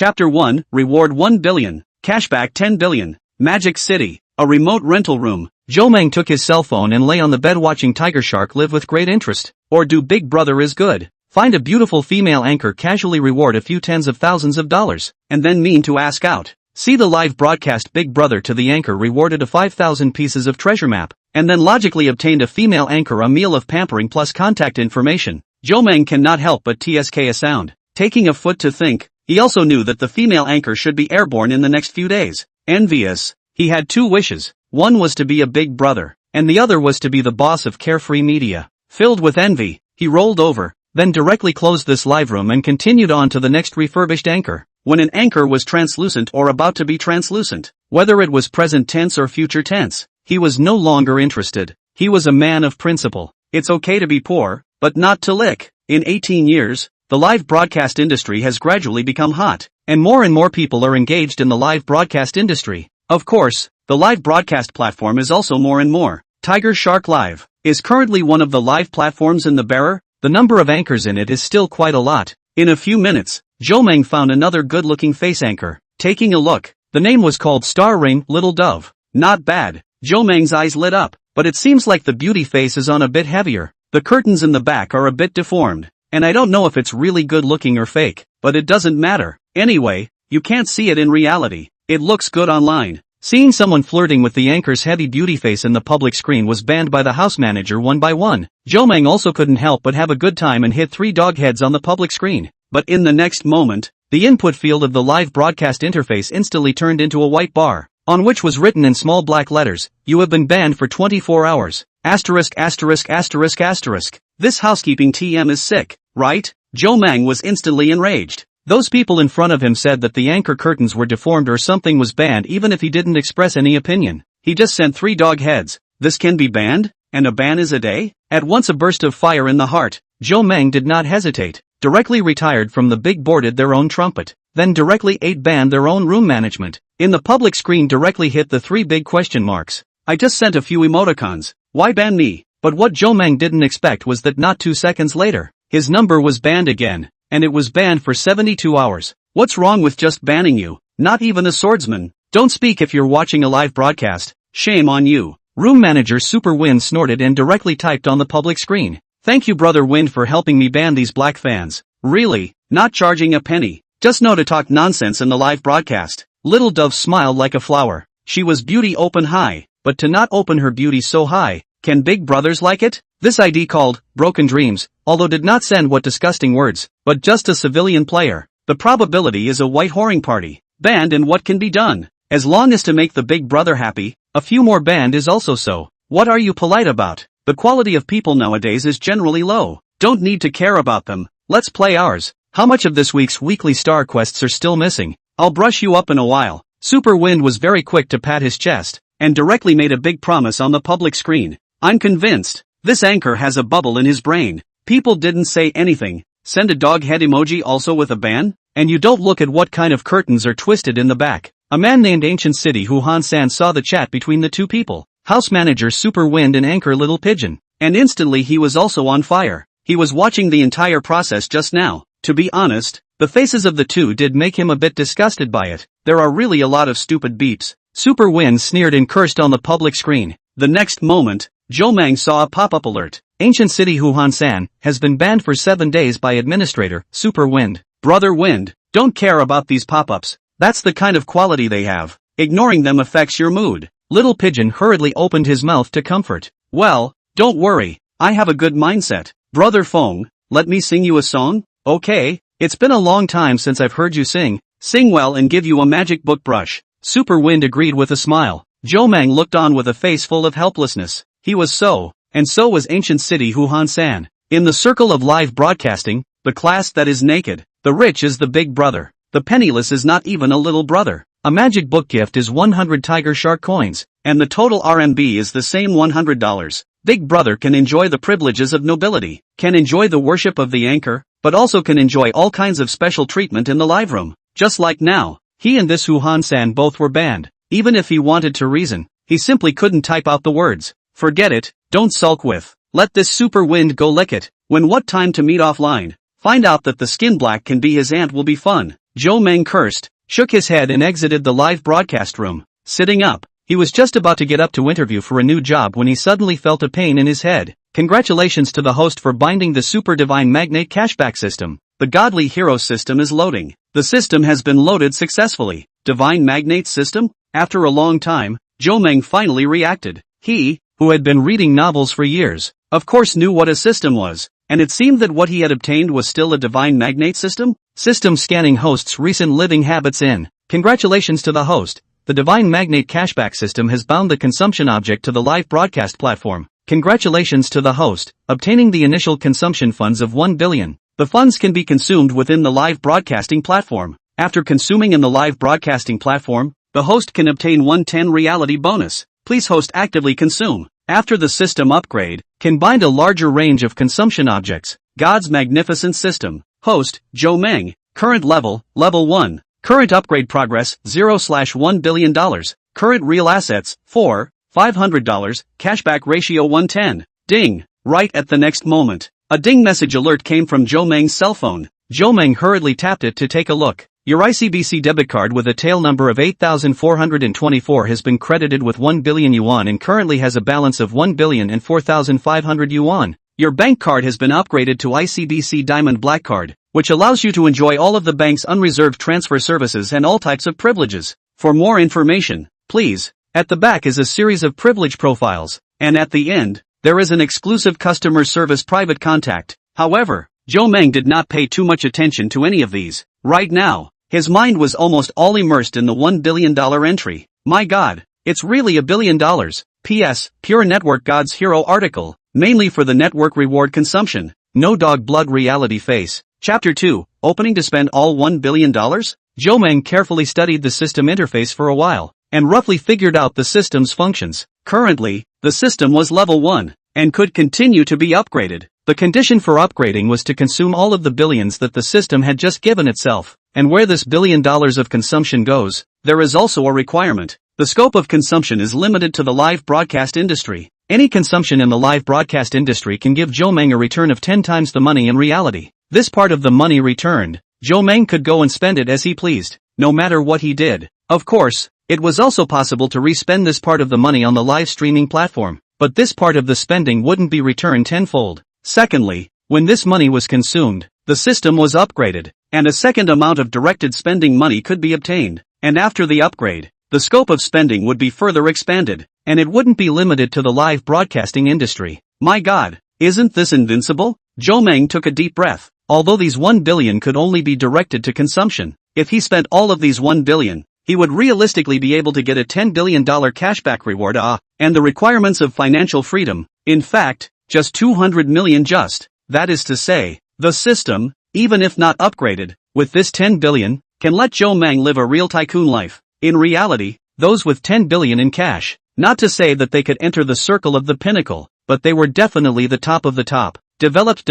Chapter 1, Reward 1 billion, Cashback 10 billion, Magic City, a remote rental room. Jomang took his cell phone and lay on the bed watching Tiger Shark live with great interest. Or do Big Brother is good. Find a beautiful female anchor, casually reward a few tens of thousands of dollars, and then mean to ask out. See the live broadcast. Big Brother to the anchor rewarded a 5,000 pieces of treasure map, and then logically obtained a female anchor a meal of pampering plus contact information. Jomang cannot help but tsk a sound. Taking a foot to think, he also knew that the female anchor should be airborne in the next few days. Envious. He had two wishes. One was to be a Big Brother, and the other was to be the boss of Carefree Media. Filled with envy, he rolled over, then directly closed this live room and continued on to the next refurbished anchor. When an anchor was translucent or about to be translucent, whether it was present tense or future tense, he was no longer interested. He was a man of principle. It's okay to be poor, but not to lick. In 18 years, the live broadcast industry has gradually become hot, and more people are engaged in the live broadcast industry. Of course, the live broadcast platform is also more and more. Tiger Shark Live is currently one of the live platforms in the bearer. The number of anchors in it is still quite a lot. In a few minutes, Jomang found another good-looking face anchor. Taking a look, the name was called Star Rain Little Dove. Not bad. Jomang's eyes lit up, but it seems like the beauty face is on a bit heavier. The curtains in the back are a bit deformed, and I don't know if it's really good looking or fake, but it doesn't matter. Anyway, you can't see it in reality. It looks good online. Seeing someone flirting with the anchor's heavy beauty face in the public screen was banned by the house manager one by one. Jomang also couldn't help but have a good time and hit 3 dog heads on the public screen. But in the next moment, the input field of the live broadcast interface instantly turned into a white bar, on which was written in small black letters, "You have been banned for 24 hours. Asterisk asterisk asterisk asterisk. This housekeeping TM is sick, right?" Jomang was instantly enraged. Those people in front of him said that the anchor curtains were deformed or something was banned even if he didn't express any opinion. He just sent 3 dog heads. This can be banned? And a ban is a day? At once a burst of fire in the heart, Jomang did not hesitate. Directly retired from the big boarded their own trumpet. Then directly 8 banned their own room management. In the public screen directly hit the 3 big question marks. I just sent a few emoticons. Why ban me? But what Jomang didn't expect was that not 2 seconds later, his number was banned again. And it was banned for 72 hours. What's wrong with just banning you? Not even a swordsman. Don't speak if you're watching a live broadcast. Shame on you. Room manager Super Wind snorted and directly typed on the public screen. Thank you Brother Wind for helping me ban these black fans. Really? Not charging a penny. Just know to talk nonsense in the live broadcast. Little Dove smiled like a flower. She was beauty open high, but to not open her beauty so high. Can Big Brothers like it? This ID called Broken Dreams, although did not send what disgusting words, but just a civilian player. The probability is a white whoring party. Banned and what can be done? As long as to make the Big Brother happy, a few more banned is also so. What are you polite about? The quality of people nowadays is generally low. Don't need to care about them. Let's play ours. How much of this week's weekly star quests are still missing? I'll brush you up in a while. Super Wind was very quick to pat his chest, and directly made a big promise on the public screen. I'm convinced. This anchor has a bubble in his brain. People didn't say anything. Send a dog head emoji also with a ban? And you don't look at what kind of curtains are twisted in the back. A man named Ancient City Hu Han San saw the chat between the two people. House manager Super Wind and anchor Little Pigeon. And instantly he was also on fire. He was watching the entire process just now. To be honest, the faces of the two did make him a bit disgusted by it. There are really a lot of stupid beeps. Super Wind sneered and cursed on the public screen. The next moment, Jomang saw a pop-up alert. Ancient City Hu Han San has been banned for 7 days by administrator Super Wind. Brother Wind, don't care about these pop-ups. That's the kind of quality they have. Ignoring them affects your mood. Little Pigeon hurriedly opened his mouth to comfort. Well, don't worry. I have a good mindset. Brother Fong, let me sing you a song? Okay, it's been a long time since I've heard you sing. Sing well and give you a magic book brush. Super Wind agreed with a smile. Jomang looked on with a face full of helplessness. He was so, and so was Ancient City Hu Han San. In the circle of live broadcasting, the class that is naked, the rich is the big brother. The penniless is not even a little brother. A magic book gift is 100 Tiger Shark coins, and the total RMB is the same $100. Big Brother can enjoy the privileges of nobility, can enjoy the worship of the anchor, but also can enjoy all kinds of special treatment in the live room. Just like now, he and this Hu Han San both were banned. Even if he wanted to reason, he simply couldn't type out the words. Forget it, don't sulk with. Let this Super Wind go lick it. When what time to meet offline? Find out that the skin black can be his aunt will be fun. Zhou Meng cursed, shook his head and exited the live broadcast room. Sitting up, he was just about to get up to interview for a new job when he suddenly felt a pain in his head. Congratulations to the host for binding the super divine magnate cashback system. The godly hero system is loading. The system has been loaded successfully. Divine magnate system? After a long time, Zhou Meng finally reacted. He, who had been reading novels for years, of course knew what a system was, and it seemed that what he had obtained was still a divine magnate system? System scanning host's recent living habits in. Congratulations to the host. The divine magnate cashback system has bound the consumption object to the live broadcast platform. Congratulations to the host, obtaining the initial consumption funds of 1 billion. The funds can be consumed within the live broadcasting platform. After consuming in the live broadcasting platform, the host can obtain 110 reality bonus. Please host actively consume. After the system upgrade, can bind a larger range of consumption objects. God's magnificent system. Host, Zhou Meng. Current level, level 1. Current upgrade progress, $0/$1 billion. Current real assets, $500. Cashback ratio 110. Ding. Right at the next moment, a ding message alert came from Zhou Meng's cell phone. Zhou Meng hurriedly tapped it to take a look. Your ICBC debit card with a tail number of 8,424 has been credited with 1 billion yuan and currently has a balance of 1,004,500 yuan. Your bank card has been upgraded to ICBC Diamond Black Card, which allows you to enjoy all of the bank's unreserved transfer services and all types of privileges. For more information, please. At the back is a series of privilege profiles, and at the end, there is an exclusive customer service private contact. However, Zhou Meng did not pay too much attention to any of these. Right now, his mind was almost all immersed in the $1 billion entry. My God, it's really $1 billion. P.S. Pure Network God's Hero article, mainly for the network reward consumption. No dog blood reality face. Chapter 2, opening to spend all $1 billion? Zhou Meng carefully studied the system interface for a while, and roughly figured out the system's functions. Currently, the system was level 1, and could continue to be upgraded. The condition for upgrading was to consume all of the billions that the system had just given itself. And where this $1 billion of consumption goes, there is also a requirement. The scope of consumption is limited to the live broadcast industry. Any consumption in the live broadcast industry can give Zhou Meng a return of 10 times the money in reality. This part of the money returned, Zhou Meng could go and spend it as he pleased, no matter what he did. Of course, it was also possible to re-spend this part of the money on the live streaming platform, but this part of the spending wouldn't be returned tenfold. Secondly, when this money was consumed, the system was upgraded, and a second amount of directed spending money could be obtained, and after the upgrade, the scope of spending would be further expanded, and it wouldn't be limited to the live broadcasting industry. My God, isn't this invincible? Zhou Meng took a deep breath. Although these 1 billion could only be directed to consumption, if he spent all of these 1 billion, he would realistically be able to get a $10 billion cashback reward, and the requirements of financial freedom. In fact, just 200 million just. That is to say, the system, even if not upgraded, with this 10 billion, can let Zhou Meng live a real tycoon life. In reality, those with 10 billion in cash, not to say that they could enter the circle of the pinnacle, but they were definitely the top of the top. Developed.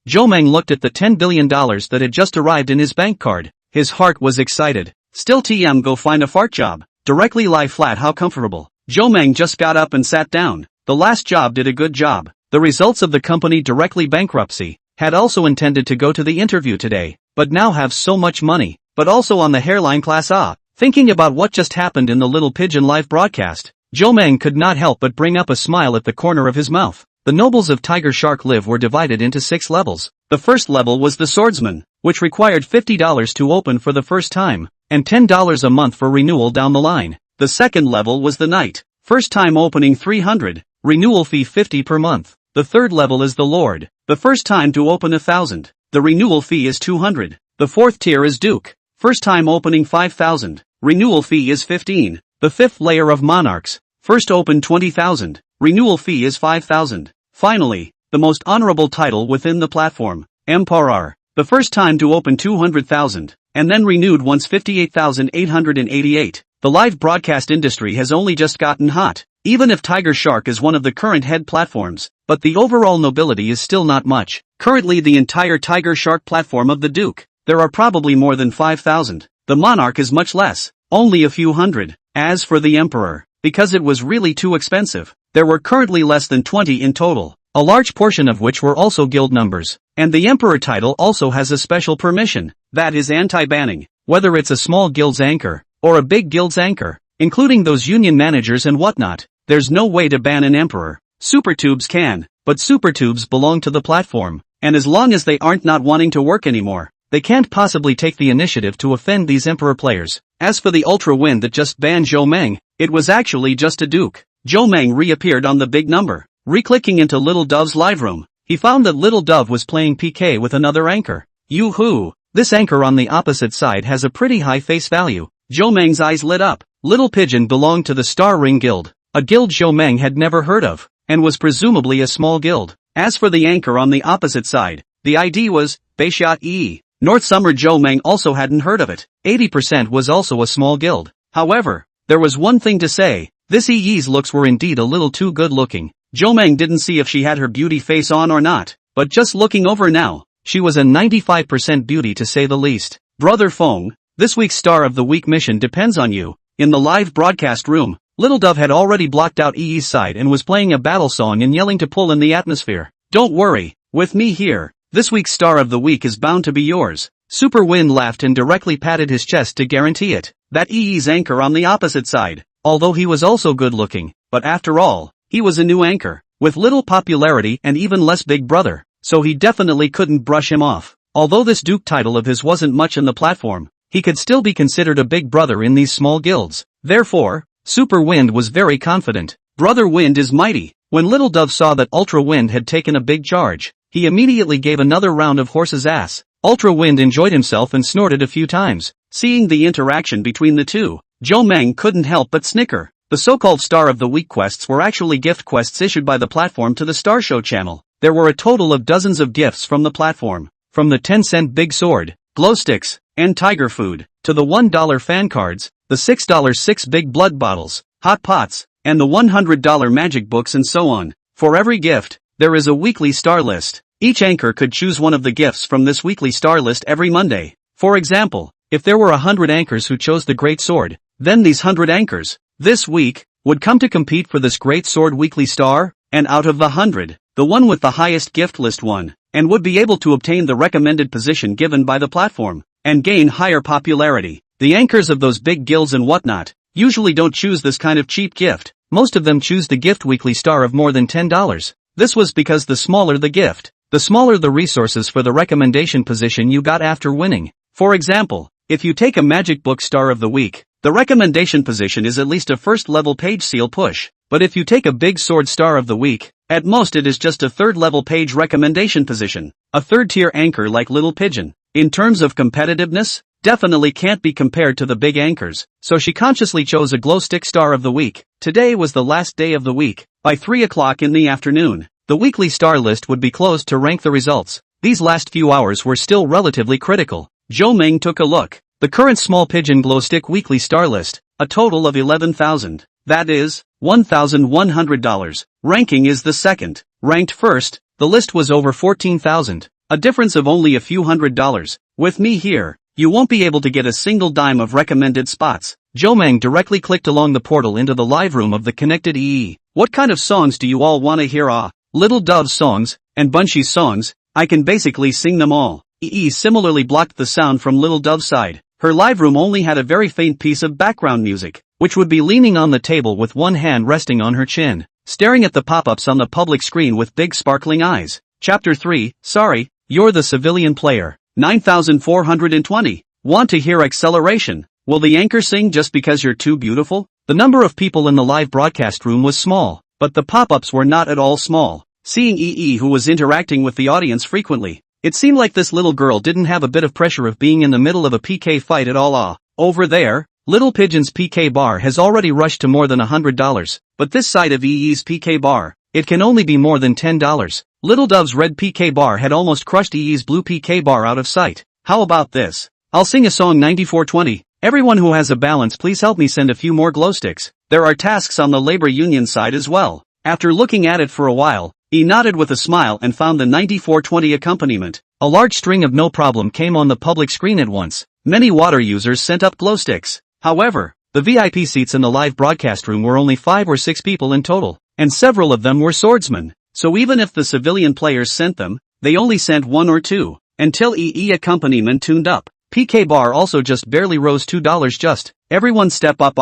Zhou Meng looked at the $10 billion that had just arrived in his bank card. His heart was excited. Still go find a fart job. Directly lie flat, how comfortable. Zhou Meng just got up and sat down. The last job did a good job. The results of the company directly bankruptcy. Had also intended to go to the interview today, but now have so much money, but also on the hairline class. Thinking about what just happened in the Little Pigeon live broadcast, Zhou Meng could not help but bring up a smile at the corner of his mouth. The nobles of Tiger Shark Live were divided into 6 levels. The first level was the swordsman, which required $50 to open for the first time, and $10 a month for renewal down the line. The second level was the knight, first time opening $300, renewal fee $50 per month. The third level is the lord, the first time to open $1,000, the renewal fee is $200. The fourth tier is duke, first time opening $5,000, renewal fee is $15. The fifth layer of monarchs, first open $20,000, renewal fee is $5,000. Finally, the most honorable title within the platform, Emperor, the first time to open $200,000, and then renewed once $58,888. The live broadcast industry has only just gotten hot, even if Tiger Shark is one of the current head platforms, but the overall nobility is still not much. Currently the entire Tiger Shark platform of the Duke, there are probably more than 5,000. The Monarch is much less, only a few hundred. As for the Emperor, because it was really too expensive, there were currently less than 20 in total, a large portion of which were also guild numbers. And the Emperor title also has a special permission. that is anti-banning. Whether it's a small guild's anchor, or a big guild's anchor, including those union managers and whatnot, There's no way to ban an emperor. Supertubes can, but supertubes belong to the platform, and as long as they aren't not wanting to work anymore, they can't possibly take the initiative to offend these emperor players. As for the Ultra Wind that just banned Zhou Meng, it was actually just a duke. Zhou Meng reappeared on the big number. Reclicking into Little Dove's live room, he found that Little Dove was playing PK with another anchor. Yoo-hoo! This anchor on the opposite side has a pretty high face value. Zhou Meng's eyes lit up. Little Pigeon belonged to the Star Ring Guild, a guild Zhou Meng had never heard of, and was presumably a small guild. As for the anchor on the opposite side, the ID was Beishia Yi. North Summer Zhou Meng also hadn't heard of it. 80% was also a small guild. However, there was one thing to say, this Yi's looks were indeed a little too good looking. Zhou Meng didn't see if she had her beauty face on or not, but just looking over now, she was a 95% beauty to say the least. Brother Feng, this week's Star of the Week mission depends on you. In the live broadcast room, Little Dove had already blocked out Yi's side and was playing a battle song and yelling to pull in the atmosphere. Don't worry, with me here, this week's Star of the Week is bound to be yours. Super Wind laughed and directly patted his chest to guarantee it. That Yi's anchor on the opposite side, although he was also good looking, but after all, he was a new anchor, with little popularity and even less big brother, so he definitely couldn't brush him off. Although this Duke title of his wasn't much in the platform, he could still be considered a big brother in these small guilds. Therefore, Super Wind was very confident. Brother Wind is mighty. When Little Dove saw that Ultra Wind had taken a big charge, he immediately gave another round of horse's ass. Ultra Wind enjoyed himself and snorted a few times. Seeing the interaction between the two, Zhou Meng couldn't help but snicker. The so-called Star of the Week quests were actually gift quests issued by the platform to the Star Show channel. There were a total of dozens of gifts from the platform. From the 10-cent big sword, glow sticks, and tiger food, to the $1 fan cards, the $6 6 big blood bottles, hot pots, and the $100 magic books and so on. For every gift, there is a weekly star list. Each anchor could choose one of the gifts from this weekly star list every Monday. For example, if there were 100 anchors who chose the Great Sword, then these 100 anchors, this week, would come to compete for this Great Sword weekly star, and out of the 100, the one with the highest gift list won, and would be able to obtain the recommended position given by the platform, and gain higher popularity. The anchors of those big guilds and whatnot, usually don't choose this kind of cheap gift. Most of them choose the gift weekly star of more than $10. This was because the smaller the gift, the smaller the resources for the recommendation position you got after winning. For example, if you take a magic book Star of the Week, the recommendation position is at least a first level page seal push. But if you take a big sword Star of the Week, at most it is just a third level page recommendation position. A third tier anchor like Little Pigeon, in terms of competitiveness, definitely can't be compared to the big anchors, so she consciously chose a glow stick Star of the Week. Today was the last day of the week. By 3 o'clock in the afternoon, the weekly star list would be closed to rank the results. These last few hours were still relatively critical. Zhou Meng took a look. The current small pigeon glow stick weekly star list, a total of 11,000. That is, $1,100. Ranking is the second. Ranked first, the list was over 14,000. A difference of only a few $100. With me here, you won't be able to get a single dime of recommended spots. Zhou Meng directly clicked along the portal into the live room of the connected EE. What kind of songs do you all want to hear? Little Dove's songs, and Bunshy's songs, I can basically sing them all. EE similarly blocked the sound from Little Dove's side. Her live room only had a very faint piece of background music, which would be leaning on the table with one hand resting on her chin, staring at the pop-ups on the public screen with big sparkling eyes. Chapter 3, sorry, you're the civilian player. 9,420. Want to hear acceleration? Will the anchor sing just because you're too beautiful? The number of people in the live broadcast room was small, but the pop-ups were not at all small. Seeing EE who was interacting with the audience frequently, it seemed like this little girl didn't have a bit of pressure of being in the middle of a PK fight at all. Over there, Little Pigeon's PK bar has already rushed to more than $100, but this side of EE's PK bar, it can only be more than $10. Little Dove's red PK bar had almost crushed EE's blue PK bar out of sight. How about this? I'll sing a song 9420. Everyone who has a balance please help me send a few more glow sticks. There are tasks on the labor union side as well. After looking at it for a while, he nodded with a smile and found the 9420 accompaniment. A large string of no problem came on the public screen at once. Many water users sent up glow sticks. However, the VIP seats in the live broadcast room were only 5 or 6 people in total, and several of them were swordsmen. So even if the civilian players sent them, they only sent 1 or 2, until EE accompaniment tuned up. PK bar also just barely rose $2 just. Everyone step up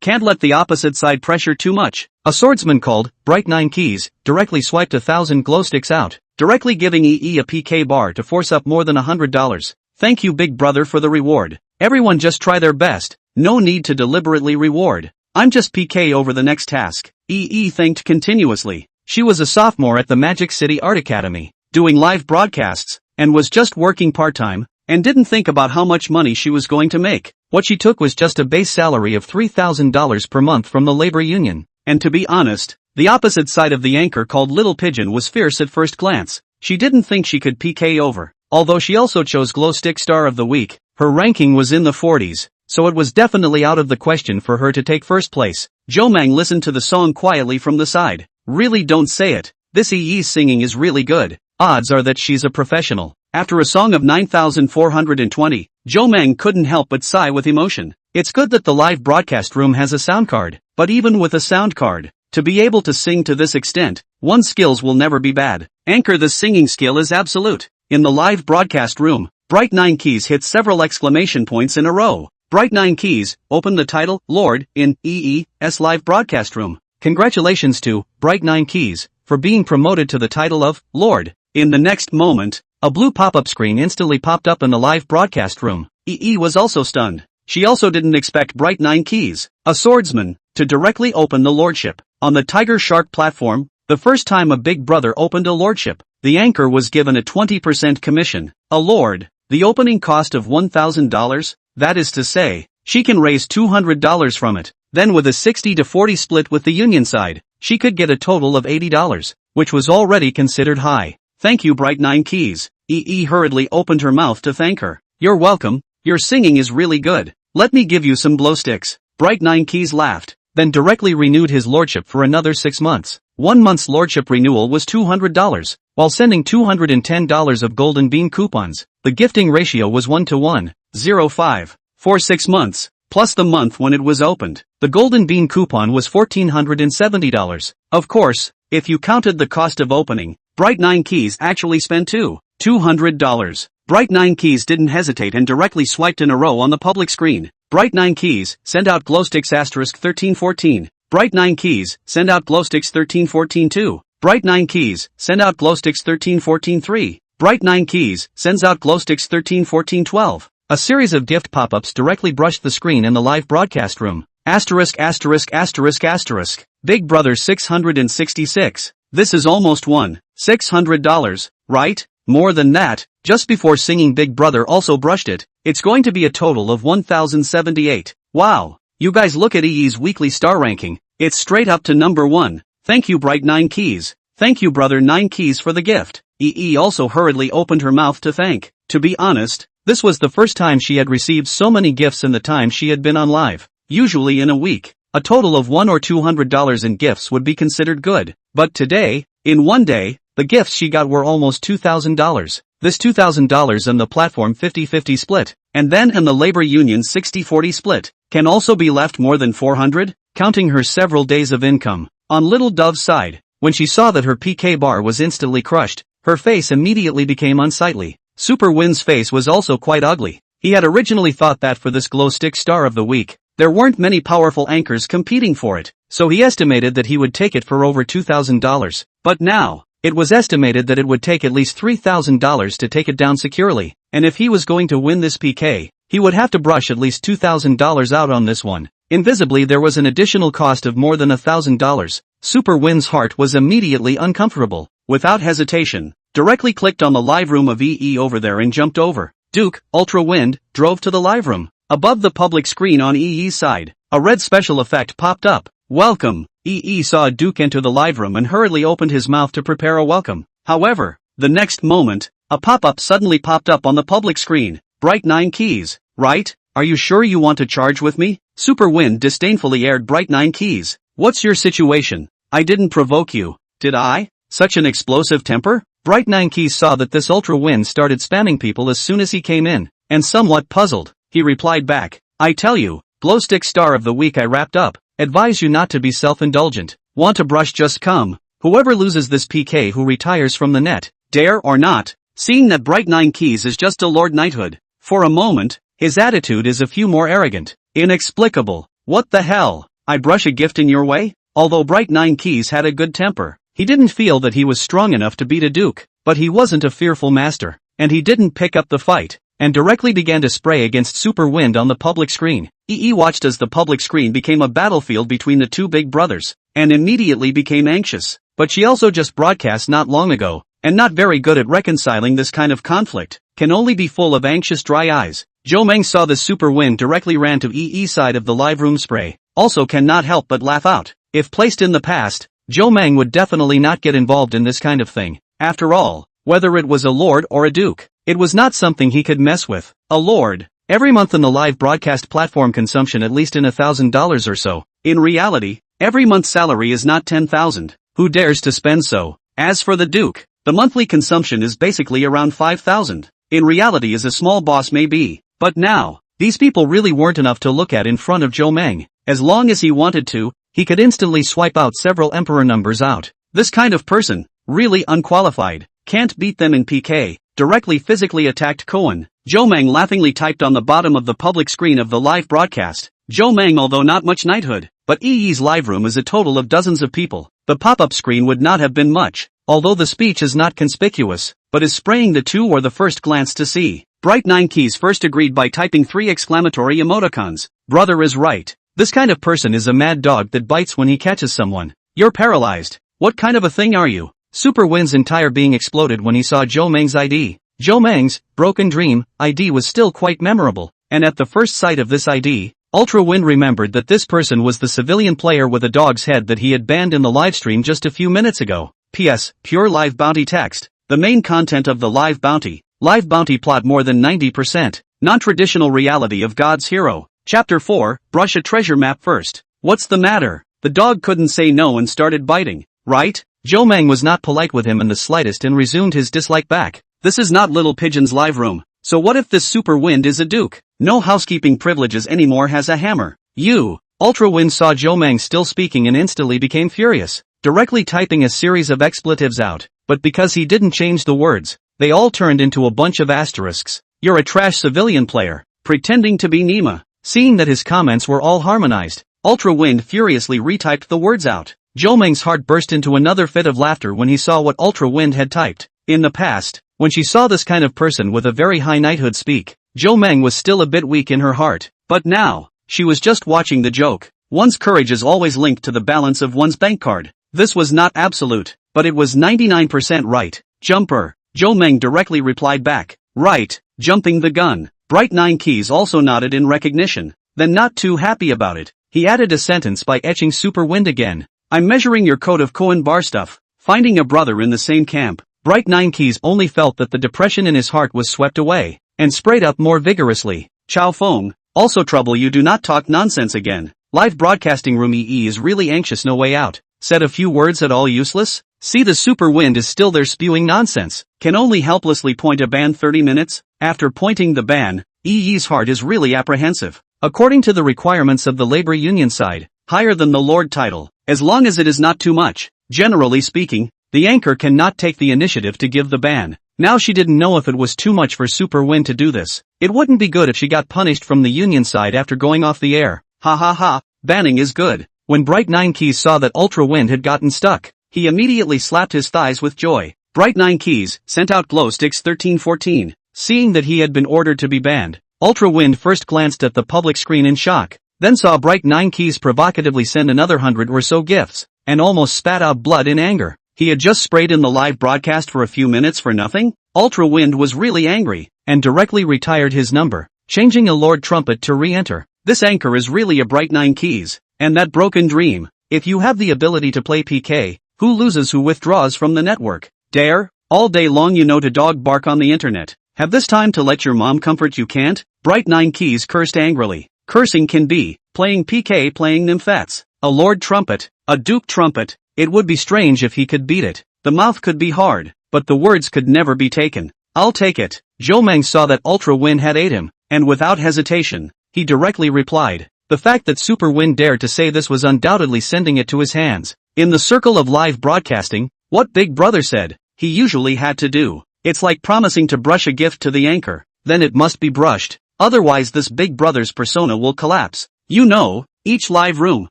can't let the opposite side pressure too much. A swordsman called, Bright 9 Keys, directly swiped 1,000 glow sticks out, directly giving EE a PK bar to force up more than $100. Thank you big brother for the reward. Everyone just try their best, no need to deliberately reward. I'm just PK over the next task. EE thanked continuously. She was a sophomore at the Magic City Art Academy, doing live broadcasts, and was just working part-time, and didn't think about how much money she was going to make. What she took was just a base salary of $3,000 per month from the labor union. And to be honest, the opposite side of the anchor called Little Pigeon was fierce at first glance. She didn't think she could PK over. Although she also chose Glow Stick Star of the Week, her ranking was in the 40s, so it was definitely out of the question for her to take first place. Jomang listened to the song quietly from the side. Really don't say it. This EE's singing is really good. Odds are that she's a professional. After a song of 9,420, Jomang couldn't help but sigh with emotion. It's good that the live broadcast room has a sound card, but even with a sound card, to be able to sing to this extent, one's skills will never be bad. Anchor, the singing skill is absolute. In the live broadcast room, Bright 9 Keys hit several exclamation points in a row. Bright 9 Keys opened the title, Lord, in EE's live broadcast room. Congratulations to Bright 9 Keys for being promoted to the title of Lord. In the next moment, a blue pop-up screen instantly popped up in the live broadcast room. EE was also stunned. She also didn't expect Bright 9 Keys, a swordsman, to directly open the lordship. On the Tiger Shark platform, the first time a big brother opened a lordship, the anchor was given a 20% commission. A lord, the opening cost of $1,000, that is to say, she can raise $200 from it. Then with a 60-40 split with the union side, she could get a total of $80, which was already considered high. Thank you Bright 9 Keys. EE hurriedly opened her mouth to thank her. You're welcome, your singing is really good. Let me give you some glow sticks. Bright 9 Keys laughed, then directly renewed his lordship for another 6 months. 1 month's lordship renewal was $200, while sending $210 of golden bean coupons. The gifting ratio was 1:1.05. For 6 months, plus the month when it was opened, the golden bean coupon was $1,470. Of course, if you counted the cost of opening, Bright 9 Keys actually spent $200. Bright 9 Keys didn't hesitate and directly swiped in a row on the public screen. Bright 9 Keys, send out glowsticks *1314. Bright 9 Keys, send out glowsticks 1314-2. Bright 9 Keys, send out glowsticks 1314-3. Bright 9 Keys, sends out glowsticks 1314-12. A series of gift pop-ups directly brushed the screen in the live broadcast room. *******. Big Brother 666. This is almost $600, right? More than that, just before singing Big Brother also brushed it. It's going to be a total of 1,078. Wow. You guys look at EE's weekly star ranking. It's straight up to number 1. Thank you Bright 9 Keys. Thank you Brother 9 Keys for the gift. EE also hurriedly opened her mouth to thank. To be honest, this was the first time she had received so many gifts in the time she had been on live. Usually in a week, a total of $100 or $200 in gifts would be considered good. But today, in one day, the gifts she got were almost $2,000. This $2,000 in the platform 50-50 split, and then in the labor union 60-40 split, can also be left more than $400, counting her several days of income. On Little Dove's side, when she saw that her PK bar was instantly crushed, her face immediately became unsightly. Super Win's face was also quite ugly. He had originally thought that for this glow stick star of the week, there weren't many powerful anchors competing for it, so he estimated that he would take it for over $2,000. But now, it was estimated that it would take at least $3,000 to take it down securely, and if he was going to win this PK, he would have to brush at least $2,000 out on this one. Invisibly there was an additional cost of more than $1,000. Super Win's heart was immediately uncomfortable. Without hesitation, directly clicked on the live room of EE over there and jumped over. Duke, Ultra Wind, drove to the live room. Above the public screen on EE's side, a red special effect popped up. Welcome. EE saw Duke enter the live room and hurriedly opened his mouth to prepare a welcome. However, the next moment, a pop-up suddenly popped up on the public screen. Bright 9 Keys, right? Are you sure you want to charge with me? Super Wind disdainfully aired Bright 9 Keys. What's your situation? I didn't provoke you, did I? Such an explosive temper? Bright 9 Keys saw that this Ultra Wind started spamming people as soon as he came in, and somewhat puzzled, he replied back, I tell you, Glowstick Star of the Week I wrapped up. Advise you not to be self-indulgent. Want to brush, just come. Whoever loses this PK who retires from the net, dare or not. Seeing that Bright 9 Keys is just a Lord Knighthood, For a moment, his attitude is a few more arrogant. Inexplicable. What the hell? I brush a gift in your way? Although Bright Nine Keys had a good temper, he didn't feel that he was strong enough to beat a duke, but he wasn't a fearful master, and he didn't pick up the fight, and directly began to spray against Super Wind on the public screen. EE watched as the public screen became a battlefield between the two big brothers, and immediately became anxious. But she also just broadcast not long ago, and not very good at reconciling this kind of conflict, can only be full of anxious dry eyes. Zhou Meng saw the Super Wind directly ran to EE's side of the live room spray, also cannot help but laugh out. If placed in the past, Zhou Meng would definitely not get involved in this kind of thing. After all, whether it was a lord or a duke, it was not something he could mess with. A lord, every month in the live broadcast platform consumption at least in $1,000 or so. In reality, every month's salary is not 10,000. Who dares to spend so? As for the duke, the monthly consumption is basically around 5,000. In reality as a small boss may be. But now, these people really weren't enough to look at in front of Zhou Meng. As long as he wanted to, he could instantly swipe out several emperor numbers out. This kind of person, really unqualified, can't beat them in PK, directly physically attacked Cohen. Zhou Meng laughingly typed on the bottom of the public screen of the live broadcast. Zhou Meng although not much knighthood, but EE's live room is a total of dozens of people. The pop-up screen would not have been much, although the speech is not conspicuous, but is spraying the two or the first glance to see. Bright Nine Keys first agreed by typing 3 exclamatory emoticons. Brother is right. This kind of person is a mad dog that bites when he catches someone. You're paralyzed. What kind of a thing are you? Super Wind's entire being exploded when he saw Zhou Meng's ID. Zhou Meng's Broken Dream ID was still quite memorable, and at the first sight of this ID, Ultra Wind remembered that this person was the civilian player with a dog's head that he had banned in the livestream just a few minutes ago. PS, pure live bounty text. The main content of the live bounty plot more than 90%. Non-traditional reality of God's hero. Chapter 4, brush a treasure map first. What's the matter? The dog couldn't say no and started biting, right? Zhou Meng was not polite with him in the slightest and resumed his dislike back. This is not Little Pigeon's live room. So what if this Super Wind is a duke? No housekeeping privileges anymore, has a hammer. You. Ultra Wind saw Zhou Meng still speaking and instantly became furious, directly typing a series of expletives out, but because he didn't change the words, they all turned into a bunch of asterisks. You're a trash civilian player, pretending to be Nima. Seeing that his comments were all harmonized, Ultra Wind furiously retyped the words out. Zhou Meng's heart burst into another fit of laughter when he saw what Ultra Wind had typed. In the past, when she saw this kind of person with a very high knighthood speak, Zhou Meng was still a bit weak in her heart. But now, she was just watching the joke. One's courage is always linked to the balance of one's bank card. This was not absolute, but it was 99% right. Jumper. Zhou Meng directly replied back. Right, jumping the gun. Bright Nine Keys also nodded in recognition, then not too happy about it. He added a sentence by etching Super Wind again. I'm measuring your coat of Cohen bar stuff, finding a brother in the same camp. Bright Nine Keys only felt that the depression in his heart was swept away, and sprayed up more vigorously. Chao Feng, also trouble you do not talk nonsense again. Live broadcasting room EE is really anxious, no way out. Said a few words at all useless? See, the Super Wind is still there spewing nonsense. Can only helplessly point a ban 30 minutes? After pointing the ban, EE's heart is really apprehensive. According to the requirements of the labor union side, higher than the Lord title, as long as it is not too much. Generally speaking, the anchor cannot take the initiative to give the ban. Now she didn't know if it was too much for Super Wind to do this. It wouldn't be good if she got punished from the union side after going off the air. Ha ha ha, banning is good. When Bright Nine Keys saw that Ultra Wind had gotten stuck, he immediately slapped his thighs with joy. Bright Nine Keys sent out glow sticks 1314. Seeing that he had been ordered to be banned, Ultra Wind first glanced at the public screen in shock, then saw Bright Nine Keys provocatively send another 100 or so gifts, and almost spat out blood in anger. He had just sprayed in the live broadcast for a few minutes for nothing? Ultra Wind was really angry, and directly retired his number, changing a Lord Trumpet to re-enter. This anchor is really a Bright Nine Keys, and that Broken Dream. If you have the ability to play PK, who loses, who withdraws from the network? Dare? All day long you know to dog bark on the internet. Have this time to let your mom comfort you can't? Bright Nine Keys cursed angrily. Cursing can be playing PK, playing nymphets, a Lord Trumpet, a Duke Trumpet. It would be strange if he could beat it. The mouth could be hard, but the words could never be taken. I'll take it. Zhou Meng saw that Ultra Wind had ate him, and without hesitation, he directly replied. The fact that Super Wind dared to say this was undoubtedly sending it to his hands. In the circle of live broadcasting, what Big Brother said, he usually had to do. It's like promising to brush a gift to the anchor. then it must be brushed. Otherwise this Big Brother's persona will collapse. You know, each live room,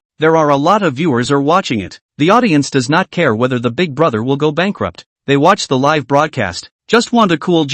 there are a lot of viewers are watching it. The audience does not care whether the Big Brother will go bankrupt. They watch the live broadcast, just want a cool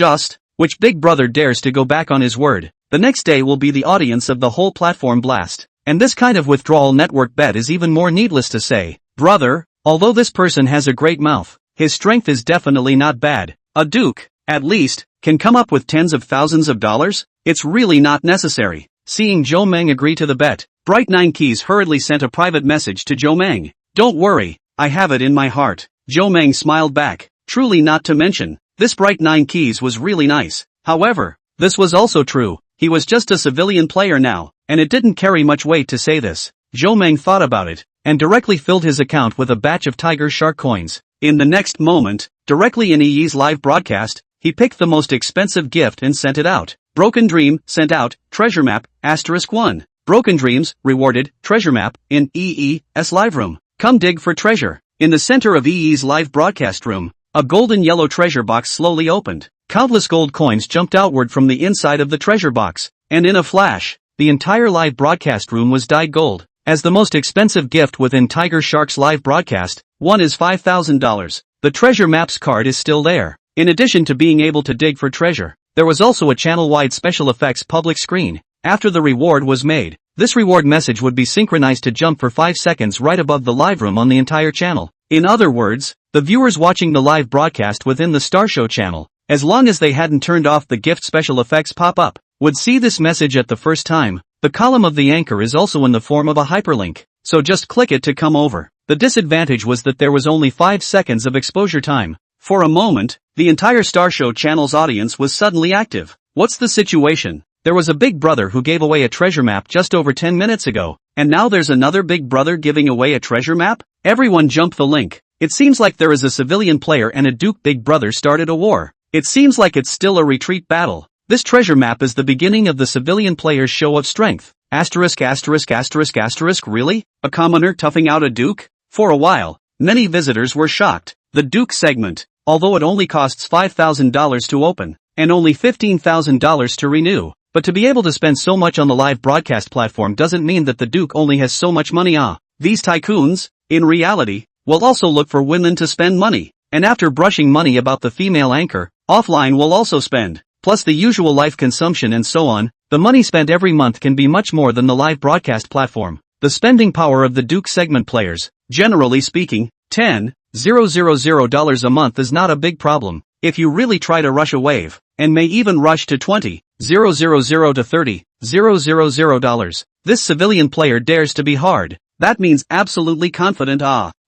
which Big Brother dares to go back on his word. The next day will be the audience of the whole platform blast. And this kind of withdrawal network bet is even more needless to say. Brother, although this person has a great mouth, his strength is definitely not bad. A duke, at least, can come up with tens of thousands of dollars? It's really not necessary. Seeing Joe Meng agree to the bet, Bright 9 Keys hurriedly sent a private message to Joe Meng. Don't worry, I have it in my heart. Joe Meng smiled back. Truly not to mention, this Bright 9 Keys was really nice. However, this was also true. He was just a civilian player now, and it didn't carry much weight to say this. Joe Meng thought about it, and directly filled his account with a batch of tiger shark coins. In the next moment, directly in EE's live broadcast, he picked the most expensive gift and sent it out. Broken Dream, sent out, treasure map, *1. Broken Dreams, rewarded, treasure map, in EE's live room. Come dig for treasure. In the center of EE's live broadcast room, a golden yellow treasure box slowly opened. Countless gold coins jumped outward from the inside of the treasure box, and in a flash, the entire live broadcast room was dyed gold. As the most expensive gift within Tiger Shark's live broadcast, one is $5,000. The treasure maps card is still there. In addition to being able to dig for treasure, there was also a channel-wide special effects public screen. After the reward was made, this reward message would be synchronized to jump for 5 seconds right above the live room on the entire channel. In other words, the viewers watching the live broadcast within the Star Show channel, as long as they hadn't turned off the gift special effects pop-up, would see this message at the first time. The column of the anchor is also in the form of a hyperlink, so just click it to come over. The disadvantage was that there was only 5 seconds of exposure time. For a moment, the entire Star Show channel's audience was suddenly active. What's the situation? There was a Big Brother who gave away a treasure map just over 10 minutes ago, and now there's another Big Brother giving away a treasure map? Everyone jump the link. It seems like there is a civilian player and a Duke Big Brother started a war. It seems like it's still a retreat battle. This treasure map is the beginning of the civilian player's show of strength. ********, really? A commoner toughing out a Duke? For a while, many visitors were shocked. The Duke segment, although it only costs $5,000 to open, and only $15,000 to renew, but to be able to spend so much on the live broadcast platform doesn't mean that the Duke only has so much money. These tycoons, in reality, will also look for women to spend money, and after brushing money about the female anchor, offline will also spend, plus the usual life consumption and so on. The money spent every month can be much more than the live broadcast platform. The spending power of the Duke segment players, generally speaking, $10,000 a month is not a big problem. If you really try to rush a wave, and may even rush to $20,000 to $30,000, this civilian player dares to be hard. That means absolutely confident.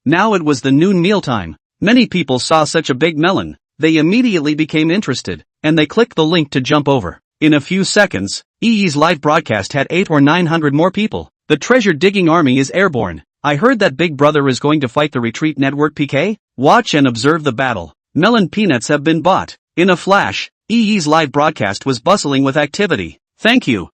Now it was the noon mealtime. Many people saw such a big melon. They immediately became interested, and they clicked the link to jump over. In a few seconds, EE's live broadcast had 800 or 900 more people. The treasure-digging army is airborne. I heard that Big Brother is going to fight the Retreat Network PK? Watch and observe the battle. Melon peanuts have been bought. In a flash, EE's live broadcast was bustling with activity. Thank you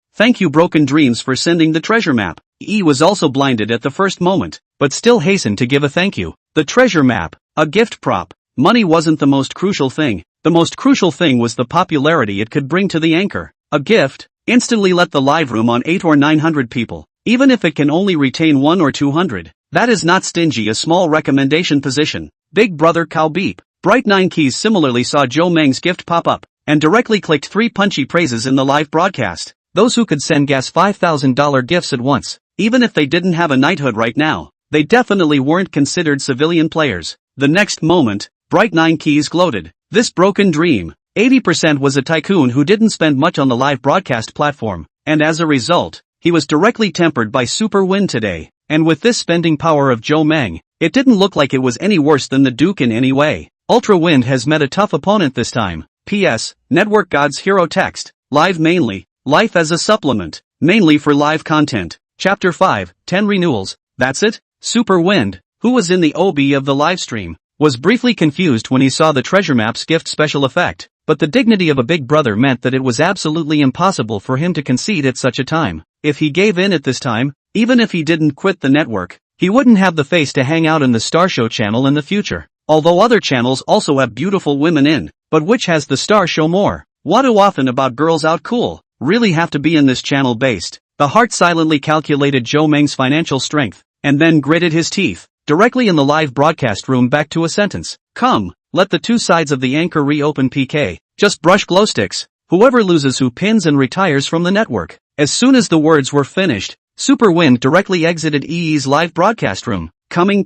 Broken Dreams for sending the treasure map. EE was also blinded at the first moment, but still hastened to give a thank you. The treasure map, a gift prop. Money wasn't the most crucial thing. The most crucial thing was the popularity it could bring to the anchor. A gift instantly let the live room on 800 or 900 people, even if it can only retain 100 or 200. That is not stingy. A small recommendation position. Big Brother Cow Beep. Bright 9 Keys similarly saw Joe Meng's gift pop up, and directly clicked 3 punchy praises in the live broadcast. Those who could send gas $5,000 gifts at once, even if they didn't have a knighthood right now, they definitely weren't considered civilian players. The next moment, Bright 9 Keys gloated. This Broken Dream, 80% was a tycoon who didn't spend much on the live broadcast platform, and as a result, he was directly tempered by super win today. And with this spending power of Joe Meng, it didn't look like it was any worse than the Duke in any way. Ultra Wind has met a tough opponent this time. P.S. Network God's Hero Text. Live mainly. Life as a supplement. Mainly for live content. Chapter 5, 10 renewals. That's it? Super Wind, who was in the OB of the livestream, was briefly confused when he saw the treasure map's gift special effect, but the dignity of a Big Brother meant that it was absolutely impossible for him to concede at such a time. If he gave in at this time, even if he didn't quit the network, he wouldn't have the face to hang out in the Star Show channel in the future. Although other channels also have beautiful women in, but which has the Star Show more? What do often about girls out cool? Really have to be in this channel based. The heart silently calculated Joe Meng's financial strength, and then gritted his teeth, directly in the live broadcast room back to a sentence. Come, let the two sides of the anchor reopen PK. Just brush glow sticks. Whoever loses who pins and retires from the network. As soon as the words were finished, Super Wind directly exited EE's live broadcast room. Coming,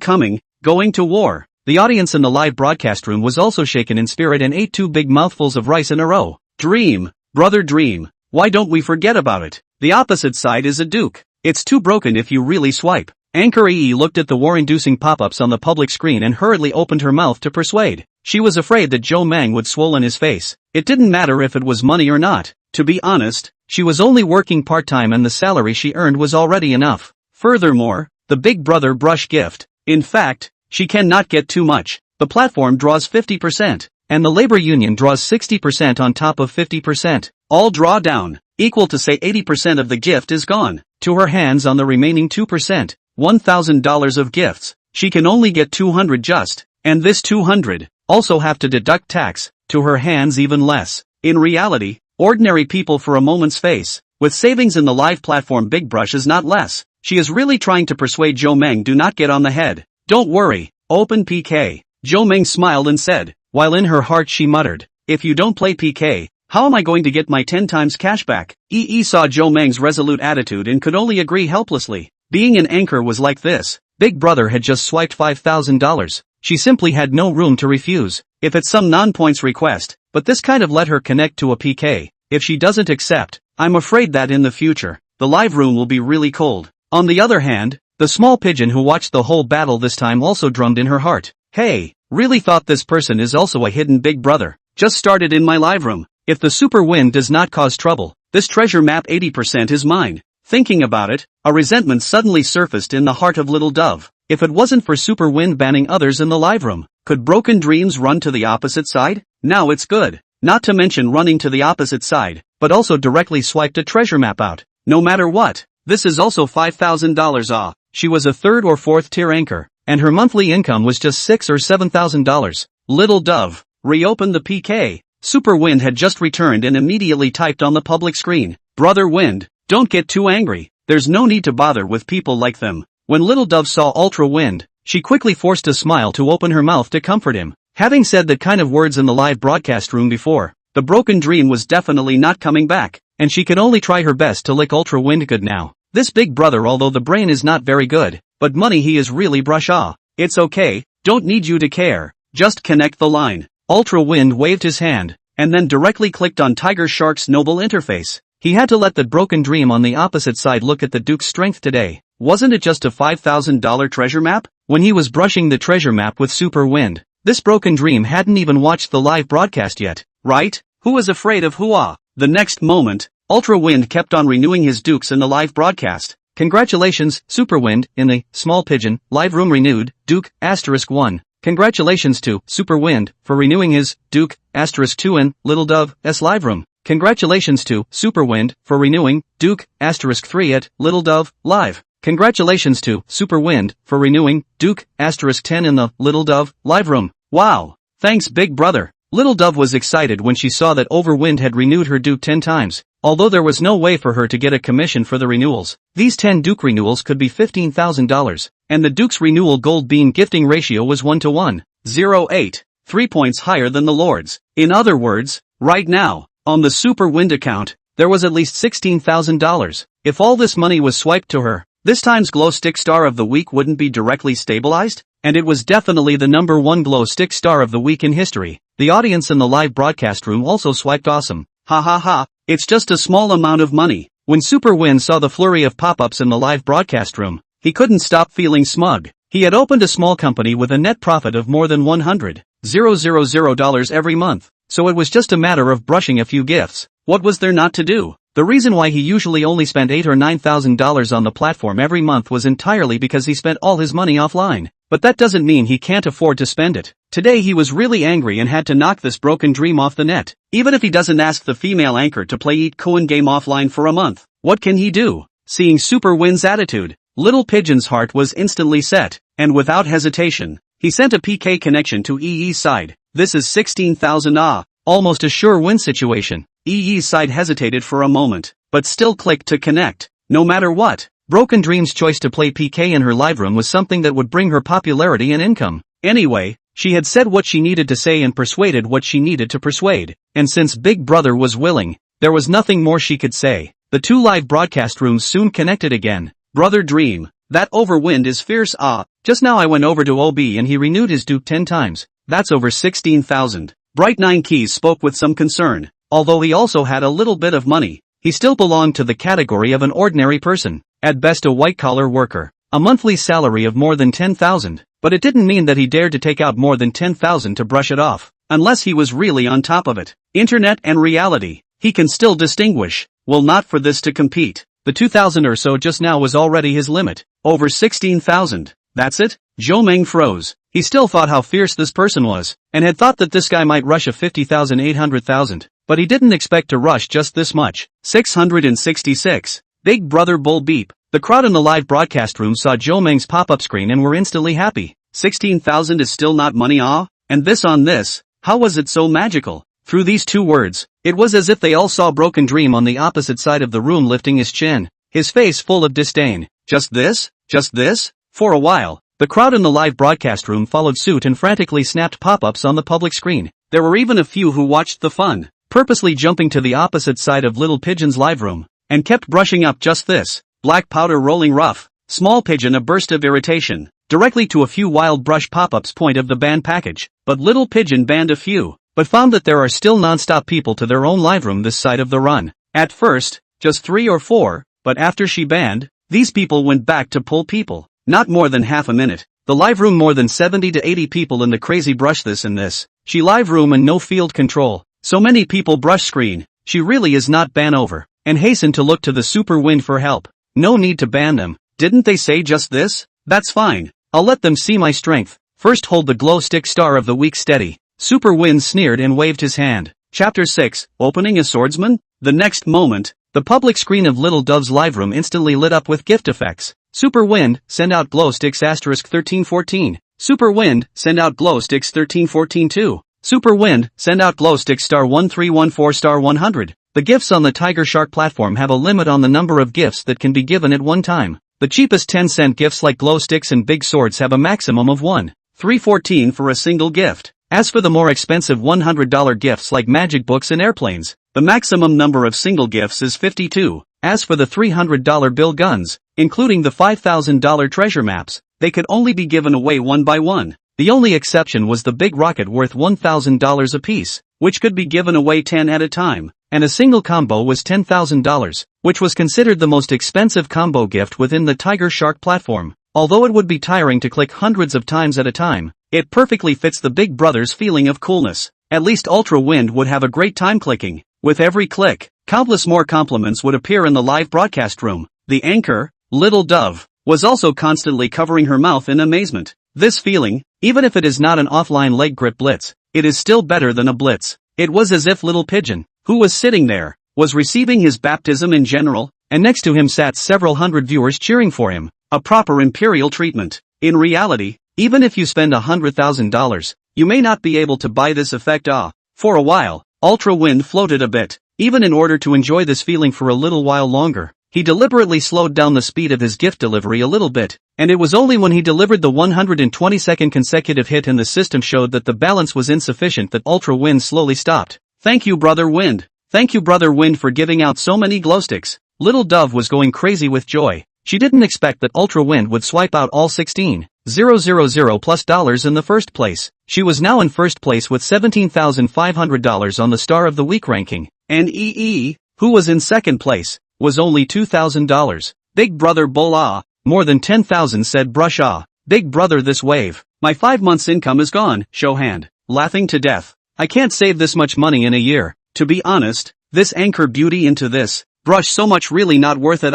going to war. The audience in the live broadcast room was also shaken in spirit and ate 2 big mouthfuls of rice in a row. Dream, brother dream. Why don't we forget about it? The opposite side is a duke. It's too broken if you really swipe. Anchor EE looked at the war-inducing pop-ups on the public screen and hurriedly opened her mouth to persuade. She was afraid that Joe Meng would swollen his face. It didn't matter if it was money or not. To be honest, she was only working part-time and the salary she earned was already enough. Furthermore, the Big Brother brush gift. In fact, she cannot get too much. The platform draws 50%, and the labor union draws 60% on top of 50%. All draw down, equal to say 80% of the gift is gone to her hands on the remaining 2%. $1,000 of gifts. She can only get 200 just, and this 200 also have to deduct tax, to her hands even less. In reality, ordinary people for a moment's face, with savings in the live platform Big Brush is not less. She is really trying to persuade Joe Meng do not get on the head. Don't worry, open PK. Joe Meng smiled and said, while in her heart she muttered, if you don't play PK, how am I going to get my 10 times cash back? EE saw Joe Meng's resolute attitude and could only agree helplessly. Being an anchor was like this. Big Brother had just swiped $5,000. She simply had no room to refuse, if it's some non-points request, but this kind of let her connect to a PK. If she doesn't accept, I'm afraid that in the future, the live room will be really cold. On the other hand, the small pigeon who watched the whole battle this time also drummed in her heart. Hey, really thought this person is also a hidden Big Brother. Just started in my live room. If the Super Wind does not cause trouble, this treasure map 80% is mine. Thinking about it, a resentment suddenly surfaced in the heart of Little Dove. If it wasn't for Super Wind banning others in the live room, could Broken Dreams run to the opposite side? Now it's good. Not to mention running to the opposite side, but also directly swiped a treasure map out. No matter what, this is also $5,000 off. She was a 3rd or 4th tier anchor, and her monthly income was just $6,000 or $7,000. Little Dove, reopen the PK. Super Wind had just returned and immediately typed on the public screen, Brother Wind, don't get too angry. There's no need to bother with people like them. When Little Dove saw Ultra Wind, she quickly forced a smile to open her mouth to comfort him. Having said that kind of words in the live broadcast room before, the broken dream was definitely not coming back, and she could only try her best to lick Ultra Wind good now. This Big Brother, although the brain is not very good, but money he is really brush off. It's okay, don't need you to care, just connect the line. Ultra Wind waved his hand, and then directly clicked on Tiger Shark's noble interface. He had to let that broken dream on the opposite side look at the Duke's strength today. Wasn't it just a $5,000 treasure map? When he was brushing the treasure map with Super Wind, this broken dream hadn't even watched the live broadcast yet, right? Who was afraid of Hua? The next moment, Ultra Wind kept on renewing his dukes in the live broadcast. Congratulations, Super Wind, in the small pigeon, live room renewed, Duke, *1. Congratulations to Super Wind for renewing his Duke, *2 in Little Dove's live room. Congratulations to Super Wind for renewing Duke, *3 at Little Dove Live. Congratulations to Super Wind for renewing Duke, *10 in the Little Dove live room. Wow. Thanks Big Brother. Little Dove was excited when she saw that Overwind had renewed her Duke 10 times, although there was no way for her to get a commission for the renewals. These 10 Duke renewals could be $15,000, and the Duke's renewal gold bean gifting ratio was 1:1. 0.8, 3 points higher than the Lord's. In other words, right now, on the Super Wind account, there was at least $16,000. If all this money was swiped to her, this time's Glow Stick Star of the Week wouldn't be directly stabilized? And it was definitely the #1 Glow Stick Star of the Week in history. The audience in the live broadcast room also swiped awesome. Ha ha ha, it's just a small amount of money. When Super Wind saw the flurry of pop-ups in the live broadcast room, he couldn't stop feeling smug. He had opened a small company with a net profit of more than $100,000 every month. So it was just a matter of brushing a few gifts. What was there not to do? The reason why he usually only spent $8,000 or $9,000 on the platform every month was entirely because he spent all his money offline. But that doesn't mean he can't afford to spend it. Today he was really angry and had to knock this broken dream off the net. Even if he doesn't ask the female anchor to play Eat Coin game offline for a month, what can he do? Seeing Super Wind's attitude, Little Pigeon's heart was instantly set, and without hesitation, he sent a PK connection to EE's side. This is 16,000 almost a sure win situation. EE's side hesitated for a moment, but still clicked to connect. No matter what, Broken Dream's choice to play PK in her live room was something that would bring her popularity and income. Anyway, she had said what she needed to say and persuaded what she needed to persuade. And since Big Brother was willing, there was nothing more she could say. The two live broadcast rooms soon connected again. Brother Dream, that overwind is fierce. Just now I went over to OB and he renewed his dupe 10 times. That's over 16,000. Bright 9 Keys spoke with some concern. Although he also had a little bit of money, he still belonged to the category of an ordinary person. At best a white-collar worker. A monthly salary of more than 10,000. But it didn't mean that he dared to take out more than 10,000 to brush it off. Unless he was really on top of it. Internet and reality. He can still distinguish. Well, not for this to compete. The 2,000 or so just now was already his limit. Over 16,000. That's it? Zhou Meng froze. He still thought how fierce this person was, and had thought that this guy might rush a 50,000 800,000. But he didn't expect to rush just this much. 666. Big Brother Bull Beep. The crowd in the live broadcast room saw Zhou Meng's pop-up screen and were instantly happy. 16,000 is still not money, and this on this, how was it so magical? Through these two words, it was as if they all saw Broken Dream on the opposite side of the room lifting his chin, his face full of disdain. Just this? Just this? For a while, the crowd in the live broadcast room followed suit and frantically snapped pop-ups on the public screen. There were even a few who watched the fun, purposely jumping to the opposite side of Little Pigeon's live room, and kept brushing up just this. Black powder rolling rough. Small Pigeon a burst of irritation. Directly to a few wild brush pop-ups point of the ban package. But Little Pigeon banned a few. But found that there are still non-stop people to their own live room this side of the run. At first, just 3 or 4, but after she banned, these people went back to pull people. Not more than half a minute. The live room more than 70 to 80 people in the crazy brush this and this. She live room and no field control. So many people brush screen. She really is not ban over. And hasten to look to the super wind for help. No need to ban them. Didn't they say just this? That's fine. I'll let them see my strength. First hold the glow stick star of the week steady. Super Wind sneered and waved his hand. Chapter 6, Opening a Swordsman? The next moment, the public screen of Little Dove's live room instantly lit up with gift effects. Super Wind, send out glow sticks *1314. Super Wind, send out glow sticks 1314 too. Super Wind, send out glow sticks *1314 *100. The gifts on the Tiger Shark platform have a limit on the number of gifts that can be given at one time. The cheapest 10-cent gifts like glow sticks and big swords have a maximum of 1.314 for a single gift. As for the more expensive $100 gifts like magic books and airplanes, the maximum number of single gifts is 52. As for the $300 bill guns, including the $5,000 treasure maps, they could only be given away one by one. The only exception was the big rocket worth $1,000 apiece, which could be given away 10 at a time. And a single combo was $10,000, which was considered the most expensive combo gift within the Tiger Shark platform. Although it would be tiring to click hundreds of times at a time, it perfectly fits the Big Brother's feeling of coolness. At least Ultra Wind would have a great time clicking. With every click, countless more compliments would appear in the live broadcast room. The anchor, Little Dove, was also constantly covering her mouth in amazement. This feeling, even if it is not an offline leg grip blitz, it is still better than a blitz. It was as if Little Pigeon, who was sitting there, was receiving his baptism in general, and next to him sat several hundred viewers cheering for him. A proper imperial treatment. In reality, even if you spend $100,000, you may not be able to buy this effect. For a while, Ultra Wind floated a bit. Even in order to enjoy this feeling for a little while longer, he deliberately slowed down the speed of his gift delivery a little bit, and it was only when he delivered the 122nd consecutive hit and the system showed that the balance was insufficient that Ultra Wind slowly stopped. Thank you, Brother Wind. Thank you, Brother Wind, for giving out so many glowsticks. Little Dove was going crazy with joy. She didn't expect that Ultra Wind would swipe out all 16,000 plus dollars in the first place. She was now in first place with $17,500 on the Star of the Week ranking, and EE, who was in second place, was only $2,000. Big Brother Bull more than 10,000 said brush Big Brother this wave. My 5 months income is gone, show hand. Laughing to death. I can't save this much money in a year. To be honest, this anchor beauty into this brush so much really not worth it.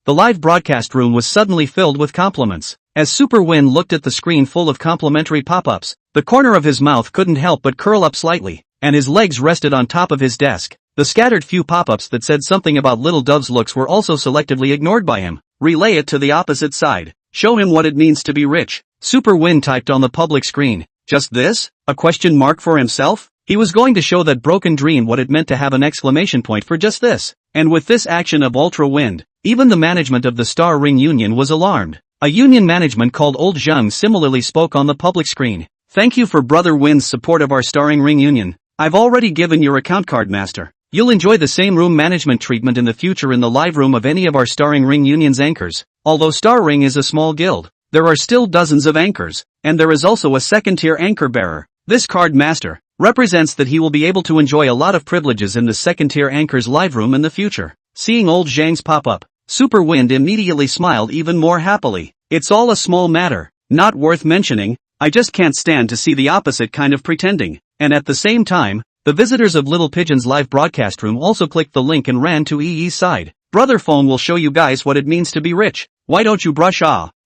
The live broadcast room was suddenly filled with compliments. As Super Wind looked at the screen full of complimentary pop-ups, the corner of his mouth couldn't help but curl up slightly, and his legs rested on top of his desk. The scattered few pop-ups that said something about Little Dove's looks were also selectively ignored by him. Relay it to the opposite side. Show him what it means to be rich. Super Wind typed on the public screen. Just this? A question mark for himself? He was going to show that Broken Dream what it meant to have an exclamation point for just this. And with this action of Ultra Wind, even the management of the Star Ring Union was alarmed. A union management called Old Zheng similarly spoke on the public screen. Thank you for Brother Wind's support of our Starring Ring Union. I've already given your account card, Master. You'll enjoy the same room management treatment in the future in the live room of any of our Starring Ring Union's anchors. Although Star Ring is a small guild, there are still dozens of anchors, and there is also a second-tier anchor bearer. This card, Master, represents that he will be able to enjoy a lot of privileges in the second-tier anchor's live room in the future. Seeing Old Zhang's pop-up, Super Wind immediately smiled even more happily. It's all a small matter, not worth mentioning. I just can't stand to see the opposite kind of pretending. And at the same time, the visitors of Little Pigeon's live broadcast room also clicked the link and ran to EE's side. Brother Phone will show you guys what it means to be rich. Why don't you brush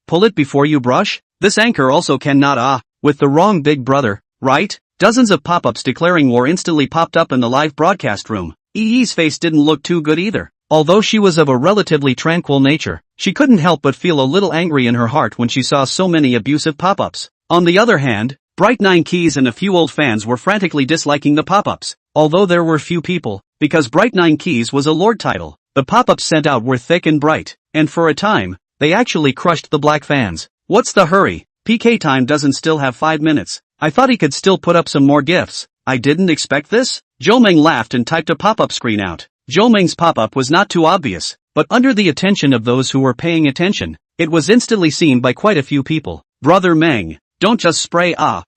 pull it before you brush? This anchor also cannot with the wrong big brother, right? Dozens of pop-ups declaring war instantly popped up in the live broadcast room. EE's face didn't look too good either. Although she was of a relatively tranquil nature, she couldn't help but feel a little angry in her heart when she saw so many abusive pop-ups. On the other hand, Bright 9 Keys and a few old fans were frantically disliking the pop-ups. Although there were few people, because Bright 9 Keys was a lord title, the pop-ups sent out were thick and bright, and for a time, they actually crushed the black fans. What's the hurry? PK time doesn't still have 5 minutes. I thought he could still put up some more gifts. I didn't expect this? Zhou laughed and typed a pop-up screen out. Zhou pop-up was not too obvious, but under the attention of those who were paying attention, it was instantly seen by quite a few people. Brother Meng, don't just spray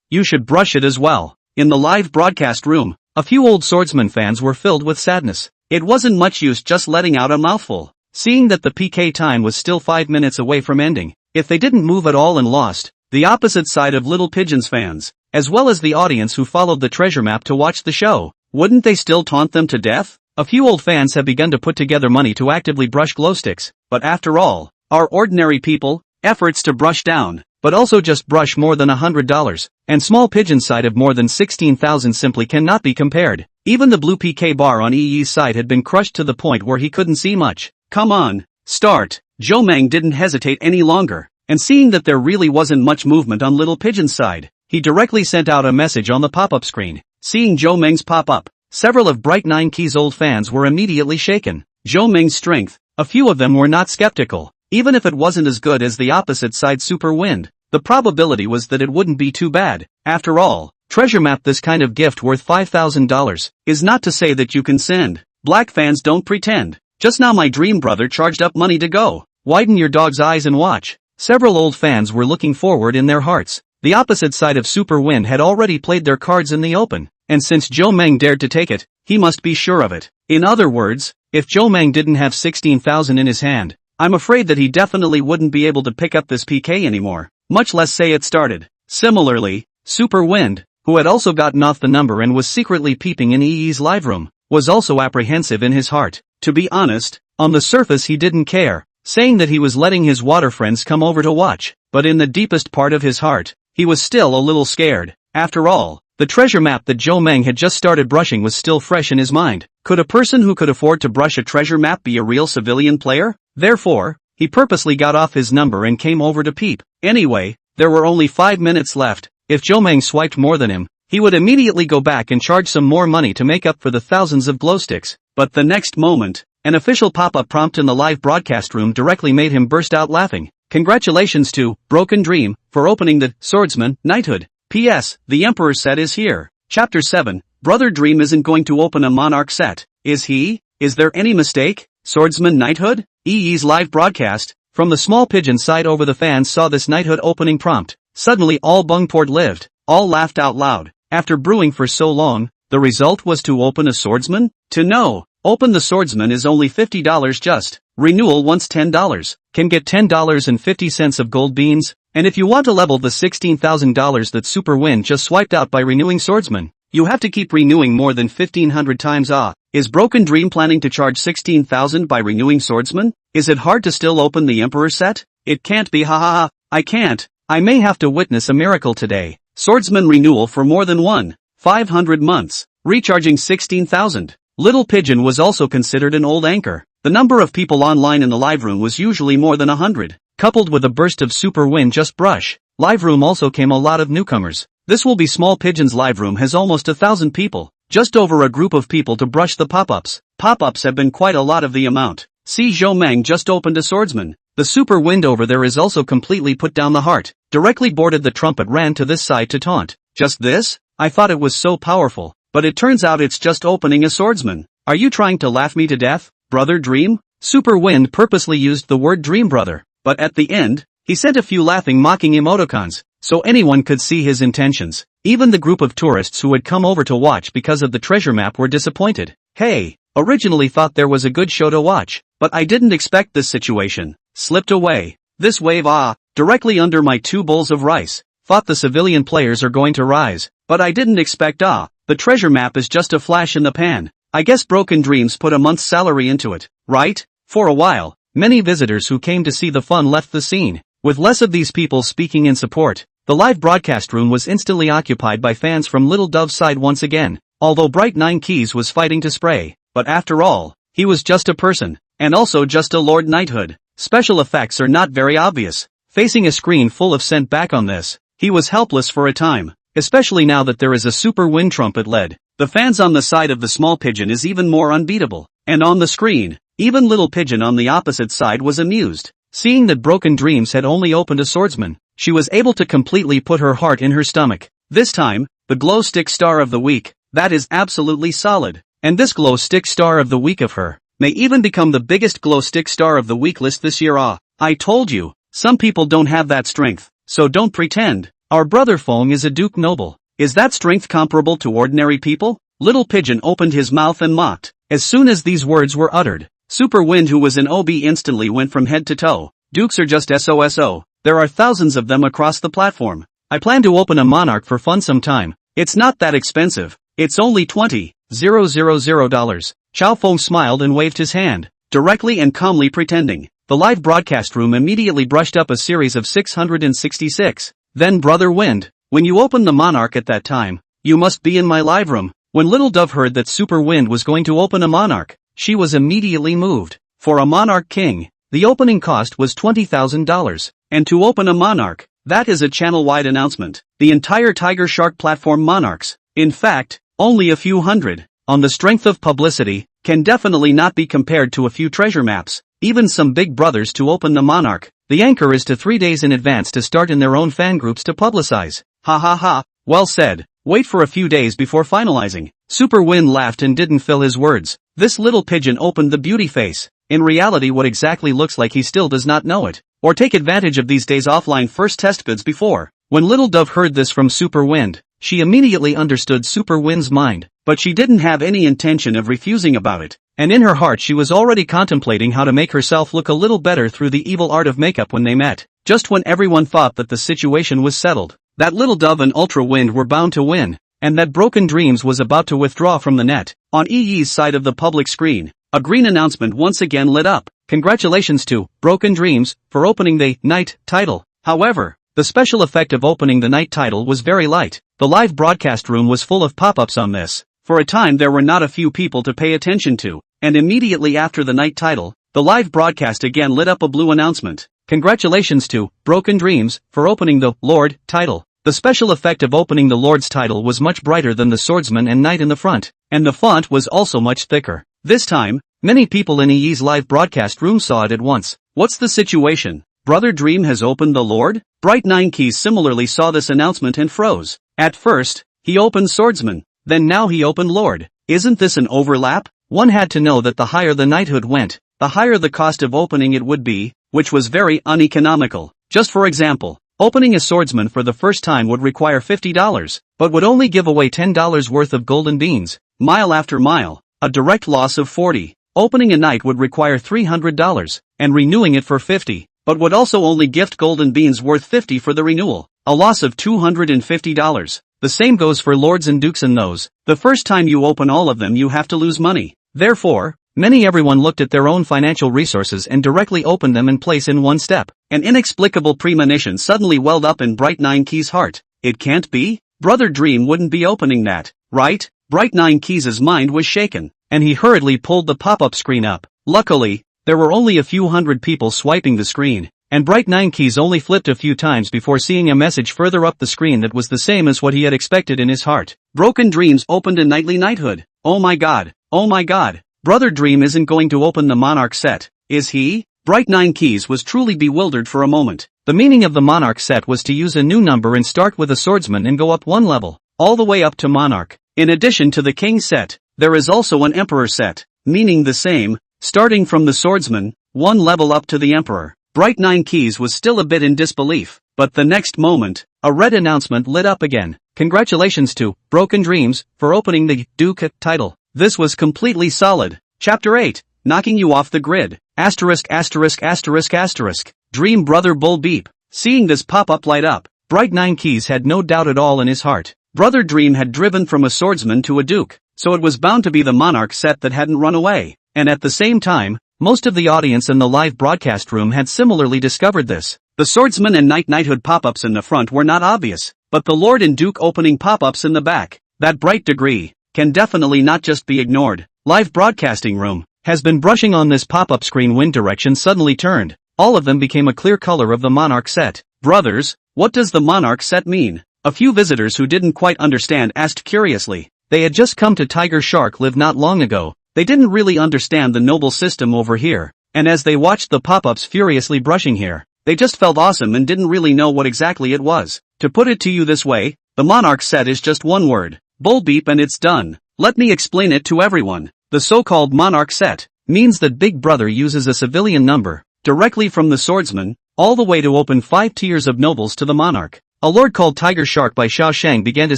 you should brush it as well. In the live broadcast room, a few old swordsman fans were filled with sadness. It wasn't much use just letting out a mouthful. Seeing that the PK time was still 5 minutes away from ending, if they didn't move at all and lost, the opposite side of Little Pigeon's fans, as well as the audience who followed the treasure map to watch the show, wouldn't they still taunt them to death? A few old fans have begun to put together money to actively brush glow sticks, but after all, our ordinary people, efforts to brush down, but also just brush more than $100, and Small Pigeon's side of more than 16,000 simply cannot be compared. Even the blue PK bar on EE's side had been crushed to the point where he couldn't see much. Come on, start. Zhou didn't hesitate any longer, and seeing that there really wasn't much movement on Little Pigeon's side, he directly sent out a message on the pop-up screen. Seeing Zhou pop up, several of Bright 9 Keys' old fans were immediately shaken. Zhou strength, a few of them were not skeptical. Even if it wasn't as good as the opposite side Super Wind, the probability was that it wouldn't be too bad. After all, treasure map this kind of gift worth $5,000 is not to say that you can send. Black fans don't pretend. Just now my dream brother charged up money to go. Widen your dog's eyes and watch. Several old fans were looking forward in their hearts. The opposite side of Super Wind had already played their cards in the open, and since Zhou dared to take it, he must be sure of it. In other words, if Zhou didn't have 16,000 in his hand, I'm afraid that he definitely wouldn't be able to pick up this PK anymore, much less say it started. Similarly, Super Wind, who had also gotten off the number and was secretly peeping in EE's live room, was also apprehensive in his heart. To be honest, on the surface he didn't care, saying that he was letting his water friends come over to watch, but in the deepest part of his heart, he was still a little scared. After all, the treasure map that Zhou had just started brushing was still fresh in his mind. Could a person who could afford to brush a treasure map be a real civilian player? Therefore, he purposely got off his number and came over to peep. Anyway, there were only 5 minutes left. If Zhou swiped more than him, he would immediately go back and charge some more money to make up for the thousands of glow sticks. But the next moment, an official pop-up prompt in the live broadcast room directly made him burst out laughing. Congratulations to Broken Dream for opening the Swordsman Knighthood. P.S. The Emperor set is here. Chapter 7. Brother Dream isn't going to open a Monarch set, is he? Is there any mistake? Swordsman Knighthood? EE's live broadcast, from the Small Pigeon side over the fans saw this Knighthood opening prompt. Suddenly all Bungport lived, all laughed out loud. After brewing for so long, the result was to open a swordsman? To know, open the swordsman is only $50 just. Renewal wants $10. Can get $10.50 of gold beans, and if you want to level the $16,000 that Super Wind just swiped out by renewing swordsman, you have to keep renewing more than 1,500 times. Is Broken Dream planning to charge 16,000 by renewing swordsman? Is it hard to still open the Emperor set? It can't be, I can't. I may have to witness a miracle today. Swordsman renewal for more than 500 months, recharging 16,000. Little Pigeon was also considered an old anchor. The number of people online in the live room was usually more than 100. Coupled with a burst of Super Wind just brush, live room also came a lot of newcomers. This will be Small Pigeon's live room has almost 1,000 people, just over a group of people to brush the pop-ups. Pop-ups have been quite a lot of the amount. See Zhou Meng just opened a swordsman. The super wind over there is also completely put down the heart. Directly boarded the trumpet ran to this side to taunt. Just this? I thought it was so powerful, but it turns out it's just opening a swordsman. Are you trying to laugh me to death, brother Dream? Super Wind purposely used the word Dream Brother, but at the end, he sent a few laughing mocking emoticons, so anyone could see his intentions. Even the group of tourists who had come over to watch because of the treasure map were disappointed. Hey, originally thought there was a good show to watch, but I didn't expect this situation. Slipped away. This wave directly under my 2 bowls of rice. Thought the civilian players are going to rise, but I didn't expect the treasure map is just a flash in the pan. I guess Broken Dreams put a month's salary into it, right? For a while, many visitors who came to see the fun left the scene. With less of these people speaking in support, the live broadcast room was instantly occupied by fans from Little Dove's side once again, although Bright Nine Keys was fighting to spray. But after all, he was just a person, and also just a Lord Knighthood. Special effects are not very obvious. Facing a screen full of sent back on this, he was helpless for a time, especially now that there is a super wind trumpet led. The fans on the side of the Small Pigeon is even more unbeatable, and on the screen, even Little Pigeon on the opposite side was amused. Seeing that Broken Dreams had only opened a swordsman, she was able to completely put her heart in her stomach. This time, the glow stick star of the week, that is absolutely solid, and this glow stick star of the week of her, may even become the biggest glow stick star of the week list this year. I told you, some people don't have that strength, so don't pretend. Our brother Fong is a Duke Noble. Is that strength comparable to ordinary people? Little Pigeon opened his mouth and mocked. As soon as these words were uttered, Super Wind, who was in OB, instantly went from head to toe. Dukes are just SOSO. There are thousands of them across the platform. I plan to open a monarch for fun sometime. It's not that expensive. It's only $20,000. Chao Feng smiled and waved his hand, directly and calmly pretending. The live broadcast room immediately brushed up a series of 666. Then Brother Wind, when you open the monarch at that time, you must be in my live room. When Little Dove heard that Super Wind was going to open a monarch, she was immediately moved. For a monarch king, the opening cost was $20,000. And to open a monarch, that is a channel-wide announcement. The entire Tiger Shark platform monarchs, in fact, only a few hundred, on the strength of publicity, can definitely not be compared to a few treasure maps. Even some big brothers to open the monarch, the anchor is to 3 days in advance to start in their own fan groups to publicize. Ha ha ha, well said. Wait for a few days before finalizing. Super Wind laughed and didn't fill his words. This Little Pigeon opened the beauty face. In reality, what exactly looks like he still does not know it, or take advantage of these days offline first test bids before. When Little Dove heard this from Super Wind, she immediately understood Super Wind's mind, but she didn't have any intention of refusing about it, and in her heart she was already contemplating how to make herself look a little better through the evil art of makeup when they met. Just when everyone thought that the situation was settled, that Little Dove and Ultra Wind were bound to win, and that Broken Dreams was about to withdraw from the net, on EE's side of the public screen, a green announcement once again lit up. Congratulations to Broken Dreams for opening the night title. However, the special effect of opening the night title was very light. The live broadcast room was full of pop-ups on this. For a time there were not a few people to pay attention to, and immediately after the night title, the live broadcast again lit up a blue announcement. Congratulations to Broken Dreams for opening the Lord title. The special effect of opening the Lord's title was much brighter than the swordsman and knight in the front, and the font was also much thicker. This time, many people in EE's live broadcast room saw it at once. What's the situation? Brother Dream has opened the Lord? Bright Nine Keys similarly saw this announcement and froze. At first, he opened Swordsman, then now he opened Lord. Isn't this an overlap? One had to know that the higher the knighthood went, the higher the cost of opening it would be, which was very uneconomical. Just for example, opening a swordsman for the first time would require $50, but would only give away $10 worth of golden beans. Mile after mile, a direct loss of $40. Opening a knight would require $300, and renewing it for $50, but would also only gift golden beans worth $50 for the renewal. A loss of $250. The same goes for lords and dukes and those. The first time you open all of them you have to lose money. Therefore, everyone looked at their own financial resources and directly opened them in place in one step. An inexplicable premonition suddenly welled up in Bright Nine Keys' heart. It can't be? Brother Dream wouldn't be opening that, right? Bright Nine Keys' mind was shaken, and he hurriedly pulled the pop-up screen up. Luckily, there were only a few hundred people swiping the screen, and Bright 9 Keys only flipped a few times before seeing a message further up the screen that was the same as what he had expected in his heart. Broken Dreams opened a nightly knighthood. Oh my god. Oh my god. Brother Dream isn't going to open the Monarch set, is he? Bright 9 Keys was truly bewildered for a moment. The meaning of the Monarch set was to use a new number and start with a swordsman and go up one level, all the way up to Monarch. In addition to the King set, there is also an Emperor set, meaning the same, starting from the swordsman, one level up to the Emperor. Bright 9 Keys was still a bit in disbelief, but the next moment, a red announcement lit up again. Congratulations to Broken Dreams for opening the Duke title. This was completely solid. Chapter 8, knocking you off the grid. Asterisk asterisk asterisk asterisk. Dream Brother Bull Beep. Seeing this pop-up light up, Bright 9 Keys had no doubt at all in his heart. Brother Dream had driven from a swordsman to a duke, so it was bound to be the Monarch set that hadn't run away. And at the same time, most of the audience in the live broadcast room had similarly discovered this. The swordsman and knighthood pop-ups in the front were not obvious, but the Lord and Duke opening pop-ups in the back, that bright degree, can definitely not just be ignored. Live broadcasting room has been brushing on this pop-up screen. Wind direction suddenly turned. All of them became a clear color of the Monarch set. Brothers, what does the Monarch set mean? A few visitors who didn't quite understand asked curiously. They had just come to Tiger Shark Live not long ago. They didn't really understand the noble system over here, and as they watched the pop-ups furiously brushing here, they just felt awesome and didn't really know what exactly it was. To put it to you this way, the Monarch set is just one word, bull beep, and it's done. Let me explain it to everyone. The so-called Monarch set means that Big Brother uses a civilian number, directly from the swordsman, all the way to open 5 tiers of nobles to the Monarch. A lord called Tiger Shark by Xiao Shang began to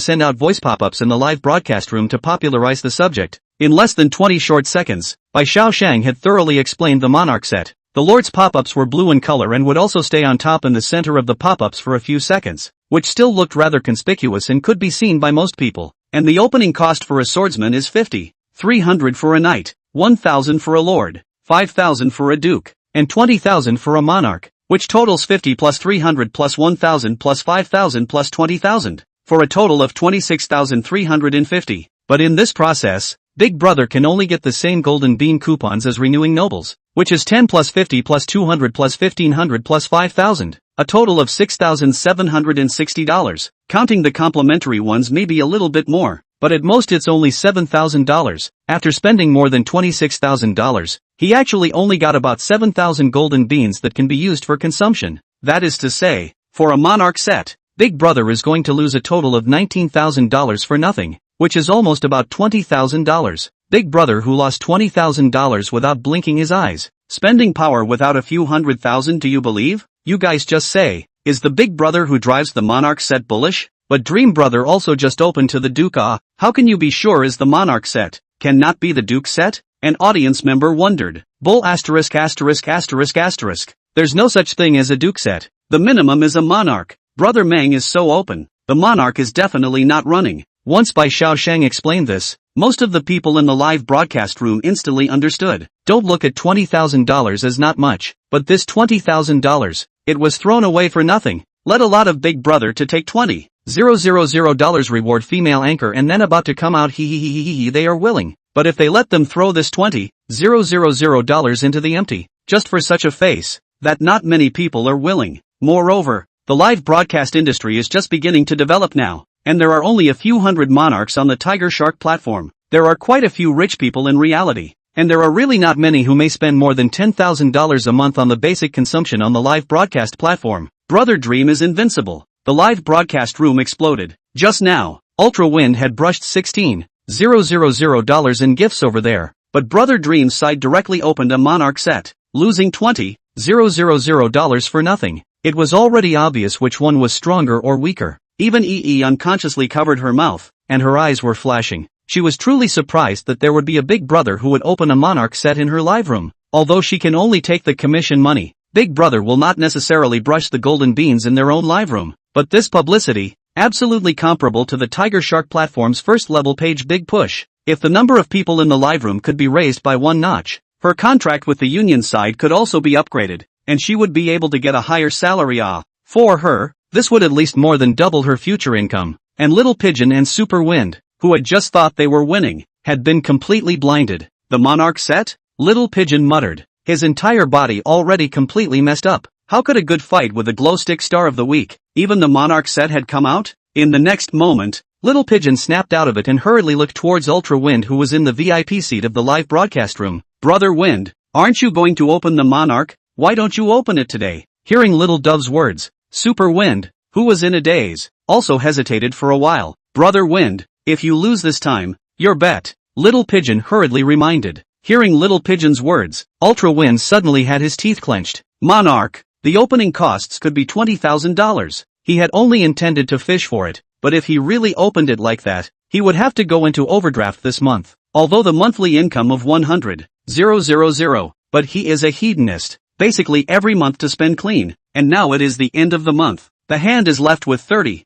send out voice pop-ups in the live broadcast room to popularize the subject. In less than 20 short seconds, Bai Xiao Shang had thoroughly explained the Monarch set. The Lord's pop-ups were blue in color and would also stay on top in the center of the pop-ups for a few seconds, which still looked rather conspicuous and could be seen by most people. And the opening cost for a swordsman is 50, 300 for a knight, 1,000 for a lord, 5,000 for a duke, and 20,000 for a monarch, which totals 50 plus 300 plus 1,000 plus 5,000 plus 20,000, for a total of 26,350. But in this process, Big Brother can only get the same golden bean coupons as renewing nobles, which is 10 plus 50 plus 200 plus 1,500 plus 5,000, a total of $6,760. Counting the complimentary ones maybe a little bit more, but at most it's only $7,000. After spending more than $26,000, he actually only got about 7,000 golden beans that can be used for consumption. That is to say, for a Monarch set, Big Brother is going to lose a total of $19,000 for nothing, which is almost about $20,000. Big Brother who lost $20,000 without blinking his eyes. Spending power without a few $100,000, do you believe? You guys just say, is the Big Brother who drives the Monarch set bullish? But Dream Brother also just opened to the Duke. How can you be sure is the Monarch set? Can not be the Duke set? An audience member wondered. Bull asterisk asterisk asterisk asterisk. There's no such thing as a Duke set. The minimum is a Monarch. Brother Meng is so open. The Monarch is definitely not running. Once Bai Xiao Shang explained this, most of the people in the live broadcast room instantly understood. Don't look at $20,000 as not much, but this $20,000, it was thrown away for nothing. Let a lot of Big Brother to take $20,000 reward female anchor and then about to come out they are willing. But if they let them throw this $20,000 into the empty, just for such a face, that not many people are willing. Moreover, the live broadcast industry is just beginning to develop now. And there are only a few hundred monarchs on the Tiger Shark platform. There are quite a few rich people in reality. And there are really not many who may spend more than $10,000 a month on the basic consumption on the live broadcast platform. Brother Dream is invincible. The live broadcast room exploded. Just now, Ultra Wind had brushed $16,000 in gifts over there. But Brother Dream's side directly opened a Monarch set, losing $20,000 for nothing. It was already obvious which one was stronger or weaker. Even EE unconsciously covered her mouth, and her eyes were flashing. She was truly surprised that there would be a Big Brother who would open a Monarch set in her live room. Although she can only take the commission money, Big Brother will not necessarily brush the golden beans in their own live room. But this publicity, absolutely comparable to the Tiger Shark platform's first level page Big Push. If the number of people in the live room could be raised by one notch, her contract with the union side could also be upgraded, and she would be able to get a higher salary. For her, this would at least more than double her future income. And Little Pigeon and Super Wind, who had just thought they were winning, had been completely blinded. The Monarch set? Little Pigeon muttered, his entire body already completely messed up. How could a good fight with the glowstick star of the week, even the Monarch set had come out? In the next moment, Little Pigeon snapped out of it and hurriedly looked towards Ultra Wind, who was in the VIP seat of the live broadcast room. Brother Wind, aren't you going to open the Monarch? Why don't you open it today? Hearing Little Dove's words, Super Wind, who was in a daze, also hesitated for a while. Brother Wind, if you lose this time, your bet, Little Pigeon hurriedly reminded. Hearing Little Pigeon's words, Ultra Wind suddenly had his teeth clenched. Monarch, the opening costs could be $20,000. He had only intended to fish for it, but if he really opened it like that, he would have to go into overdraft this month. Although the monthly income of 100,000, but he is a hedonist, basically every month to spend clean, and now it is the end of the month. The hand is left with 30,000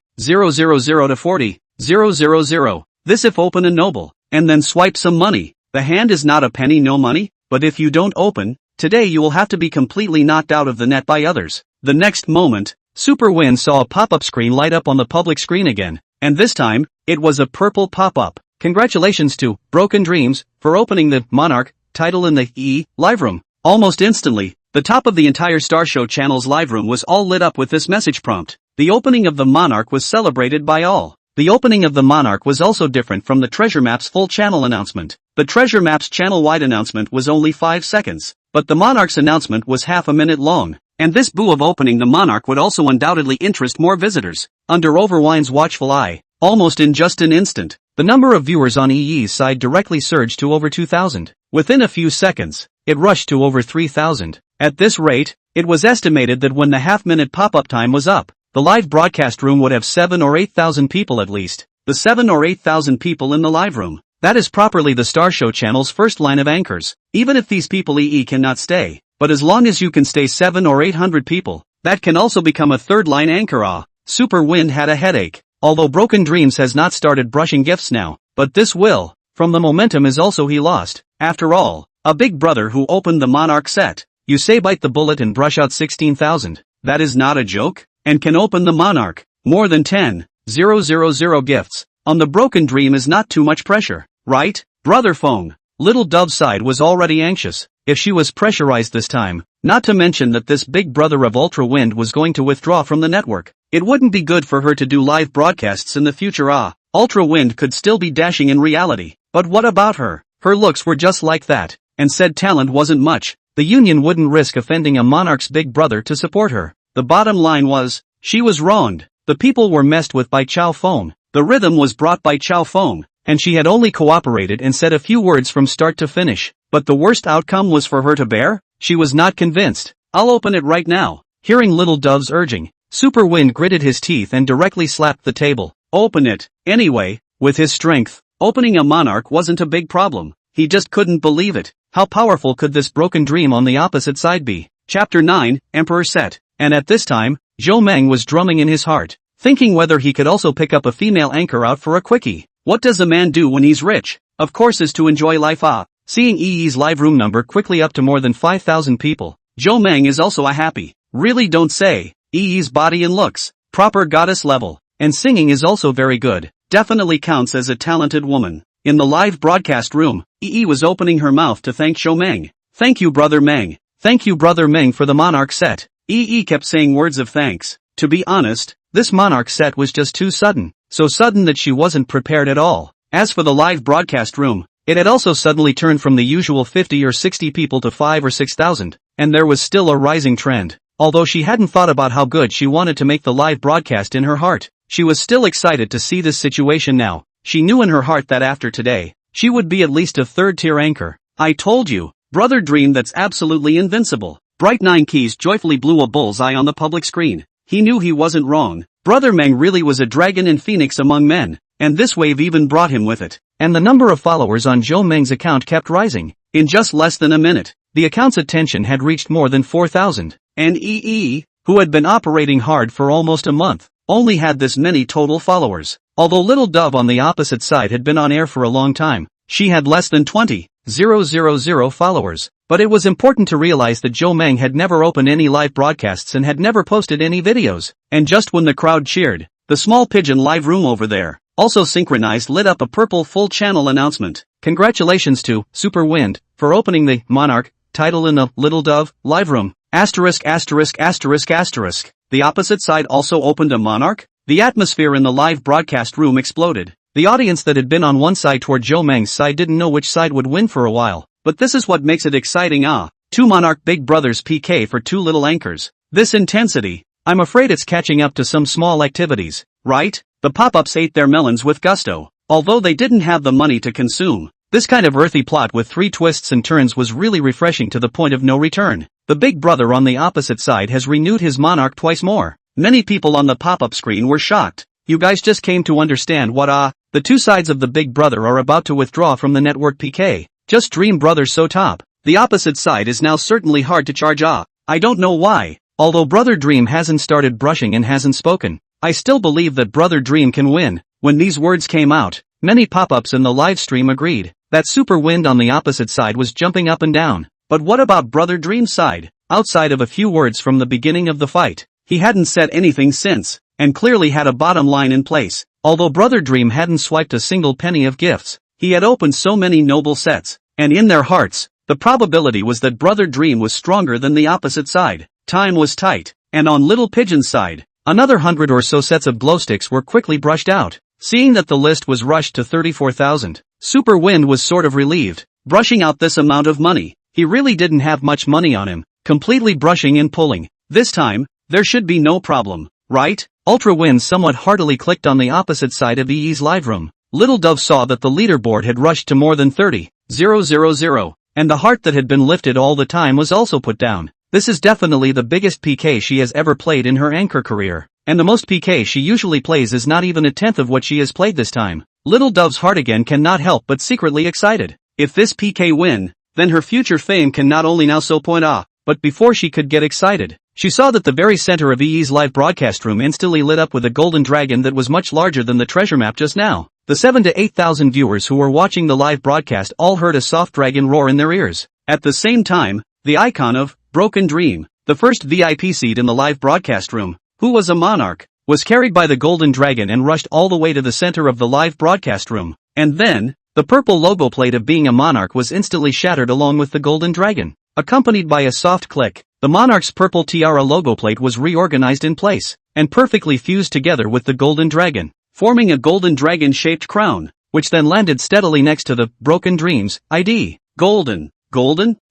to 40,000. This if open a noble, and then swipe some money. The hand is not a penny no money, but if you don't open, today you will have to be completely knocked out of the net by others. The next moment, Super Wind saw a pop-up screen light up on the public screen again, and this time, it was a purple pop-up. Congratulations to Broken Dreams for opening the Monarch title in the live room. Almost instantly, the top of the entire Star Show channel's live room was all lit up with this message prompt. The opening of the Monarch was celebrated by all. The opening of the Monarch was also different from the Treasure Map's full channel announcement. The Treasure Map's channel-wide announcement was only 5 seconds, but the Monarch's announcement was half a minute long. And this boo of opening the Monarch would also undoubtedly interest more visitors. Under Overwine's watchful eye, almost in just an instant, the number of viewers on EE's side directly surged to over 2,000. Within a few seconds, it rushed to over 3,000. At this rate, it was estimated that when the half-minute pop-up time was up, the live broadcast room would have 7 or 8,000 people at least. The 7 or 8,000 people in the live room. That is properly the Star Show channel's first line of anchors. Even if these people cannot stay, but as long as you can stay 700 or 800 people, that can also become a third line anchor. Super Wind had a headache. Although Broken Dreams has not started brushing gifts now, but this will, from the momentum is also he lost. After all, a big brother who opened the Monarch set. You say bite the bullet and brush out 16,000. That is not a joke? And can open the Monarch. More than 10,000 gifts. On the Broken Dream is not too much pressure, right? Brother Phone. Little Dove's side was already anxious. If she was pressurized this time, not to mention that this big brother of Ultra Wind was going to withdraw from the network. It wouldn't be good for her to do live broadcasts in the future. Ultra Wind could still be dashing in reality. But what about her? Her looks were just like that, and said talent wasn't much. The union wouldn't risk offending a Monarch's big brother to support her. The bottom line was, she was wronged. The people were messed with by Chow Phone. The rhythm was brought by Chow Phone, and she had only cooperated and said a few words from start to finish. But the worst outcome was for her to bear? She was not convinced. I'll open it right now. Hearing Little Dove's urging, Super Wind gritted his teeth and directly slapped the table. Open it. Anyway, with his strength, opening a Monarch wasn't a big problem. He just couldn't believe it. How powerful could this Broken Dream on the opposite side be? Chapter 9, Emperor Set. And at this time, Zhou Meng was drumming in his heart, thinking whether he could also pick up a female anchor out for a quickie. What does a man do when he's rich? Of course is to enjoy life. Seeing EE's live room number quickly up to more than 5,000 people, Zhou Meng is also a happy. Really don't say. EE's body and looks, proper goddess level, and singing is also very good. Definitely counts as a talented woman. In the live broadcast room, EE was opening her mouth to thank Zhou Meng. Thank you brother Meng. Thank you brother Meng for the Monarch set. EE kept saying words of thanks. To be honest, this Monarch set was just too sudden. So sudden that she wasn't prepared at all. As for the live broadcast room, it had also suddenly turned from the usual 50 or 60 people to 5 or 6,000, and there was still a rising trend. Although she hadn't thought about how good she wanted to make the live broadcast in her heart, she was still excited to see this situation now. She knew in her heart that after today, she would be at least a third-tier anchor. I told you, brother Dream that's absolutely invincible. Bright Nine Keys joyfully blew a bullseye on the public screen. He knew he wasn't wrong. Brother Meng really was a dragon and phoenix among men, and this wave even brought him with it. And the number of followers on Zhou Meng's account kept rising. In just less than a minute, the account's attention had reached more than 4,000. And EE, who had been operating hard for almost a month, only had this many total followers. Although Little Dove on the opposite side had been on air for a long time, she had less than 20,000 followers. But it was important to realize that Zhou Meng had never opened any live broadcasts and had never posted any videos. And just when the crowd cheered, the small pigeon live room over there, also synchronized, lit up a purple full channel announcement. Congratulations to Super Wind for opening the Monarch title in the Little Dove live room. Asterisk asterisk asterisk asterisk. The opposite side also opened a monarch? The atmosphere in the live broadcast room exploded. The audience that had been on one side toward Joe Meng's side didn't know which side would win for a while. But this is what makes it exciting. Two monarch big brothers PK for two little anchors. This intensity, I'm afraid it's catching up to some small activities, right? The pop-ups ate their melons with gusto, although they didn't have the money to consume. This kind of earthy plot with 3 twists and turns was really refreshing to the point of no return. The big brother on the opposite side has renewed his monarch twice more. Many people on the pop-up screen were shocked. You guys just came to understand what the two sides of the big brother are about to withdraw from the network PK. Just dream brothers so top. The opposite side is now certainly hard to charge. I don't know why. Although Brother Dream hasn't started brushing and hasn't spoken, I still believe that Brother Dream can win. When these words came out, many pop-ups in the live stream agreed that Super Wind on the opposite side was jumping up and down. But what about Brother Dream's side? Outside of a few words from the beginning of the fight, he hadn't said anything since, and clearly had a bottom line in place. Although Brother Dream hadn't swiped a single penny of gifts, he had opened so many noble sets, and in their hearts, the probability was that Brother Dream was stronger than the opposite side. Time was tight, and on Little Pigeon's side, another 100 or so sets of glow sticks were quickly brushed out. Seeing that the list was rushed to 34,000, Super Wind was sort of relieved. Brushing out this amount of money, he really didn't have much money on him, completely brushing and pulling. This time, there should be no problem, right? Ultra Wind somewhat heartily clicked on the opposite side of EE's live room. Little Dove saw that the leaderboard had rushed to more than 30,000, and the heart that had been lifted all the time was also put down. This is definitely the biggest PK she has ever played in her anchor career, and the most PK she usually plays is not even a tenth of what she has played this time. Little Dove's heart again cannot help but secretly excited. If this PK win, then her future fame can not only now so point but before she could get excited, she saw that the very center of EE's live broadcast room instantly lit up with a golden dragon that was much larger than the treasure map just now. The 7,000 to 8,000 viewers who were watching the live broadcast all heard a soft dragon roar in their ears. At the same time, the icon of Broken Dream, the first VIP seat in the live broadcast room, who was a monarch, was carried by the golden dragon and rushed all the way to the center of the live broadcast room. And then, the purple logo plate of being a monarch was instantly shattered along with the golden dragon. Accompanied by a soft click, the monarch's purple tiara logo plate was reorganized in place, and perfectly fused together with the golden dragon, forming a golden dragon-shaped crown, which then landed steadily next to the Broken Dreams ID. Golden.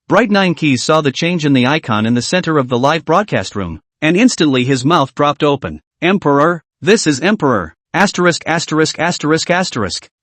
Bright 9 Keys saw the change in the icon in the center of the live broadcast room, and instantly his mouth dropped open. Emperor? This is Emperor. Asterisk.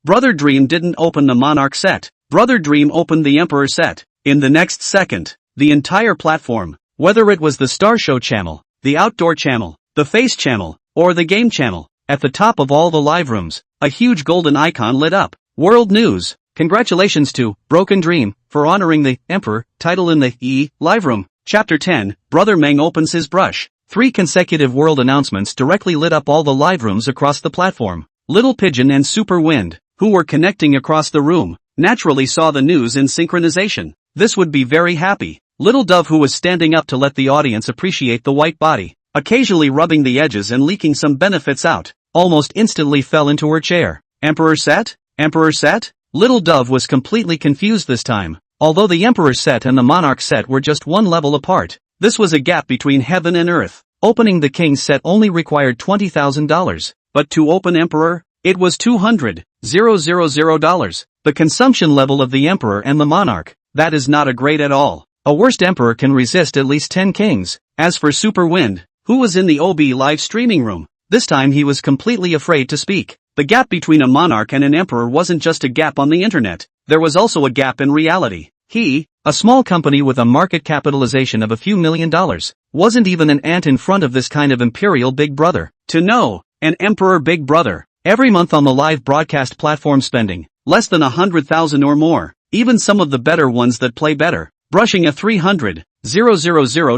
Brother Dream didn't open the Monarch set. Brother Dream opened the Emperor set. In the next second, the entire platform, whether it was the Star Show channel, the Outdoor channel, the Face channel, or the Game channel, at the top of all the live rooms, a huge golden icon lit up. World News. Congratulations to Broken Dream for honoring the Emperor title in the EE live room. Chapter 10, Brother Meng opens his brush. 3 consecutive world announcements directly lit up all the live rooms across the platform. Little Pigeon and Super Wind, who were connecting across the room, naturally saw the news in synchronization. This would be very happy. Little Dove, who was standing up to let the audience appreciate the white body, occasionally rubbing the edges and leaking some benefits out, almost instantly fell into her chair. Emperor set? Little Dove was completely confused this time. Although the Emperor set and the Monarch set were just one level apart, this was a gap between heaven and earth. Opening the King set only required $20,000, but to open Emperor, it was $200,000. The consumption level of the Emperor and the Monarch, that is not a great at all. A worst Emperor can resist at least 10 kings. As for Super Wind, who was in the OB live streaming room, this time he was completely afraid to speak. The gap between a monarch and an emperor wasn't just a gap on the internet, there was also a gap in reality. He, a small company with a market capitalization of a few $1 million, wasn't even an ant in front of this kind of imperial big brother. To know, an emperor big brother, every month on the live broadcast platform spending, less than 100,000 or more, even some of the better ones that play better, brushing a 300,000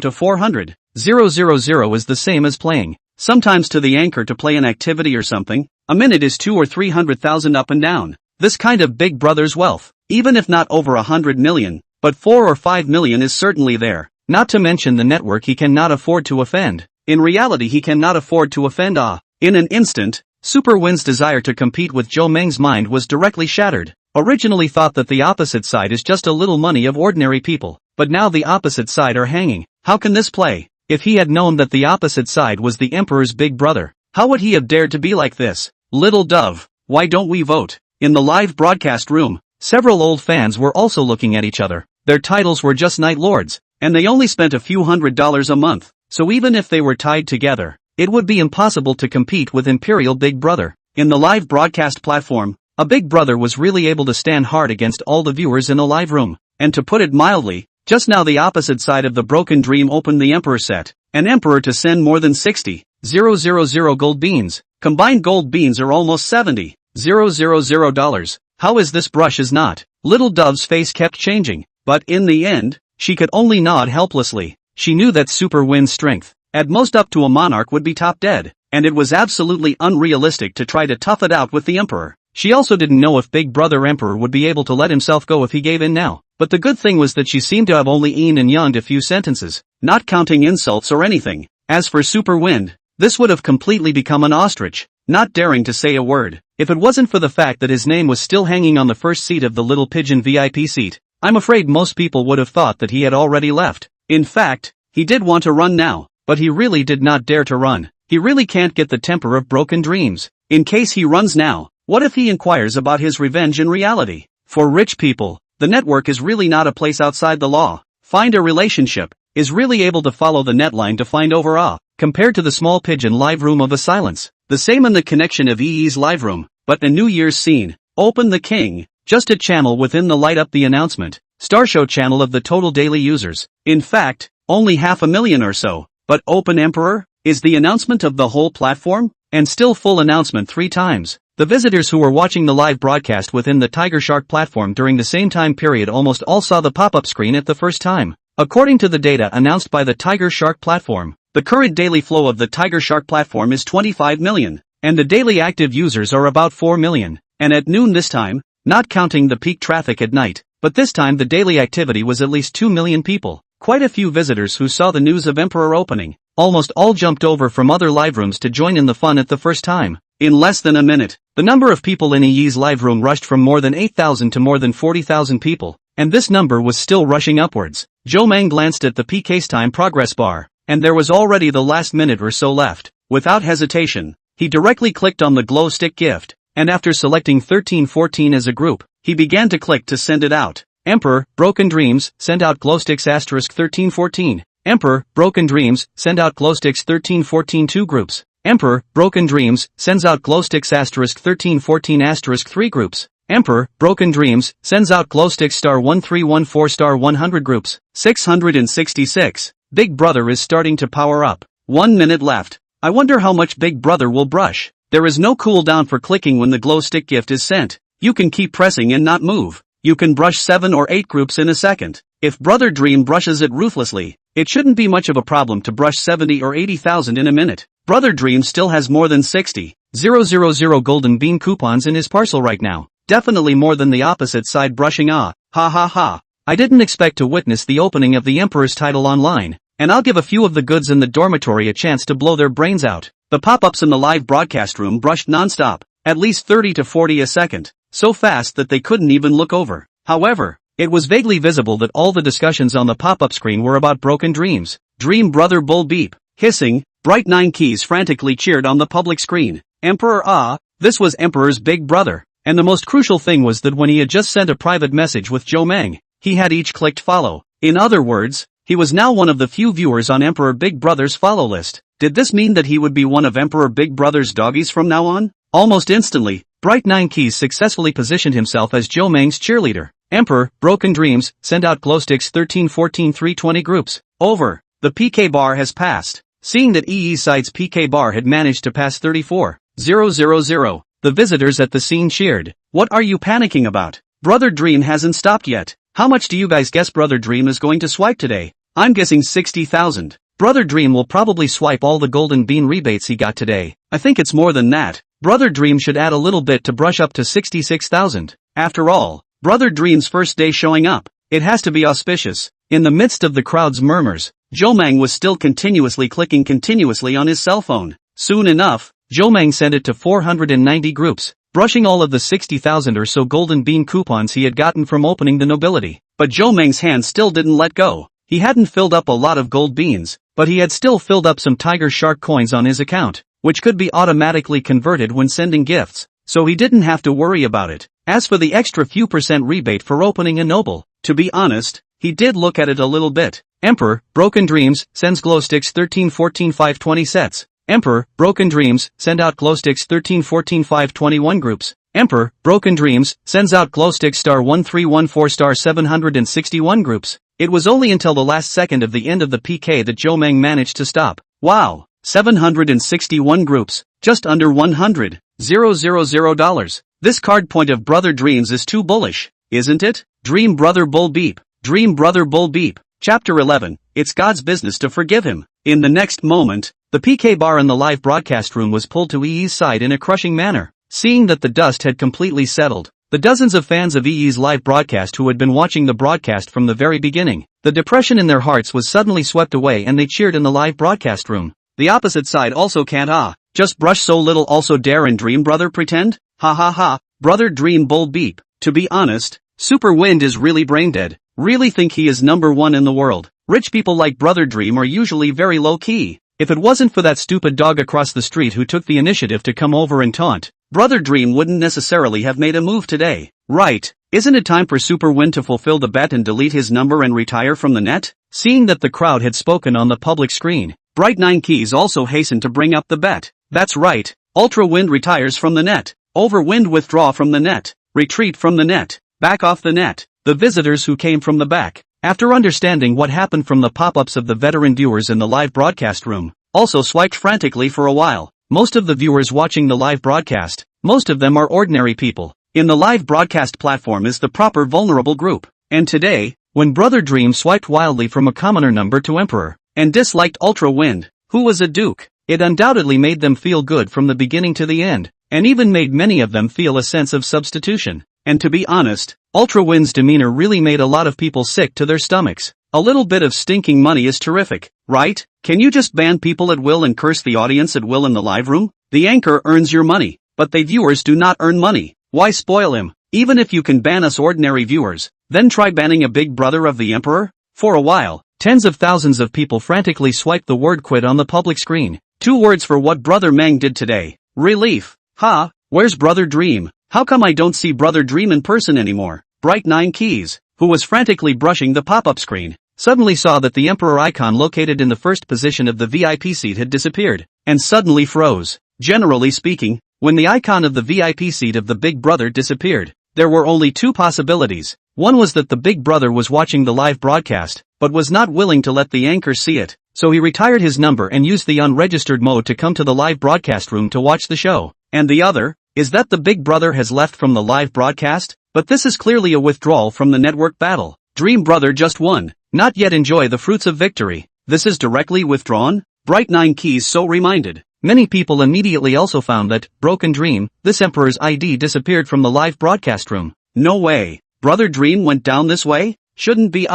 to 400,000 is the same as playing. Sometimes to the anchor to play an activity or something, a minute is 200,000 or 300,000 up and down. This kind of big brother's wealth, even if not over 100 million, but 4 or 5 million is certainly there. Not to mention the network he cannot afford to offend. In reality he cannot afford to offend. In an instant, Super Wind's desire to compete with Joe Meng's mind was directly shattered. Originally thought that the opposite side is just a little money of ordinary people, but now the opposite side are hanging. How can this play? If he had known that the opposite side was the Emperor's big brother, how would he have dared to be like this? Little dove, why don't we vote? In the live broadcast room, several old fans were also looking at each other. Their titles were just Night Lords, and they only spent a few $100s a month, so even if they were tied together, it would be impossible to compete with Imperial Big Brother. In the live broadcast platform, a Big Brother was really able to stand hard against all the viewers in the live room, and to put it mildly, just now the opposite side of the Broken Dream opened the Emperor set, an Emperor to send more than 60,000 gold beans. Combined gold beans are almost $70,000. How is this brush is not? Little Dove's face kept changing, but in the end, she could only nod helplessly. She knew that Super Wind's strength, at most up to a monarch, would be top dead, and it was absolutely unrealistic to try to tough it out with the Emperor. She also didn't know if Big Brother Emperor would be able to let himself go if he gave in now. But the good thing was that she seemed to have only een and yanged a few sentences, not counting insults or anything. As for Super Wind, this would have completely become an ostrich, not daring to say a word. If it wasn't for the fact that his name was still hanging on the first seat of the Little Pigeon VIP seat, I'm afraid most people would have thought that he had already left. In fact, he did want to run now, but he really did not dare to run. He really can't get the temper of Broken Dreams. In case he runs now, what if he inquires about his revenge in reality? For rich people, the network is really not a place outside the law. Find a Relationship is really able to follow the netline to find overall, compared to the Small Pigeon live room of a silence. The same in the connection of EE's live room, but the New Year's scene, Open the King, just a channel within the Light Up the Announcement, Star Show channel of the total daily users. In fact, only 500,000 or so, but Open Emperor is the announcement of the whole platform, and still full announcement 3 times. The visitors who were watching the live broadcast within the Tiger Shark platform during the same time period almost all saw the pop-up screen at the first time. According to the data announced by the Tiger Shark platform, the current daily flow of the Tiger Shark platform is 25 million, and the daily active users are about 4 million, and at noon this time, not counting the peak traffic at night, but this time the daily activity was at least 2 million people. Quite a few visitors who saw the news of Emperor opening, almost all jumped over from other live rooms to join in the fun at the first time. In less than a minute, the number of people in EE's live room rushed from more than 8,000 to more than 40,000 people, and this number was still rushing upwards. Joe Mang glanced at the PK's time progress bar, and there was already the last minute or so left. Without hesitation, he directly clicked on the glow stick gift, and after selecting 1314 as a group, he began to click to send it out. Emperor, Broken Dreams, send out glowsticks * 1314. Emperor, Broken Dreams, send out glowsticks 1314 2 groups. Emperor, Broken Dreams, sends out glowsticks * 1314 * 3 groups. Emperor, Broken Dreams, sends out glowsticks *1314 100 groups. 666. Big Brother is starting to power up. 1 minute left. I wonder how much Big Brother will brush. There is no cooldown for clicking when the glow stick gift is sent. You can keep pressing and not move. You can brush 7 or 8 groups in a second. If Brother Dream brushes it ruthlessly, it shouldn't be much of a problem to brush 70 or 80,000 in a minute. Brother Dream still has more than 60,000 golden bean coupons in his parcel right now. Definitely more than the opposite side brushing. Ha ha ha. I didn't expect to witness the opening of the Emperor's title online, and I'll give a few of the goods in the dormitory a chance to blow their brains out. The pop-ups in the live broadcast room brushed non-stop, at least 30 to 40 a second, so fast that they couldn't even look over. However, it was vaguely visible that all the discussions on the pop-up screen were about Broken Dreams. Dream Brother Bull Beep, hissing, bright 9 keys frantically cheered on the public screen. Emperor this was Emperor's Big Brother, and the most crucial thing was that when he had just sent a private message with Joe Mang, he had each clicked follow. In other words, he was now one of the few viewers on Emperor Big Brother's follow list. Did this mean that he would be one of Emperor Big Brother's doggies from now on? Almost instantly, Bright 9 Keys successfully positioned himself as Joe Mang's cheerleader. Emperor, Broken Dreams, send out glowsticks 1314 320 groups. Over. The PK bar has passed. Seeing that EE's side's PK bar had managed to pass 34,000, the visitors at the scene cheered. What are you panicking about? Brother Dream hasn't stopped yet. How much do you guys guess Brother Dream is going to swipe today? I'm guessing 60,000. Brother Dream will probably swipe all the golden bean rebates he got today. I think it's more than that. Brother Dream should add a little bit to brush up to 66,000. After all, Brother Dream's first day showing up. It has to be auspicious. In the midst of the crowd's murmurs, Joe Mang was still continuously clicking on his cell phone. Soon enough, Joe Mang sent it to 490 groups, brushing all of the 60,000 or so golden bean coupons he had gotten from opening the nobility. But Joe Mang's hand still didn't let go. He hadn't filled up a lot of gold beans, but he had still filled up some tiger shark coins on his account, which could be automatically converted when sending gifts, so he didn't have to worry about it. As for the extra few percent rebate for opening a noble, to be honest, he did look at it a little bit. Emperor, Broken Dreams, sends glow sticks 13 14 5 20 sets. Emperor, Broken Dreams, send out glow sticks 13 14 5 21 groups. Emperor, Broken Dreams, sends out glow sticks star 1314 star 761 groups. It was only until the last second of the end of the PK that Joe Meng managed to stop. Wow! 761 groups, just under $100,000. This card point of Brother Dreams is too bullish, isn't it? Dream Brother Bull Beep. Dream Brother Bull Beep. Chapter 11, It's God's Business to Forgive Him. In the next moment, the PK bar in the live broadcast room was pulled to EE's side in a crushing manner. Seeing that the dust had completely settled, the dozens of fans of EE's live broadcast who had been watching the broadcast from the very beginning, the depression in their hearts was suddenly swept away and they cheered in the live broadcast room. The opposite side also can't just brush so little also dare and Dream Brother pretend? Ha ha ha, Brother Dream Bull Beep. To be honest, Super Wind is really brain dead. Really think he is number one in the world. Rich people like Brother Dream are usually very low key. If it wasn't for that stupid dog across the street who took the initiative to come over and taunt, Brother Dream wouldn't necessarily have made a move today. Right, isn't it time for Super Wind to fulfill the bet and delete his number and retire from the net? Seeing that the crowd had spoken on the public screen, Bright 9 Keys also hastened to bring up the bet. That's right, Ultra Wind retires from the net. Over Wind withdraw from the net. Retreat from the net. Back off the net. The visitors who came from the back, after understanding what happened from the pop-ups of the veteran viewers in the live broadcast room, also swiped frantically for a while. Most of the viewers watching the live broadcast, most of them are ordinary people. In the live broadcast platform is the proper vulnerable group. And today, when Brother Dream swiped wildly from a commoner number to Emperor, and disliked Ultra Wind, who was a duke, it undoubtedly made them feel good from the beginning to the end, and even made many of them feel a sense of substitution. And to be honest, Ultra Wind's demeanor really made a lot of people sick to their stomachs. A little bit of stinking money is terrific, right? Can you just ban people at will and curse the audience at will in the live room? The anchor earns your money, but the viewers do not earn money. Why spoil him? Even if you can ban us ordinary viewers, then try banning a big brother of the Emperor? For a while, tens of thousands of people frantically swiped the word quit on the public screen. 2 words for what Brother Meng did today. Relief. Ha, where's Brother Dream? How come I don't see Brother Dream in person anymore? Bright 9 Keys, who was frantically brushing the pop-up screen, suddenly saw that the Emperor icon located in the first position of the VIP seat had disappeared, and suddenly froze. Generally speaking, when the icon of the VIP seat of the Big Brother disappeared, there were only 2 possibilities. One was that the Big Brother was watching the live broadcast, but was not willing to let the anchor see it, so he retired his number and used the unregistered mode to come to the live broadcast room to watch the show. And the other is that the Big Brother has left from the live broadcast, but this is clearly a withdrawal from the network battle. Dream Brother just won, not yet enjoy the fruits of victory. This is directly withdrawn? Bright 9 Keys so reminded. Many people immediately also found that, Broken Dream, this Emperor's ID disappeared from the live broadcast room. No way. Brother Dream went down this way? Shouldn't be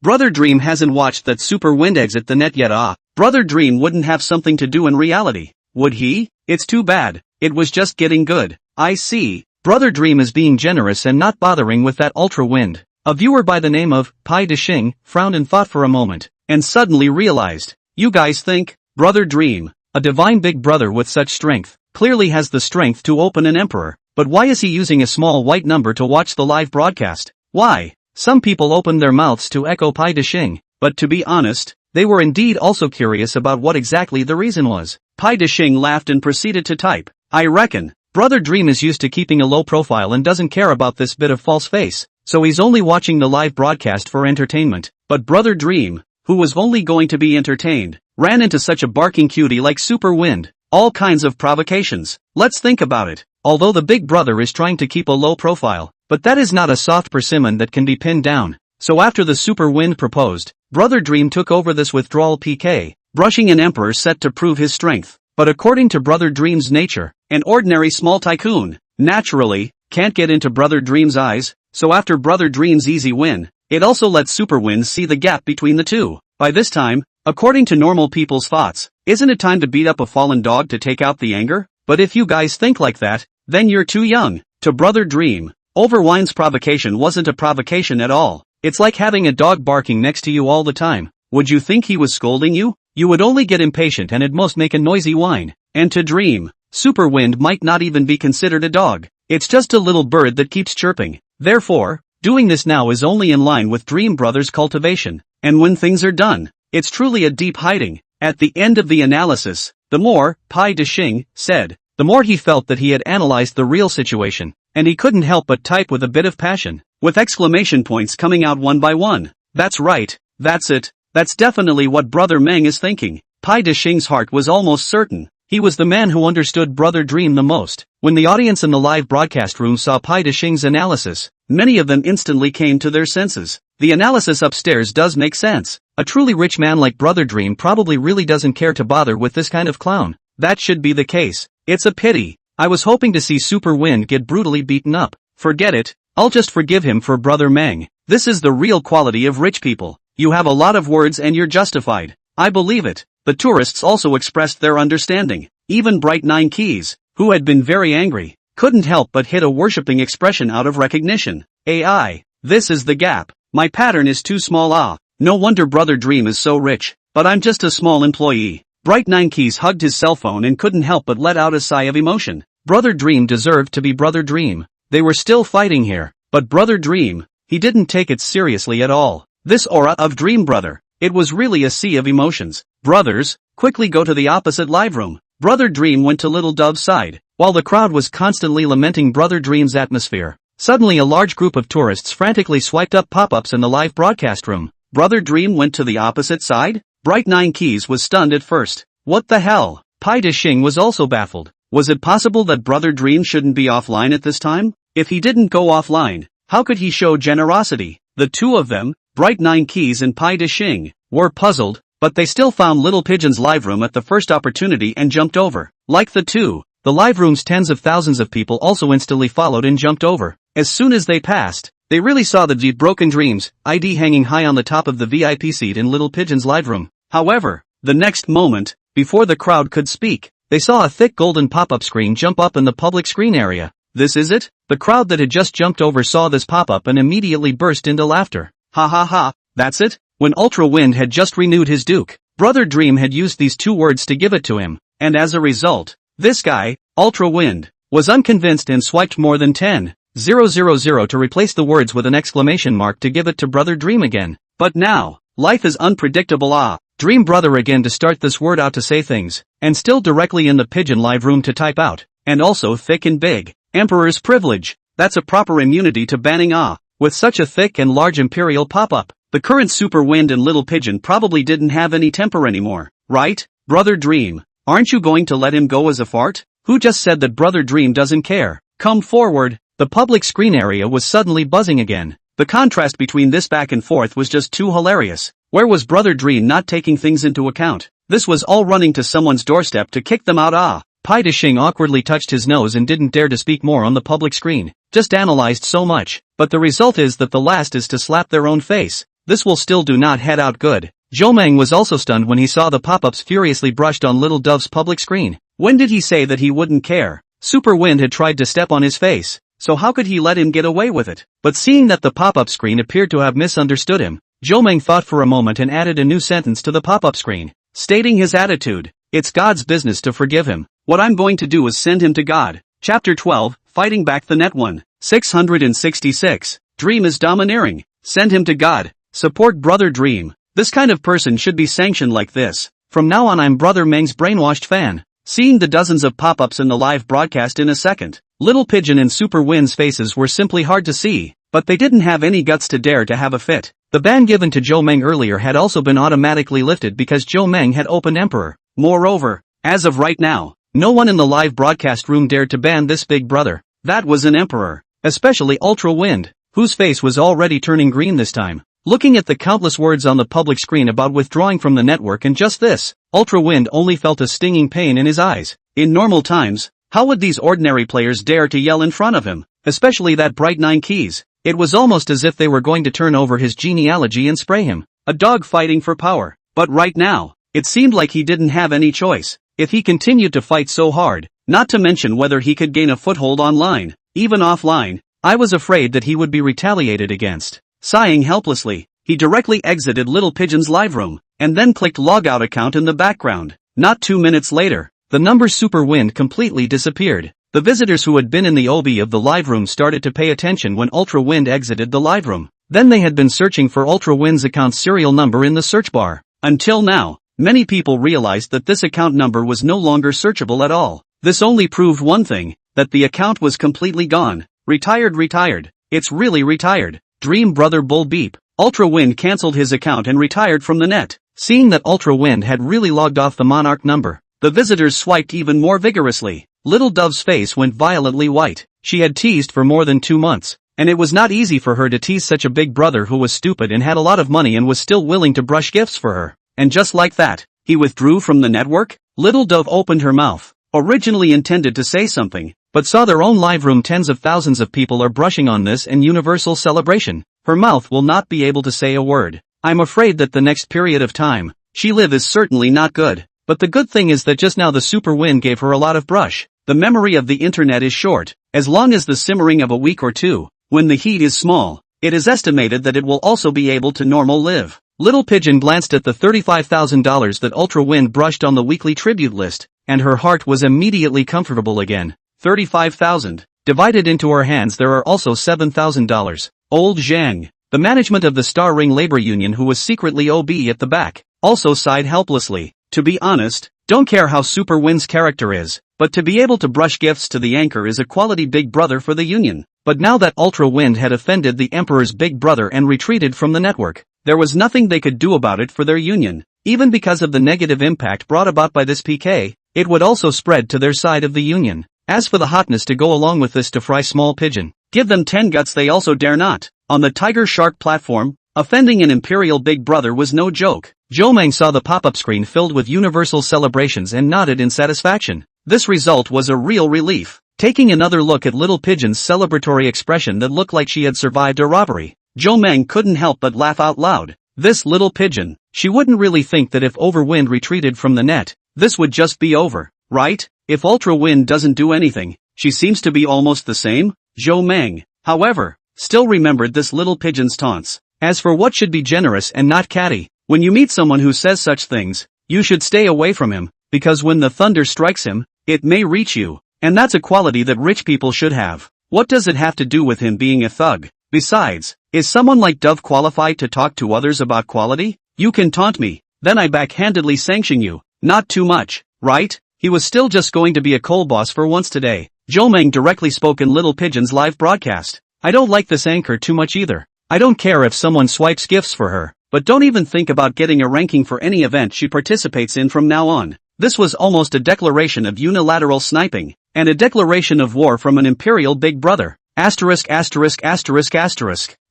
Brother Dream hasn't watched that Super Wind exit the net yet Brother Dream wouldn't have something to do in reality, would he? It's too bad. It was just getting good. I see. Brother Dream is being generous and not bothering with that Ultra Wind. A viewer by the name of Pai Deshing frowned and thought for a moment, and suddenly realized. You guys think? Brother Dream, a divine Big Brother with such strength, clearly has the strength to open an Emperor. But why is he using a small white number to watch the live broadcast? Why? Some people opened their mouths to echo Pai Deshing, but to be honest, they were indeed also curious about what exactly the reason was. Pai Deshing laughed and proceeded to type. I reckon, Brother Dream is used to keeping a low profile and doesn't care about this bit of false face, so he's only watching the live broadcast for entertainment. But Brother Dream, who was only going to be entertained, ran into such a barking cutie like Super Wind. All kinds of provocations. Let's think about it. Although the Big Brother is trying to keep a low profile, but that is not a soft persimmon that can be pinned down. So after the Super Wind proposed, Brother Dream took over this withdrawal PK, brushing an Emperor set to prove his strength. But according to Brother Dream's nature, an ordinary small tycoon, naturally, can't get into Brother Dream's eyes, so after Brother Dream's easy win, it also lets Super Wind see the gap between the two. By this time, according to normal people's thoughts, isn't it time to beat up a fallen dog to take out the anger? But if you guys think like that, then you're too young. To Brother Dream, Overwine's provocation wasn't a provocation at all. It's like having a dog barking next to you all the time. Would you think he was scolding you? You would only get impatient and at most make a noisy whine. And to dream, Super Wind might not even be considered a dog. It's just a little bird that keeps chirping. Therefore, doing this now is only in line with Dream Brother's cultivation. And when things are done, it's truly a deep hiding. At the end of the analysis, the more, Pai Deshing said, the more he felt that he had analyzed the real situation. And he couldn't help but type with a bit of passion, with exclamation points coming out one by one. That's right, that's it, that's definitely what Brother Meng is thinking. Pai Deshing's heart was almost certain. He was the man who understood Brother Dream the most. When the audience in the live broadcast room saw Pai Deshing's analysis, many of them instantly came to their senses. The analysis upstairs does make sense. A truly rich man like Brother Dream probably really doesn't care to bother with this kind of clown. That should be the case. It's a pity. I was hoping to see Super Wind get brutally beaten up. Forget it. I'll just forgive him for Brother Meng. This is the real quality of rich people. You have a lot of words and you're justified. I believe it. The tourists also expressed their understanding. Even Bright Nine Keys, who had been very angry, couldn't help but hit a worshipping expression out of recognition. AI. This is the gap. My pattern is too small. No wonder Brother Dream is so rich. But I'm just a small employee. Bright Nine Keys hugged his cell phone and couldn't help but let out a sigh of emotion. Brother Dream deserved to be Brother Dream. They were still fighting here. But Brother Dream, he didn't take it seriously at all. This aura of Dream Brother, it was really a sea of emotions. Brothers, quickly go to the opposite live room. Brother Dream went to Little Dove's side. While the crowd was constantly lamenting Brother Dream's atmosphere, suddenly a large group of tourists frantically swiped up pop-ups in the live broadcast room. Brother Dream went to the opposite side? Bright Nine Keys was stunned at first. What the hell? Pai Deshing was also baffled. Was it possible that Brother Dream shouldn't be offline at this time? If he didn't go offline, how could he show generosity? The two of them, Bright Nine Keys and Pai Deshing, were puzzled, but they still found Little Pigeon's live room at the first opportunity and jumped over. Like the two, the live room's tens of thousands of people also instantly followed and jumped over. As soon as they passed, they really saw the Deep Broken Dreams ID hanging high on the top of the VIP seat in Little Pigeon's live room. However, the next moment, before the crowd could speak, they saw a thick golden pop-up screen jump up in the public screen area. This is it? The crowd that had just jumped over saw this pop-up and immediately burst into laughter. Ha ha ha, that's it? When Ultra Wind had just renewed his Duke, Brother Dream had used these two words to give it to him, and as a result, this guy, Ultra Wind, was unconvinced and swiped more than 10,000 to replace the words with an exclamation mark to give it to Brother Dream again. But now, life is unpredictable. Dream Brother again to start this word out to say things, and still directly in the Pigeon live room to type out, and also thick and big. Emperor's privilege, that's a proper immunity to banning. With such a thick and large imperial pop-up, the current Super Wind and Little Pigeon probably didn't have any temper anymore, right? Brother Dream, aren't you going to let him go as a fart? Who just said that Brother Dream doesn't care? Come forward. The public screen area was suddenly buzzing again. The contrast between this back and forth was just too hilarious. Where was Brother Dream not taking things into account? This was all running to someone's doorstep to kick them out. Pai Deshing awkwardly touched his nose and didn't dare to speak more on the public screen. Just analyzed so much. But the result is that the last is to slap their own face. This will still do not head out good. Zhou was also stunned when he saw the pop-ups furiously brushed on Little Dove's public screen. When did he say that he wouldn't care? Super Wind had tried to step on his face, so how could he let him get away with it? But seeing that the pop-up screen appeared to have misunderstood him, Zhou thought for a moment and added a new sentence to the pop-up screen, stating his attitude. It's God's business to forgive him. What I'm going to do is send him to God. Chapter 12, Fighting Back the Net 1. 666. Dream is domineering. Send him to God. Support Brother Dream. This kind of person should be sanctioned like this. From now on I'm Brother Meng's brainwashed fan. Seeing the dozens of pop-ups in the live broadcast in a second, Little Pigeon and Super Wind's faces were simply hard to see, but they didn't have any guts to dare to have a fit. The ban given to Zhou earlier had also been automatically lifted because Zhou had opened Emperor. Moreover, as of right now, no one in the live broadcast room dared to ban this big brother. That was an Emperor. Especially Ultra Wind, whose face was already turning green this time. Looking at the countless words on the public screen about withdrawing from the network and just this, Ultra Wind only felt a stinging pain in his eyes. In normal times, how would these ordinary players dare to yell in front of him? Especially that Bright Nine Keys. It was almost as if they were going to turn over his genealogy and spray him. A dog fighting for power. But right now, it seemed like he didn't have any choice. If he continued to fight so hard, not to mention whether he could gain a foothold online, even offline, I was afraid that he would be retaliated against. Sighing helplessly, he directly exited Little Pigeon's live room, and then clicked logout account in the background. Not 2 minutes later, the number Super Wind completely disappeared. The visitors who had been in the OB of the live room started to pay attention when Ultra Wind exited the live room. Then they had been searching for Ultra Wind's account serial number in the search bar. Until now, many people realized that this account number was no longer searchable at all. This only proved one thing, that the account was completely gone. Retired. It's really retired. Dream Brother Bull Beep. Ultra Wind cancelled his account and retired from the net. Seeing that Ultra Wind had really logged off the Monarch number, the visitors swiped even more vigorously. Little Dove's face went violently white. She had teased for more than 2 months, and it was not easy for her to tease such a big brother who was stupid and had a lot of money and was still willing to brush gifts for her. And just like that, he withdrew from the network? Little Dove opened her mouth, originally intended to say something, but saw their own live room tens of thousands of people are brushing on this and universal celebration. Her mouth will not be able to say a word. I'm afraid that the next period of time she live is certainly not good. But the good thing is that just now the Super Wind gave her a lot of brush. The memory of the internet is short, as long as the simmering of a week or two. When the heat is small, it is estimated that it will also be able to normal live. Little Pigeon glanced at the $35,000 that Ultra Wind brushed on the weekly tribute list, and her heart was immediately comfortable again. 35,000. Divided into her hands there are also $7,000. Old Zhang, the management of the Star Ring Labor Union who was secretly OB at the back, also sighed helplessly. To be honest, don't care how Super Wind's character is, but to be able to brush gifts to the anchor is a quality big brother for the union. But now that Ultra Wind had offended the Emperor's big brother and retreated from the network, there was nothing they could do about it for their union. Even because of the negative impact brought about by this PK, it would also spread to their side of the union. As for the hotness to go along with this to fry Small Pigeon, give them 10 guts they also dare not. On the Tiger Shark platform, offending an Imperial Big Brother was no joke. Zhou saw the pop-up screen filled with universal celebrations and nodded in satisfaction. This result was a real relief. Taking another look at Little Pigeon's celebratory expression that looked like she had survived a robbery, Zhou couldn't help but laugh out loud. This Little Pigeon, she wouldn't really think that if Overwind retreated from the net, this would just be over, right? If Ultra Wind doesn't do anything, she seems to be almost the same. Zhou, however, still remembered this Little Pigeon's taunts. As for what should be generous and not catty, when you meet someone who says such things, you should stay away from him, because when the thunder strikes him, it may reach you, and that's a quality that rich people should have. What does it have to do with him being a thug? Besides, is someone like Dove qualified to talk to others about quality? You can taunt me, then I backhandedly sanction you. Not too much, right? He was still just going to be a coal boss for once today. Zhou directly spoke in Little Pigeon's live broadcast. I don't like this anchor too much either. I don't care if someone swipes gifts for her, but don't even think about getting a ranking for any event she participates in from now on. This was almost a declaration of unilateral sniping, and a declaration of war from an Imperial Big Brother. Asterisk.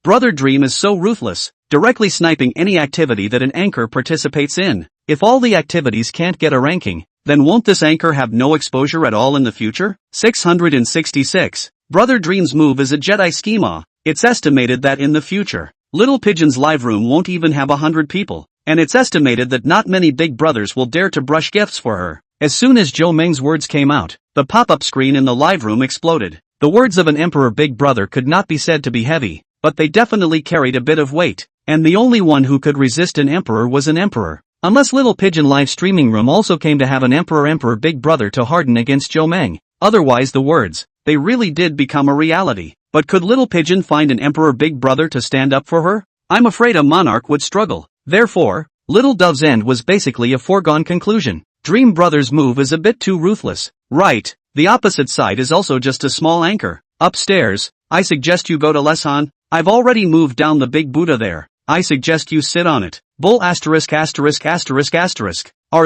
Brother Dream is so ruthless, directly sniping any activity that an anchor participates in. If all the activities can't get a ranking, then won't this anchor have no exposure at all in the future? 666. Brother Dream's move is a Jedi schema. It's estimated that in the future, Little Pigeon's live room won't even have 100 people, and it's estimated that not many big brothers will dare to brush gifts for her. As soon as Zhou words came out, the pop-up screen in the live room exploded. The words of an Emperor Big Brother could not be said to be heavy, but they definitely carried a bit of weight, and the only one who could resist an emperor was an emperor. Unless Little Pigeon live streaming room also came to have an Emperor Big Brother to harden against Zhou. Otherwise the words, they really did become a reality. But could Little Pigeon find an Emperor Big Brother to stand up for her? I'm afraid a monarch would struggle. Therefore, Little Dove's end was basically a foregone conclusion. Dream Brother's move is a bit too ruthless. Right, the opposite side is also just a small anchor. Upstairs, I suggest you go to Lesan. I've already moved down the big Buddha there. I suggest you sit on it. Bull Our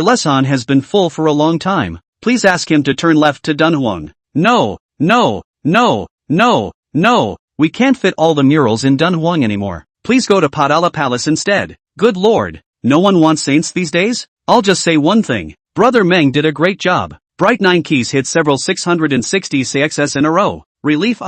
Lesan has been full for a long time. Please ask him to turn left to Dunhuang. No, we can't fit all the murals in Dunhuang anymore. Please go to Padala Palace instead. Good lord, no one wants saints these days? I'll just say one thing. Brother Meng did a great job. Bright 9 keys hit several 660 CXS in a row. Relief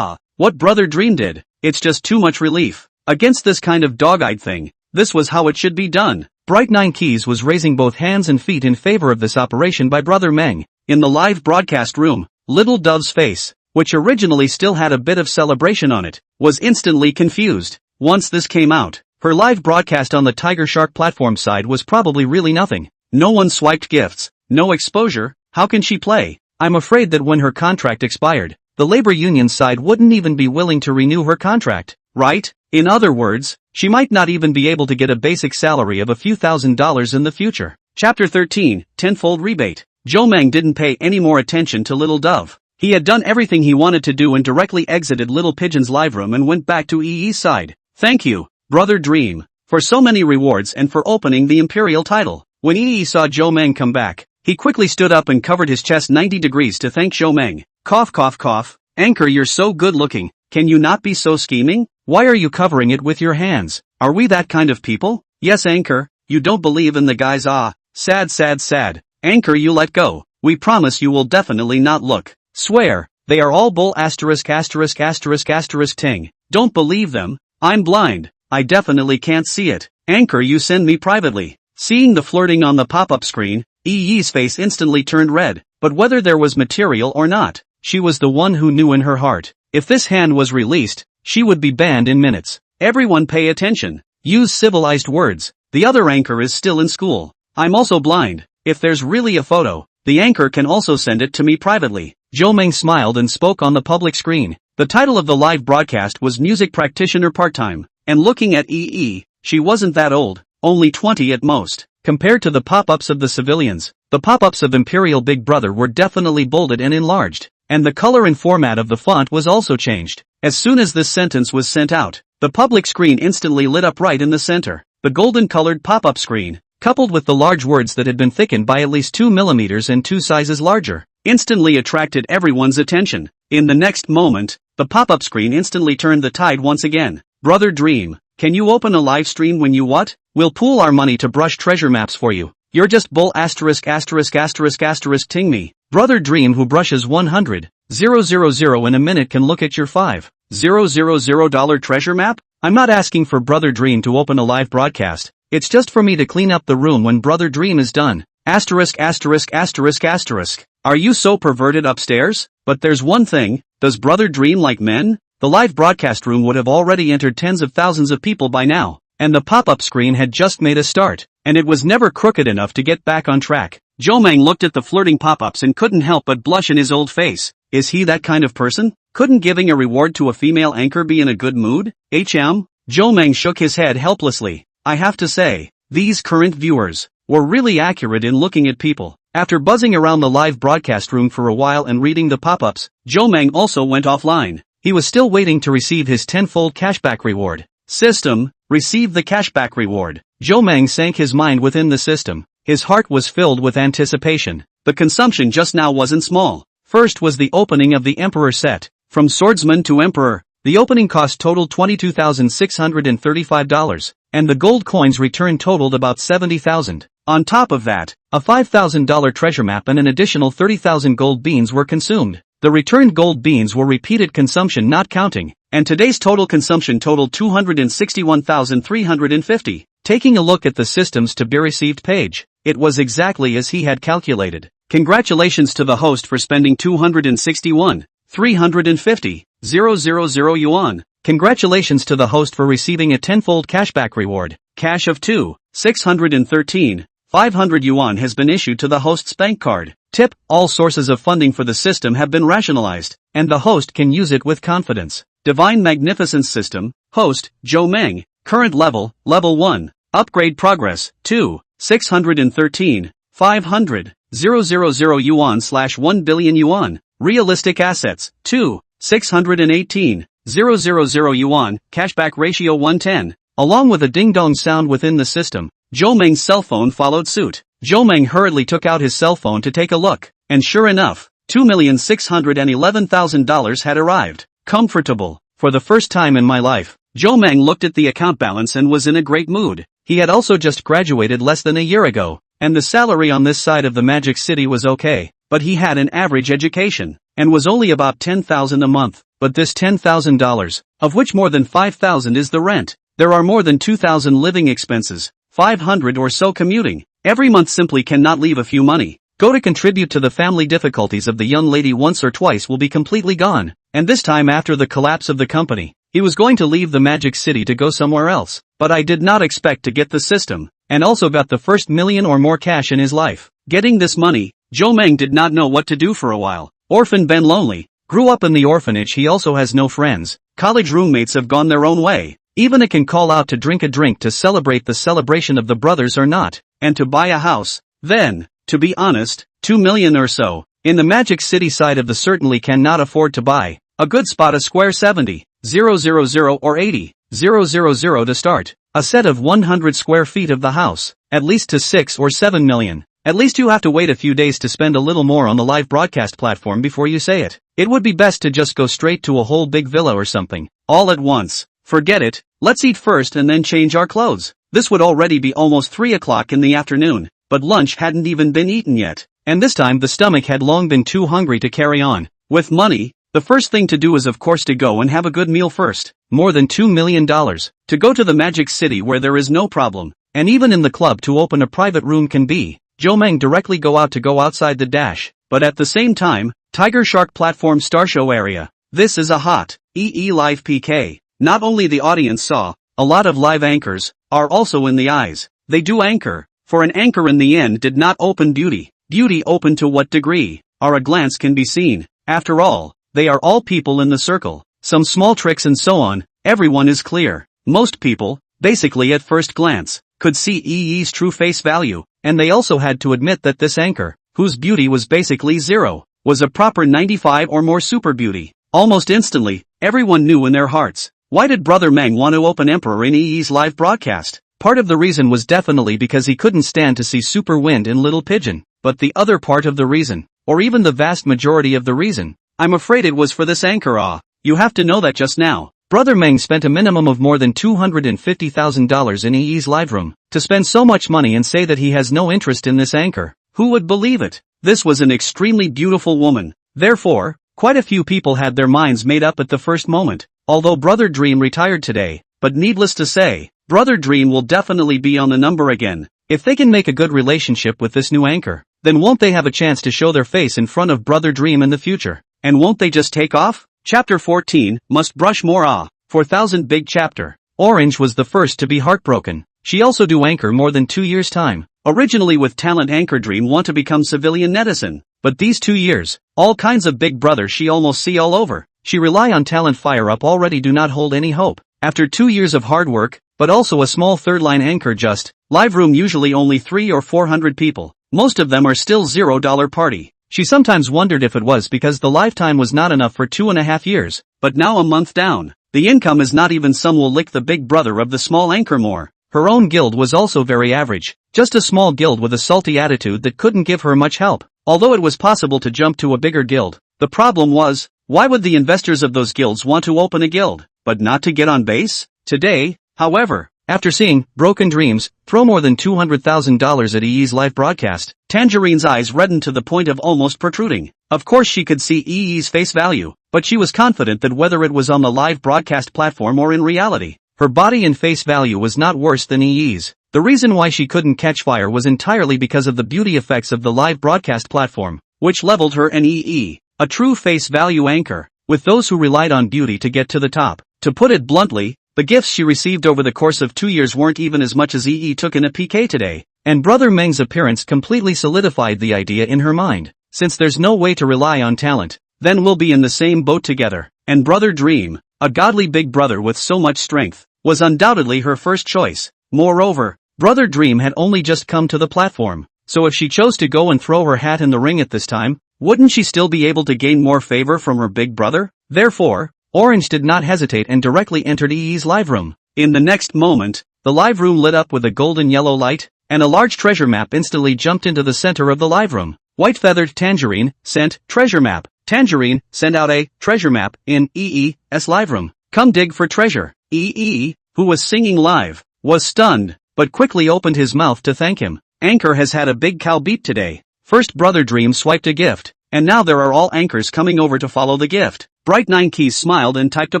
what Brother Dream did, it's just too much relief. Against this kind of dog-eyed thing, this was how it should be done. Bright 9 keys was raising both hands and feet in favor of this operation by Brother Meng. In the live broadcast room, Little Dove's face, which originally still had a bit of celebration on it, was instantly confused. once this came out, her live broadcast on the Tiger Shark platform side was probably really nothing. No one swiped gifts, no exposure, how can she play? I'm afraid that when her contract expired, the labor union side wouldn't even be willing to renew her contract, right? In other words, she might not even be able to get a basic salary of a few $1,000s in the future. Chapter 13, Tenfold Rebate. Jomang didn't pay any more attention to Little Dove. He had done everything he wanted to do and directly exited Little Pigeon's live room and went back to EE's side. Thank you, Brother Dream, for so many rewards and for opening the Imperial title. When EE saw Jomang come back, he quickly stood up and covered his chest 90 degrees to thank Jomang. Cough cough cough. Anchor, you're so good looking, can you not be so scheming? Why are you covering it with your hands? Are we that kind of people? Yes, Anchor, you don't believe in the guys. Sad sad sad. Anchor, you let go. We promise you will definitely not look. Swear, they are all bull asterisk asterisk asterisk asterisk ting. Don't believe them. I'm blind. I definitely can't see it. Anchor, you send me privately. Seeing the flirting on the pop-up screen, EE's face instantly turned red, but whether there was material or not, she was the one who knew in her heart. If this hand was released, she would be banned in minutes. Everyone pay attention. Use civilized words. The other anchor is still in school. I'm also blind. If there's really a photo, the anchor can also send it to me privately. Jomang smiled and spoke on the public screen. The title of the live broadcast was Music Practitioner Part-Time, and looking at EE, she wasn't that old, only 20 at most. Compared to the pop-ups of the civilians, the pop-ups of Imperial Big Brother were definitely bolded and enlarged, and the color and format of the font was also changed. As soon as this sentence was sent out, the public screen instantly lit up right in the center. The golden-colored pop-up screen, coupled with the large words that had been thickened by at least 2 millimeters and 2 sizes larger, instantly attracted everyone's attention. In the next moment, the pop-up screen instantly turned the tide once again. Brother Dream, can you open a live stream when you what? We'll pool our money to brush treasure maps for you. You're just bull asterisk asterisk asterisk asterisk ting me. Brother Dream who brushes 100,000 in a minute can look at your $5,000 treasure map? I'm not asking for Brother Dream to open a live broadcast. It's just for me to clean up the room when Brother Dream is done. Asterisk asterisk asterisk asterisk. Are you so perverted upstairs? But there's one thing, does Brother Dream like men? The live broadcast room would have already entered tens of thousands of people by now, and the pop-up screen had just made a start, and it was never crooked enough to get back on track. Jomang looked at the flirting pop-ups and couldn't help but blush in his old face. Is he that kind of person? Couldn't giving a reward to a female anchor be in a good mood? Jomang shook his head helplessly. I have to say, these current viewers were really accurate in looking at people. After buzzing around the live broadcast room for a while and reading the pop-ups, Jomang also went offline. He was still waiting to receive his tenfold cashback reward. System, receive the cashback reward. Jomang sank his mind within the system. His heart was filled with anticipation. The consumption just now wasn't small. First was the opening of the Emperor set. From Swordsman to Emperor, the opening cost totaled $22,635, and the gold coins return totaled about 70,000. On top of that, a $5,000 treasure map and an additional 30,000 gold beans were consumed. The returned gold beans were repeated consumption not counting, and today's total consumption totaled 261,350. Taking a look at the systems to be received page, it was exactly as he had calculated. Congratulations to the host for spending 261,350,000 yuan. Congratulations to the host for receiving a tenfold cashback reward. Cash of 2,613,500 yuan has been issued to the host's bank card. Tip, all sources of funding for the system have been rationalized, and the host can use it with confidence. Divine Magnificence System, Host, Jomang, Current Level, Level 1, Upgrade Progress, 2,613,500,000 yuan/1 billion yuan, Realistic Assets, 2,618,000 yuan, Cashback Ratio 110, along with a ding-dong sound within the system. Jomang's cell phone followed suit. Jomang hurriedly took out his cell phone to take a look, and sure enough, $2,611,000 had arrived. Comfortable. For the first time in my life, Jomang looked at the account balance and was in a great mood. He had also just graduated less than a year ago, and the salary on this side of the Magic City was okay, but he had an average education, and was only about $10,000 a month. But this $10,000, of which more than $5,000 is the rent, there are more than 2,000 living expenses, 500 or so commuting. Every month simply cannot leave a few money. Go to contribute to the family difficulties of the young lady once or twice will be completely gone, and this time after the collapse of the company. He was going to leave the Magic City to go somewhere else, but I did not expect to get the system, and also got the first million or more cash in his life. Getting this money, Joe Meng did not know what to do for a while. Orphan Ben lonely, grew up in the orphanage. He also has no friends, college roommates have gone their own way. Even it can call out to drink a drink to celebrate the celebration of the brothers or not, and to buy a house. Then, to be honest, 2 million or so, in the Magic City side of the certainly cannot afford to buy. A good spot a square 70,000 or 80,000 to start. A set of 100 square feet of the house, at least to 6 or 7 million. At least you have to wait a few days to spend a little more on the live broadcast platform before you say it. It would be best to just go straight to a whole big villa or something, all at once. Forget it, let's eat first and then change our clothes. This would already be almost 3 o'clock in the afternoon, but lunch hadn't even been eaten yet. And this time the stomach had long been too hungry to carry on. With money, the first thing to do is of course to go and have a good meal first. More than $2 million. To go to the Magic City where there is no problem, and even in the club to open a private room can be. Joe Meng directly go outside the dash, but at the same time, Tiger Shark platform star show area. This is a hot, live PK. Not only the audience saw, a lot of live anchors, are also in the eyes. They do anchor, for an anchor in the end did not open beauty. Beauty open to what degree? A glance can be seen. After all, they are all people in the circle. Some small tricks and so on, everyone is clear. Most people, basically at first glance, could see EE's true face value, and they also had to admit that this anchor, whose beauty was basically zero, was a proper 95 or more super beauty. Almost instantly, everyone knew in their hearts. Why did Brother Meng want to open Emperor in EE's live broadcast? Part of the reason was definitely because he couldn't stand to see Super Wind in Little Pigeon, but the other part of the reason, or even the vast majority of the reason, I'm afraid it was for this anchor. You have to know that just now. Brother Meng spent a minimum of more than $250,000 in EE's live room. To spend so much money and say that he has no interest in this anchor, who would believe it? This was an extremely beautiful woman. Therefore, quite a few people had their minds made up at the first moment. Although Brother Dream retired today, but needless to say, Brother Dream will definitely be on the number again. If they can make a good relationship with this new anchor, then won't they have a chance to show their face in front of Brother Dream in the future? And won't they just take off? Chapter 14, Must Brush More. 4000 Big Chapter. Orange was the first to be heartbroken. She also do anchor more than 2 years time. Originally with talent anchor Dream want to become civilian netizen. But these 2 years, all kinds of Big Brother she almost see all over. She rely on talent fire up already do not hold any hope. After 2 years of hard work, but also a small third line anchor just, live room usually only 300 or 400 people. Most of them are still $0 party. She sometimes wondered if it was because the lifetime was not enough for 2.5 years, but now a month down, the income is not even some will lick the big brother of the small anchor more. Her own guild was also very average, just a small guild with a salty attitude that couldn't give her much help, although it was possible to jump to a bigger guild. The problem was, why would the investors of those guilds want to open a guild, but not to get on base? Today, however, after seeing Broken Dreams throw more than $200,000 at EE's live broadcast, Tangerine's eyes reddened to the point of almost protruding. Of course she could see EE's face value, but she was confident that whether it was on the live broadcast platform or in reality, her body and face value was not worse than EE's. The reason why she couldn't catch fire was entirely because of the beauty effects of the live broadcast platform, which leveled her and EE, a true face value anchor, with those who relied on beauty to get to the top. To put it bluntly, the gifts she received over the course of 2 years weren't even as much as EE took in a PK today, and Brother Meng's appearance completely solidified the idea in her mind. Since there's no way to rely on talent, then we'll be in the same boat together, and Brother Dream, a godly big brother with so much strength, was undoubtedly her first choice. Moreover, Brother Dream had only just come to the platform, so if she chose to go and throw her hat in the ring at this time, wouldn't she still be able to gain more favor from her big brother? Therefore, Orange did not hesitate and directly entered EE's live room. In the next moment, the live room lit up with a golden yellow light, and a large treasure map instantly jumped into the center of the live room. White-feathered Tangerine sent treasure map. Tangerine sent out a treasure map in EE's live room. Come dig for treasure. EE, who was singing live, was stunned, but quickly opened his mouth to thank him. Anchor has had a big cow beat today. First Brother Dream swiped a gift, and now there are all anchors coming over to follow the gift. Bright 9 Keys smiled and typed a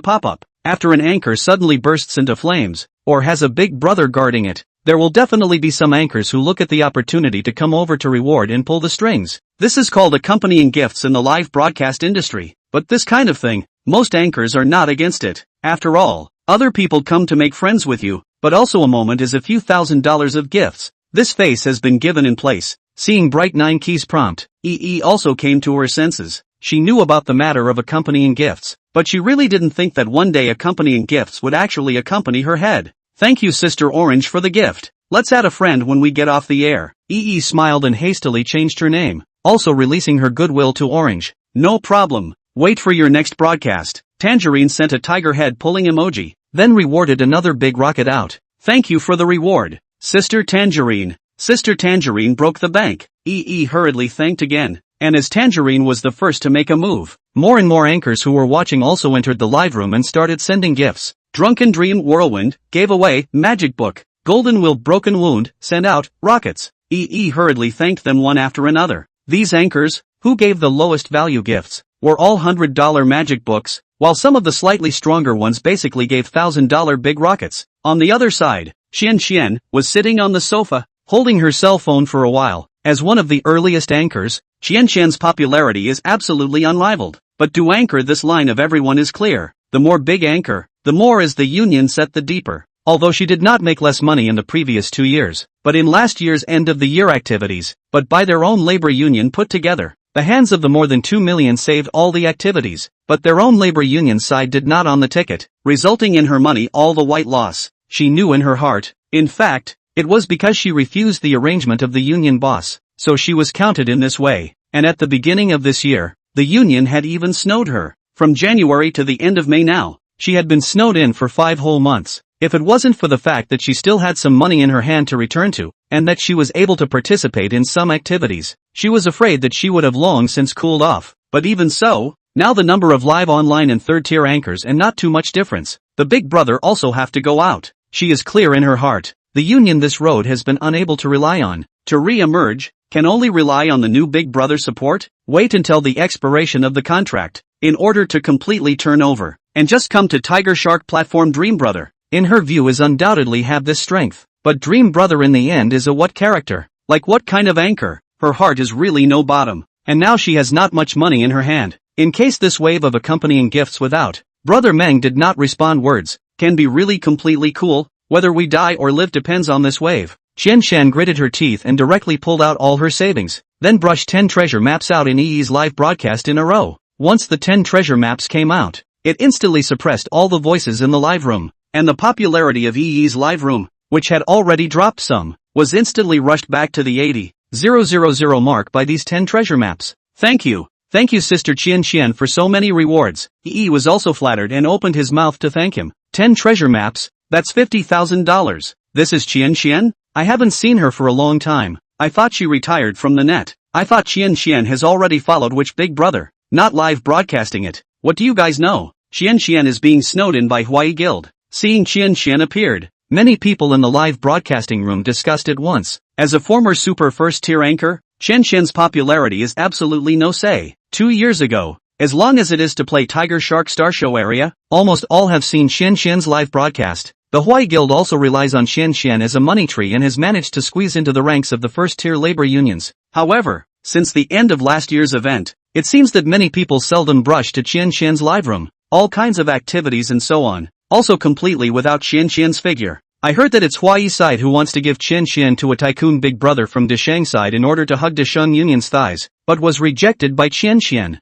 pop-up. After an anchor suddenly bursts into flames, or has a big brother guarding it, there will definitely be some anchors who look at the opportunity to come over to reward and pull the strings. This is called accompanying gifts in the live broadcast industry. But this kind of thing, most anchors are not against it. After all, other people come to make friends with you, but also a moment is a few $1,000s of gifts. This face has been given in place. Seeing bright 9 keys prompt, EE also came to her senses. She knew about the matter of accompanying gifts, but she really didn't think that one day accompanying gifts would actually accompany her head. Thank you Sister Orange for the gift. Let's add a friend when we get off the air. EE smiled and hastily changed her name, also releasing her goodwill to Orange. No problem. Wait for your next broadcast. Tangerine sent a tiger head pulling emoji, then rewarded another big rocket out. Thank you for the reward, Sister Tangerine. Sister Tangerine broke the bank. EE hurriedly thanked again, and as Tangerine was the first to make a move, more and more anchors who were watching also entered the live room and started sending gifts. Drunken Dream Whirlwind gave away Magic Book. Golden Will Broken Wound sent out rockets. EE hurriedly thanked them one after another. These anchors, who gave the lowest value gifts, were all $100 magic books, while some of the slightly stronger ones basically gave $1,000 big rockets. On the other side, Xian Xian was sitting on the sofa, holding her cell phone for a while. As one of the earliest anchors, Xian Xian's popularity is absolutely unrivaled. But to anchor this line of everyone is clear. The more big anchor, the more is the union set the deeper. Although she did not make less money in the previous 2 years, but in last year's end-of-the-year activities, but by their own labor union put together. The hands of the more than 2 million saved all the activities, but their own labor union side did not on the ticket, resulting in her money all the white loss. She knew in her heart. In fact, it was because she refused the arrangement of the union boss, so she was counted in this way. And at the beginning of this year, the union had even snowed her. From January to the end of May now, she had been snowed in for 5 whole months. If it wasn't for the fact that she still had some money in her hand to return to, and that she was able to participate in some activities, she was afraid that she would have long since cooled off. But even so, now the number of live online and third-tier anchors and not too much difference. The big brother also have to go out. She is clear in her heart. The union this road has been unable to rely on. To re-emerge, can only rely on the new big brother support? Wait until the expiration of the contract, in order to completely turn over, and just come to Tiger Shark platform Dream Brother. In her view is undoubtedly have this strength, but Dream Brother in the end is a what character? Like what kind of anchor? Her heart is really no bottom, and now she has not much money in her hand. In case this wave of accompanying gifts without, Brother Meng did not respond words, can be really completely cool, whether we die or live depends on this wave. Qian Shan gritted her teeth and directly pulled out all her savings, then brushed 10 treasure maps out in EE's live broadcast in a row. Once the 10 treasure maps came out, it instantly suppressed all the voices in the live room. And the popularity of EE's live room, which had already dropped some, was instantly rushed back to the 80,000 mark by these 10 treasure maps. Thank you Sister Qian Xian for so many rewards. EE was also flattered and opened his mouth to thank him. 10 treasure maps, that's $50,000. This is Qian Xian? I haven't seen her for a long time. I thought she retired from the net. I thought Qian Xian has already followed which big brother, not live broadcasting it. What do you guys know? Qian Xian is being snowed in by Huai Guild. Seeing Qian Xian appeared, many people in the live broadcasting room discussed it once. As a former super first-tier anchor, Qian Xian's popularity is absolutely no say. 2 years ago, as long as it is to play Tiger Shark Star Show area, almost all have seen Qian Xian's live broadcast. The Huai Guild also relies on Qian Xian as a money tree and has managed to squeeze into the ranks of the first-tier labor unions. However, since the end of last year's event, it seems that many people seldom brush to Qian Xian's live room. All kinds of activities and so on. Also completely without Qian Xian's figure. I heard that it's Huai side who wants to give Qian Xian to a tycoon big brother from Desheng side in order to hug Desheng Union's thighs, but was rejected by Qian Xian. ********.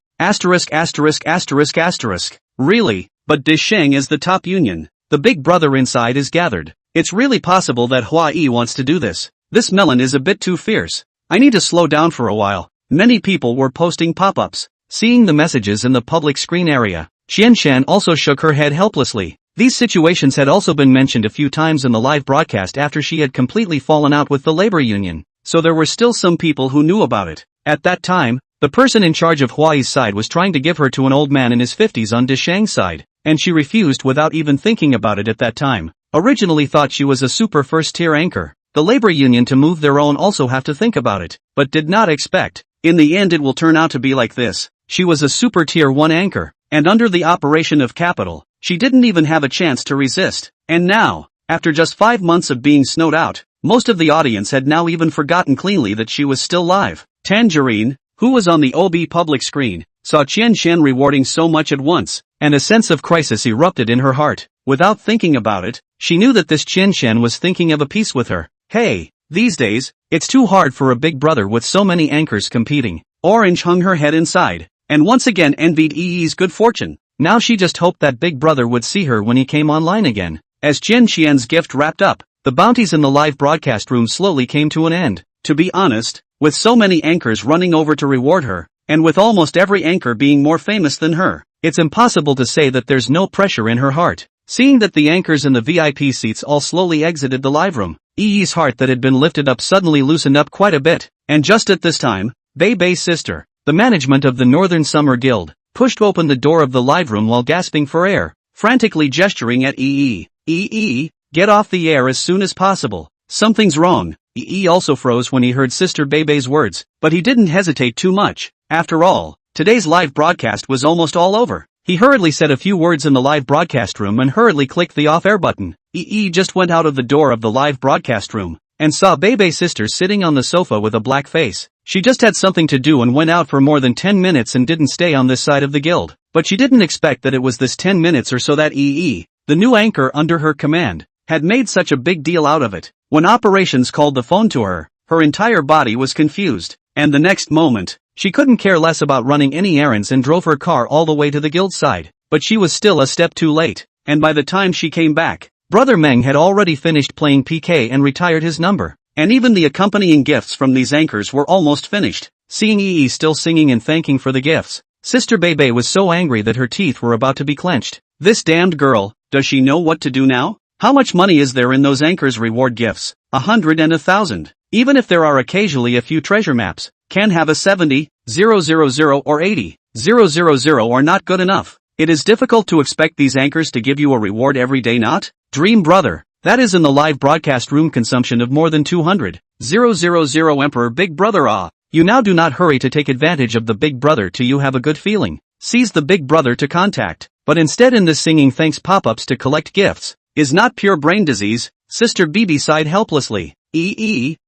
Really? But Desheng is the top union. The big brother inside is gathered. It's really possible that Huai wants to do this. This melon is a bit too fierce. I need to slow down for a while. Many people were posting pop-ups. Seeing the messages in the public screen area, Qian Xian also shook her head helplessly. These situations had also been mentioned a few times in the live broadcast after she had completely fallen out with the labor union, so there were still some people who knew about it. At that time, the person in charge of Huai's side was trying to give her to an old man in his 50s on Desheng's side, and she refused without even thinking about it at that time. Originally thought she was a super first-tier anchor. The labor union to move their own also have to think about it, but did not expect. In the end it will turn out to be like this. She was a super tier 1 anchor, and under the operation of capital, she didn't even have a chance to resist. And now, after just 5 months of being snowed out, most of the audience had now even forgotten cleanly that she was still live. Tangerine, who was on the OB public screen, saw Qian Xian rewarding so much at once, and a sense of crisis erupted in her heart. Without thinking about it, she knew that this Chin Shen was thinking of a piece with her. Hey, these days, it's too hard for a big brother with so many anchors competing. Orange hung her head inside, and once again envied Yi's good fortune. Now she just hoped that big brother would see her when he came online again. As Chin Shen's gift wrapped up, the bounties in the live broadcast room slowly came to an end. To be honest, with so many anchors running over to reward her, and with almost every anchor being more famous than her, it's impossible to say that there's no pressure in her heart. Seeing that the anchors in the VIP seats all slowly exited the live room, Yi's heart that had been lifted up suddenly loosened up quite a bit. And just at this time, Bei Bei's sister, the management of the Northern Summer Guild, pushed open the door of the live room while gasping for air, frantically gesturing at Yi. Yi, get off the air as soon as possible. Something's wrong. Yi also froze when he heard Sister Bei Bei's words, but he didn't hesitate too much. After all, today's live broadcast was almost all over. He hurriedly said a few words in the live broadcast room and hurriedly clicked the off-air button. Yi just went out of the door of the live broadcast room, and saw Bei Bei's sister sitting on the sofa with a black face. She just had something to do and went out for more than 10 minutes and didn't stay on this side of the guild. But she didn't expect that it was this 10 minutes or so that Yi, the new anchor under her command, had made such a big deal out of it. When operations called the phone to her, her entire body was confused, and the next moment, she couldn't care less about running any errands and drove her car all the way to the guild side. But she was still a step too late, and by the time she came back, Brother Meng had already finished playing PK and retired his number. And even the accompanying gifts from these anchors were almost finished. Seeing Yi still singing and thanking for the gifts, Sister Bei Bei was so angry that her teeth were about to be clenched. This damned girl, does she know what to do now? How much money is there in those anchors' reward gifts? 100 and 1,000. Even if there are occasionally a few treasure maps, can have a 70, 000 or 80, 000 are not good enough. It is difficult to expect these anchors to give you a reward every day, not? Dream brother. That is in the live broadcast room consumption of more than 200, 000 Emperor Big Brother. You now do not hurry to take advantage of the Big Brother till you have a good feeling. Seize the Big Brother to contact, but instead in this singing thanks pop-ups to collect gifts, is not pure brain disease. Sister Bibi sighed helplessly.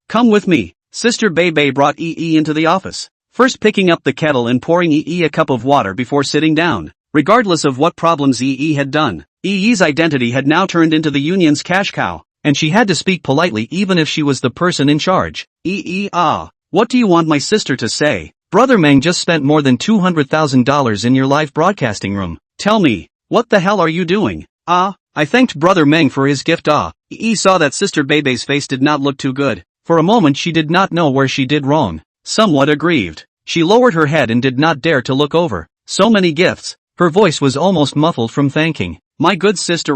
Come with me. Sister Bei Bei brought into the office, first picking up the kettle and pouring a cup of water before sitting down. Regardless of what problems had done, Yi's identity had now turned into the union's cash cow, and she had to speak politely even if she was the person in charge. What do you want my sister to say? Brother Meng just spent more than $200,000 in your live broadcasting room. Tell me, what the hell are you doing? I thanked Brother Meng for his gift. Yi saw that Sister Bei Bei's face did not look too good. For a moment she did not know where she did wrong. Somewhat aggrieved, she lowered her head and did not dare to look over. So many gifts. Her voice was almost muffled from thanking. My good sister.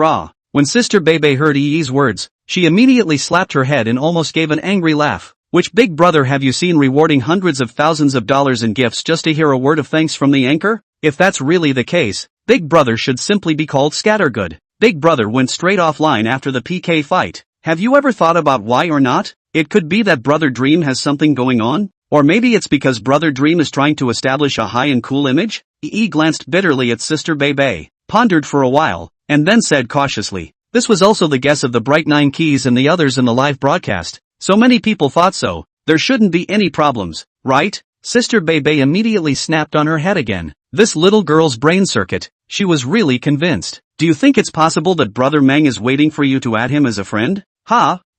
When Sister Bei Bei heard Yi's words, she immediately slapped her head and almost gave an angry laugh. Which big brother have you seen rewarding hundreds of thousands of dollars in gifts just to hear a word of thanks from the anchor? If that's really the case, Big Brother should simply be called Scattergood. Big Brother went straight offline after the PK fight. Have you ever thought about why or not? It could be that Brother Dream has something going on? Or maybe it's because Brother Dream is trying to establish a high and cool image? Yi glanced bitterly at Sister Bei Bei, pondered for a while, and then said cautiously, this was also the guess of the Bright Nine Keys and the others in the live broadcast. So many people thought so. There shouldn't be any problems, right? Sister Bei Bei immediately snapped on her head again. This little girl's brain circuit, she was really convinced. Do you think it's possible that Brother Meng is waiting for you to add him as a friend?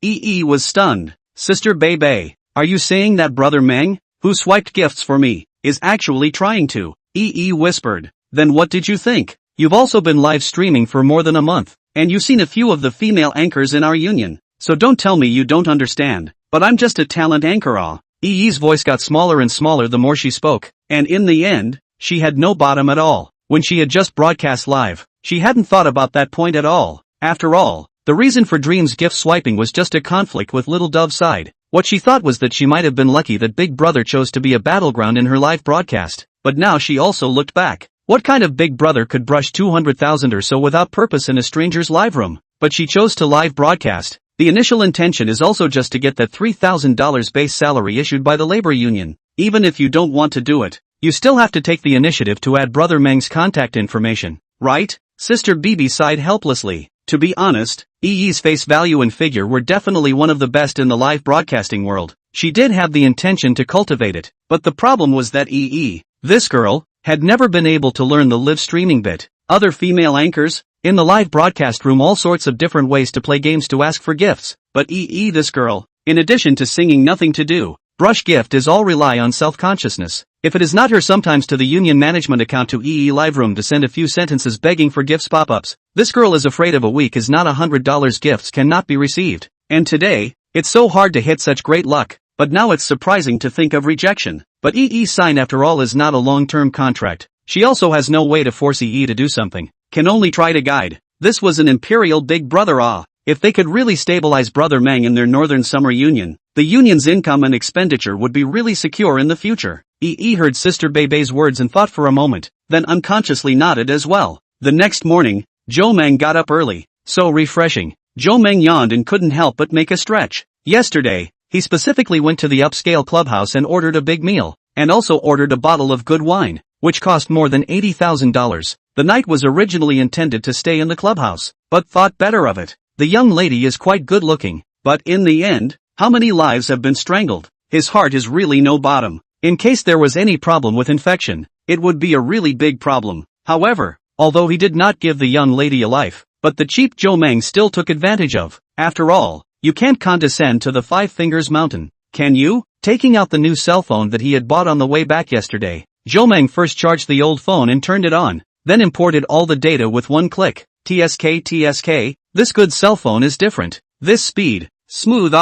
Yi was stunned. Sister Bei Bei, are you saying that Brother Meng, who swiped gifts for me, is actually trying to? Yi whispered. Then what did you think? You've also been live streaming for more than a month, and you've seen a few of the female anchors in our union. So don't tell me you don't understand. But I'm just a talent anchor. Yi's voice got smaller and smaller the more she spoke, and in the end, she had no bottom at all. When she had just broadcast live, she hadn't thought about that point at all. After all, the reason for Dream's gift swiping was just a conflict with Little Dove's side. What she thought was that she might have been lucky that Big Brother chose to be a battleground in her live broadcast. But now she also looked back. What kind of Big Brother could brush 200,000 or so without purpose in a stranger's live room? But she chose to live broadcast. The initial intention is also just to get that $3,000 base salary issued by the labor union. Even if you don't want to do it, you still have to take the initiative to add Brother Meng's contact information, right? Sister Bibi sighed helplessly. To be honest, Yi's face value and figure were definitely one of the best in the live broadcasting world. She did have the intention to cultivate it, but the problem was that this girl, had never been able to learn the live streaming bit. Other female anchors? In the live broadcast room all sorts of different ways to play games to ask for gifts, but this girl, in addition to singing nothing to do, brush gift is all rely on self-consciousness. If it is not her sometimes to the union management account to live room to send a few sentences begging for gifts pop-ups. This girl is afraid of a week is not $100 gifts cannot be received. And today, it's so hard to hit such great luck, but now it's surprising to think of rejection. But sign after all is not a long-term contract. She also has no way to force to do something. Can only try to guide. This was an imperial big brother If they could really stabilize Brother Mang in their northern summer union, the union's income and expenditure would be really secure in the future. Heard Sister Bebe's words and thought for a moment, then unconsciously nodded as well. The next morning, Jo Mang got up early. So refreshing. Jo Mang yawned and couldn't help but make a stretch. Yesterday, he specifically went to the upscale clubhouse and ordered a big meal, and also ordered a bottle of good wine, which cost more than $80,000. The night was originally intended to stay in the clubhouse, but thought better of it. The young lady is quite good looking, but in the end, how many lives have been strangled? His heart is really no bottom. In case there was any problem with infection, it would be a really big problem. However, although he did not give the young lady a life, but the cheap Jo Mang still took advantage of. After all, you can't condescend to the Five Fingers Mountain, can you? Taking out the new cell phone that he had bought on the way back yesterday, Jo Mang first charged the old phone and turned it on, then imported all the data with one click. TSK, this good cell phone is different. This speed, smooth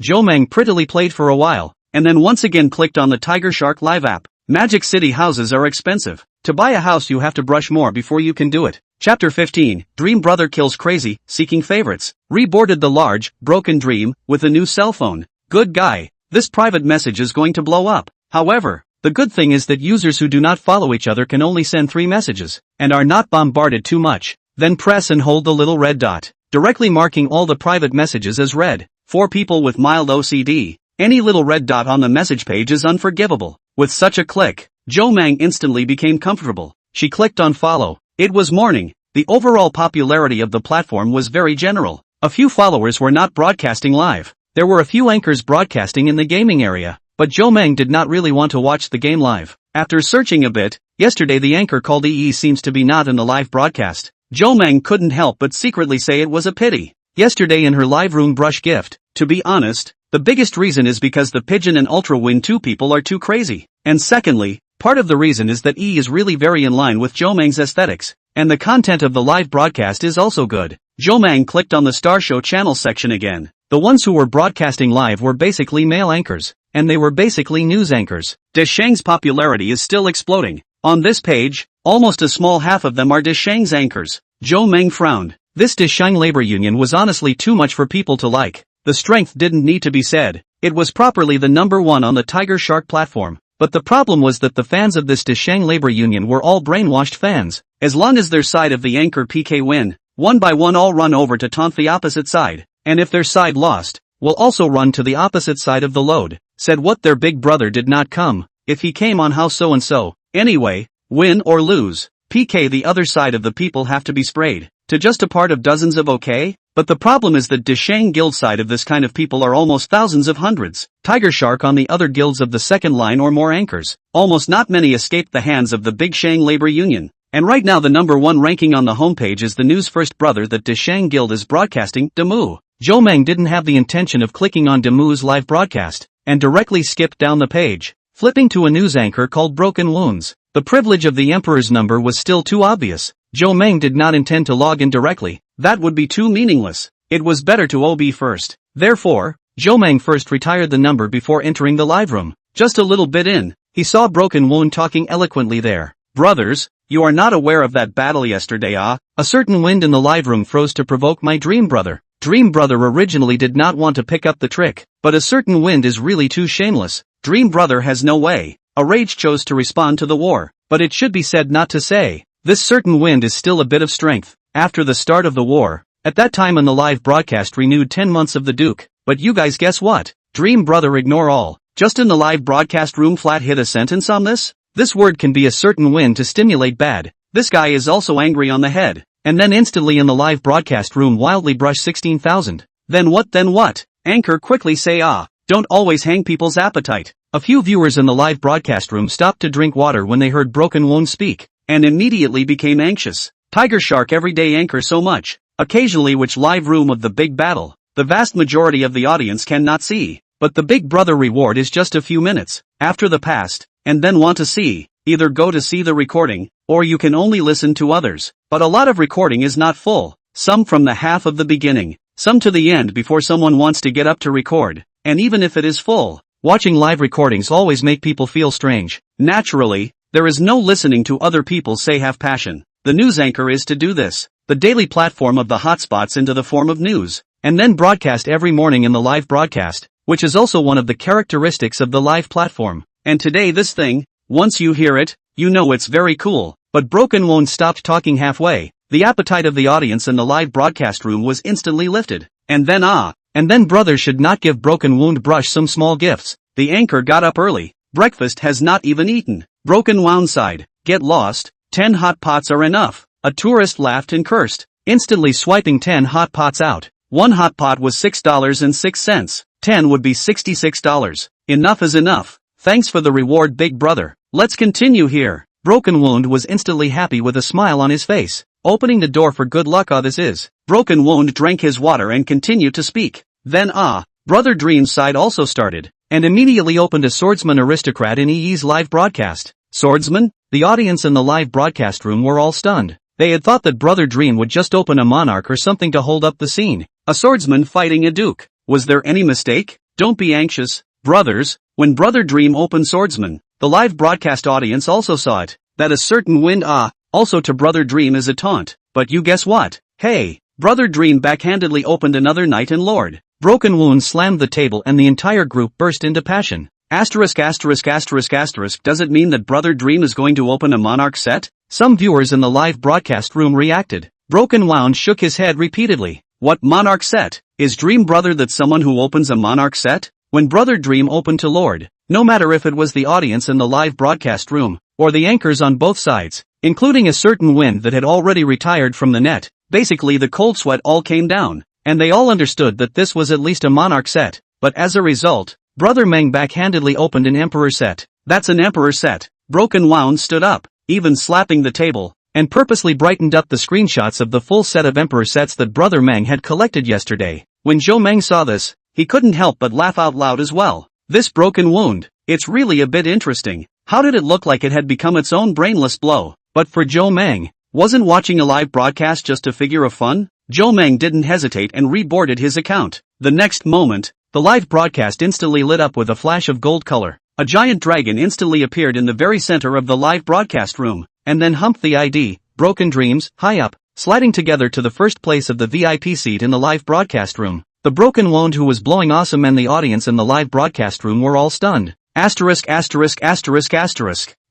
Jo Mang prettily played for a while, and then once again clicked on the Tiger Shark Live app. Magic City houses are expensive. To buy a house you have to brush more before you can do it. Chapter 15, Dream Brother kills crazy, seeking favorites. Reboarded the large, broken Dream, with a new cell phone. Good guy, this private message is going to blow up. However, the good thing is that users who do not follow each other can only send 3 messages, and are not bombarded too much. Then press and hold the little red dot, directly marking all the private messages as read. For people with mild OCD, any little red dot on the message page is unforgivable. With such a click, Jo Mang instantly became comfortable. She clicked on follow. It was morning. The overall popularity of the platform was very general. A few followers were not broadcasting live. There were a few anchors broadcasting in the gaming area, but Jo Mang did not really want to watch the game live. After searching a bit, yesterday the anchor called seems to be not in the live broadcast. Jo Mang couldn't help but secretly say it was a pity. Yesterday in her live room brush gift, to be honest, the biggest reason is because the Pigeon and Ultra Win 2 people are too crazy. And secondly, part of the reason is that is really very in line with Jo Mang's aesthetics, and the content of the live broadcast is also good. Jo Mang clicked on the Star Show channel section again. The ones who were broadcasting live were basically male anchors, and they were basically news anchors. Deshang's popularity is still exploding. On this page, almost a small half of them are Deshang's anchors. Jo Mang frowned. This Deshang labor union was honestly too much for people to like. The strength didn't need to be said. It was properly the number 1 on the Tiger Shark platform. But the problem was that the fans of this Deshang labor union were all brainwashed fans. As long as their side of the anchor PK win, one by one all run over to taunt the opposite side. And if their side lost, will also run to the opposite side of the load. Said what their big brother did not come. If he came on how so and so. Anyway, win or lose, PK the other side of the people have to be sprayed. To just a part of dozens of okay? But the problem is that Deshang guild side of this kind of people are almost thousands of hundreds. Tiger Shark on the other guilds of the second line or more anchors. Almost not many escaped the hands of the Big Shang labor union. And right now the number 1 ranking on the homepage is the news first brother that Deshang guild is broadcasting, Demu. Jo Mang didn't have the intention of clicking on Demu's live broadcast, and directly skipped down the page, flipping to a news anchor called Broken Wounds. The privilege of the Emperor's number was still too obvious. Jo Mang did not intend to log in directly. That would be too meaningless. It was better to OB first. Therefore, Jo Mang first retired the number before entering the live room. Just a little bit in, he saw Broken Wound talking eloquently there. Brothers, you are not aware of that battle yesterday A certain wind in the live room froze to provoke my dream brother. Dream brother originally did not want to pick up the trick, but a certain wind is really too shameless. Dream brother has no way. A rage chose to respond to the war, but it should be said not to say. This certain wind is still a bit of strength. After the start of the war, at that time on the live broadcast renewed 10 months of the Duke, but you guys guess what? Dream brother ignore all. Just in the live broadcast room flat hit a sentence on this? This word can be a certain wind to stimulate bad. This guy is also angry on the head. And then instantly in the live broadcast room wildly brush 16,000. Then what? Anchor quickly say don't always hang people's appetite. A few viewers in the live broadcast room stopped to drink water when they heard Broken Wound speak, and immediately became anxious. Tiger Shark everyday anchor so much, occasionally which live room of the big battle, the vast majority of the audience cannot see, but the Big Brother reward is just a few minutes, after the past, and then want to see, either go to see the recording, or you can only listen to others, but a lot of recording is not full, some from the half of the beginning, some to the end before someone wants to get up to record, and even if it is full, watching live recordings always make people feel strange. Naturally, there is no listening to other people say have passion. The news anchor is to do this, the daily platform of the hotspots into the form of news, and then broadcast every morning in the live broadcast, which is also one of the characteristics of the live platform. And today this thing, once you hear it, you know it's very cool, but Broken Wound stopped talking halfway. The appetite of the audience in the live broadcast room was instantly lifted. And then brother should not give Broken Wound brush some small gifts. The anchor got up early. Breakfast has not even eaten. Broken Wound sighed. Get lost. 10 hot pots are enough. A tourist laughed and cursed, instantly swiping 10 hot pots out. One hot pot was $6.06. 10 would be $66. Enough is enough. Thanks for the reward, Big Brother. Let's continue here. Broken Wound was instantly happy with a smile on his face, opening the door for good luck. This is. Broken Wound drank his water and continued to speak. Then Brother Dream's side also started, and immediately opened a swordsman aristocrat in EE's live broadcast. Swordsman? The audience in the live broadcast room were all stunned. They had thought that Brother Dream would just open a monarch or something to hold up the scene. A swordsman fighting a duke. Was there any mistake? Don't be anxious, brothers. When Brother Dream opened swordsman, the live broadcast audience also saw it. That a certain wind also to Brother Dream is a taunt. But you guess what? Hey, Brother Dream backhandedly opened another knight and lord. Broken Wound slammed the table and the entire group burst into passion. Does it mean that Brother Dream is going to open a monarch set? Some viewers in the live broadcast room reacted. Broken Wound shook his head repeatedly. What monarch set? Is Dream Brother that someone who opens a monarch set? When Brother Dream opened to Lord, no matter if it was the audience in the live broadcast room, or the anchors on both sides, including a certain wind that had already retired from the net, basically the cold sweat all came down, and they all understood that this was at least a monarch set, but as a result, Brother Meng backhandedly opened an emperor set. That's an emperor set. Broken Wound stood up, even slapping the table, and purposely brightened up the screenshots of the full set of emperor sets that Brother Meng had collected yesterday. When Zhou Meng saw this, he couldn't help but laugh out loud as well. This Broken Wound, it's really a bit interesting. How did it look like it had become its own brainless blow? But for Zhou Meng, wasn't watching a live broadcast just a figure of fun? Zhou Meng didn't hesitate and reboarded his account. The next moment, the live broadcast instantly lit up with a flash of gold color. A giant dragon instantly appeared in the very center of the live broadcast room, and then humped the ID, Broken Dreams, high up, sliding together to the first place of the VIP seat in the live broadcast room. The Broken Wound who was blowing awesome and the audience in the live broadcast room were all stunned.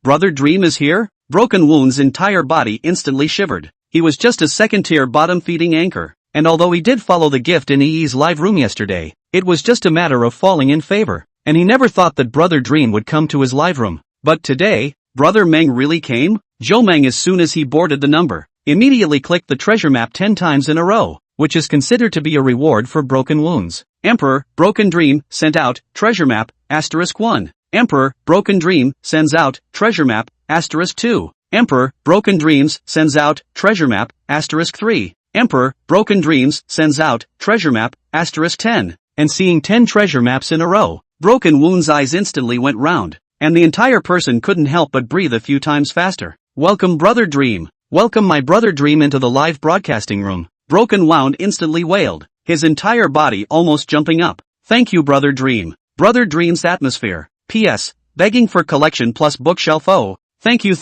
Brother Dream is here? Broken Wound's entire body instantly shivered. He was just a second-tier bottom-feeding anchor, and although he did follow the gift in EE's live room yesterday, it was just a matter of falling in favor, and he never thought that Brother Dream would come to his live room. But today, Brother Meng really came? Zhou Meng, as soon as he boarded the number, immediately clicked the treasure map 10 times in a row, which is considered to be a reward for Broken Wounds. Emperor, Broken Dream, sent out, treasure map, *1. Emperor, Broken Dream, sends out, treasure map, *2. Emperor, Broken Dreams, sends out, treasure map, *3. Emperor, Broken Dreams, sends out, treasure map, *10. And seeing 10 treasure maps in a row, Broken Wound's eyes instantly went round, and the entire person couldn't help but breathe a few times faster. Welcome Brother Dream. Welcome my Brother Dream into the live broadcasting room. Broken Wound instantly wailed, his entire body almost jumping up. Thank you Brother Dream. Brother Dream's atmosphere. P.S. Begging for collection plus bookshelf. Oh, thank you.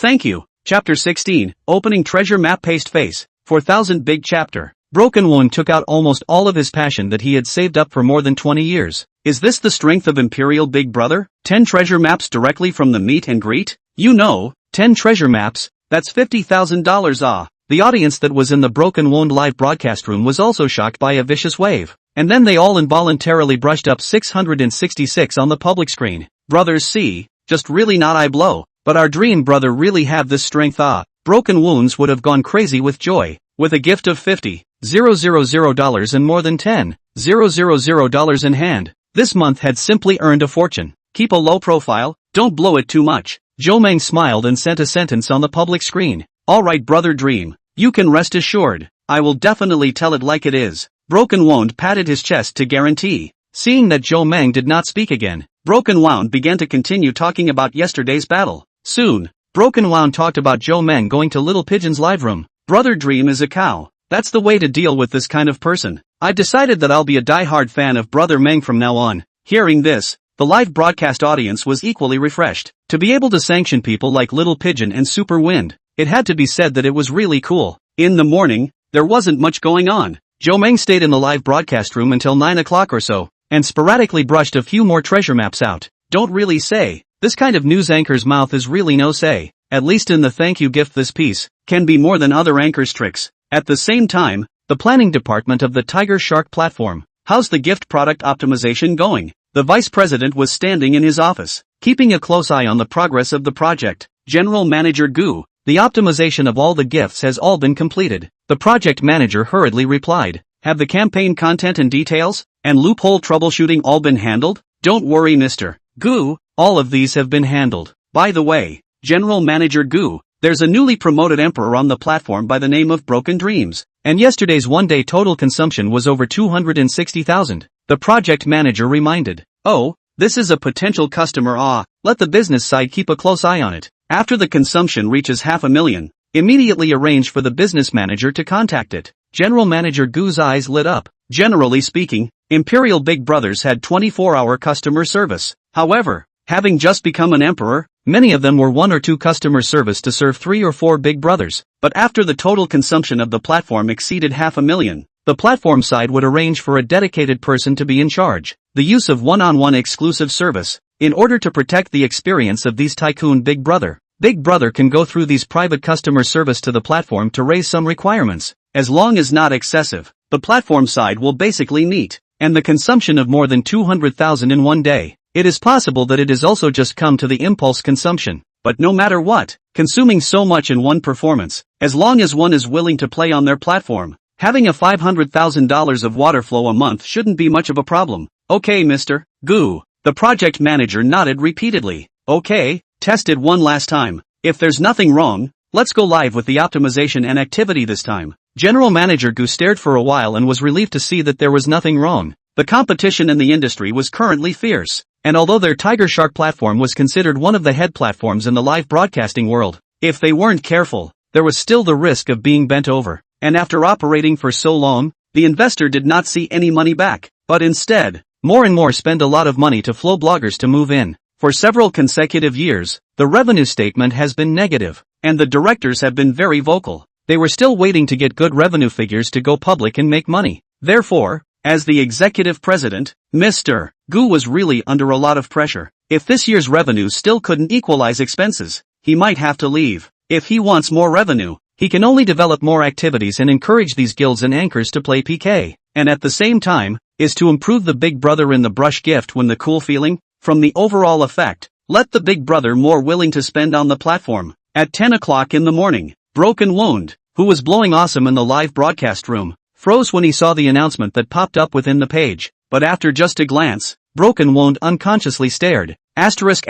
Chapter 16, Opening Treasure Map Paste Face, 4000 Big Chapter. Broken Wound took out almost all of his passion that he had saved up for more than 20 years. Is this the strength of Imperial Big Brother? 10 treasure maps directly from the meet and greet? 10 treasure maps, that's $50,000. The audience that was in the Broken Wound live broadcast room was also shocked by a vicious wave. And then they all involuntarily brushed up 666 on the public screen. Brothers see, just really not I blow. But our Dream Brother really have this strength. Broken Wounds would have gone crazy with joy, with a gift of $50,000 and more than $10,000 in hand. This month had simply earned a fortune. Keep a low profile, don't blow it too much. Zhou Meng smiled and sent a sentence on the public screen. Alright Brother Dream, You can rest assured, I will definitely tell it like it is. Broken Wound patted his chest to guarantee. Seeing that Zhou Meng did not speak again, Broken Wound began to continue talking about yesterday's battle. Soon, Broken Wound talked about Zhou Meng going to Little Pigeon's live room. Brother Dream is a cow. That's the way to deal with this kind of person. I've decided that I'll be a die-hard fan of Brother Meng from now on. Hearing this, the live broadcast audience was equally refreshed. To be able to sanction people like Little Pigeon and Super Wind, it had to be said that it was really cool. In the morning, there wasn't much going on. Zhou Meng stayed in the live broadcast room until 9 o'clock or so, and sporadically brushed a few more treasure maps out. Don't really say. This kind of news anchor's mouth is really no say. At least in the thank you gift this piece can be more than other anchors' tricks. At the same time, the planning department of the Tiger Shark platform. How's the gift product optimization going? The vice president was standing in his office, keeping a close eye on the progress of the project. General Manager Gu, the optimization of all the gifts has all been completed. The project manager hurriedly replied. Have the campaign content and details, and loophole troubleshooting all been handled? Don't worry Mr. Gu, all of these have been handled. By the way, General Manager Gu, there's a newly promoted emperor on the platform by the name of Broken Dreams, and yesterday's one-day total consumption was over 260,000. The project manager reminded. Oh, this is a potential customer. Let the business side keep a close eye on it. After the consumption reaches 500,000, immediately arrange for the business manager to contact it. General Manager Gu's eyes lit up. Generally speaking, Imperial Big Brothers had 24-hour customer service. However, having just become an emperor, many of them were 1 or 2 customer service to serve 3 or 4 Big Brothers. But after the total consumption of the platform exceeded 500,000, the platform side would arrange for a dedicated person to be in charge. The use of one-on-one exclusive service, in order to protect the experience of these tycoon Big Brother. Big Brother can go through these private customer service to the platform to raise some requirements. As long as not excessive, the platform side will basically meet. And the consumption of more than 200,000 in one day. It is possible that it has also just come to the impulse consumption. But no matter what, consuming so much in one performance, as long as one is willing to play on their platform, having a $500,000 of water flow a month shouldn't be much of a problem. Okay Mr. Gu. The project manager nodded repeatedly. Okay, test it one last time. If there's nothing wrong, let's go live with the optimization and activity this time. General Manager Gu stared for a while and was relieved to see that there was nothing wrong. The competition in the industry was currently fierce, and although their Tiger Shark platform was considered one of the head platforms in the live broadcasting world, if they weren't careful, there was still the risk of being bent over. And after operating for so long, the investor did not see any money back, but instead, more and more spend a lot of money to flow bloggers to move in. For several consecutive years, the revenue statement has been negative, and the directors have been very vocal. They were still waiting to get good revenue figures to go public and make money. Therefore, as the executive president, Mr. Gu was really under a lot of pressure. If this year's revenues still couldn't equalize expenses, he might have to leave. If he wants more revenue, he can only develop more activities and encourage these guilds and anchors to play PK. And at the same time, is to improve the Big Brother in the brush gift when the cool feeling, from the overall effect, let the Big Brother more willing to spend on the platform. At 10 o'clock in the morning, Broken Wound, who was blowing awesome in the live broadcast room, froze when he saw the announcement that popped up within the page. But after just a glance, Broken Wound unconsciously stared. Brothers,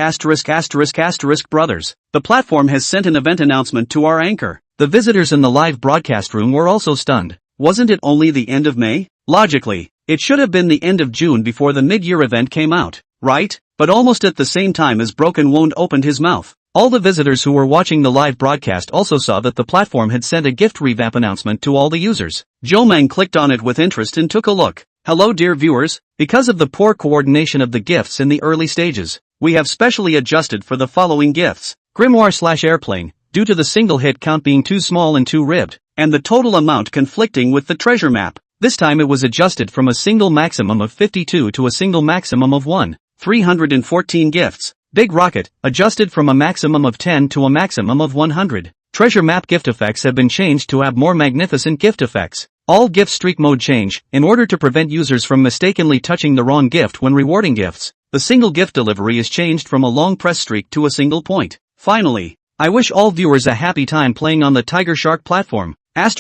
the platform has sent an event announcement to our anchor. The visitors in the live broadcast room were also stunned. Wasn't it only the end of May? Logically, it should have been the end of June before the mid-year event came out, right? But almost at the same time as Broken Wound opened his mouth, all the visitors who were watching the live broadcast also saw that the platform had sent a gift revamp announcement to all the users. Zhou Meng clicked on it with interest and took a look. Hello dear viewers, because of the poor coordination of the gifts in the early stages, we have specially adjusted for the following gifts. Grimoire/Airplane, due to the single hit count being too small and too ribbed, and the total amount conflicting with the treasure map. This time it was adjusted from a single maximum of 52 to a single maximum of 314 gifts. Big Rocket, adjusted from a maximum of 10 to a maximum of 100. Treasure map gift effects have been changed to have more magnificent gift effects. All gift streak mode change, in order to prevent users from mistakenly touching the wrong gift when rewarding gifts. The single gift delivery is changed from a long press streak to a single point. Finally, I wish all viewers a happy time playing on the Tiger Shark platform. This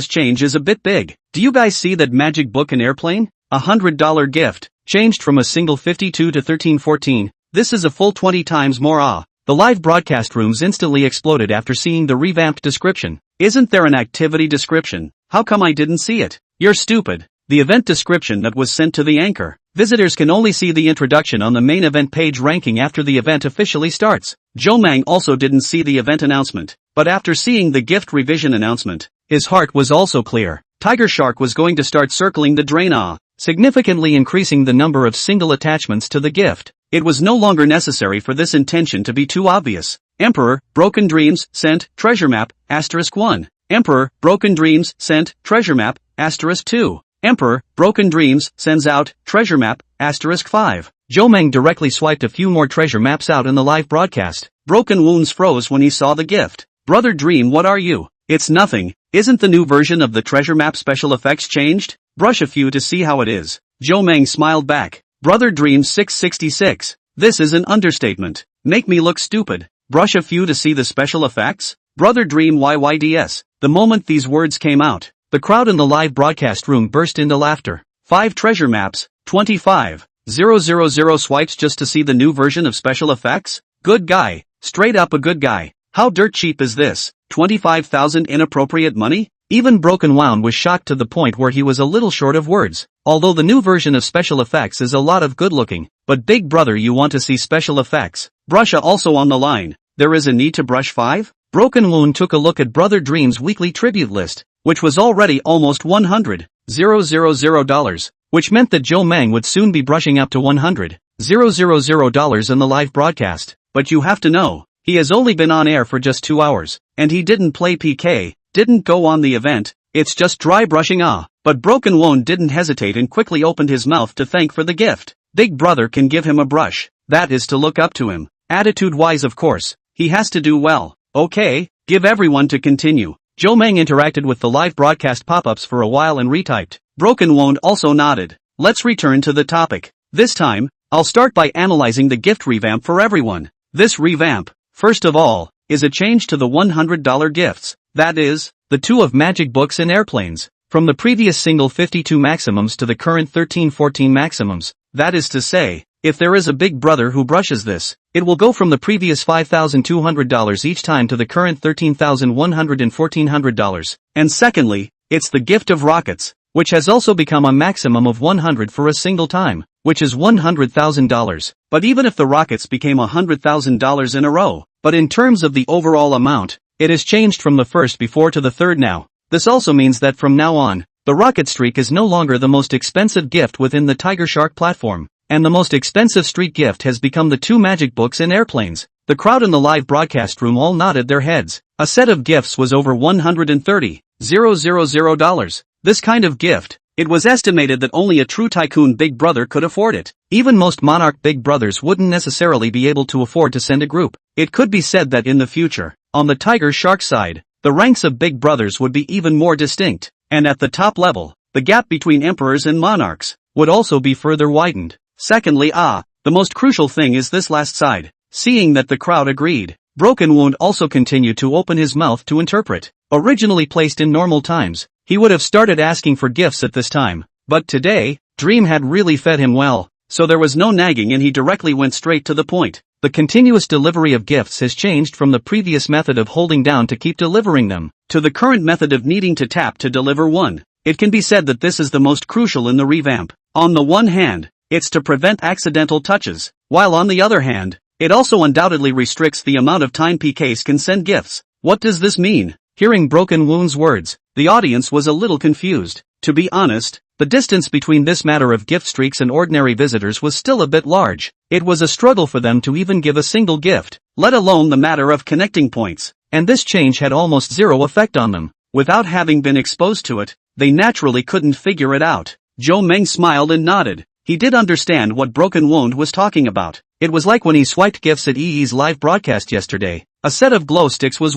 change is a bit big. Do you guys see that Magic Book and Airplane? $100 gift, changed from a single 52 to 1314. This is a full 20 times more. The live broadcast rooms instantly exploded after seeing the revamped description. Isn't there an activity description? How come I didn't see it? You're stupid. The event description that was sent to the anchor. Visitors can only see the introduction on the main event page ranking after the event officially starts. Joe Mang also didn't see the event announcement, but after seeing the gift revision announcement, his heart was also clear. Tiger Shark was going to start circling the drain, significantly increasing the number of single attachments to the gift. It was no longer necessary for this intention to be too obvious. Emperor, Broken Dreams, sent, treasure map, *1. Emperor, Broken Dreams, sent, treasure map, *2. Emperor, Broken Dreams, sends out, treasure map, *5. Joe Mang directly swiped a few more treasure maps out in the live broadcast. Broken Wounds froze when he saw the gift. Brother Dream, what are you? It's nothing. Isn't the new version of the treasure map special effects changed? Brush a few to see how it is. Joe Mang smiled back. Brother Dream 666. This is an understatement. Make me look stupid. Brush a few to see the special effects? Brother Dream YYDS. The moment these words came out, the crowd in the live broadcast room burst into laughter. 5 treasure maps, 25,000 swipes just to see the new version of special effects? Good guy. Straight up a good guy. How dirt cheap is this? 25,000 inappropriate money? Even Broken Wound was shocked to the point where he was a little short of words. Although the new version of special effects is a lot of good looking, but big brother, you want to see special effects. Brusha also on the line. There is a need to brush 5? Broken Wound took a look at Brother Dream's weekly tribute list, which was already almost $100,000, which meant that Joe Mang would soon be brushing up to $100,000 in the live broadcast. But you have to know, he has only been on air for just 2 hours, and he didn't play PK, didn't go on the event, it's just dry brushing. But Broken Wound didn't hesitate and quickly opened his mouth to thank for the gift. Big brother can give him a brush, that is to look up to him. Attitude-wise, of course, he has to do well. Okay, give everyone to continue. Joe Mang interacted with the live broadcast pop-ups for a while and retyped. Broken Wound also nodded. Let's return to the topic. This time, I'll start by analyzing the gift revamp for everyone. This revamp, first of all, is a change to the $100 gifts. That is, the 2 of magic books and airplanes. From the previous single 52 maximums to the current 13-14 maximums. That is to say, if there is a big brother who brushes this, it will go from the previous $5,200 each time to the current $13,100 and $1,400. And secondly, it's the gift of rockets, which has also become a maximum of 100 for a single time, which is $100,000. But even if the rockets became $100,000 in a row, but in terms of the overall amount, it has changed from the first before to the third now. This also means that from now on, the rocket streak is no longer the most expensive gift within the Tiger Shark platform. And the most expensive street gift has become the 2 magic books and airplanes. The crowd in the live broadcast room all nodded their heads. A set of gifts was over $130,000. This kind of gift, it was estimated that only a true tycoon big brother could afford it. Even most monarch big brothers wouldn't necessarily be able to afford to send a group. It could be said that in the future, on the Tiger Shark side, the ranks of big brothers would be even more distinct. And at the top level, the gap between emperors and monarchs would also be further widened. Secondly, the most crucial thing is this last side. Seeing that the crowd agreed, Broken Wound also continued to open his mouth to interpret. Originally placed in normal times, he would have started asking for gifts at this time. But today, Dream had really fed him well, so there was no nagging and he directly went straight to the point. The continuous delivery of gifts has changed from the previous method of holding down to keep delivering them, to the current method of needing to tap to deliver one. It can be said that this is the most crucial in the revamp. On the one hand, it's to prevent accidental touches, while on the other hand, it also undoubtedly restricts the amount of time PKs can send gifts. What does this mean? Hearing Broken Wound's words, the audience was a little confused. To be honest, the distance between this matter of gift streaks and ordinary visitors was still a bit large. It was a struggle for them to even give a single gift, let alone the matter of connecting points. And this change had almost zero effect on them. Without having been exposed to it, they naturally couldn't figure it out. Joe Meng smiled and nodded. He did understand what Broken Wound was talking about. It was like when he swiped gifts at EE's live broadcast yesterday. A set of glow sticks was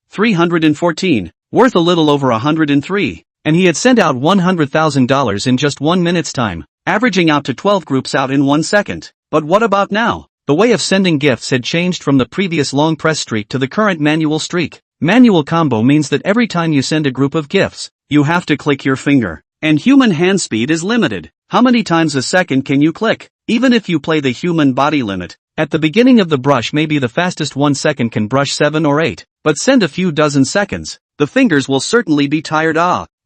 314, worth a little over 103. And he had sent out $100,000 in just 1 minute's time, averaging out to 12 groups out in 1 second. But what about now? The way of sending gifts had changed from the previous long press streak to the current manual streak. Manual combo means that every time you send a group of gifts, you have to click your finger. And human hand speed is limited. How many times a second can you click? Even if you play the human body limit, At the beginning of the brush, maybe the fastest 1 second can brush 7 or 8, but send a few dozen seconds. The fingers will certainly be tired.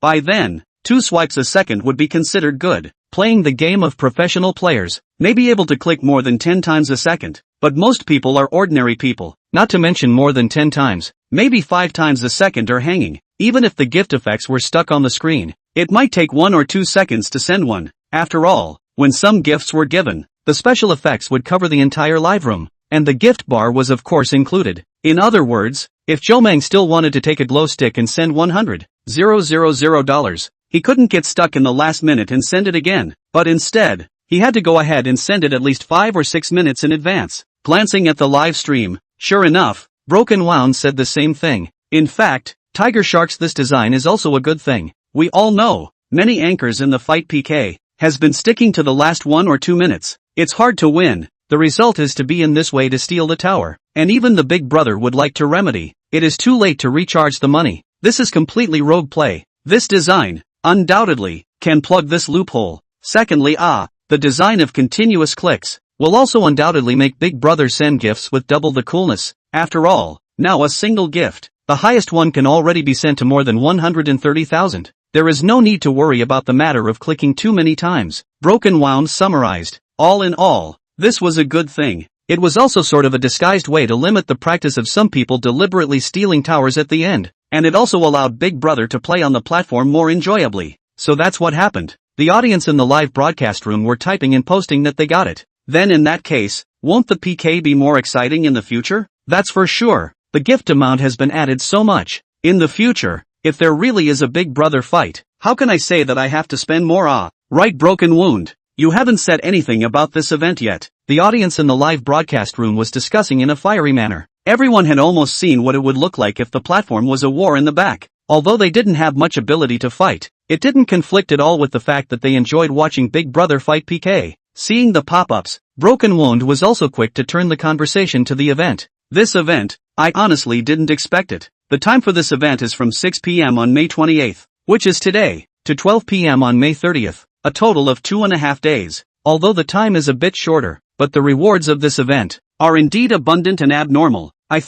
By then, 2 swipes a second would be considered good. Playing the game of professional players may be able to click more than 10 times a second, but most people are ordinary people, not to mention more than 10 times, maybe 5 times a second are hanging. Even if the gift effects were stuck on the screen, it might take 1 or 2 seconds to send one. After all, when some gifts were given, the special effects would cover the entire live room, and the gift bar was of course included. In other words, if Jomang still wanted to take a glow stick and send $100,000, he couldn't get stuck in the last minute and send it again, but instead, he had to go ahead and send it at least 5 or 6 minutes in advance. Glancing at the live stream, sure enough, Broken Wound said the same thing. In fact, Tiger Shark's this design is also a good thing. We all know, many anchors in the fight PK has been sticking to the last 1 or 2 minutes. It's hard to win. The result is to be in this way to steal the tower, and even the big brother would like to remedy. It is too late to recharge the money. This is completely rogue play. This design, undoubtedly, can plug this loophole. Secondly, the design of continuous clicks will also undoubtedly make Big Brother send gifts with double the coolness. After all, now a single gift, the highest one, can already be sent to more than 130,000. There is no need to worry about the matter of clicking too many times. Broken Wound summarized, all in all, this was a good thing. It was also sort of a disguised way to limit the practice of some people deliberately stealing towers at the end, and it also allowed Big Brother to play on the platform more enjoyably. So that's what happened. The audience in the live broadcast room were typing and posting that they got it. Then in that case, won't the PK be more exciting in the future? That's for sure. The gift amount has been added so much. In the future, if there really is a Big Brother fight, how can I say that I have to spend more? Right, Broken Wound? You haven't said anything about this event yet. The audience in the live broadcast room was discussing in a fiery manner. Everyone had almost seen what it would look like if the platform was a war in the back. Although they didn't have much ability to fight, it didn't conflict at all with the fact that they enjoyed watching Big Brother fight PK. Seeing the pop-ups, Broken Wound was also quick to turn the conversation to the event. This event, I honestly didn't expect it. The time for this event is from 6 p.m. on May 28th, which is today, to 12 p.m. on May 30th, a total of 2.5 days. Although the time is a bit shorter, but the rewards of this event are indeed abundant and abnormal. I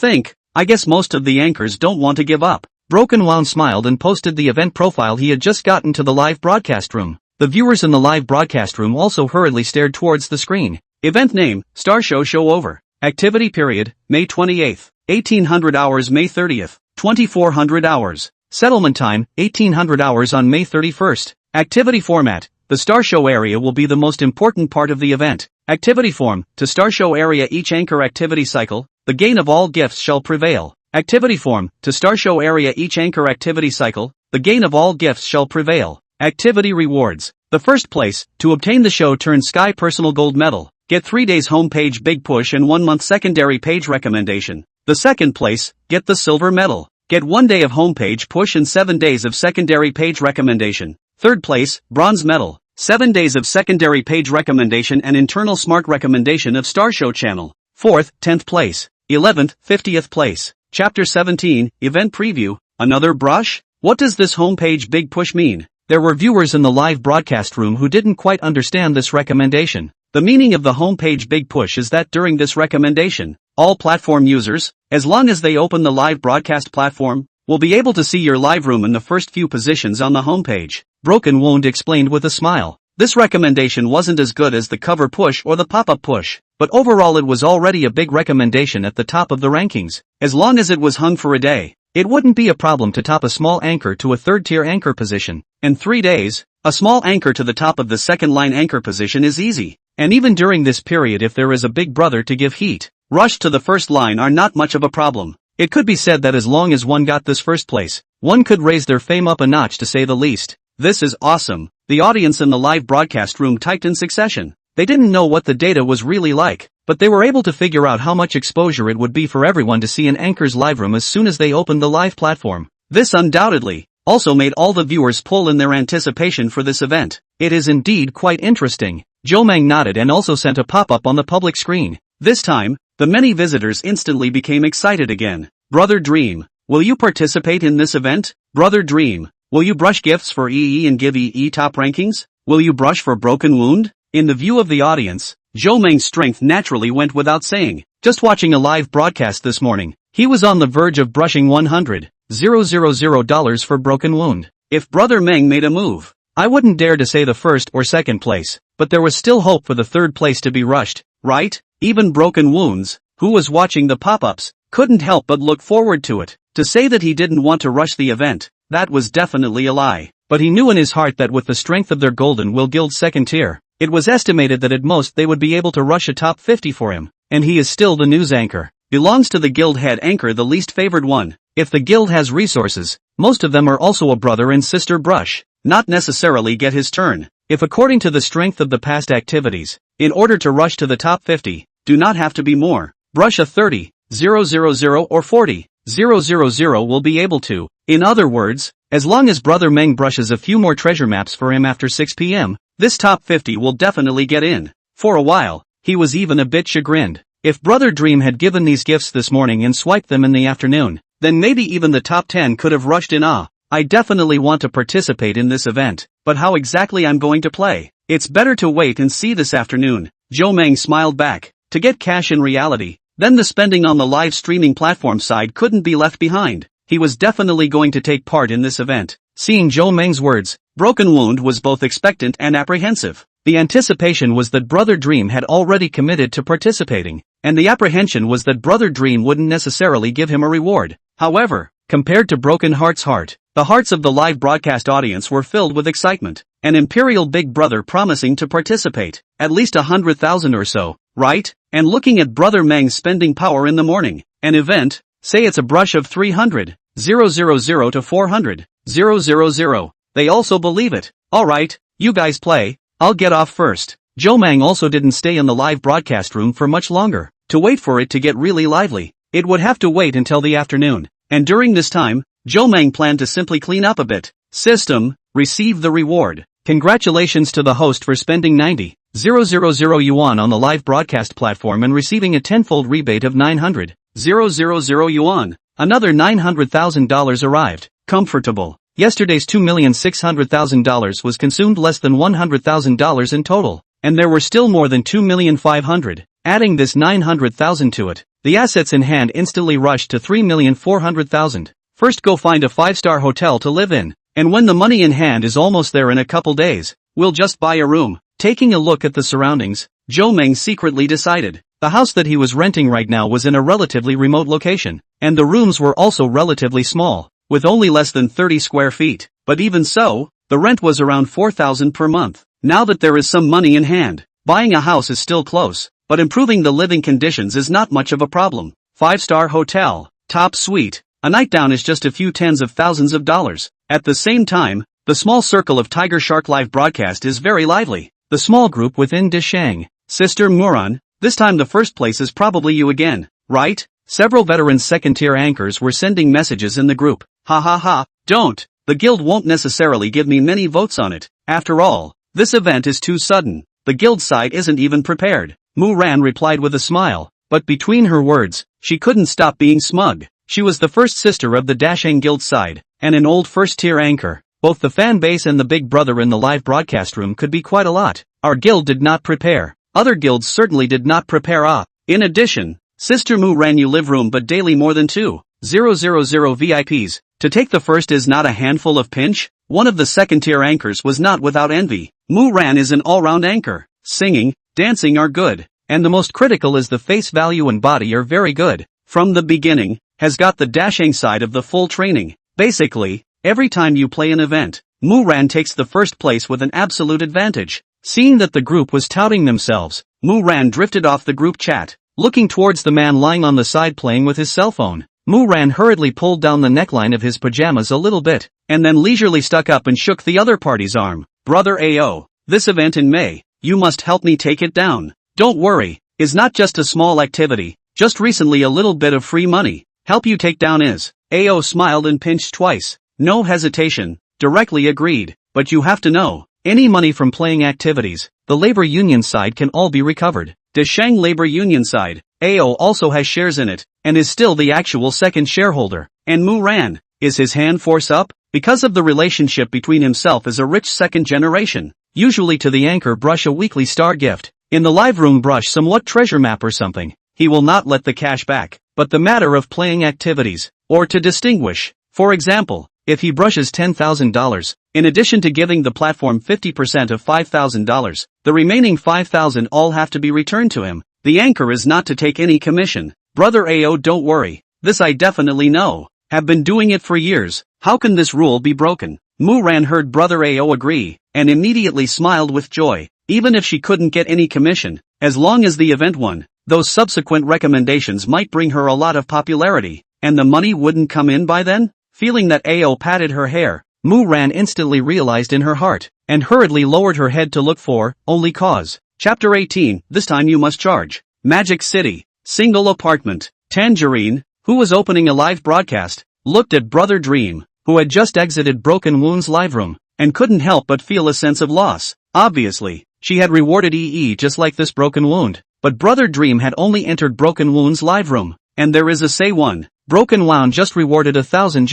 guess most of the anchors don't want to give up. Broken Wound smiled and posted the event profile he had just gotten to the live broadcast room. The viewers in the live broadcast room also hurriedly stared towards the screen. Event name, Star Show over. Activity period, May 28th, 1800 hours May 30th, 2400 hours. Settlement time, 1800 hours on May 31st. Activity format, the Star Show area will be the most important part of the event. Activity form, to Star Show area each anchor activity cycle, the gain of all gifts shall prevail. Activity form, to Star Show area each anchor activity cycle, the gain of all gifts shall prevail. Activity rewards. The first place, to obtain the Show Turn Sky Personal Gold Medal, get 3 days homepage big push and 1 month secondary page recommendation. The second place, get the Silver Medal, get 1 day of homepage push and 7 days of secondary page recommendation. Third place, Bronze Medal, 7 days of secondary page recommendation and internal smart recommendation of Star Show channel. Fourth, 10th place. 11th, 50th place. Chapter 17, Event Preview, another brush? What does this homepage big push mean? There were viewers in the live broadcast room who didn't quite understand this recommendation. The meaning of the homepage big push is that during this recommendation, all platform users, as long as they open the live broadcast platform, will be able to see your live room in the first few positions on the homepage. Broken Wound explained with a smile. This recommendation wasn't as good as the cover push or the pop-up push, but overall it was already a big recommendation at the top of the rankings. As long as it was hung for a day, it wouldn't be a problem to top a small anchor to a third-tier anchor position. In 3 days, a small anchor to the top of the second-line anchor position is easy. And even during this period, if there is a Big Brother to give heat, rush to the first line are not much of a problem. It could be said that as long as one got this first place, one could raise their fame up a notch, to say the least. This is awesome. The audience in the live broadcast room typed in succession. They didn't know what the data was really like, but they were able to figure out how much exposure it would be for everyone to see an anchor's live room as soon as they opened the live platform. This undoubtedly also made all the viewers pull in their anticipation for this event. It is indeed quite interesting. Jomang nodded and also sent a pop-up on the public screen. This time, the many visitors instantly became excited again. Brother Dream, will you participate in this event? Brother Dream, will you brush gifts for EE and give EE top rankings? Will you brush for Broken Wound? In the view of the audience, Zhou Meng's strength naturally went without saying. Just watching a live broadcast this morning, he was on the verge of brushing $100,000 for broken wound. If Brother Meng made a move, I wouldn't dare to say the first or second place, but there was still hope for the third place to be rushed, right? Even broken wounds, who was watching the pop-ups, couldn't help but look forward to it. To say that he didn't want to rush the event, that was definitely a lie. But he knew in his heart that with the strength of their Golden Will Guild second tier, it was estimated that at most they would be able to rush a top 50 for him. And he is still the news anchor. Belongs to the guild head anchor, the least favored one. If the guild has resources, most of them are also a brother and sister brush, not necessarily get his turn. If according to the strength of the past activities, in order to rush to the top 50, do not have to be more. Brush a 30,000 or 40,000 will be able to. In other words, as long as Brother Meng brushes a few more treasure maps for him after 6 p.m., this top 50 will definitely get in. For a while, he was even a bit chagrined. If Brother Dream had given these gifts this morning and swiped them in the afternoon, then maybe even the top 10 could have rushed in. I definitely want to participate in this event, but how exactly I'm going to play? It's better to wait and see this afternoon. Zhou Meng smiled back. To get cash in reality, then the spending on the live streaming platform side couldn't be left behind. He was definitely going to take part in this event. Seeing Zhou Meng's words, Broken Wound was both expectant and apprehensive. The anticipation was that Brother Dream had already committed to participating, and the apprehension was that Brother Dream wouldn't necessarily give him a reward. However, compared to Broken Heart's heart, the hearts of the live broadcast audience were filled with excitement. An Imperial Big Brother promising to participate, at least 100,000 or so, right? And looking at Brother Meng's spending power in the morning, an event, say it's a brush of 300,000 to 400,000. They also believe it. Alright, you guys play, I'll get off first. Zhou Meng also didn't stay in the live broadcast room for much longer, to wait for it to get really lively. It would have to wait until the afternoon, and during this time, Zhou Meng planned to simply clean up a bit. System, receive the reward. Congratulations to the host for spending 90,000 yuan on the live broadcast platform and receiving a tenfold rebate of 900,000 yuan. Another $900,000 arrived. Comfortable. Yesterday's $2,600,000 was consumed, less than $100,000 in total, and there were still more than $2,500,000. Adding this 900,000 to it, the assets in hand instantly rushed to 3,400,000. First go find a 5-star hotel to live in, and when the money in hand is almost there in a couple days, we'll just buy a room. Taking a look at the surroundings, Zhou Meng secretly decided, the house that he was renting right now was in a relatively remote location, and the rooms were also relatively small, with only less than 30 square feet. But even so, the rent was around 4,000 per month. Now that there is some money in hand, buying a house is still close, but improving the living conditions is not much of a problem. 5-star hotel, top suite, a night down is just a few tens of thousands of dollars. At the same time, the small circle of Tiger Shark live broadcast is very lively. The small group within Dishang, Sister Muran, this time the first place is probably you again, right? Several veteran second-tier anchors were sending messages in the group. Ha ha ha, don't. The guild won't necessarily give me many votes on it. After all, this event is too sudden. The guild side isn't even prepared. Mu Ran replied with a smile, but between her words, she couldn't stop being smug. She was the first sister of the Dashang guild side, and an old first-tier anchor. Both the fan base and the big brother in the live broadcast room could be quite a lot. Our guild did not prepare. Other guilds certainly did not prepare. In addition, Sister Mu ran you live room but daily more than 2,000 VIPs. To take the first is not a handful of pinch. One of the second-tier anchors was not without envy. Mu Ran is an all-round anchor. Singing, dancing are good, and the most critical is the face value and body are very good. From the beginning, has got the dashing side of the full training. Basically, every time you play an event, Mu Ran takes the first place with an absolute advantage. Seeing that the group was touting themselves, Mu Ran drifted off the group chat, looking towards the man lying on the side playing with his cell phone. Mu Ran hurriedly pulled down the neckline of his pajamas a little bit, and then leisurely stuck up and shook the other party's arm. Brother Ao, this event in May, you must help me take it down. Don't worry, is not just a small activity, just recently a little bit of free money. Help you take down is. Ao smiled and pinched twice. No hesitation, directly agreed, but you have to know, any money from playing activities, the labor union side can all be recovered. Deshang labor union side, Ao also has shares in it, and is still the actual second shareholder. And Mu Ran, is his hand force up? Because of the relationship between himself as a rich second generation, Usually to the anchor brush a weekly star gift. In the live room brush somewhat treasure map or something. He will not let the cash back, but the matter of playing activities, or to distinguish. For example, if he brushes $10,000, in addition to giving the platform 50% of $5,000, the remaining $5,000 all have to be returned to him. The anchor is not to take any commission. Brother AO, don't worry. This I definitely know. Have been doing it for years. How can this rule be broken? Muran heard Brother AO agree, and immediately smiled with joy. Even if she couldn't get any commission, as long as the event won, those subsequent recommendations might bring her a lot of popularity, and the money wouldn't come in by then? Feeling that AO patted her hair, Muran instantly realized in her heart, and hurriedly lowered her head to look for, only cause. Chapter 18, this time you must charge. Magic City, single apartment. Tangerine, who was opening a live broadcast, looked at Brother Dream, who had just exited Broken Wound's live room, and couldn't help but feel a sense of loss. Obviously, she had rewarded EE just like this Broken Wound, but Brother Dream had only entered Broken Wound's live room, and there is a say one. Broken Wound just rewarded 1,000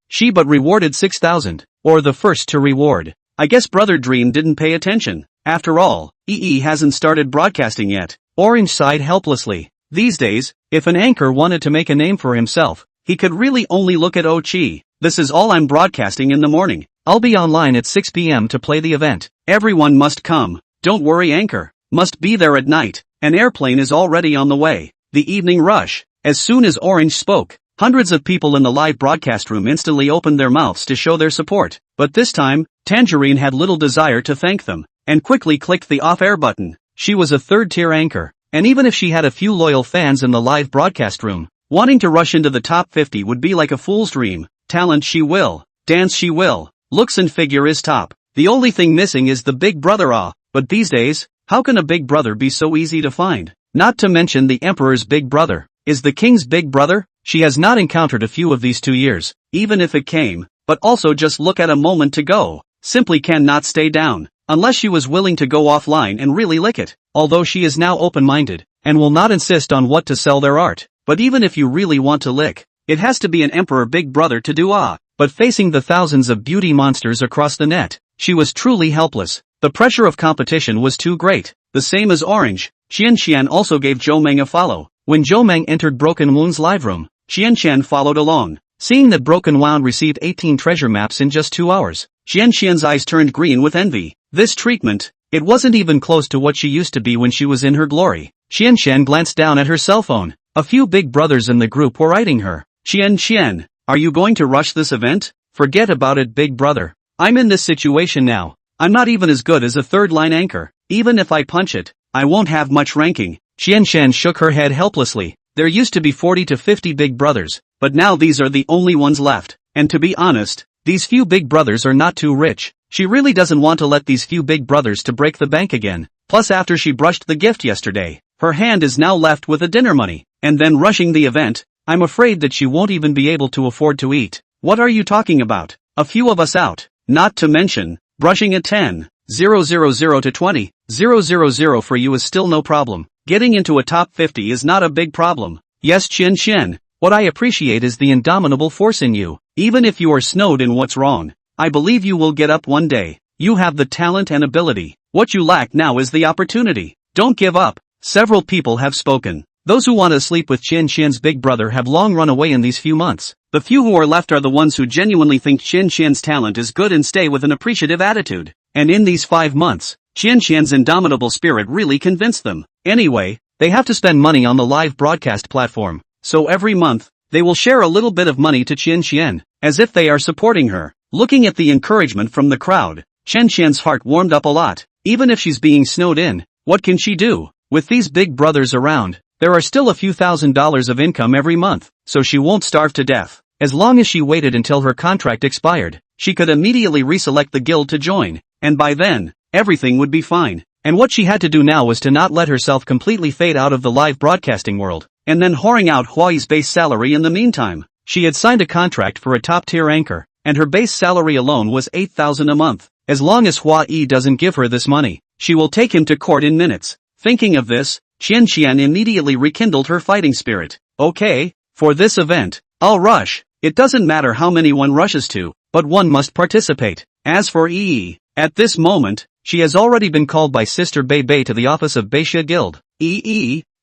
she but rewarded 6,000, or the first to reward. I guess Brother Dream didn't pay attention. After all, EE hasn't started broadcasting yet. Orange sighed helplessly. These days, if an anchor wanted to make a name for himself, he could really only look at Ochi. This is all I'm broadcasting in the morning. I'll be online at 6 p.m. to play the event. Everyone must come. Don't worry, anchor. Must be there at night. An airplane is already on the way. The evening rush. As soon as Orange spoke, hundreds of people in the live broadcast room instantly opened their mouths to show their support. But this time, Tangerine had little desire to thank them, and quickly clicked the off-air button. She was a third-tier anchor, and even if she had a few loyal fans in the live broadcast room, wanting to rush into the top 50 would be like a fool's dream. Talent she will, dance she will, looks and figure is top. The only thing missing is the big brother but these days, how can a big brother be so easy to find? Not to mention the emperor's big brother. Is the king's big brother? She has not encountered a few of these 2 years, even if it came, but also just look at a moment to go. Simply cannot stay down, unless she was willing to go offline and really lick it, although she is now open-minded, and will not insist on what to sell their art. But even if you really want to lick, it has to be an emperor big brother to do but facing the thousands of beauty monsters across the net, she was truly helpless. The pressure of competition was too great. The same as Orange, Xian also gave Zhou Meng a follow. When Zhou Meng entered Broken Wound's live room, Xian followed along. Seeing that Broken Wound received 18 treasure maps in just 2 hours, Xian's eyes turned green with envy. This treatment, it wasn't even close to what she used to be when she was in her glory. Xian glanced down at her cell phone. A few big brothers in the group were eyeing her. Xian, are you going to rush this event? Forget about it, big brother. I'm in this situation now. I'm not even as good as a third-line anchor. Even if I punch it, I won't have much ranking. Xian shook her head helplessly. There used to be 40 to 50 big brothers, but now these are the only ones left. And to be honest, these few big brothers are not too rich. She really doesn't want to let these few big brothers to break the bank again. Plus after she brushed the gift yesterday, her hand is now left with the dinner money. And then rushing the event, I'm afraid that she won't even be able to afford to eat. What are you talking about? A few of us out. Not to mention, brushing at 10, 000 to 20, 000 for you is still no problem. Getting into a top 50 is not a big problem. Yes, Xian, what I appreciate is the indomitable force in you. Even if you are snowed in what's wrong, I believe you will get up one day. You have the talent and ability. What you lack now is the opportunity. Don't give up. Several people have spoken. Those who want to sleep with Xian's big brother have long run away in these few months. The few who are left are the ones who genuinely think Xian's talent is good and stay with an appreciative attitude. And in these 5 months, Xian's indomitable spirit really convinced them. Anyway, they have to spend money on the live broadcast platform, so every month, they will share a little bit of money to Xian, as if they are supporting her. Looking at the encouragement from the crowd, Xian's heart warmed up a lot. Even if she's being snowed in, what can she do? With these big brothers around, there are still a few $1,000s of income every month, so she won't starve to death. As long as she waited until her contract expired, she could immediately reselect the guild to join, and by then, everything would be fine. And what she had to do now was to not let herself completely fade out of the live broadcasting world, and then whoring out Huai's base salary in the meantime. She had signed a contract for a top-tier anchor, and her base salary alone was 8,000 a month. As long as Huai doesn't give her this money, she will take him to court in minutes. Thinking of this, Xian immediately rekindled her fighting spirit. Okay, for this event, I'll rush. It doesn't matter how many one rushes to, but one must participate. As for EE, at this moment, she has already been called by Sister Bebe to the office of Beixia Guild.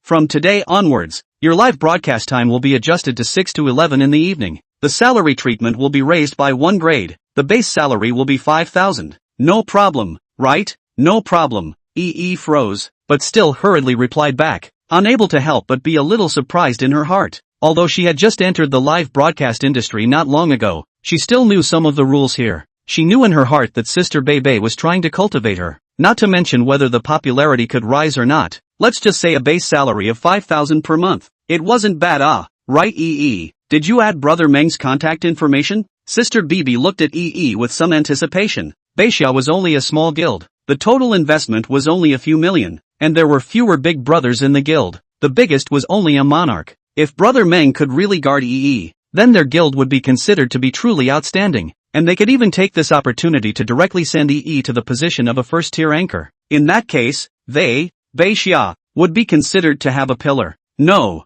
From today onwards, your live broadcast time will be adjusted to 6 to 11 in the evening. The salary treatment will be raised by 1 grade. The base salary will be 5,000. No problem, right? No problem. Froze, but still hurriedly replied back, unable to help but be a little surprised in her heart. Although she had just entered the live broadcast industry not long ago, she still knew some of the rules here. She knew in her heart that Sister Bebe was trying to cultivate her, not to mention whether the popularity could rise or not. Let's just say a base salary of 5,000 per month. It wasn't bad, right? Did you add Brother Meng's contact information? Sister Bibi looked at with some anticipation. Beixia was only a small guild. The total investment was only a few million, and there were fewer big brothers in the guild. The biggest was only a monarch. If Brother Meng could really guard then their guild would be considered to be truly outstanding, and they could even take this opportunity to directly send to the position of a first-tier anchor. In that case, they, Beixia, would be considered to have a pillar. No.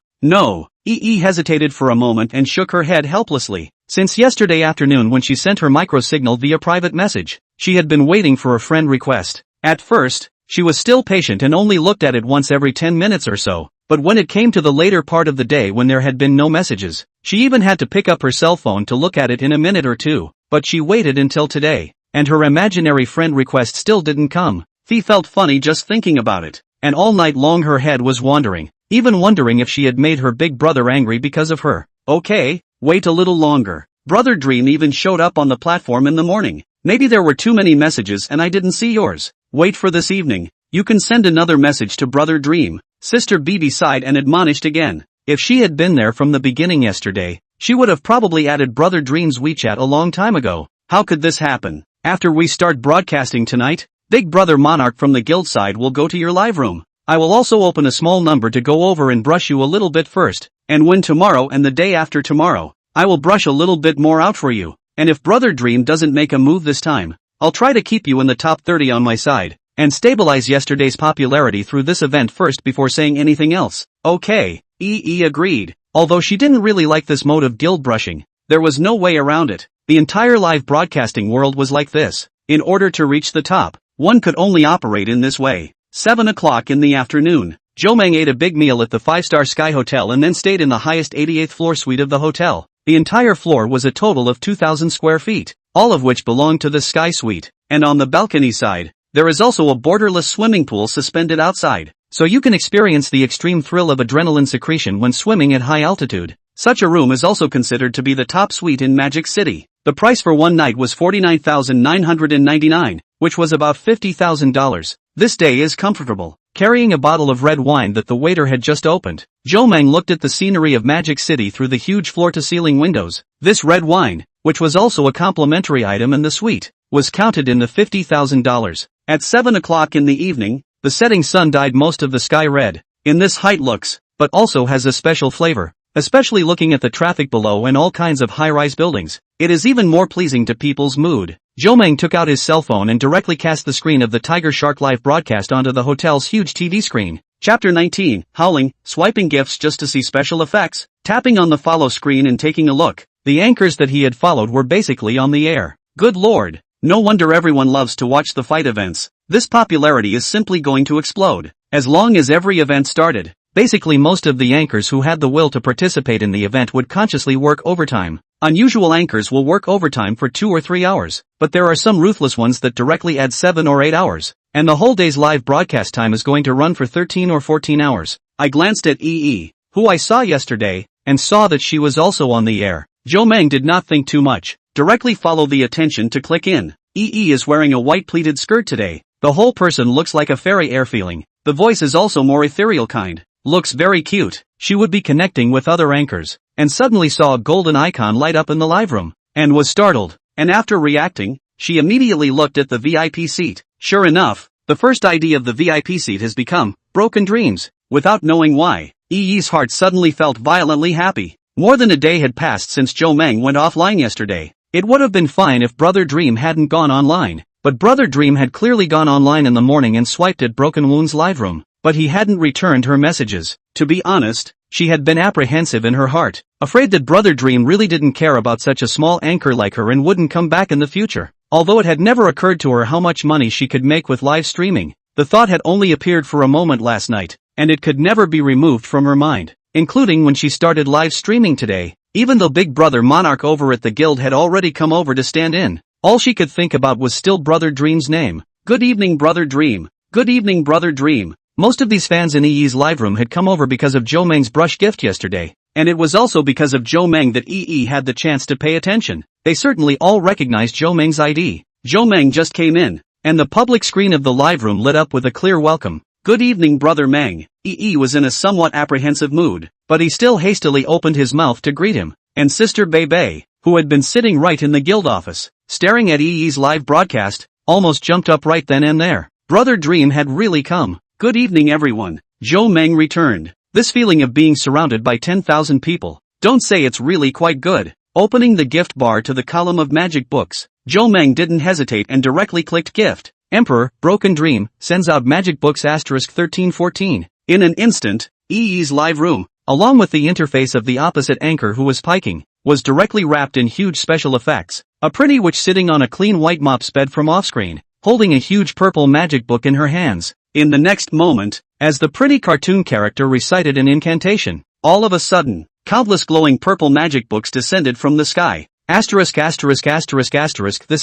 Hesitated for a moment and shook her head helplessly. Since yesterday afternoon when she sent her micro-signal via private message, she had been waiting for a friend request. At first, she was still patient and only looked at it once every 10 minutes or so, but when it came to the later part of the day when there had been no messages, she even had to pick up her cell phone to look at it in a minute or two. But she waited until today, and her imaginary friend request still didn't come. She felt funny just thinking about it, and all night long her head was wandering, even wondering if she had made her big brother angry because of her. Okay, wait a little longer. Brother Dream even showed up on the platform in the morning. Maybe there were too many messages and I didn't see yours. Wait for this evening. You can send another message to Brother Dream. Sister Bibi sighed and admonished again. If she had been there from the beginning yesterday, she would have probably added Brother Dream's WeChat a long time ago. How could this happen? After we start broadcasting tonight, Big Brother Monarch from the guild side will go to your live room. I will also open a small number to go over and brush you a little bit first, and when tomorrow and the day after tomorrow, I will brush a little bit more out for you, and if Brother Dream doesn't make a move this time, I'll try to keep you in the top 30 on my side, and stabilize yesterday's popularity through this event first before saying anything else. Okay, agreed. Although she didn't really like this mode of guild brushing, there was no way around it. The entire live broadcasting world was like this. In order to reach the top, one could only operate in this way. 7 o'clock in the afternoon, Jomang ate a big meal at the 5-star Sky Hotel and then stayed in the highest 88th floor suite of the hotel. The entire floor was a total of 2,000 square feet, all of which belonged to the Sky Suite, and on the balcony side, there is also a borderless swimming pool suspended outside, so you can experience the extreme thrill of adrenaline secretion when swimming at high altitude. Such a room is also considered to be the top suite in Magic City. The price for one night was $49,999, which was about $50,000. This day is comfortable. Carrying a bottle of red wine that the waiter had just opened, Jomang looked at the scenery of Magic City through the huge floor-to-ceiling windows. This red wine, which was also a complimentary item in the suite, was counted in the $50,000. At 7 o'clock in the evening, the setting sun dyed most of the sky red. In this height looks, but also has a special flavor, especially looking at the traffic below and all kinds of high-rise buildings. It is even more pleasing to people's mood. Jomang took out his cell phone and directly cast the screen of the Tiger Shark live broadcast onto the hotel's huge TV screen. Chapter 19, Howling, swiping gifts just to see special effects, tapping on the follow screen and taking a look. The anchors that he had followed were basically on the air. Good lord, no wonder everyone loves to watch the fight events. This popularity is simply going to explode. As long as every event started, basically most of the anchors who had the will to participate in the event would consciously work overtime. Unusual anchors will work overtime for 2 or 3 hours, but there are some ruthless ones that directly add 7 or 8 hours, and the whole day's live broadcast time is going to run for 13 or 14 hours. I glanced at who I saw yesterday, and saw that she was also on the air. Jomang did not think too much, directly followed the attention to click in. Is wearing a white pleated skirt today. The whole person looks like a fairy air feeling. The voice is also more ethereal kind. Looks very cute. She would be connecting with other anchors, and suddenly saw a golden icon light up in the live room, and was startled, and after reacting, she immediately looked at the VIP seat. Sure enough, the first ID of the VIP seat has become Broken Dreams. Without knowing why, Yi's heart suddenly felt violently happy. More than a day had passed since Jomang went offline yesterday. It would have been fine if Brother Dream hadn't gone online, but Brother Dream had clearly gone online in the morning and swiped at Broken Wound's live room. But he hadn't returned her messages. To be honest, she had been apprehensive in her heart, afraid that Brother Dream really didn't care about such a small anchor like her and wouldn't come back in the future. Although it had never occurred to her how much money she could make with live streaming, the thought had only appeared for a moment last night, and it could never be removed from her mind, including when she started live streaming today. Even though Big Brother Monarch over at the guild had already come over to stand in, all she could think about was still Brother Dream's name. Good evening, Brother Dream. Good evening, Brother Dream. Most of these fans in EE's live room had come over because of Joe Meng's brush gift yesterday, and it was also because of Joe Meng that EE had the chance to pay attention. They certainly all recognized Joe Meng's ID. Joe Meng just came in, and the public screen of the live room lit up with a clear welcome. Good evening, Brother Meng. EE was in a somewhat apprehensive mood, but he still hastily opened his mouth to greet him, and Sister Bebe, who had been sitting right in the guild office, staring at EE's live broadcast, almost jumped up right then and there. Brother Dream had really come. Good evening, everyone. Joe Meng returned. This feeling of being surrounded by 10,000 people, don't say it's really quite good. Opening the gift bar to the column of magic books, Joe Meng didn't hesitate and directly clicked gift. Emperor, Broken Dream, sends out magic books *1314. In an instant, EE's live room, along with the interface of the opposite anchor who was piking, was directly wrapped in huge special effects. A pretty witch sitting on a clean white mop sped from off-screen, holding a huge purple magic book in her hands. In the next moment, as the pretty cartoon character recited an incantation, all of a sudden, countless glowing purple magic books descended from the sky. This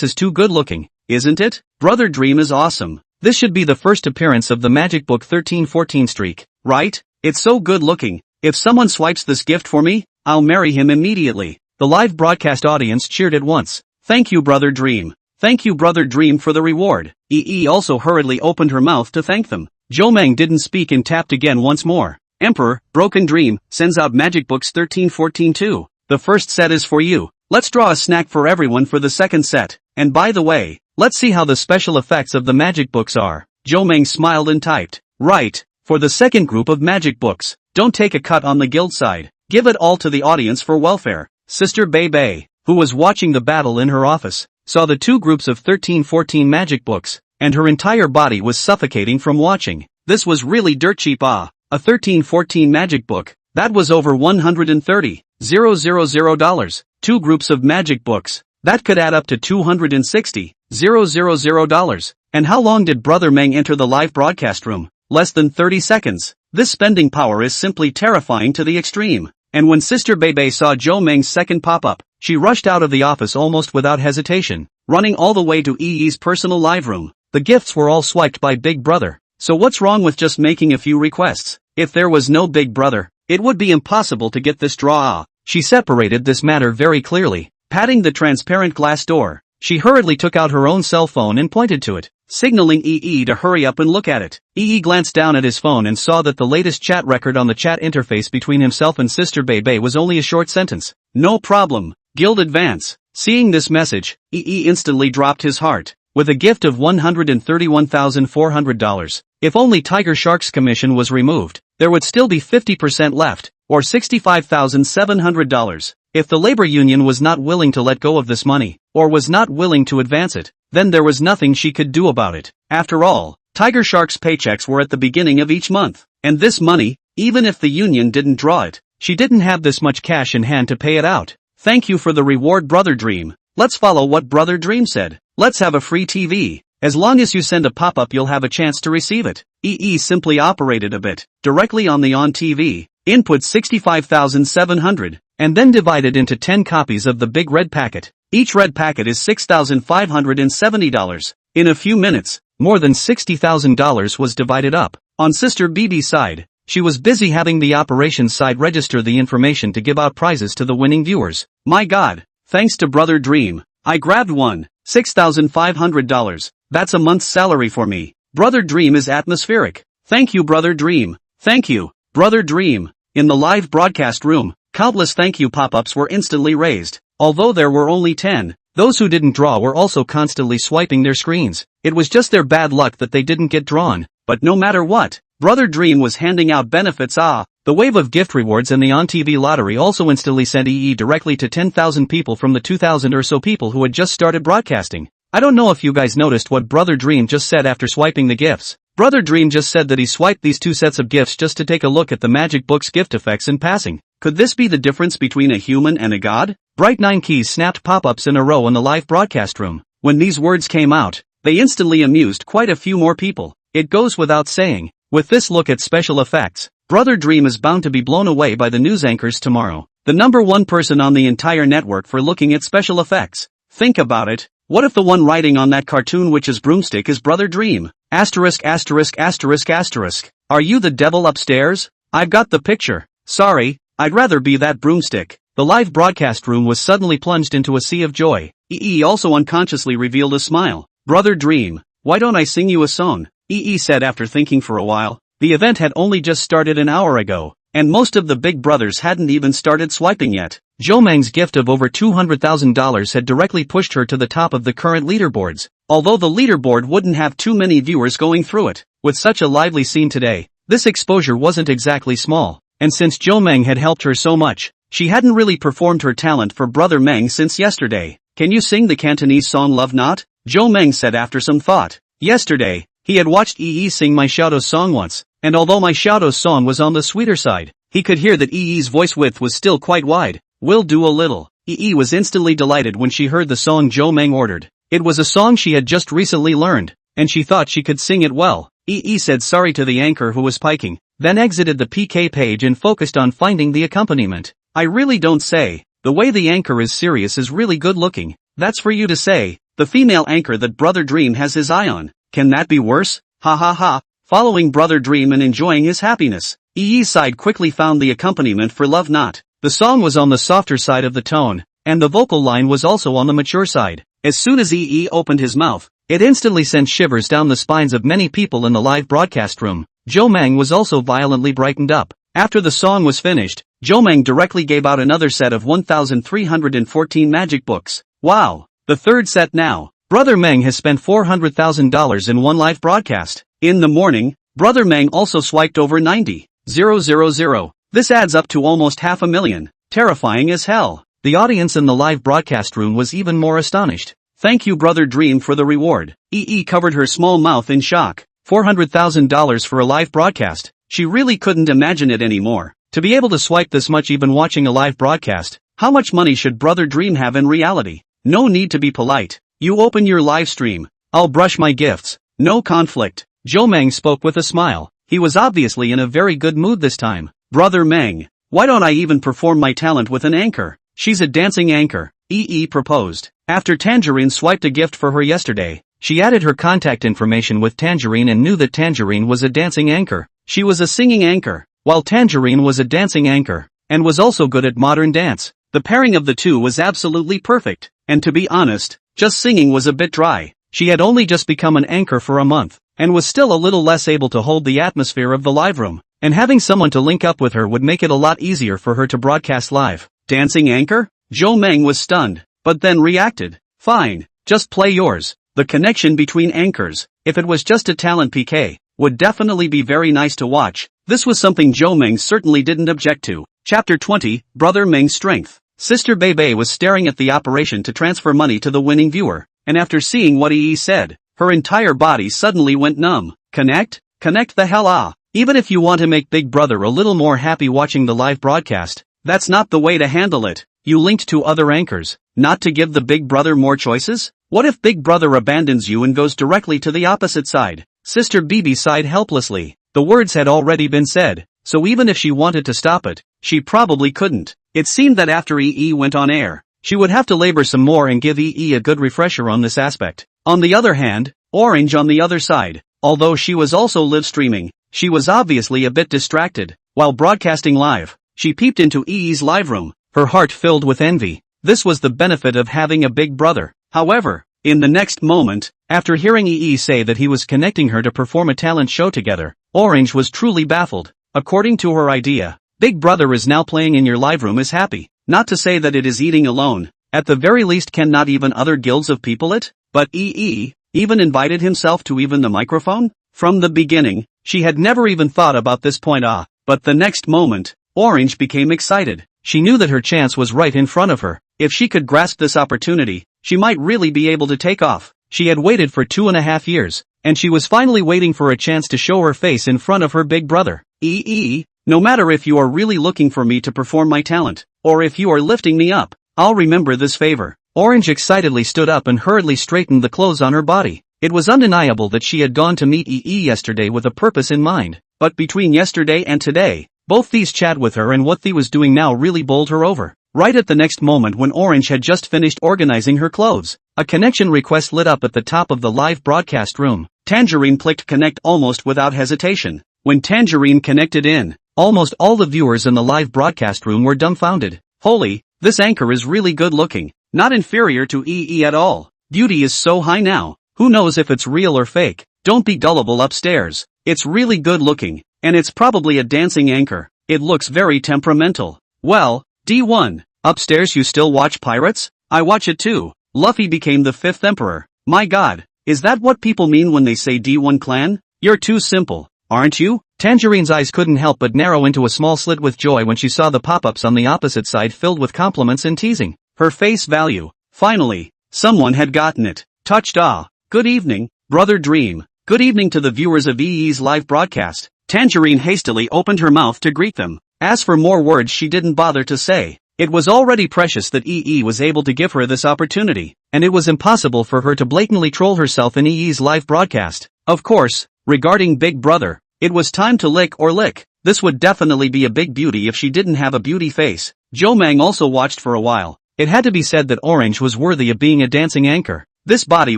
is too good looking, isn't it? Brother Dream is awesome. This should be the first appearance of the Magic Book 1314 streak, right? It's so good looking. If someone swipes this gift for me, I'll marry him immediately. The live broadcast audience cheered at once. Thank you, Brother Dream. Thank you, Brother Dream, for the reward. EE also hurriedly opened her mouth to thank them. Joe Meng didn't speak and tapped again once more. Emperor, Broken Dream, sends out Magic Books 1314 too. The first set is for you. Let's draw a snack for everyone for the second set. And by the way, let's see how the special effects of the magic books are. Joe Meng smiled and typed. Right. For the second group of magic books, don't take a cut on the guild side. Give it all to the audience for welfare. Sister Bebe, who was watching the battle in her office, saw the two groups of 1314 magic books, and her entire body was suffocating from watching. This was really dirt cheap. A 1314 magic book, that was over $130,000. Two groups of magic books, that could add up to $260,000. And how long did Brother Meng enter the live broadcast room? Less than 30 seconds. This spending power is simply terrifying to the extreme. And when Sister Bebe saw Joe Meng's second pop-up, she rushed out of the office almost without hesitation, running all the way to EE's personal live room. The gifts were all swiped by Big Brother. So what's wrong with just making a few requests? If there was no Big Brother, it would be impossible to get this draw. She separated this matter very clearly. Patting the transparent glass door, she hurriedly took out her own cell phone and pointed to it, signaling EE to hurry up and look at it. EE glanced down at his phone and saw that the latest chat record on the chat interface between himself and Sister Bebe was only a short sentence. No problem. Guild advance. Seeing this message, EE instantly dropped his heart. With a gift of $131,400, if only Tiger Shark's commission was removed, there would still be 50% left, or $65,700. If the labor union was not willing to let go of this money, or was not willing to advance it, then there was nothing she could do about it. After all, Tiger Shark's paychecks were at the beginning of each month, and this money, even if the union didn't draw it, she didn't have this much cash in hand to pay it out. Thank you for the reward, Brother Dream. Let's follow what Brother Dream said. Let's have a free TV. As long as you send a pop-up, you'll have a chance to receive it. EE simply operated a bit, directly on the on-TV, input 65,700, and then divided into 10 copies of the big red packet. Each red packet is $6,570. In a few minutes, more than $60,000 was divided up. On Sister BB's side, she was busy having the operations side register the information to give out prizes to the winning viewers. My God, thanks to Brother Dream, I grabbed one. $6,500. That's a month's salary for me. Brother Dream is atmospheric. Thank you, Brother Dream. Thank you, Brother Dream. In the live broadcast room, countless thank you pop-ups were instantly raised. Although there were only 10, those who didn't draw were also constantly swiping their screens. It was just their bad luck that they didn't get drawn. But no matter what, Brother Dream was handing out benefits. The wave of gift rewards and the on-TV lottery also instantly sent EE directly to 10,000 people from the 2,000 or so people who had just started broadcasting. I don't know if you guys noticed what Brother Dream just said after swiping the gifts. Brother Dream just said that he swiped these two sets of gifts just to take a look at the magic book's gift effects in passing. Could this be the difference between a human and a god? Bright 9 keys snapped pop-ups in a row in the live broadcast room. When these words came out, they instantly amused quite a few more people. It goes without saying, with this look at special effects, Brother Dream is bound to be blown away by the news anchors tomorrow. The number one person on the entire network for looking at special effects. Think about it. What if the one riding on that cartoon witch's broomstick is Brother Dream? Asterisk asterisk asterisk asterisk. Are you the devil upstairs? I've got the picture. Sorry, I'd rather be that broomstick. The live broadcast room was suddenly plunged into a sea of joy. EE also unconsciously revealed a smile. Brother Dream, why don't I sing you a song? EE said after thinking for a while. The event had only just started an hour ago, and most of the big brothers hadn't even started swiping yet. Jomang's gift of over $200,000 had directly pushed her to the top of the current leaderboards, although the leaderboard wouldn't have too many viewers going through it. With such a lively scene today, this exposure wasn't exactly small, and since Jomang had helped her so much, she hadn't really performed her talent for Brother Meng since yesterday. Can you sing the Cantonese song Love Not? Jomang said after some thought. Yesterday, he had watched EE sing My Shadow's song once, and although My Shadow's song was on the sweeter side, he could hear that EE's voice width was still quite wide. We'll do a little. EE was instantly delighted when she heard the song Jomang ordered. It was a song she had just recently learned, and she thought she could sing it well. EE said sorry to the anchor who was piking, then exited the PK page and focused on finding the accompaniment. I really don't say. The way the anchor is serious is really good looking. That's for you to say. The female anchor that Brother Dream has his eye on. Can that be worse? Ha ha ha. Following Brother Dream and enjoying his happiness, EE's side quickly found the accompaniment for Love Not. The song was on the softer side of the tone, and the vocal line was also on the mature side. As soon as EE opened his mouth, it instantly sent shivers down the spines of many people in the live broadcast room. Jomang was also violently brightened up. After the song was finished, Jomang directly gave out another set of 1,314 magic books. Wow! The third set now. Brother Meng has spent $400,000 in one live broadcast. In the morning, Brother Meng also swiped over 90,000. This adds up to almost $500,000. Terrifying as hell. The audience in the live broadcast room was even more astonished. Thank you Brother Dream for the reward. EE covered her small mouth in shock. $400,000 for a live broadcast. She really couldn't imagine it anymore. To be able to swipe this much even watching a live broadcast, how much money should Brother Dream have in reality? No need to be polite. You open your live stream. I'll brush my gifts. No conflict. Jomang spoke with a smile. He was obviously in a very good mood this time. Brother Meng, why don't I even perform my talent with an anchor? She's a dancing anchor. EE proposed. After Tangerine swiped a gift for her yesterday, she added her contact information with Tangerine and knew that Tangerine was a dancing anchor. She was a singing anchor, while Tangerine was a dancing anchor, and was also good at modern dance. The pairing of the two was absolutely perfect, and to be honest, just singing was a bit dry. She had only just become an anchor for a month, and was still a little less able to hold the atmosphere of the live room, and having someone to link up with her would make it a lot easier for her to broadcast live. Dancing anchor? Jomang was stunned, but then reacted. Fine, just play yours. The connection between anchors, if it was just a talent PK, would definitely be very nice to watch. This was something Jomang certainly didn't object to. Chapter 20, Brother Meng's Strength. Sister Bebe was staring at the operation to transfer money to the winning viewer, and after seeing what EE said, her entire body suddenly went numb. Connect? Connect the hell ah. Even if you want to make Big Brother a little more happy watching the live broadcast, that's not the way to handle it. You linked to other anchors, not to give the Big Brother more choices? What if Big Brother abandons you and goes directly to the opposite side? Sister Bibi sighed helplessly. The words had already been said, so even if she wanted to stop it, she probably couldn't. It seemed that after EE went on air, she would have to labor some more and give EE a good refresher on this aspect. On the other hand, Orange on the other side, although she was also live streaming, she was obviously a bit distracted. While broadcasting live, she peeped into EE's live room, her heart filled with envy. This was the benefit of having a big brother. However, in the next moment, after hearing EE say that he was connecting her to perform a talent show together, Orange was truly baffled. According to her idea, Big Brother is now playing in your live room is happy. Not to say that it is eating alone. At the very least can not even other guilds of people it? But EE even invited himself to even the microphone? From the beginning, she had never even thought about this point but the next moment, Orange became excited. She knew that her chance was right in front of her. If she could grasp this opportunity, she might really be able to take off. She had waited for 2.5 years, and she was finally waiting for a chance to show her face in front of her big brother. EE, no matter if you are really looking for me to perform my talent, or if you are lifting me up, I'll remember this favor. Orange excitedly stood up and hurriedly straightened the clothes on her body. It was undeniable that she had gone to meet EE yesterday with a purpose in mind, but between yesterday and today, both these chat with her and what Thea was doing now really bowled her over. Right at the next moment when Orange had just finished organizing her clothes, a connection request lit up at the top of the live broadcast room. Tangerine clicked connect almost without hesitation. When Tangerine connected in, almost all the viewers in the live broadcast room were dumbfounded. Holy, this anchor is really good looking, not inferior to EE at all. Beauty is so high now, who knows if it's real or fake. Don't be gullible upstairs, it's really good looking, and it's probably a dancing anchor. It looks very temperamental. Well, D1, upstairs you still watch Pirates? I watch it too. Luffy became the 5th emperor. My god, is that what people mean when they say D1 clan? You're too simple, aren't you? Tangerine's eyes couldn't help but narrow into a small slit with joy when she saw the pop-ups on the opposite side filled with compliments and teasing. Her face value. Finally, someone had gotten it. Touched ah. Good evening, Brother Dream. Good evening to the viewers of EE's live broadcast. Tangerine hastily opened her mouth to greet them. As for more words she didn't bother to say. It was already precious that EE was able to give her this opportunity, and it was impossible for her to blatantly troll herself in EE's live broadcast. Of course, regarding Big Brother, it was time to lick or lick. This would definitely be a big beauty if she didn't have a beauty face. Joe Mang also watched for a while. It had to be said that Orange was worthy of being a dancing anchor. This body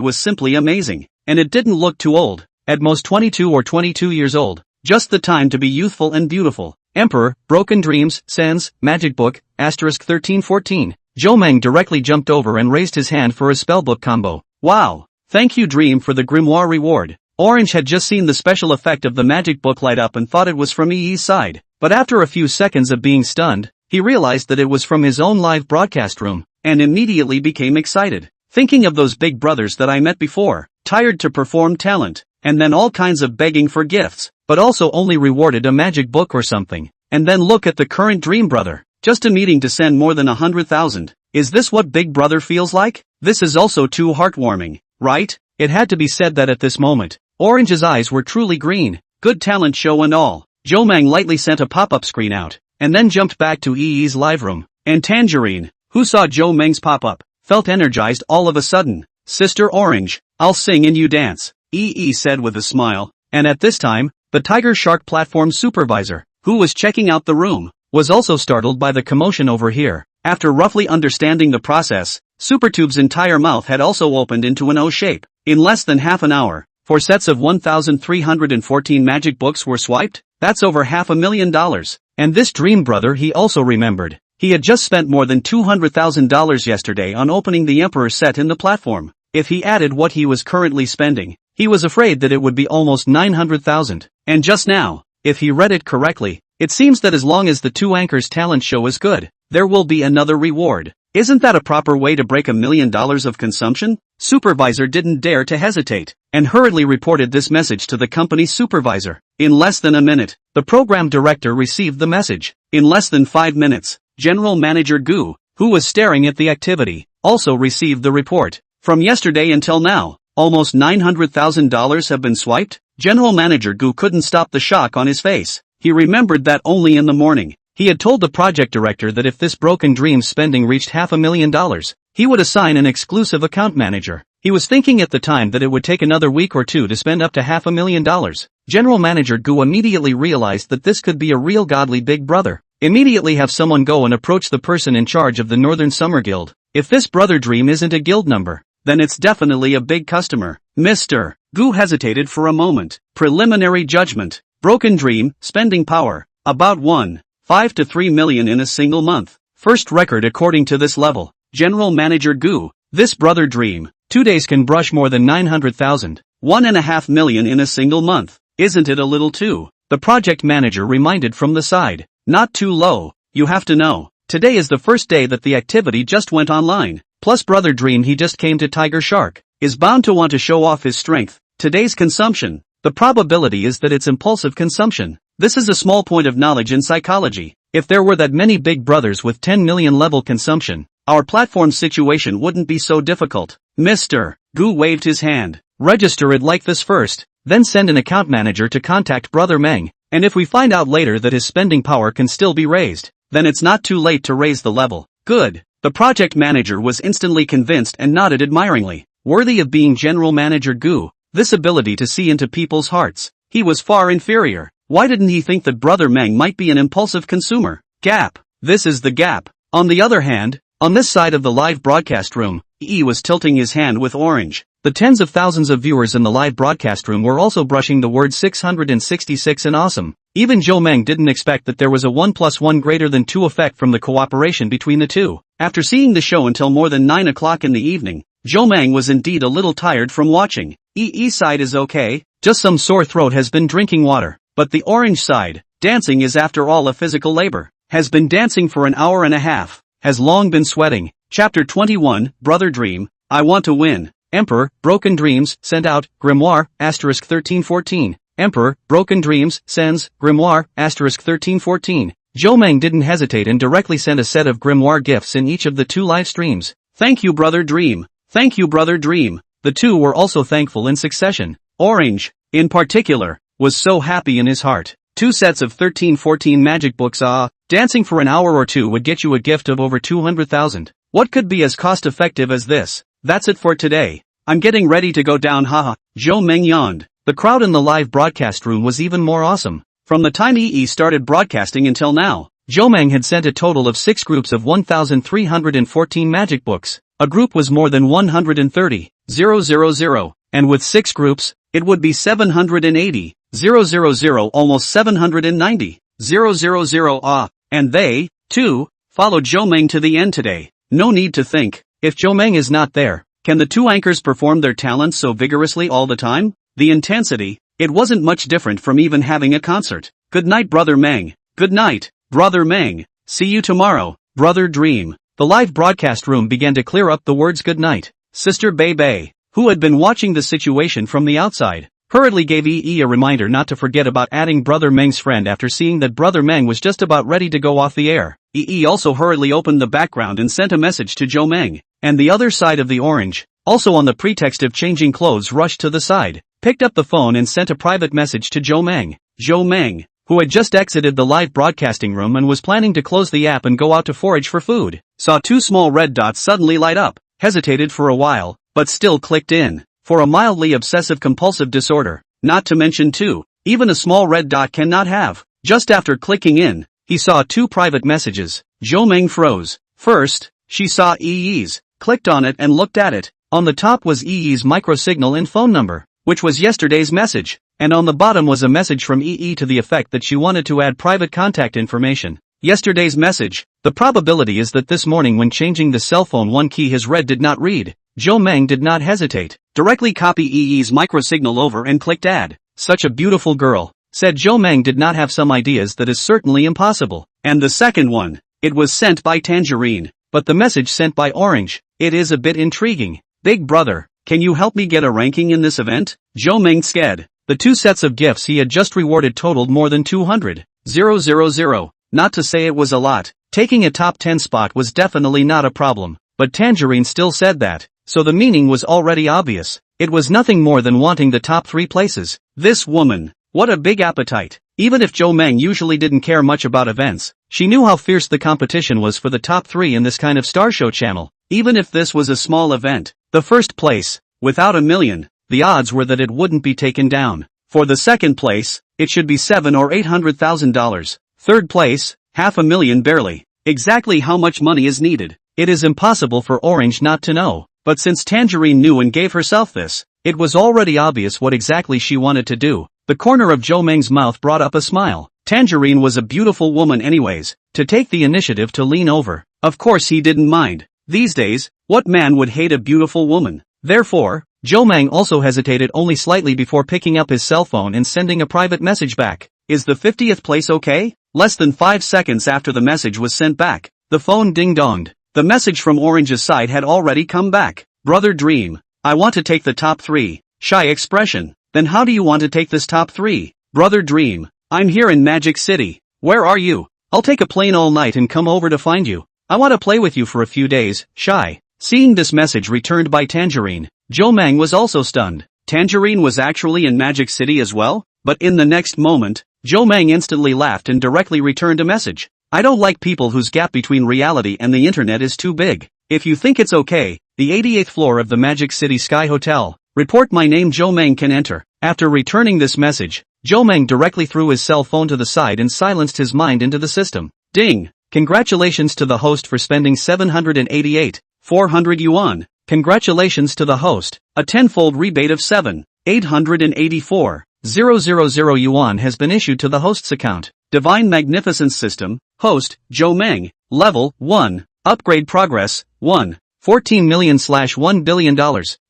was simply amazing, and it didn't look too old. At most 22 or 22 years old. Just the time to be youthful and beautiful. Emperor, Broken Dreams, Sans, Magic Book, asterisk 1314. Joe Mang directly jumped over and raised his hand for a spellbook combo. Wow. Thank you Dream for the grimoire reward. Orange had just seen the special effect of the magic book light up and thought it was from EE's side, but after a few seconds of being stunned, he realized that it was from his own live broadcast room, and immediately became excited. Thinking of those big brothers that I met before, tired to perform talent, and then all kinds of begging for gifts, but also only rewarded a magic book or something. And then look at the current Dream Brother, just a meeting to send more than 100,000. Is this what Big Brother feels like? This is also too heartwarming, right? It had to be said that at this moment, Orange's eyes were truly green. Good talent show and all. Joe Mang lightly sent a pop-up screen out, and then jumped back to EE's live room. And Tangerine, who saw Joe Mang's pop-up, felt energized all of a sudden. Sister Orange, I'll sing and you dance, EE said with a smile. And at this time, the Tiger Shark platform supervisor, who was checking out the room, was also startled by the commotion over here. After roughly understanding the process, Supertube's entire mouth had also opened into an O shape. In less than half an hour, 4 sets of 1,314 magic books were swiped. That's over $500,000. And this Dream Brother, he also remembered. He had just spent more than $200,000 yesterday on opening the Emperor set in the platform. If he added what he was currently spending, he was afraid that it would be almost 900,000. And just now, if he read it correctly, it seems that as long as the two anchors' talent show is good, there will be another reward. Isn't that a proper way to break $1 million of consumption? Supervisor didn't dare to hesitate, and hurriedly reported this message to the company's supervisor. In less than a minute, the program director received the message. In less than 5 minutes, General Manager Gu, who was staring at the activity, also received the report. From yesterday until now, almost $900,000 have been swiped? General Manager Gu couldn't stop the shock on his face. He remembered that only in the morning, he had told the project director that if this Broken Dreams spending reached $500,000, he would assign an exclusive account manager. He was thinking at the time that it would take another week or two to spend up to $500,000. General Manager Gu immediately realized that this could be a real godly Big Brother. Immediately have someone go and approach the person in charge of the Northern Summer Guild. If this Brother Dream isn't a guild number, then it's definitely a big customer. Mr. Gu hesitated for a moment. Preliminary judgment. Broken Dream, spending power, about 1.5 to 3 million in a single month. First record according to this level. General Manager Gu, this Brother Dream, 2 days can brush more than 900,000. 1.5 million in a single month. Isn't it a little too? The project manager reminded from the side. Not too low, you have to know. Today is the first day that the activity just went online. Plus Brother Dream, he just came to Tiger Shark, is bound to want to show off his strength. Today's consumption. The probability is that it's impulsive consumption. This is a small point of knowledge in psychology. If there were that many Big Brothers with 10 million level consumption, our platform situation wouldn't be so difficult. Mr. Gu waved his hand. Register it like this first, then send an account manager to contact Brother Meng, and if we find out later that his spending power can still be raised, then it's not too late to raise the level. Good. The project manager was instantly convinced and nodded admiringly. Worthy of being general manager Gu, this ability to see into people's hearts. He was far inferior. Why didn't he think that Brother Meng might be an impulsive consumer? Gap. This is the gap. On the other hand, on this side of the live broadcast room, E was tilting his hand with orange. The tens of thousands of viewers in the live broadcast room were also brushing the word 666 and awesome. Even Zhou Meng didn't expect that there was a 1 + 1 greater than 2 effect from the cooperation between the two. After seeing the show until more than 9 o'clock in the evening, Zhou Meng was indeed a little tired from watching. EE side is okay, just some sore throat, has been drinking water. But the orange side, dancing is after all a physical labor. Has been dancing for an hour and a half. Has long been sweating. Chapter 21, Brother Dream, I Want to Win. Emperor, Broken Dreams, sent out, Grimoire, * 1314. Emperor, Broken Dreams, sends, Grimoire, * 1314. Zhou Meng didn't hesitate and directly sent a set of Grimoire gifts in each of the 2 live streams. Thank you, Brother Dream. Thank you, Brother Dream. The two were also thankful in succession. Orange, in particular, was so happy in his heart. 2 sets of 1314 magic books. Dancing for an hour or 2 would get you a gift of over 200,000. What could be as cost effective as this? That's it for today. I'm getting ready to go down, haha. Zhou Meng yawned. The crowd in the live broadcast room was even more awesome. From the time EE started broadcasting until now, Zhou Meng had sent a total of 6 groups of 1,314 magic books. A group was more than 130,000, and with 6 groups, it would be 780,000, almost 790,000. And they, too, followed Zhou Meng to the end today. No need to think, if Zhou Meng is not there, can the 2 anchors perform their talents so vigorously all the time? The intensity, it wasn't much different from even having a concert. Good night, Brother Meng. Good night, Brother Meng. See you tomorrow, Brother Dream. The live broadcast room began to clear up the words good night. Sister Bei Bei, who had been watching the situation from the outside, hurriedly gave EE a reminder not to forget about adding Brother Meng's friend after seeing that Brother Meng was just about ready to go off the air. EE also hurriedly opened the background and sent a message to Zhou Meng, and the other side of the orange, also on the pretext of changing clothes, rushed to the side, picked up the phone and sent a private message to Zhou Meng. Zhou Meng, who had just exited the live broadcasting room and was planning to close the app and go out to forage for food, saw 2 small red dots suddenly light up, hesitated for a while, but still clicked in. For a mildly obsessive-compulsive disorder, not to mention 2, even a small red dot cannot have. Just after clicking in, he saw 2 private messages. Zhou Meng froze. First, she saw EE's, clicked on it and looked at it. On the top was EE's microsignal and phone number, which was yesterday's message, and on the bottom was a message from EE to the effect that she wanted to add private contact information. Yesterday's message. The probability is that this morning when changing the cell phone one key his red did not read. Zhou Meng did not hesitate. Directly copy EE's microsignal over and clicked add. Such a beautiful girl, said Zhou Meng did not have some ideas that is certainly impossible. And the second one, it was sent by Tangerine, but the message sent by Orange, it is a bit intriguing. Big brother, can you help me get a ranking in this event? Zhou Meng sked. The 2 sets of gifts he had just rewarded totaled more than 200,000. Not to say it was a lot. Taking a top 10 spot was definitely not a problem, but Tangerine still said that, so the meaning was already obvious. It was nothing more than wanting the top 3 places. This woman, what a big appetite. Even if Zhou Meng usually didn't care much about events, she knew how fierce the competition was for the top 3 in this kind of star show channel. Even if this was a small event, the first place, without a million, the odds were that it wouldn't be taken down. For the second place, it should be $700,000 or $800,000. Third place, $500,000 barely. Exactly how much money is needed? It is impossible for Orange not to know. But since Tangerine knew and gave herself this, it was already obvious what exactly she wanted to do. The corner of Zhou Meng's mouth brought up a smile. Tangerine was a beautiful woman anyways, to take the initiative to lean over. Of course he didn't mind. These days, what man would hate a beautiful woman? Therefore, Zhou Meng also hesitated only slightly before picking up his cell phone and sending a private message back. Is the 50th place okay? Less than 5 seconds after the message was sent back, the phone ding-donged. The message from Orange's side had already come back. Brother Dream, I want to take the top 3. Shy expression. Then how do you want to take this top 3? Brother Dream, I'm here in Magic City. Where are you? I'll take a plane all night and come over to find you. I want to play with you for a few days, Shy. Seeing this message returned by Tangerine, Zhou Meng was also stunned. Tangerine was actually in Magic City as well? But in the next moment, Zhou Meng instantly laughed and directly returned a message. I don't like people whose gap between reality and the internet is too big. If you think it's okay, the 88th floor of the Magic City Sky Hotel. Report my name Joe Meng can enter. After returning this message, Joe Meng directly threw his cell phone to the side and silenced his mind into the system. Ding! Congratulations to the host for spending 788,400 yuan. Congratulations to the host. A tenfold rebate of 7,884,000 yuan has been issued to the host's account. Divine Magnificence System, Host, Joe Meng, Level 1. Upgrade Progress, 1. 14 million/$1 billion.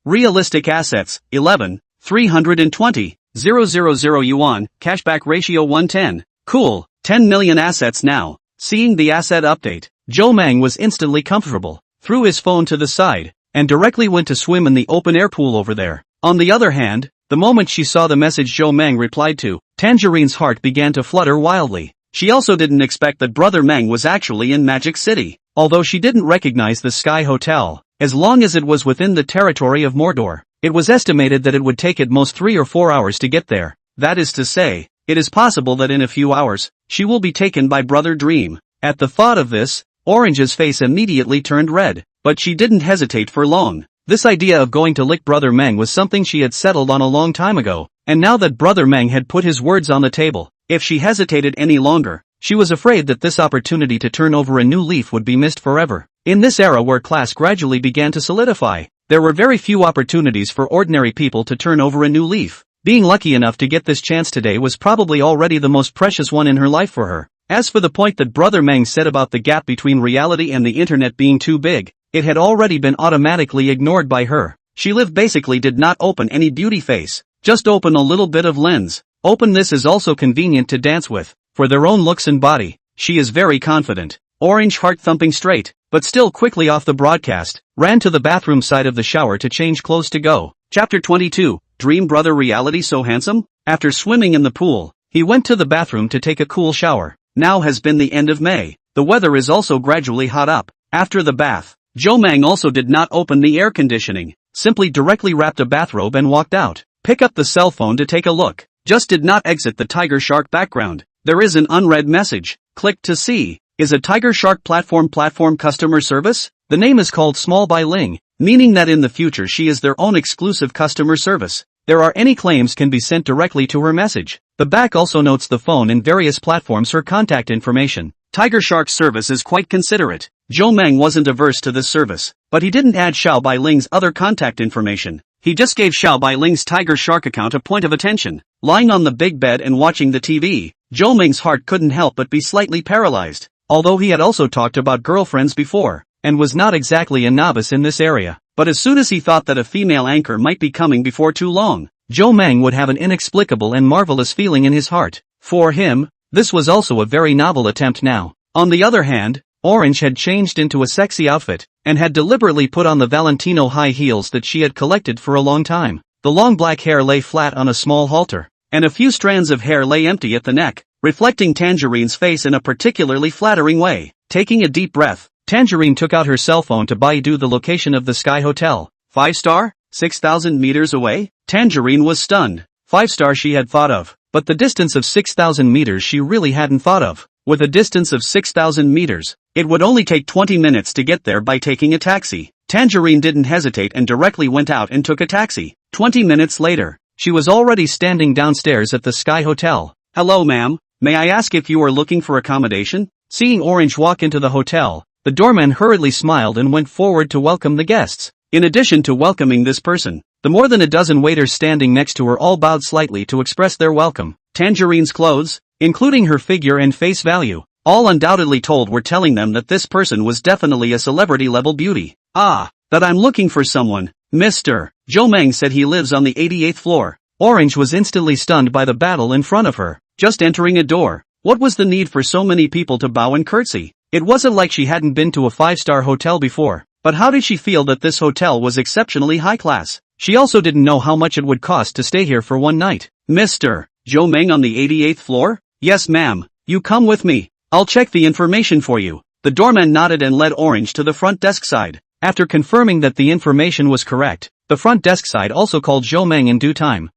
Realistic Assets, 11,320,000 yuan. Cashback Ratio 110. Cool, 10 million assets now. Seeing the asset update, Joe Meng was instantly comfortable, threw his phone to the side, and directly went to swim in the open-air pool over there. On the other hand, the moment she saw the message Joe Meng replied to, Tangerine's heart began to flutter wildly. She also didn't expect that Brother Meng was actually in Magic City, although she didn't recognize the Sky Hotel. As long as it was within the territory of Mordor, it was estimated that it would take at most 3 or 4 hours to get there. That is to say, it is possible that in a few hours, she will be taken by Brother Dream. At the thought of this, Orange's face immediately turned red, but she didn't hesitate for long. This idea of going to lick Brother Meng was something she had settled on a long time ago, and now that Brother Meng had put his words on the table, if she hesitated any longer, she was afraid that this opportunity to turn over a new leaf would be missed forever. In this era where class gradually began to solidify, there were very few opportunities for ordinary people to turn over a new leaf. Being lucky enough to get this chance today was probably already the most precious one in her life for her. As for the point that Brother Meng said about the gap between reality and the internet being too big, it had already been automatically ignored by her. She basically did not open any beauty face, just open a little bit of lens. Open this is also convenient to dance with, for their own looks and body. She is very confident. Orange heart thumping straight, but still quickly off the broadcast, ran to the bathroom side of the shower to change clothes to go. Chapter 22, Dream Brother Reality So Handsome? After swimming in the pool, he went to the bathroom to take a cool shower. Now has been the end of May. The weather is also gradually hot up. After the bath, Joe Meng also did not open the air conditioning, simply directly wrapped a bathrobe and walked out. Pick up the cell phone to take a look. Just did not exit the tiger shark background. There is an unread message. Click to see. Is a tiger shark platform customer service? The name is called Small by Ling, meaning that in the future she is their own exclusive customer service. There are any claims can be sent directly to her message. The back also notes the phone and various platforms for contact information. Tiger Shark's service is quite considerate. Joe Meng wasn't averse to this service, but he didn't add Xiao Bailing's other contact information. He just gave Xiao Bailing's Tiger Shark account a point of attention. Lying on the big bed and watching the TV, Joe Meng's heart couldn't help but be slightly paralyzed. Although he had also talked about girlfriends before, and was not exactly a novice in this area. But as soon as he thought that a female anchor might be coming before too long, Joe Meng would have an inexplicable and marvelous feeling in his heart. For him, this was also a very novel attempt now. On the other hand, Orange had changed into a sexy outfit, and had deliberately put on the Valentino high heels that she had collected for a long time. The long black hair lay flat on a small halter, and a few strands of hair lay empty at the neck, reflecting Tangerine's face in a particularly flattering way. Taking a deep breath, Tangerine took out her cell phone to Baidu the location of the Sky Hotel. 5-star? 6,000 meters away? Tangerine was stunned. 5-star she had thought of, but the distance of 6,000 meters she really hadn't thought of. With a distance of 6,000 meters, it would only take 20 minutes to get there by taking a taxi. Tangerine didn't hesitate and directly went out and took a taxi. 20 minutes later, she was already standing downstairs at the Sky Hotel. Hello ma'am, may I ask if you are looking for accommodation? Seeing Orange walk into the hotel, the doorman hurriedly smiled and went forward to welcome the guests. In addition to welcoming this person, the more than a dozen waiters standing next to her all bowed slightly to express their welcome. Tangerine's clothes, including her figure and face value, all undoubtedly told were telling them that this person was definitely a celebrity-level beauty. Ah, that I'm looking for someone, Mr. Joe Meng said he lives on the 88th floor. Orange was instantly stunned by the battle in front of her. Just entering a door, what was the need for so many people to bow and curtsy? It wasn't like she hadn't been to a 5-star hotel before, but how did she feel that this hotel was exceptionally high class? She also didn't know how much it would cost to stay here for one night. Mr. Joe Meng on the 88th floor? Yes ma'am, you come with me. I'll check the information for you. The doorman nodded and led Orange to the front desk side. After confirming that the information was correct, the front desk side also called Joe Meng in due time.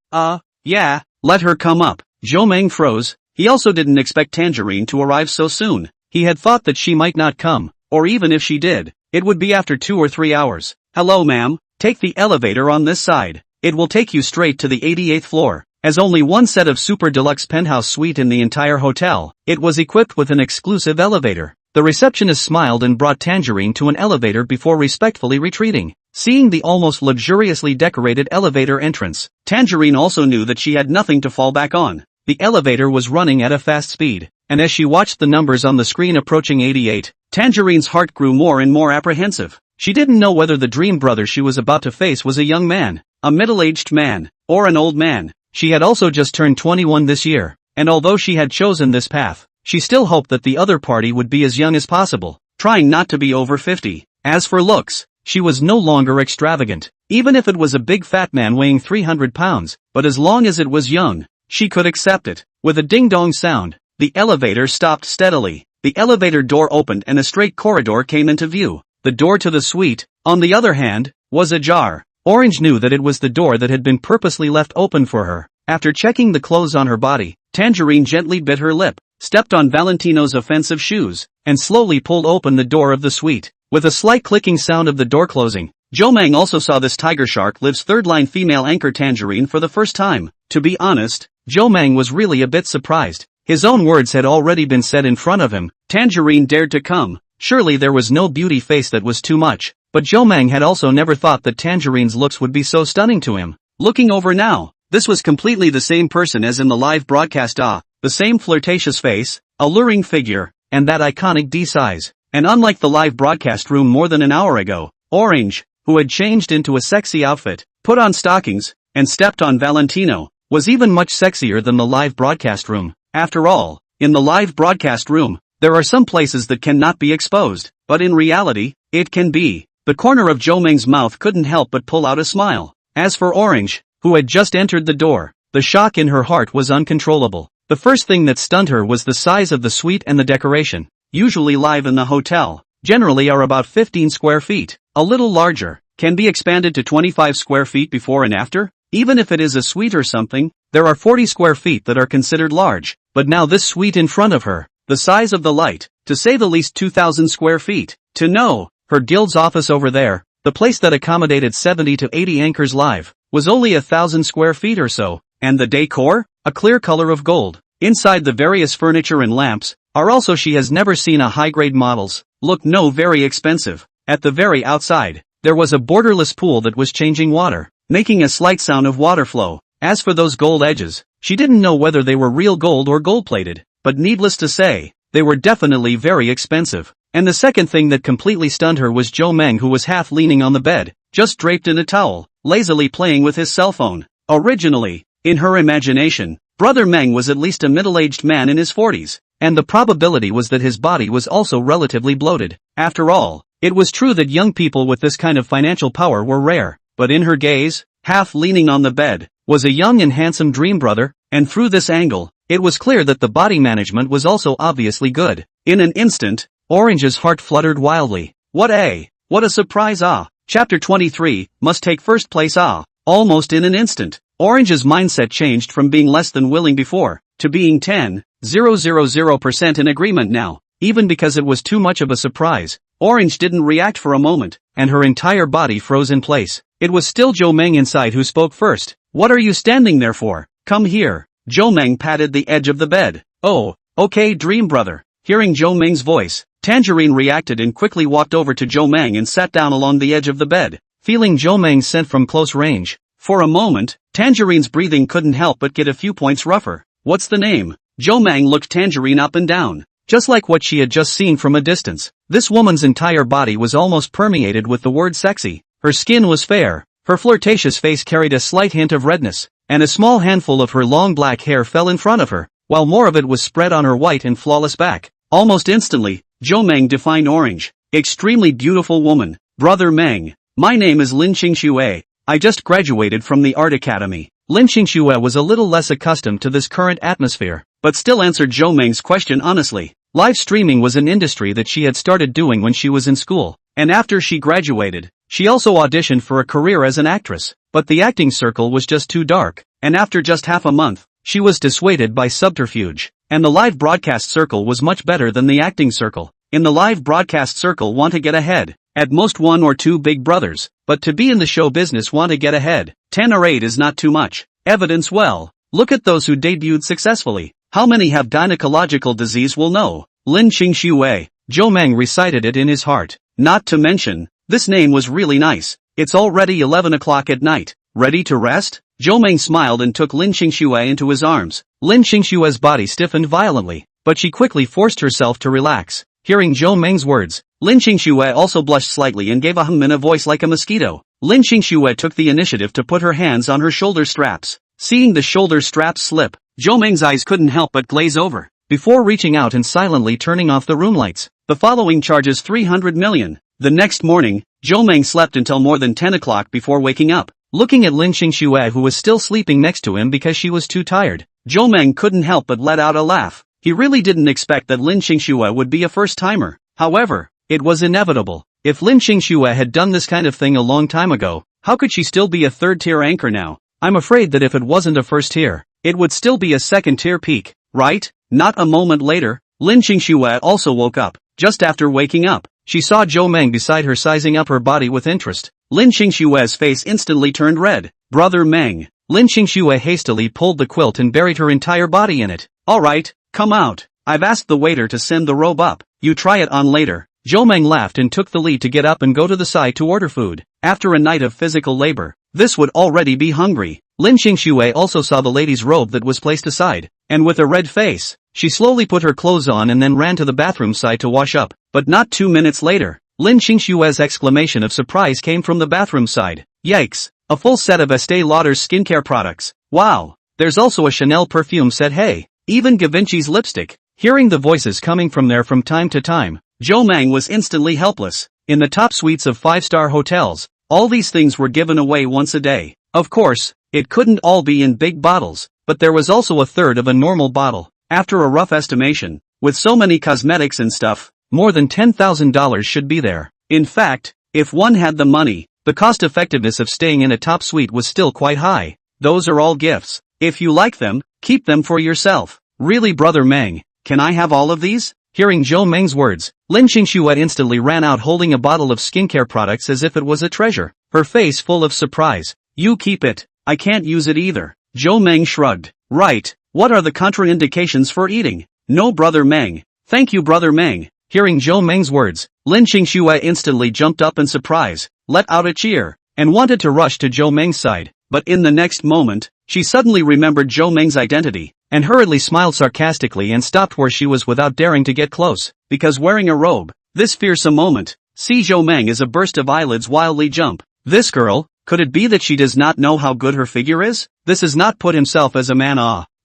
Yeah, let her come up. Joe Meng froze. He also didn't expect Tangerine to arrive so soon. He had thought that she might not come, or even if she did, it would be after 2 or 3 hours. Hello ma'am, take the elevator on this side. It will take you straight to the 88th floor. As only one set of super deluxe penthouse suite in the entire hotel, it was equipped with an exclusive elevator. The receptionist smiled and brought Tangerine to an elevator before respectfully retreating. Seeing the almost luxuriously decorated elevator entrance, Tangerine also knew that she had nothing to fall back on. The elevator was running at a fast speed, and as she watched the numbers on the screen approaching 88, Tangerine's heart grew more and more apprehensive. She didn't know whether the dream brother she was about to face was a young man, a middle-aged man, or an old man. She had also just turned 21 this year, and although she had chosen this path, she still hoped that the other party would be as young as possible, trying not to be over 50. As for looks, she was no longer extravagant, even if it was a big fat man weighing 300 pounds, but as long as it was young, she could accept it. With a ding-dong sound, the elevator stopped steadily. The elevator door opened and a straight corridor came into view. The door to the suite, on the other hand, was ajar. Orange knew that it was the door that had been purposely left open for her. After checking the clothes on her body, Tangerine gently bit her lip, stepped on Valentino's offensive shoes, and slowly pulled open the door of the suite. With a slight clicking sound of the door closing, Jomang also saw this tiger shark live's third-line female anchor Tangerine for the first time. To be honest, Jomang was really a bit surprised. His own words had already been said in front of him. Tangerine dared to come. Surely there was no beauty face that was too much. But Jomang had also never thought that Tangerine's looks would be so stunning to him. Looking over now, this was completely the same person as in the live broadcast. The same flirtatious face, alluring figure, and that iconic D size. And unlike the live broadcast room more than an hour ago, Orange, who had changed into a sexy outfit, put on stockings, and stepped on Valentino, was even much sexier than the live broadcast room. After all, in the live broadcast room, there are some places that cannot be exposed, but in reality, it can be. The corner of Jomang's mouth couldn't help but pull out a smile. As for Orange, who had just entered the door, the shock in her heart was uncontrollable. The first thing that stunned her was the size of the suite and the decoration. Usually live in the hotel, generally are about 15 square feet, a little larger, can be expanded to 25 square feet before and after. Even if it is a suite or something, there are 40 square feet that are considered large, but now this suite in front of her, the size of the light, to say the least 2,000 square feet. To know, her guild's office over there, the place that accommodated 70 to 80 anchors live, was only 1,000 square feet or so, and the decor, a clear color of gold. Inside the various furniture and lamps, are also she has never seen a high-grade models, look no very expensive. At the very outside, there was a borderless pool that was changing water, making a slight sound of water flow. As for those gold edges, she didn't know whether they were real gold or gold-plated, but needless to say, they were definitely very expensive. And the second thing that completely stunned her was Jomang, who was half leaning on the bed, just draped in a towel, lazily playing with his cell phone. Originally, in her imagination, Brother Meng was at least a middle-aged man in his 40s, and the probability was that his body was also relatively bloated. After all, it was true that young people with this kind of financial power were rare, but in her gaze, half leaning on the bed, was a young and handsome dream brother, and through this angle, it was clear that the body management was also obviously good. In an instant, Orange's heart fluttered wildly. What a surprise! Chapter 23, must take first place. Almost in an instant, Orange's mindset changed from being less than willing before, to being 10,000% in agreement now. Even because it was too much of a surprise, Orange didn't react for a moment, and her entire body froze in place. It was still Jomang inside who spoke first. What are you standing there for? Come here. Jomang patted the edge of the bed. Oh, okay dream brother. Hearing Jomang's voice, Tangerine reacted and quickly walked over to Jomang and sat down along the edge of the bed, feeling Jomang's scent from close range. For a moment, Tangerine's breathing couldn't help but get a few points rougher. What's the name? Jomang looked Tangerine up and down, just like what she had just seen from a distance. This woman's entire body was almost permeated with the word sexy. Her skin was fair, her flirtatious face carried a slight hint of redness, and a small handful of her long black hair fell in front of her, while more of it was spread on her white and flawless back. Almost instantly, Jomang defined Orange. Extremely beautiful woman. Brother Meng. My name is Lin Qingxue. I just graduated from the art academy. Lin Qingxue was a little less accustomed to this current atmosphere, but still answered Jomang's question honestly. Live streaming was an industry that she had started doing when she was in school, and after she graduated, she also auditioned for a career as an actress, but the acting circle was just too dark, and after just half a month, she was dissuaded by subterfuge. And the live broadcast circle was much better than the acting circle. In the live broadcast circle want to get ahead. At most 1 or 2 big brothers. But to be in the show business want to get ahead. 10 or 8 is not too much. Evidence well. Look at those who debuted successfully. How many have gynecological disease will know. Lin Qingxue. Zhou Meng recited it in his heart. Not to mention, this name was really nice. It's already 11 o'clock at night. Ready to rest? Zhou Meng smiled and took Lin Qingxue into his arms. Lin Qingxue's body stiffened violently, but she quickly forced herself to relax. Hearing Zhou Meng's words, Lin Qingxue also blushed slightly and gave a hum in a voice like a mosquito. Lin Qingxue took the initiative to put her hands on her shoulder straps. Seeing the shoulder straps slip, Zhou Meng's eyes couldn't help but glaze over. Before reaching out and silently turning off the room lights, the following charges 300 million. The next morning, Zhou Meng slept until more than 10 o'clock before waking up. Looking at Lin Qingxue who was still sleeping next to him because she was too tired, Zhou Meng couldn't help but let out a laugh. He really didn't expect that Lin Qingxue would be a first-timer. However, it was inevitable. If Lin Qingxue had done this kind of thing a long time ago, how could she still be a third-tier anchor now? I'm afraid that if it wasn't a first tier, it would still be a second-tier peak, right? Not a moment later, Lin Qingxue also woke up. Just after waking up, she saw Zhou Meng beside her sizing up her body with interest. Lin Qingxue's face instantly turned red. Brother Meng. Lin Qingxue hastily pulled the quilt and buried her entire body in it. Alright, come out. I've asked the waiter to send the robe up. You try it on later. Zhou Meng laughed and took the lead to get up and go to the side to order food. After a night of physical labor, this would already be hungry. Lin Qingxue also saw the lady's robe that was placed aside, and with a red face, she slowly put her clothes on and then ran to the bathroom side to wash up. But not 2 minutes later, Lin Qingxue's exclamation of surprise came from the bathroom side. Yikes! A full set of Estee Lauder's skincare products. Wow! There's also a Chanel perfume set. Hey! Even Givenchy's lipstick. Hearing the voices coming from there from time to time, Zhou Meng was instantly helpless. In the top suites of 5-star hotels, all these things were given away once a day. Of course, it couldn't all be in big bottles, but there was also a third of a normal bottle. After a rough estimation, with so many cosmetics and stuff, more than $10,000 should be there. In fact, if one had the money, the cost-effectiveness of staying in a top suite was still quite high. Those are all gifts. If you like them, keep them for yourself. Really, Brother Meng, can I have all of these? Hearing Zhou Meng's words, Lin Qingxue instantly ran out holding a bottle of skincare products as if it was a treasure, her face full of surprise. You keep it. I can't use it either. Zhou Meng shrugged. Right, what are the contraindications for eating? No, Brother Meng. Thank you, Brother Meng. Hearing Zhou Meng's words, Lin Qingxue instantly jumped up in surprise, let out a cheer, and wanted to rush to Zhou Meng's side. But in the next moment, she suddenly remembered Zhou Meng's identity, and hurriedly smiled sarcastically and stopped where she was without daring to get close, because wearing a robe, this fearsome moment, see Zhou Meng as a burst of eyelids wildly jump. This girl, could it be that she does not know how good her figure is? This has not put himself as a man.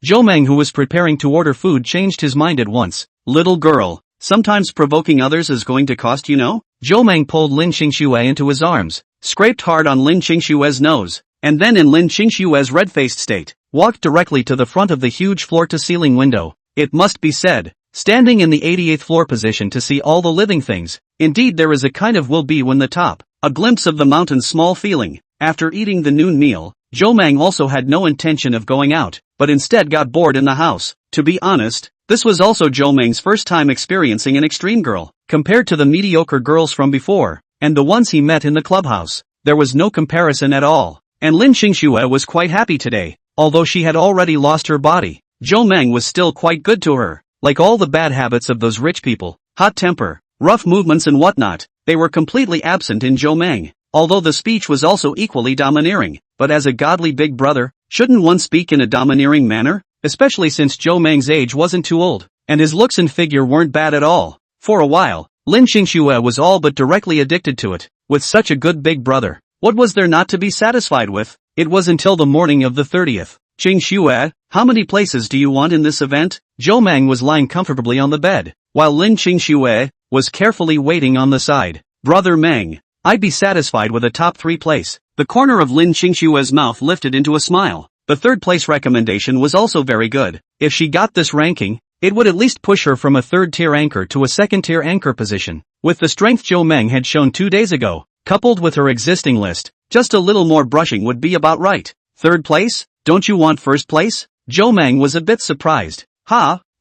Zhou Meng, who was preparing to order food, changed his mind at once. Little girl, sometimes provoking others is going to cost, you know? Zhou Meng pulled Lin Qingxue into his arms, scraped hard on Lin Qingxue's nose, and then in Lin Qingxue's red-faced state, walked directly to the front of the huge floor-to-ceiling window. It must be said, standing in the 88th floor position to see all the living things. Indeed, there is a kind of will be when the top, a glimpse of the mountain's small feeling. After eating the noon meal, Zhou Meng also had no intention of going out, but instead got bored in the house. To be honest, this was also Zhou Meng's first time experiencing an extreme girl. Compared to the mediocre girls from before, and the ones he met in the clubhouse, there was no comparison at all. And Lin Qingxue was quite happy today. Although she had already lost her body, Zhou Meng was still quite good to her. Like all the bad habits of those rich people, hot temper, rough movements and whatnot, they were completely absent in Zhou Meng. Although the speech was also equally domineering, but as a godly big brother, shouldn't one speak in a domineering manner? Especially since Zhou Meng's age wasn't too old, and his looks and figure weren't bad at all. For a while, Lin Qingxue was all but directly addicted to it. With such a good big brother, what was there not to be satisfied with? It was until the morning of the 30th. Qingxue, how many places do you want in this event? Zhou Meng was lying comfortably on the bed, while Lin Qingxue was carefully waiting on the side. Brother Meng, I'd be satisfied with a top 3 place. The corner of Lin Qingxue's mouth lifted into a smile. The 3rd place recommendation was also very good. If she got this ranking, it would at least push her from a 3rd-tier anchor to a 2nd-tier anchor position. With the strength Zhou Meng had shown 2 days ago, coupled with her existing list, just a little more brushing would be about right. 3rd place? Don't you want 1st place? Zhou Meng was a bit surprised.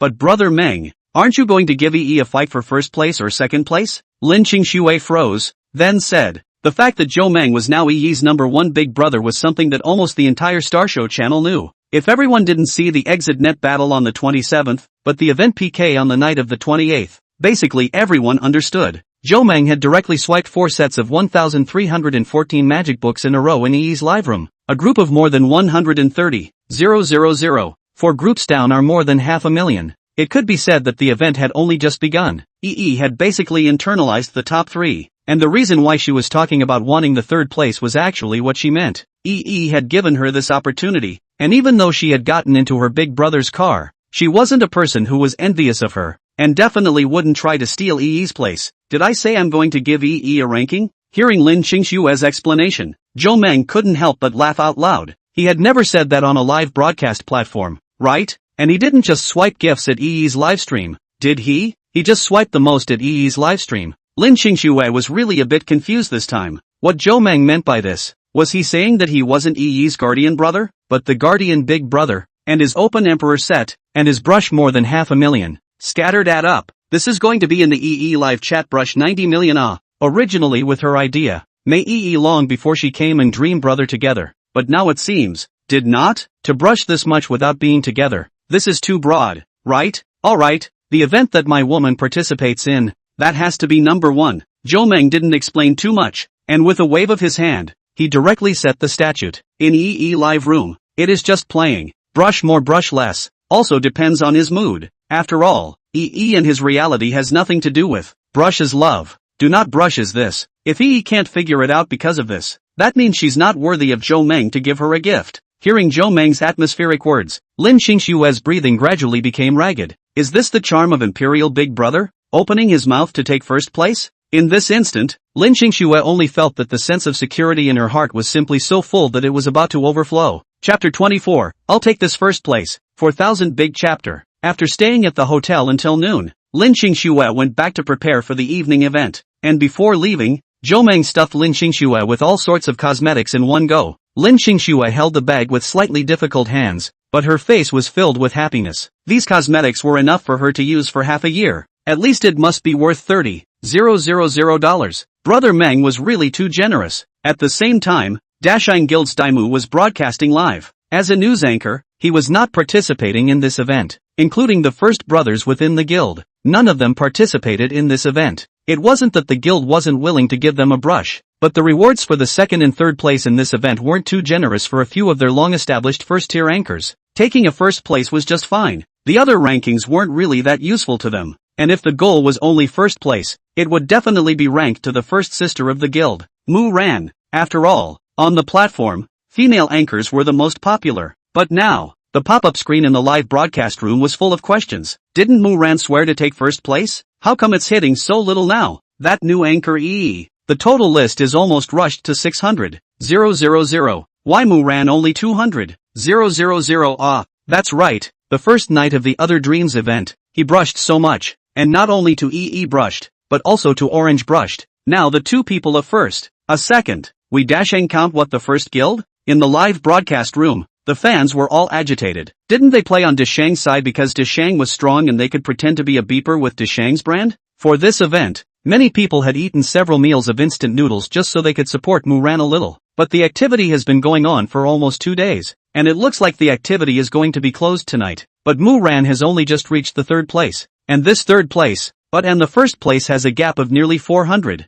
But brother Meng, aren't you going to give EE a fight for first place or second place? Lin Qingxue froze, then said. The fact that Zhou Meng was now EE's #1 big brother was something that almost the entire Star Show channel knew. If everyone didn't see the exit net battle on the 27th, but the event PK on the night of the 28th, basically everyone understood. Zhou Meng had directly swiped 4 sets of 1,314 magic books in a row in EE's live room. A group of more than 130,000. 4 groups down are more than 500,000. It could be said that the event had only just begun. EE had basically internalized the top 3, and the reason why she was talking about wanting the 3rd place was actually what she meant. EE had given her this opportunity, and even though she had gotten into her big brother's car, she wasn't a person who was envious of her, and definitely wouldn't try to steal EE's place. Did I say I'm going to give EE a ranking? Hearing Lin Qingxue's explanation, Zhou Meng couldn't help but laugh out loud. He had never said that on a live broadcast platform, right? And he didn't just swipe gifts at EE's livestream, did he? He just swiped the most at EE's livestream. Lin Qingxue was really a bit confused this time. What Zhou Meng meant by this, was he saying that he wasn't EE's guardian brother, but the guardian big brother, and his open emperor set, and his brush more than 500,000? Scattered add up. This is going to be in the EE live chat brush 90 million originally with her idea. May EE long before she came and Dream Brother together, but now it seems, did not, to brush this much without being together. This is too broad, right? Alright, the event that my woman participates in, that has to be #1. Zhou Meng didn't explain too much, and with a wave of his hand, he directly set the statute. In EE live room, it is just playing. Brush more brush less, also depends on his mood. After all, EE and his reality has nothing to do with brush is love. Do not brush is this. If EE can't figure it out because of this, that means she's not worthy of Zhou Meng to give her a gift. Hearing Zhou Meng's atmospheric words, Lin Qingxue's breathing gradually became ragged. Is this the charm of Imperial Big Brother, opening his mouth to take first place? In this instant, Lin Qingxue only felt that the sense of security in her heart was simply so full that it was about to overflow. Chapter 24, I'll take this first place, 4,000 big chapter. After staying at the hotel until noon, Lin Qingxue went back to prepare for the evening event, and before leaving, Zhou Meng stuffed Lin Qingxue with all sorts of cosmetics in one go. Lin Qingxue held the bag with slightly difficult hands, but her face was filled with happiness. These cosmetics were enough for her to use for half a year. At least it must be worth $30,000. Brother Meng was really too generous. At the same time, Dashine Guild's Daimu was broadcasting live. As a news anchor, he was not participating in this event, including the first brothers within the guild. None of them participated in this event. It wasn't that the guild wasn't willing to give them a brush, but the rewards for the 2nd and 3rd place in this event weren't too generous for a few of their long-established first-tier anchors. Taking a first place was just fine. The other rankings weren't really that useful to them, and if the goal was only first place, it would definitely be ranked to the first sister of the guild, Mu Ran. After all, on the platform, female anchors were the most popular. But now, the pop-up screen in the live broadcast room was full of questions. Didn't Mu Ran swear to take first place? How come it's hitting so little now? That new anchor EE. The total list is almost rushed to 600,000. Why Mu Ran only 200,000? Ah, that's right, the first night of the Other Dreams event, he brushed so much, and not only to EE brushed, but also to Orange brushed. Now the 2 people of first, a second. We dashing count what the first guild? In the live broadcast room, the fans were all agitated. Didn't they play on Deshang's side because Deshang was strong and they could pretend to be a beeper with Deshang's brand? For this event, many people had eaten several meals of instant noodles just so they could support Mu Ran a little. But the activity has been going on for almost 2 days, and it looks like the activity is going to be closed tonight. But Mu Ran has only just reached the 3rd place, and this 3rd place, and the 1st place has a gap of nearly 400,000.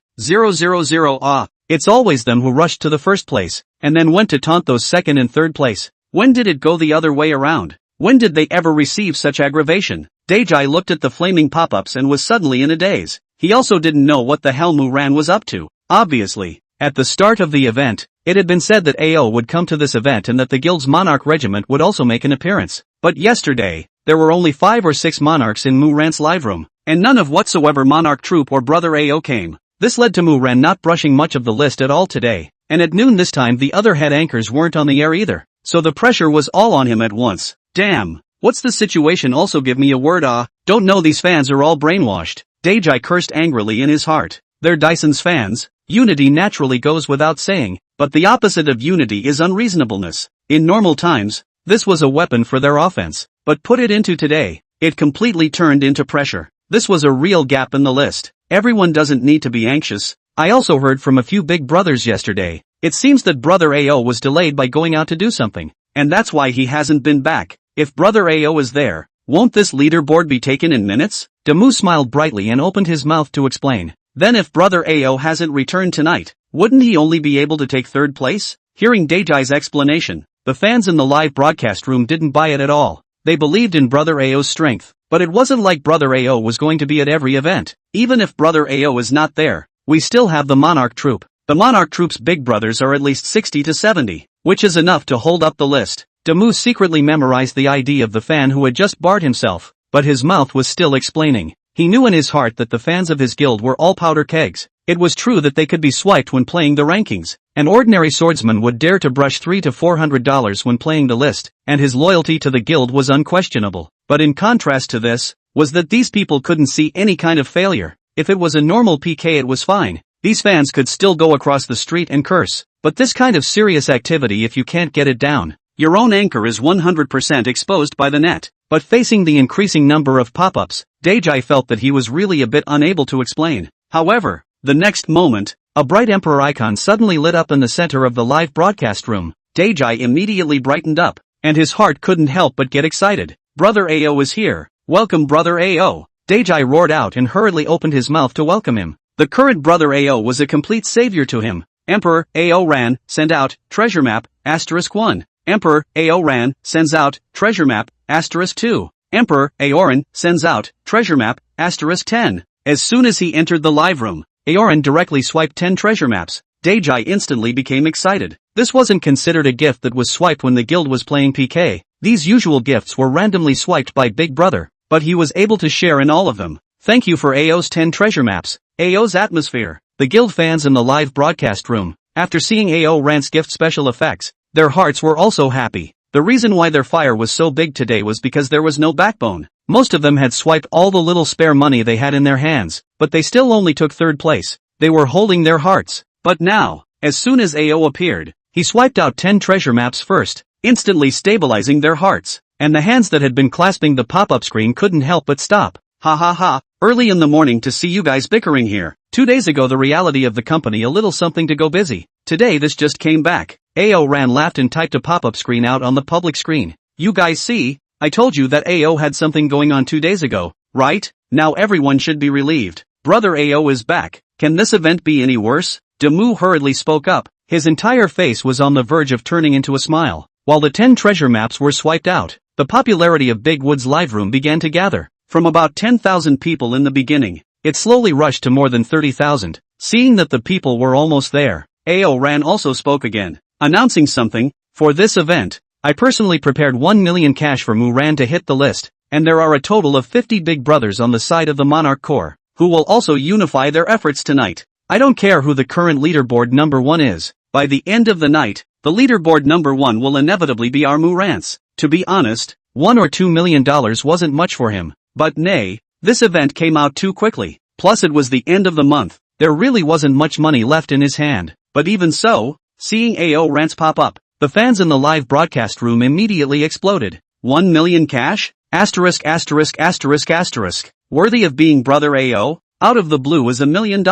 Ah, it's always them who rushed to the 1st place, and then went to taunt those 2nd and 3rd place. When did it go the other way around? When did they ever receive such aggravation? Dejai looked at the flaming pop-ups and was suddenly in a daze. He also didn't know what the hell Mu Ran was up to. Obviously, at the start of the event, it had been said that AO would come to this event and that the guild's Monarch regiment would also make an appearance. But yesterday, there were only 5 or 6 Monarchs in Mu Ran's live room, and none of whatsoever Monarch troop or Brother AO came. This led to Mu Ran not brushing much of the list at all today, and at noon this time the other head anchors weren't on the air either. So the pressure was all on him at once. Damn, what's the situation? Also give me a word. Don't know, these fans are all brainwashed. Dejai cursed angrily in his heart. They're Dyson's fans. Unity naturally goes without saying, but the opposite of unity is unreasonableness. In normal times, this was a weapon for their offense, but put it into today, it completely turned into pressure. This was a real gap in the list. Everyone doesn't need to be anxious. I also heard from a few big brothers yesterday. It seems that Brother AO was delayed by going out to do something, and that's why he hasn't been back. If Brother AO is there, won't this leaderboard be taken in minutes? Damu smiled brightly and opened his mouth to explain. Then if Brother AO hasn't returned tonight, wouldn't he only be able to take third place? Hearing Dejai's explanation, the fans in the live broadcast room didn't buy it at all. They believed in Brother AO's strength, but it wasn't like Brother AO was going to be at every event. Even if Brother AO is not there, we still have the Monarch Troop. The Monarch Troop's big brothers are at least 60 to 70, which is enough to hold up the list. Damu secretly memorized the ID of the fan who had just barred himself, but his mouth was still explaining. He knew in his heart that the fans of his guild were all powder kegs. It was true that they could be swiped when playing the rankings. An ordinary swordsman would dare to brush $300 to $400 when playing the list, and his loyalty to the guild was unquestionable. But in contrast to this, was that these people couldn't see any kind of failure. If it was a normal PK it was fine. These fans could still go across the street and curse. But this kind of serious activity, if you can't get it down, your own anchor is 100% exposed by the net. But facing the increasing number of pop-ups, Dejai felt that he was really a bit unable to explain. However, the next moment, a bright emperor icon suddenly lit up in the center of the live broadcast room. Dejai immediately brightened up, and his heart couldn't help but get excited. Brother AO is here. Welcome Brother AO. Dejai roared out and hurriedly opened his mouth to welcome him. The current Brother AO was a complete savior to him. Emperor AO ran, send out, treasure map, *1. Emperor AO ran, sends out, treasure map, *2. Emperor Aoran sends out, treasure map, *10. As soon as he entered the live room, Aoran directly swiped 10 treasure maps. Dejai instantly became excited. This wasn't considered a gift that was swiped when the guild was playing PK. These usual gifts were randomly swiped by Big Brother, but he was able to share in all of them. Thank you for AO's 10 treasure maps. AO's atmosphere. The guild fans in the live broadcast room, after seeing AO Rant's gift special effects, their hearts were also happy. The reason why their fire was so big today was because there was no backbone. Most of them had swiped all the little spare money they had in their hands, but they still only took third place. They were holding their hearts. But now, as soon as AO appeared, he swiped out 10 treasure maps first, instantly stabilizing their hearts, and the hands that had been clasping the pop-up screen couldn't help but stop. Ha ha ha, early in the morning to see you guys bickering here. 2 days ago the reality of the company a little something to go busy. Today this just came back. AO ran laughed and typed a pop-up screen out on the public screen. You guys see? I told you that AO had something going on 2 days ago, right? Now everyone should be relieved. Brother AO is back. Can this event be any worse? Damu hurriedly spoke up. His entire face was on the verge of turning into a smile. While the 10 treasure maps were swiped out, the popularity of Big Wood's live room began to gather. From about 10,000 people in the beginning, it slowly rushed to more than 30,000. Seeing that the people were almost there, AO Ran also spoke again, announcing something. For this event, I personally prepared 1 million cash for Muran to hit the list, and there are a total of 50 big brothers on the side of the Monarch Corps, who will also unify their efforts tonight. I don't care who the current leaderboard number 1 is. By the end of the night, the leaderboard number 1 will inevitably be our Murans. To be honest, $1 or $2 million wasn't much for him. But nay, this event came out too quickly. Plus it was the end of the month. There really wasn't much money left in his hand. But even so, seeing AO Rants pop up, the fans in the live broadcast room immediately exploded. 1 million cash? Asterisk asterisk asterisk asterisk. Worthy of being Brother AO? Out of the blue is $1 million.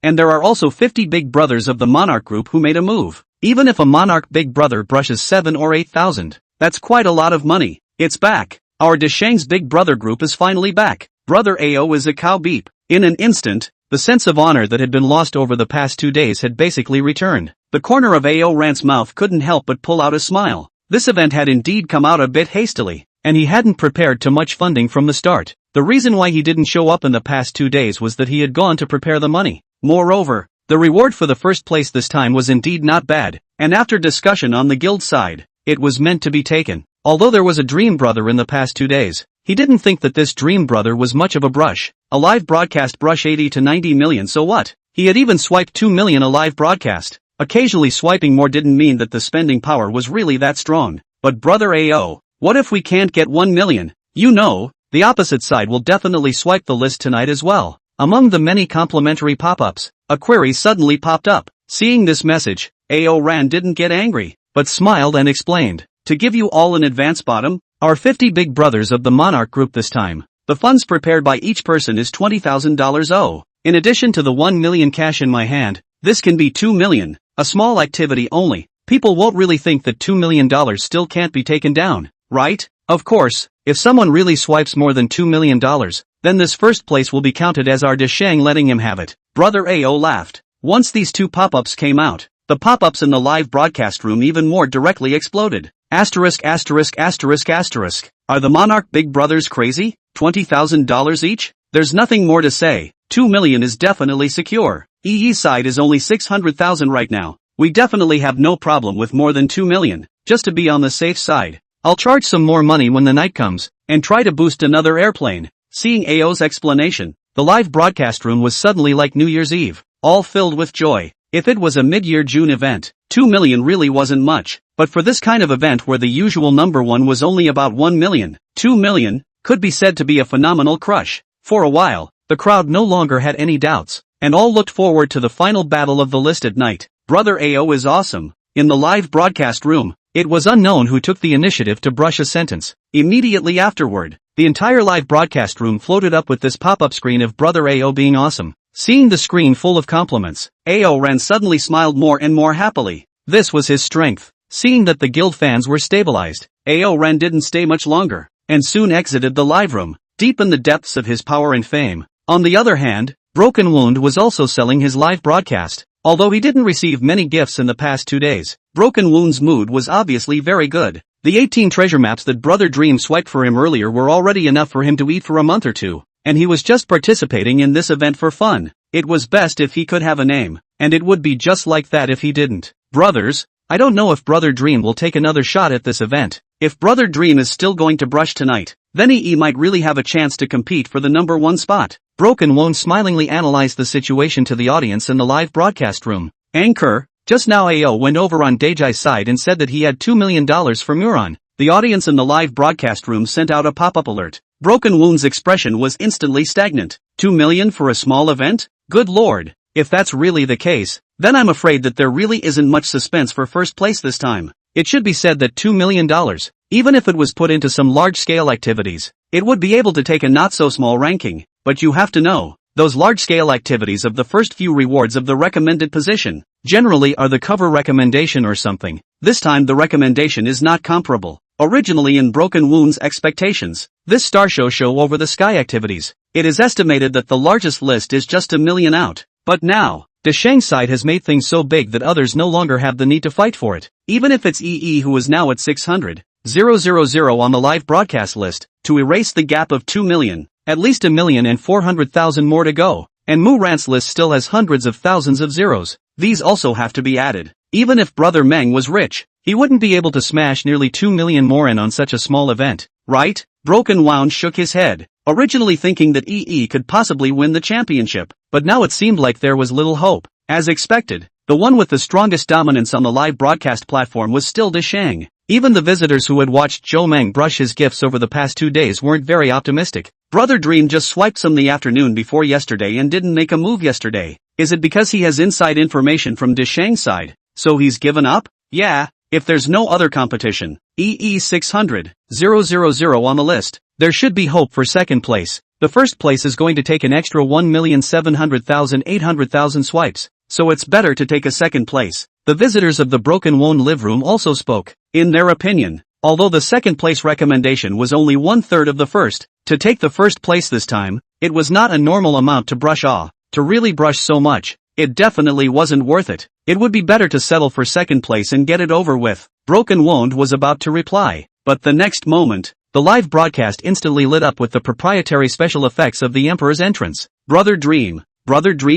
And there are also 50 big brothers of the Monarch group who made a move. Even if a Monarch big brother brushes 7 or 8,000, that's quite a lot of money. It's back. Our Deshang's big brother group is finally back. Brother AO is a cow beep. In an instant, the sense of honor that had been lost over the past 2 days had basically returned. The corner of AO Rant's mouth couldn't help but pull out a smile. This event had indeed come out a bit hastily, and he hadn't prepared too much funding from the start. The reason why he didn't show up in the past 2 days was that he had gone to prepare the money. Moreover, the reward for the first place this time was indeed not bad, and after discussion on the guild side, it was meant to be taken. Although there was a dream brother in the past 2 days, he didn't think that this dream brother was much of a brush. A live broadcast brush 80 to 90 million, so what? He had even swiped 2 million a live broadcast. Occasionally swiping more didn't mean that the spending power was really that strong. But Brother AO, what if we can't get 1 million? You know, the opposite side will definitely swipe the list tonight as well. Among the many complimentary pop-ups, a query suddenly popped up. Seeing this message, AO Ran didn't get angry, but smiled and explained. To give you all an advance bottom, Our 50 big brothers of the Monarch group this time. The funds prepared by each person is $20,000. Oh, in addition to the 1 million cash in my hand, this can be 2 million, a small activity only. People won't really think that $2 million still can't be taken down, right? Of course, if someone really swipes more than $2 million, then this first place will be counted as our Deshang letting him have it. Brother Ao laughed. Once these two pop-ups came out, the pop-ups in the live broadcast room even more directly exploded. Asterisk asterisk asterisk asterisk. Are the Monarch big brothers crazy? $20,000 each? There's nothing more to say. 2 million is definitely secure. EE's side is only 600,000 right now. We definitely have no problem with more than 2 million, just to be on the safe side. I'll charge some more money when the night comes, and try to boost another airplane. Seeing Ao's explanation, the live broadcast room was suddenly like New Year's Eve, all filled with joy. If it was a mid-year June event, 2 million really wasn't much, but for this kind of event where the usual number one was only about 1 million, 2 million could be said to be a phenomenal crush. For a while, the crowd no longer had any doubts, and all looked forward to the final battle of the list at night. Brother Ao is awesome. In the live broadcast room, it was unknown who took the initiative to brush a sentence. Immediately afterward, the entire live broadcast room floated up with this pop-up screen of Brother Ao being awesome. Seeing the screen full of compliments, Ao Ran suddenly smiled more and more happily. This was his strength. Seeing that the guild fans were stabilized, Ao Ran didn't stay much longer, and soon exited the live room, deep in the depths of his power and fame. On the other hand, Broken Wound was also selling his live broadcast. Although he didn't receive many gifts in the past 2 days, Broken Wound's mood was obviously very good. The 18 treasure maps that Brother Dream swiped for him earlier were already enough for him to eat for a month or two, and he was just participating in this event for fun. It was best if he could have a name, and it would be just like that if he didn't. Brothers, I don't know if Brother Dream will take another shot at this event. If Brother Dream is still going to brush tonight, then he might really have a chance to compete for the number 1 spot. Broken Wound smilingly analyzed the situation to the audience in the live broadcast room. Anchor, just now Ao went over on Dejai's side and said that he had $2 million for Muron. The audience in the live broadcast room sent out a pop-up alert. Broken Wound's expression was instantly stagnant. 2 million for a small event? Good lord. If that's really the case, then I'm afraid that there really isn't much suspense for first place this time. It should be said that $2 million, even if it was put into some large-scale activities, it would be able to take a not-so-small ranking. But you have to know, those large-scale activities of the first few rewards of the recommended position, generally are the cover recommendation or something. This time the recommendation is not comparable. Originally in Broken Wound's expectations, this Star Show over the sky activities, it is estimated that the largest list is just 1 million out. But now, Deshang's side has made things so big that others no longer have the need to fight for it. Even if it's EE who is now at 600,000 on the live broadcast list, to erase the gap of 2 million, at least 1,400,000 more to go, and Muran's list still has hundreds of thousands of zeros. These also have to be added. Even if Brother Meng was rich, he wouldn't be able to smash nearly 2 million more in on such a small event, right? Broken Wound shook his head, originally thinking that EE could possibly win the championship, but now it seemed like there was little hope. As expected, the one with the strongest dominance on the live broadcast platform was still Deshang. Even the visitors who had watched Zhou Meng brush his gifts over the past 2 days weren't very optimistic. Brother Dream just swiped some the afternoon before yesterday and didn't make a move yesterday. Is it because he has inside information from Deshang's side, so he's given up? Yeah, if there's no other competition. EE 600,000 on the list. There should be hope for second place. The first place is going to take an extra 1,700,800 swipes, so it's better to take a second place. The visitors of the Broken Wound live room also spoke. In their opinion, although the second place recommendation was only 1/3 of the first, to take the first place this time, it was not a normal amount to brush off. To really brush so much, it definitely wasn't worth it. It would be better to settle for second place and get it over with. Broken Wound was about to reply, but the next moment, the live broadcast instantly lit up with the proprietary special effects of the Emperor's entrance. Brother Dream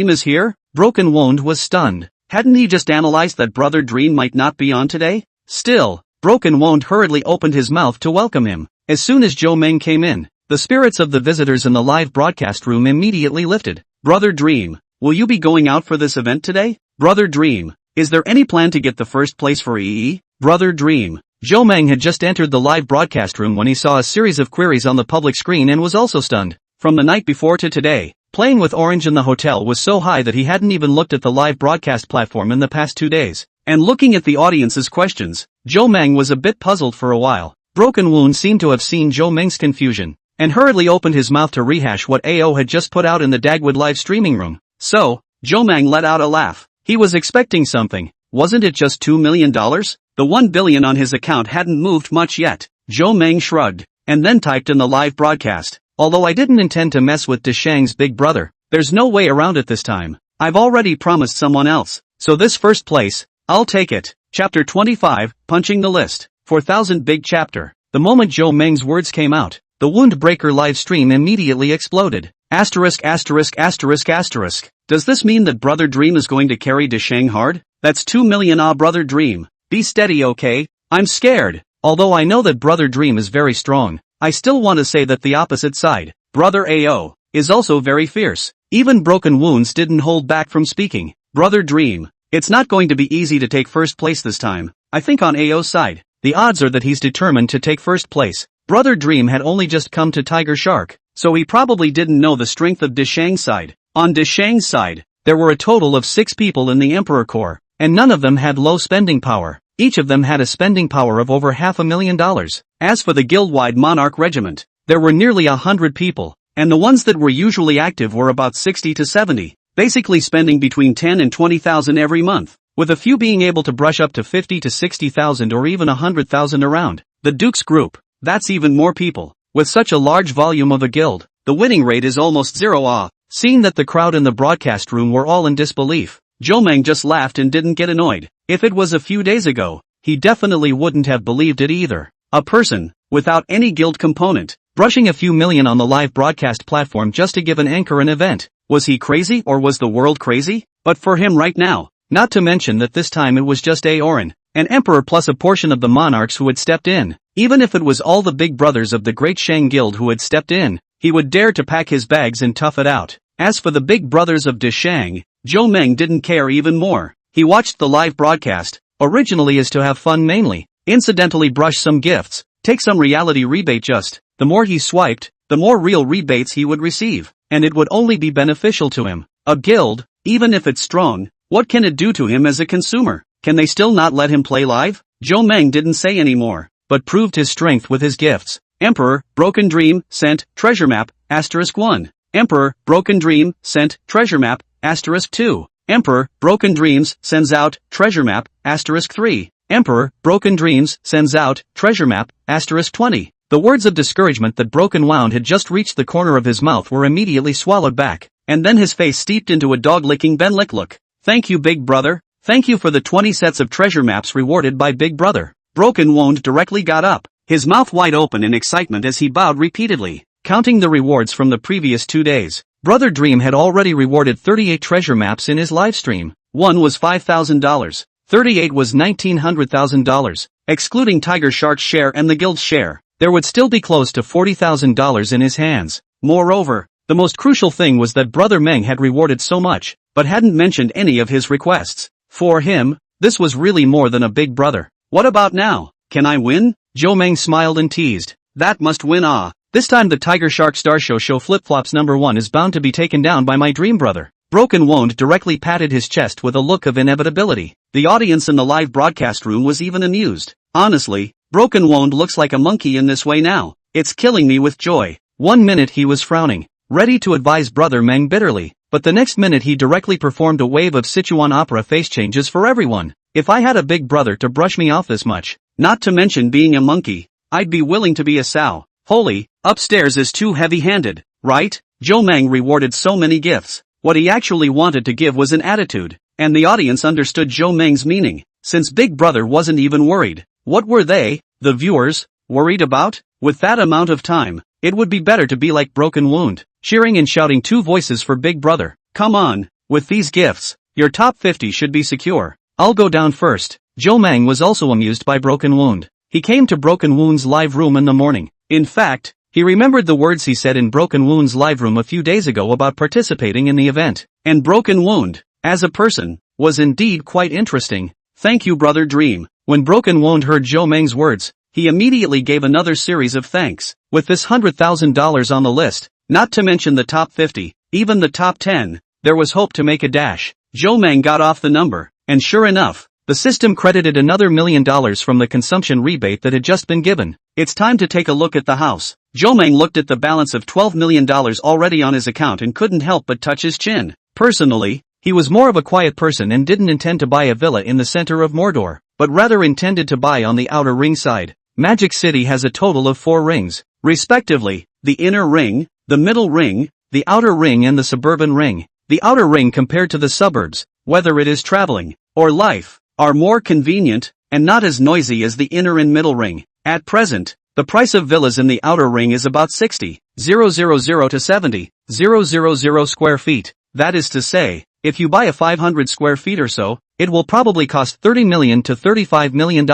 is here? Broken Wound was stunned. Hadn't he just analyzed that Brother Dream might not be on today? Still, Broken Wound hurriedly opened his mouth to welcome him. As soon as Zhou Meng came in, the spirits of the visitors in the live broadcast room immediately lifted. Brother Dream, will you be going out for this event today? Brother Dream, is there any plan to get the first place for EE? Brother Dream. Zhou Meng had just entered the live broadcast room when he saw a series of queries on the public screen and was also stunned. From the night before to today, playing with Orange in the hotel was so high that he hadn't even looked at the live broadcast platform in the past 2 days. And looking at the audience's questions, Zhou Meng was a bit puzzled for a while. Broken Wound seemed to have seen Joe Meng's confusion, and hurriedly opened his mouth to rehash what AO had just put out in the Dagwood live streaming room. So, Joe Meng let out a laugh. He was expecting something. Wasn't it just $2 million? The $1 billion on his account hadn't moved much yet. Joe Meng shrugged, and then typed in the live broadcast. Although I didn't intend to mess with Deshang's big brother, there's no way around it this time. I've already promised someone else, so this first place, I'll take it. Chapter 25, Punching the List. 4000 Big Chapter. The moment Joe Meng's words came out, the Wound Breaker live stream immediately exploded. Asterisk asterisk asterisk asterisk. Does this mean that Brother Dream is going to carry Deshang hard? That's 2 million. Brother Dream. Be steady, okay? I'm scared. Although I know that Brother Dream is very strong, I still want to say that the opposite side, Brother AO, is also very fierce. Even Broken Wounds didn't hold back from speaking. Brother Dream. It's not going to be easy to take first place this time. I think on AO's side, the odds are that he's determined to take first place. Brother Dream had only just come to Tiger Shark, so he probably didn't know the strength of Deshang's side. On Deshang's side, there were a total of 6 people in the Emperor Corps, and none of them had low spending power. Each of them had a spending power of over $500,000. As for the guild-wide Monarch Regiment, there were nearly 100 people, and the ones that were usually active were about 60 to 70, basically spending between 10 and 20,000 every month, with a few being able to brush up to 50 to 60,000 or even 100,000 around. The Duke's group, that's even more people. With such a large volume of a guild, the winning rate is almost zero. Seeing that the crowd in the broadcast room were all in disbelief, Joe Meng just laughed and didn't get annoyed. If it was a few days ago, he definitely wouldn't have believed it either. A person, without any guild component, brushing a few million on the live broadcast platform just to give an anchor an event. Was he crazy or was the world crazy? But for him right now, not to mention that this time it was just Aoran, an emperor plus a portion of the monarchs who had stepped in. Even if it was all the big brothers of the Great Shang Guild who had stepped in, he would dare to pack his bags and tough it out. As for the big brothers of Deshang, Joe Meng didn't care even more. He watched the live broadcast, originally as to have fun mainly, incidentally brush some gifts, take some reality rebate. Just the more he swiped, the more real rebates he would receive, and it would only be beneficial to him. A guild, even if it's strong, what can it do to him as a consumer? Can they still not let him play live? Joe Meng didn't say anymore, but proved his strength with his gifts. Emperor, Broken Dream, sent, treasure map, *1. Emperor, Broken Dream, sent, treasure map, *2. Emperor, Broken Dreams, sends out, treasure map, *3. Emperor, Broken Dreams, sends out, treasure map, *20. The words of discouragement that Broken Wound had just reached the corner of his mouth were immediately swallowed back, and then his face steeped into a dog-licking Benlick look. Thank you, Big Brother. Thank you for the 20 sets of treasure maps rewarded by Big Brother. Broken Wound directly got up, his mouth wide open in excitement as he bowed repeatedly, counting the rewards from the previous 2 days. Brother Dream had already rewarded 38 treasure maps in his livestream. 1 was $5,000. 38 was $1,900,000, excluding Tiger Shark's share and the guild's share. There would still be close to $40,000 in his hands. Moreover, the most crucial thing was that Brother Meng had rewarded so much, but hadn't mentioned any of his requests. For him, this was really more than a big brother. What about now? Can I win? Joe Meng smiled and teased. That must win. This time the Tiger Shark Star Show Flip-Flops #1 is bound to be taken down by my dream brother. Broken Wound directly patted his chest with a look of inevitability. The audience in the live broadcast room was even amused. Honestly, Broken Wound looks like a monkey in this way now. It's killing me with joy. 1 minute he was frowning, ready to advise Brother Meng bitterly, but the next minute he directly performed a wave of Sichuan opera face changes for everyone. If I had a big brother to brush me off this much, not to mention being a monkey, I'd be willing to be a sow. Holy, upstairs is too heavy-handed, right? Joe Meng rewarded so many gifts. What he actually wanted to give was an attitude, and the audience understood Joe Meng's meaning, since Big Brother wasn't even worried. What were they, the viewers, worried about? With that amount of time, it would be better to be like Broken Wound, cheering and shouting 2 voices for Big Brother. Come on, with these gifts, your top 50 should be secure. I'll go down first. Joe Meng was also amused by Broken Wound. He came to Broken Wound's live room in the morning. In fact, he remembered the words he said in Broken Wound's live room a few days ago about participating in the event. And Broken Wound, as a person, was indeed quite interesting. Thank you, Brother Dream. When Broken Wound heard Joe Meng's words, he immediately gave another series of thanks. With this $100,000 on the list, not to mention the top 50, even the top 10, there was hope to make a dash. Joe Meng got off the number, and sure enough, The system credited another $1 million from the consumption rebate that had just been given. It's time to take a look at the house. Jomang looked at the balance of $12 million already on his account and couldn't help but touch his chin. Personally, he was more of a quiet person and didn't intend to buy a villa in the center of Mordor, but rather intended to buy on the outer ring side. Magic City has a total of 4 rings, respectively, the inner ring, the middle ring, the outer ring and the suburban ring. The outer ring compared to the suburbs, whether it is traveling or life, are more convenient and not as noisy as the inner and middle ring. At present, the price of villas in the outer ring is about 60,000 to 70,000 square feet. That is to say, if you buy a 500 square feet or so, it will probably cost $30 million to $35 million.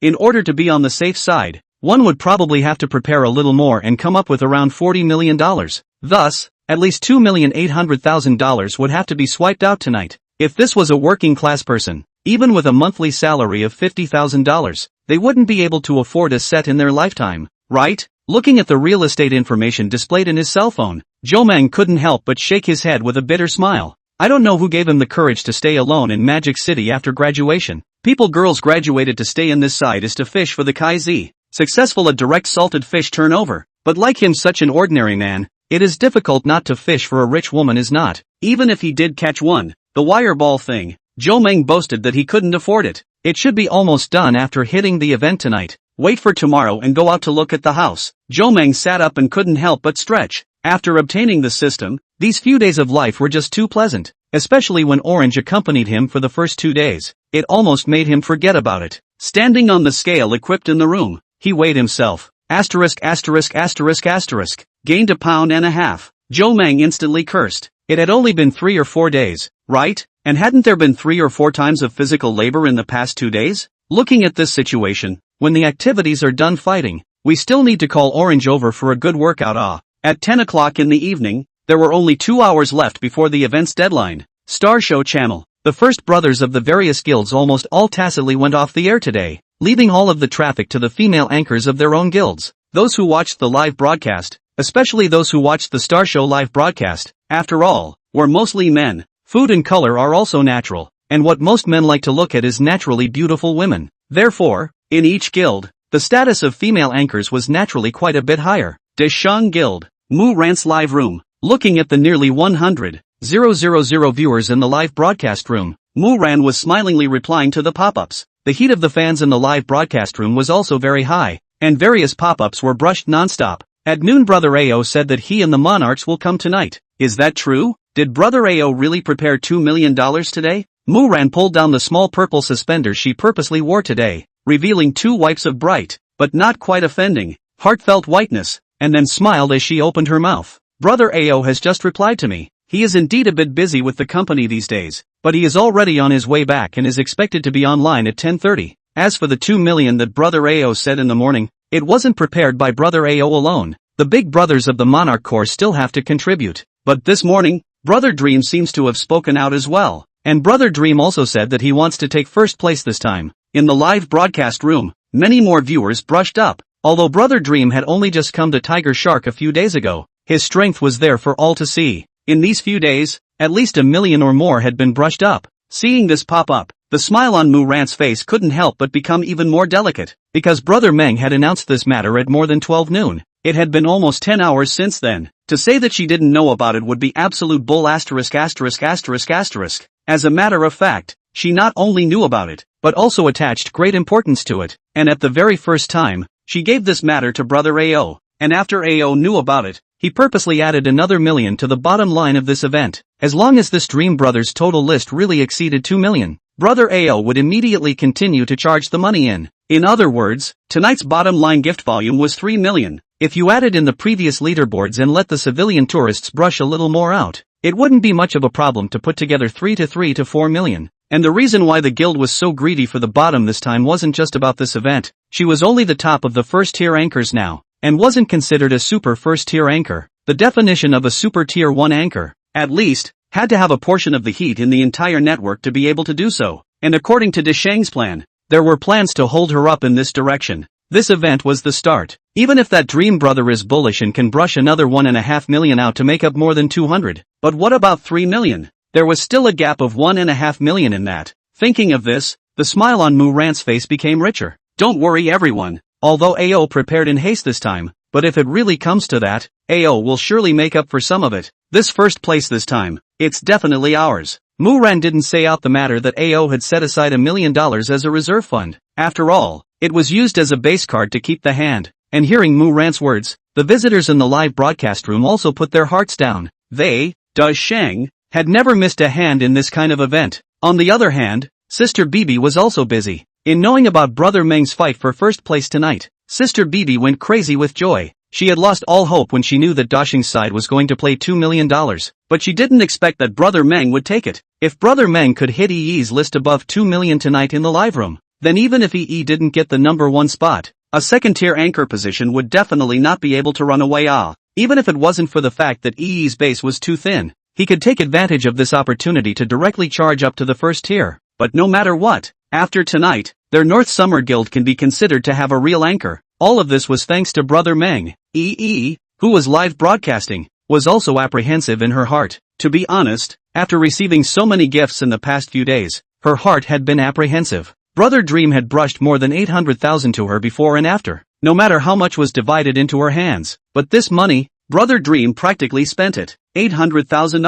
In order to be on the safe side, one would probably have to prepare a little more and come up with around $40 million. Thus, at least $2,800,000 would have to be swiped out tonight. If this was a working class person, even with a monthly salary of $50,000, they wouldn't be able to afford a set in their lifetime, right? Looking at the real estate information displayed in his cell phone, Jomang couldn't help but shake his head with a bitter smile. I don't know who gave him the courage to stay alone in Magic City after graduation. Girls graduated to stay in this side is to fish for the Kai-Z, successful at direct salted fish turnover. But like him, such an ordinary man, it is difficult not to fish for a rich woman is not. Even if he did catch one, the wire ball thing, Jomang boasted that he couldn't afford it. It should be almost done after hitting the event tonight. Wait for tomorrow and go out to look at the house. Jomang sat up and couldn't help but stretch. After obtaining the system, these few days of life were just too pleasant, especially when Orange accompanied him for the first 2 days. It almost made him forget about it. Standing on the scale equipped in the room, he weighed himself. Gained 1.5 pounds. Jomang instantly cursed. It had only been 3 or 4 days, right? And hadn't there been 3 or 4 times of physical labor in the past 2 days? Looking at this situation, when the activities are done fighting, we still need to call Orange over for a good workout. At 10 o'clock in the evening, there were only 2 hours left before the event's deadline. Star Show Channel. The first brothers of the various guilds almost all tacitly went off the air today, leaving all of the traffic to the female anchors of their own guilds. Those who watched the live broadcast, especially those who watched the Star Show live broadcast, after all, were mostly men. Food and color are also natural, and what most men like to look at is naturally beautiful women. Therefore, in each guild, the status of female anchors was naturally quite a bit higher. Deshang Guild, Mu Rant's live room. Looking at the nearly 100,000 viewers in the live broadcast room, Mu Ran was smilingly replying to the pop-ups. The heat of the fans in the live broadcast room was also very high, and various pop-ups were brushed non-stop. At noon, Brother Ao said that he and the monarchs will come tonight. Is that true? Did Brother Ao really prepare $2 million today? Mu Ran pulled down the small purple suspenders she purposely wore today, revealing 2 wipes of bright, but not quite offending, heartfelt whiteness, and then smiled as she opened her mouth. Brother Ao has just replied to me. He is indeed a bit busy with the company these days, but he is already on his way back and is expected to be online at 10:30. As for the $2 million that Brother Ao said in the morning, it wasn't prepared by Brother Ao alone. The big brothers of the Monarch Corps still have to contribute. But this morning, Brother Dream seems to have spoken out as well. And Brother Dream also said that he wants to take first place this time. In the live broadcast room, many more viewers brushed up. Although Brother Dream had only just come to Tiger Shark a few days ago, his strength was there for all to see. In these few days, at least 1 million or more had been brushed up. Seeing this pop up, the smile on Mu Rant's face couldn't help but become even more delicate, because Brother Meng had announced this matter at more than 12 noon. It had been almost 10 hours since then. To say that she didn't know about it would be absolute bull. As a matter of fact, she not only knew about it, but also attached great importance to it, and at the very first time, she gave this matter to Brother Ao, and after Ao knew about it, he purposely added another $1 million to the bottom line of this event. As long as this Dream Brothers total list really exceeded 2 million, Brother Ao would immediately continue to charge the money in. In other words, tonight's bottom line gift volume was 3 million. If you added in the previous leaderboards and let the civilian tourists brush a little more out, it wouldn't be much of a problem to put together 3 to 4 million. And the reason why the guild was so greedy for the bottom this time wasn't just about this event. She was only the top of the first tier anchors now, and wasn't considered a super first tier anchor. The definition of a super tier 1 anchor, at least, had to have a portion of the heat in the entire network to be able to do so. And according to Deshang's plan, there were plans to hold her up in this direction. This event was the start. Even if that Dream Brother is bullish and can brush another 1.5 million out to make up more than 200, but what about 3 million? There was still a gap of 1.5 million in that. Thinking of this, the smile on Mu Ran's face became richer. Don't worry everyone. Although AO prepared in haste this time, but if it really comes to that, AO will surely make up for some of it. This first place this time, it's definitely ours. Mu Ran didn't say out the matter that AO had set aside $1 million as a reserve fund. After all, it was used as a base card to keep the hand. And hearing Mu Ran's words, the visitors in the live broadcast room also put their hearts down. They, Sheng, had never missed a hand in this kind of event. On the other hand, Sister Bibi was also busy. In knowing about Brother Meng's fight for first place tonight, Sister Bibi went crazy with joy. She had lost all hope when she knew that Dasheng's side was going to play $2 million, but she didn't expect that Brother Meng would take it. If Brother Meng could hit EE's list above 2 million tonight in the live room, then even if EE didn't get the number 1 spot, a second-tier anchor position would definitely not be able to run away. Even if it wasn't for the fact that EE's base was too thin, he could take advantage of this opportunity to directly charge up to the first tier. But no matter what, after tonight, their North Summer Guild can be considered to have a real anchor. All of this was thanks to Brother Meng. EE, who was live broadcasting, was also apprehensive in her heart. To be honest, after receiving so many gifts in the past few days, her heart had been apprehensive. Brother Dream had brushed more than 800,000 to her before and after, no matter how much was divided into her hands. But this money, Brother Dream practically spent it. 800,000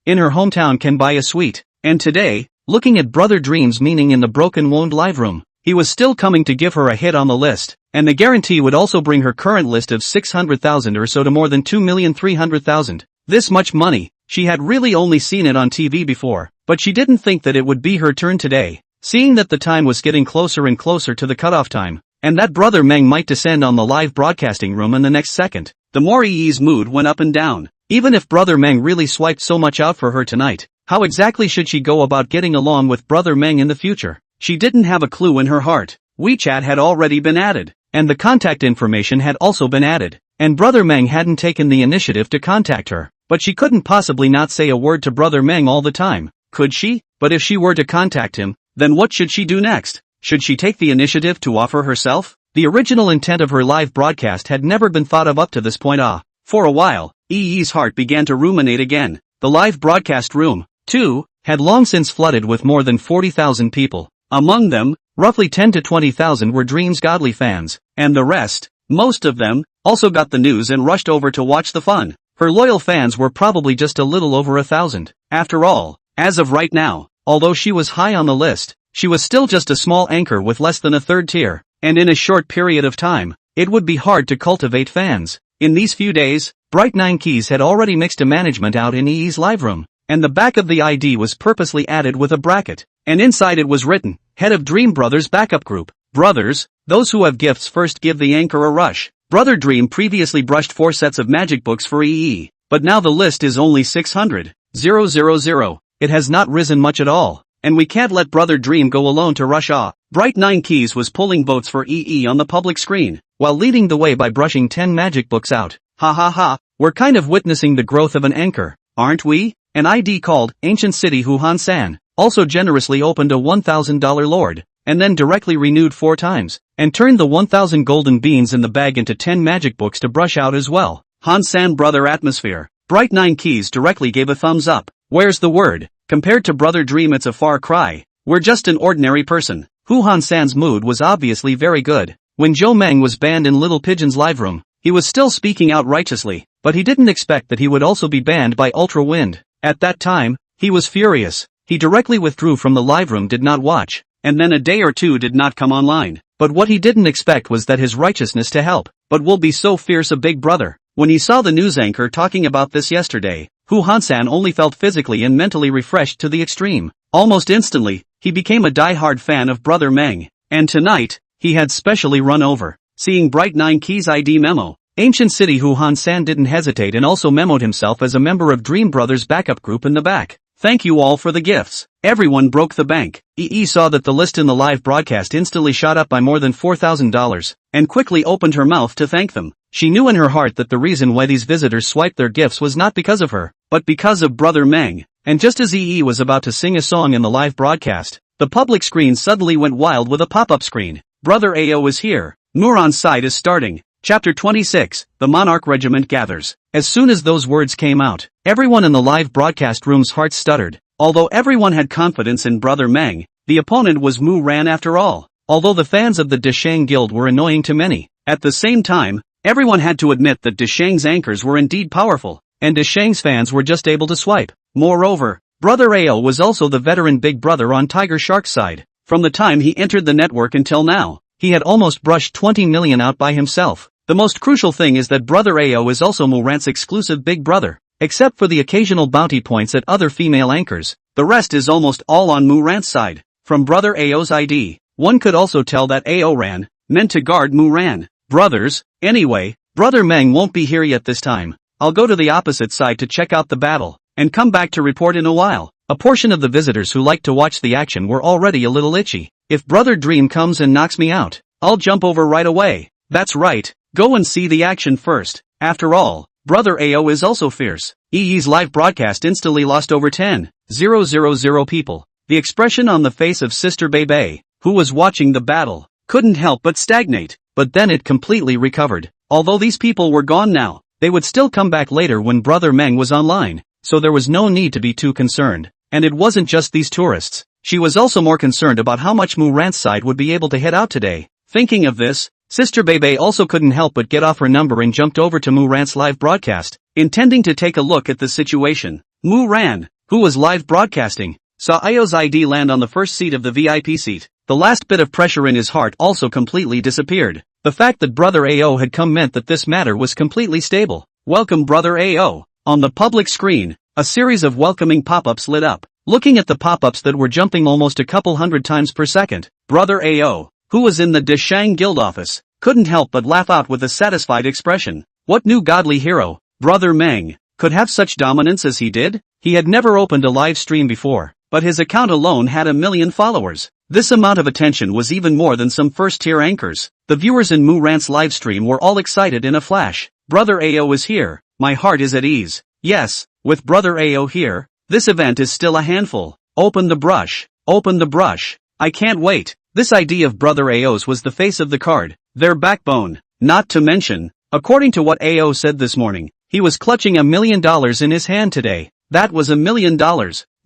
in her hometown can buy a suite. And today, looking at Brother Dream's meaning in the Broken Wound live room, he was still coming to give her a hit on the list, and the guarantee would also bring her current list of 600,000 or so to more than 2,300,000. This much money, she had really only seen it on TV before, but she didn't think that it would be her turn today. Seeing that the time was getting closer and closer to the cutoff time, and that Brother Meng might descend on the live broadcasting room in the next second, the more EE's mood went up and down. Even if Brother Meng really swiped so much out for her tonight, how exactly should she go about getting along with Brother Meng in the future? She didn't have a clue in her heart. WeChat had already been added, and the contact information had also been added, and Brother Meng hadn't taken the initiative to contact her. But she couldn't possibly not say a word to Brother Meng all the time, could she? But if she were to contact him, then what should she do next? Should she take the initiative to offer herself? The original intent of her live broadcast had never been thought of up to this point. For a while, EE's heart began to ruminate again. The live broadcast room, too, had long since flooded with more than 40,000 people. Among them, roughly 10 to 20,000 were Dream's godly fans, and the rest, most of them, also got the news and rushed over to watch the fun. Her loyal fans were probably just a little over 1,000. After all, as of right now, although she was high on the list, she was still just a small anchor with less than a third tier, and in a short period of time, it would be hard to cultivate fans. In these few days, Bright 9 Keys had already mixed a management out in EE's live room, and the back of the ID was purposely added with a bracket, and inside it was written, Head of Dream Brothers Backup Group. Brothers, those who have gifts first give the anchor a rush. Brother Dream previously brushed 4 sets of magic books for EE, but now the list is only 600,000. It has not risen much at all, and we can't let Brother Dream go alone to rush. Bright 9 Keys was pulling votes for EE on the public screen, while leading the way by brushing 10 magic books out. Ha ha ha, we're kind of witnessing the growth of an anchor, aren't we? An ID called Ancient City Huhan San also generously opened a $1,000 lord, and then directly renewed 4 times, and turned the 1,000 golden beans in the bag into 10 magic books to brush out as well. Han San Brother Atmosphere. Bright 9 Keys directly gave a thumbs up. Where's the word? Compared to Brother Dream it's a far cry. We're just an ordinary person. Huhan San's mood was obviously very good. When Zhou Meng was banned in Little Pigeon's live room, he was still speaking out righteously, but he didn't expect that he would also be banned by Ultra Wind. At that time, he was furious. He directly withdrew from the live room, did not watch, and then a day or two did not come online. But what he didn't expect was that his righteousness to help, but will be so fierce a big brother. When he saw the news anchor talking about this yesterday, Hu Hansan only felt physically and mentally refreshed to the extreme. Almost instantly, he became a die-hard fan of Brother Meng, and tonight, he had specially run over. Seeing Bright 9 Keys ID memo, Ancient City Hu Hansan didn't hesitate and also memoed himself as a member of Dream Brothers backup group in the back. Thank you all for the gifts. Everyone broke the bank. EE saw that the list in the live broadcast instantly shot up by more than $4,000, and quickly opened her mouth to thank them. She knew in her heart that the reason why these visitors swiped their gifts was not because of her, but because of Brother Meng. And just as EE was about to sing a song in the live broadcast, the public screen suddenly went wild with a pop-up screen. Brother AO is here. Muron's side is starting. Chapter 26, The Monarch Regiment Gathers. As soon as those words came out, everyone in the live broadcast room's hearts stuttered. Although everyone had confidence in Brother Meng, the opponent was Mu Ran after all. Although the fans of the Deshang Guild were annoying to many, at the same time, everyone had to admit that Deshang's anchors were indeed powerful, and Deshang's fans were just able to swipe. Moreover, Brother Ao was also the veteran big brother on Tiger Shark's side. From the time he entered the network until now, he had almost brushed 20 million out by himself. The most crucial thing is that Brother Ao is also Mu Ran's exclusive big brother. Except for the occasional bounty points at other female anchors, the rest is almost all on Mu Ran's side. From Brother Ao's ID, one could also tell that Ao Ran meant to guard Mu Ran. Brothers, anyway, Brother Meng won't be here yet this time. I'll go to the opposite side to check out the battle, and come back to report in a while. A portion of the visitors who liked to watch the action were already a little itchy. If Brother Dream comes and knocks me out, I'll jump over right away. That's right, go and see the action first. After all, Brother Ao is also fierce. EE's live broadcast instantly lost over 10,000 people. The expression on the face of Sister Bebe, who was watching the battle, couldn't help but stagnate, but then it completely recovered. Although these people were gone now, they would still come back later when Brother Meng was online, so there was no need to be too concerned. And it wasn't just these tourists. She was also more concerned about how much Mu Ran's side would be able to hit out today. Thinking of this, Sister Bebe also couldn't help but get off her number and jumped over to Mu Ran's live broadcast, intending to take a look at the situation. Mu Ran, who was live broadcasting, saw Ao's ID land on the first seat of the VIP seat. The last bit of pressure in his heart also completely disappeared. The fact that Brother Ao had come meant that this matter was completely stable. Welcome Brother Ao. On the public screen, a series of welcoming pop-ups lit up. Looking at the pop-ups that were jumping almost a couple hundred times per second, Brother Ao, who was in the Deshang Guild office, couldn't help but laugh out with a satisfied expression. What new godly hero, Brother Meng, could have such dominance as he did? He had never opened a live stream before, but his account alone had 1 million followers. This amount of attention was even more than some first-tier anchors. The viewers in Mu Ran's live stream were all excited in a flash. Brother Ao is here, my heart is at ease. Yes, with Brother Ao here, this event is still a handful. Open the brush, open the brush. I can't wait. This idea of Brother Ao's was the face of the card, their backbone. Not to mention, according to what Ao said this morning, he was clutching $1 million in his hand today. That was $1 million.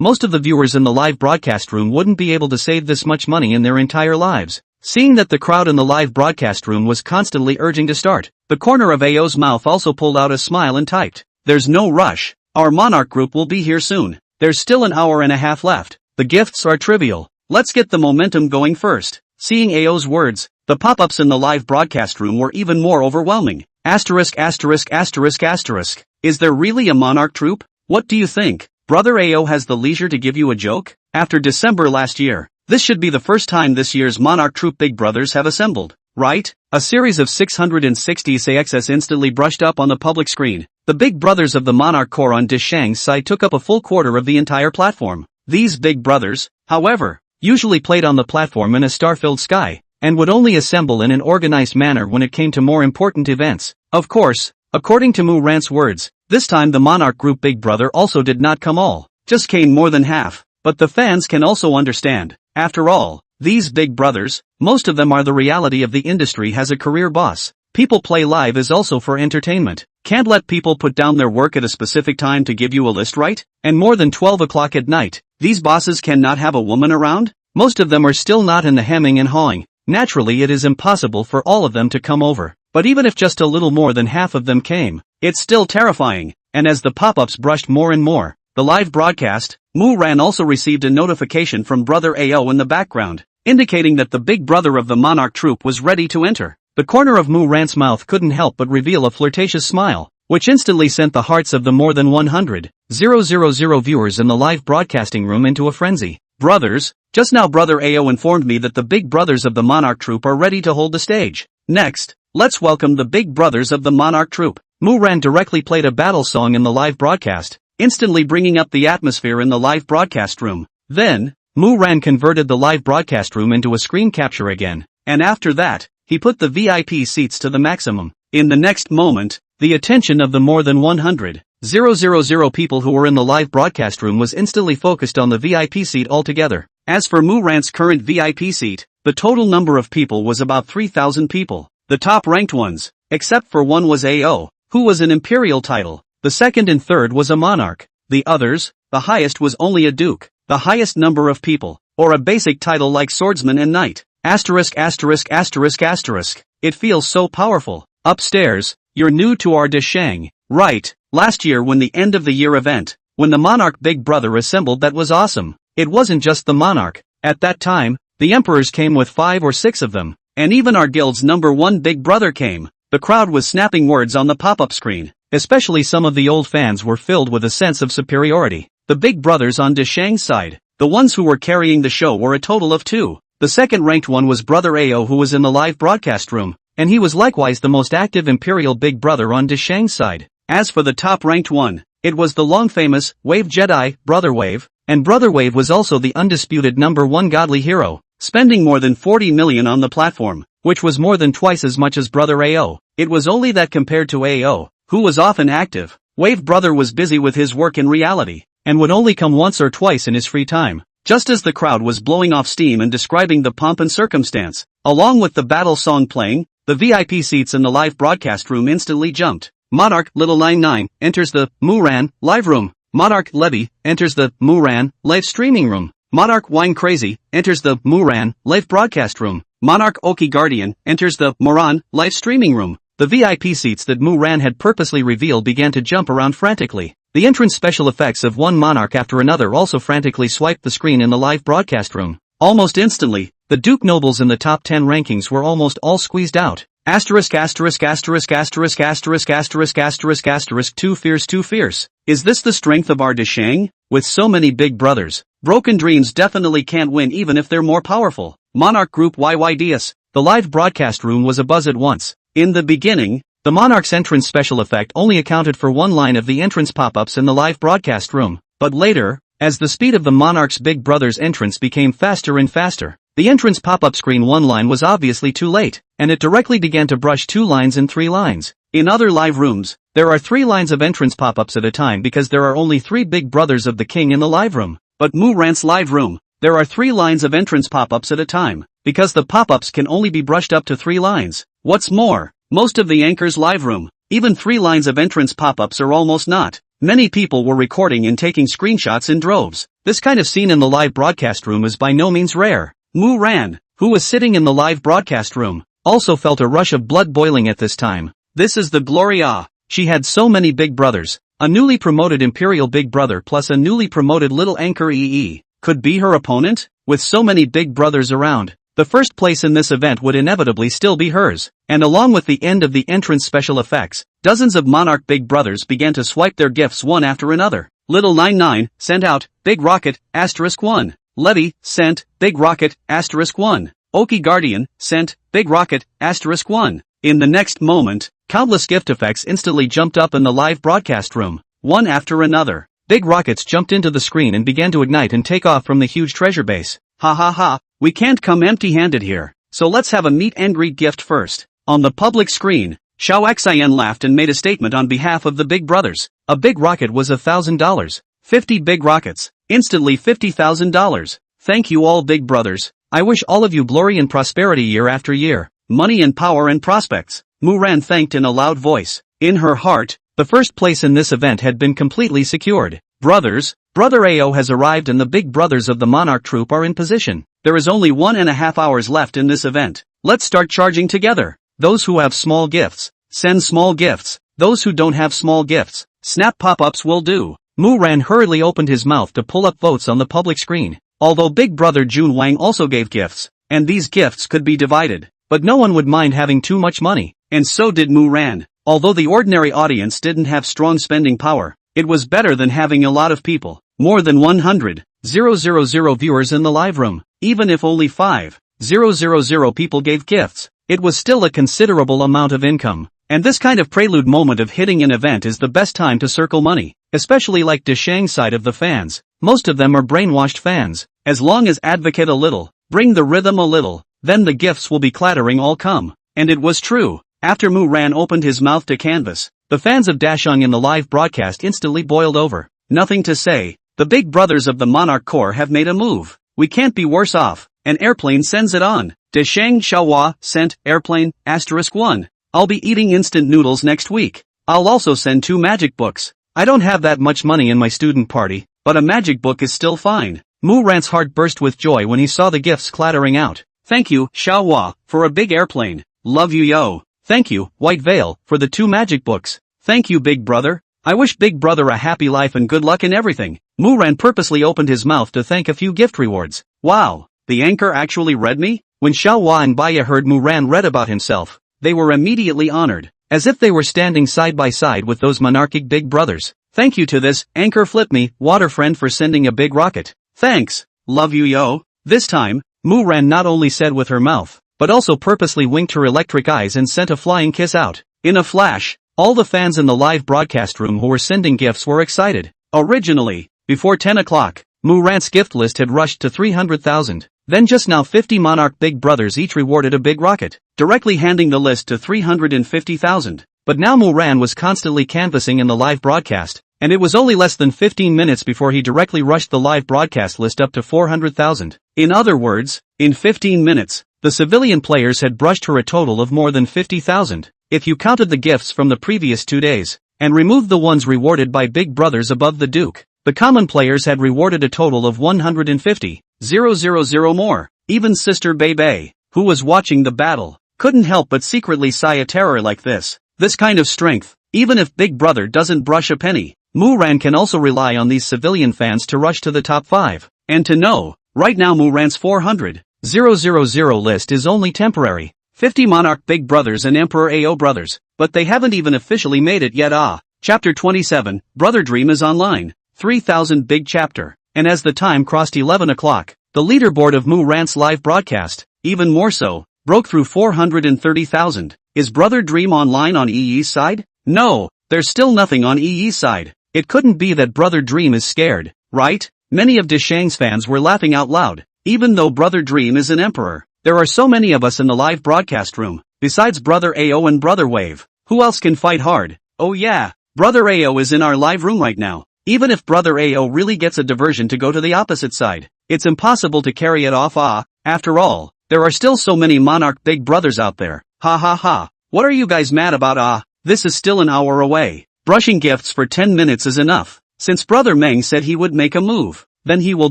Most of the viewers in the live broadcast room wouldn't be able to save this much money in their entire lives. Seeing that the crowd in the live broadcast room was constantly urging to start, the corner of Ao's mouth also pulled out a smile and typed, "There's no rush. Our Monarch group will be here soon. There's still an hour and a half left. The gifts are trivial. Let's get the momentum going first." Seeing Ao's words, the pop-ups in the live broadcast room were even more overwhelming. Asterisk asterisk asterisk asterisk. Is there really a Monarch troop? What do you think? Brother Ao has the leisure to give you a joke? After December last year, this should be the first time this year's Monarch troop big brothers have assembled, right? A series of 660 CXS instantly brushed up on the public screen. The big brothers of the Monarch Corps on Deshang's side took up a full quarter of the entire platform. These big brothers, however, usually played on the platform in a star-filled sky, and would only assemble in an organized manner when it came to more important events. Of course, according to Mu Ran's words, this time the Monarch Group Big Brother also did not come all, just came more than half. But the fans can also understand. After all, these big brothers, most of them are the reality of the industry has a career boss. People play live is also for entertainment. Can't let people put down their work at a specific time to give you a list, right? And more than 12 o'clock at night, these bosses cannot have a woman around? Most of them are still not in the hemming and hawing. Naturally it is impossible for all of them to come over. But even if just a little more than half of them came, it's still terrifying. And as the pop-ups brushed more and more, the live broadcast, Mu Ran also received a notification from Brother Ao in the background, indicating that the big brother of the Monarch troop was ready to enter. The corner of Mu Ran's mouth couldn't help but reveal a flirtatious smile, which instantly sent the hearts of the more than 100,000 viewers in the live broadcasting room into a frenzy. Brothers, just now Brother Ao informed me that the big brothers of the Monarch troop are ready to hold the stage. Next, let's welcome the big brothers of the Monarch troop. Mu Ran directly played a battle song in the live broadcast, instantly bringing up the atmosphere in the live broadcast room. Then, Mu Ran converted the live broadcast room into a screen capture again, and after that, he put the VIP seats to the maximum. In the next moment, the attention of the more than 100,000 people who were in the live broadcast room was instantly focused on the VIP seat altogether. As for Mu Ran's current VIP seat, the total number of people was about 3,000 people. The top-ranked ones, except for one was Ao, who was an imperial title. The second and third was a monarch. The others, the highest was only a duke. The highest number of people, Or a basic title like Swordsman and Knight. Asterisk asterisk asterisk asterisk. It feels so powerful. Upstairs, you're new to our Dashang. Right, last year when the end of the year event, when the Monarch Big Brother assembled, that was awesome. It wasn't just the Monarch. At that time, the Emperors came with 5 or 6 of them. And even our guild's #1 Big Brother came. The crowd was snapping words on the pop-up screen. Especially some of the old fans were filled with a sense of superiority. The Big Brothers on Dashang's side, the ones who were carrying the show, were a total of 2. The second-ranked one was Brother Ao, who was in the live broadcast room, and he was likewise the most active Imperial Big Brother on Dashang's side. As for the top-ranked one, it was the long-famous Wave Jedi, Brother Wave, and Brother Wave was also the undisputed #1 godly hero, spending more than 40 million on the platform, which was more than twice as much as Brother Ao. It was only that compared to Ao, who was often active, Wave Brother was busy with his work in reality, and would only come once or twice in his free time. Just as the crowd was blowing off steam and describing the pomp and circumstance, along with the battle song playing, the VIP seats in the live broadcast room instantly jumped. Monarch Little 99 enters the Muran live room. Monarch Lebby enters the Muran live streaming room. Monarch Wine Crazy enters the Muran live broadcast room. Monarch Oki Guardian enters the Moran live streaming room. The VIP seats that Muran had purposely revealed began to jump around frantically. The entrance special effects of one monarch after another also frantically swiped the screen in the live broadcast room. Almost instantly, the Duke Nobles in the top 10 rankings were almost all squeezed out. Asterisk asterisk asterisk asterisk asterisk asterisk asterisk asterisk too fierce. Is this the strength of our Dashang? With so many big brothers, Broken Dreams definitely can't win even if they're more powerful. Monarch Group YYDS. The live broadcast room was abuzz at once. In the beginning, the Monarch's entrance special effect only accounted for one line of the entrance pop-ups in the live broadcast room, but later, as the speed of the Monarch's Big Brother's entrance became faster and faster, the entrance pop-up screen one line was obviously too late, and it directly began to brush 2 lines and 3 lines. In other live rooms, there are 3 lines of entrance pop-ups at a time because there are only 3 Big Brothers of the King in the live room. But Muran's live room, there are 3 lines of entrance pop-ups at a time, because the pop-ups can only be brushed up to 3 lines. What's more, most of the anchor's live room, even 3 lines of entrance pop-ups are almost not. Many people were recording and taking screenshots in droves. This kind of scene in the live broadcast room is by no means rare. Muran, who was sitting in the live broadcast room, also felt a rush of blood boiling at this time. This is the Gloria. She had so many big brothers. A newly promoted Imperial Big Brother plus a newly promoted Little Anchor EE could be her opponent? With so many big brothers around, the first place in this event would inevitably still be hers. And along with the end of the entrance special effects, dozens of Monarch Big Brothers began to swipe their gifts one after another. Little 99 sent out Big Rocket *1. Levy sent Big Rocket *1. Oki Guardian sent Big Rocket *1. In the next moment, countless gift effects instantly jumped up in the live broadcast room, one after another. Big rockets jumped into the screen and began to ignite and take off from the huge treasure base. Ha ha ha, we can't come empty-handed here, so let's have a meet and greet gift first. On the public screen, Xiao Xian laughed and made a statement on behalf of the Big Brothers. A big rocket was $1,000. 50 big rockets, instantly $50,000. Thank you all Big Brothers. I wish all of you glory and prosperity year after year, money and power and prospects. Muran thanked in a loud voice. In her heart, the first place in this event had been completely secured. Brothers, Brother Ao has arrived and the Big Brothers of the Monarch Troop are in position. There is only 1.5 hours left in this event. Let's start charging together. Those who have small gifts, send small gifts. Those who don't have small gifts, snap pop-ups will do. Muran hurriedly opened his mouth to pull up votes on the public screen. Although Big Brother Jun Wang also gave gifts, and these gifts could be divided, but no one would mind having too much money, and so did Muran. Although the ordinary audience didn't have strong spending power, it was better than having a lot of people, more than 100,000 viewers in the live room. Even if only 5,000 people gave gifts, it was still a considerable amount of income. And this kind of prelude moment of hitting an event is the best time to circle money, especially like Dashang's side of the fans. Most of them are brainwashed fans. As long as advocate a little, bring the rhythm a little, then the gifts will be clattering all come. And it was true. After Muran opened his mouth to canvas, the fans of Dashang in the live broadcast instantly boiled over. Nothing to say. The Big Brothers of the Monarch Corps have made a move. We can't be worse off. An airplane sends it on. Dashang Xiaohua sent airplane *1. I'll be eating instant noodles next week. I'll also send 2 magic books. I don't have that much money in my student party, but a magic book is still fine. Ran's heart burst with joy when he saw the gifts clattering out. Thank you, Xiaohua, for a big airplane. Love you yo. Thank you, White Veil, for the 2 magic books. Thank you Big Brother. I wish Big Brother a happy life and good luck in everything. Ran purposely opened his mouth to thank a few gift rewards. Wow, the anchor actually read me? When Xiaohua and Baya heard Ran read about himself, they were immediately honored, as if they were standing side by side with those monarchic big brothers. Thank you to this, Anchor Flip Me, water friend for sending a big rocket. Thanks, love you yo. This time, Ran not only said with her mouth, but also purposely winked her electric eyes and sent a flying kiss out. In a flash, all the fans in the live broadcast room who were sending gifts were excited. Originally, before 10 o'clock, Ran's gift list had rushed to 300,000. Then just now 50 Monarch Big Brothers each rewarded a big rocket, directly handing the list to 350,000. But now Ran was constantly canvassing in the live broadcast, and it was only less than 15 minutes before he directly rushed the live broadcast list up to 400,000. In other words, in 15 minutes, the civilian players had brushed her a total of more than 50,000. If you counted the gifts from the previous 2 days, and removed the ones rewarded by Big Brothers above the Duke, the common players had rewarded a total of 150,000 more. Even Sister Bebe, who was watching the battle, couldn't help but secretly sigh a terror like this. This kind of strength, even if Big Brother doesn't brush a penny, Ran can also rely on these civilian fans to rush to the top 5. And to know, right now Ran's 400,000 list is only temporary. 50 Monarch Big Brothers and Emperor AO Brothers, but they haven't even officially made it yet. Chapter 27, Brother Dream is online. 3,000 big chapter. And as the time crossed 11 o'clock, the leaderboard of Ran's live broadcast, even more so, broke through 430,000. Is Brother Dream online on EE's side? No, there's still nothing on EE's side. It couldn't be that Brother Dream is scared, right? Many of Deshang's fans were laughing out loud. Even though Brother Dream is an emperor, there are so many of us in the live broadcast room, besides Brother AO and Brother Wave. Who else can fight hard? Oh yeah, Brother AO is in our live room right now. Even if Brother AO really gets a diversion to go to the opposite side, it's impossible to carry it off. After all, there are still so many Monarch Big Brothers out there. Ha ha ha. What are you guys mad about? This is still an hour away. Brushing gifts for 10 minutes is enough. Since Brother Meng said he would make a move, then he will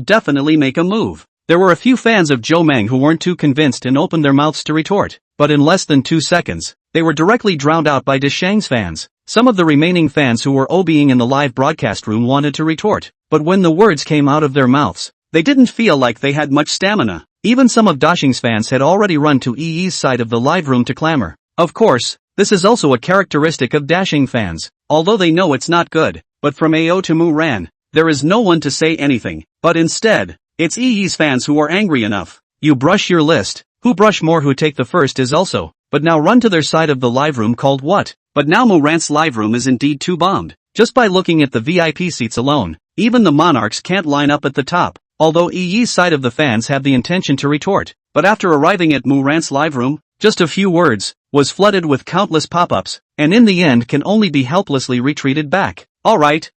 definitely make a move. There were a few fans of Joe Meng who weren't too convinced and opened their mouths to retort, but in less than 2 seconds, they were directly drowned out by Deshang's fans. Some of the remaining fans who were OBing in the live broadcast room wanted to retort, but when the words came out of their mouths, they didn't feel like they had much stamina. Even some of Dashing's fans had already run to EE's side of the live room to clamor. Of course, this is also a characteristic of Dashing fans, although they know it's not good, but from AO to Ran, there is no one to say anything, but instead, it's EE's fans who are angry enough. You brush your list, who brush more who take the first is also, but now run to their side of the live room called what? But now Ran's live room is indeed too bombed. Just by looking at the VIP seats alone, even the monarchs can't line up at the top. Although EE's side of the fans have the intention to retort, but after arriving at Ran's live room, just a few words, was flooded with countless pop-ups, and in the end can only be helplessly retreated back. Alright,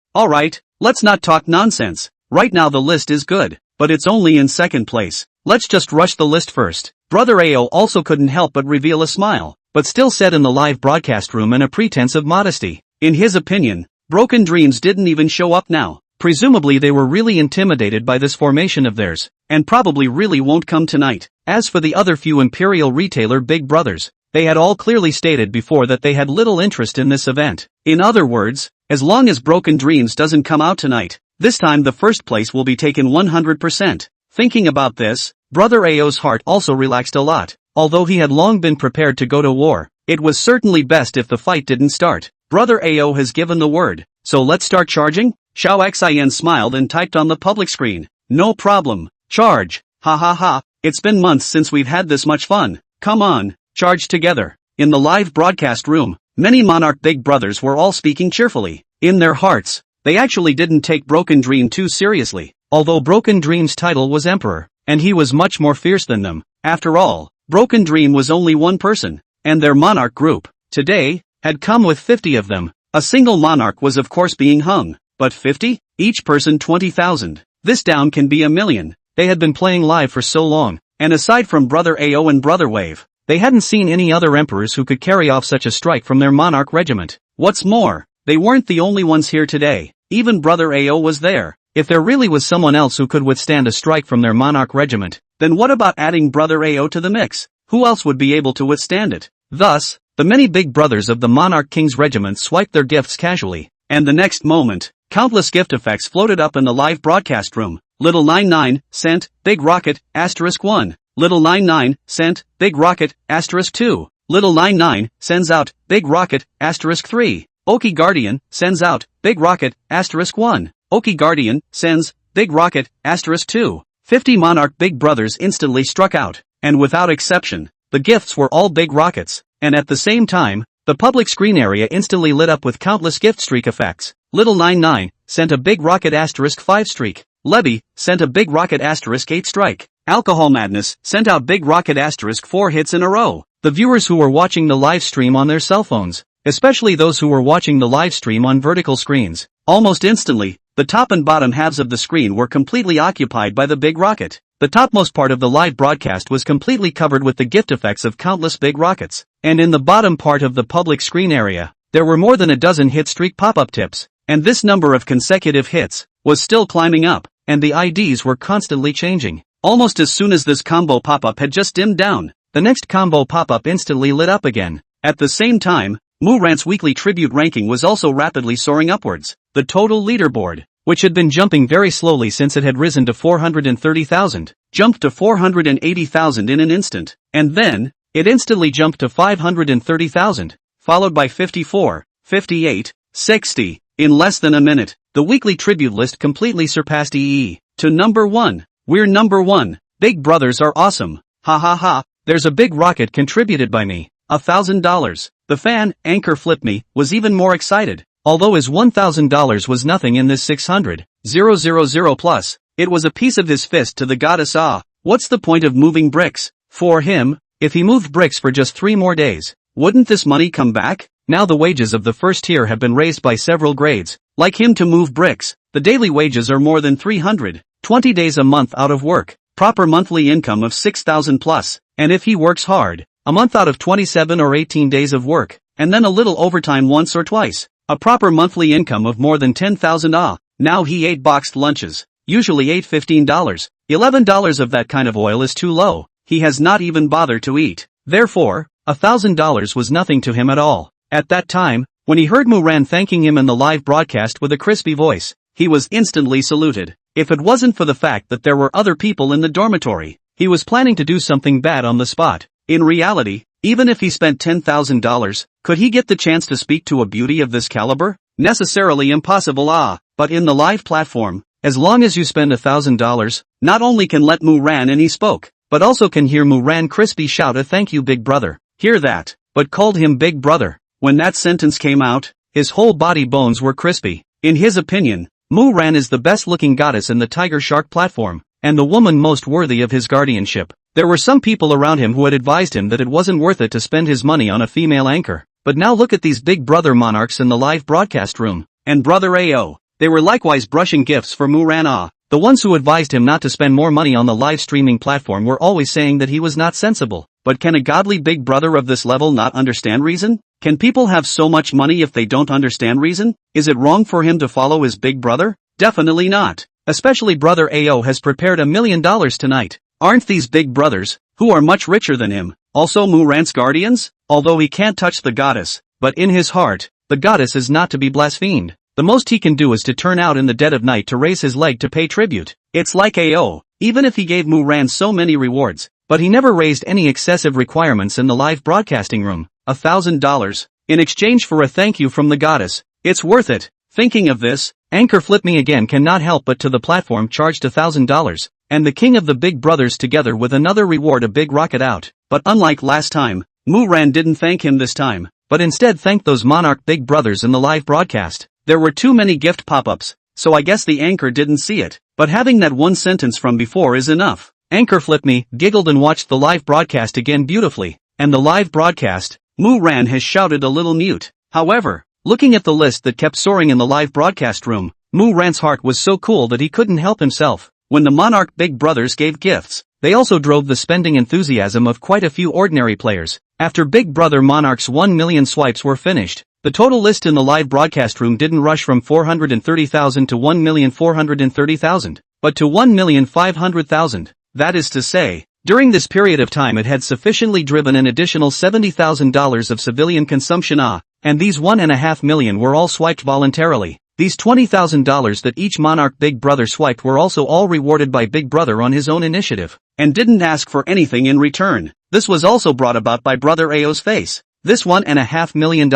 let's not talk nonsense. Right now the list is good, but it's only in second place. Let's just rush the list first. Brother AO also couldn't help but reveal a smile, but still said in the live broadcast room in a pretense of modesty. In his opinion, Broken Dreams didn't even show up now. Presumably they were really intimidated by this formation of theirs, and probably really won't come tonight. As for the other few Imperial retailer Big Brothers, they had all clearly stated before that they had little interest in this event. In other words, as long as Broken Dreams doesn't come out tonight, this time the first place will be taken 100%. Thinking about this, Brother AO's heart also relaxed a lot. Although he had long been prepared to go to war, it was certainly best if the fight didn't start. Brother AO has given the word, so let's start charging? Xiao Xian smiled and typed on the public screen. No problem. Charge. Ha ha ha. It's been months since we've had this much fun. Come on, charge together. In the live broadcast room, many Monarch Big Brothers were all speaking cheerfully. In their hearts, they actually didn't take Broken Dream too seriously. Although Broken Dream's title was Emperor, and he was much more fierce than them. After all, Broken Dream was only one person, and their Monarch group, today, had come with 50 of them. A single Monarch was of course being hung. But 50? Each person 20,000. This down can be 1,000,000. They had been playing live for so long, and aside from Brother AO and Brother Wave, they hadn't seen any other emperors who could carry off such a strike from their Monarch regiment. What's more, they weren't the only ones here today. Even Brother AO was there. If there really was someone else who could withstand a strike from their monarch regiment, then what about adding Brother AO to the mix? Who else would be able to withstand it? Thus, the many big brothers of the monarch king's regiment swiped their gifts casually, and the next moment, countless gift effects floated up in the live broadcast room. Little 99 cent, big rocket, *1. Little 99 cent, big rocket, *2. Little 99 sends out, big rocket, *3. Oki Guardian sends out, big rocket, *1. Oki Guardian sends, big rocket, *2. 50 monarch big brothers instantly struck out, and without exception, the gifts were all big rockets, and at the same time, the public screen area instantly lit up with countless gift streak effects. Little 99 sent a big rocket *5 streak. Lebby sent a big rocket *8 strike. Alcohol Madness sent out big rocket *4 hits in a row. The viewers who were watching the live stream on their cell phones, especially those who were watching the live stream on vertical screens, almost instantly, the top and bottom halves of the screen were completely occupied by the big rocket. The topmost part of the live broadcast was completely covered with the gift effects of countless big rockets, and in the bottom part of the public screen area, there were more than a dozen hit streak pop-up tips, and this number of consecutive hits was still climbing up, and the IDs were constantly changing. Almost as soon as this combo pop-up had just dimmed down, the next combo pop-up instantly lit up again. At the same time, Moorant's weekly tribute ranking was also rapidly soaring upwards. The total leaderboard, which had been jumping very slowly since it had risen to 430,000, jumped to 480,000 in an instant, and then, it instantly jumped to 530,000, followed by 54, 58, 60. In less than a minute, the weekly tribute list completely surpassed EE. To number 1. We're number 1. Big brothers are awesome. Ha ha ha, there's a big rocket contributed by me. $1,000. The fan, Anchor Flip Me, was even more excited. Although his $1,000 was nothing in this 600,000 plus, it was a piece of his fist to the goddess Ah. What's the point of moving bricks? For him, if he moved bricks for just 3 more days, wouldn't this money come back? Now the wages of the first tier have been raised by several grades. Like him to move bricks, the daily wages are more than 320 days a month out of work, proper monthly income of 6,000 plus, and if he works hard, a month out of 27 or 18 days of work, and then a little overtime once or twice, a proper monthly income of more than 10,000 Ah. Now he ate boxed lunches, usually ate $15. $11 of that kind of oil is too low, he has not even bothered to eat. Therefore, $1,000 was nothing to him at all. At that time, when he heard Mooran thanking him in the live broadcast with a crispy voice, he was instantly saluted. If it wasn't for the fact that there were other people in the dormitory, he was planning to do something bad on the spot. In reality, even if he spent $10,000, could he get the chance to speak to a beauty of this caliber? Necessarily impossible Ah. But in the live platform, as long as you spend $1,000, not only can let Mooran and he spoke, but also can hear Mooran crispy shout a thank you big brother. Hear that, but called him big brother. When that sentence came out, his whole body bones were crispy. In his opinion, Mooran is the best looking goddess in the Tiger Shark platform, and the woman most worthy of his guardianship. There were some people around him who had advised him that it wasn't worth it to spend his money on a female anchor. But now look at these big brother monarchs in the live broadcast room, and brother AO. They were likewise brushing gifts for Mooran Ah. The ones who advised him not to spend more money on the live streaming platform were always saying that he was not sensible. But can a godly big brother of this level not understand reason? Can people have so much money if they don't understand reason? Is it wrong for him to follow his big brother? Definitely not. Especially brother AO has prepared $1 million tonight. Aren't these big brothers, who are much richer than him, also Mooran's guardians? Although he can't touch the goddess, but in his heart, the goddess is not to be blasphemed. The most he can do is to turn out in the dead of night to raise his leg to pay tribute. It's like AO, even if he gave Mooran so many rewards, but he never raised any excessive requirements in the live broadcasting room. $1,000, in exchange for a thank you from the goddess. It's worth it. Thinking of this, Anchor Flip Me again cannot help but to the platform charged $1,000, and the king of the big brothers together with another reward a big rocket out. But unlike last time, Mooran didn't thank him this time, but instead thanked those monarch big brothers in the live broadcast. There were too many gift pop-ups, so I guess the anchor didn't see it, but having that one sentence from before is enough. Anchor Flip Me giggled and watched the live broadcast again beautifully, and the live broadcast, Mooran has shouted a little mute. However, looking at the list that kept soaring in the live broadcast room, Mooran's heart was so cool that he couldn't help himself. When the monarch big brothers gave gifts, they also drove the spending enthusiasm of quite a few ordinary players. After Big Brother Monarch's 1 million swipes were finished, The total list in the live broadcast room didn't rush from 430,000 to 1,430,000, but to 1,500,000. That is to say, during this period of time it had sufficiently driven an additional $70,000 of civilian consumption, and these 1.5 million were all swiped voluntarily. These $20,000 that each monarch Big Brother swiped were also all rewarded by Big Brother on his own initiative, and didn't ask for anything in return. This was also brought about by Brother Ao's face. This $1.5 million,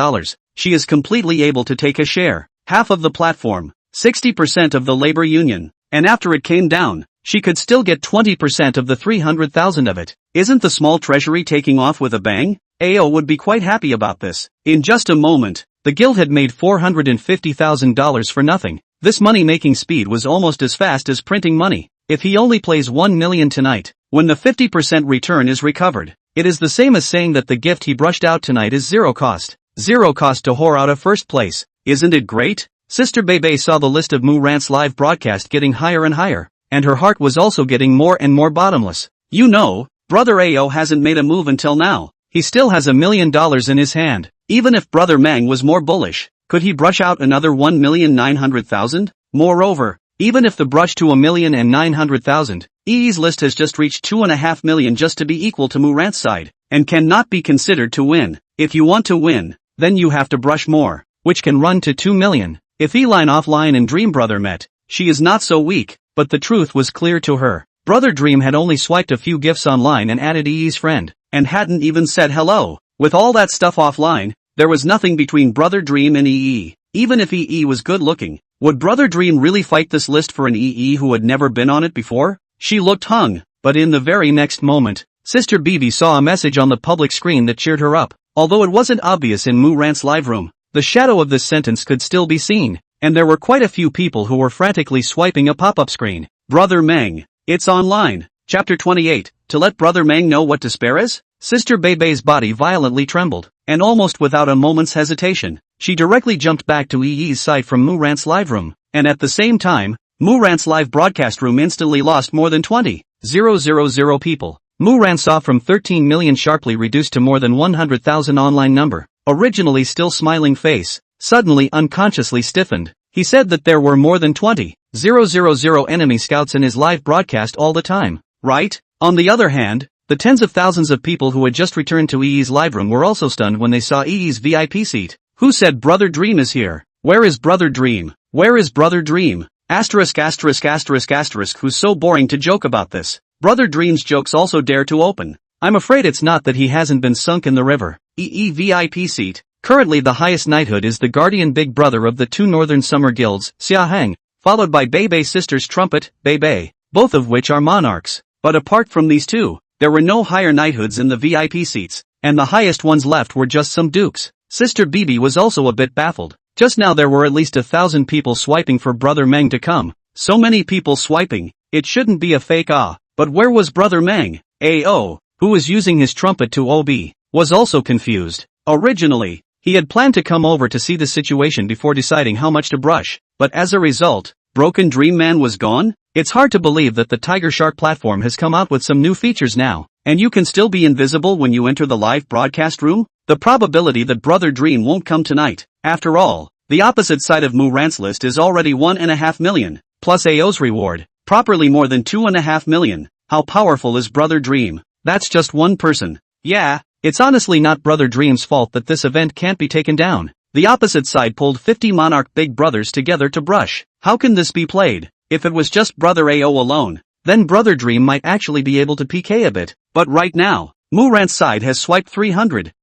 she is completely able to take a share, half of the platform, 60% of the labor union, and after it came down, she could still get 20% of the 300,000 of it. Isn't the small treasury taking off with a bang? AO would be quite happy about this. In just a moment, the guild had made $450,000 for nothing. This money-making speed was almost as fast as printing money. If he only plays 1 million tonight, when the 50% return is recovered, it is the same as saying that the gift he brushed out tonight is zero cost. Zero cost to whore out of first place. Isn't it great? Sister Bebe saw the list of Rant's live broadcast getting higher and higher, and her heart was also getting more and more bottomless. You know, Brother Ao hasn't made a move until now. He still has $1 million in his hand. Even if Brother Mang was more bullish, could he brush out another 1,900,000? Moreover, even if the brush to 1,900,000, EE's list has just reached 2.5 million just to be equal to Rant's side, and cannot be considered to win. If you want to win, then you have to brush more, which can run to 2 million. If Eline offline and Dream Brother met, she is not so weak, but the truth was clear to her. Brother Dream had only swiped a few gifts online and added EE's friend, and hadn't even said hello. With all that stuff offline, there was nothing between Brother Dream and EE. Even if EE was good looking, would Brother Dream really fight this list for an EE who had never been on it before? She looked hung, but in the very next moment, Sister Bibi saw a message on the public screen that cheered her up. Although it wasn't obvious in Rant's live room, the shadow of this sentence could still be seen, and there were quite a few people who were frantically swiping a pop-up screen. Brother Meng, it's online. Chapter 28, to let Brother Meng know what despair is? Sister Bebe's body violently trembled, and almost without a moment's hesitation, she directly jumped back to EE's side from Rant's live room, and at the same time, Rant's live broadcast room instantly lost more than 20,000 people. Rant saw from 13 million sharply reduced to more than 100,000 online number. Originally still smiling face, suddenly unconsciously stiffened. He said that there were more than 20,000 enemy scouts in his live broadcast all the time, right? On the other hand, the tens of thousands of people who had just returned to EE's live room were also stunned when they saw EE's VIP seat. Who said Brother Dream is here? Where is Brother Dream? Where is Brother Dream? Asterisk asterisk asterisk asterisk. Who's so boring to joke about this? Brother Dream's jokes also dare to open. I'm afraid it's not that he hasn't been sunk in the river. EE VIP seat. Currently the highest knighthood is the guardian Big Brother of the two northern summer guilds, Xia Heng, followed by Bebe sisters Trumpet, Bebe, both of which are monarchs. But apart from these two, there were no higher knighthoods in the VIP seats, and the highest ones left were just some dukes. Sister Bibi was also a bit baffled. Just now there were at least 1,000 people swiping for Brother Meng to come. So many people swiping, it shouldn't be a fake but where was Brother Meng? AO, who was using his trumpet to OB, was also confused. Originally, he had planned to come over to see the situation before deciding how much to brush, but as a result, Broken Dream Man was gone? It's hard to believe that the Tiger Shark platform has come out with some new features now, and you can still be invisible when you enter the live broadcast room? The probability that Brother Dream won't come tonight. After all, the opposite side of Rant's list is already 1.5 million, plus AO's reward, properly more than 2.5 million. How powerful is Brother Dream? That's just one person. Yeah, it's honestly not Brother Dream's fault that this event can't be taken down. The opposite side pulled 50 monarch Big Brothers together to brush. How can this be played? If it was just Brother AO alone, then Brother Dream might actually be able to PK a bit. But right now, Rant's side has swiped 300,000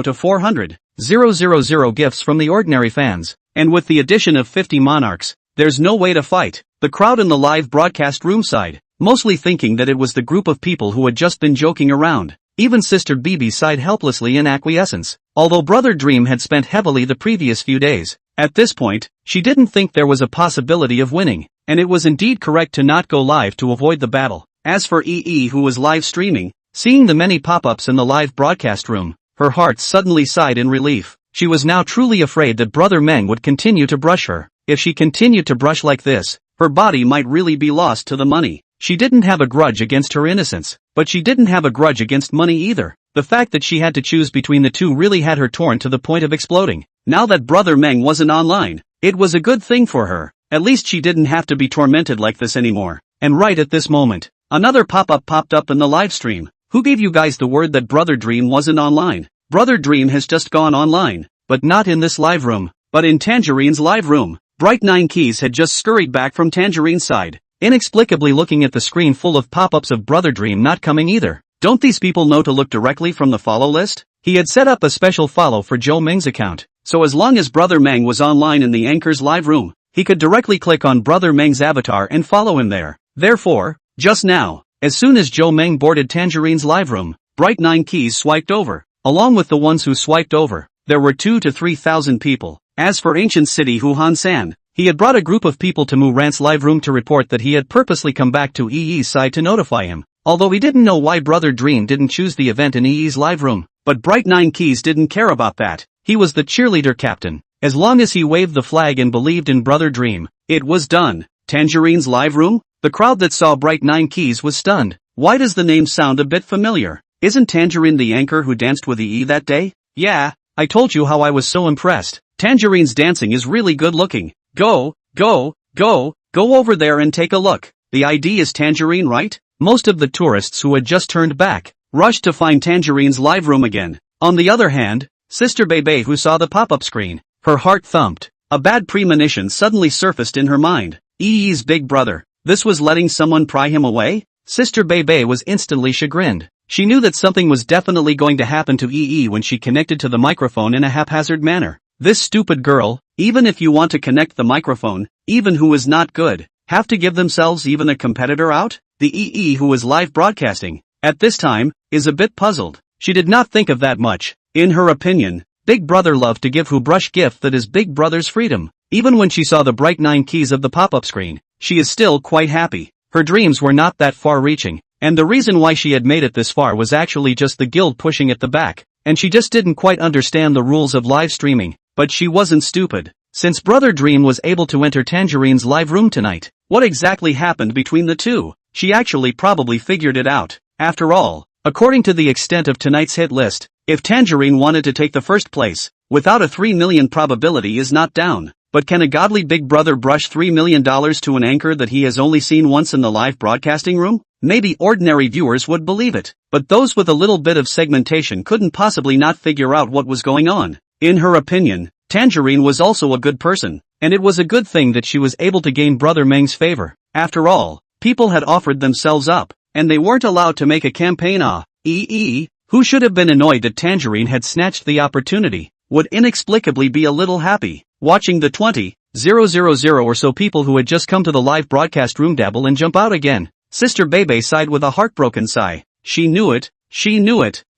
to 400,000 gifts from the ordinary fans, and with the addition of 50 monarchs, there's no way to fight. The crowd in the live broadcast room side, mostly thinking that it was the group of people who had just been joking around. Even Sister Bibi sighed helplessly in acquiescence. Although Brother Dream had spent heavily the previous few days, at this point, she didn't think there was a possibility of winning, and it was indeed correct to not go live to avoid the battle. As for EE, who was live streaming, seeing the many pop-ups in the live broadcast room, her heart suddenly sighed in relief. She was now truly afraid that Brother Meng would continue to brush her. If she continued to brush like this, her body might really be lost to the money. She didn't have a grudge against her innocence, but she didn't have a grudge against money either. The fact that she had to choose between the two really had her torn to the point of exploding. Now that Brother Meng wasn't online, it was a good thing for her. At least she didn't have to be tormented like this anymore. And right at this moment, another pop-up popped up in the live stream. Who gave you guys the word that Brother Dream wasn't online? Brother Dream has just gone online, but not in this live room, but in Tangerine's live room. Bright 9 Keys had just scurried back from Tangerine's side, inexplicably looking at the screen full of pop-ups of Brother Dream not coming either. Don't these people know to look directly from the follow list? He had set up a special follow for Joe Meng's account, so as long as Brother Meng was online in the anchor's live room, he could directly click on Brother Meng's avatar and follow him there. Therefore, just now, as soon as Joe Meng boarded Tangerine's live room, Bright 9 Keys swiped over. Along with the ones who swiped over, there were 2,000 to 3,000 people. As for Ancient City Huhan San, he had brought a group of people to Mu Rant's live room to report that he had purposely come back to EE's side to notify him. Although he didn't know why Brother Dream didn't choose the event in EE's live room, but Bright 9 Keys didn't care about that. He was the cheerleader captain. As long as he waved the flag and believed in Brother Dream, it was done. Tangerine's live room? The crowd that saw Bright 9 Keys was stunned. Why does the name sound a bit familiar? Isn't Tangerine the anchor who danced with EE that day? Yeah, I told you how I was so impressed. Tangerine's dancing is really good looking. Go over there and take a look. The ID is Tangerine, right? Most of the tourists who had just turned back rushed to find Tangerine's live room again. On the other hand, Sister Bebe, who saw the pop-up screen, her heart thumped. A bad premonition suddenly surfaced in her mind. EE's big brother. This was letting someone pry him away? Sister Bebe was instantly chagrined. She knew that something was definitely going to happen to EE when she connected to the microphone in a haphazard manner. This stupid girl, even if you want to connect the microphone, even who is not good, have to give themselves even a competitor out? The EE who is live broadcasting, at this time, is a bit puzzled. She did not think of that much. In her opinion, Big Brother loved to give brush gift that is Big Brother's freedom. Even when she saw the Bright 9 Keys of the pop-up screen, she is still quite happy. Her dreams were not that far-reaching, and the reason why she had made it this far was actually just the guild pushing at the back, and she just didn't quite understand the rules of live streaming. But she wasn't stupid. Since Brother Dream was able to enter Tangerine's live room tonight, what exactly happened between the two? She actually probably figured it out. After all, according to the extent of tonight's hit list, if Tangerine wanted to take the first place, without a 3 million probability is not down. But can a godly Big Brother brush $3 million to an anchor that he has only seen once in the live broadcasting room? Maybe ordinary viewers would believe it, but those with a little bit of segmentation couldn't possibly not figure out what was going on. In her opinion, Tangerine was also a good person, and it was a good thing that she was able to gain Brother Meng's favor. After all, people had offered themselves up, and they weren't allowed to make a campaign. EE, who should have been annoyed that Tangerine had snatched the opportunity, would inexplicably be a little happy, watching the 20,000 or so people who had just come to the live broadcast room dabble and jump out again. Sister Bebe sighed with a heartbroken sigh. She knew it.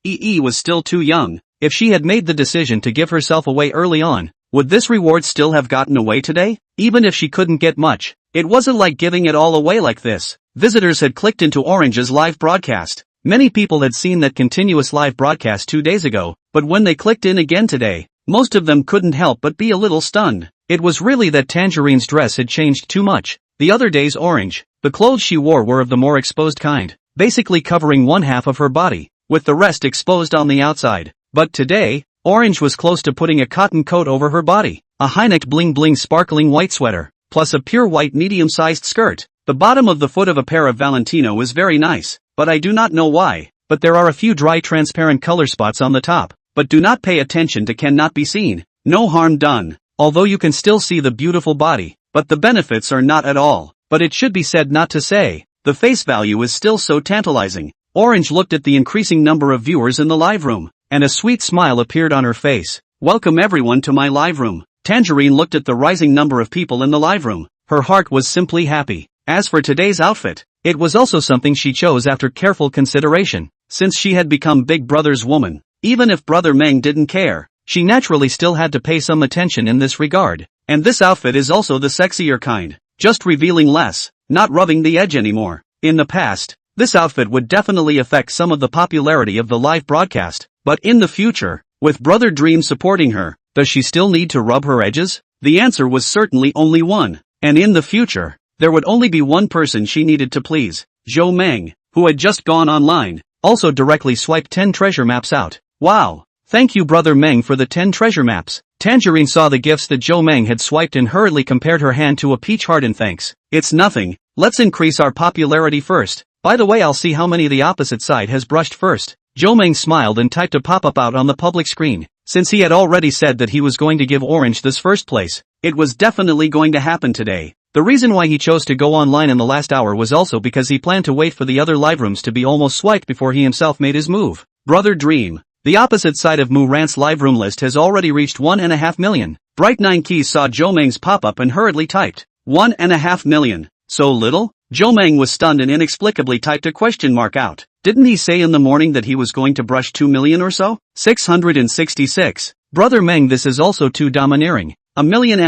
EE was still too young. If she had made the decision to give herself away early on, would this reward still have gotten away today? Even if she couldn't get much, it wasn't like giving it all away like this. Visitors had clicked into Orange's live broadcast. Many people had seen that continuous live broadcast 2 days ago, but when they clicked in again today, most of them couldn't help but be a little stunned. It was really that Tangerine's dress had changed too much. The other day's Orange, the clothes she wore were of the more exposed kind, basically covering one half of her body, with the rest exposed on the outside. But today, Orange was close to putting a cotton coat over her body, a high-necked bling-bling sparkling white sweater, plus a pure white medium-sized skirt. The bottom of the foot of a pair of Valentino is very nice, but I do not know why, but there are a few dry transparent color spots on the top, but do not pay attention to cannot be seen. No harm done, although you can still see the beautiful body, but the benefits are not at all. But it should be said not to say, the face value is still so tantalizing. Orange looked at the increasing number of viewers in the live room, and a sweet smile appeared on her face. Welcome everyone to my live room. Tangerine looked at the rising number of people in the live room. Her heart was simply happy. As for today's outfit, it was also something she chose after careful consideration. Since she had become Big Brother's woman, even if Brother Meng didn't care, she naturally still had to pay some attention in this regard. And this outfit is also the sexier kind, just revealing less, not rubbing the edge anymore. In the past, this outfit would definitely affect some of the popularity of the live broadcast, but in the future, with Brother Dream supporting her, does she still need to rub her edges? The answer was certainly only one, and in the future, there would only be one person she needed to please, Joe Meng, who had just gone online. Also directly swipe 10 treasure maps out. Wow. Thank you brother Meng for the 10 treasure maps. Tangerine saw the gifts that Joe Meng had swiped and hurriedly compared her hand to a peach heart in thanks. It's nothing. Let's increase our popularity first. By the way, I'll see how many the opposite side has brushed first. Joe Meng smiled and typed a pop-up out on the public screen. Since he had already said that he was going to give Orange this first place, it was definitely going to happen today. The reason why he chose to go online in the last hour was also because he planned to wait for the other live rooms to be almost swiped before he himself made his move. Brother Dream. The opposite side of Rant's live room list has already reached 1.5 million. Bright 9 Keys saw Joe Meng's pop-up and hurriedly typed, 1.5 million. So little? Joe Meng was stunned and inexplicably typed a question mark out. Didn't he say in the morning that he was going to brush 2 million or so? 666. Brother Meng, this is also too domineering. 1.5 million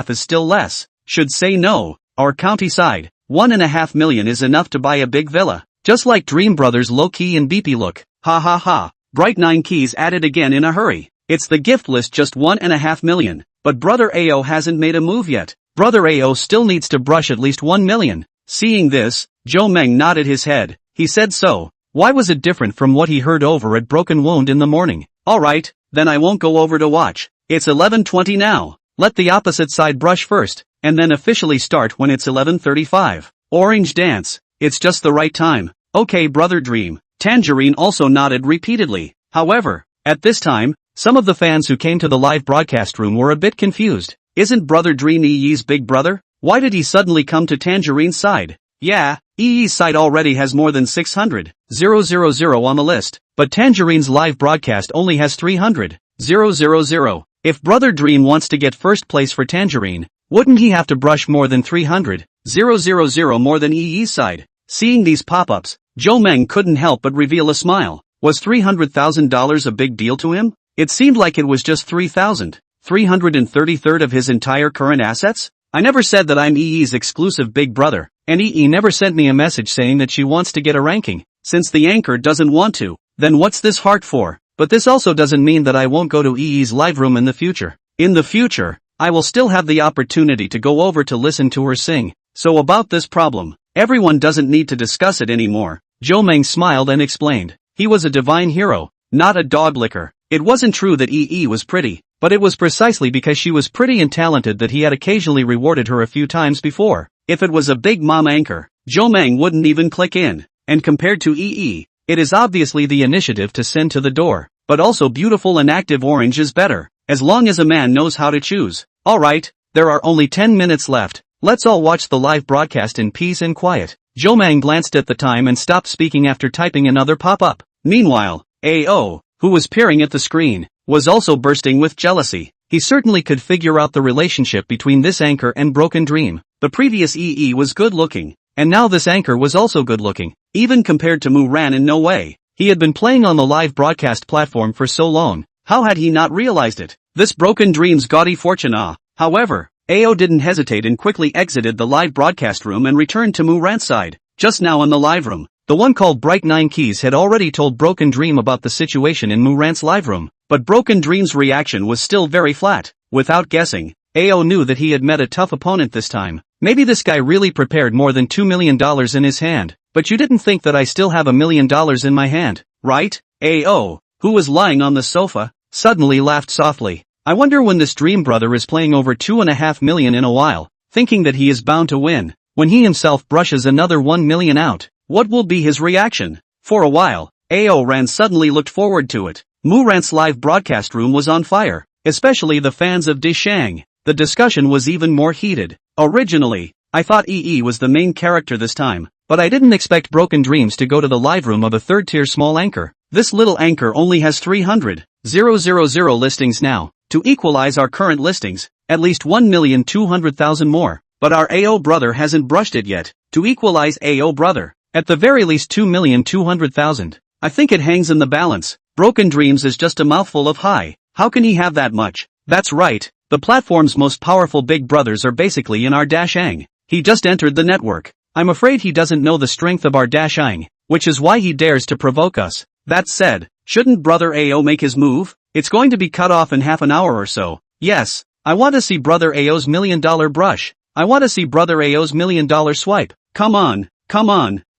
is still less. Should say no. Our county side. 1.5 million is enough to buy a big villa. Just like Dream Brothers low-key and beepy look. Ha ha ha. Bright 9 Keys added again in a hurry. It's the gift list just 1.5 million. But Brother AO hasn't made a move yet. Brother AO still needs to brush at least 1 million. Seeing this, Joe Meng nodded his head. He said so. Why was it different from what he heard over at Broken Wound in the morning? Alright, then I won't go over to watch. It's 11:20 now. Let the opposite side brush first, and then officially start when it's 11:35. Orange dance. It's just the right time. Okay Brother Dream. Tangerine also nodded repeatedly. However, at this time, some of the fans who came to the live broadcast room were a bit confused. Isn't Brother Dream EE's big brother? Why did he suddenly come to Tangerine's side? Yeah, EE's side already has more than 600,000 on the list, but Tangerine's live broadcast only has 300,000. If Brother Dream wants to get first place for Tangerine, wouldn't he have to brush more than 300,000 more than EE's side? Seeing these pop-ups, Joe Meng couldn't help but reveal a smile. Was $300,000 a big deal to him? It seemed like it was just 3,333 of his entire current assets? I never said that I'm EE's exclusive big brother, and EE never sent me a message saying that she wants to get a ranking. Since the anchor doesn't want to, then what's this heart for? But this also doesn't mean that I won't go to EE's live room in the future. In the future, I will still have the opportunity to go over to listen to her sing. So about this problem, everyone doesn't need to discuss it anymore. Joe Meng smiled and explained. He was a divine hero, not a dog licker. It wasn't true that EE was pretty, but it was precisely because she was pretty and talented that he had occasionally rewarded her a few times before. If it was a big mom anchor, Joe Meng wouldn't even click in. And compared to EE, it is obviously the initiative to send to the door. But also beautiful and active Orange is better, as long as a man knows how to choose. Alright, there are only 10 minutes left. Let's all watch the live broadcast in peace and quiet. Joe Meng glanced at the time and stopped speaking after typing another pop-up. Meanwhile, AO, who was peering at the screen, was also bursting with jealousy. He certainly could figure out the relationship between this anchor and Broken Dream. The previous EE was good-looking, and now this anchor was also good-looking. Even compared to Ran in no way. He had been playing on the live broadcast platform for so long, how had he not realized it? This Broken Dream's gaudy fortune However, AO didn't hesitate and quickly exited the live broadcast room and returned to Rant's side. Just now in the live room, the one called Bright 9 Keys had already told Broken Dream about the situation in Rant's live room, but Broken Dream's reaction was still very flat. Without guessing, AO knew that he had met a tough opponent this time. Maybe this guy really prepared more than $2 million in his hand. But you didn't think that I still have $1 million in my hand, right? AO, who was lying on the sofa, suddenly laughed softly. I wonder when this Dream Brother is playing over 2.5 million in a while, thinking that he is bound to win. When he himself brushes another 1 million out, what will be his reaction? For a while, AO Ran suddenly looked forward to it. Rant's live broadcast room was on fire, especially the fans of Dishang. The discussion was even more heated. Originally, I thought EE was the main character this time. But I didn't expect Broken Dreams to go to the live room of a third-tier small anchor. This little anchor only has 300,000 listings now. To equalize our current listings, at least 1,200,000 more. But our AO brother hasn't brushed it yet. To equalize AO brother, at the very least 2,200,000. I think it hangs in the balance. Broken Dreams is just a mouthful of high. How can he have that much? That's right. The platform's most powerful big brothers are basically in our Dashang. He just entered the network. I'm afraid he doesn't know the strength of our Dashang, which is why he dares to provoke us. That said, shouldn't Brother AO make his move? It's going to be cut off in half an hour or so. Yes, I want to see Brother AO's $1 million brush. I want to see Brother AO's $1 million swipe. Come on,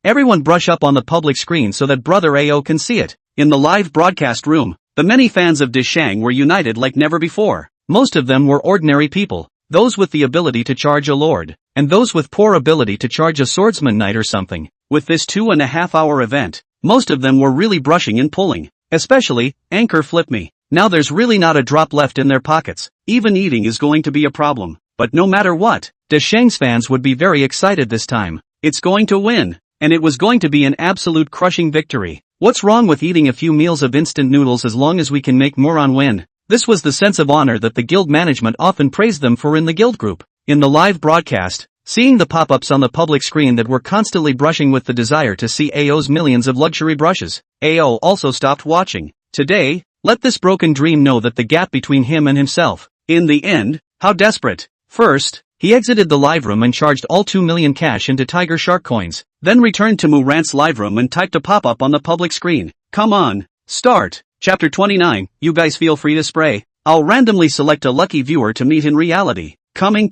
Everyone brush up on the public screen so that Brother AO can see it. In the live broadcast room, the many fans of Dishang were united like never before. Most of them were ordinary people, those with the ability to charge a lord, and those with poor ability to charge a swordsman knight or something. With this 2.5-hour event, most of them were really brushing and pulling. Especially, Anchor Flip Me. Now there's really not a drop left in their pockets. Even eating is going to be a problem. But no matter what, Dishang's fans would be very excited this time. It's going to win. And it was going to be an absolute crushing victory. What's wrong with eating a few meals of instant noodles as long as we can make Moran win? This was the sense of honor that the guild management often praised them for in the guild group. In the live broadcast, seeing the pop-ups on the public screen that were constantly brushing with the desire to see AO's millions of luxury brushes, AO also stopped watching. Today, let this broken dream know that the gap between him and himself. In the end, how desperate. First, he exited the live room and charged all 2 million cash into Tiger Shark coins, then returned to Moran's live room and typed a pop-up on the public screen. Come on, start. Chapter 29, you guys feel free to spray. I'll randomly select a lucky viewer to meet in reality. Coming.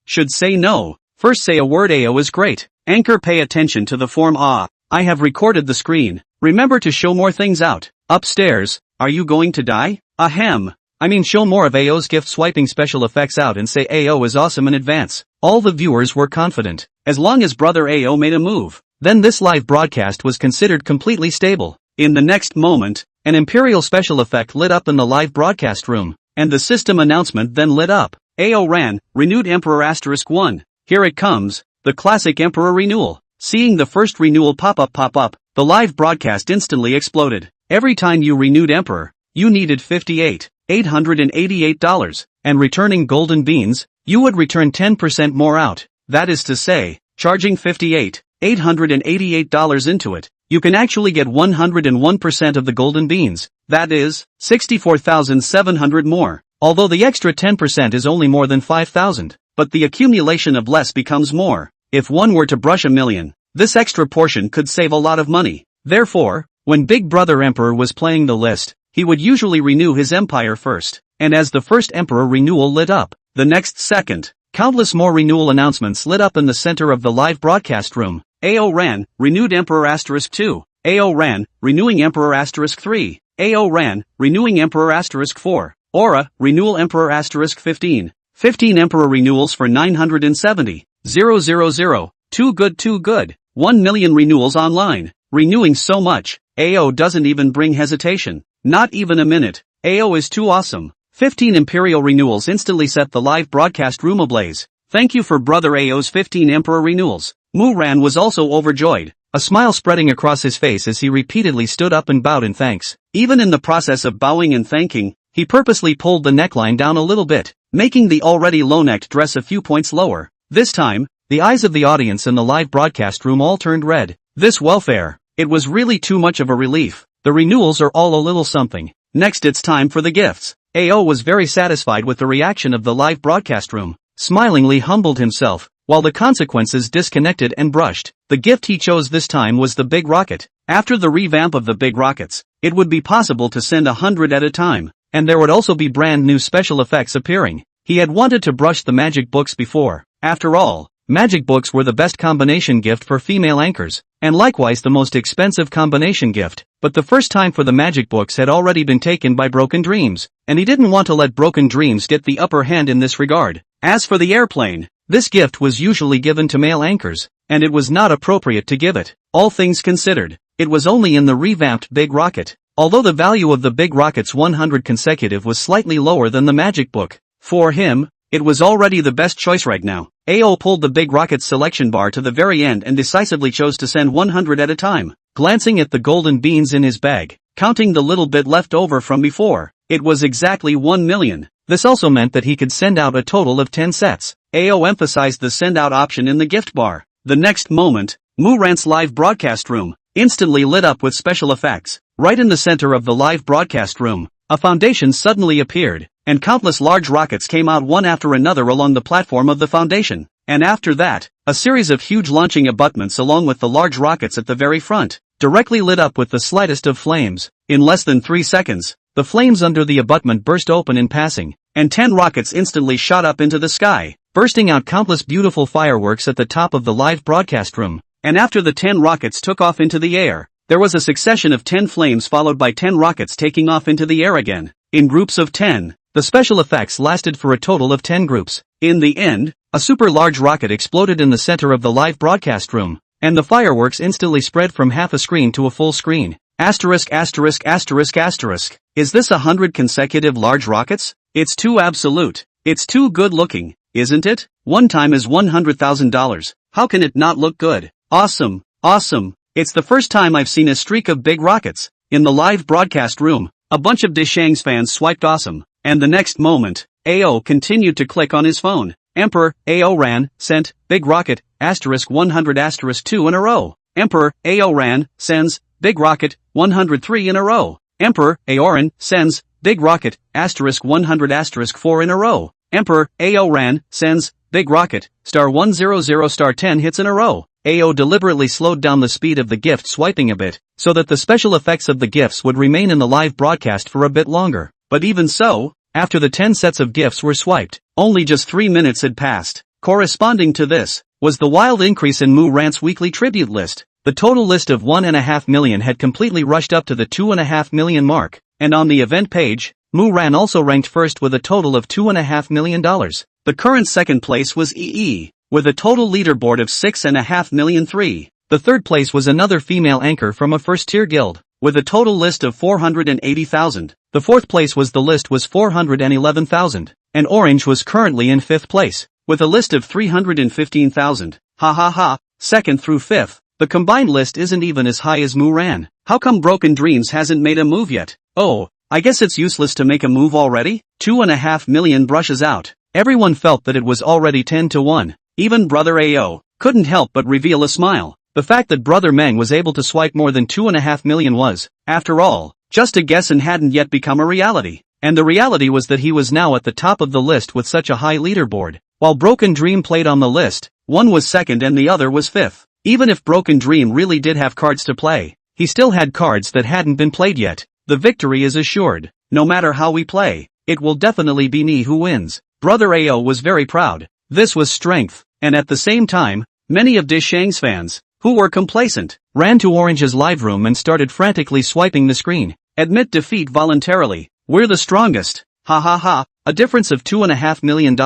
Should say no. First say a word. AO is great. Anchor, pay attention to the form. I have recorded the screen. Remember to show more things out. Upstairs, are you going to die? Ahem. I mean show more of AO's gift swiping special effects out and say AO is awesome in advance. All the viewers were confident. As long as Brother AO made a move, then this live broadcast was considered completely stable. In the next moment, an Imperial special effect lit up in the live broadcast room, and the system announcement then lit up. AO ran, renewed Emperor *1. Here it comes, the classic Emperor renewal. Seeing the first renewal pop up, the live broadcast instantly exploded. Every time you renewed Emperor, you needed $58,888, and returning golden beans, you would return 10% more out. That is to say, charging $58,888 into it, you can actually get 101% of the golden beans. That is, 64,700 more. Although the extra 10% is only more than 5,000, but the accumulation of less becomes more. If one were to brush a million, this extra portion could save a lot of money. Therefore, when Big Brother Emperor was playing the list, he would usually renew his empire first, and as the first Emperor renewal lit up, the next second, countless more renewal announcements lit up in the center of the live broadcast room. AO ran, renewed Emperor *2. AO ran, renewing Emperor *3. AO ran, renewing Emperor *4. Aura, renewal Emperor *15. 15 Emperor renewals for 970. 000. Too good. 1 million renewals online. Renewing so much, AO doesn't even bring hesitation. Not even a minute. AO is too awesome. 15 Imperial renewals instantly set the live broadcast room ablaze. Thank you for Brother AO's 15 Emperor renewals. Moran was also overjoyed, a smile spreading across his face as he repeatedly stood up and bowed in thanks. Even in the process of bowing and thanking, he purposely pulled the neckline down a little bit, making the already low-necked dress a few points lower. This time, the eyes of the audience in the live broadcast room all turned red. This welfare, it was really too much of a relief. The renewals are all a little something. Next it's time for the gifts. AO was very satisfied with the reaction of the live broadcast room, smilingly humbled himself, while the consequences disconnected and brushed. The gift he chose this time was the Big Rocket. After the revamp of the Big Rockets, it would be possible to send 100 at a time, and there would also be brand new special effects appearing. He had wanted to brush the magic books before. After all, magic books were the best combination gift for female anchors, and likewise the most expensive combination gift, but the first time for the magic books had already been taken by Broken Dreams, and he didn't want to let Broken Dreams get the upper hand in this regard. As for the airplane, this gift was usually given to male anchors, and it was not appropriate to give it. All things considered, it was only in the revamped Big Rocket. Although the value of the Big Rocket's 100 consecutive was slightly lower than the magic book, for him, it was already the best choice right now. AO pulled the Big Rocket's selection bar to the very end and decisively chose to send 100 at a time. Glancing at the golden beans in his bag, counting the little bit left over from before, it was exactly 1 million. This also meant that he could send out a total of 10 sets. AO emphasized the send out option in the gift bar. The next moment, Moran's live broadcast room instantly lit up with special effects. Right in the center of the live broadcast room, a foundation suddenly appeared, and countless large rockets came out one after another along the platform of the foundation. And after that, a series of huge launching abutments along with the large rockets at the very front, directly lit up with the slightest of flames. In less than 3 seconds, the flames under the abutment burst open in passing, and 10 rockets instantly shot up into the sky, bursting out countless beautiful fireworks at the top of the live broadcast room. and after the 10 rockets took off into the air, there was a succession of 10 flames followed by 10 rockets taking off into the air again, in groups of 10. The special effects lasted for a total of 10 groups. In the end, a super large rocket exploded in the center of the live broadcast room, and the fireworks instantly spread from half a screen to a full screen. Asterisk asterisk asterisk asterisk. Is this 100 consecutive large rockets? It's too absolute. It's too good looking, isn't it? One time is $100,000. How can it not look good? Awesome, awesome. It's the first time I've seen a streak of big rockets. In the live broadcast room, a bunch of Dishang's fans swiped awesome, and the next moment, AO continued to click on his phone. Emperor, AO ran, sent, big rocket, asterisk 100 asterisk 2 in a row. Emperor, AO ran, sends, big rocket, 103 in a row. Emperor, Aoran, sends, big rocket, asterisk 100 asterisk 4 in a row. Emperor, AO ran, sends, big rocket, star 100 star 10 hits in a row. AO deliberately slowed down the speed of the gift swiping a bit, so that the special effects of the gifts would remain in the live broadcast for a bit longer. But even so, after the 10 sets of gifts were swiped, only just 3 minutes had passed. Corresponding to this, was the wild increase in Moo Rant's weekly tribute list. The total list of 1.5 million had completely rushed up to the 2.5 million mark, and on the event page, Moo Rant also ranked first with a total of $2.5 million. The current second place was EE, with a total leaderboard of 6.5 million. The third place was another female anchor from a first-tier guild, with a total list of 480,000. The fourth place was 411,000, and Orange was currently in fifth place, with a list of 315,000. Ha ha ha, second through fifth. The combined list isn't even as high as Moo Ran. How come Broken Dreams hasn't made a move yet? Oh, I guess it's useless to make a move already? 2.5 million brushes out. Everyone felt that it was already 10-1. Even Brother AO couldn't help but reveal a smile. The fact that Brother Meng was able to swipe more than 2.5 million was, after all, just a guess and hadn't yet become a reality. And the reality was that he was now at the top of the list with such a high leaderboard. While Broken Dream played on the list, one was second and the other was fifth. Even if Broken Dream really did have cards to play, he still had cards that hadn't been played yet. The victory is assured. No matter how we play, it will definitely be me who wins. Brother AO was very proud. This was strength, and at the same time, many of Dishang's fans, who were complacent, ran to Orange's live room and started frantically swiping the screen. Admit defeat voluntarily. We're the strongest. Ha ha ha, a difference of $2.5 million.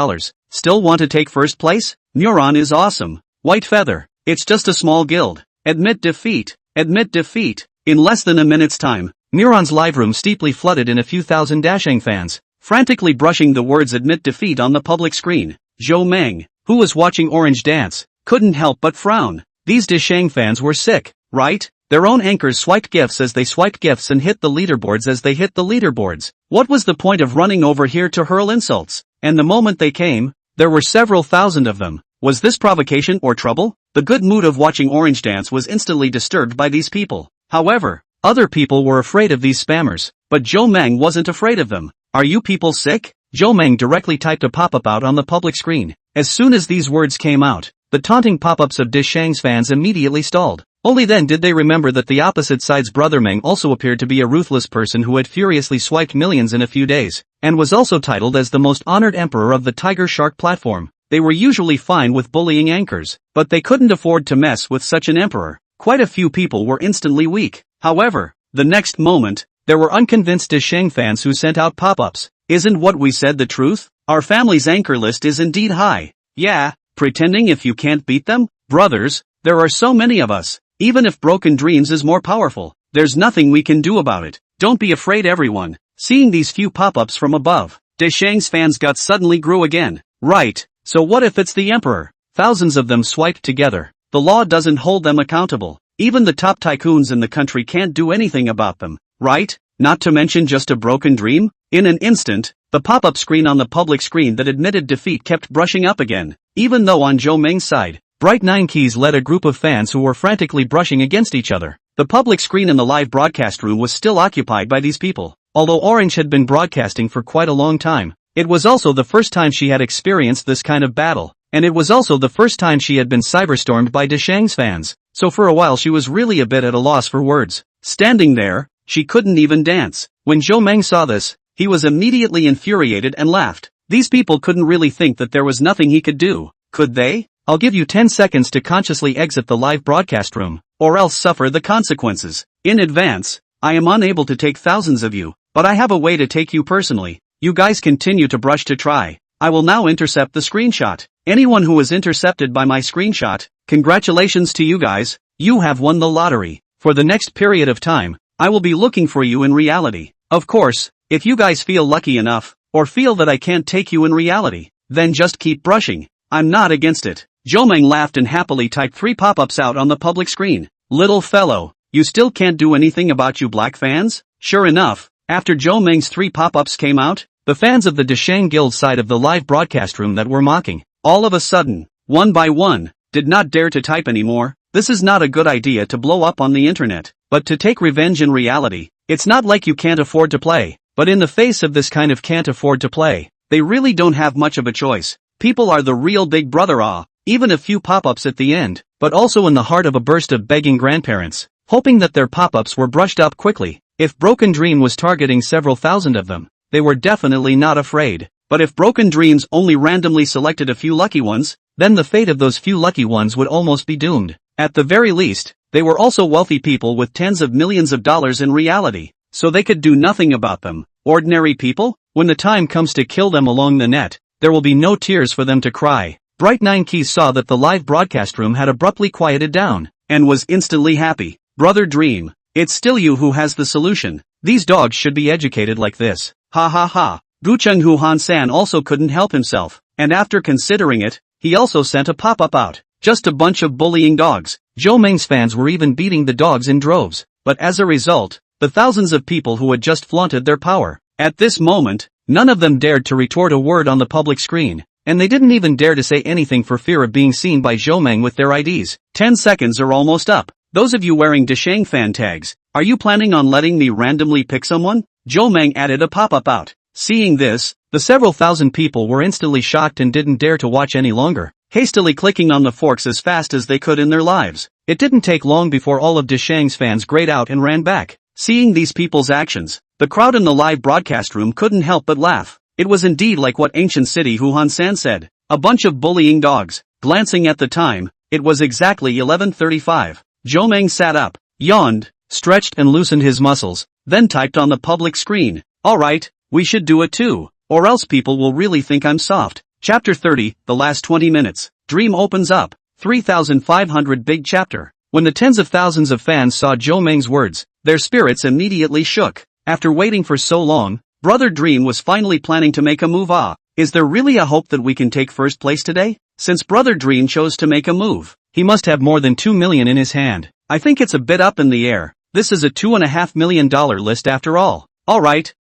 Still want to take first place? Neuron is awesome. White Feather. It's just a small guild. Admit defeat. Admit defeat. In less than a minute's time, Neuron's live room steeply flooded in a few thousand Dashang fans, frantically brushing the words admit defeat on the public screen. Zhou Meng, who was watching Orange dance, couldn't help but frown. These Dishang fans were sick, right? Their own anchors swiped gifts as they swiped gifts and hit the leaderboards as they hit the leaderboards. What was the point of running over here to hurl insults? And the moment they came, there were several thousand of them. Was this provocation or trouble? The good mood of watching Orange dance was instantly disturbed by these people. However, other people were afraid of these spammers, but Zhou Meng wasn't afraid of them. Are you people sick? Zhou Meng directly typed a pop-up out on the public screen. As soon as these words came out, the taunting pop-ups of Dishang's fans immediately stalled. Only then did they remember that the opposite side's Brother Meng also appeared to be a ruthless person who had furiously swiped millions in a few days, and was also titled as the most honored emperor of the Tiger Shark platform. They were usually fine with bullying anchors, but they couldn't afford to mess with such an emperor. Quite a few people were instantly weak. However, the next moment, there were unconvinced Dishang fans who sent out pop-ups. Isn't what we said the truth? Our family's anchor list is indeed high. Yeah, pretending if you can't beat them? Brothers, there are so many of us. Even if Broken Dreams is more powerful, there's nothing we can do about it. Don't be afraid everyone. Seeing these few pop-ups from above, Dishang's fans got suddenly grew again. Right. So what if it's the emperor? Thousands of them swiped together. The law doesn't hold them accountable. Even the top tycoons in the country can't do anything about them, right? Not to mention just a Broken Dream? In an instant, the pop-up screen on the public screen that admitted defeat kept brushing up again. Even though on Zhou Meng's side, Bright 9 Keys led a group of fans who were frantically brushing against each other. The public screen in the live broadcast room was still occupied by these people. Although Orange had been broadcasting for quite a long time, it was also the first time she had experienced this kind of battle, and it was also the first time she had been cyberstormed by Dishang's fans, so for a while she was really a bit at a loss for words. Standing there, she couldn't even dance. When Zhou Meng saw this, he was immediately infuriated and laughed. These people couldn't really think that there was nothing he could do, could they? I'll give you 10 seconds to consciously exit the live broadcast room, or else suffer the consequences. In advance, I am unable to take thousands of you, but I have a way to take you personally. You guys continue to brush to try. I will now intercept the screenshot. Anyone who is intercepted by my screenshot, congratulations to you guys, you have won the lottery. For the next period of time, I will be looking for you in reality. Of course, if you guys feel lucky enough, or feel that I can't take you in reality, then just keep brushing. I'm not against it. Jomeng laughed and happily typed 3 pop-ups out on the public screen. Little fellow, you still can't do anything about you black fans? Sure enough, after Jomeng's 3 pop-ups came out, the fans of the Deshang Guild side of the live broadcast room that were mocking, all of a sudden, one by one, did not dare to type anymore. This is not a good idea to blow up on the internet, but to take revenge in reality. It's not like you can't afford to play, but in the face of this kind of can't afford to play, they really don't have much of a choice. People are the real big brother even a few pop-ups at the end, but also in the heart of a burst of begging grandparents, hoping that their pop-ups were brushed up quickly. If Broken Dream was targeting several thousand of them, they were definitely not afraid. But if Broken Dreams only randomly selected a few lucky ones, then the fate of those few lucky ones would almost be doomed. At the very least, they were also wealthy people with tens of millions of dollars in reality, so they could do nothing about them. Ordinary people? When the time comes to kill them along the net, there will be no tears for them to cry. Bright 9 Keys saw that the live broadcast room had abruptly quieted down, and was instantly happy. Brother Dream, it's still you who has the solution. These dogs should be educated like this. Ha ha ha. Gucheng Hu Han San also couldn't help himself, and after considering it, he also sent a pop-up out. Just a bunch of bullying dogs. Jomeng's fans were even beating the dogs in droves, but as a result, the thousands of people who had just flaunted their power, at this moment, none of them dared to retort a word on the public screen, and they didn't even dare to say anything for fear of being seen by Jomeng with their IDs. 10 seconds are almost up. Those of you wearing Deshang fan tags, are you planning on letting me randomly pick someone? Jomeng added a pop-up out. Seeing this, the several thousand people were instantly shocked and didn't dare to watch any longer, hastily clicking on the forks as fast as they could in their lives. It didn't take long before all of Deshang's fans grayed out and ran back. Seeing these people's actions, the crowd in the live broadcast room couldn't help but laugh. It was indeed like what ancient city Huan San said. A bunch of bullying dogs. Glancing at the time, it was exactly 11:35. Jomeng sat up, yawned, stretched and loosened his muscles, then typed on the public screen. Alright, we should do it too, or else people will really think I'm soft. Chapter 30, the last 20 minutes. Dream opens up. 3,500 big chapter. When the tens of thousands of fans saw Jomeng's words, their spirits immediately shook. After waiting for so long, Brother Dream was finally planning to make a move. Is there really a hope that we can take first place today? Since Brother Dream chose to make a move, he must have more than 2 million in his hand. I think it's a bit up in the air. This is a $2.5 million list after all. Alright,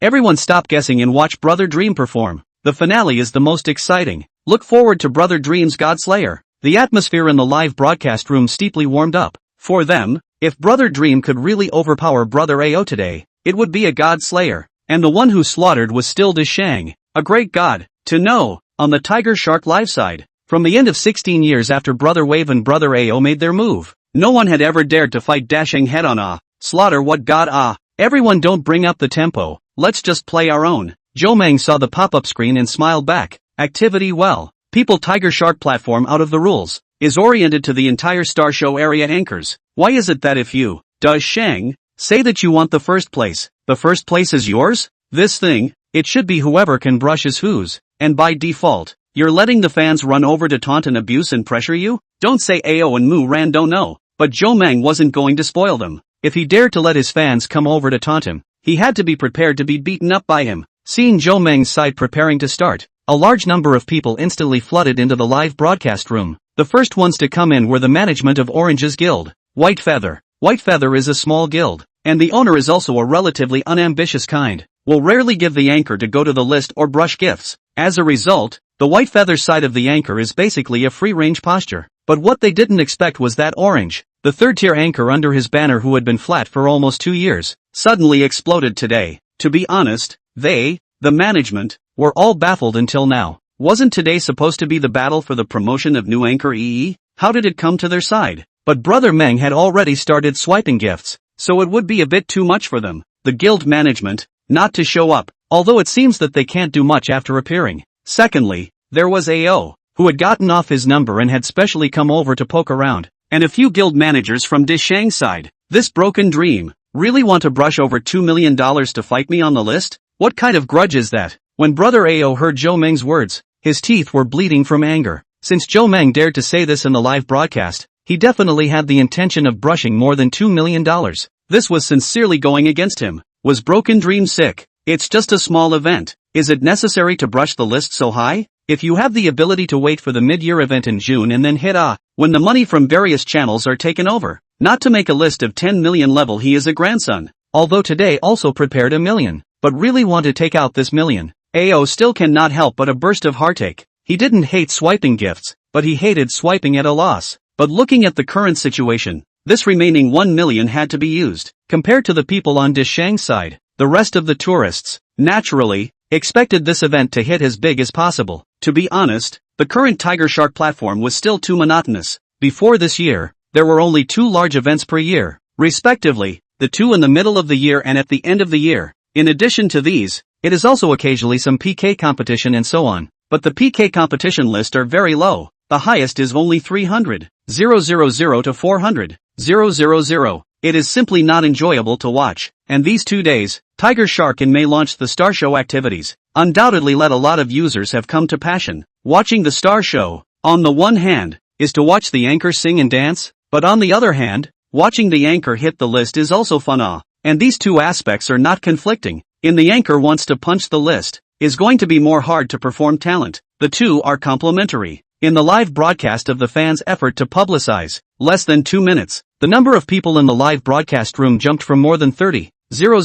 everyone stop guessing and watch Brother Dream perform. The finale is the most exciting. Look forward to Brother Dream's Godslayer. The atmosphere in the live broadcast room steeply warmed up. For them, if Brother Dream could really overpower Brother Ao today, it would be a Godslayer. And the one who slaughtered was still Deshang. A great god. To know, on the Tiger Shark live side, from the end of 16 years after Brother Wave and Brother Ao made their move, no one had ever dared to fight Dashang head on. Slaughter what god. Everyone don't bring up the tempo, let's just play our own. Jomeng saw the pop-up screen and smiled back. Activity well. People Tiger Shark platform out of the rules, is oriented to the entire Star Show area anchors. Why is it that if you, Deshang, say that you want the first place, the first place is yours? This thing, it should be whoever can brush is whose, and by default, you're letting the fans run over to taunt and abuse and pressure you? Don't say Ao and Mu Ran don't know, but Jomeng wasn't going to spoil them. If he dared to let his fans come over to taunt him, he had to be prepared to be beaten up by him. Seeing Jomeng's side preparing to start, a large number of people instantly flooded into the live broadcast room. The first ones to come in were the management of Orange's guild, White Feather. White Feather is a small guild, and the owner is also a relatively unambitious kind, will rarely give the anchor to go to the list or brush gifts. As a result, the White Feather side of the anchor is basically a free-range posture. But what they didn't expect was that Orange, the third-tier anchor under his banner who had been flat for almost 2 years, suddenly exploded today. To be honest, they, the management, were all baffled until now. Wasn't today supposed to be the battle for the promotion of new anchor EE? How did it come to their side? But Brother Meng had already started swiping gifts, so it would be a bit too much for them, the guild management, not to show up, although it seems that they can't do much after appearing. Secondly, there was Ao, who had gotten off his number and had specially come over to poke around, and a few guild managers from Dishang's side. This broken dream. Really want to brush over $2 million to fight me on the list? What kind of grudge is that? When Brother Ao heard Zhou Meng's words, his teeth were bleeding from anger. Since Zhou Meng dared to say this in the live broadcast, he definitely had the intention of brushing more than $2 million. This was sincerely going against him. Was Broken Dream sick? It's just a small event. Is it necessary to brush the list so high? If you have the ability to wait for the mid-year event in June and then hit when the money from various channels are taken over. Not to make a list of 10 million level he is a grandson. Although today also prepared a million. But really want to take out this million. Ao still cannot help but a burst of heartache. He didn't hate swiping gifts, but he hated swiping at a loss. But looking at the current situation, this remaining 1 million had to be used. Compared to the people on Dishang's side, the rest of the tourists, naturally, expected this event to hit as big as possible. To be honest, the current Tiger Shark platform was still too monotonous. Before this year, there were only 2 large events per year, respectively, the 2 in the middle of the year and at the end of the year. In addition to these, it is also occasionally some PK competition and so on, but the PK competition list are very low. The highest is only 300, 000 to 400, 000. It is simply not enjoyable to watch, and these 2 days, Tiger Shark in May launched the Star Show activities, undoubtedly let a lot of users have come to passion. Watching the Star Show, on the one hand, is to watch the anchor sing and dance, but on the other hand, watching the anchor hit the list is also fun. And these two aspects are not conflicting. In the anchor wants to punch the list, is going to be more hard to perform talent. The two are complementary. In the live broadcast of the fans' effort to publicize, less than 2 minutes, the number of people in the live broadcast room jumped from more than 30, 000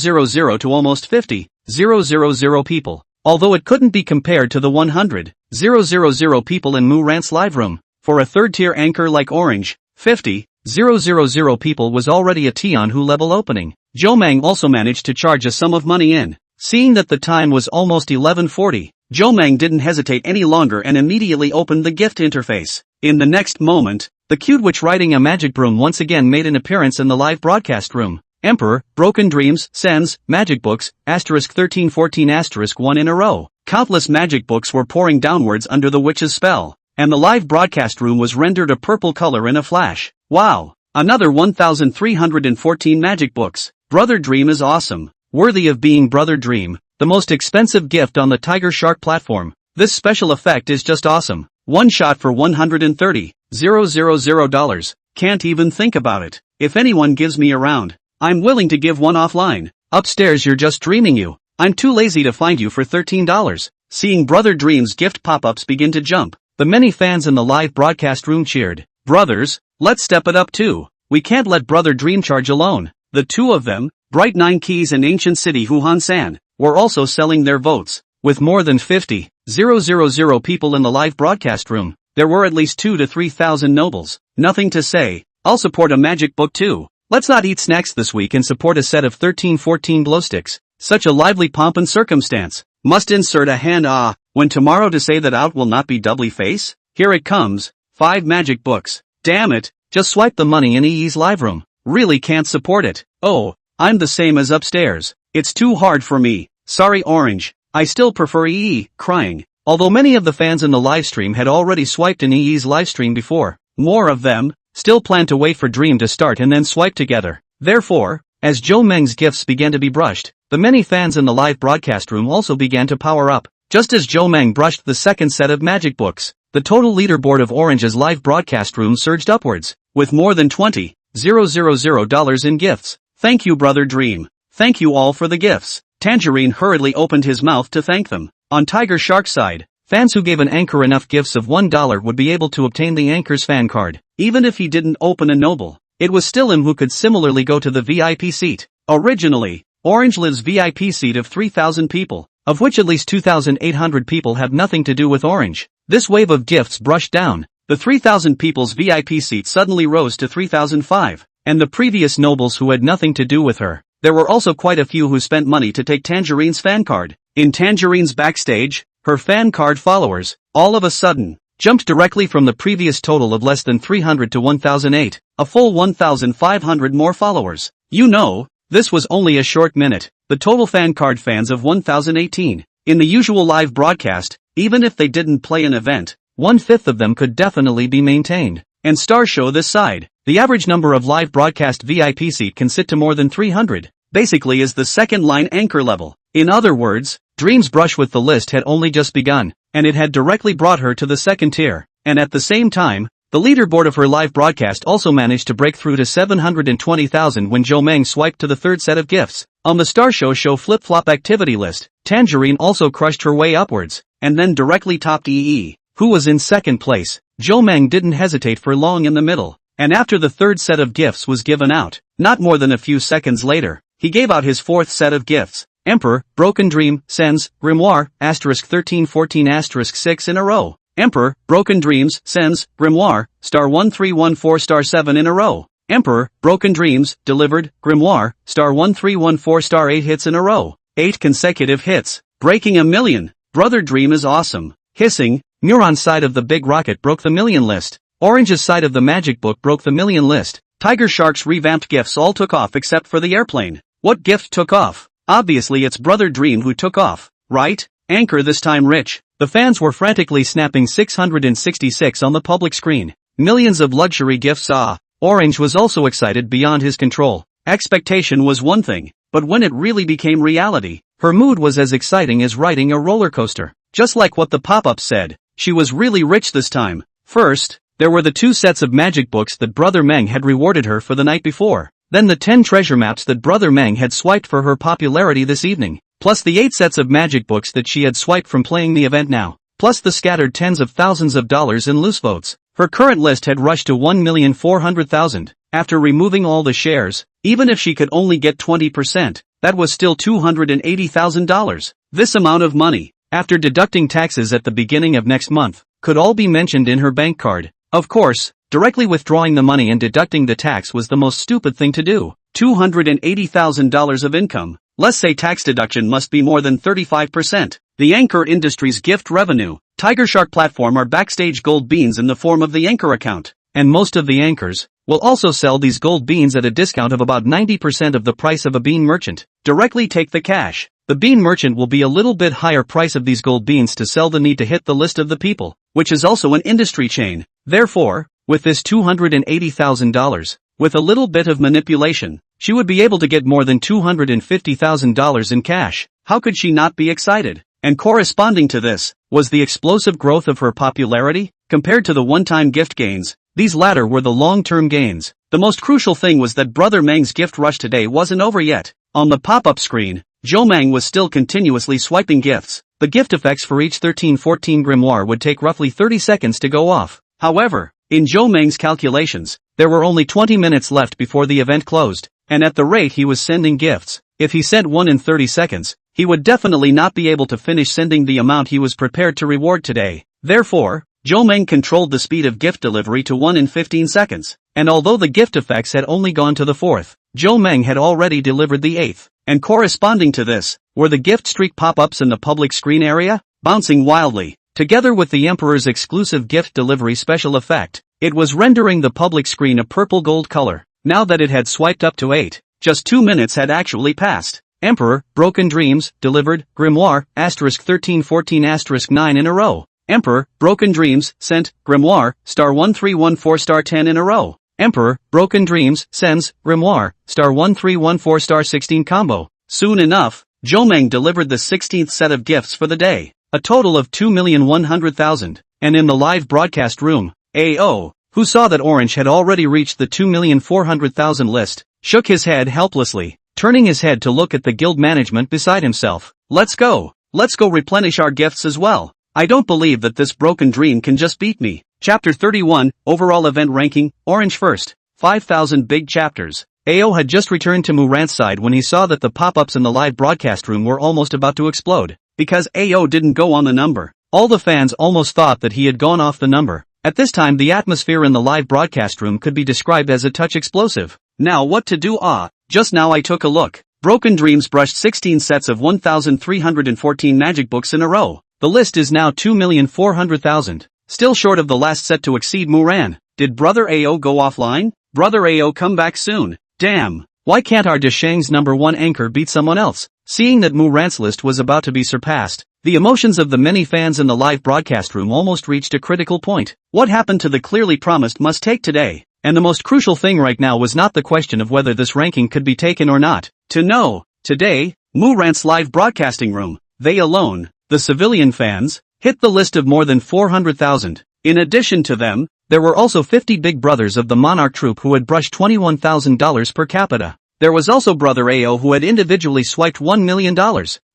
to almost 50, 000 people. Although it couldn't be compared to the 100, 000 people in Moo Rant's live room. For a third-tier anchor like Orange, 50, 000 people was already a Tian Hu level opening. Zhou Meng also managed to charge a sum of money in. Seeing that the time was almost 11:40, Zhou Meng didn't hesitate any longer and immediately opened the gift interface. In the next moment, the cute witch riding a magic broom once again made an appearance in the live broadcast room. Emperor, Broken Dreams, Sens, Magic Books, *1314*1 in a row. Countless magic books were pouring downwards under the witch's spell, and the live broadcast room was rendered a purple color in a flash. Wow! Another 1,314 magic books. Brother Dream is awesome. Worthy of being Brother Dream, the most expensive gift on the Tiger Shark platform. This special effect is just awesome. One shot for $130,000. Can't even think about it. If anyone gives me a round, I'm willing to give one offline. Upstairs you're just dreaming you. I'm too lazy to find you for $13. Seeing Brother Dream's gift pop-ups begin to jump, the many fans in the live broadcast room cheered. Brothers, let's step it up too. We can't let Brother Dream charge alone. The two of them, Bright 9 Keys and Ancient City Huhan-san, were also selling their votes. With more than 50, 000 people in the live broadcast room, there were at least 2,000 to 3,000 nobles. Nothing to say. I'll support a magic book too. Let's not eat snacks this week and support a set of 1314 glow sticks. Such a lively pomp and circumstance. Must insert a hand when tomorrow to say that out will not be doubly face? Here it comes. 5 magic books. Damn it, just swipe the money in EE's live room. Really can't support it. Oh, I'm the same as upstairs. It's too hard for me. Sorry Orange. I still prefer EE, crying. Although many of the fans in the livestream had already swiped in EE's livestream before, more of them still plan to wait for Dream to start and then swipe together. Therefore, as Zhou Meng's gifts began to be brushed, the many fans in the live broadcast room also began to power up. Just as Zhou Meng brushed the second set of magic books, the total leaderboard of Orange's live broadcast room surged upwards, with more than $20,000 in gifts. Thank you Brother Dream. Thank you all for the gifts. Tangerine hurriedly opened his mouth to thank them. On Tiger Shark's side, fans who gave an anchor enough gifts of $1 would be able to obtain the anchor's fan card. Even if he didn't open a noble, it was still him who could similarly go to the VIP seat. Originally, Orange lives VIP seat of 3,000 people, of which at least 2,800 people have nothing to do with Orange. This wave of gifts brushed down. The 3,000 people's VIP seat suddenly rose to 3,005, and the previous nobles who had nothing to do with her. There were also quite a few who spent money to take Tangerine's fan card. In Tangerine's backstage, her fan card followers, all of a sudden, jumped directly from the previous total of less than 300 to 1,008, a full 1,500 more followers. You know, this was only a short minute. The total fan card fans of 1,018. In the usual live broadcast, even if they didn't play an event, 1/5 of them could definitely be maintained. And Star Show this side. The average number of live broadcast VIP seat can sit to more than 300. Basically is the second line anchor level. In other words, Dream's brush with the list had only just begun, and it had directly brought her to the second tier. And at the same time, the leaderboard of her live broadcast also managed to break through to 720,000 when Jo Meng swiped to the third set of gifts. On the Star Show flip-flop activity list, Tangerine also crushed her way upwards, and then directly topped EE, who was in second place. Jo Meng didn't hesitate for long in the middle, and after the third set of gifts was given out, not more than a few seconds later, he gave out his fourth set of gifts. Emperor, Broken Dream, Sens, Grimoire, *1314*6 in a row. Emperor, Broken Dreams, Sens, Grimoire, *1314*7 in a row. Emperor, Broken Dreams, delivered, Grimoire, *1314*8 hits in a row. 8 consecutive hits, breaking 1 million. Brother Dream is awesome. Hissing, Neuron's side of the Big Rocket broke the million list. Orange's side of the Magic Book broke the million list. Tiger Shark's revamped gifts all took off except for the airplane. What gift took off? Obviously it's Brother Dream who took off, right? Anchor this time rich. The fans were frantically snapping 666 on the public screen. Millions of luxury gifts. Orange was also excited beyond his control. Expectation was one thing, but when it really became reality, her mood was as exciting as riding a roller coaster. Just like what the pop-up said, she was really rich this time. First, there were the 2 sets of magic books that Brother Meng had rewarded her for the night before. Then the 10 treasure maps that Brother Meng had swiped for her popularity this evening. Plus the 8 sets of magic books that she had swiped from playing the event now. Plus the scattered tens of thousands of dollars in loose votes. Her current list had rushed to 1,400,000. After removing all the shares, even if she could only get 20%, that was still $280,000. This amount of money, after deducting taxes at the beginning of next month, could all be mentioned in her bank card. Of course, directly withdrawing the money and deducting the tax was the most stupid thing to do. $280,000 of income. Let's say tax deduction must be more than 35%. The Anchor Industries gift revenue. Tiger Shark platform are backstage gold beans in the form of the Anchor account. And most of the anchors will also sell these gold beans at a discount of about 90% of the price of a bean merchant. Directly take the cash. The bean merchant will be a little bit higher price of these gold beans to sell the need to hit the list of the people, which is also an industry chain. Therefore, with this $280,000, with a little bit of manipulation, she would be able to get more than $250,000 in cash. How could she not be excited? And corresponding to this, was the explosive growth of her popularity, compared to the one-time gift gains. These latter were the long-term gains. The most crucial thing was that Brother Meng's gift rush today wasn't over yet. On the pop-up screen, Jo Meng was still continuously swiping gifts. The gift effects for each 1314 grimoire would take roughly 30 seconds to go off. However, in Jo Meng's calculations, there were only 20 minutes left before the event closed, and at the rate he was sending gifts, if he sent one in 30 seconds, he would definitely not be able to finish sending the amount he was prepared to reward today. Therefore, Jo Meng controlled the speed of gift delivery to 1 in 15 seconds, and although the gift effects had only gone to the 4th, Jo Meng had already delivered the 8th, and corresponding to this, were the gift streak pop-ups in the public screen area, bouncing wildly. Together with the Emperor's exclusive gift delivery special effect, it was rendering the public screen a purple gold color. Now that it had swiped up to 8, just 2 minutes had actually passed. Emperor, Broken Dreams, delivered, Grimoire, *1314*9 in a row. Emperor, Broken Dreams, sent, Grimoire, *1314*10 in a row. Emperor, Broken Dreams, sends, Grimoire, *1314*16 combo. Soon enough, Jo Meng delivered the 16th set of gifts for the day. A total of 2,100,000, and in the live broadcast room, AO, who saw that Orange had already reached the 2,400,000 list, shook his head helplessly, turning his head to look at the guild management beside himself. Let's go replenish our gifts as well. I don't believe that this Broken Dream can just beat me. Chapter 31, Overall Event Ranking, Orange first, 5,000 big chapters. AO had just returned to Muran's side when he saw that the pop-ups in the live broadcast room were almost about to explode. Because AO didn't go on the number, all the fans almost thought that he had gone off the number. At this time the atmosphere in the live broadcast room could be described as a touch explosive. Now what to do? Just now I took a look. Broken Dreams brushed 16 sets of 1,314 magic books in a row. The list is now 2,400,000. Still short of the last set to exceed Muran. Did Brother AO go offline? Brother AO come back soon. Damn. Why can't our Deshang's #1 anchor beat someone else? Seeing that Mu-Ran's list was about to be surpassed, the emotions of the many fans in the live broadcast room almost reached a critical point. What happened to the clearly promised must-take today? And the most crucial thing right now was not the question of whether this ranking could be taken or not. To know, today, Mu-Ran's live broadcasting room, they alone, the civilian fans, hit the list of more than 400,000. In addition to them, there were also 50 big brothers of the Monarch troupe who had brushed $21,000 per capita. There was also Brother AO who had individually swiped $1 million.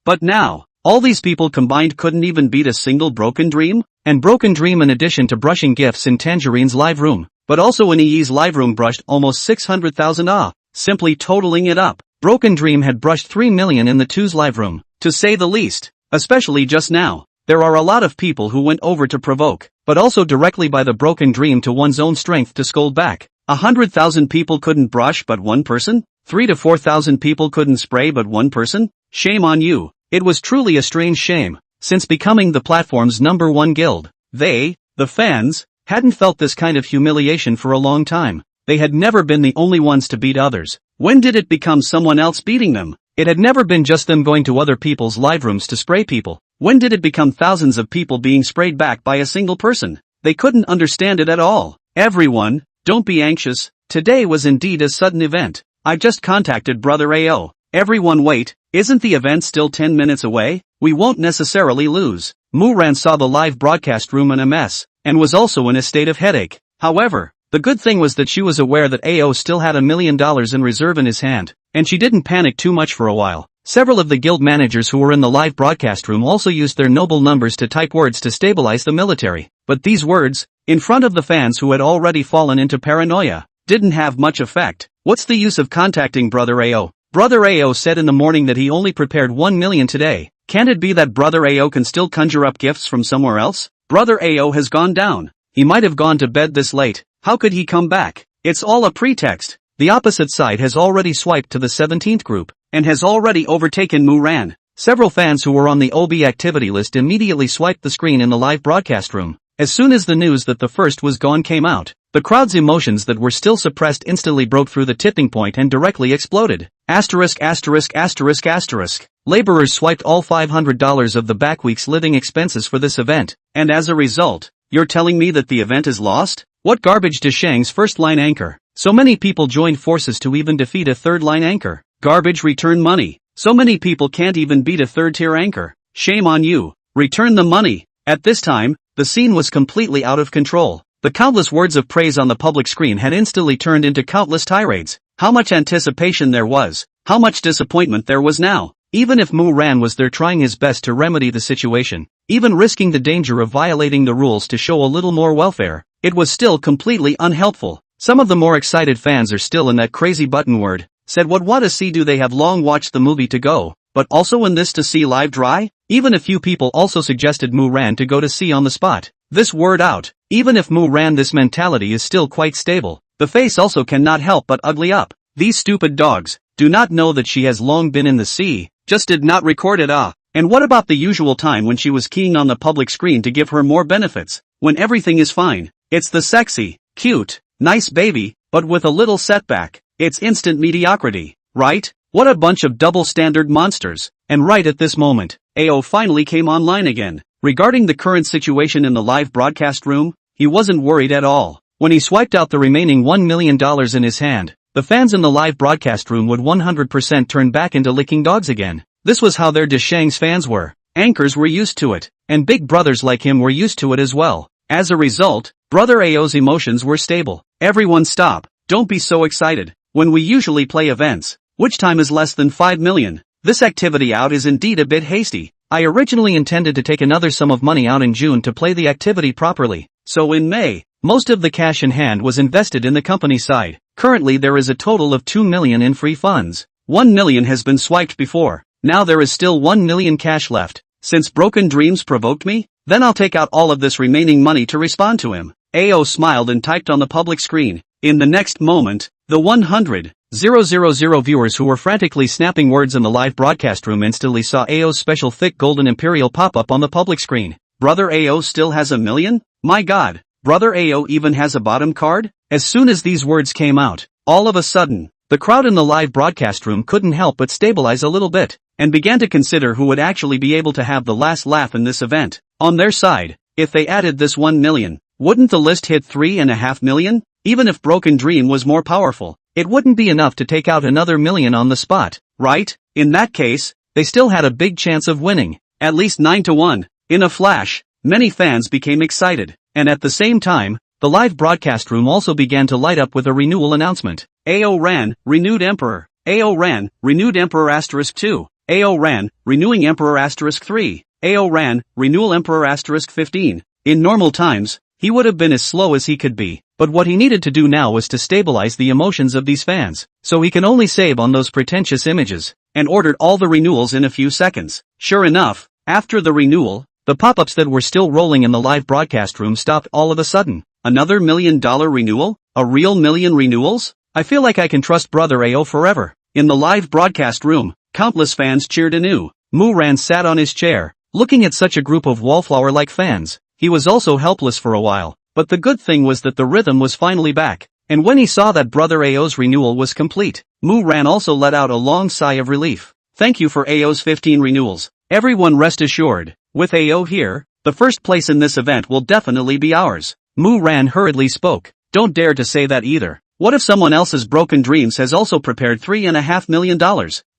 But now, all these people combined couldn't even beat a single Broken Dream? And Broken Dream, in addition to brushing gifts in Tangerine's live room, but also in EE's live room, brushed almost 600,000 simply totaling it up. Broken Dream had brushed 3 million in the two's live room, to say the least. Especially just now, there are a lot of people who went over to provoke, but also directly by the Broken Dream to one's own strength to scold back. 100,000 people couldn't brush but one person? 3 to 4,000 people couldn't spray but one person? Shame on you. It was truly a strange shame. Since becoming the platform's #1 guild, they, the fans, hadn't felt this kind of humiliation for a long time. They had never been the only ones to beat others. When did it become someone else beating them? It had never been just them going to other people's live rooms to spray people. When did it become thousands of people being sprayed back by a single person? They couldn't understand it at all. Everyone, don't be anxious. Today was indeed a sudden event. I just contacted Brother AO. Everyone wait, isn't the event still 10 minutes away? We won't necessarily lose. Mu-Ran saw the live broadcast room in a mess, and was also in a state of headache. However, the good thing was that she was aware that AO still had $1 million in reserve in his hand, and she didn't panic too much for a while. Several of the guild managers who were in the live broadcast room also used their noble numbers to type words to stabilize the military. But these words, in front of the fans who had already fallen into paranoia, didn't have much effect. What's the use of contacting Brother AO? Brother AO said in the morning that he only prepared 1 million today. Can't it be that Brother AO can still conjure up gifts from somewhere else? Brother AO has gone down. He might have gone to bed this late. How could he come back? It's all a pretext. The opposite side has already swiped to the 17th group, and has already overtaken Mu-Ran. Several fans who were on the OB activity list immediately swiped the screen in the live broadcast room. As soon as the news that the first was gone came out, the crowd's emotions that were still suppressed instantly broke through the tipping point and directly exploded. Asterisk asterisk asterisk asterisk. Laborers swiped all $500 of the back week's living expenses for this event, and as a result, you're telling me that the event is lost? What garbage to Shang's first-line anchor? So many people joined forces to even defeat a third-line anchor. Garbage, return money. So many people can't even beat a third-tier anchor. Shame on you. Return the money. At this time, the scene was completely out of control. The countless words of praise on the public screen had instantly turned into countless tirades. How much anticipation there was. How much disappointment there was now. Even if Mu-Ran was there trying his best to remedy the situation, even risking the danger of violating the rules to show a little more welfare, it was still completely unhelpful. Some of the more excited fans are still in that crazy button word, said what to see do they have long watched the movie to go, but also in this to see live dry? Even a few people also suggested Mu-Ran to go to see on the spot. This word out, even if Mu-Ran this mentality is still quite stable, the face also cannot help but ugly up. These stupid dogs, do not know that she has long been in the sea, just did not record it And what about the usual time when she was keying on the public screen to give her more benefits, when everything is fine? It's the sexy, cute, nice baby, but with a little setback. It's instant mediocrity, right? What a bunch of double-standard monsters. And right at this moment, AO finally came online again. Regarding the current situation in the live broadcast room, he wasn't worried at all. When he swiped out the remaining $1 million in his hand, the fans in the live broadcast room would 100% turn back into licking dogs again. This was how their Deshang's fans were. Anchors were used to it, and big brothers like him were used to it as well. As a result, Brother AO's emotions were stable. Everyone stop, don't be so excited. When we usually play events, which time is less than 5 million, this activity out is indeed a bit hasty. I originally intended to take another sum of money out in June to play the activity properly, so in May, most of the cash in hand was invested in the company side. Currently there is a total of 2 million in free funds. 1 million has been swiped before, now there is still 1 million cash left. Since Broken Dreams provoked me, then I'll take out all of this remaining money to respond to him. AO smiled and typed on the public screen. In the next moment, the 100,000 viewers who were frantically snapping words in the live broadcast room instantly saw AO's special thick golden imperial pop up on the public screen. Brother AO still has 1 million? My god, Brother AO even has a bottom card? As soon as these words came out, all of a sudden, the crowd in the live broadcast room couldn't help but stabilize a little bit, and began to consider who would actually be able to have the last laugh in this event. On their side, if they added this 1 million, wouldn't the list hit 3.5 million? Even if Broken Dream was more powerful, it wouldn't be enough to take out another million on the spot, right? In that case, they still had a big chance of winning, at least 9-1. In a flash, many fans became excited, and at the same time, the live broadcast room also began to light up with a renewal announcement. AO Ran, renewed Emperor. AO Ran, renewed Emperor *2. AO Ran, renewing Emperor *3. AO Ran, renewal Emperor *15. In normal times, he would have been as slow as he could be, but what he needed to do now was to stabilize the emotions of these fans, so he can only save on those pretentious images, and ordered all the renewals in a few seconds. Sure enough, after the renewal, the pop-ups that were still rolling in the live broadcast room stopped all of a sudden. Another $1 million renewal? A real million renewals? I feel like I can trust Brother AO forever. In the live broadcast room, countless fans cheered anew. Ran sat on his chair, looking at such a group of wallflower-like fans. He was also helpless for a while, but the good thing was that the rhythm was finally back, and when he saw that Brother AO's renewal was complete, Ran also let out a long sigh of relief. Thank you for AO's 15 renewals. Everyone rest assured, with AO here, the first place in this event will definitely be ours. Ran hurriedly spoke. Don't dare to say that either. What if someone else's Broken Dreams has also prepared $3.5 million?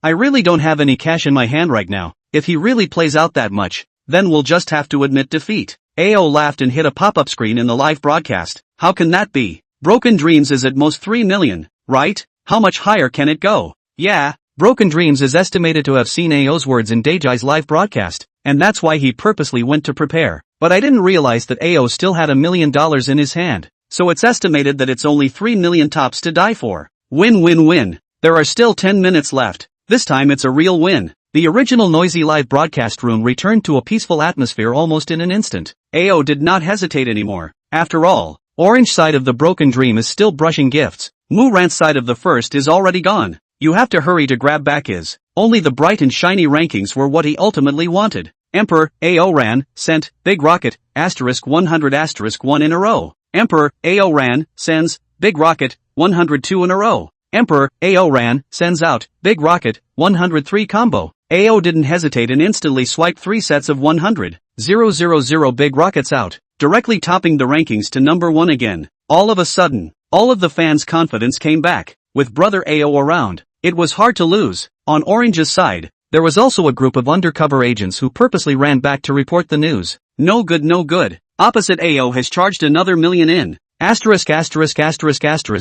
I really don't have any cash in my hand right now. If he really plays out that much, then we'll just have to admit defeat. AO laughed and hit a pop-up screen in the live broadcast. How can that be? Broken Dreams is at most 3 million, right? How much higher can it go? Yeah, Broken Dreams is estimated to have seen AO's words in Dejai's live broadcast, and that's why he purposely went to prepare. But I didn't realize that AO still had $1 million in his hand, so it's estimated that it's only 3 million tops to die for. Win-win-win. There are still 10 minutes left. This time it's a real win. The original noisy live broadcast room returned to a peaceful atmosphere almost in an instant. AO did not hesitate anymore. After all, Orange side of the Broken Dream is still brushing gifts. Ran's side of the first is already gone. You have to hurry to grab back his. Only the bright and shiny rankings were what he ultimately wanted. Emperor, AO Ran, sent, Big Rocket, *100*1 in a row. Emperor, AO Ran, sends, Big Rocket, 102 in a row. Emperor, AO Ran, sends out, Big Rocket, 103 combo. AO didn't hesitate and instantly swiped 3 sets of 100,000 Big Rockets out, directly topping the rankings to number 1 again. All of a sudden, all of the fans' confidence came back. With Brother AO around, it was hard to lose. On Orange's side, there was also a group of undercover agents who purposely ran back to report the news. No good, no good. Opposite AO has charged another million in. ******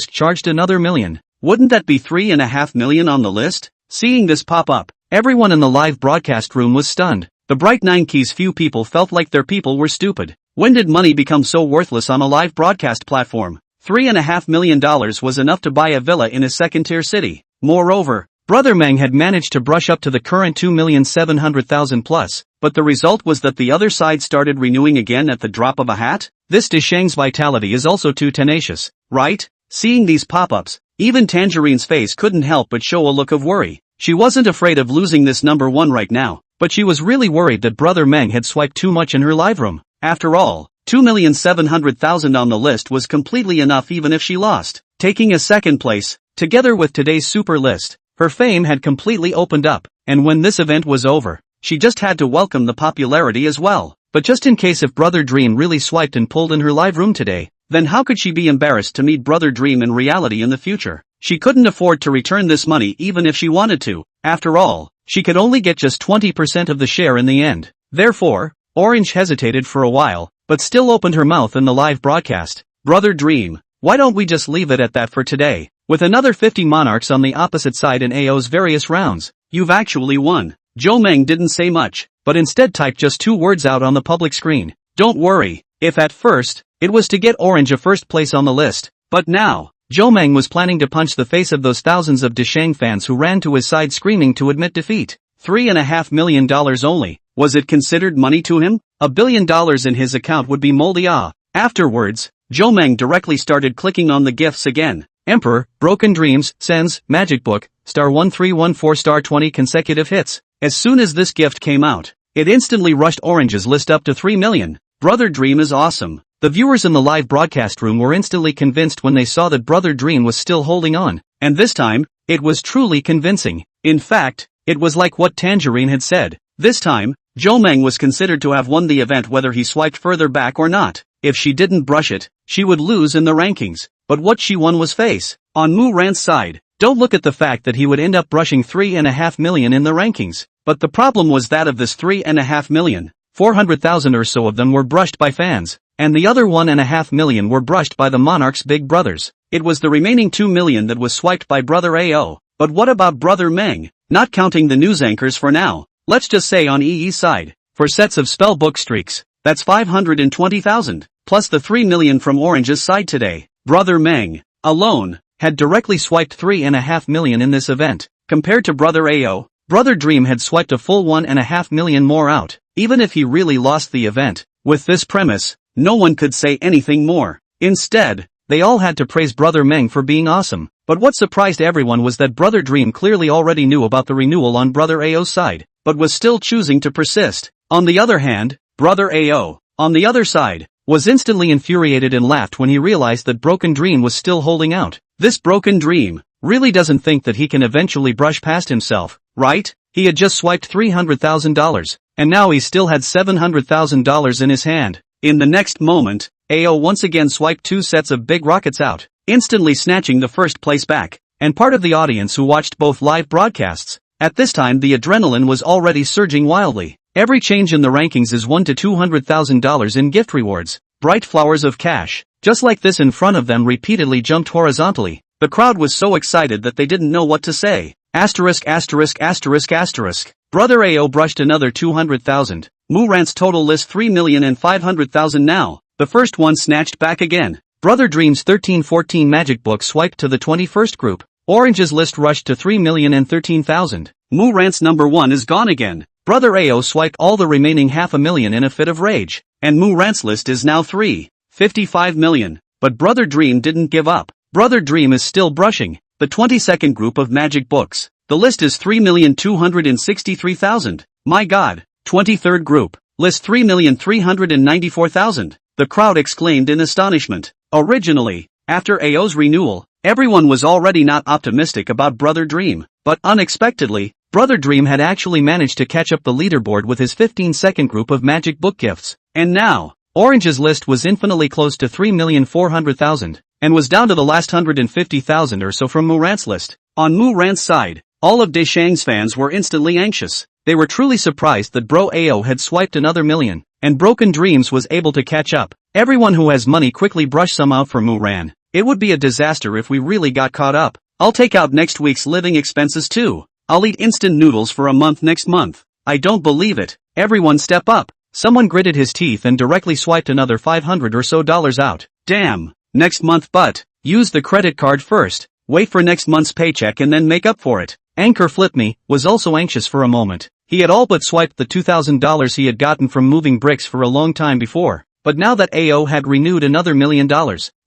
charged another million. Wouldn't that be 3.5 million on the list? Seeing this pop up, everyone in the live broadcast room was stunned. The Bright 9 Keys few people felt like their people were stupid. When did money become so worthless on a live broadcast platform? $3.5 million was enough to buy a villa in a second-tier city. Moreover, Brother Meng had managed to brush up to the current 2,700,000 plus, but the result was that the other side started renewing again at the drop of a hat? This Deshang's vitality is also too tenacious, right? Seeing these pop-ups, even Tangerine's face couldn't help but show a look of worry. She wasn't afraid of losing this number 1 right now, but she was really worried that Brother Meng had swiped too much in her live room. After all, 2,700,000 on the list was completely enough even if she lost. Taking a second place, together with today's super list, her fame had completely opened up, and when this event was over, she just had to welcome the popularity as well. But just in case if Brother Dream really swiped and pulled in her live room today, then how could she be embarrassed to meet Brother Dream in reality in the future? She couldn't afford to return this money even if she wanted to. After all, she could only get just 20% of the share in the end. Therefore, Orange hesitated for a while, but still opened her mouth in the live broadcast. Brother Dream, why don't we just leave it at that for today? With another 50 monarchs on the opposite side in AO's various rounds, you've actually won. Zhou Meng didn't say much, but instead typed just 2 words out on the public screen. Don't worry. If at first, it was to get Orange a first place on the list, but now, Zhou Meng was planning to punch the face of those thousands of Deshang fans who ran to his side screaming to admit defeat. $3.5 million only. Was it considered money to him? $1 billion in his account would be moldy ah. Afterwards, Zhou Meng directly started clicking on the gifts again. Emperor, Broken Dreams, sends, Magic Book, *1314 *20 consecutive hits. As soon as this gift came out, it instantly rushed Orange's list up to 3 million. Brother Dream is awesome. The viewers in the live broadcast room were instantly convinced when they saw that Brother Dream was still holding on. And this time, It was truly convincing. In fact, it was like what Tangerine had said. This time, Jomeng was considered to have won the event whether he swiped further back or not. If she didn't brush it, she would lose in the rankings. But what she won was face. On Mu Ran's side, don't look at the fact that he would end up brushing 3.5 million in the rankings. But the problem was that of this 3.5 million, 400,000 or so of them were brushed by fans, and the other 1.5 million were brushed by the Monarch's big brothers. It was the remaining 2 million that was swiped by Brother AO. But what about Brother Meng? Not counting the news anchors for now. Let's just say on EE's side, for sets of spell book streaks, that's 520,000, plus the 3 million from Orange's side today. Brother Meng, alone, had directly swiped 3.5 million in this event. Compared to Brother AO, Brother Dream had swiped a full 1.5 million more out, even if he really lost the event. With this premise, no one could say anything more. Instead, they all had to praise Brother Meng for being awesome. But what surprised everyone was that Brother Dream clearly already knew about the renewal on Brother AO's side, but was still choosing to persist. On the other hand, Brother AO, on the other side, was instantly infuriated and laughed when he realized that Broken Dream was still holding out. This Broken Dream really doesn't think that he can eventually brush past himself, right? He had just swiped $300,000, and now he still had $700,000 in his hand. In the next moment, AO once again swiped 2 sets of big rockets out, instantly snatching the first place back, and part of the audience who watched both live broadcasts. At this time the adrenaline was already surging wildly. Every change in the rankings is $1 to $200,000 in gift rewards, bright flowers of cash. Just like this in front of them repeatedly jumped horizontally. The crowd was so excited that they didn't know what to say. Asterisk asterisk asterisk asterisk. Brother AO brushed another 200,000. Mu Ran's total list 3,500,000 now. The first one snatched back again. Brother Dream's 1314 magic book swiped to the 21st group. Orange's list rushed to 3,013,000. Mu Ran's number 1 is gone again. Brother AO swiped all the remaining 500,000 in a fit of rage. And Mu Ran's list is now 3.55 million. But Brother Dream didn't give up. Brother Dream is still brushing. The 22nd group of magic books. The list is 3,263,000. My god. 23rd group. List 3,394,000. The crowd exclaimed in astonishment. Originally, after AO's renewal, everyone was already not optimistic about Brother Dream. But unexpectedly, Brother Dream had actually managed to catch up the leaderboard with his 15-second group of magic book gifts. And now, Orange's list was infinitely close to 3,400,000, and was down to the last 150,000 or so from Mu Ran's list. On Mu Ran's side, all of Deshang's fans were instantly anxious. They were truly surprised that Bro AO had swiped another million, and Broken Dreams was able to catch up. Everyone who has money quickly brush some out for Mu Ran. It would be a disaster if we really got caught up. I'll take out next week's living expenses too. I'll eat instant noodles for a month next month. I don't believe it. Everyone step up. Someone gritted his teeth and directly swiped another $500 or so out. Damn. Next month, but use the credit card first. Wait for next month's paycheck and then make up for it. Anchor Flip Me was also anxious for a moment. He had all but swiped the $2,000 he had gotten from moving bricks for a long time before. But now that AO had renewed another $1 million,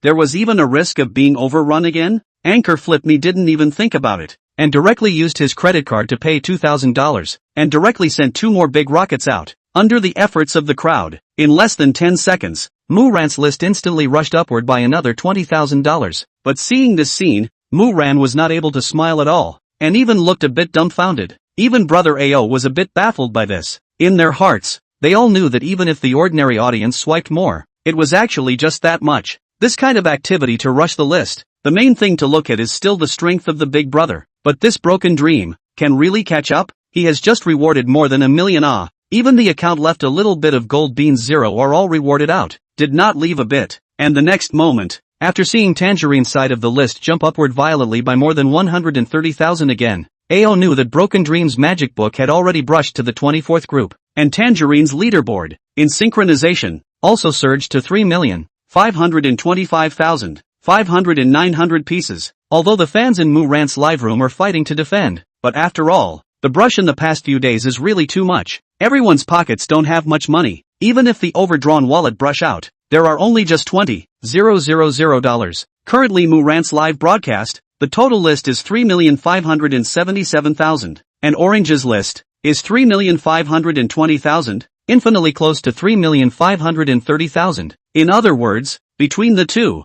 there was even a risk of being overrun again? Anchor Flip Me didn't even think about it, and directly used his credit card to pay $2,000, and directly sent 2 more big rockets out. Under the efforts of the crowd, in less than 10 seconds, Mu Ran's list instantly rushed upward by another $20,000. But seeing this scene, Mu Ran was not able to smile at all, and even looked a bit dumbfounded. Even Brother AO was a bit baffled by this. In their hearts, they all knew that even if the ordinary audience swiped more, it was actually just that much. This kind of activity to rush the list, the main thing to look at is still the strength of the big brother. But this Broken Dream can really catch up? He has just rewarded more than 1 million. Even the account left a little bit of gold beans 0 are all rewarded out. Did not leave a bit. And the next moment, after seeing Tangerine's side of the list jump upward violently by more than 130,000 again, AO knew that Broken Dream's magic book had already brushed to the 24th group, and Tangerine's leaderboard, in synchronization, also surged to 3,525,509 pieces, although the fans in Mu Ran's live room are fighting to defend. But after all, the brush in the past few days is really too much. Everyone's pockets don't have much money. Even if the overdrawn wallet brush out, there are only just $20,000. Currently Mu Ran's live broadcast, the total list is 3,577,000, and Orange's list is 3,520,000, infinitely close to 3,530,000. In other words, between the two,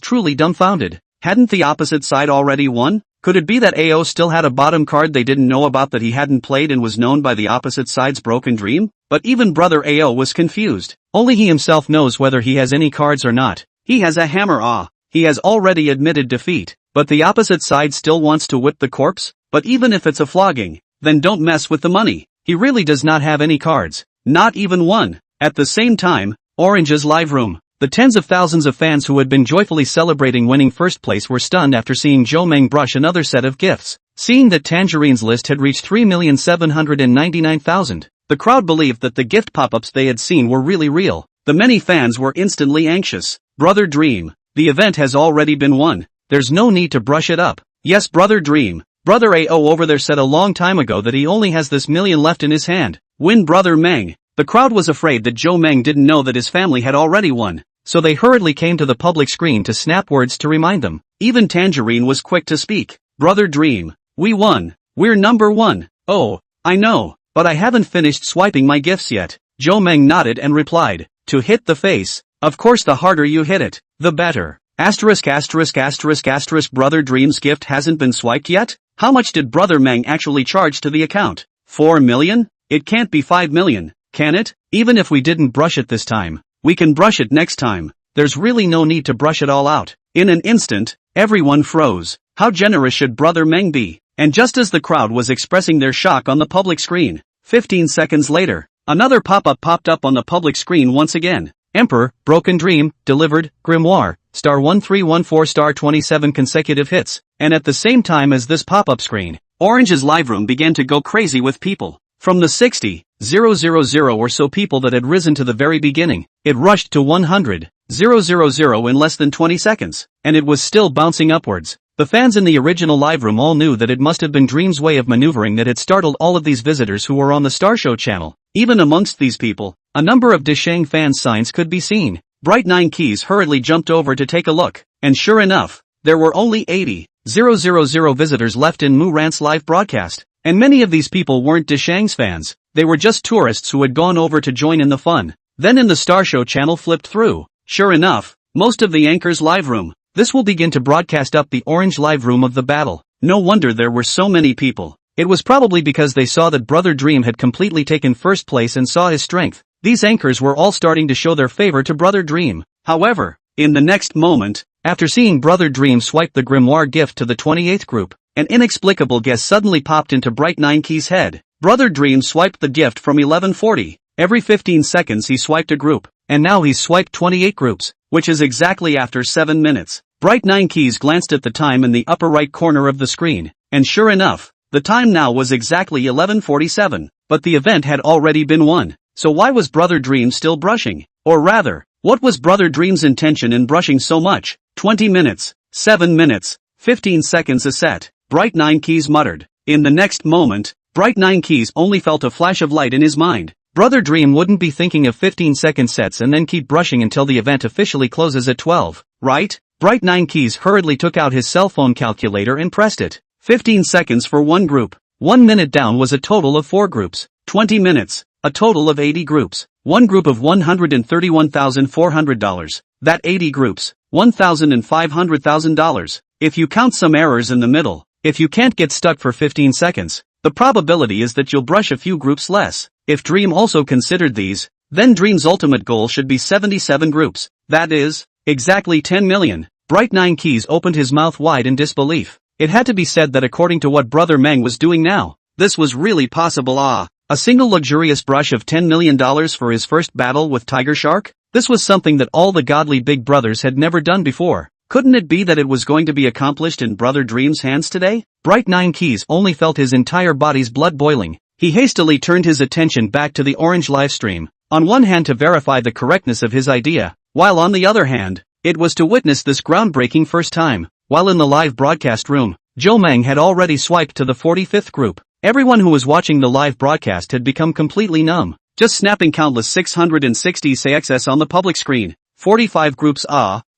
truly dumbfounded. Hadn't the opposite side already won? Could it be that AO still had a bottom card they didn't know about that he hadn't played and was known by the opposite side's broken dream? But even brother AO was confused. Only he himself knows whether he has any cards or not. He has a hammer. He has already admitted defeat. But the opposite side still wants to whip the corpse? But even if it's a flogging, then don't mess with the money. He really does not have any cards. Not even one. At the same time, Orange's live room. The tens of thousands of fans who had been joyfully celebrating winning first place were stunned after seeing Zhou Meng brush another set of gifts. Seeing that Tangerine's list had reached 3,799,000, the crowd believed that the gift pop-ups they had seen were really real. The many fans were instantly anxious. Brother Dream. The event has already been won. There's no need to brush it up. Yes, Brother Dream. Brother AO over there said a long time ago that he only has this million left in his hand. Win Brother Meng. The crowd was afraid that Zhou Meng didn't know that his family had already won. So they hurriedly came to the public screen to snap words to remind them. Even Tangerine was quick to speak. Brother Dream. We won. We're number one. Oh, I know, but I haven't finished swiping my gifts yet. Zhou Meng nodded and replied. To hit the face. Of course the harder you hit it, the better. *******. Brother Dream's gift hasn't been swiped yet? How much did Brother Meng actually charge to the account? 4 million? It can't be 5 million, can it? Even if we didn't brush it this time, we can brush it next time. There's really no need to brush it all out. In an instant, everyone froze. How generous should Brother Meng be? And just as the crowd was expressing their shock on the public screen, 15 seconds later, another pop-up popped up on the public screen once again. Emperor, Broken Dream, delivered, Grimoire, *1314 *27 consecutive hits. And at the same time as this pop-up screen, Orange's live room began to go crazy with people. From the 60,000 or so people that had risen to the very beginning, it rushed to 100,000 in less than 20 seconds, and it was still bouncing upwards. The fans in the original live room all knew that it must have been Dream's way of maneuvering that had startled all of these visitors who were on the Star Show channel. Even amongst these people, a number of Desheng fans' signs could be seen. Bright 9 Keys hurriedly jumped over to take a look, and sure enough, there were only 80,000 visitors left in Mu Rant's live broadcast. And many of these people weren't Desheng's fans, they were just tourists who had gone over to join in the fun. Then in the Star Show channel flipped through. Sure enough, most of the anchor's live room. This will begin to broadcast up the Orange live room of the battle. No wonder there were so many people. It was probably because they saw that Brother Dream had completely taken first place and saw his strength. These anchors were all starting to show their favor to Brother Dream. However, in the next moment, after seeing Brother Dream swipe the Grimoire gift to the 28th group, an inexplicable guess suddenly popped into Bright 9 Key's head. Brother Dream swiped the gift from 1140. Every 15 seconds he swiped a group, and now he's swiped 28 groups, which is exactly after 7 minutes. Bright 9 Keys glanced at the time in the upper right corner of the screen, and sure enough, the time now was exactly 11:47, but the event had already been won. so why was Brother Dream still brushing? Or rather, what was Brother Dream's intention in brushing so much? 20 minutes, 7 minutes, 15 seconds a set, Bright Nine Keys muttered. In the next moment, Bright Nine Keys only felt a flash of light in his mind. Brother Dream wouldn't be thinking of 15-second sets and then keep brushing until the event officially closes at 12, right? Bright Nine Keys hurriedly took out his cell phone calculator and pressed it. 15 seconds for one group. 1 minute down was a total of 4 groups. 20 minutes, a total of 80 groups. One group of $131,400. That 80 groups, $1,500,000. If you count some errors in the middle, if you can't get stuck for 15 seconds, the probability is that you'll brush a few groups less. If Dream also considered these, then Dream's ultimate goal should be 77 groups. That is, exactly 10 million. Bright Nine Keys opened his mouth wide in disbelief. It had to be said that according to what Brother Meng was doing now, this was really possible. A single luxurious brush of $10 million for his first battle with Tiger Shark? This was something that all the godly big brothers had never done before. Couldn't it be that it was going to be accomplished in Brother Dream's hands today? Bright Nine Keys only felt his entire body's blood boiling. He hastily turned his attention back to the orange livestream, on one hand to verify the correctness of his idea, while on the other hand, it was to witness this groundbreaking first time. While in the live broadcast room, Joe Meng had already swiped to the 45th group. Everyone who was watching the live broadcast had become completely numb, just snapping countless 660 CXS on the public screen. 45 groups.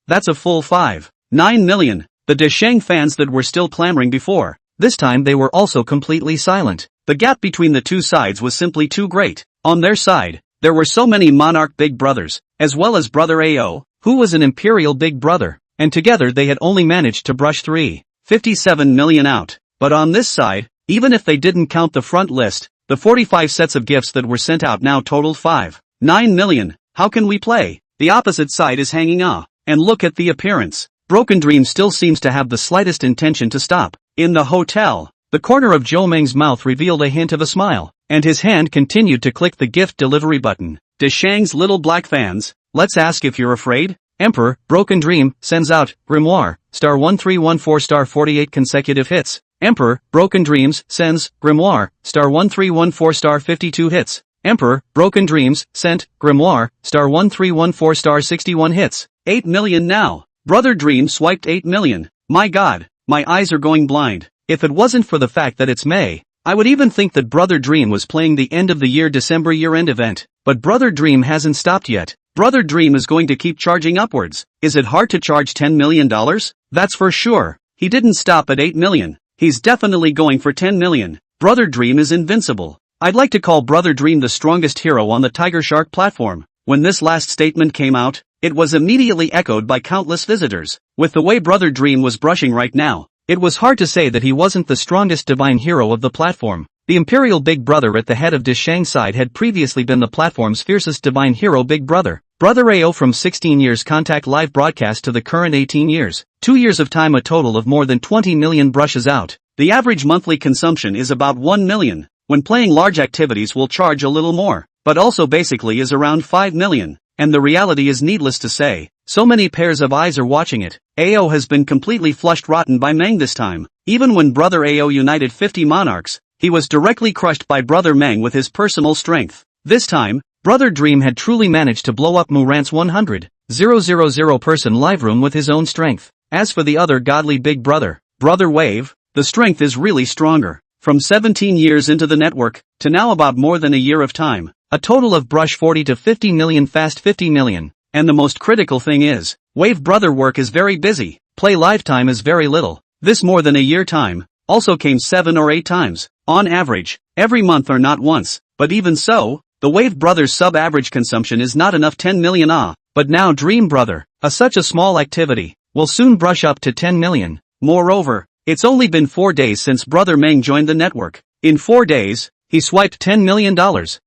That's a full 5.9 million. The Desheng fans that were still clamoring before, this time they were also completely silent. The gap between the two sides was simply too great. On their side, there were so many monarch big brothers, as well as Brother AO, who was an imperial big brother, and together they had only managed to brush 3.57 million out. But on this side, even if they didn't count the front list, the 45 sets of gifts that were sent out now totaled 5.9 million. How can we play? The opposite side is hanging on. And look at the appearance. Broken Dream still seems to have the slightest intention to stop. In the hotel, the corner of Joe Meng's mouth revealed a hint of a smile, and his hand continued to click the gift delivery button. Desheng's little black fans, let's ask if you're afraid? Emperor, Broken Dream, sends out, Grimoire, star 1314 star 48 consecutive hits. Emperor, Broken Dreams, sends, Grimoire, star 1314 star 52 hits. Emperor, Broken Dreams, sent, Grimoire, star 1314 star 61 hits. 8 million now. Brother Dream swiped 8 million. My God, my eyes are going blind. If it wasn't for the fact that it's May, I would even think that Brother Dream was playing the end of the year December year-end event. But Brother Dream hasn't stopped yet. Brother Dream is going to keep charging upwards. Is it hard to charge $10 million? That's for sure. He didn't stop at 8 million. He's definitely going for 10 million. Brother Dream is invincible. I'd like to call Brother Dream the strongest hero on the Tiger Shark platform. When this last statement came out, it was immediately echoed by countless visitors. With the way Brother Dream was brushing right now, it was hard to say that he wasn't the strongest divine hero of the platform. The Imperial Big Brother at the head of Desheng's side had previously been the platform's fiercest divine hero Big Brother. Brother AO from 16 years contact live broadcast to the current 18 years. 2 years of time, a total of more than 20 million brushes out. The average monthly consumption is about 1 million. When playing large activities will charge a little more, but also basically is around 5 million. And the reality is needless to say, so many pairs of eyes are watching it. AO has been completely flushed rotten by Meng this time. Even when Brother AO united 50 monarchs, he was directly crushed by Brother Meng with his personal strength. This time, Brother Dream had truly managed to blow up Murant's 100,000 person live room with his own strength. As for the other godly big brother, Brother Wave, the strength is really stronger. From 17 years into the network, to now about more than a year of time. A total of brush 40 to 50 million, fast 50 million. And the most critical thing is, Wave Brother work is very busy, play lifetime is very little. This more than a year time, also came 7 or 8 times, on average, every month or not once. But even so, the Wave Brother's sub-average consumption is not enough 10 million. But now Dream Brother, such a small activity, will soon brush up to 10 million. Moreover, it's only been 4 days since Brother Meng joined the network. In 4 days, he swiped $10 million.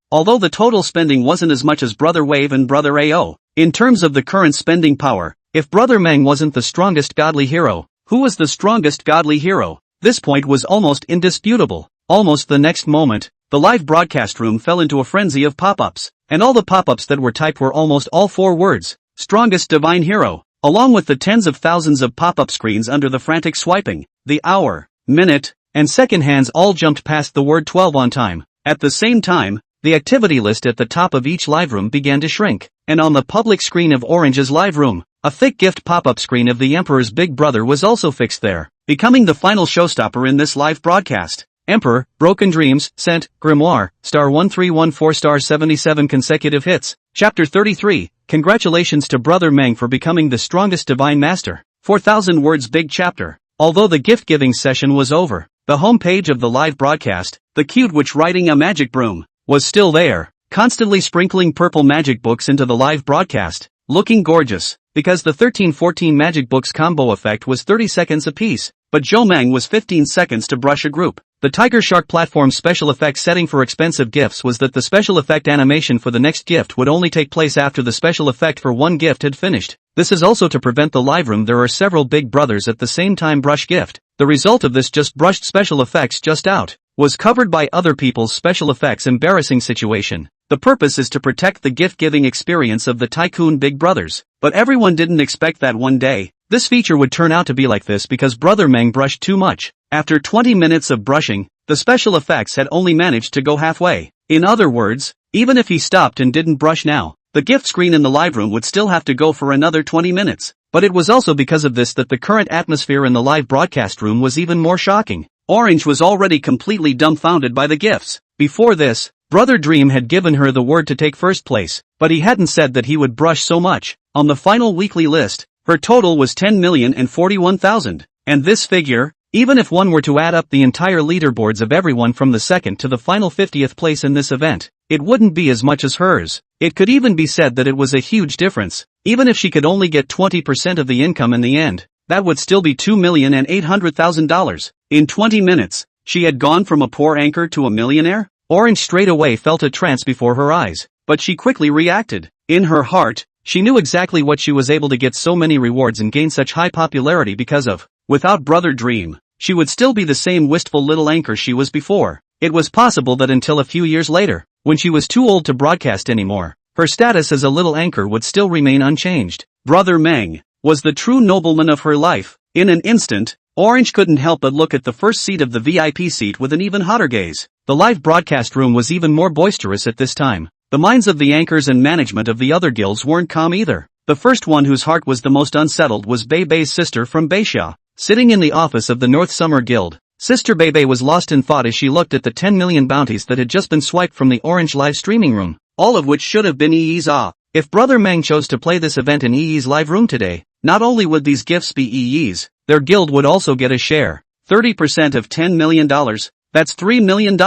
Although the total spending wasn't as much as Brother Wave and Brother AO. In terms of the current spending power, if Brother Meng wasn't the strongest godly hero, who was the strongest godly hero? This point was almost indisputable. Almost the next moment, the live broadcast room fell into a frenzy of pop-ups, and all the pop-ups that were typed were almost all 4 words, strongest divine hero, along with the tens of thousands of pop-up screens under the frantic swiping. The hour, minute, and second hands all jumped past the word 12 on time. At the same time, the activity list at the top of each live room began to shrink, and on the public screen of Orange's live room, a thick gift pop-up screen of the Emperor's big brother was also fixed there, becoming the final showstopper in this live broadcast. Emperor, Broken Dreams, Sent, Grimoire, star 1314 star 77 consecutive hits. Chapter 33, congratulations to Brother Meng for becoming the strongest divine master. 4,000 words big chapter. Although the gift-giving session was over, the homepage of the live broadcast, the cute witch riding a magic broom, was still there, constantly sprinkling purple magic books into the live broadcast, looking gorgeous, because the 13-14 magic books combo effect was 30 seconds apiece, but Zhou Meng was 15 seconds to brush a group. The Tiger Shark platform's special effects setting for expensive gifts was that the special effect animation for the next gift would only take place after the special effect for one gift had finished. This is also to prevent the live room there are several big brothers at the same time brush gift. The result of this just brushed special effects just out, was covered by other people's special effects embarrassing situation. The purpose is to protect the gift-giving experience of the Tycoon Big Brothers. But everyone didn't expect that one day this feature would turn out to be like this because Brother Meng brushed too much. After 20 minutes of brushing, the special effects had only managed to go halfway. In other words, even if he stopped and didn't brush now, the gift screen in the live room would still have to go for another 20 minutes. But it was also because of this that the current atmosphere in the live broadcast room was even more shocking. Orange was already completely dumbfounded by the gifts. Before this, Brother Dream had given her the word to take first place, but he hadn't said that he would brush so much. On the final weekly list, her total was 10,041,000. And this figure, even if one were to add up the entire leaderboards of everyone from the second to the final 50th place in this event, it wouldn't be as much as hers. It could even be said that it was a huge difference. Even if she could only get 20% of the income in the end, that would still be $2,800,000. In 20 minutes, she had gone from a poor anchor to a millionaire? Orange straight away felt a trance before her eyes, but she quickly reacted. In her heart, she knew exactly what she was able to get so many rewards and gain such high popularity because of. Without Brother Dream, she would still be the same wistful little anchor she was before. It was possible that until a few years later, when she was too old to broadcast anymore, her status as a little anchor would still remain unchanged. Brother Meng was the true nobleman of her life. In an instant, Orange couldn't help but look at the first seat of the VIP seat with an even hotter gaze. The live broadcast room was even more boisterous at this time. The minds of the anchors and management of the other guilds weren't calm either. The first one whose heart was the most unsettled was Beibei's sister from Beixia. Sitting in the office of the North Summer Guild, Sister Beibei was lost in thought as she looked at the 10 million bounties that had just been swiped from the Orange live streaming room, all of which should have been EE's. If Brother Meng chose to play this event in EE's live room today, not only would these gifts be EE's, their guild would also get a share. 30% of $10 million, that's $3 million.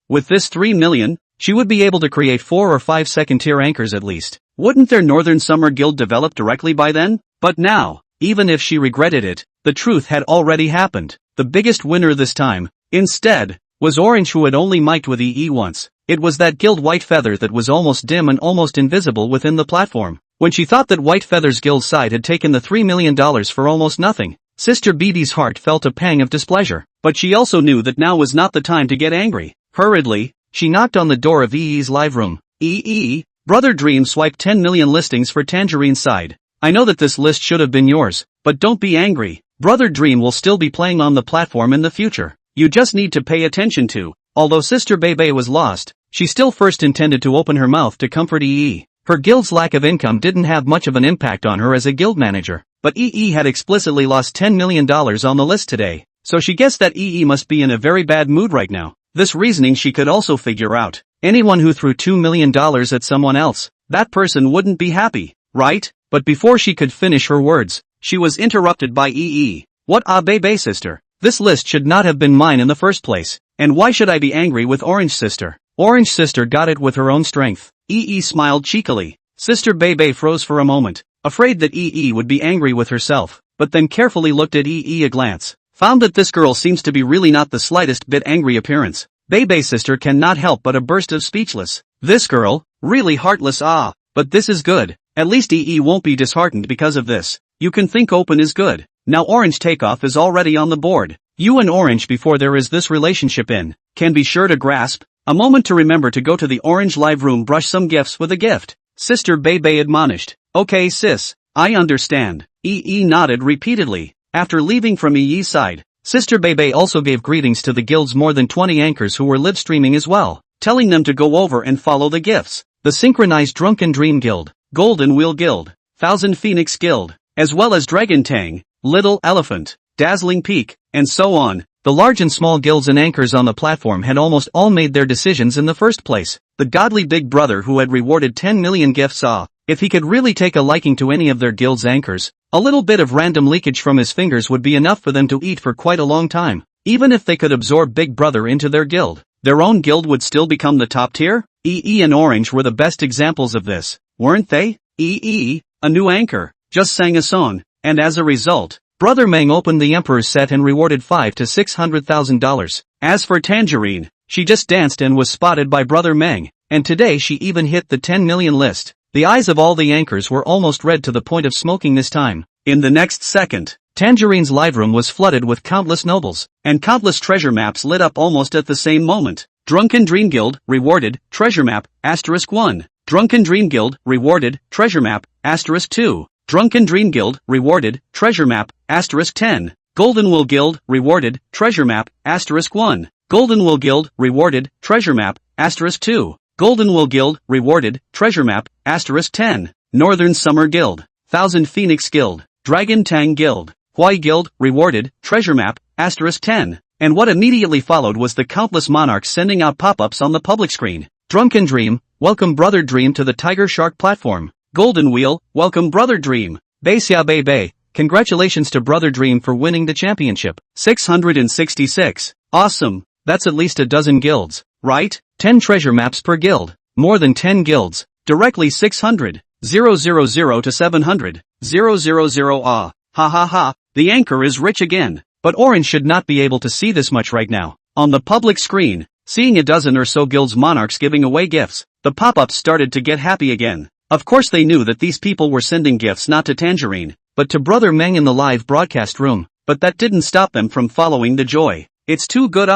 With this $3 million, she would be able to create 4 or 5 second-tier anchors at least. Wouldn't their Northern Summer Guild develop directly by then? But now, even if she regretted it, the truth had already happened. The biggest winner this time, instead, was Orange, who had only mic'd with EE once. It was that guild White Feather that was almost dim and almost invisible within the platform. When she thought that White Feather's guild side had taken the $3 million for almost nothing, Sister Bibi's heart felt a pang of displeasure. But she also knew that now was not the time to get angry. Hurriedly, she knocked on the door of EE's live room. EE, Brother Dream swiped 10 million listings for Tangerine's side. I know that this list should have been yours, but don't be angry. Brother Dream will still be playing on the platform in the future. You just need to pay attention to. Although Sister Beibei was lost, she still first intended to open her mouth to comfort EE. Her guild's lack of income didn't have much of an impact on her as a guild manager, but EE had explicitly lost $10 million on the list today, so she guessed that EE must be in a very bad mood right now. This reasoning she could also figure out. Anyone who threw $2 million at someone else, that person wouldn't be happy, right? But before she could finish her words, she was interrupted by EE. What Beibei sister? This list should not have been mine in the first place. And why should I be angry with Orange sister? Orange sister got it with her own strength. EE smiled cheekily. Sister Beibei froze for a moment, afraid that EE would be angry with herself, but then carefully looked at EE a glance, found that this girl seems to be really not the slightest bit angry appearance. Beibei sister cannot help but a burst of speechless. This girl, really heartless. But this is good. At least EE won't be disheartened because of this. You can think open is good. Now Orange takeoff is already on the board. You and Orange before there is this relationship in, can be sure to grasp a moment to remember to go to the Orange live room, brush some gifts with a gift. Sister Beibei admonished. Okay sis, I understand. EE nodded repeatedly. After leaving from EE's side, Sister Beibei also gave greetings to the guild's more than 20 anchors who were live streaming as well. telling them to go over and follow the gifts. The synchronized Drunken Dream Guild, Golden Wheel Guild, Thousand Phoenix Guild, as well as Dragon Tang, Little Elephant, Dazzling Peak, and so on. The large and small guilds and anchors on the platform had almost all made their decisions in the first place. The godly big brother who had rewarded 10 million gifts saw, if he could really take a liking to any of their guild's anchors, a little bit of random leakage from his fingers would be enough for them to eat for quite a long time. Even if they could absorb Big Brother into their guild, their own guild would still become the top tier? EE and Orange were the best examples of this, weren't they? EE, a new anchor, just sang a song, and as a result, Brother Meng opened the Emperor's set and rewarded $500,000 to $600,000. As for Tangerine, she just danced and was spotted by Brother Meng, and today she even hit the 10 million list. The eyes of all the anchors were almost red to the point of smoking this time. In the next second, Tangerine's live room was flooded with countless nobles, and countless treasure maps lit up almost at the same moment. Drunken Dream Guild, rewarded, treasure map, *1. Drunken Dream Guild, rewarded, treasure map, *2. Drunken Dream Guild, rewarded, treasure map, *10. Golden Wool Guild, rewarded, treasure map, *1. Golden Wool Guild, rewarded, treasure map, *2. Golden Wool Guild, rewarded, treasure map, *10. Northern Summer Guild, Thousand Phoenix Guild, Dragon Tang Guild, Hawaii Guild, rewarded, treasure map, *10. And what immediately followed was the countless monarchs sending out pop-ups on the public screen. Drunken Dream, welcome Brother Dream to the Tiger Shark platform. Golden Wheel, welcome Brother Dream. Basia Bay Bay, congratulations to Brother Dream for winning the championship. 666. Awesome, that's at least a dozen guilds, right? 10 treasure maps per guild. More than 10 guilds. Directly 600. 000 to 700. 000 ah. Ha ha ha, the anchor is rich again. But Orange should not be able to see this much right now. On the public screen, seeing a dozen or so guilds monarchs giving away gifts, the pop-ups started to get happy again. Of course they knew that these people were sending gifts not to Tangerine, but to Brother Meng in the live broadcast room, but that didn't stop them from following the joy. It's too good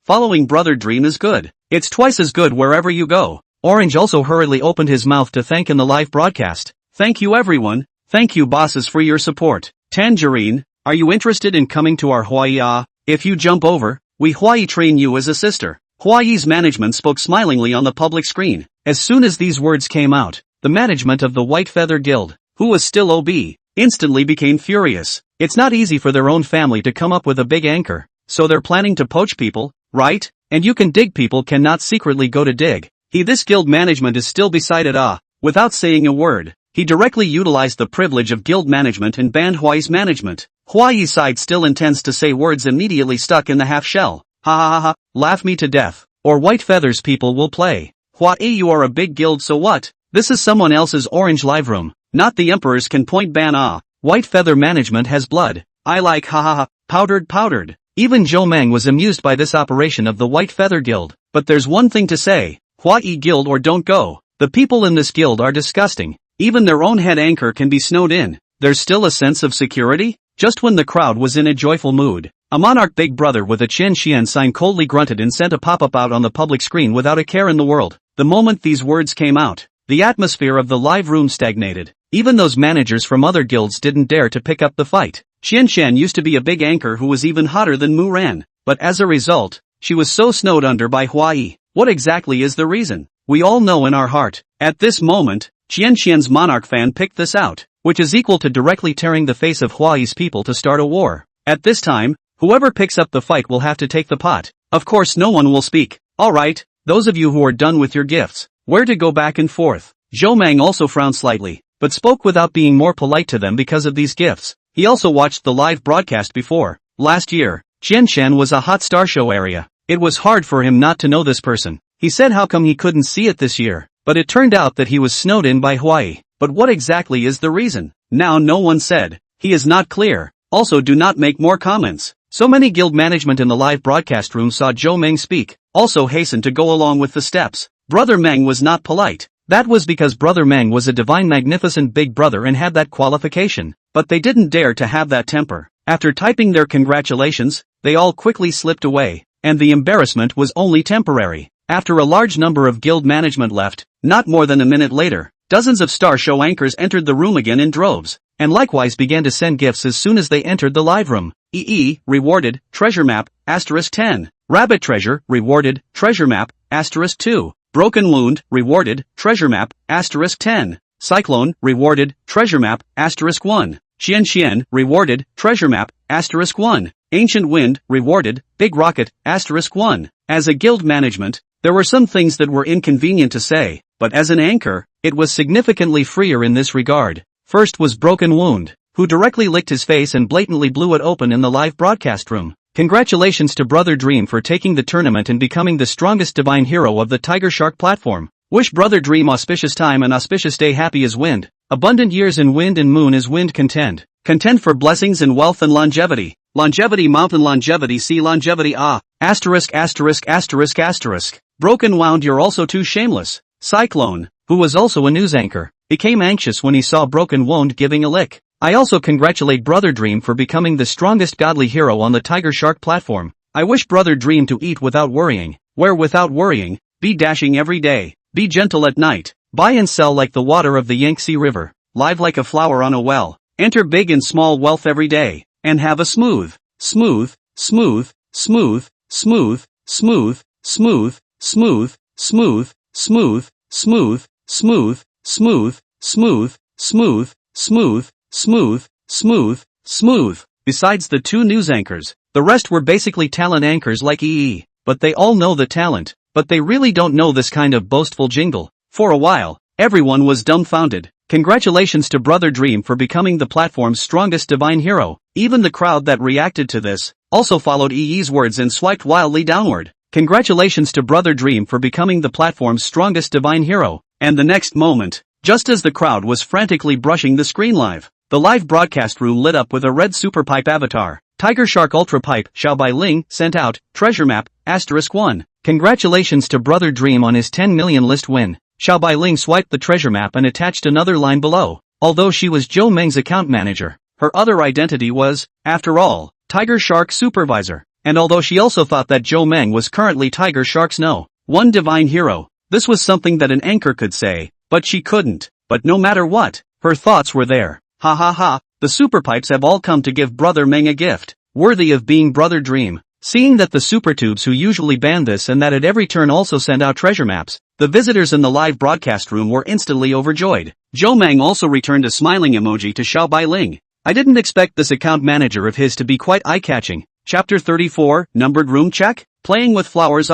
following Brother Dream is good. It's twice as good wherever you go. Orange also hurriedly opened his mouth to thank in the live broadcast. Thank you everyone, thank you bosses for your support. Tangerine, are you interested in coming to our Hawaii? If you jump over, we Hawaii train you as a sister. Hawaii's management spoke smilingly on the public screen. As soon as these words came out, the management of the White Feather Guild, who was still OB, instantly became furious. It's not easy for their own family to come up with a big anchor, so they're planning to poach people, right? And you can dig people cannot secretly go to dig. This guild management is still beside it without saying a word. He directly utilized the privilege of guild management and banned Hawaii's management. Hawaii's side still intends to say words immediately stuck in the half shell. Ha ha ha ha, laugh me to death. Or White Feathers people will play. Hawaii, you are a big guild, so what? This is someone else's Orange live room. Not the Emperor's can point ban White Feather management has blood. I like ha ha ha, powdered. Even Joe Meng was amused by this operation of the White Feather Guild. But there's one thing to say. Hawaii guild or don't go. The people in this guild are disgusting. Even their own head anchor can be snowed in. There's still a sense of security? Just when the crowd was in a joyful mood, a monarch big brother with a Chen Xian sign coldly grunted and sent a pop-up out on the public screen without a care in the world. The moment these words came out, the atmosphere of the live room stagnated. Even those managers from other guilds didn't dare to pick up the fight. Xian Xian used to be a big anchor who was even hotter than Mu Ran, but as a result, she was so snowed under by Hawaii. What exactly is the reason? We all know in our heart. At this moment, Xian Xian's monarch fan picked this out, which is equal to directly tearing the face of Hawaii's people to start a war. At this time, whoever picks up the fight will have to take the pot. Of course no one will speak. Alright, those of you who are done with your gifts, where to go back and forth. Zhou Meng also frowned slightly, but spoke without being more polite to them because of these gifts. He also watched the live broadcast before. Last year, Qianshan was a hot star show area. It was hard for him not to know this person. He said how come he couldn't see it this year, but it turned out that he was snowed in by Hawaii. But what exactly is the reason? Now no one said. He is not clear. Also do not make more comments. So many guild management in the live broadcast room saw Zhou Meng speak, also hastened to go along with the steps. Brother Meng was not polite. That was because Brother Meng was a divine magnificent big brother and had that qualification. But they didn't dare to have that temper. After typing their congratulations, they all quickly slipped away, and the embarrassment was only temporary. After a large number of guild management left, not more than a minute later, dozens of star show anchors entered the room again in droves, and likewise began to send gifts as soon as they entered the live room. Rewarded, treasure map, *10. Rabbit treasure, rewarded, treasure map, asterisk 2. Broken Wound, rewarded, treasure map, asterisk 10. Cyclone, rewarded, treasure map, asterisk 1. Xian, rewarded, treasure map, asterisk 1. Ancient Wind, rewarded, big rocket, asterisk 1. As a guild management, there were some things that were inconvenient to say, but as an anchor, it was significantly freer in this regard. First was Broken Wound, who directly licked his face and blatantly blew it open in the live broadcast room. Congratulations to Brother Dream for taking the tournament and becoming the strongest divine hero of the Tiger Shark platform. Wish Brother Dream auspicious time and auspicious day, happy as wind. Abundant years in wind and moon is wind content. Content for blessings and wealth and longevity. Longevity mountain longevity sea longevity asterisk. Broken Wound, you're also too shameless. Cyclone, who was also a news anchor, became anxious when he saw Broken Wound giving a lick. I also congratulate Brother Dream for becoming the strongest godly hero on the Tiger Shark platform. I wish Brother Dream to eat without worrying, wear without worrying, be dashing every day, be gentle at night, buy and sell like the water of the Yangtze River, live like a flower on a well, enter big and small wealth every day, and have a smooth, Besides the two news anchors, the rest were basically talent anchors like EE, but they all know the talent, but they really don't know this kind of boastful jingle. For a while, everyone was dumbfounded. Congratulations to Brother Dream for becoming the platform's strongest divine hero. Even the crowd that reacted to this also followed EE's words and swiped wildly downward. Congratulations to Brother Dream for becoming the platform's strongest divine hero. And the next moment, just as the crowd was frantically brushing the screen live, the live broadcast room lit up with a red super pipe avatar. Tiger Shark Ultra Pipe, Xiao Bai Ling, sent out, treasure map, asterisk 1. Congratulations to Brother Dream on his 10 million list win. Xiao Bai Ling swiped the treasure map and attached another line below. Although she was Zhou Meng's account manager, her other identity was, after all, Tiger Shark Supervisor. And although she also thought that Zhou Meng was currently Tiger Shark's one divine hero, this was something that an anchor could say, but she couldn't. But no matter what, her thoughts were there. Ha ha ha, the super pipes have all come to give Brother Meng a gift, worthy of being Brother Dream. Seeing that the super tubes who usually ban this and that at every turn also send out treasure maps, the visitors in the live broadcast room were instantly overjoyed. Zhou Meng also returned a smiling emoji to Xiao Bai Ling. I didn't expect this account manager of his to be quite eye-catching. Chapter 34, Numbered Room Check? Playing with Flowers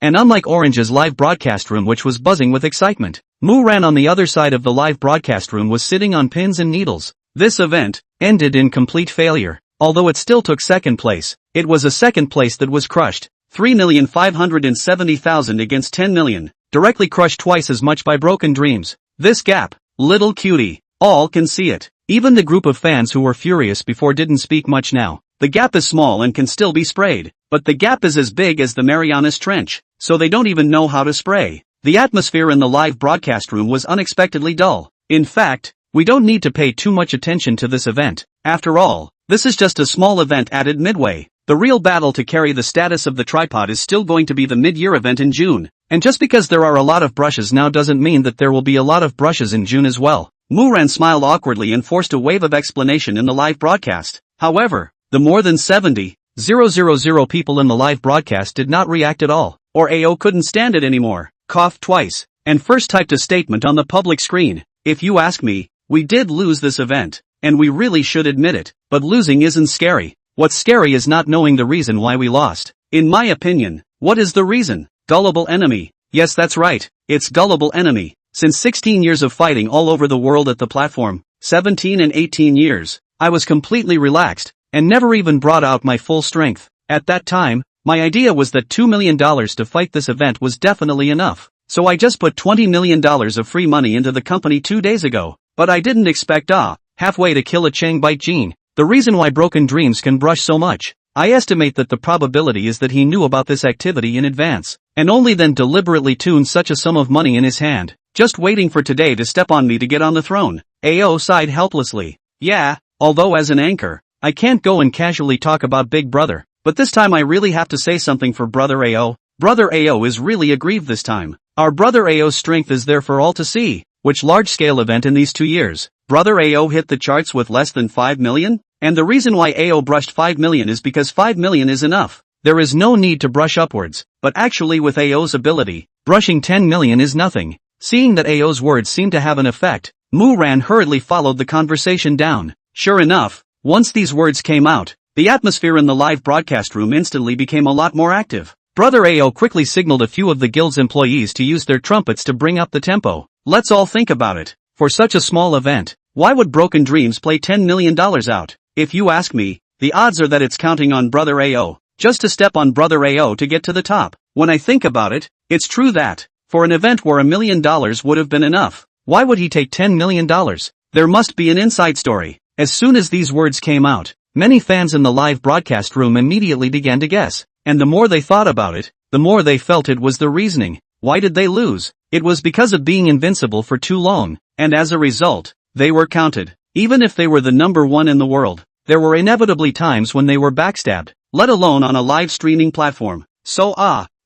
And unlike Orange's live broadcast room which was buzzing with excitement, Mu Ran on the other side of the live broadcast room was sitting on pins and needles. This event ended in complete failure. Although it still took second place, it was a second place that was crushed. 3,570,000 against 10 million, directly crushed twice as much by Broken Dreams. This gap, little cutie, all can see it. Even the group of fans who were furious before didn't speak much now. The gap is small and can still be sprayed, but the gap is as big as the Marianas Trench, so they don't even know how to spray. The atmosphere in the live broadcast room was unexpectedly dull. In fact, we don't need to pay too much attention to this event. After all, this is just a small event added midway. The real battle to carry the status of the tripod is still going to be the mid-year event in June. And just because there are a lot of brushes now doesn't mean that there will be a lot of brushes in June as well. Muran smiled awkwardly and forced a wave of explanation in the live broadcast. However, the more than 70,000 people in the live broadcast did not react at all, or AO couldn't stand it anymore, coughed twice, and first typed a statement on the public screen. If you ask me, we did lose this event, and we really should admit it, but losing isn't scary. What's scary is not knowing the reason why we lost. In my opinion, what is the reason? Gullible enemy. Yes, that's right, it's gullible enemy. Since 16 years of fighting all over the world at the platform, 17 and 18 years, I was completely relaxed, and never even brought out my full strength. At that time, my idea was that $2 million to fight this event was definitely enough. So I just put $20 million of free money into the company 2 days ago. But I didn't expect halfway to kill a Chang Bite Gene. The reason why Broken Dreams can brush so much, I estimate that the probability is that he knew about this activity in advance, and only then deliberately tuned such a sum of money in his hand, just waiting for today to step on me to get on the throne. AO sighed helplessly. Yeah, although as an anchor, I can't go and casually talk about Big Brother, but this time I really have to say something for Brother AO. Brother AO is really aggrieved this time. Our Brother AO's strength is there for all to see. Which large-scale event in these 2 years? Brother AO hit the charts with less than 5 million? And the reason why AO brushed 5 million is because 5 million is enough. there is no need to brush upwards, but actually with AO's ability, brushing 10 million is nothing. Seeing that AO's words seemed to have an effect, Ran hurriedly followed the conversation down. Sure enough, once these words came out, the atmosphere in the live broadcast room instantly became a lot more active. Brother AO quickly signaled a few of the guild's employees to use their trumpets to bring up the tempo. Let's all think about it. For such a small event, why would Broken Dreams play $10 million out? If you ask me, the odds are that it's counting on Brother AO, just to step on Brother AO to get to the top. When I think about it, it's true that, for an event where $1 million would have been enough, why would he take $10 million? There must be an inside story. As soon as these words came out, many fans in the live broadcast room immediately began to guess, and the more they thought about it, the more they felt it was the reasoning. Why did they lose? It was because of being invincible for too long, and as a result, they were counted. Even if they were the number one in the world, there were inevitably times when they were backstabbed, let alone on a live streaming platform. So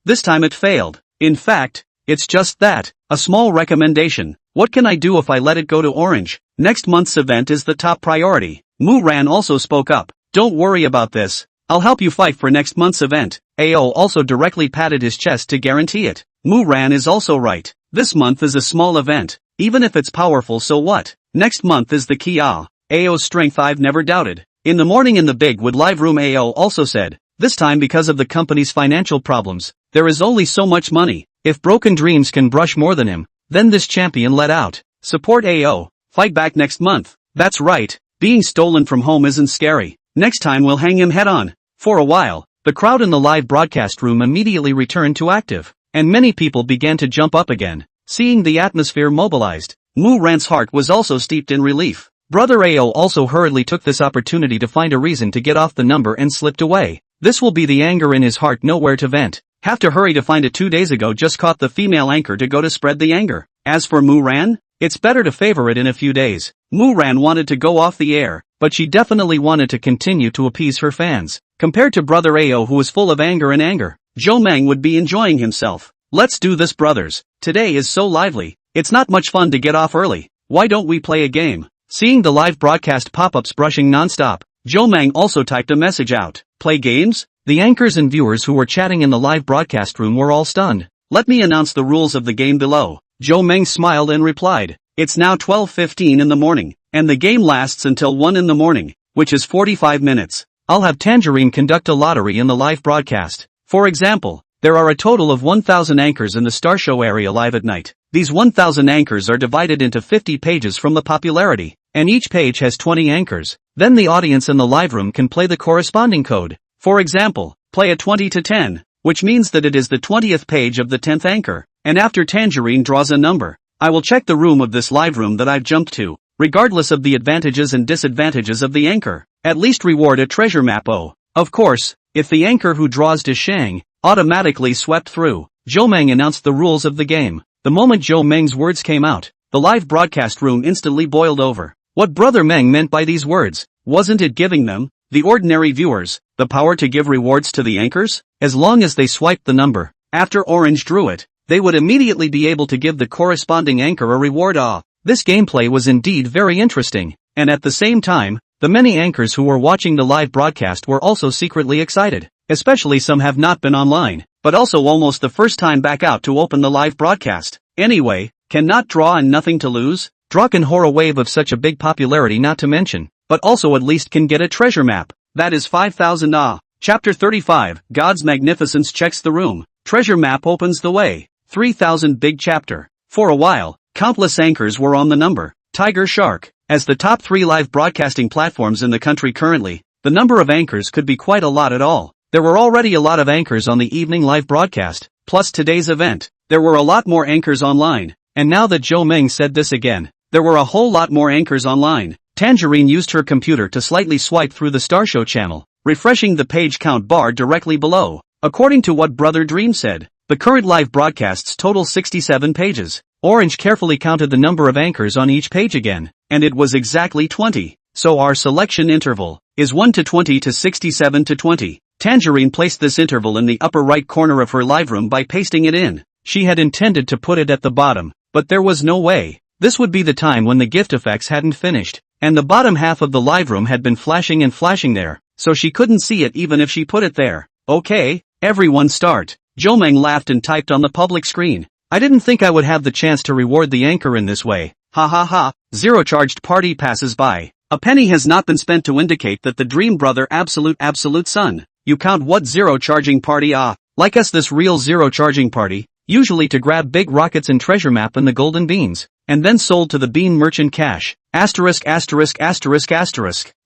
this time it failed. In fact, it's just that, a small recommendation. What can I do if I let it go to orange? Next month's event is the top priority. Ran also spoke up. Don't worry about this. I'll help you fight for next month's event. AO also directly patted his chest to guarantee it. Ran is also right. This month is a small event. Even if it's powerful, so what? Next month is the key. AO's strength I've never doubted. In the morning in the Big Wood live room, AO also said, this time because of the company's financial problems, there is only so much money. If Broken Dreams can brush more than him, then this champion let out. Support AO. Fight back next month. That's right. Being stolen from home isn't scary. Next time we'll hang him head on. For a while, the crowd in the live broadcast room immediately returned to active, and many people began to jump up again. Seeing the atmosphere mobilized, Ran's heart was also steeped in relief. Brother AO also hurriedly took this opportunity to find a reason to get off the number and slipped away. This will be the anger in his heart nowhere to vent. Have to hurry to find it. 2 days ago just caught the female anchor to go to spread the anger. As for Ran, it's better to favor it in a few days. Ran wanted to go off the air, but she definitely wanted to continue to appease her fans. Compared to Brother AO, who was full of anger and anger, Joe Meng would be enjoying himself. Let's do this, brothers. Today is so lively. It's not much fun to get off early. Why don't we play a game? Seeing the live broadcast pop-ups brushing non-stop, Joe Meng also typed a message out. Play games? The anchors and viewers who were chatting in the live broadcast room were all stunned. Let me announce the rules of the game below. Joe Meng smiled and replied, it's now 12:15 in the morning, and the game lasts until 1 in the morning, which is 45 minutes. I'll have Tangerine conduct a lottery in the live broadcast. For example, there are a total of 1,000 anchors in the Star Show area live at night. These 1,000 anchors are divided into 50 pages from the popularity, and each page has 20 anchors. Then the audience in the live room can play the corresponding code. For example, play a 20 to 10, which means that it is the 20th page of the 10th anchor, and after Tangerine draws a number, I will check the room of this live room that I've jumped to, regardless of the advantages and disadvantages of the anchor. At least reward a treasure map. Of course, if the anchor who draws to Shang, automatically swept through. Joe Meng announced the rules of the game. The moment Joe Meng's words came out, the live broadcast room instantly boiled over. What Brother Meng meant by these words, wasn't it giving them, the ordinary viewers, the power to give rewards to the anchors? As long as they swiped the number, after Orange drew it, they would immediately be able to give the corresponding anchor a reward. This gameplay was indeed very interesting, and at the same time, the many anchors who were watching the live broadcast were also secretly excited, especially some have not been online, but also almost the first time back out to open the live broadcast. Anyway, cannot draw and nothing to lose? Draw can whore a wave of such a big popularity not to mention, but also at least can get a treasure map. That is 5,000. Chapter 35, God's Magnificence checks the room. Treasure map opens the way. 3,000 big chapter. For a while, countless anchors were on the number. Tiger Shark. As the top 3 live broadcasting platforms in the country currently, the number of anchors could be quite a lot at all. There were already a lot of anchors on the evening live broadcast, plus today's event. There were a lot more anchors online, and now that Joe Meng said this again, there were a whole lot more anchors online. Tangerine used her computer to slightly swipe through the Star Show channel, refreshing the page count bar directly below. According to what Brother Dream said, the current live broadcasts total 67 pages. Orange carefully counted the number of anchors on each page again, and it was exactly 20. So our selection interval is 1 to 20 to 67 to 20. Tangerine placed this interval in the upper right corner of her live room by pasting it in. She had intended to put it at the bottom, but there was no way. This would be the time when the gift effects hadn't finished, and the bottom half of the live room had been flashing and flashing there, so she couldn't see it even if she put it there. Okay, everyone start. Jomeng laughed and typed on the public screen. I didn't think I would have the chance to reward the anchor in this way. Ha ha ha, zero charged party passes by. A penny has not been spent to indicate that the dream brother absolute son. You count what zero charging party like us this real zero charging party, usually to grab big rockets and treasure map and the golden beans, and then sold to the bean merchant cash. Asterisk.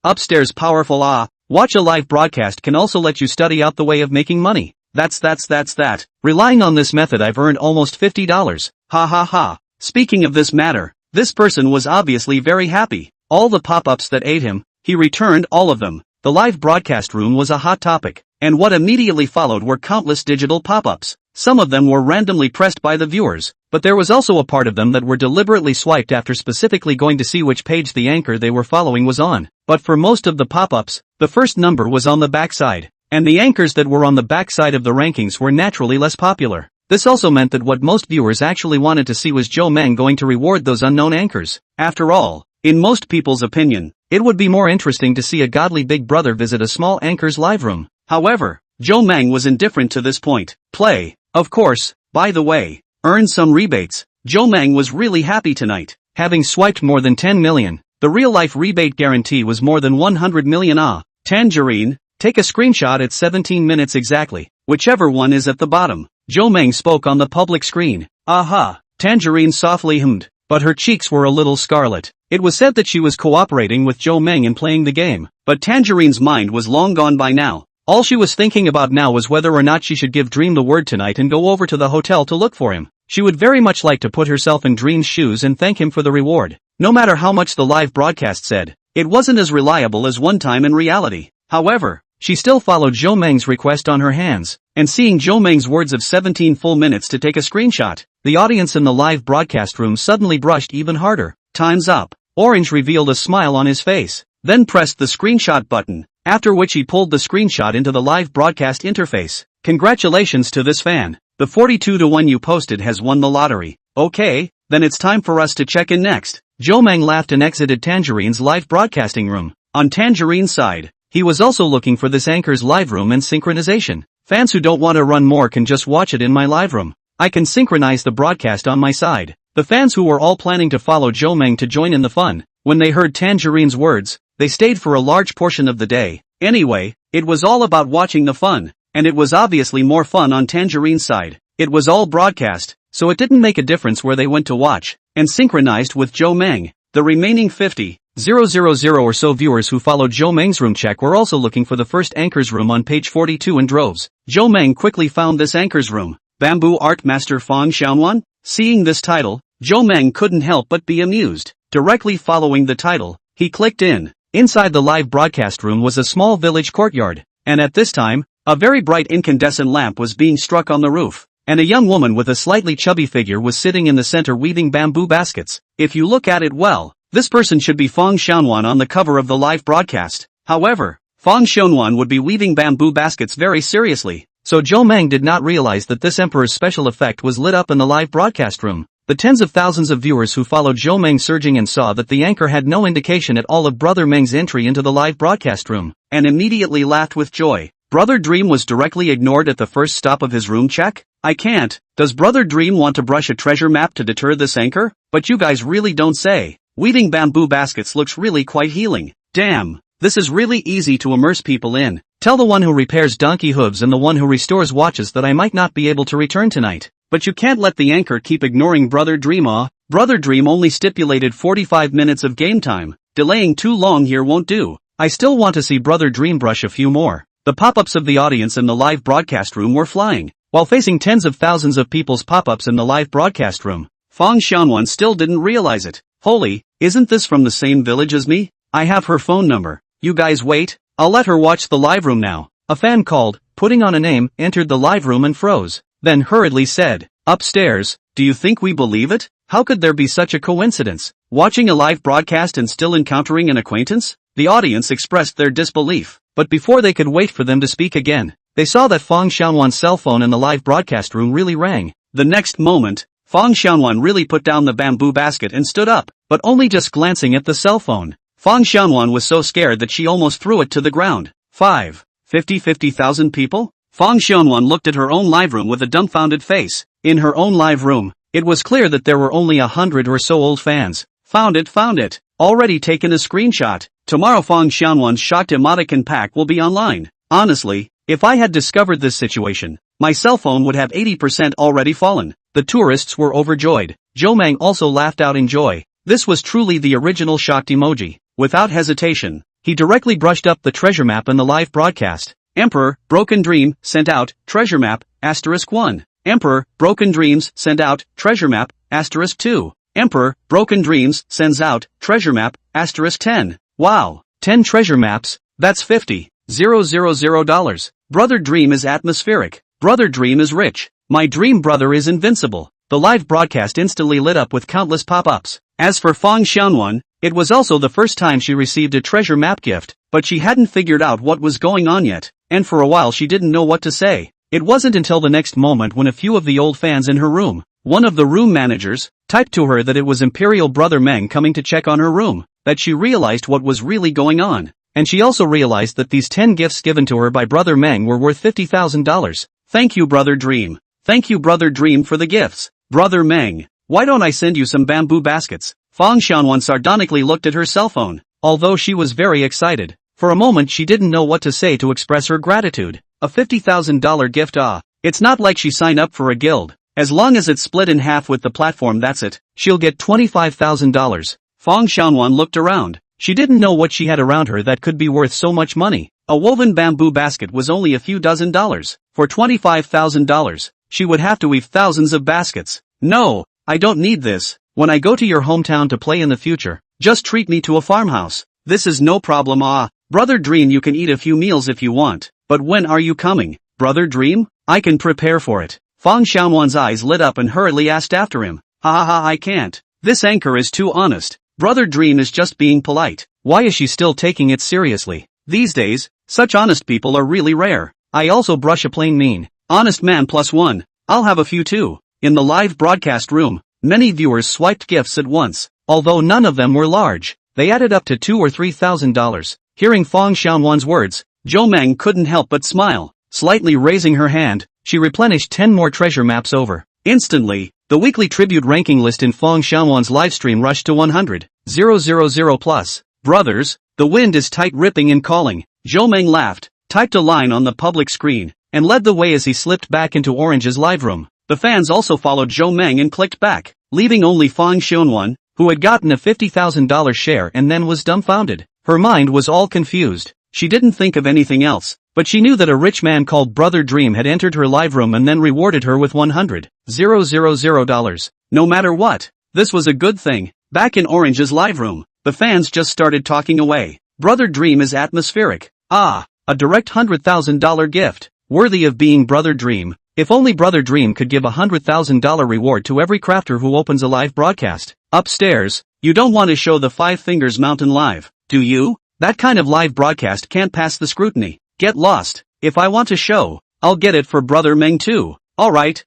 Upstairs powerful watch a live broadcast can also let you study out the way of making money. That's that. Relying on this method I've earned almost $50. Ha ha ha. Speaking of this matter, this person was obviously very happy. All the pop-ups that ate him, he returned all of them. The live broadcast room was a hot topic, and what immediately followed were countless digital pop-ups. Some of them were randomly pressed by the viewers, but there was also a part of them that were deliberately swiped after specifically going to see which page the anchor they were following was on. But for most of the pop-ups, the first number was on the backside, and the anchors that were on the backside of the rankings were naturally less popular. This also meant that what most viewers actually wanted to see was Jomeng going to reward those unknown anchors. After all, in most people's opinion, it would be more interesting to see a godly big brother visit a small anchor's live room. However, Jomeng was indifferent to this point. Play, of course, by the way, earn some rebates. Jomeng was really happy tonight, having swiped more than 10 million. The real-life rebate guarantee was more than 100 million. Tangerine, take a screenshot at 17 minutes exactly, whichever one is at the bottom. Jomeng spoke on the public screen. Aha, Tangerine softly hummed, but her cheeks were a little scarlet. It was said that she was cooperating with Jomeng in playing the game, but Tangerine's mind was long gone by now. All she was thinking about now was whether or not she should give Dream the word tonight and go over to the hotel to look for him. She would very much like to put herself in Dream's shoes and thank him for the reward. No matter how much the live broadcast said, it wasn't as reliable as one time in reality. However, she still followed Jomeng's request on her hands, and seeing Jomeng's words of 17 full minutes to take a screenshot, the audience in the live broadcast room suddenly brushed even harder. Time's up. Orange revealed a smile on his face, then pressed the screenshot button, after which he pulled the screenshot into the live broadcast interface. Congratulations to this fan. The 42-to-1 you posted has won the lottery. Okay, then it's time for us to check in next. Jomeng laughed and exited Tangerine's live broadcasting room. On Tangerine's side, he was also looking for this anchor's live room and synchronization. Fans who don't want to run more can just watch it in my live room. I can synchronize the broadcast on my side. The fans who were all planning to follow Jomeng to join in the fun, when they heard Tangerine's words, they stayed for a large portion of the day. Anyway, it was all about watching the fun, and it was obviously more fun on Tangerine's side. It was all broadcast, so it didn't make a difference where they went to watch, and synchronized with Jomeng. The remaining 50,000 or so viewers who followed Jomeng's room check were also looking for the first anchor's room on page 42 in droves. Jomeng quickly found this anchor's room. Bamboo Art Master Fang Xiaonuan? Seeing this title, Jomeng couldn't help but be amused. Directly following the title, he clicked in. Inside the live broadcast room was a small village courtyard, and at this time, a very bright incandescent lamp was being struck on the roof, and a young woman with a slightly chubby figure was sitting in the center weaving bamboo baskets. If you look at it well, this person should be Fang Xiaonuan on the cover of the live broadcast. However, Fang Xiaonuan would be weaving bamboo baskets very seriously, so Jomeng did not realize that this emperor's special effect was lit up in the live broadcast room. The tens of thousands of viewers who followed Jomeng surging and saw that the anchor had no indication at all of Brother Meng's entry into the live broadcast room, and immediately laughed with joy. Brother Dream was directly ignored at the first stop of his room check? I can't. Does Brother Dream want to brush a treasure map to deter this anchor? But you guys really don't say. Weaving bamboo baskets looks really quite healing. Damn. This is really easy to immerse people in. Tell the one who repairs donkey hooves and the one who restores watches that I might not be able to return tonight. But you can't let the anchor keep ignoring Brother Dream. Brother Dream only stipulated 45 minutes of game time. Delaying too long here won't do. I still want to see Brother Dream brush a few more. The pop-ups of the audience in the live broadcast room were flying. While facing tens of thousands of people's pop-ups in the live broadcast room, Fang Xiaonuan still didn't realize it. Holy, isn't this from the same village as me? I have her phone number. You guys wait, I'll let her watch the live room now. A fan called, putting on a name, entered the live room and froze, then hurriedly said, upstairs, do you think we believe it? How could there be such a coincidence? Watching a live broadcast and still encountering an acquaintance? The audience expressed their disbelief, but before they could wait for them to speak again, they saw that Fang Xiaonuan's cell phone in the live broadcast room really rang. The next moment, Fang Xiaonuan really put down the bamboo basket and stood up, but only just glancing at the cell phone. Fang Xiaonuan was so scared that she almost threw it to the ground. 50,000 people? Fong Xianwan looked at her own live room with a dumbfounded face. In her own live room, it was clear that there were only 100 or so old fans. Found it. Already taken a screenshot. Tomorrow Fong Xianwan's shocked emoticon pack will be online. Honestly, if I had discovered this situation, my cell phone would have 80% already fallen. The tourists were overjoyed. Zhou Meng also laughed out in joy. This was truly the original shocked emoji. Without hesitation, he directly brushed up the treasure map in the live broadcast. Emperor, Broken Dream, sent out, treasure map, *1. Emperor, Broken Dreams, sent out, treasure map, *2. Emperor, Broken Dreams, sends out, treasure map, *10. Wow, 10 treasure maps, that's $50,000. Brother Dream is atmospheric. Brother Dream is rich. My dream brother is invincible. The live broadcast instantly lit up with countless pop-ups. As for Fong Xianwan, it was also the first time she received a treasure map gift, but she hadn't figured out what was going on yet, and for a while she didn't know what to say. It wasn't until the next moment when a few of the old fans in her room, one of the room managers, typed to her that it was Imperial Brother Meng coming to check on her room, that she realized what was really going on. And she also realized that these 10 gifts given to her by Brother Meng were worth $50,000. Thank you Brother Dream. Thank you Brother Dream for the gifts. Brother Meng, why don't I send you some bamboo baskets? Fong Xianwan sardonically looked at her cell phone. Although she was very excited, for a moment she didn't know what to say to express her gratitude. A $50,000 gift, it's not like she signed up for a guild. As long as it's split in half with the platform, that's it. She'll get $25,000. Fong Xianwan looked around. She didn't know what she had around her that could be worth so much money. A woven bamboo basket was only a few dozen dollars. For $25,000, she would have to weave thousands of baskets. No, I don't need this. When I go to your hometown to play in the future, just treat me to a farmhouse. This is no problem. Brother Dream, you can eat a few meals if you want, but when are you coming? Brother Dream? I can prepare for it. Fong Xianwan's eyes lit up and hurriedly asked after him. I can't. This anchor is too honest. Brother Dream is just being polite. Why is she still taking it seriously? These days, such honest people are really rare. I also brush a plain mean, honest man +1. I'll have a few too. In the live broadcast room, many viewers swiped gifts at once. Although none of them were large, they added up to $2,000 or $3,000. Hearing Fong Xianwan's words, Zhou Meng couldn't help but smile. Slightly raising her hand, she replenished 10 more treasure maps over. Instantly, the weekly tribute ranking list in Fong Xianwan's livestream rushed to 100,000 plus. Brothers, the wind is tight, ripping and calling. Zhou Meng laughed, typed a line on the public screen, and led the way as he slipped back into Orange's live room. The fans also followed Zhou Meng and clicked back, leaving only Fong Xianwan, who had gotten a $50,000 share and then was dumbfounded. Her mind was all confused. She didn't think of anything else, but she knew that a rich man called Brother Dream had entered her live room and then rewarded her with $100,000. No matter what, this was a good thing. Back in Orange's live room, the fans just started talking away. Brother Dream is atmospheric. A direct $100,000 gift, worthy of being Brother Dream. If only Brother Dream could give a $100,000 reward to every crafter who opens a live broadcast. Upstairs, you don't want to show the Five Fingers Mountain live, do you? That kind of live broadcast can't pass the scrutiny. Get lost. If I want to show, I'll get it for Brother Meng too. Alright,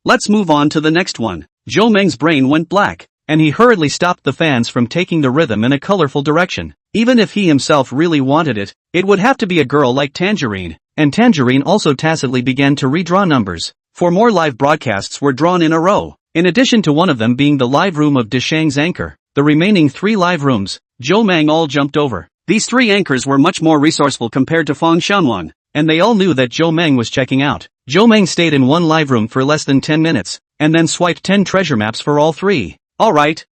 let's move on to the next one. Zhou Meng's brain went black, and he hurriedly stopped the fans from taking the rhythm in a colorful direction. Even if he himself really wanted it, it would have to be a girl like Tangerine. And Tangerine also tacitly began to redraw numbers. 4 more live broadcasts were drawn in a row, in addition to one of them being the live room of Deshang's anchor. The remaining 3 live rooms, Zhou Meng all jumped over. These 3 anchors were much more resourceful compared to Fong Xianwan, and they all knew that Zhou Meng was checking out. Zhou Meng stayed in one live room for less than 10 minutes, and then swiped 10 treasure maps for all 3. Alright,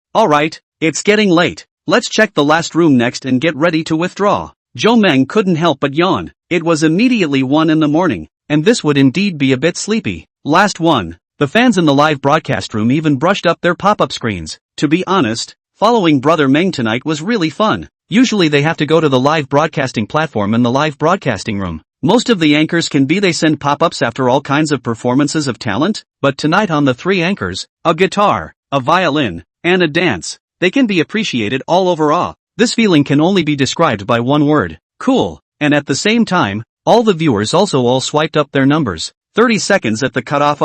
it's getting late. Let's check the last room next and get ready to withdraw. Zhou Meng couldn't help but yawn. It was immediately 1 in the morning, and this would indeed be a bit sleepy. Last one. The fans in the live broadcast room even brushed up their pop-up screens. To be honest, following Brother Meng tonight was really fun. Usually they have to go to the live broadcasting platform in the live broadcasting room. Most of the anchors they send pop-ups after all kinds of performances of talent, but tonight on the 3 anchors, a guitar, a violin, and a dance, they can be appreciated all over. This feeling can only be described by one word: cool. And at the same time, all the viewers also all swiped up their numbers. 30 seconds at the cutoff.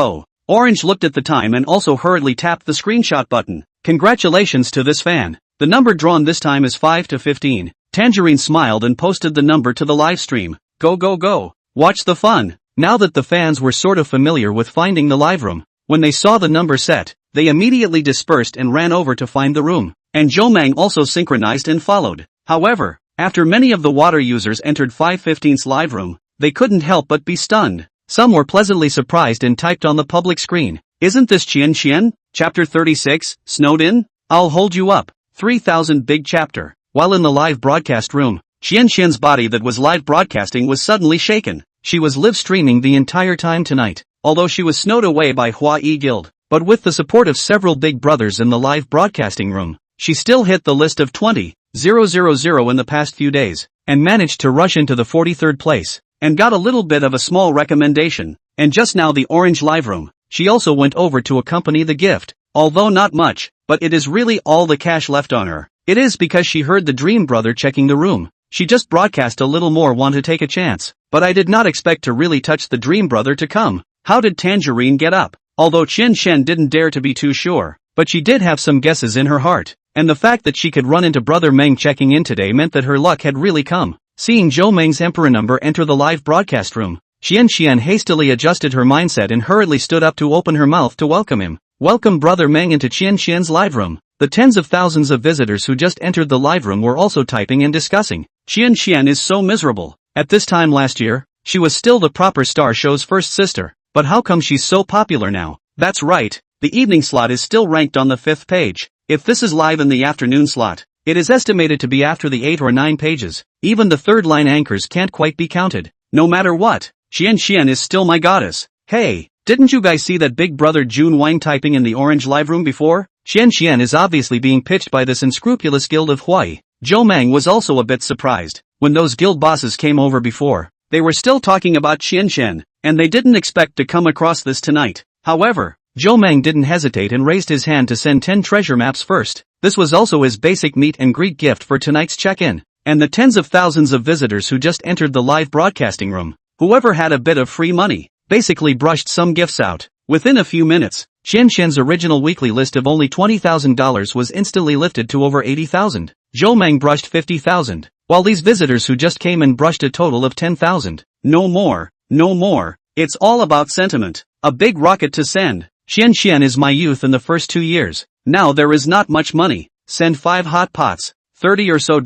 Orange looked at the time and also hurriedly tapped the screenshot button. Congratulations to this fan. The number drawn this time is 5 to 15. Tangerine smiled and posted the number to the live stream. Go. Watch the fun. Now that the fans were sort of familiar with finding the live room, when they saw the number set, they immediately dispersed and ran over to find the room, and Jomang also synchronized and followed. However, after many of the water users entered 515's live room, they couldn't help but be stunned. Some were pleasantly surprised and typed on the public screen, "Isn't this Qian Qian? Chapter 36, snowed in? I'll hold you up. 3000 big chapter." While in the live broadcast room, Qian Qian's body that was live broadcasting was suddenly shaken. She was live streaming the entire time tonight, although she was snowed away by Hua Yi Guild. But with the support of several big brothers in the live broadcasting room, she still hit the list of 20,000 in the past few days, and managed to rush into the 43rd place, and got a little bit of a small recommendation. And just now the orange live room, she also went over to accompany the gift, although not much, but it is really all the cash left on her. It is because she heard the dream brother checking the room. She just broadcast a little more, want to take a chance, but I did not expect to really touch the dream brother to come. How did Tangerine get up? Although Qian Shen didn't dare to be too sure, but she did have some guesses in her heart, and the fact that she could run into Brother Meng checking in today meant that her luck had really come. Seeing Zhou Meng's emperor number enter the live broadcast room, Qian Qian hastily adjusted her mindset and hurriedly stood up to open her mouth to welcome him. Welcome Brother Meng into Qian Qian's live room. The tens of thousands of visitors who just entered the live room were also typing and discussing. Qian Qian is so miserable. At this time last year, she was still the proper star show's first sister, but how come she's so popular now? That's right, the evening slot is still ranked on the 5th page. If this is live in the afternoon slot, it is estimated to be after the 8 or 9 pages. Even the third line anchors can't quite be counted. No matter what, Qian Qian is still my goddess. Hey, didn't you guys see that big brother Jun Wang typing in the orange live room before? Qian Qian is obviously being pitched by this unscrupulous guild of Huai. Zhou Meng was also a bit surprised. When those guild bosses came over before, they were still talking about Qian Qian, and they didn't expect to come across this tonight. However, Zhou Meng didn't hesitate and raised his hand to send 10 treasure maps first. This was also his basic meet and greet gift for tonight's check-in. And the tens of thousands of visitors who just entered the live broadcasting room, whoever had a bit of free money, basically brushed some gifts out. Within a few minutes, Qian Qian's original weekly list of only $20,000 was instantly lifted to over 80,000. Zhou Meng brushed 50,000, while these visitors who just came in brushed a total of 10,000. No more, no more. It's all about sentiment. A big rocket to send. Qian Qian is my youth in the first 2 years. Now there is not much money. Send 5 hot pots, $30 or so.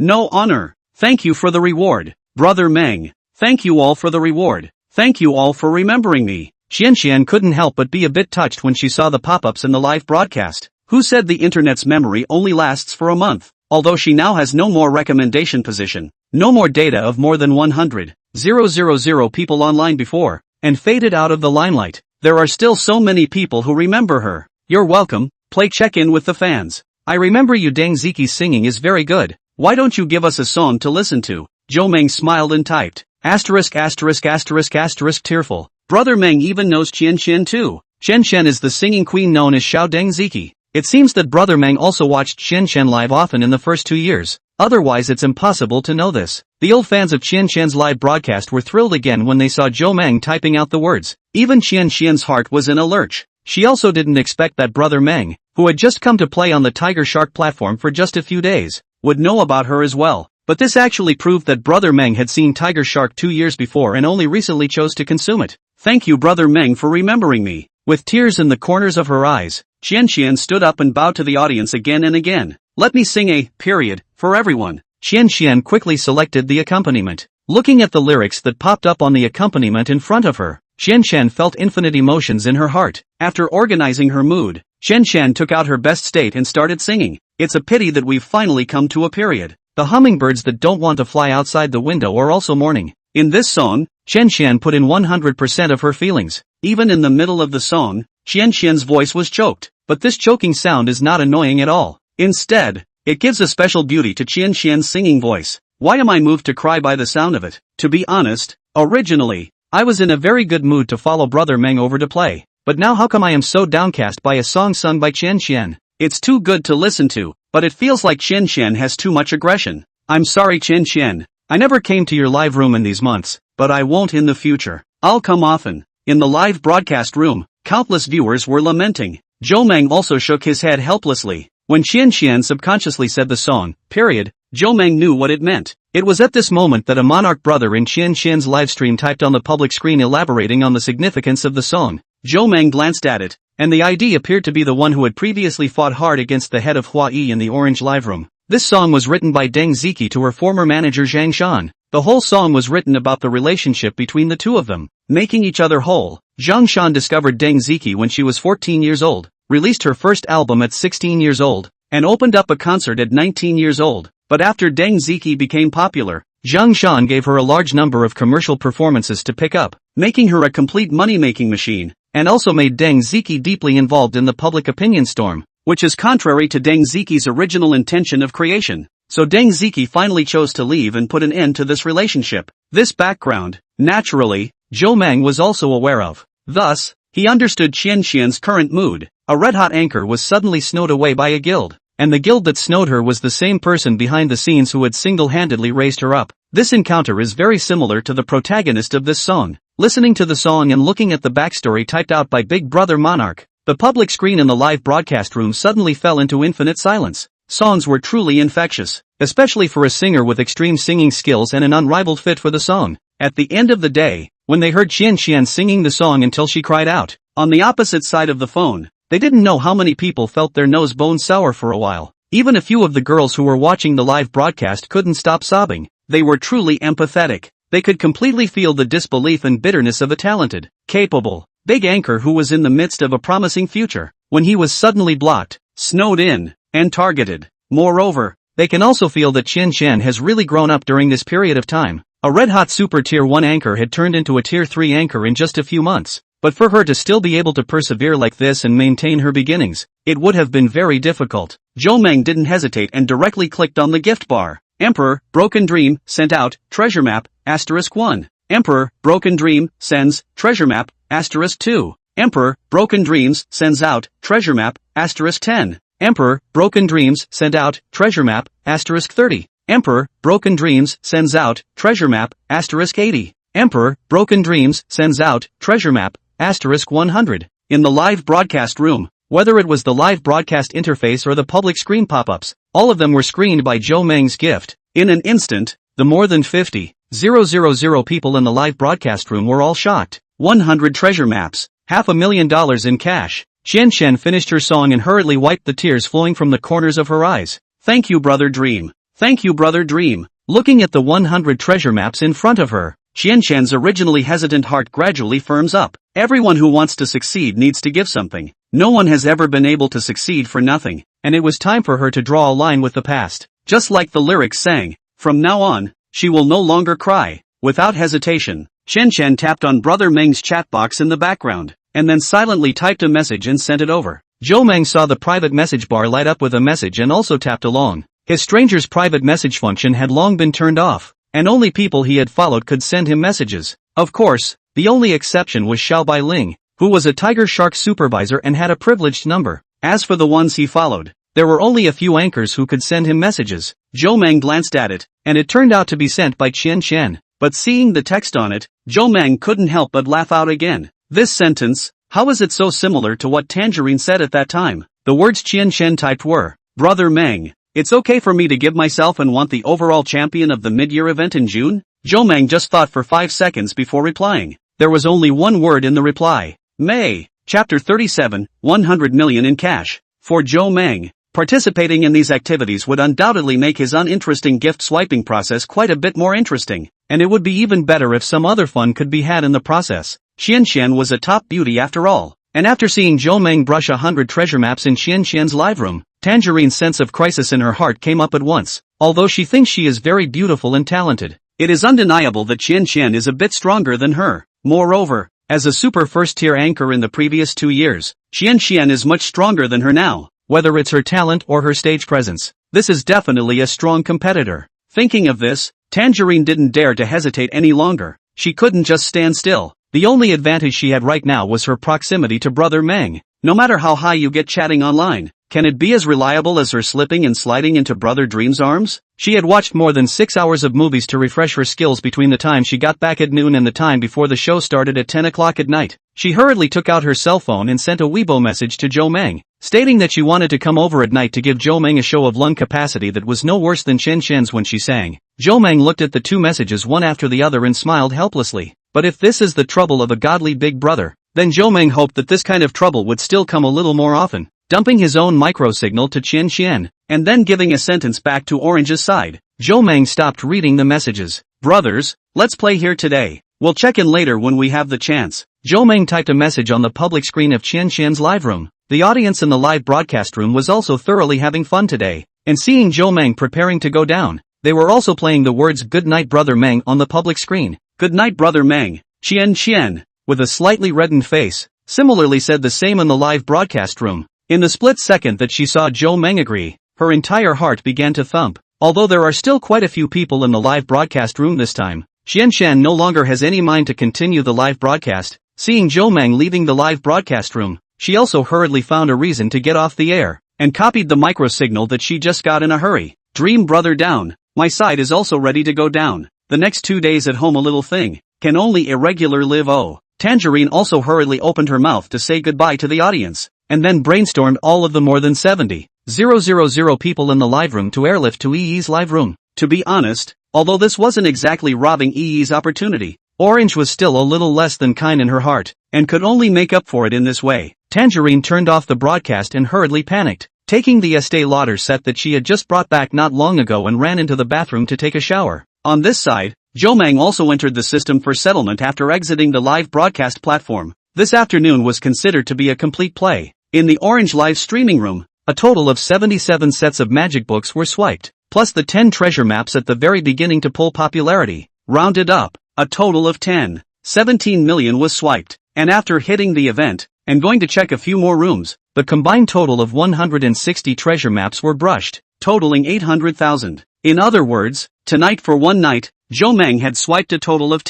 No honor. Thank you for the reward. Brother Meng. Thank you all for the reward. Thank you all for remembering me. Qian Qian couldn't help but be a bit touched when she saw the pop-ups in the live broadcast. Who said the internet's memory only lasts for a month? Although she now has no more recommendation position, no more data of more than 100,000 people online before, and faded out of the limelight, there are still so many people who remember her. You're welcome. Play check-in with the fans. I remember you. Dang, Ziki's singing is very good. Why don't you give us a song to listen to? Zhou Meng smiled and typed, *******, tearful. Brother Meng even knows Qian Qian too. Qian Qian is the singing queen known as Xiao Deng Ziki. It seems that Brother Meng also watched Qian Qian live often in the first 2 years. Otherwise it's impossible to know this. The old fans of Qian Qian's live broadcast were thrilled again when they saw Zhou Meng typing out the words. Even Qian Qian's heart was in a lurch. She also didn't expect that Brother Meng, who had just come to play on the Tiger Shark platform for just a few days, would know about her as well. But this actually proved that Brother Meng had seen Tiger Shark 2 years before and only recently chose to consume it. Thank you Brother Meng for remembering me. With tears in the corners of her eyes, Qian Qian stood up and bowed to the audience again and again. Let me sing a period for everyone. Qian Qian quickly selected the accompaniment. Looking at the lyrics that popped up on the accompaniment in front of her, Qian Qian felt infinite emotions in her heart. After organizing her mood, Qian Qian took out her best state and started singing. It's a pity that we've finally come to a period. The hummingbirds that don't want to fly outside the window are also mourning. In this song, Qian Qian put in 100% of her feelings. Even in the middle of the song, Qian Qian's voice was choked, but this choking sound is not annoying at all. Instead, it gives a special beauty to Qian Qian's singing voice. Why am I moved to cry by the sound of it? To be honest, originally, I was in a very good mood to follow Brother Meng over to play, but now how come I am so downcast by a song sung by Qian Qian? It's too good to listen to, but it feels like Qian Qian has too much aggression. I'm sorry Qian Qian, I never came to your live room in these months, but I won't in the future. I'll come often. In the live broadcast room, countless viewers were lamenting. Zhou Meng also shook his head helplessly. When Qian Qian subconsciously said the song, period, Zhou Meng knew what it meant. It was at this moment that a monarch brother in Qian Qian's livestream typed on the public screen elaborating on the significance of the song. Zhou Meng glanced at it, and the ID appeared to be the one who had previously fought hard against the head of Hua Yi in the Orange Live Room. This song was written by Deng Ziki to her former manager Zhang Shan. The whole song was written about the relationship between the two of them, making each other whole. Zhang Shan discovered Deng Ziki when she was 14 years old, released her first album at 16 years old, and opened up a concert at 19 years old. But after Deng Ziki became popular, Zhang Shan gave her a large number of commercial performances to pick up, making her a complete money-making machine, and also made Deng Ziki deeply involved in the public opinion storm, which is contrary to Deng Ziki's original intention of creation. So Deng Ziki finally chose to leave and put an end to this relationship. This background, naturally, Zhou Meng was also aware of. Thus, he understood Qian Qian's current mood. A red-hot anchor was suddenly snowed away by a guild, and the guild that snowed her was the same person behind the scenes who had single-handedly raised her up. This encounter is very similar to the protagonist of this song. Listening to the song and looking at the backstory typed out by Big Brother Monarch, the public screen in the live broadcast room suddenly fell into infinite silence. Songs were truly infectious, especially for a singer with extreme singing skills and an unrivaled fit for the song. At the end of the day, when they heard Qian Qian singing the song until she cried out, on the opposite side of the phone, they didn't know how many people felt their nose bone sour for a while. Even a few of the girls who were watching the live broadcast couldn't stop sobbing. They were truly empathetic. They could completely feel the disbelief and bitterness of a talented, capable, big anchor who was in the midst of a promising future, when he was suddenly blocked, snowed in, and targeted. Moreover, they can also feel that Qian Qian has really grown up during this period of time. A red-hot super Tier 1 anchor had turned into a Tier 3 anchor in just a few months. But for her to still be able to persevere like this and maintain her beginnings, it would have been very difficult. Zhou Meng didn't hesitate and directly clicked on the gift bar. Emperor, Broken Dream, sent out, treasure map, *1. Emperor, Broken Dream, sends, treasure map, *2. Emperor, Broken Dreams, sends out, treasure map, *10. Emperor, Broken Dreams, send out, treasure map, *30. Emperor, Broken Dreams, sends out, treasure map, *80. Emperor, Broken Dreams, sends out, treasure map, *100. In the live broadcast room, whether it was the live broadcast interface or the public screen pop-ups, all of them were screened by Zhou Meng's gift. In an instant, the more than 50,000 people in the live broadcast room were all shocked. 100 treasure maps, $500,000 in cash. Qian Qian finished her song and hurriedly wiped the tears flowing from the corners of her eyes. Thank you, Brother Dream. Thank you, Brother Dream. Looking at the 100 treasure maps in front of her, Qian Qian's originally hesitant heart gradually firms up. Everyone who wants to succeed needs to give something. No one has ever been able to succeed for nothing, and it was time for her to draw a line with the past. Just like the lyrics sang, from now on, she will no longer cry. Without hesitation, Qian Qian tapped on Brother Meng's chat box in the background, and then silently typed a message and sent it over. Zhou Meng saw the private message bar light up with a message and also tapped along. His stranger's private message function had long been turned off, and only people he had followed could send him messages. Of course, the only exception was Xiao Bailing, who was a Tiger Shark supervisor and had a privileged number. As for the ones he followed, there were only a few anchors who could send him messages. Zhou Meng glanced at it, and it turned out to be sent by Qian Qian. But seeing the text on it, Zhou Meng couldn't help but laugh out again. This sentence, how is it so similar to what Tangerine said at that time? The words Qian Qian typed were, Brother Meng, it's okay for me to give myself and want the overall champion of the mid-year event in June? Zhou Meng just thought for 5 seconds before replying. There was only one word in the reply. May. Chapter 37, 100 million in cash. For Zhou Meng, participating in these activities would undoubtedly make his uninteresting gift swiping process quite a bit more interesting, and it would be even better if some other fun could be had in the process. Qian Qian was a top beauty after all, and after seeing Zhou Meng brush 100 treasure maps in Qian Qian's live room, Tangerine's sense of crisis in her heart came up at once. Although she thinks she is very beautiful and talented, it is undeniable that Qian Qian is a bit stronger than her. Moreover, as a super first-tier anchor in the previous 2 years, Qian Qian is much stronger than her now. Whether it's her talent or her stage presence, this is definitely a strong competitor. Thinking of this, Tangerine didn't dare to hesitate any longer. She couldn't just stand still. The only advantage she had right now was her proximity to Brother Meng. No matter how high you get chatting online, can it be as reliable as her slipping and sliding into Brother Dream's arms? She had watched more than 6 hours of movies to refresh her skills between the time she got back at noon and the time before the show started at 10 o'clock at night. She hurriedly took out her cell phone and sent a Weibo message to Zhou Meng, stating that she wanted to come over at night to give Zhou Meng a show of lung capacity that was no worse than Chen Xian's when she sang. Zhou Meng looked at the two messages one after the other and smiled helplessly. But if this is the trouble of a godly big brother, then Zhou Meng hoped that this kind of trouble would still come a little more often, dumping his own micro-signal to Chen Xian, and then giving a sentence back to Orange's side. Zhou Meng stopped reading the messages. Brothers, let's play here today. We'll check in later when we have the chance. Zhou Meng typed a message on the public screen of Chen Xian's live room. The audience in the live broadcast room was also thoroughly having fun today, and seeing Zhou Meng preparing to go down, they were also playing the words "Good night brother Meng" on the public screen. "Good night brother Meng." Chen Xian, with a slightly reddened face, similarly said the same in the live broadcast room. In the split second that she saw Zhou Meng agree, her entire heart began to thump. Although there are still quite a few people in the live broadcast room this time, Chen Xian no longer has any mind to continue the live broadcast. Seeing Zhou Meng leaving the live broadcast room, she also hurriedly found a reason to get off the air, and copied the micro-signal that she just got in a hurry. "Dream brother down, my side is also ready to go down. The next 2 days at home a little thing, can only irregular live oh." Tangerine also hurriedly opened her mouth to say goodbye to the audience, and then brainstormed all of the more than 70,000 people in the live room to airlift to EE's live room. To be honest, although this wasn't exactly robbing EE's opportunity, Orange was still a little less than kind in her heart, and could only make up for it in this way. Tangerine turned off the broadcast and hurriedly panicked, taking the Estee Lauder set that she had just brought back not long ago and ran into the bathroom to take a shower. On this side, Zhou Meng also entered the system for settlement after exiting the live broadcast platform. This afternoon was considered to be a complete play. In the Orange live streaming room, a total of 77 sets of magic books were swiped, plus the 10 treasure maps at the very beginning to pull popularity. Rounded up, a total of 17 million was swiped, and after hitting the event, and going to check a few more rooms, the combined total of 160 treasure maps were brushed, totaling 800,000. In other words, tonight for one night, Zhou Meng had swiped a total of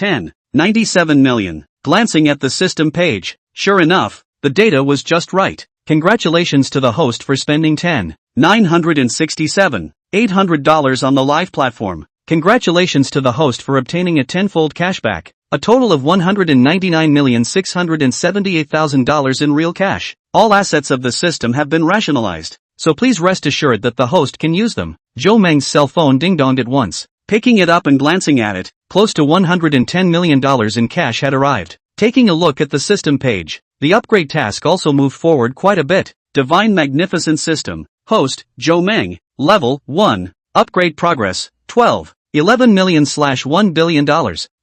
97 million. Glancing at the system page, sure enough, the data was just right. Congratulations to the host for spending $967,800 on the live platform. Congratulations to the host for obtaining a tenfold cashback, a total of $199,678,000 in real cash. All assets of the system have been rationalized, so please rest assured that the host can use them. Zhou Meng's cell phone ding-donged at once. Picking it up and glancing at it, close to $110 million in cash had arrived. Taking a look at the system page, the upgrade task also moved forward quite a bit. Divine Magnificent System. Host, Zhou Meng. Level 1. Upgrade progress, 12. 11 million/$1 billion.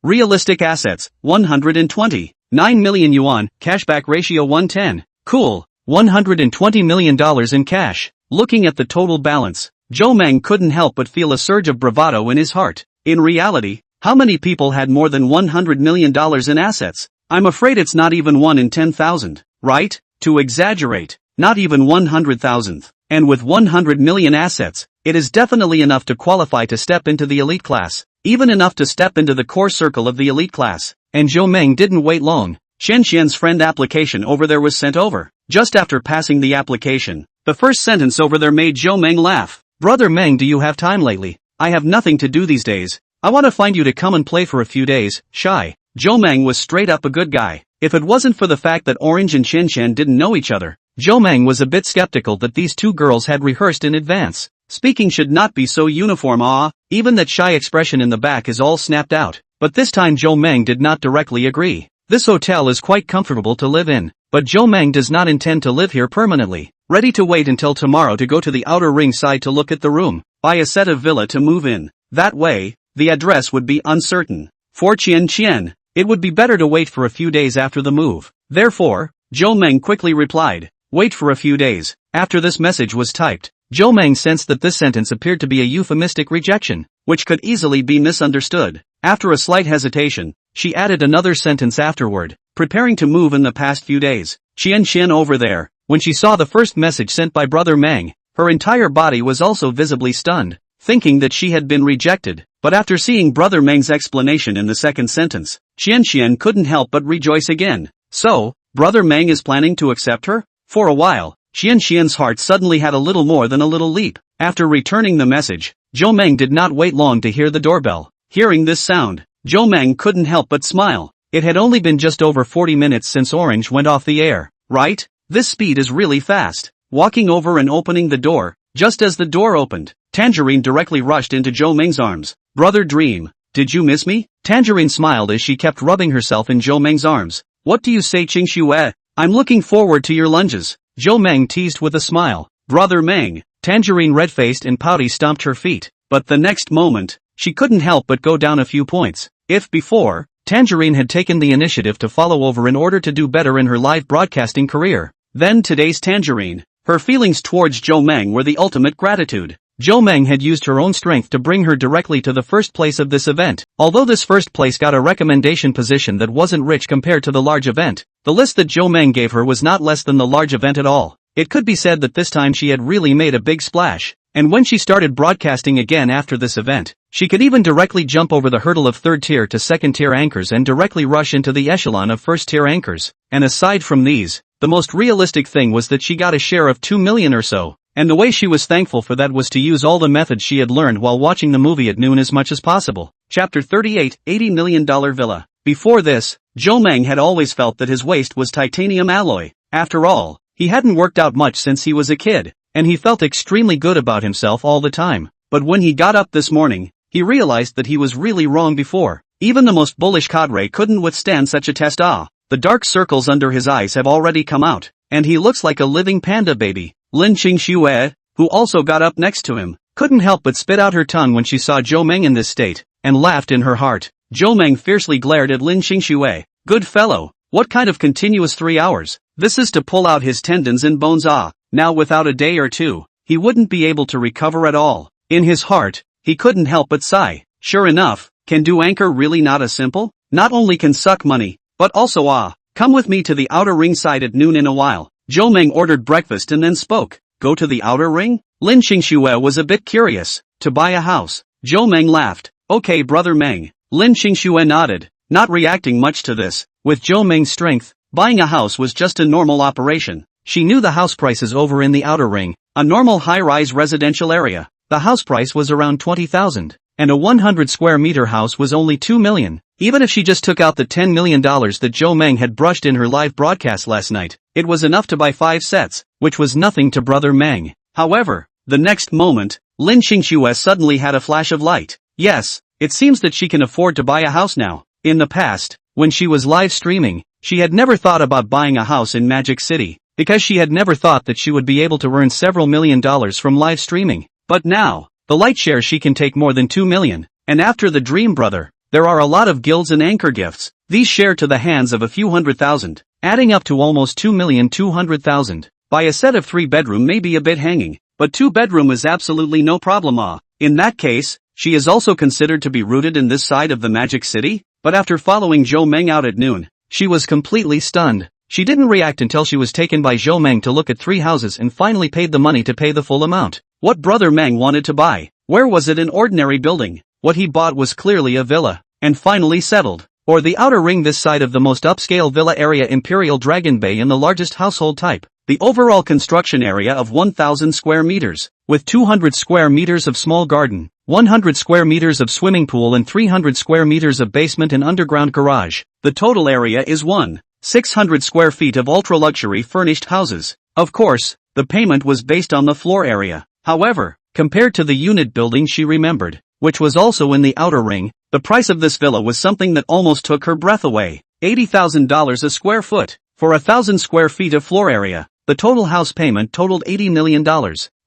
Realistic assets, 129 million yuan. Cashback ratio 110. Cool. $120 million in cash. Looking at the total balance, Zhou Meng couldn't help but feel a surge of bravado in his heart. In reality, how many people had more than $100 million in assets? I'm afraid it's not even 1 in 10,000, right? To exaggerate, not even 100,000. And with 100 million assets, it is definitely enough to qualify to step into the elite class, even enough to step into the core circle of the elite class. And Zhou Meng didn't wait long. Chen Xian's friend application over there was sent over. Just after passing the application, the first sentence over there made Zhou Meng laugh. "Brother Meng, do you have time lately? I have nothing to do these days. I want to find you to come and play for a few days, shy." Zhou Meng was straight up a good guy. If it wasn't for the fact that Orange and Chen Xian didn't know each other, Zhou Meng was a bit skeptical that these two girls had rehearsed in advance. Speaking should not be so uniform. Even that shy expression in the back is all snapped out. But this time Zhou Meng did not directly agree. This hotel is quite comfortable to live in, but Zhou Meng does not intend to live here permanently. Ready to wait until tomorrow to go to the outer ring side to look at the room, buy a set of villa to move in. That way, the address would be uncertain. For Chen Qian, it would be better to wait for a few days after the move. Therefore, Zhou Meng quickly replied, "Wait for a few days." After this message was typed, Zhou Meng sensed that this sentence appeared to be a euphemistic rejection, which could easily be misunderstood. After a slight hesitation, she added another sentence afterward, "Preparing to move in the past few days." Chen Qian over there, when she saw the first message sent by Brother Meng, her entire body was also visibly stunned, thinking that she had been rejected. But after seeing Brother Meng's explanation in the second sentence, Chen Qian couldn't help but rejoice again. So, Brother Meng is planning to accept her? For a while, Chen Qian's heart suddenly had a little more than a little leap. After returning the message, Zhou Meng did not wait long to hear the doorbell. Hearing this sound, Zhou Meng couldn't help but smile. It had only been just over 40 minutes since Orange went off the air, right? This speed is really fast. Walking over and opening the door, just as the door opened, Tangerine directly rushed into Zhou Meng's arms. Brother Dream, did you miss me? Tangerine smiled as she kept rubbing herself in Zhou Meng's arms. What do you say, Qingxue? I'm looking forward to your lunges. Zhou Meng teased with a smile. Brother Meng. Tangerine red-faced and pouty stomped her feet, but the next moment, she couldn't help but go down a few points. If before, Tangerine had taken the initiative to follow over in order to do better in her live broadcasting career, then today's Tangerine, her feelings towards Zhou Meng were the ultimate gratitude. Zhou Meng had used her own strength to bring her directly to the first place of this event. Although this first place got a recommendation position that wasn't rich compared to the large event, the list that Zhou Meng gave her was not less than the large event at all. It could be said that this time she had really made a big splash, and when she started broadcasting again after this event, she could even directly jump over the hurdle of third-tier to second-tier anchors and directly rush into the echelon of first-tier anchors. And aside from these, the most realistic thing was that she got a share of 2 million or so, and the way she was thankful for that was to use all the methods she had learned while watching the movie at noon as much as possible. Chapter 38, $80 Million Villa. Before this, Zhou Meng had always felt that his waist was titanium alloy. After all, he hadn't worked out much since he was a kid, and he felt extremely good about himself all the time. But when he got up this morning, he realized that he was really wrong before. Even the most bullish cadre couldn't withstand such a test. The dark circles under his eyes have already come out, and he looks like a living panda baby. Lin Qingxue, who also got up next to him, couldn't help but spit out her tongue when she saw Zhou Meng in this state, and laughed in her heart. Zhou Meng fiercely glared at Lin Qingxue. Good fellow, what kind of continuous 3 hours? This is to pull out his tendons and bones. Now without a day or two, he wouldn't be able to recover at all. In his heart, he couldn't help but sigh. Sure enough, can do anchor really not as simple? Not only can suck money, but also come with me to the outer ring side at noon in a while. Zhou Meng ordered breakfast and then spoke. Go to the outer ring? Lin Qingxue was a bit curious. To buy a house. Zhou Meng laughed. Okay, brother Meng. Lin Qingxue nodded, not reacting much to this. With Zhou Meng's strength, buying a house was just a normal operation. She knew the house prices over in the outer ring, a normal high-rise residential area. The house price was around 20,000, and a 100 square meter house was only 2 million. Even if she just took out the $10 million that Zhou Meng had brushed in her live broadcast last night, it was enough to buy 5 sets, which was nothing to brother Meng. However, the next moment, Lin Qingxue suddenly had a flash of light. Yes, it seems that she can afford to buy a house now. In the past, when she was live streaming, she had never thought about buying a house in Magic City, because she had never thought that she would be able to earn several $1 million from live streaming. But now, the light share she can take more than 2 million, and after the Dream Brother, there are a lot of guilds and anchor gifts. These share to the hands of a few 100,000, adding up to almost 2,200,000. Buy a set of 3-bedroom may be a bit hanging, but 2-bedroom is absolutely no problem. In that case, she is also considered to be rooted in this side of the Magic City. But after following Zhou Meng out at noon, she was completely stunned. She didn't react until she was taken by Zhou Meng to look at 3 houses and finally paid the money to pay the full amount. What brother Meng wanted to buy? Where was it? An ordinary building? What he bought was clearly a villa. And finally settled. Or the outer ring, this side of the most upscale villa area, Imperial Dragon Bay, in the largest household type. The overall construction area of 1,000 square meters, with 200 square meters of small garden, 100 square meters of swimming pool and 300 square meters of basement and underground garage. The total area is 1,600 square feet of ultra-luxury furnished houses. Of course, the payment was based on the floor area. However, compared to the unit building she remembered, which was also in the outer ring, the price of this villa was something that almost took her breath away. $80,000 a square foot, for 1,000 square feet of floor area. The total house payment totaled $80 million,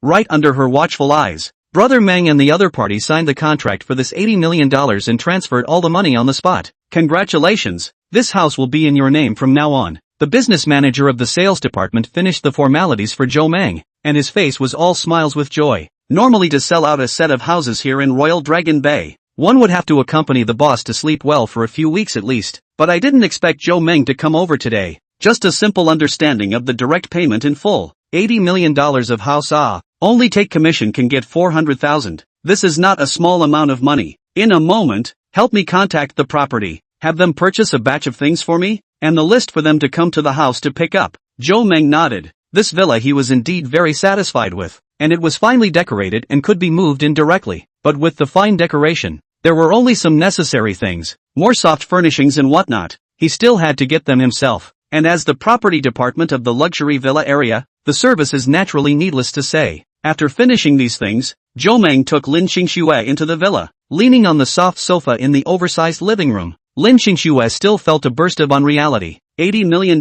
right under her watchful eyes. Brother Meng and the other party signed the contract for this $80 million and transferred all the money on the spot. Congratulations, this house will be in your name from now on. The business manager of the sales department finished the formalities for Zhou Meng, and his face was all smiles with joy. Normally, to sell out a set of houses here in Royal Dragon Bay, one would have to accompany the boss to sleep well for a few weeks at least, but I didn't expect Zhou Meng to come over today. Just a simple understanding of the direct payment in full. $80 million of house. Only take commission can get 400,000. This is not a small amount of money. In a moment, help me contact the property, have them purchase a batch of things for me, and the list for them to come to the house to pick up. Zhou Meng nodded. This villa he was indeed very satisfied with, and it was finely decorated and could be moved in directly. But with the fine decoration, there were only some necessary things, more soft furnishings and whatnot. he still had to get them himself. And as the property department of the luxury villa area, the service is naturally needless to say. After finishing these things, Zhou Meng took Lin Xingxue into the villa. Leaning on the soft sofa in the oversized living room, Lin Xingxue still felt a burst of unreality. $80 million,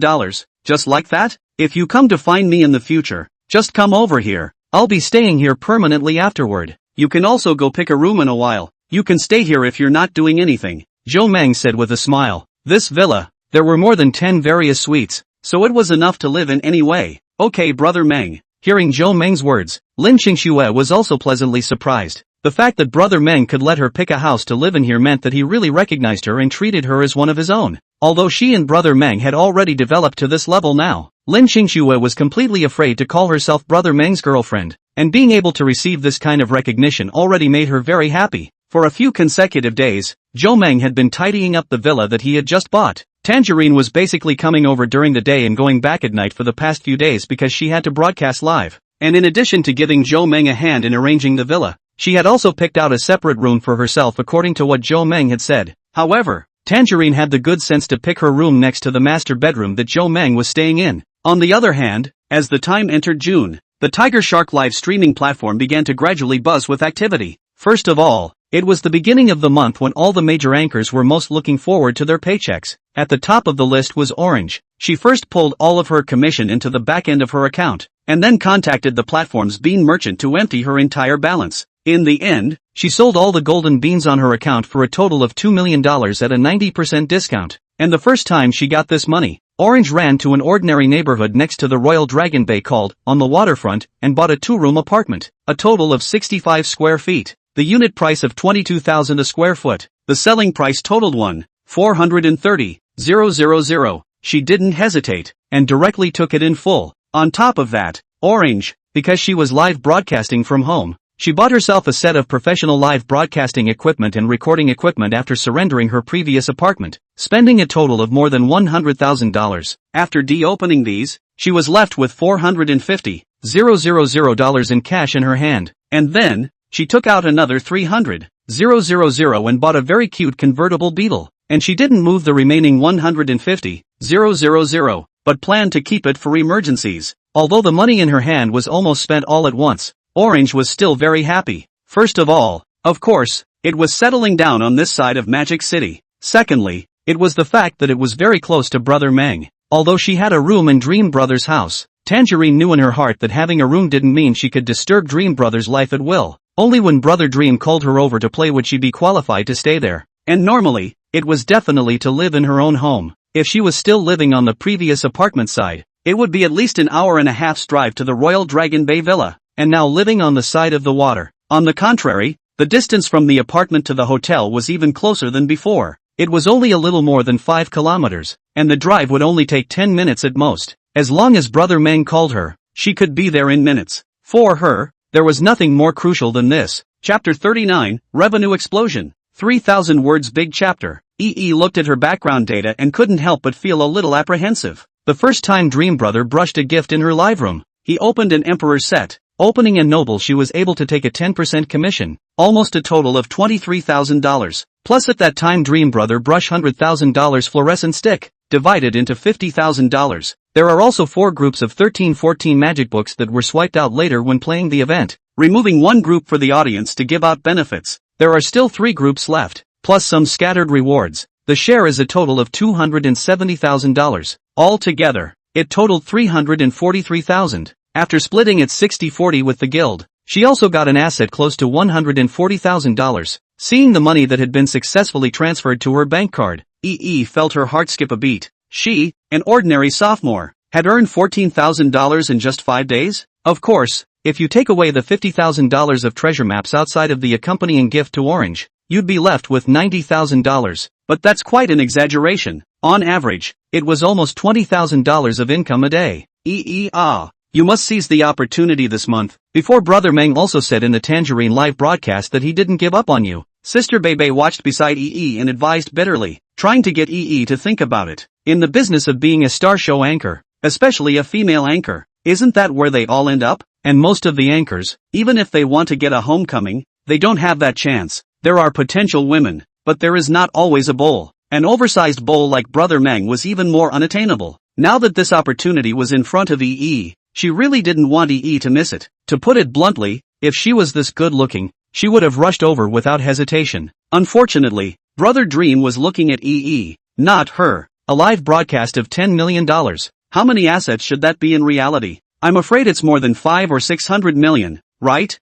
just like that? If you come to find me in the future, just come over here. I'll be staying here permanently afterward. You can also go pick a room in a while. You can stay here if you're not doing anything, Zhou Meng said with a smile. This villa, there were more than 10 various suites, so it was enough to live in any way. Okay, brother Meng. Hearing Zhou Meng's words, Lin Xingxue was also pleasantly surprised. The fact that brother Meng could let her pick a house to live in here meant that he really recognized her and treated her as one of his own. Although she and brother Meng had already developed to this level now, Lin Xingxue was completely afraid to call herself brother Meng's girlfriend, and being able to receive this kind of recognition already made her very happy. For a few consecutive days, Zhou Meng had been tidying up the villa that he had just bought. Tangerine was basically coming over during the day and going back at night for the past few days because she had to broadcast live. And in addition to giving Zhou Meng a hand in arranging the villa, she had also picked out a separate room for herself according to what Zhou Meng had said. However, Tangerine had the good sense to pick her room next to the master bedroom that Zhou Meng was staying in. On the other hand, as the time entered June, the Tiger Shark live streaming platform began to gradually buzz with activity. First of all, it was the beginning of the month when all the major anchors were most looking forward to their paychecks. At the top of the list was Orange. She first pulled all of her commission into the back end of her account, and then contacted the platform's bean merchant to empty her entire balance. In the end, she sold all the golden beans on her account for a total of $2 million at a 90% discount. And the first time she got this money, Orange ran to an ordinary neighborhood next to the Royal Dragon Bay called On the Waterfront and bought a 2-room apartment, a total of 65 square feet. The unit price of $22,000 a square foot. The selling price totaled $1,430,000. She didn't hesitate, and directly took it in full. On top of that, Orange, because she was live broadcasting from home, she bought herself a set of professional live broadcasting equipment and recording equipment after surrendering her previous apartment, spending a total of more than $100,000. After de-opening these, she was left with $450,000 in cash in her hand, and then, she took out another $300,000 and bought a very cute convertible Beetle, and she didn't move the remaining $150,000, but planned to keep it for emergencies. Although the money in her hand was almost spent all at once, Orange was still very happy. First of all, of course, it was settling down on this side of Magic City. Secondly, it was the fact that it was very close to brother Meng. Although she had a room in Dream Brother's house, Tangerine knew in her heart that having a room didn't mean she could disturb Dream Brother's life at will. Only when Brother Dream called her over to play would she be qualified to stay there. And normally, it was definitely to live in her own home. If she was still living on the previous apartment side, it would be at least an hour and a half's drive to the Royal Dragon Bay Villa, and now living on the side of the water. On the contrary, the distance from the apartment to the hotel was even closer than before. It was only a little more than 5 kilometers, and the drive would only take 10 minutes at most. As long as Brother Meng called her, she could be there in minutes. For her, there was nothing more crucial than this. Chapter 39, Revenue Explosion. 3,000 words big chapter. EE looked at her background data and couldn't help but feel a little apprehensive. The first time Dream Brother brushed a gift in her live room, he opened an Emperor's set. Opening a Noble, she was able to take a 10% commission, almost a total of $23,000. Plus at that time Dream Brother brush $100,000 fluorescent stick, divided into $50,000. There are also 4 groups of 13-14 magic books that were swiped out later when playing the event, removing 1 group for the audience to give out benefits. There are still 3 groups left, plus some scattered rewards. The share is a total of $270,000. Altogether, it totaled $343,000. After splitting it 60-40 with the guild, she also got an asset close to $140,000. Seeing the money that had been successfully transferred to her bank card, EE felt her heart skip a beat. She, an ordinary sophomore, had earned $14,000 in just 5 days? Of course, if you take away the $50,000 of treasure maps outside of the accompanying gift to Orange, you'd be left with $90,000. But that's quite an exaggeration. On average, it was almost $20,000 of income a day. You must seize the opportunity this month. Before Brother Meng also said in the Tangerine live broadcast that he didn't give up on you. Sister Bebe watched beside EE and advised bitterly, trying to get EE to think about it. In the business of being a star show anchor, especially a female anchor, isn't that where they all end up? And most of the anchors, even if they want to get a homecoming, they don't have that chance. There are potential women, but there is not always a bowl. An oversized bowl like Brother Meng was even more unattainable. Now that this opportunity was in front of EE, she really didn't want EE to miss it. To put it bluntly, if she was this good looking, she would have rushed over without hesitation. Unfortunately, Brother Dream was looking at EE, not her. A live broadcast of $10 million. How many assets should that be in reality? I'm afraid it's more than 5 or 600 million, right?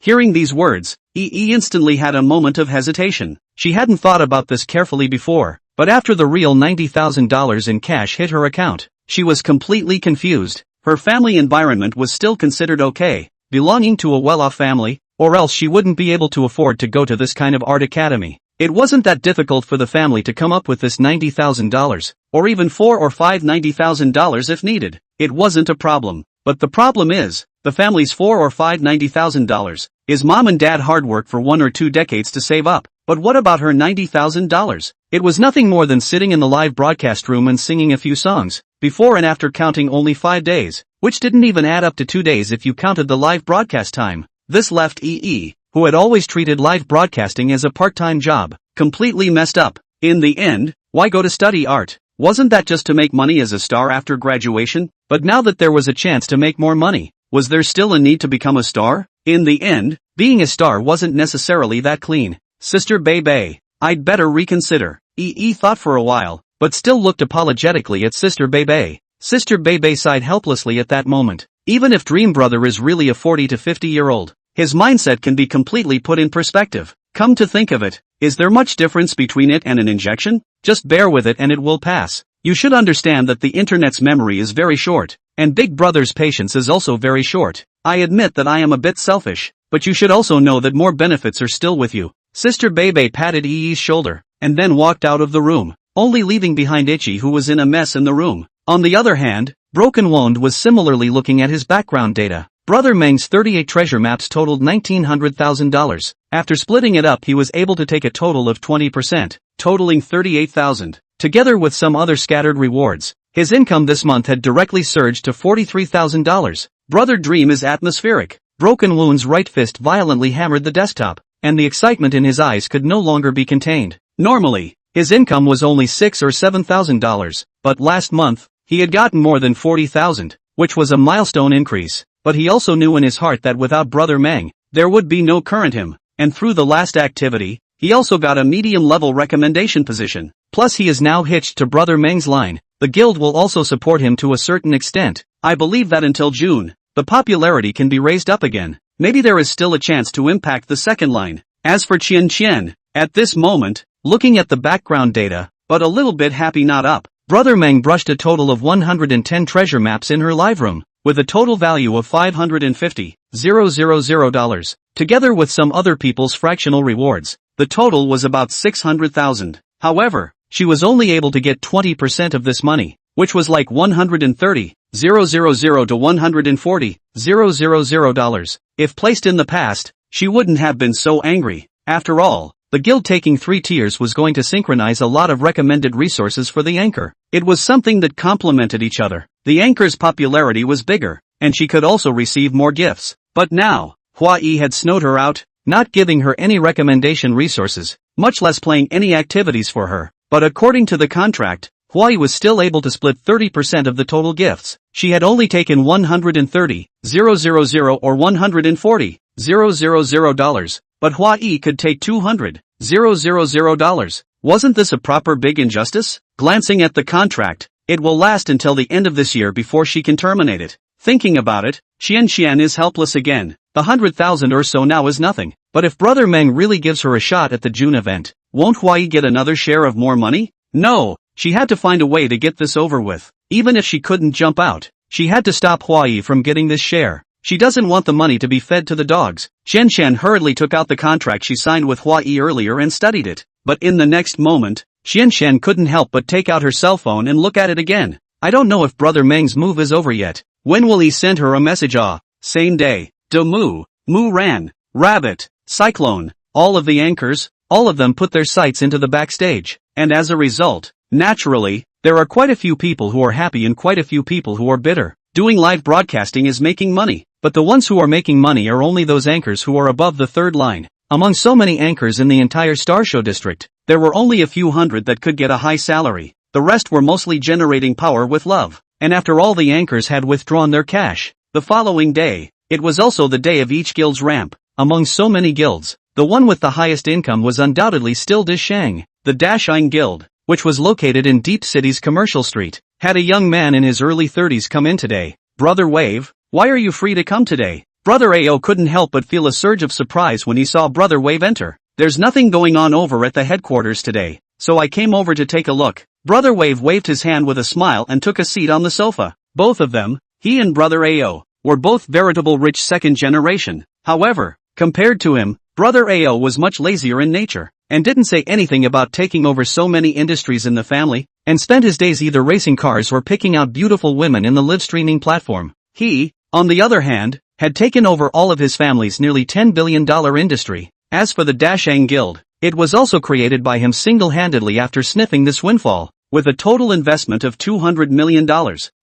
Hearing these words, EE instantly had a moment of hesitation. She hadn't thought about this carefully before, but after the real $90,000 in cash hit her account, she was completely confused. Her family environment was still considered okay, belonging to a well-off family, or else she wouldn't be able to afford to go to this kind of art academy. It wasn't that difficult for the family to come up with this $90,000, or even $4 or $5 $90,000 if needed. It wasn't a problem. But the problem is, the family's $4 or $5 $90,000 is mom and dad hard work for 1 or 2 decades to save up. But what about her $90,000? It was nothing more than sitting in the live broadcast room and singing a few songs, before and after counting only 5 days, which didn't even add up to 2 days if you counted the live broadcast time. This left EE, who had always treated live broadcasting as a part-time job, completely messed up. In the end, why go to study art? Wasn't that just to make money as a star after graduation? But now that there was a chance to make more money, was there still a need to become a star? In the end, being a star wasn't necessarily that clean. Sister Bebe, I'd better reconsider. EE thought for a while, but still looked apologetically at Sister Bebe. Sister Bebe sighed helplessly at that moment. Even if Dream Brother is really a 40 to 50-year-old, his mindset can be completely put in perspective. Come to think of it, is there much difference between it and an injection? Just bear with it and it will pass. You should understand that the internet's memory is very short, and Big Brother's patience is also very short. I admit that I am a bit selfish, but you should also know that more benefits are still with you. Sister Bebe patted EE's shoulder, and then walked out of the room, only leaving behind Itchy, who was in a mess in the room. On the other hand, Broken Wand was similarly looking at his background data. Brother Meng's 38 treasure maps totaled $1,900,000. After splitting it up, he was able to take a total of 20%, totaling $38,000. Together with some other scattered rewards, his income this month had directly surged to $43,000. Brother Dream is atmospheric. Broken Wound's right fist violently hammered the desktop, and the excitement in his eyes could no longer be contained. Normally, his income was only $6,000 or $7,000, but last month, he had gotten more than $40,000, which was a milestone increase. But he also knew in his heart that without Brother Meng, there would be no current him, and through the last activity, he also got a medium-level recommendation position. Plus he is now hitched to Brother Meng's line. The guild will also support him to a certain extent. I believe that until June, the popularity can be raised up again. Maybe there is still a chance to impact the second line. As for Qian, at this moment, looking at the background data, but a little bit happy not up, Brother Meng brushed a total of 110 treasure maps in her live room, with a total value of $550,000. Together with some other people's fractional rewards, the total was about $600,000. However, she was only able to get 20% of this money, which was like $130,000 to $140,000. If placed in the past, she wouldn't have been so angry. After all, the guild taking 3 tiers was going to synchronize a lot of recommended resources for the anchor. It was something that complemented each other. The anchor's popularity was bigger, and she could also receive more gifts. But now, Hua Yi had snowed her out, not giving her any recommendation resources, much less playing any activities for her. But according to the contract, Hua Yi was still able to split 30% of the total gifts. She had only taken $130,000 or $140,000, but Hua Yi could take $200,000. Wasn't this a proper big injustice? Glancing at the contract, it will last until the end of this year before she can terminate it. Thinking about it, Qian is helpless again. The 100,000 or so now is nothing. But if Brother Meng really gives her a shot at the June event, won't Hua Yi get another share of more money? No, she had to find a way to get this over with. Even if she couldn't jump out, she had to stop Hua Yi from getting this share. She doesn't want the money to be fed to the dogs. Qian hurriedly took out the contract she signed with Hua Yi earlier and studied it. But in the next moment, Qian couldn't help but take out her cell phone and look at it again. I don't know if Brother Meng's move is over yet. When will he send her a message? Same day. Mu Ran, Rabbit, Cyclone, all of the anchors, all of them put their sights into the backstage. And as a result, naturally, there are quite a few people who are happy and quite a few people who are bitter. Doing live broadcasting is making money, but the ones who are making money are only those anchors who are above the third line. Among so many anchors in the entire Star Show district, there were only a few hundred that could get a high salary. The rest were mostly generating power with love. and after all the anchors had withdrawn their cash, The following day, it was also the day of each guild's ramp. among so many guilds, the one with the highest income was undoubtedly still Dashang. The Dashang Guild, Which was located in Deep City's Commercial Street, had a young man in his early 30s come in today. Brother Wave, Why are you free to come today? Brother Ao couldn't help but feel a surge of surprise when he saw Brother Wave enter. There's nothing going on over at the headquarters today, so I came over to take a look. Brother Wave waved his hand with a smile and took a seat on the sofa. Both of them, he and Brother Ao, were both veritable rich second generation. However, compared to him, Brother Ao was much lazier in nature, and didn't say anything about taking over so many industries in the family, and spent his days either racing cars or picking out beautiful women in the live streaming platform. He, on the other hand, Had taken over all of his family's nearly $10 billion industry. As for the Dashang Guild, It was also created by him single-handedly after sniffing this windfall, with a total investment of $200 million.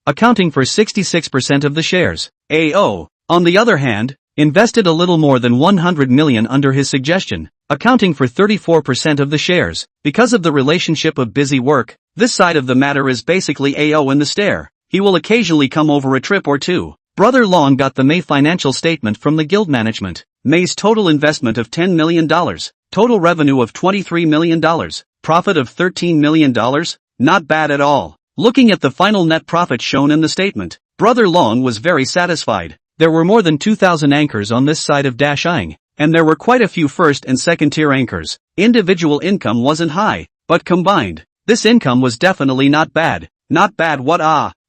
accounting for 66% of the shares. Ao, on the other hand, Invested a little more than 100 million under his suggestion, accounting for 34% of the shares. because of the relationship of busy work, this side of the matter is basically Ao in the stare. He will occasionally come over a trip or two. Brother Long got the May financial statement from the guild management. May's total investment of $10 million, total revenue of $23 million, profit of $13 million, not bad at all. Looking at the final net profit shown in the statement, Brother Long was very satisfied. There were more than 2,000 anchors on this side of Dashang, and there were quite a few first and second tier anchors. Individual income wasn't high, but combined, this income was definitely not bad. Not bad what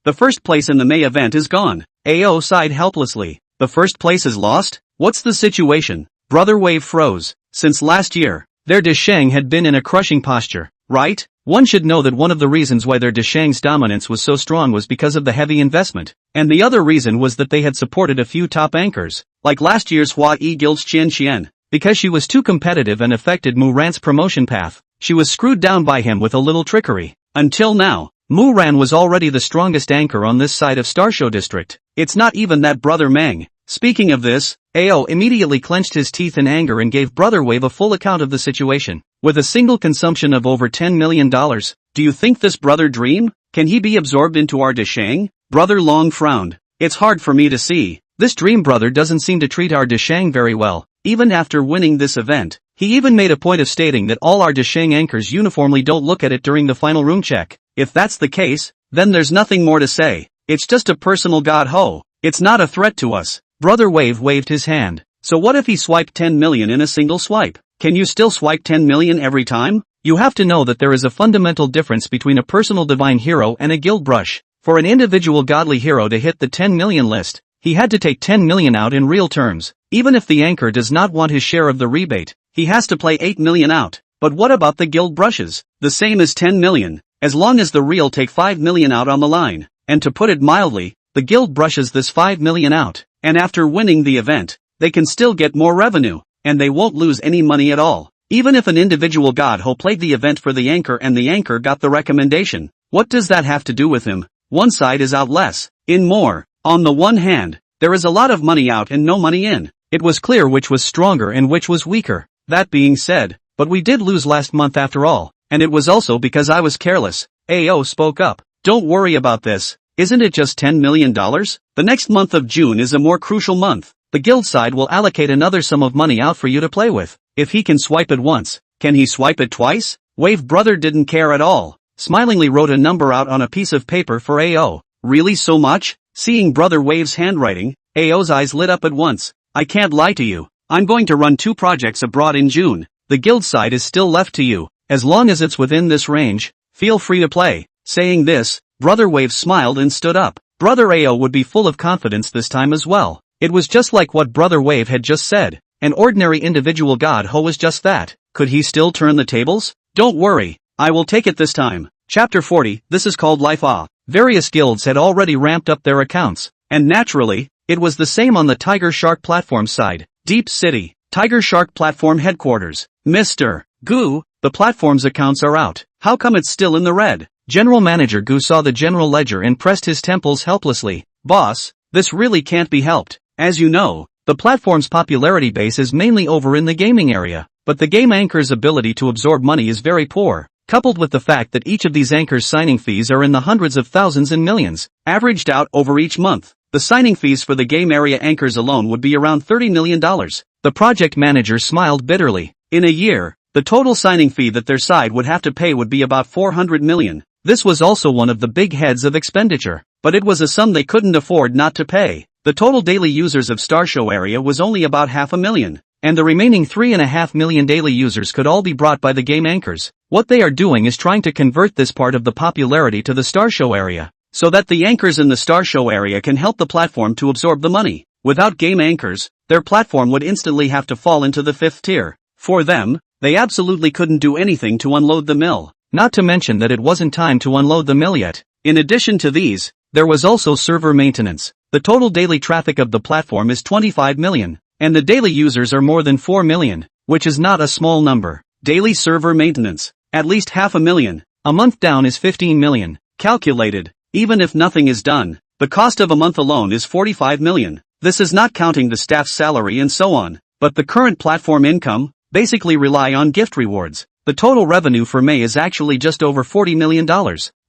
the first place in the May event is gone. Ao sighed helplessly. The first place is lost? What's the situation? Brother Wave froze. Since last year, Their Dashang had been in a crushing posture, right? One should know that one of the reasons why their Dashang's dominance was so strong was because of the heavy investment, And the other reason was that they had supported a few top anchors, like last year's Hua Yi Guild's Qian Qian. because she was too competitive and affected Mu Ran's promotion path. She was screwed down by him with a little trickery. Until now, Mu Ran was already the strongest anchor on this side of Star Show district. it's not even that Brother Meng. Speaking of this, Ao immediately clenched his teeth in anger and gave Brother Wave a full account of the situation. With a single consumption of over $10 million, do you think this brother dream? Can he be absorbed into our Dashang? Brother Long frowned. It's hard for me to see. This dream brother doesn't seem to treat our Dashang very well, Even after winning this event, he even made a point of stating that all our Dashang anchors uniformly don't look at it during the final room check. if that's the case, then there's nothing more to say. It's just a personal god ho. It's not a threat to us. Brother Wave waved his hand. So what if he swiped 10 million in a single swipe? Can you still swipe 10 million every time? You have to know that there is a fundamental difference between a personal divine hero and a guild brush. For an individual godly hero to hit the 10 million list, he had to take 10 million out in real terms. Even if the anchor does not want his share of the rebate, He has to play 8 million out. But what about the guild brushes? The same as 10 million, as long as the real take 5 million out on the line. And to put it mildly, the guild brushes this 5 million out, and after winning the event, they can still get more revenue, and they won't lose any money at all. Even if an individual god ho played the event for the anchor and the anchor got the recommendation, what does that have to do with him? One side is out less, in more. On the one hand, there is a lot of money out and no money in. it was clear which was stronger and which was weaker. That being said, But we did lose last month after all. and it was also because I was careless. Ao spoke up. Don't worry about this. Isn't it just $10 million? The next month of June is a more crucial month. The guild side will allocate another sum of money out for you to play with. If he can swipe it once, can he swipe it twice? Wave brother didn't care at all. Smilingly wrote a number out on a piece of paper for Ao. Really so much? Seeing Brother Wave's handwriting, Ao's eyes lit up at once. I can't lie to you. I'm going to run 2 projects abroad in June. The guild side is still left to you. As long as it's within this range, Feel free to play. Saying this, Brother Wave smiled and stood up. Brother Ao would be full of confidence this time as well. it was just like what Brother Wave had just said. An ordinary individual god ho was just that. Could he still turn the tables? Don't worry, I will take it this time. Chapter 40, this is called Life Ah. Various guilds had already ramped up their accounts, And naturally, it was the same on the Tiger Shark platform side. Deep City, Tiger Shark Platform Headquarters. Mr. Gu, the platform's accounts are out. How come it's still in the red? General Manager Gu saw the general ledger and pressed his temples helplessly. Boss, this really can't be helped. As you know, The platform's popularity base is mainly over in the gaming area, but the game anchor's ability to absorb money is very poor, coupled with the fact that each of these anchors' signing fees are in the hundreds of thousands and millions, averaged out over each month. The signing fees for the game area anchors alone would be around $30 million. The project manager smiled bitterly. In a year, the total signing fee that their side would have to pay would be about $400 million. This was also one of the big heads of expenditure, but it was a sum they couldn't afford not to pay. The total daily users of Star Show area was only about 500,000, and the remaining 3.5 million daily users could all be brought by the game anchors. What they are doing is trying to convert this part of the popularity to the Star Show area, so that the anchors in the Star Show area can help the platform to absorb the money. Without game anchors, their platform would instantly have to fall into the 5th tier. For them, they absolutely couldn't do anything to unload the mill. Not to mention that it wasn't time to unload the mill yet. In addition to these, there was also server maintenance. The total daily traffic of the platform is 25 million, and the daily users are more than 4 million, which is not a small number. Daily server maintenance, at least 500,000. A month down is 15 million. Calculated, even if nothing is done, the cost of a month alone is 45 million. This is not counting the staff's salary and so on, but the current platform income basically rely on gift rewards. The total revenue for May is actually just over $40 million.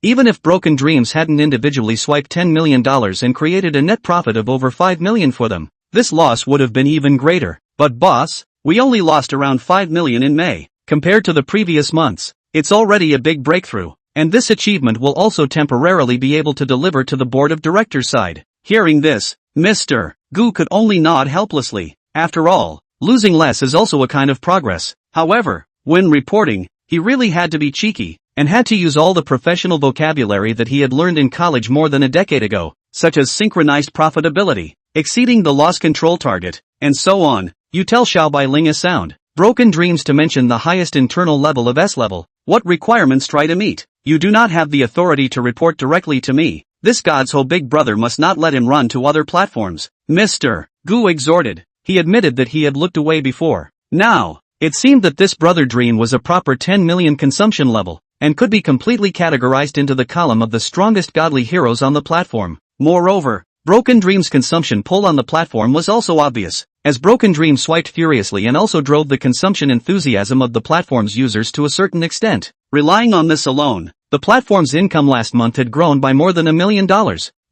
Even if Broken Dreams hadn't individually swiped $10 million and created a net profit of over $5 million for them, this loss would have been even greater. But boss, we only lost around $5 million in May. Compared to the previous months, it's already a big breakthrough, and this achievement will also temporarily be able to deliver to the board of directors side. Hearing this, Mr. Gu could only nod helplessly. After all, losing less is also a kind of progress. However, when reporting, he really had to be cheeky, and had to use all the professional vocabulary that he had learned in college more than a decade ago, such as synchronized profitability, exceeding the loss control target, and so on. You tell Xiao Bai Ling a sound. Broken Dreams to mention the highest internal level of S level. What requirements try to meet? You do not have the authority to report directly to me. This God's whole big brother must not let him run to other platforms. Mr. Gu exhorted. He admitted that he had looked away before. Now, it seemed that this brother Dream was a proper 10 million consumption level, and could be completely categorized into the column of the strongest godly heroes on the platform. Moreover, Broken Dream's consumption pull on the platform was also obvious, as Broken Dream swiped furiously and also drove the consumption enthusiasm of the platform's users to a certain extent. Relying on this alone, the platform's income last month had grown by more than $1 million.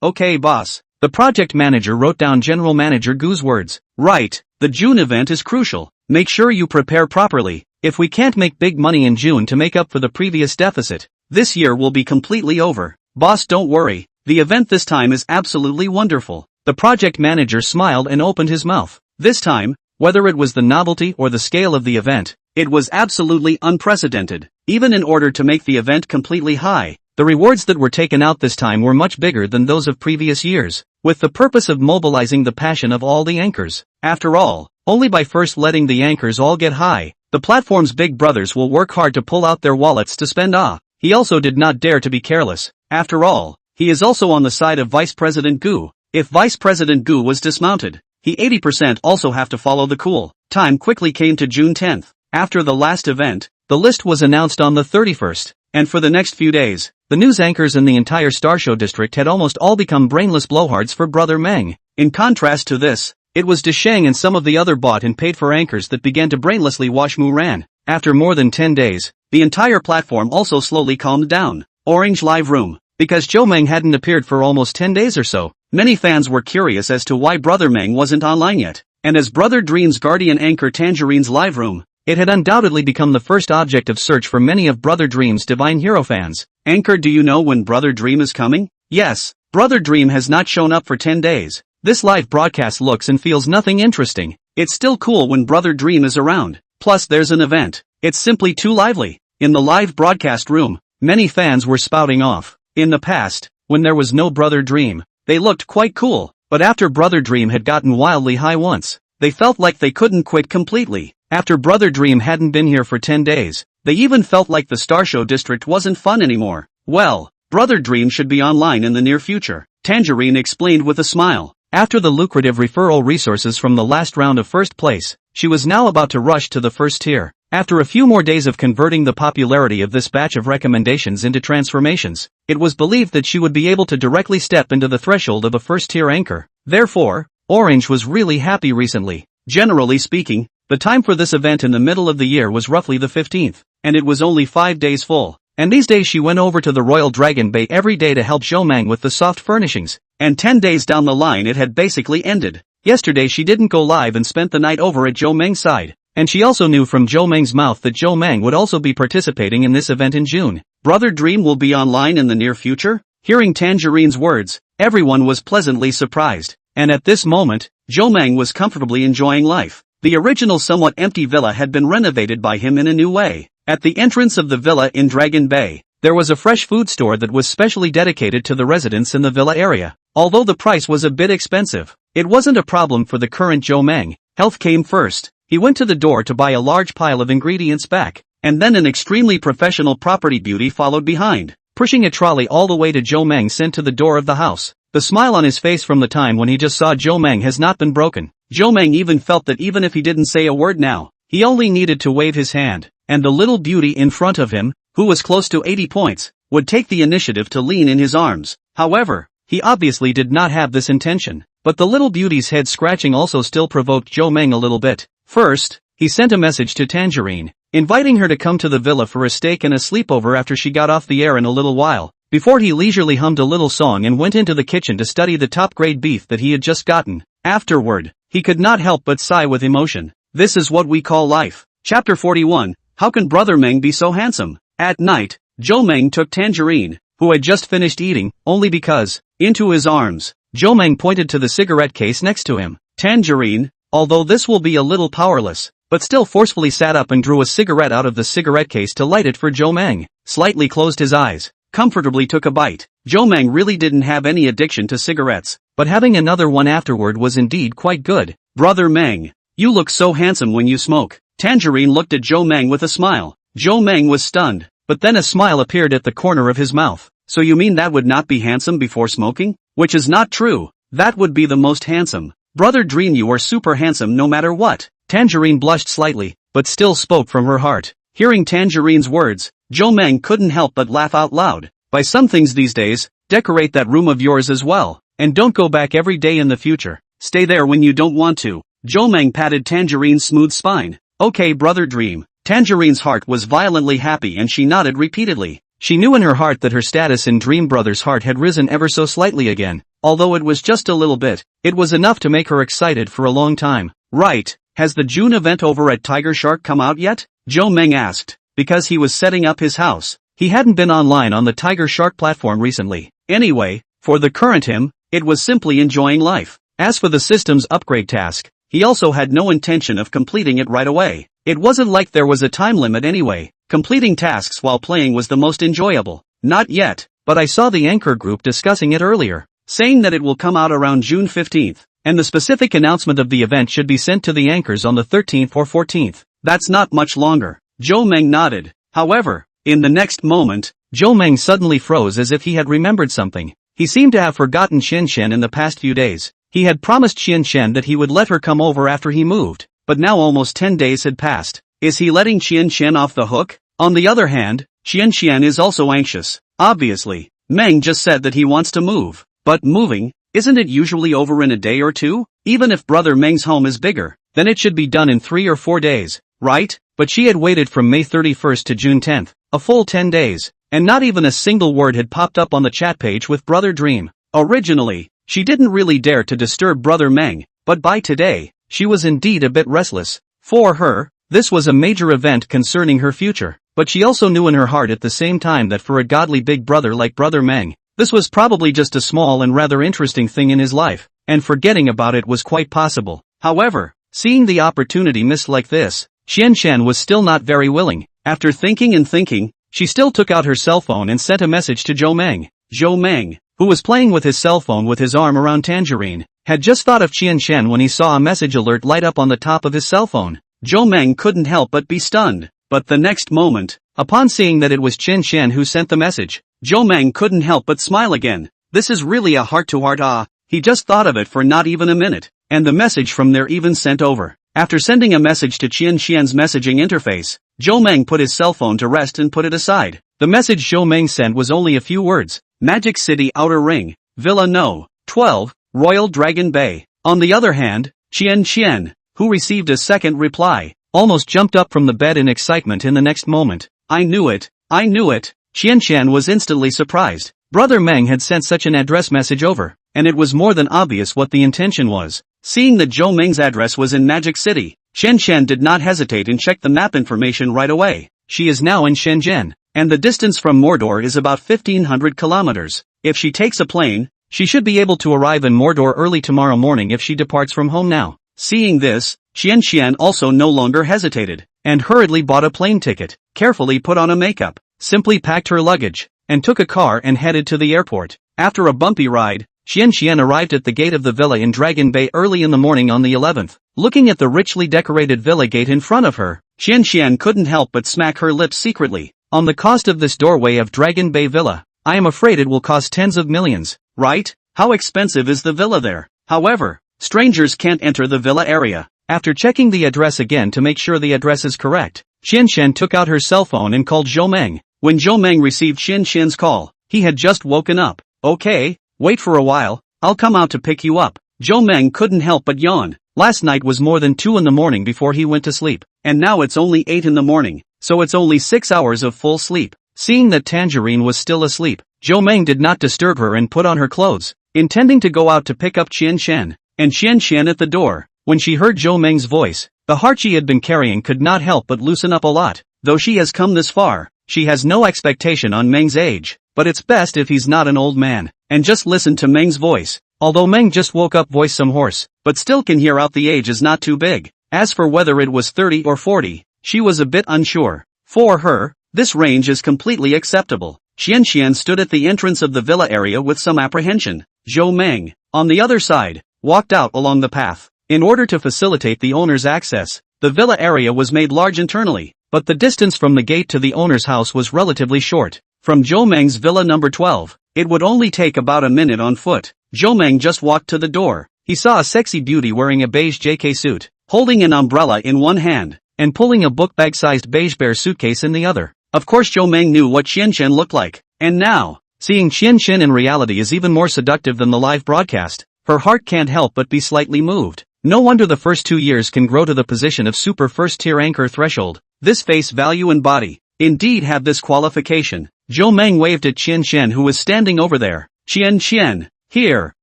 Okay boss. The project manager wrote down General Manager Gu's words. Right, the June event is crucial. Make sure you prepare properly. If we can't make big money in June to make up for the previous deficit, this year will be completely over. Boss, don't worry. The event this time is absolutely wonderful. The project manager smiled and opened his mouth. This time, whether it was the novelty or the scale of the event, it was absolutely unprecedented. Even in order to make the event completely high, the rewards that were taken out this time were much bigger than those of previous years, with the purpose of mobilizing the passion of all the anchors. After all, only by first letting the anchors all get high, the platform's big brothers will work hard to pull out their wallets to spend. He also did not dare to be careless. After all, he is also on the side of Vice President Gu. If Vice President Gu was dismounted, he 80% also have to follow the cool. Time quickly came to June 10th. After the last event, the list was announced on the 31st, and for the next few days, the news anchors in the entire Star Show district had almost all become brainless blowhards for Brother Meng. In contrast to this, it was Desheng and some of the other bought and paid for anchors that began to brainlessly wash Muran. After more than 10 days, the entire platform also slowly calmed down. Orange Live Room. Because Zhou Meng hadn't appeared for almost 10 days or so, many fans were curious as to why Brother Meng wasn't online yet. And as Brother Dream's guardian anchor Tangerine's Live Room, it had undoubtedly become the first object of search for many of Brother Dream's Divine Hero fans. Anchor, do you know when Brother Dream is coming? Yes, Brother Dream has not shown up for 10 days. This live broadcast looks and feels nothing interesting. It's still cool when Brother Dream is around. Plus there's an event. It's simply too lively. In the live broadcast room, many fans were spouting off. In the past, when there was no Brother Dream, they looked quite cool, but after Brother Dream had gotten wildly high once, they felt like they couldn't quit completely. After Brother Dream hadn't been here for 10 days, they even felt like the Star Show district wasn't fun anymore. Well, Brother Dream should be online in the near future, Tangerine explained with a smile. After the lucrative referral resources from the last round of first place, she was now about to rush to the first tier. After a few more days of converting the popularity of this batch of recommendations into transformations, it was believed that she would be able to directly step into the threshold of a first-tier anchor. Therefore, Orange was really happy recently. Generally speaking, the time for this event in the middle of the year was roughly the 15th, and it was only 5 days full. And these days she went over to the Royal Dragon Bay every day to help Zhou with the soft furnishings. And 10 days down the line it had basically ended. Yesterday she didn't go live and spent the night over at Zhou side. And she also knew from Zhou mouth that Zhou would also be participating in this event in June. Brother Dream will be online in the near future? Hearing Tangerine's words, everyone was pleasantly surprised. And at this moment, Zhou was comfortably enjoying life. The original somewhat empty villa had been renovated by him in a new way. At the entrance of the villa in Dragon Bay, there was a fresh food store that was specially dedicated to the residents in the villa area. Although the price was a bit expensive, it wasn't a problem for the current Zhou. Health came first. He went to the door to buy a large pile of ingredients back, and then an extremely professional property beauty followed behind, pushing a trolley all the way to Zhou sent to the door of the house. The smile on his face from the time when he just saw Zhou has not been broken. Zhou even felt that even if he didn't say a word now, he only needed to wave his hand, and the little beauty in front of him, who was close to 80 points, would take the initiative to lean in his arms. However, he obviously did not have this intention, but the little beauty's head scratching also still provoked Zhou a little bit. First, he sent a message to Tangerine, inviting her to come to the villa for a steak and a sleepover after she got off the air in a little while, before he leisurely hummed a little song and went into the kitchen to study the top-grade beef that he had just gotten. Afterward, he could not help but sigh with emotion. This is what we call life. Chapter 41, How can Brother Meng be so handsome? At night, Zhou took Tangerine, who had just finished eating, only because, into his arms. Zhou pointed to the cigarette case next to him. Tangerine, although this will be a little powerless, but still forcefully sat up and drew a cigarette out of the cigarette case to light it for Zhou. Slightly closed his eyes, comfortably took a bite. Zhou really didn't have any addiction to cigarettes, but having another one afterward was indeed quite good. Brother Meng, you look so handsome when you smoke. Tangerine looked at Zhou with a smile. Zhou was stunned, but then a smile appeared at the corner of his mouth. So you mean that would not be handsome before smoking? Which is not true. That would be the most handsome. Brother Dream, you are super handsome no matter what. Tangerine blushed slightly, but still spoke from her heart. Hearing Tangerine's words, Zhou couldn't help but laugh out loud. Buy some things these days, decorate that room of yours as well, and don't go back every day in the future. Stay there when you don't want to. Zhou patted Tangerine's smooth spine. Okay, Brother Dream. Tangerine's heart was violently happy and she nodded repeatedly. She knew in her heart that her status in Dream Brother's heart had risen ever so slightly again. Although it was just a little bit, it was enough to make her excited for a long time. Right, has the June event over at Tiger Shark come out yet? Zhou asked, because he was setting up his house. He hadn't been online on the Tiger Shark platform recently. Anyway, for the current him, it was simply enjoying life. As for the system's upgrade task, he also had no intention of completing it right away. It wasn't like there was a time limit anyway. Completing tasks while playing was the most enjoyable. Not yet, but I saw the anchor group discussing it earlier, saying that it will come out around June 15th, and the specific announcement of the event should be sent to the anchors on the 13th or 14th. That's not much longer. Zhou nodded. However, in the next moment, Zhou suddenly froze as if he had remembered something. He seemed to have forgotten Xinshen in the past few days. He had promised Xinshen that he would let her come over after he moved, but now almost 10 days had passed. Is he letting Xinshen off the hook? On the other hand, Xinshen is also anxious. Obviously, Meng just said that he wants to move. But moving, isn't it usually over in a day or two? Even if Brother Meng's home is bigger, then it should be done in 3 or 4 days, right? But she had waited from May 31st to June 10th, a full 10 days, and not even a single word had popped up on the chat page with Brother Dream. Originally, she didn't really dare to disturb Brother Meng, but by today, she was indeed a bit restless. For her, this was a major event concerning her future, but she also knew in her heart at the same time that for a godly big brother like Brother Meng, this was probably just a small and rather interesting thing in his life, and forgetting about it was quite possible. However, seeing the opportunity missed like this, Xinshen was still not very willing. After thinking and thinking, she still took out her cell phone and sent a message to Zhou. Zhou, who was playing with his cell phone with his arm around Tangerine, had just thought of Xinshen when he saw a message alert light up on the top of his cell phone. Zhou couldn't help but be stunned, but the next moment, upon seeing that it was Xinshen who sent the message, Zhou couldn't help but smile again. This is really a heart-to-heart he just thought of it for not even a minute, and the message from there even sent over. After sending a message to Xinshen's messaging interface, Zhou put his cell phone to rest and put it aside. The message Zhou sent was only a few words. Magic City Outer Ring, Villa No. 12, Royal Dragon Bay. On the other hand, Qian, who received a second reply, almost jumped up from the bed in excitement in the next moment. I knew it. Qian was instantly surprised. Brother Meng had sent such an address message over, and it was more than obvious what the intention was. Seeing that Zhou Meng's address was in Magic City, Qian did not hesitate and checked the map information right away. She is now in Shenzhen, and the distance from Mordor is about 1500 kilometers. If she takes a plane, she should be able to arrive in Mordor early tomorrow morning if she departs from home now. Seeing this, Qian also no longer hesitated, and hurriedly bought a plane ticket, carefully put on a makeup, simply packed her luggage, and took a car and headed to the airport. After a bumpy ride, Qian arrived at the gate of the villa in Dragon Bay early in the morning on the 11th. Looking at the richly decorated villa gate in front of her, Qian couldn't help but smack her lips secretly. On the cost of this doorway of Dragon Bay Villa, I am afraid it will cost tens of millions, right? How expensive is the villa there? However, strangers can't enter the villa area. After checking the address again to make sure the address is correct, Qian took out her cell phone and called Zhou Meng. When Zhou Meng received Qian's call, he had just woken up. Okay, wait for a while, I'll come out to pick you up. Zhou Meng couldn't help but yawn. Last night was more than 2 in the morning before he went to sleep, and now it's only 8 in the morning, so it's only 6 hours of full sleep. Seeing that Tangerine was still asleep, Zhou Meng did not disturb her and put on her clothes, intending to go out to pick up Qian, and Qian at the door. When she heard Zhou Meng's voice, the heart she had been carrying could not help but loosen up a lot. Though she has come this far, she has no expectation on Meng's age, but it's best if he's not an old man, and just listen to Meng's voice. Although Meng just woke up voice some hoarse, but still can hear out the age is not too big. As for whether it was 30 or 40, she was a bit unsure. For her, this range is completely acceptable. Qian stood at the entrance of the villa area with some apprehension. Zhou Meng, on the other side, walked out along the path. In order to facilitate the owner's access, the villa area was made large internally, but the distance from the gate to the owner's house was relatively short. From Zhou Meng's villa number 12, it would only take about a minute on foot. Zhou Meng just walked to the door. He saw a sexy beauty wearing a beige JK suit, holding an umbrella in one hand, and pulling a book bag-sized beige bear suitcase in the other. Of course Zhou Meng knew what Qian looked like, and now, seeing Qian in reality is even more seductive than the live broadcast, her heart can't help but be slightly moved. No wonder the first 2 years can grow to the position of super first-tier anchor threshold. This face value and body, indeed have this qualification. Zhou Meng waved at Qian who was standing over there. Qian, here,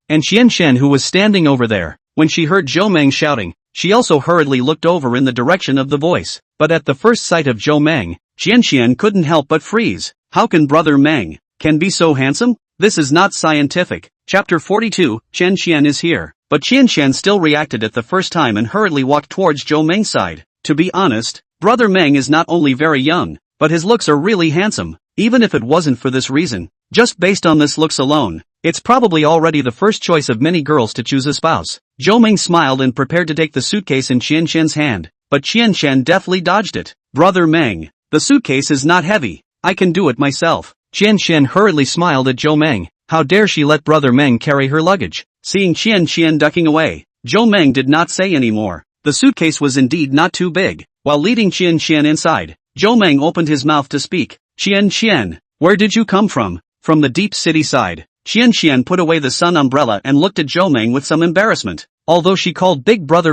and Qian who was standing over there. When she heard Zhou Meng shouting, she also hurriedly looked over in the direction of the voice. But at the first sight of Zhou Meng, Qian couldn't help but freeze. How can Brother Meng can be so handsome? This is not scientific. Chapter 42, Qian is here. But Qian still reacted at the first time and hurriedly walked towards Zhou Meng's side. To be honest, Brother Meng is not only very young, but his looks are really handsome. Even if it wasn't for this reason, just based on this looks alone, it's probably already the first choice of many girls to choose a spouse. Zhou Meng smiled and prepared to take the suitcase in Qian's hand, but Qian deftly dodged it. Brother Meng, the suitcase is not heavy. I can do it myself. Qian hurriedly smiled at Zhou Meng. How dare she let Brother Meng carry her luggage? Seeing Qian ducking away, Zhou Meng did not say any more. The suitcase was indeed not too big. While leading Qian inside, Zhou Meng opened his mouth to speak. Qian, where did you come from? From the deep city side. Qian put away the sun umbrella and looked at Zhou Meng with some embarrassment. Although she called Big Brother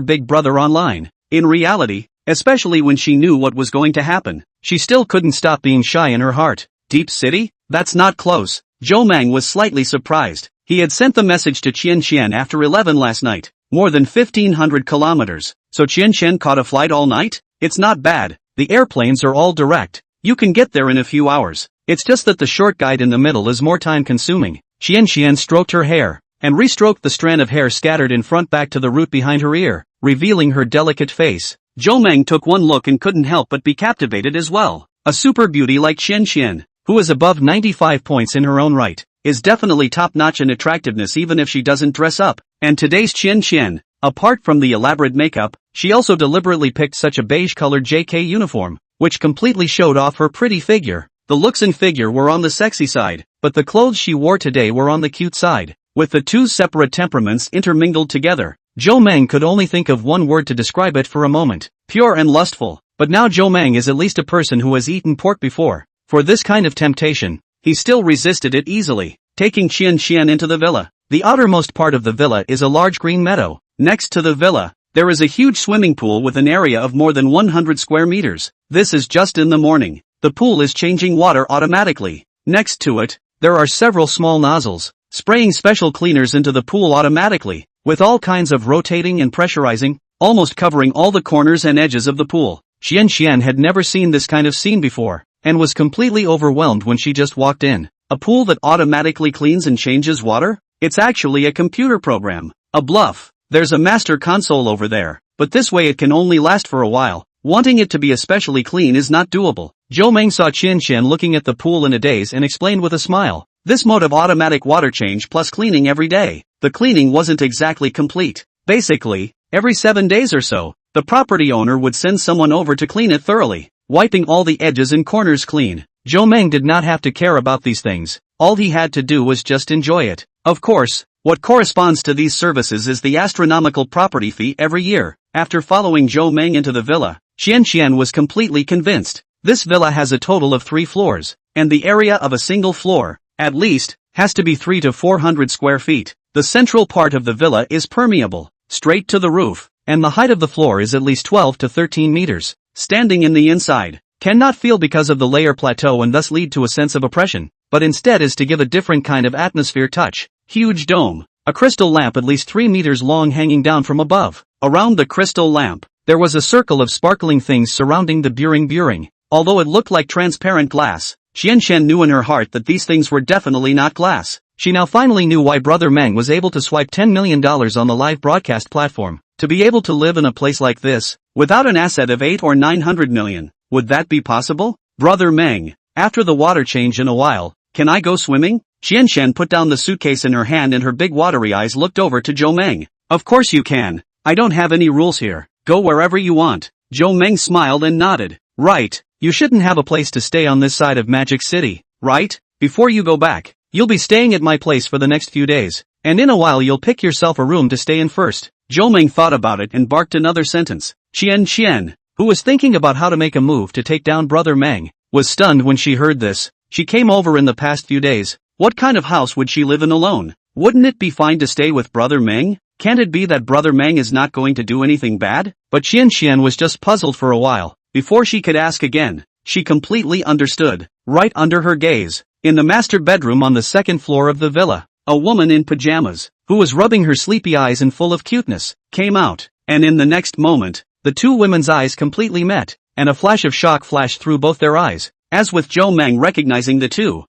online, in reality, especially when she knew what was going to happen, she still couldn't stop being shy in her heart. Deep city? That's not close. Zhou Meng was slightly surprised. He had sent the message to Qian after 11 last night. More than 1500 kilometers. So Qian caught a flight all night? It's not bad. The airplanes are all direct. You can get there in a few hours. It's just that the short guide in the middle is more time consuming. Qian stroked her hair, and restroked the strand of hair scattered in front back to the root behind her ear, revealing her delicate face. Zhou Meng took one look and couldn't help but be captivated as well. A super beauty like Qian, who is above 95 points in her own right, is definitely top-notch in attractiveness even if she doesn't dress up. And today's Qian, apart from the elaborate makeup, she also deliberately picked such a beige-colored JK uniform, which completely showed off her pretty figure. The looks and figure were on the sexy side, but the clothes she wore today were on the cute side. With the two separate temperaments intermingled together, Zhou Meng could only think of one word to describe it for a moment. Pure and lustful. But now Zhou Meng is at least a person who has eaten pork before. For this kind of temptation, he still resisted it easily. Taking Qian into the villa. The outermost part of the villa is a large green meadow. Next to the villa, there is a huge swimming pool with an area of more than 100 square meters. This is just in the morning. The pool is changing water automatically. Next to it, there are several small nozzles, spraying special cleaners into the pool automatically, with all kinds of rotating and pressurizing, almost covering all the corners and edges of the pool. Xian had never seen this kind of scene before, and was completely overwhelmed when she just walked in. A pool that automatically cleans and changes water? It's actually a computer program. A bluff. There's a master console over there, but this way it can only last for a while. Wanting it to be especially clean is not doable. Zhou Meng saw Qian looking at the pool in a daze and explained with a smile. This mode of automatic water change plus cleaning every day. The cleaning wasn't exactly complete. Basically, every 7 days or so, the property owner would send someone over to clean it thoroughly, wiping all the edges and corners clean. Zhou Meng did not have to care about these things. All he had to do was just enjoy it. Of course, what corresponds to these services is the astronomical property fee every year. After following Zhou Meng into the villa, Qian was completely convinced. This villa has a total of 3 floors, and the area of a single floor, at least, has to be 300 to 400 square feet. The central part of the villa is permeable, straight to the roof, and the height of the floor is at least 12 to 13 meters. Standing in the inside, cannot feel because of the layer plateau and thus lead to a sense of oppression, but instead is to give a different kind of atmosphere touch. Huge dome, a crystal lamp at least 3 meters long hanging down from above. Around the crystal lamp, there was a circle of sparkling things surrounding the buring. Although it looked like transparent glass, Qian knew in her heart that these things were definitely not glass. She now finally knew why Brother Meng was able to swipe $10 million on the live broadcast platform. To be able to live in a place like this, without an asset of 800 or 900 million, would that be possible? Brother Meng, after the water change in a while, can I go swimming? Qian put down the suitcase in her hand and her big watery eyes looked over to Zhou Meng. Of course you can. I don't have any rules here. Go wherever you want. Zhou Meng smiled and nodded. Right. You shouldn't have a place to stay on this side of Magic City, right? Before you go back, you'll be staying at my place for the next few days, and in a while you'll pick yourself a room to stay in first. Zhou Meng thought about it and barked another sentence. Qian, who was thinking about how to make a move to take down Brother Meng, was stunned when she heard this. She came over in the past few days. What kind of house would she live in alone? Wouldn't it be fine to stay with Brother Meng? Can't it be that Brother Meng is not going to do anything bad? But Qian was just puzzled for a while. Before she could ask again, she completely understood. Right under her gaze, in the master bedroom on the 2nd floor of the villa, a woman in pajamas, who was rubbing her sleepy eyes and full of cuteness, came out, and in the next moment, the two women's eyes completely met, and a flash of shock flashed through both their eyes. As with Zhou Meng recognizing the two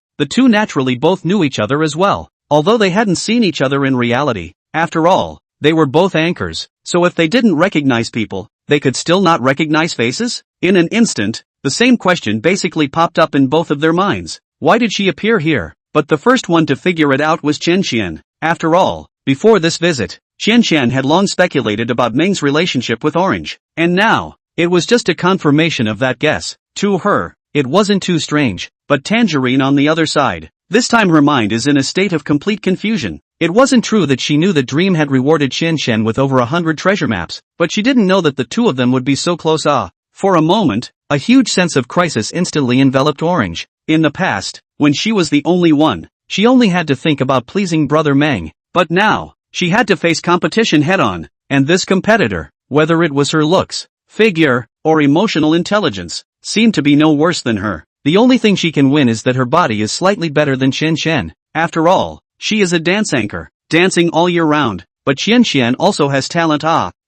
naturally both knew each other as well, although they hadn't seen each other in reality. After all, they were both anchors, so if they didn't recognize people, they could still not recognize faces? In an instant, the same question basically popped up in both of their minds. Why did she appear here? But the first one to figure it out was Qian. After all, before this visit, Qian had long speculated about Meng's relationship with Orange, and now, it was just a confirmation of that guess. To her, it wasn't too strange, but Tangerine on the other side, this time her mind is in a state of complete confusion. It wasn't true that she knew that Dream had rewarded Qian with over 100 treasure maps, but she didn't know that the two of them would be so close. For a moment, a huge sense of crisis instantly enveloped Orange. In the past, when she was the only one, she only had to think about pleasing Brother Meng, but now, she had to face competition head-on, and this competitor, whether it was her looks, figure, or emotional intelligence, seemed to be no worse than her. The only thing she can win is that her body is slightly better than Qian. After all, she is a dance anchor, dancing all year round, but Qian also has talent.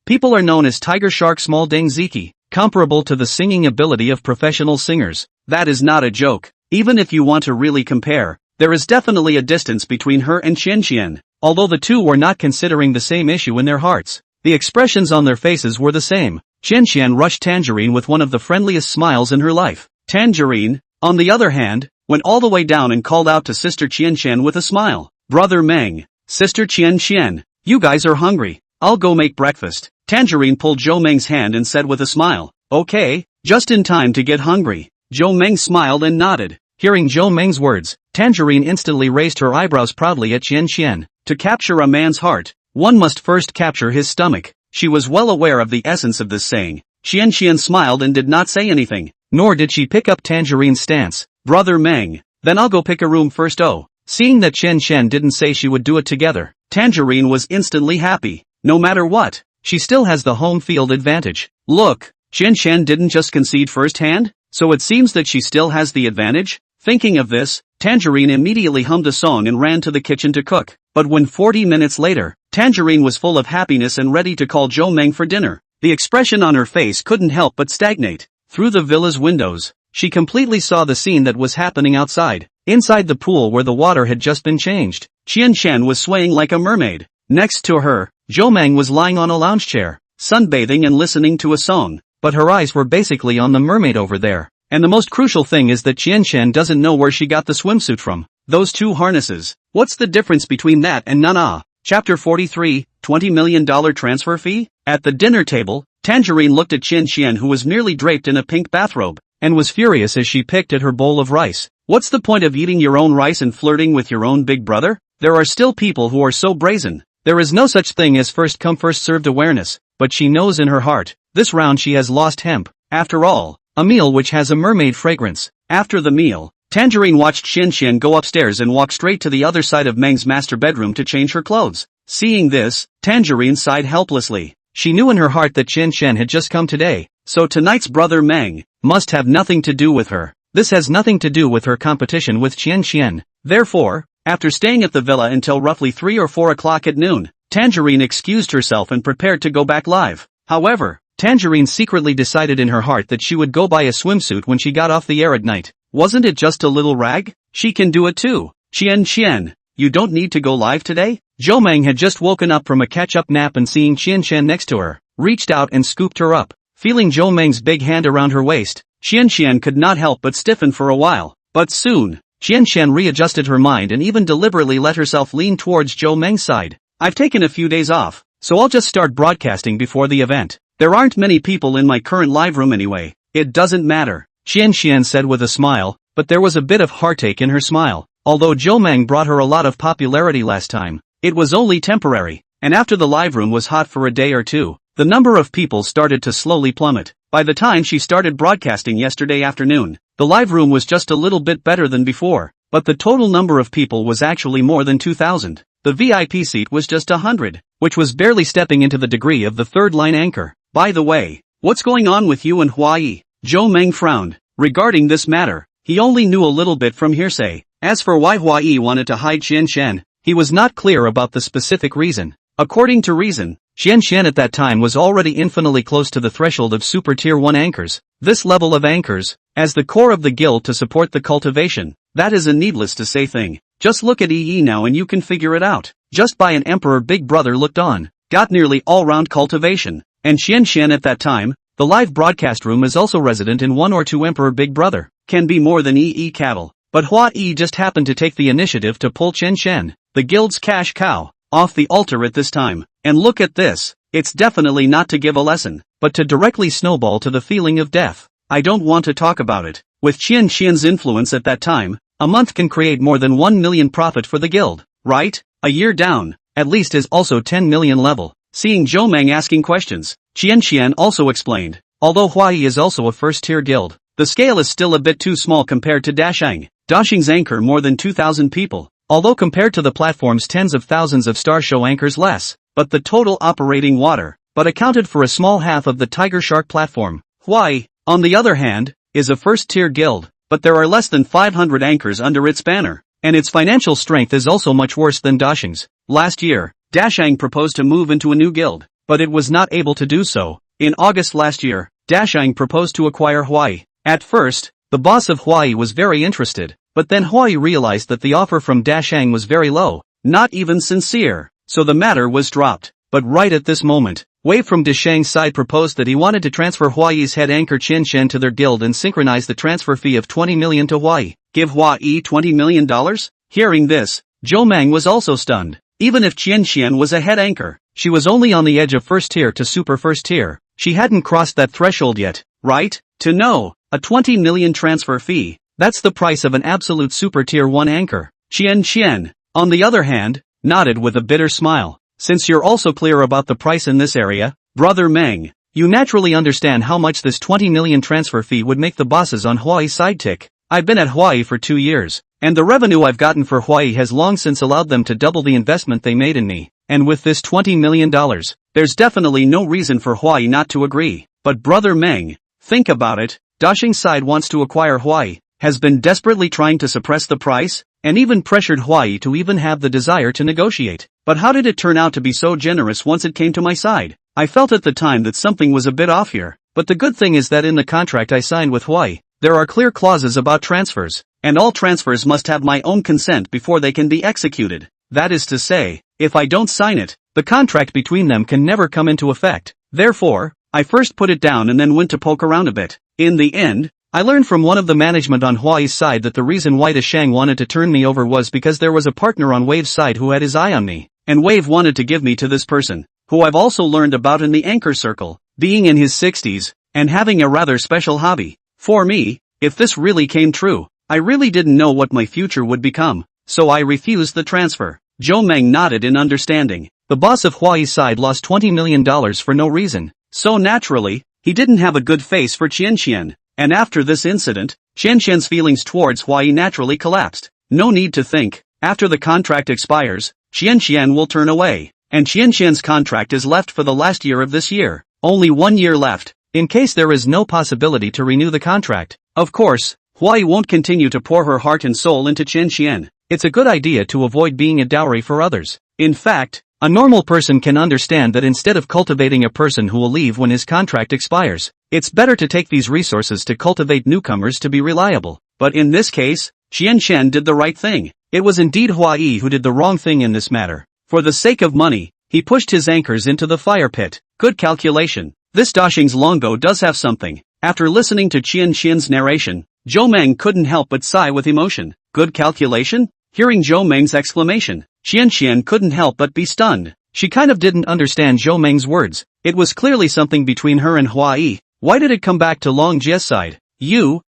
People are known as Tiger Shark Small Deng Ziki, comparable to the singing ability of professional singers. That is not a joke. Even if you want to really compare, there is definitely a distance between her and Qian. Although the two were not considering the same issue in their hearts, the expressions on their faces were the same. Qian rushed Tangerine with one of the friendliest smiles in her life. Tangerine, on the other hand, went all the way down and called out to Sister Qian with a smile. Brother Meng, Sister Qian, you guys are hungry. I'll go make breakfast. Tangerine pulled Zhou Meng's hand and said with a smile, okay, just in time to get hungry. Zhou Meng smiled and nodded. Hearing Zhou Meng's words, Tangerine instantly raised her eyebrows proudly at Qian. To capture a man's heart, one must first capture his stomach. She was well aware of the essence of this saying. Qian smiled and did not say anything, nor did she pick up Tangerine's stance. Brother Meng, then I'll go pick a room first. Seeing that Qian didn't say she would do it together, Tangerine was instantly happy. no matter what, she still has the home field advantage. Look, Qian Qian didn't just concede firsthand, so it seems that she still has the advantage? Thinking of this, Tangerine immediately hummed a song and ran to the kitchen to cook. But when 40 minutes later, Tangerine was full of happiness and ready to call Zhou Meng for dinner, the expression on her face couldn't help but stagnate. Through the villa's windows, she completely saw the scene that was happening outside. Inside the pool where the water had just been changed, Qian Qian was swaying like a mermaid. Next to her, Zhou Meng was lying on a lounge chair, sunbathing and listening to a song, but her eyes were basically on the mermaid over there. And the most crucial thing is that Qian Qian doesn't know where she got the swimsuit from. Those two harnesses. What's the difference between that and none? Chapter 43, $20 million transfer fee? At the dinner table, Tangerine looked at Qian Qian, who was nearly draped in a pink bathrobe, and was furious as she picked at her bowl of rice. What's the point of eating your own rice and flirting with your own big brother? There are still people who are so brazen. There is no such thing as first come first served awareness, but she knows in her heart, this round she has lost hemp. After all, a meal which has a mermaid fragrance. After the meal, Tangerine watched Qian Qian go upstairs and walk straight to the other side of Meng's master bedroom to change her clothes. Seeing this, Tangerine sighed helplessly. She knew in her heart that Qian Qian had just come today, so tonight's brother Meng must have nothing to do with her. This has nothing to do with her competition with Qian Qian. Therefore, after staying at the villa until roughly 3 or 4 o'clock at noon, Tangerine excused herself and prepared to go back live. However, Tangerine secretly decided in her heart that she would go buy a swimsuit when she got off the air at night. Wasn't it just a little rag? She can do it too. Qian Qian, you don't need to go live today? Zhou Meng had just woken up from a catch-up nap and seeing Qian Qian next to her, reached out and scooped her up. Feeling Zhou Meng's big hand around her waist, Qian Qian could not help but stiffen for a while. But soon, Qian Qian readjusted her mind and even deliberately let herself lean towards Zhou Meng's side. I've taken a few days off, so I'll just start broadcasting before the event. There aren't many people in my current live room anyway. It doesn't matter, Qian Qian said with a smile, but there was a bit of heartache in her smile. Although Zhou Meng brought her a lot of popularity last time, it was only temporary, and after the live room was hot for a day or two, the number of people started to slowly plummet. By the time she started broadcasting yesterday afternoon, the live room was just a little bit better than before, but the total number of people was actually more than 2,000. The VIP seat was just 100, which was barely stepping into the degree of the third-line anchor. By the way, what's going on with you and Huai? Zhou Meng frowned. Regarding this matter, he only knew a little bit from hearsay. As for why Huai wanted to hide Qian Qian, he was not clear about the specific reason. According to reason, Qian Qian at that time was already infinitely close to the threshold of Super Tier 1 anchors. This level of anchors, as the core of the guild to support the cultivation, that is a needless to say thing. Just look at EE now and you can figure it out. Just by an emperor big brother looked on, got nearly all-round cultivation. And Qian Qian at that time, the live broadcast room is also resident in 1 or 2 emperor big brother, can be more than EE cattle. But Hua Yi just happened to take the initiative to pull Qian Qian, the guild's cash cow, off the altar at this time. And look at this, it's definitely not to give a lesson, but to directly snowball to the feeling of death. I don't want to talk about it. With Qian Qian's influence at that time, a month can create more than 1 million profit for the guild, right? A year down, at least is also 10 million level. Seeing Zhou Meng asking questions, Qian Qian also explained, although Huai is also a first-tier guild, the scale is still a bit too small compared to Dashang. Dashang's anchor more than 2,000 people, although compared to the platform's tens of thousands of star show anchors less, but the total operating water, but accounted for a small half of the Tiger Shark platform. Huai, on the other hand, is a first-tier guild, but there are less than 500 anchors under its banner, and its financial strength is also much worse than Dashang's. Last year, Dashang proposed to move into a new guild, but it was not able to do so. In August last year, Dashang proposed to acquire Huai. At first, the boss of Huai was very interested, but then Huai realized that the offer from Dashang was very low, not even sincere, so the matter was dropped. But right at this moment, Wei from Dashang's side proposed that he wanted to transfer Huai's head anchor Qian Qian to their guild and synchronize the transfer fee of 20 million to Huai. Give Huai $20 million? Hearing this, Zhou Meng was also stunned. Even if Qian Qian was a head anchor, she was only on the edge of first tier to super first tier. She hadn't crossed that threshold yet, right? To know, a 20 million transfer fee, that's the price of an absolute super tier 1 anchor. Qian Qian, on the other hand, nodded with a bitter smile. Since you're also clear about the price in this area, brother Meng, you naturally understand how much this 20 million transfer fee would make the bosses on Huai's side tick. I've been at Huai for 2 years, And the revenue I've gotten for Hawaii has long since allowed them to double the investment they made in me. And with this $20 million, there's definitely no reason for Hawaii not to agree. But brother Meng, think about it, Dashing's side wants to acquire Hawaii, has been desperately trying to suppress the price, and even pressured Hawaii to even have the desire to negotiate. But how did it turn out to be so generous once it came to my side? I felt at the time that something was a bit off here. But the good thing is that in the contract I signed with Hawaii, there are clear clauses about transfers, and all transfers must have my own consent before they can be executed. That is to say, if I don't sign it, the contract between them can never come into effect. Therefore, I first put it down and then went to poke around a bit. In the end, I learned from one of the management on Hawaii's side that the reason why Dashang wanted to turn me over was because there was a partner on Wave's side who had his eye on me, and Wave wanted to give me to this person, who I've also learned about in the anchor circle, being in his 60s, and having a rather special hobby. For me, if this really came true, I really didn't know what my future would become, so I refused the transfer. Joe Meng nodded in understanding. The boss of Hawaii's side lost $20 million for no reason, so naturally, he didn't have a good face for Qian. And after this incident, Qian's feelings towards Hawaii naturally collapsed. No need to think, after the contract expires, Qian will turn away, and Qian's contract is left for the last year of this year. Only 1 year left, in case there is no possibility to renew the contract. Of course, Hawaii won't continue to pour her heart and soul into Qian. It's a good idea to avoid being a dowry for others. In fact, a normal person can understand that instead of cultivating a person who will leave when his contract expires, it's better to take these resources to cultivate newcomers to be reliable. But in this case, Qian did the right thing. It was indeed Hawaii who did the wrong thing in this matter. For the sake of money, he pushed his anchors into the fire pit. Good calculation. This Dashing's Longo does have something. After listening to Qian's narration, Zhou Meng couldn't help but sigh with emotion. Good calculation? Hearing Zhou Meng's exclamation, Qian couldn't help but be stunned. She kind of didn't understand Zhou Meng's words. It was clearly something between her and Hawaii. Why did it come back to Long Jie's side? You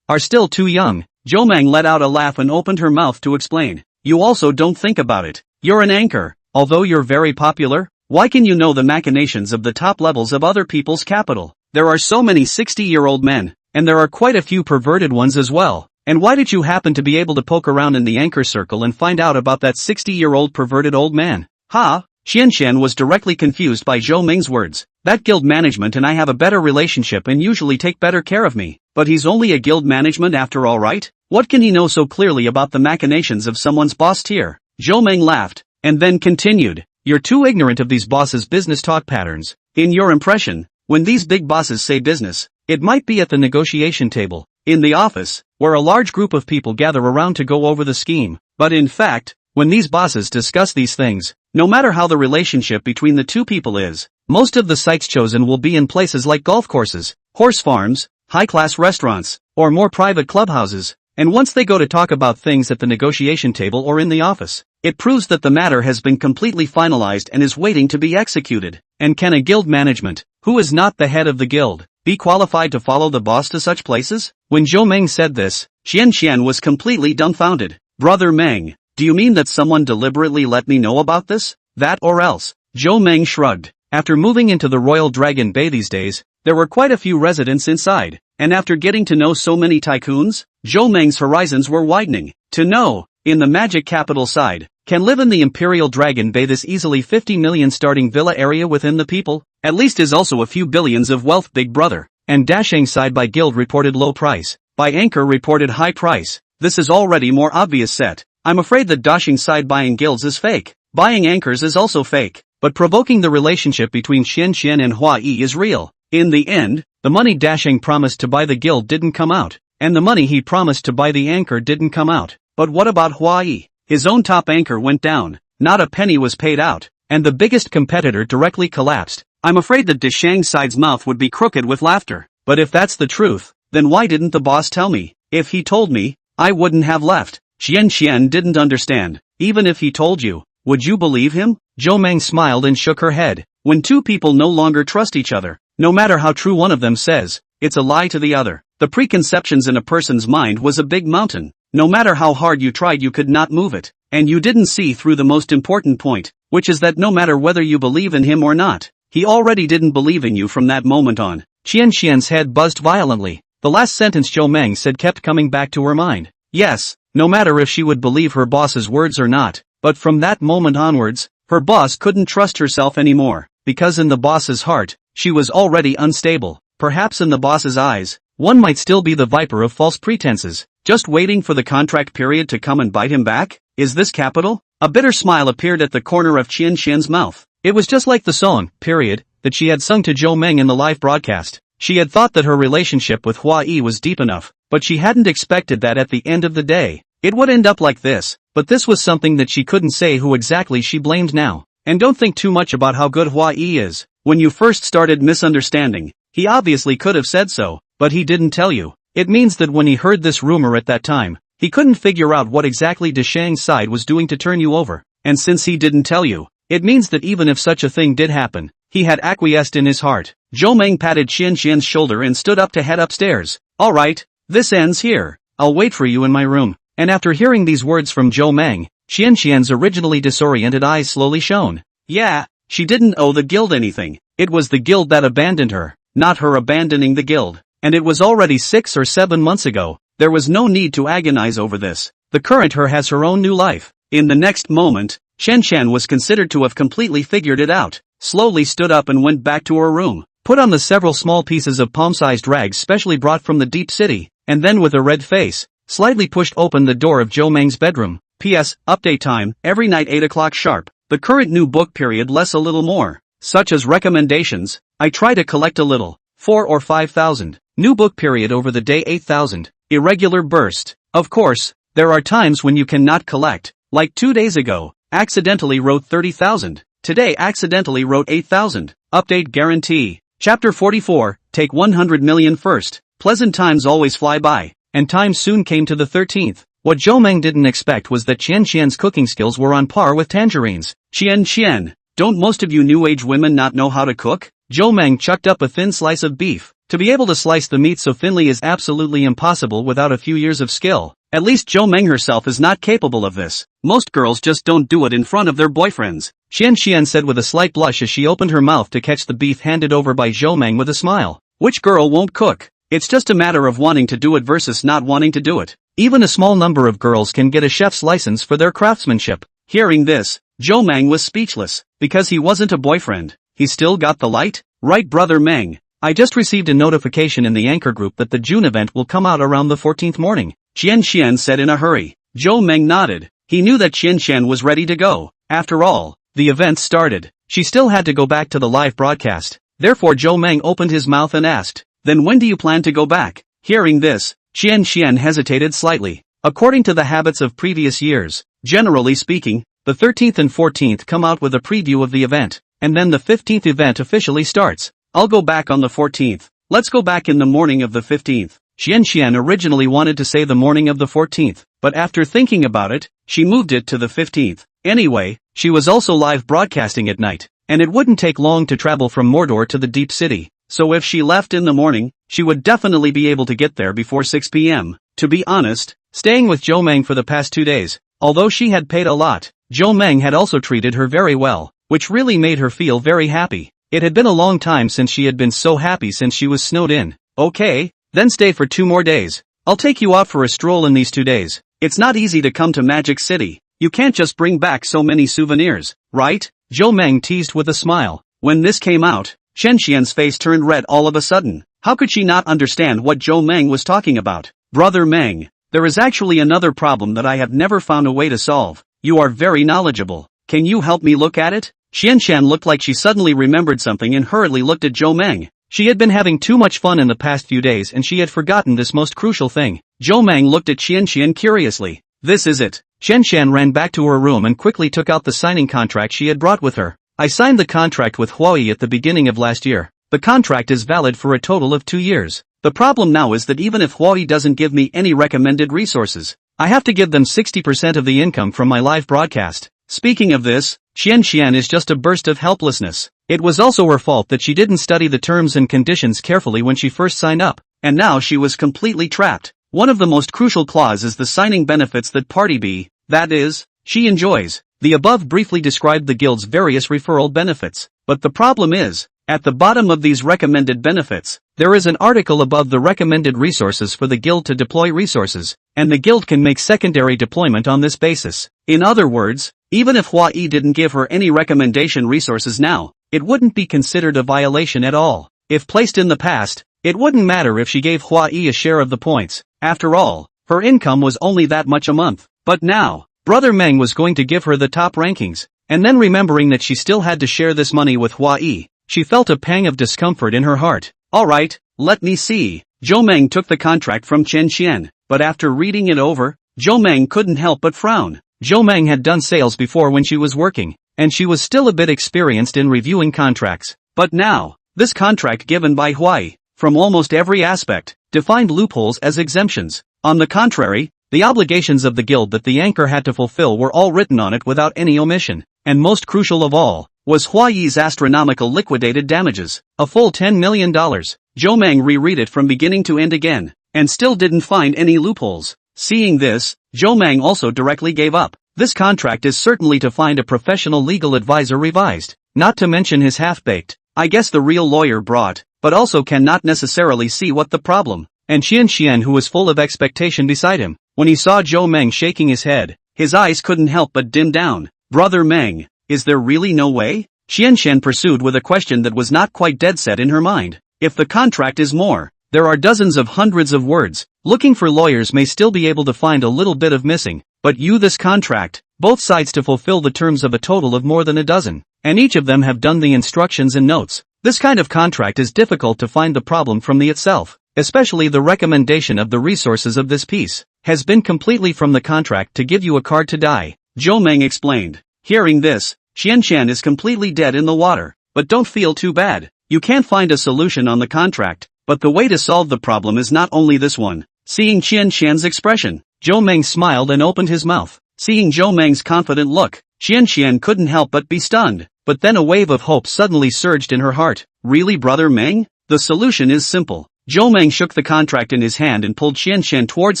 are still too young. Zhou Meng let out a laugh and opened her mouth to explain. You also don't think about it. You're an anchor. Although you're very popular, why can you know the machinations of the top levels of other people's capital? There are so many 60-year-old men, and there are quite a few perverted ones as well. And why did you happen to be able to poke around in the anchor circle and find out about that 60-year-old perverted old man? Ha! Qian was directly confused by Zhou Meng's words. That guild management and I have a better relationship and usually take better care of me. But he's only a guild management after all, right? What can he know so clearly about the machinations of someone's boss tier? Zhou Meng laughed, and then continued. You're too ignorant of these bosses' business talk patterns. In your impression, when these big bosses say business, it might be at the negotiation table, in the office, where a large group of people gather around to go over the scheme. But in fact, when these bosses discuss these things, no matter how the relationship between the two people is, most of the sites chosen will be in places like golf courses, horse farms, high-class restaurants, or more private clubhouses. And once they go to talk about things at the negotiation table or in the office, it proves that the matter has been completely finalized and is waiting to be executed. And can a guild management, who is not the head of the guild, be qualified to follow the boss to such places? When Zhou Meng said this, Qian was completely dumbfounded. Brother Meng, do you mean that someone deliberately let me know about this? That or else? Zhou Meng shrugged. After moving into the Royal Dragon Bay these days, there were quite a few residents inside, and after getting to know so many tycoons, Zhou Meng's horizons were widening. To know, in the magic capital side, can live in the Imperial Dragon Bay this easily 50 million starting villa area within the people, at least is also a few billions of wealth big brother, and Dashang side by guild reported low price, by anchor reported high price. This is already more obvious set. I'm afraid that Dashing side buying guilds is fake. Buying anchors is also fake, but provoking the relationship between Qian and Hawaii is real. In the end, the money Dashing promised to buy the guild didn't come out, and the money he promised to buy the anchor didn't come out. But what about Hawaii? His own top anchor went down, not a penny was paid out, and the biggest competitor directly collapsed. I'm afraid that Dashang side's mouth would be crooked with laughter. But if that's the truth, then why didn't the boss tell me? If he told me, I wouldn't have left. Qian didn't understand. Even if he told you, would you believe him? Zhou Meng smiled and shook her head. When two people no longer trust each other, no matter how true one of them says, it's a lie to the other. The preconceptions in a person's mind was a big mountain. No matter how hard you tried, you could not move it. And you didn't see through the most important point, which is that no matter whether you believe in him or not, he already didn't believe in you from that moment on. Qian's head buzzed violently. The last sentence Zhou Meng said kept coming back to her mind. Yes, no matter if she would believe her boss's words or not, but from that moment onwards, her boss couldn't trust herself anymore, because in the boss's heart, she was already unstable. Perhaps in the boss's eyes, one might still be the viper of false pretenses, just waiting for the contract period to come and bite him back. Is this capital? A bitter smile appeared at the corner of Qian Qian's mouth. It was just like the song, period, that she had sung to Zhou Meng in the live broadcast. She had thought that her relationship with Hua Yi was deep enough, but she hadn't expected that at the end of the day, it would end up like this. But this was something that she couldn't say who exactly she blamed now. And don't think too much about how good Hua Yi is. When you first started misunderstanding, he obviously could have said so, but he didn't tell you. It means that when he heard this rumor at that time, he couldn't figure out what exactly Deshang's side was doing to turn you over. And since he didn't tell you, it means that even if such a thing did happen, he had acquiesced in his heart. Zhou Meng patted Qian Qian's shoulder and stood up to head upstairs. Alright, this ends here. I'll wait for you in my room. And after hearing these words from Zhou Meng, Qian Qian's originally disoriented eyes slowly shone. Yeah, she didn't owe the guild anything. It was the guild that abandoned her, not her abandoning the guild. And it was already 6 or 7 months ago. There was no need to agonize over this. The current her has her own new life. In the next moment, Shen Shan was considered to have completely figured it out, slowly stood up and went back to her room, put on the several small pieces of palm-sized rags specially brought from the deep city, and then with a red face, slightly pushed open the door of Zhou Meng's bedroom. P.S. Update time, every night 8 o'clock sharp. The current new book period less a little more, such as recommendations, I try to collect a little, 4 or 5,000. New book period over the day 8,000. Irregular burst. Of course, there are times when you cannot collect, like 2 days ago, accidentally wrote 30,000, today accidentally wrote 8,000, update guarantee. Chapter 44, take 100 million first, pleasant times always fly by, and time soon came to the 13th. What Zhou Meng didn't expect was that Qian Qian's cooking skills were on par with Tangerine's. Qian Qian, don't most of you new age women not know how to cook? Zhou Meng chucked up a thin slice of beef. To be able to slice the meat so thinly is absolutely impossible without a few years of skill. At least Zhou Meng herself is not capable of this. Most girls just don't do it in front of their boyfriends. Qian Qian said with a slight blush as she opened her mouth to catch the beef handed over by Zhou Meng with a smile. Which girl won't cook? It's just a matter of wanting to do it versus not wanting to do it. Even a small number of girls can get a chef's license for their craftsmanship. Hearing this, Zhou Meng was speechless. Because he wasn't a boyfriend, he still got the light? Right, brother Meng. I just received a notification in the anchor group that the June event will come out around the 14th morning. Qian Qian said in a hurry. Zhou Meng nodded. He knew that Qian Qian was ready to go. After all, the event started. She still had to go back to the live broadcast. Therefore Zhou Meng opened his mouth and asked, then when do you plan to go back? Hearing this, Qian Qian hesitated slightly. According to the habits of previous years, generally speaking, the 13th and 14th come out with a preview of the event, and then the 15th event officially starts. I'll go back on the 14th. Let's go back in the morning of the 15th. Qian Qian originally wanted to say the morning of the 14th, but after thinking about it, she moved it to the 15th. Anyway, she was also live broadcasting at night, and it wouldn't take long to travel from Mordor to the Deep City, so if she left in the morning, she would definitely be able to get there before 6 p.m. To be honest, staying with Zhou Meng for the past 2 days, although she had paid a lot, Zhou Meng had also treated her very well, which really made her feel very happy. It had been a long time since she had been so happy since she was snowed in. Okay, then stay for 2 more days. I'll take you out for a stroll in these 2 days. It's not easy to come to Magic City. You can't just bring back so many souvenirs, right? Zhou Meng teased with a smile. When this came out, Chen Xian's face turned red all of a sudden. How could she not understand what Zhou Meng was talking about? Brother Meng, there is actually another problem that I have never found a way to solve. You are very knowledgeable. Can you help me look at it? Qian Qian looked like she suddenly remembered something and hurriedly looked at Zhou Meng. She had been having too much fun in the past few days and she had forgotten this most crucial thing. Zhou Meng looked at Qian Qian curiously. This is it. Qian Qian ran back to her room and quickly took out the signing contract she had brought with her. I signed the contract with Huai at the beginning of last year. The contract is valid for a total of 2 years. The problem now is that even if Huai doesn't give me any recommended resources, I have to give them 60% of the income from my live broadcast. Speaking of this, Qian Qian is just a burst of helplessness. It was also her fault that she didn't study the terms and conditions carefully when she first signed up, and now she was completely trapped. One of the most crucial clauses is the signing benefits that Party B, that is, she enjoys. The above briefly described the guild's various referral benefits, but the problem is, At the bottom of these recommended benefits, there is an article above the recommended resources for the guild to deploy resources, and the guild can make secondary deployment on this basis. In other words, even if Hua-Yi didn't give her any recommendation resources now, it wouldn't be considered a violation at all. If placed in the past, it wouldn't matter if she gave Hua-Yi a share of the points. After all, her income was only that much a month. But now, Brother Meng was going to give her the top rankings, and then remembering that she still had to share this money with Hua-Yi, she felt a pang of discomfort in her heart. Alright, let me see. Zhou Meng took the contract from Chen Xian, but after reading it over, Zhou Meng couldn't help but frown. Zhou Meng had done sales before when she was working, and she was still a bit experienced in reviewing contracts. But now, this contract given by Hua-Yi, from almost every aspect, defined loopholes as exemptions. On the contrary, the obligations of the guild that the anchor had to fulfill were all written on it without any omission. And most crucial of all, was Hua-Yi's astronomical liquidated damages, a full $10 million. Zhou Meng reread it from beginning to end again, and still didn't find any loopholes. Seeing this, Zhou Meng also directly gave up. This contract is certainly to find a professional legal advisor revised, not to mention his half-baked, I guess the real lawyer brought, but also cannot necessarily see what the problem. And Qian Xian, who was full of expectation beside him, when he saw Zhou Meng shaking his head, his eyes couldn't help but dim down. Brother Meng, is there really no way? Qian Xian pursued with a question that was not quite dead set in her mind. If the contract is more, there are dozens of hundreds of words. Looking for lawyers may still be able to find a little bit of missing, but this contract, both sides to fulfill the terms of a total of more than a dozen, and each of them have done the instructions and notes. This kind of contract is difficult to find the problem from the itself, especially the recommendation of the resources of this piece, has been completely from the contract to give you a card to die. Zhou Meng explained. Hearing this, Qian Xian is completely dead in the water, but don't feel too bad. You can't find a solution on the contract, but the way to solve the problem is not only this one. Seeing Qian Xian's expression, Zhou Meng smiled and opened his mouth. Seeing Zhou Meng's confident look, Qian Xian couldn't help but be stunned, but then a wave of hope suddenly surged in her heart. Really, Brother Meng? The solution is simple. Zhou Meng shook the contract in his hand and pulled Qian Xian towards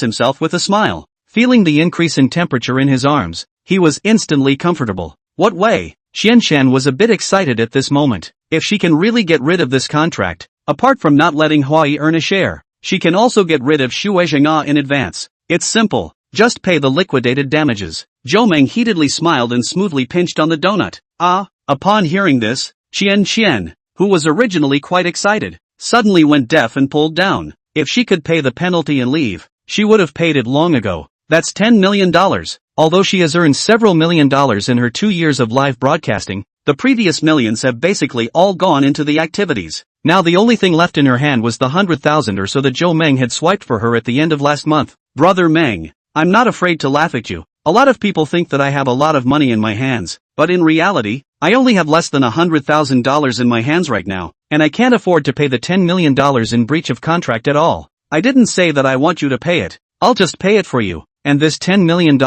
himself with a smile. Feeling the increase in temperature in his arms, he was instantly comfortable. What way? Qian Xian was a bit excited at this moment. If she can really get rid of this contract, apart from not letting Hua-Yi earn a share, she can also get rid of Xue Zheng'a in advance. It's simple. Just pay the liquidated damages. Zhou Meng heatedly smiled and smoothly pinched on the donut. Upon hearing this, Qian Xian, who was originally quite excited, suddenly went deaf and pulled down. If she could pay the penalty and leave, she would have paid it long ago. That's $10 million. Although she has earned several $1 million in her 2 years of live broadcasting, the previous millions have basically all gone into the activities. Now the only thing left in her hand was the 100,000 or so that Zhou Meng had swiped for her at the end of last month. Brother Meng, I'm not afraid to laugh at you. A lot of people think that I have a lot of money in my hands, but in reality, I only have less than $100,000 in my hands right now, and I can't afford to pay the $10 million in breach of contract at all. I didn't say that I want you to pay it. I'll just pay it for you. And this $10 million,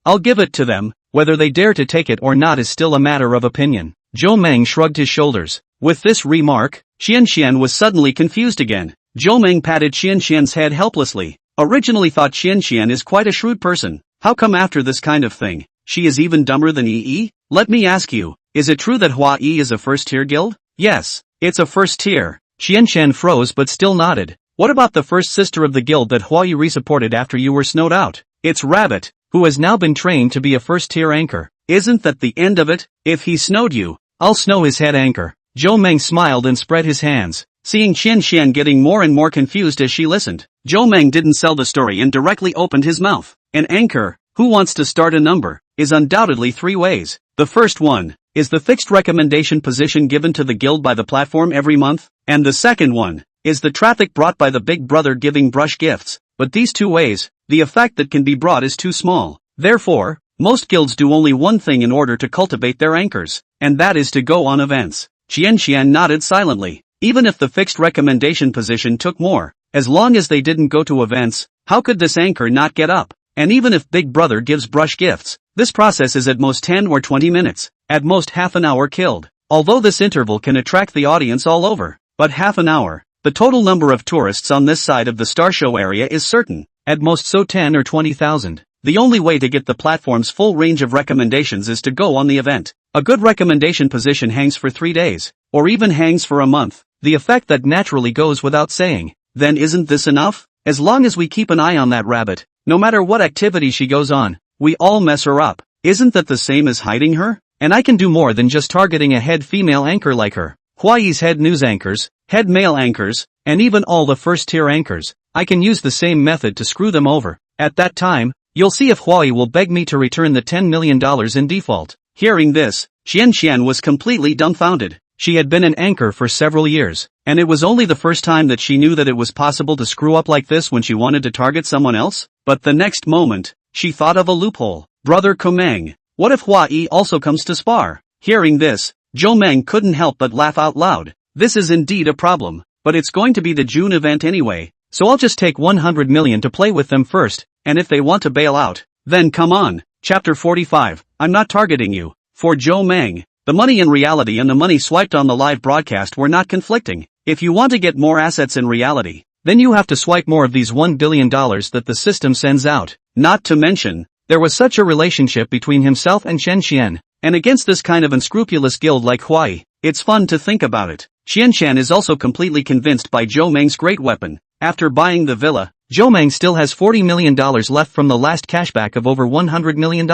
I'll give it to them. Whether they dare to take it or not is still a matter of opinion. Zhou Meng shrugged his shoulders. With this remark, Qian Xian was suddenly confused again. Zhou Meng patted Qian Xian's head helplessly. Originally thought Qian Xian is quite a shrewd person. How come after this kind of thing, she is even dumber than Yi? Let me ask you, is it true that Hua-Yi is a first-tier guild? Yes, it's a first tier. Qian Xian froze but still nodded. What about the first sister of the guild that Hua-Yi resupported after you were snowed out? It's Rabbit, who has now been trained to be a first-tier anchor. Isn't that the end of it? If he snowed you, I'll snow his head anchor. Zhou Meng smiled and spread his hands. Seeing Qian Xian getting more and more confused as she listened, Zhou Meng didn't sell the story and directly opened his mouth. An anchor, who wants to start a number, is undoubtedly 3 ways. The first one is the fixed recommendation position given to the guild by the platform every month, and the second one is the traffic brought by the big brother giving brush gifts. But these 2 ways, the effect that can be brought is too small. Therefore, most guilds do only one thing in order to cultivate their anchors, and that is to go on events. Qian Xian nodded silently. Even if the fixed recommendation position took more, as long as they didn't go to events, how could this anchor not get up? And even if Big Brother gives brush gifts, this process is at most 10 or 20 minutes, at most half an hour killed. Although this interval can attract the audience all over, but half an hour, the total number of tourists on this side of the Star Show area is certain, at most so 10 or 20,000. The only way to get the platform's full range of recommendations is to go on the event. A good recommendation position hangs for 3 days, or even hangs for a month. The effect that naturally goes without saying. Then isn't this enough? As long as we keep an eye on that rabbit, no matter what activity she goes on, we all mess her up. Isn't that the same as hiding her? And I can do more than just targeting a head female anchor like her. Hawaii's head news anchors, head male anchors, and even all the first-tier anchors. I can use the same method to screw them over. At that time, you'll see if Hawaii will beg me to return the $10 million in default. Hearing this, Xian was completely dumbfounded. She had been an anchor for several years, and it was only the first time that she knew that it was possible to screw up like this when she wanted to target someone else. But the next moment, she thought of a loophole. Brother Komang, what if Hawaii also comes to spar? Hearing this, Jo Meng couldn't help but laugh out loud. This is indeed a problem, but it's going to be the June event anyway, so I'll just take 100 million to play with them first, and if they want to bail out, then come on. Chapter 45, I'm not targeting you. For Jo Meng, the money in reality and the money swiped on the live broadcast were not conflicting. If you want to get more assets in reality, then you have to swipe more of these $1 billion that the system sends out. Not to mention, there was such a relationship between himself and Xian, and against this kind of unscrupulous guild like Hawaii, it's fun to think about it. Xian is also completely convinced by Jo Meng's great weapon. After buying the villa, Jo Meng still has $40 million left from the last cashback of over $100 million.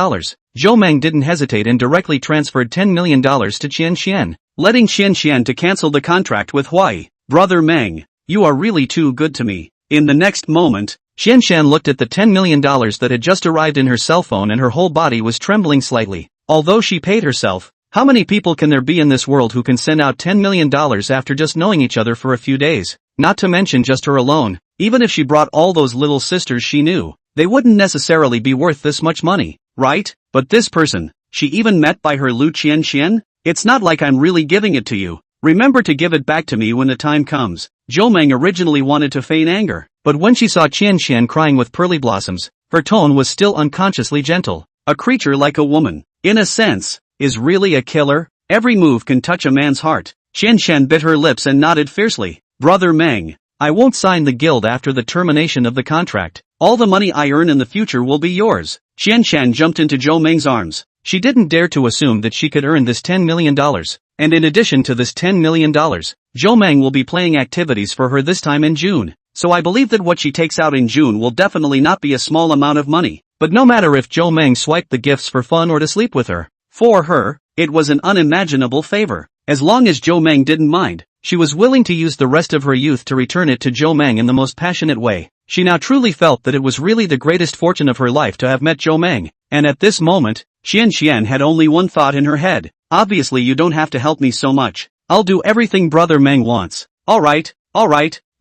Jo Meng didn't hesitate and directly transferred $10 million to Xian, letting Xian to cancel the contract with Hawaii. Brother Meng, you are really too good to me. In the next moment, Xian looked at the $10 million that had just arrived in her cell phone and her whole body was trembling slightly. Although she paid herself, how many people can there be in this world who can send out $10 million after just knowing each other for a few days? Not to mention just her alone. Even if she brought all those little sisters she knew, they wouldn't necessarily be worth this much money, right? But this person, she even met by her Lu Xian? It's not like I'm really giving it to you. Remember to give it back to me when the time comes. Jo Meng originally wanted to feign anger, but when she saw Xian crying with pearly blossoms, her tone was still unconsciously gentle. A creature like a woman, in a sense, is really a killer. Every move can touch a man's heart. Xian bit her lips and nodded fiercely. Brother Meng, I won't sign the guild after the termination of the contract. All the money I earn in the future will be yours. Xian jumped into Jo Meng's arms. She didn't dare to assume that she could earn this $10 million. And in addition to this $10 million, Jo Meng will be playing activities for her this time in June. So I believe that what she takes out in June will definitely not be a small amount of money. But no matter if Jo Meng swiped the gifts for fun or to sleep with her, for her, it was an unimaginable favor. As long as Jo Meng didn't mind, she was willing to use the rest of her youth to return it to Jo Meng in the most passionate way. She now truly felt that it was really the greatest fortune of her life to have met Jo Meng. And at this moment, Xian had only one thought in her head. Obviously you don't have to help me so much. I'll do everything Brother Meng wants. Alright,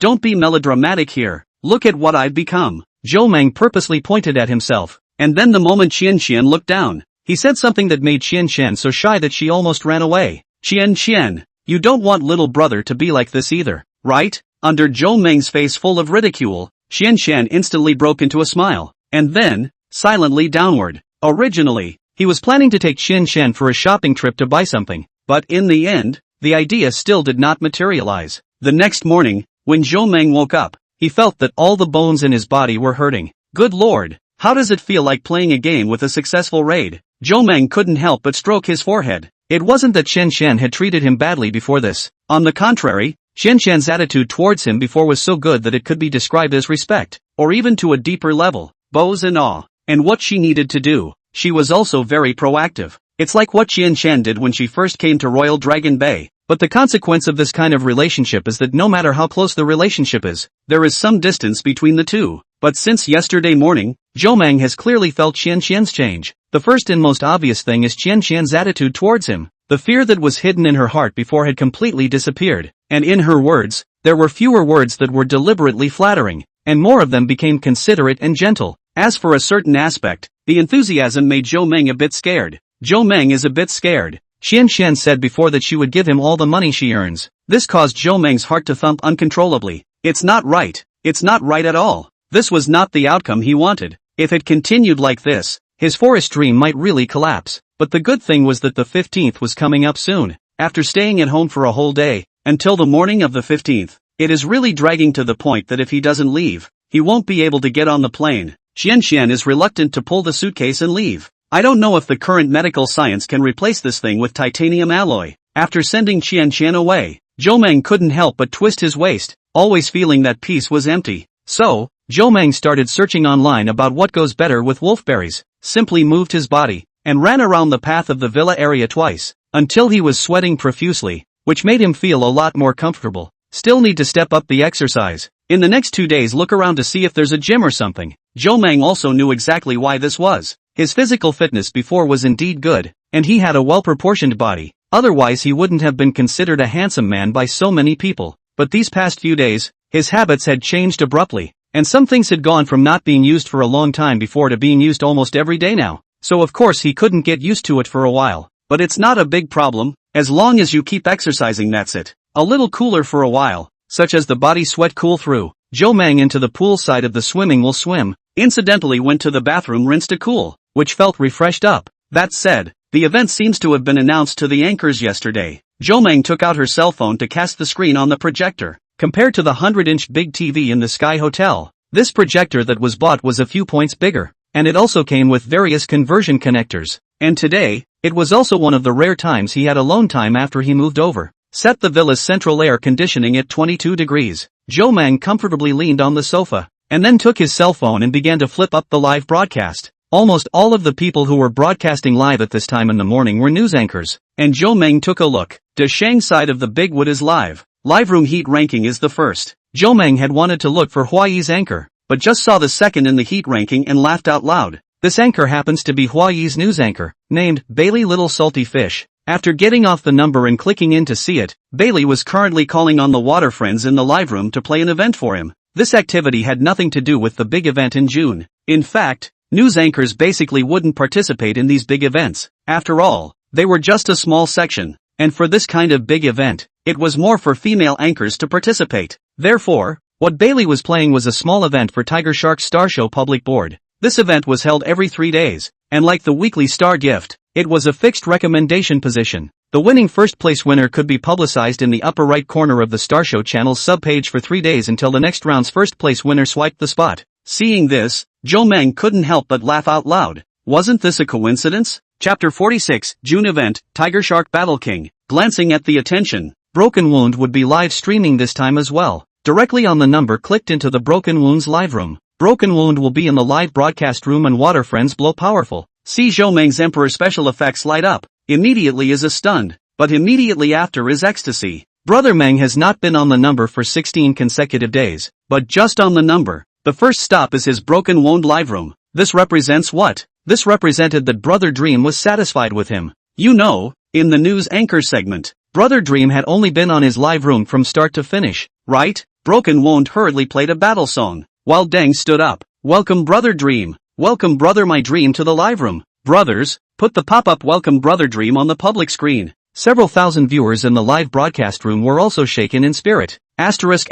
don't be melodramatic here. Look at what I've become. Jo Meng purposely pointed at himself. And then the moment Xian looked down, he said something that made Xian so shy that she almost ran away. Xian, you don't want little brother to be like this either, right? Under Jo Meng's face full of ridicule, Xian instantly broke into a smile. And then, silently downward. Originally, he was planning to take Xian for a shopping trip to buy something, but in the end, the idea still did not materialize. The next morning, when Jo Meng woke up, he felt that all the bones in his body were hurting. Good lord, how does it feel like playing a game with a successful raid? Jo Meng couldn't help but stroke his forehead. It wasn't that Xian had treated him badly before this. On the contrary, Xian's attitude towards him before was so good that it could be described as respect, or even to a deeper level, bows and awe. And what she needed to do, she was also very proactive. It's like what Xian did when she first came to Royal Dragon Bay. But the consequence of this kind of relationship is that no matter how close the relationship is, there is some distance between the two. But since yesterday morning, Jo Meng has clearly felt Xian's change. The first and most obvious thing is Xian's attitude towards him. The fear that was hidden in her heart before had completely disappeared. And in her words, there were fewer words that were deliberately flattering, and more of them became considerate and gentle. As for a certain aspect, the enthusiasm made Jo Meng a bit scared. Jo Meng is a bit scared. Xian said before that she would give him all the money she earns. This caused Jo Meng's heart to thump uncontrollably. It's not right. It's not right at all. This was not the outcome he wanted. If it continued like this, his forest dream might really collapse. But the good thing was that the 15th was coming up soon. After staying at home for a whole day, until the morning of the 15th, it is really dragging to the point that if he doesn't leave, he won't be able to get on the plane. Xian is reluctant to pull the suitcase and leave. I don't know if the current medical science can replace this thing with titanium alloy. After sending Xian away, Zhou couldn't help but twist his waist, always feeling that piece was empty. So, Zhou started searching online about what goes better with wolfberries, simply moved his body, and ran around the path of the villa area twice, until he was sweating profusely, which made him feel a lot more comfortable. Still need to step up the exercise. In the next 2 days look around to see if there's a gym or something. Zhou also knew exactly why this was. His physical fitness before was indeed good, and he had a well-proportioned body, otherwise he wouldn't have been considered a handsome man by so many people. But these past few days, his habits had changed abruptly, and some things had gone from not being used for a long time before to being used almost every day now. So of course he couldn't get used to it for a while. But it's not a big problem, as long as you keep exercising, that's it. A little cooler for a while, such as the body sweat cool through. Zhou into the pool side of the swimming will swim, incidentally went to the bathroom rinse to cool, which felt refreshed up. That said, the event seems to have been announced to the anchors yesterday. Zhou took out her cell phone to cast the screen on the projector. Compared to the 100-inch big TV in the Sky Hotel, this projector that was bought was a few points bigger, and it also came with various conversion connectors. And today, it was also one of the rare times he had alone time after he moved over. Set the villa's central air conditioning at 22 degrees. Zhou comfortably leaned on the sofa, and then took his cell phone and began to flip up the live broadcast. Almost all of the people who were broadcasting live at this time in the morning were news anchors, and Zhou took a look. The Shang side of the Big Wood is live. Live room heat ranking is the first. Zhou had wanted to look for Huayi's anchor, but just saw the second in the heat ranking and laughed out loud. This anchor happens to be Huayi's news anchor, named Bailey Little Salty Fish. After getting off the number and clicking in to see it, Bailey was currently calling on the water friends in the live room to play an event for him. This activity had nothing to do with the big event in June. In fact, news anchors basically wouldn't participate in these big events. After all, they were just a small section, and for this kind of big event, it was more for female anchors to participate. Therefore, what Bailey was playing was a small event for Tiger Shark's Star Show Public Board. This event was held every 3 days, and like the weekly star gift, it was a fixed recommendation position. The winning first-place winner could be publicized in the upper right corner of the Star Show channel's subpage for 3 days until the next round's first-place winner swiped the spot. Seeing this, Zhou couldn't help but laugh out loud. Wasn't this a coincidence? Chapter 46, June Event, Tiger Shark Battle King. Glancing at the attention, Broken Wound would be live streaming this time as well. Directly on the number clicked into the Broken Wound's live room. Broken Wound will be in the live broadcast room and water friends blow powerful. See Zhou Emperor special effects light up. Immediately is a stunned, but immediately after is ecstasy. Brother Meng has not been on the number for 16 consecutive days, but just on the number. The first stop is his Broken Wound live room. This represents what? This represented that Brother Dream was satisfied with him. You know, in the news anchor segment, Brother Dream had only been on his live room from start to finish, right? Broken Wound hurriedly played a battle song, while Deng stood up. Welcome Brother Dream. Welcome Brother My Dream to the live room. Brothers, put the pop-up Welcome Brother Dream on the public screen. Several thousand viewers in the live broadcast room were also shaken in spirit. Asterisk.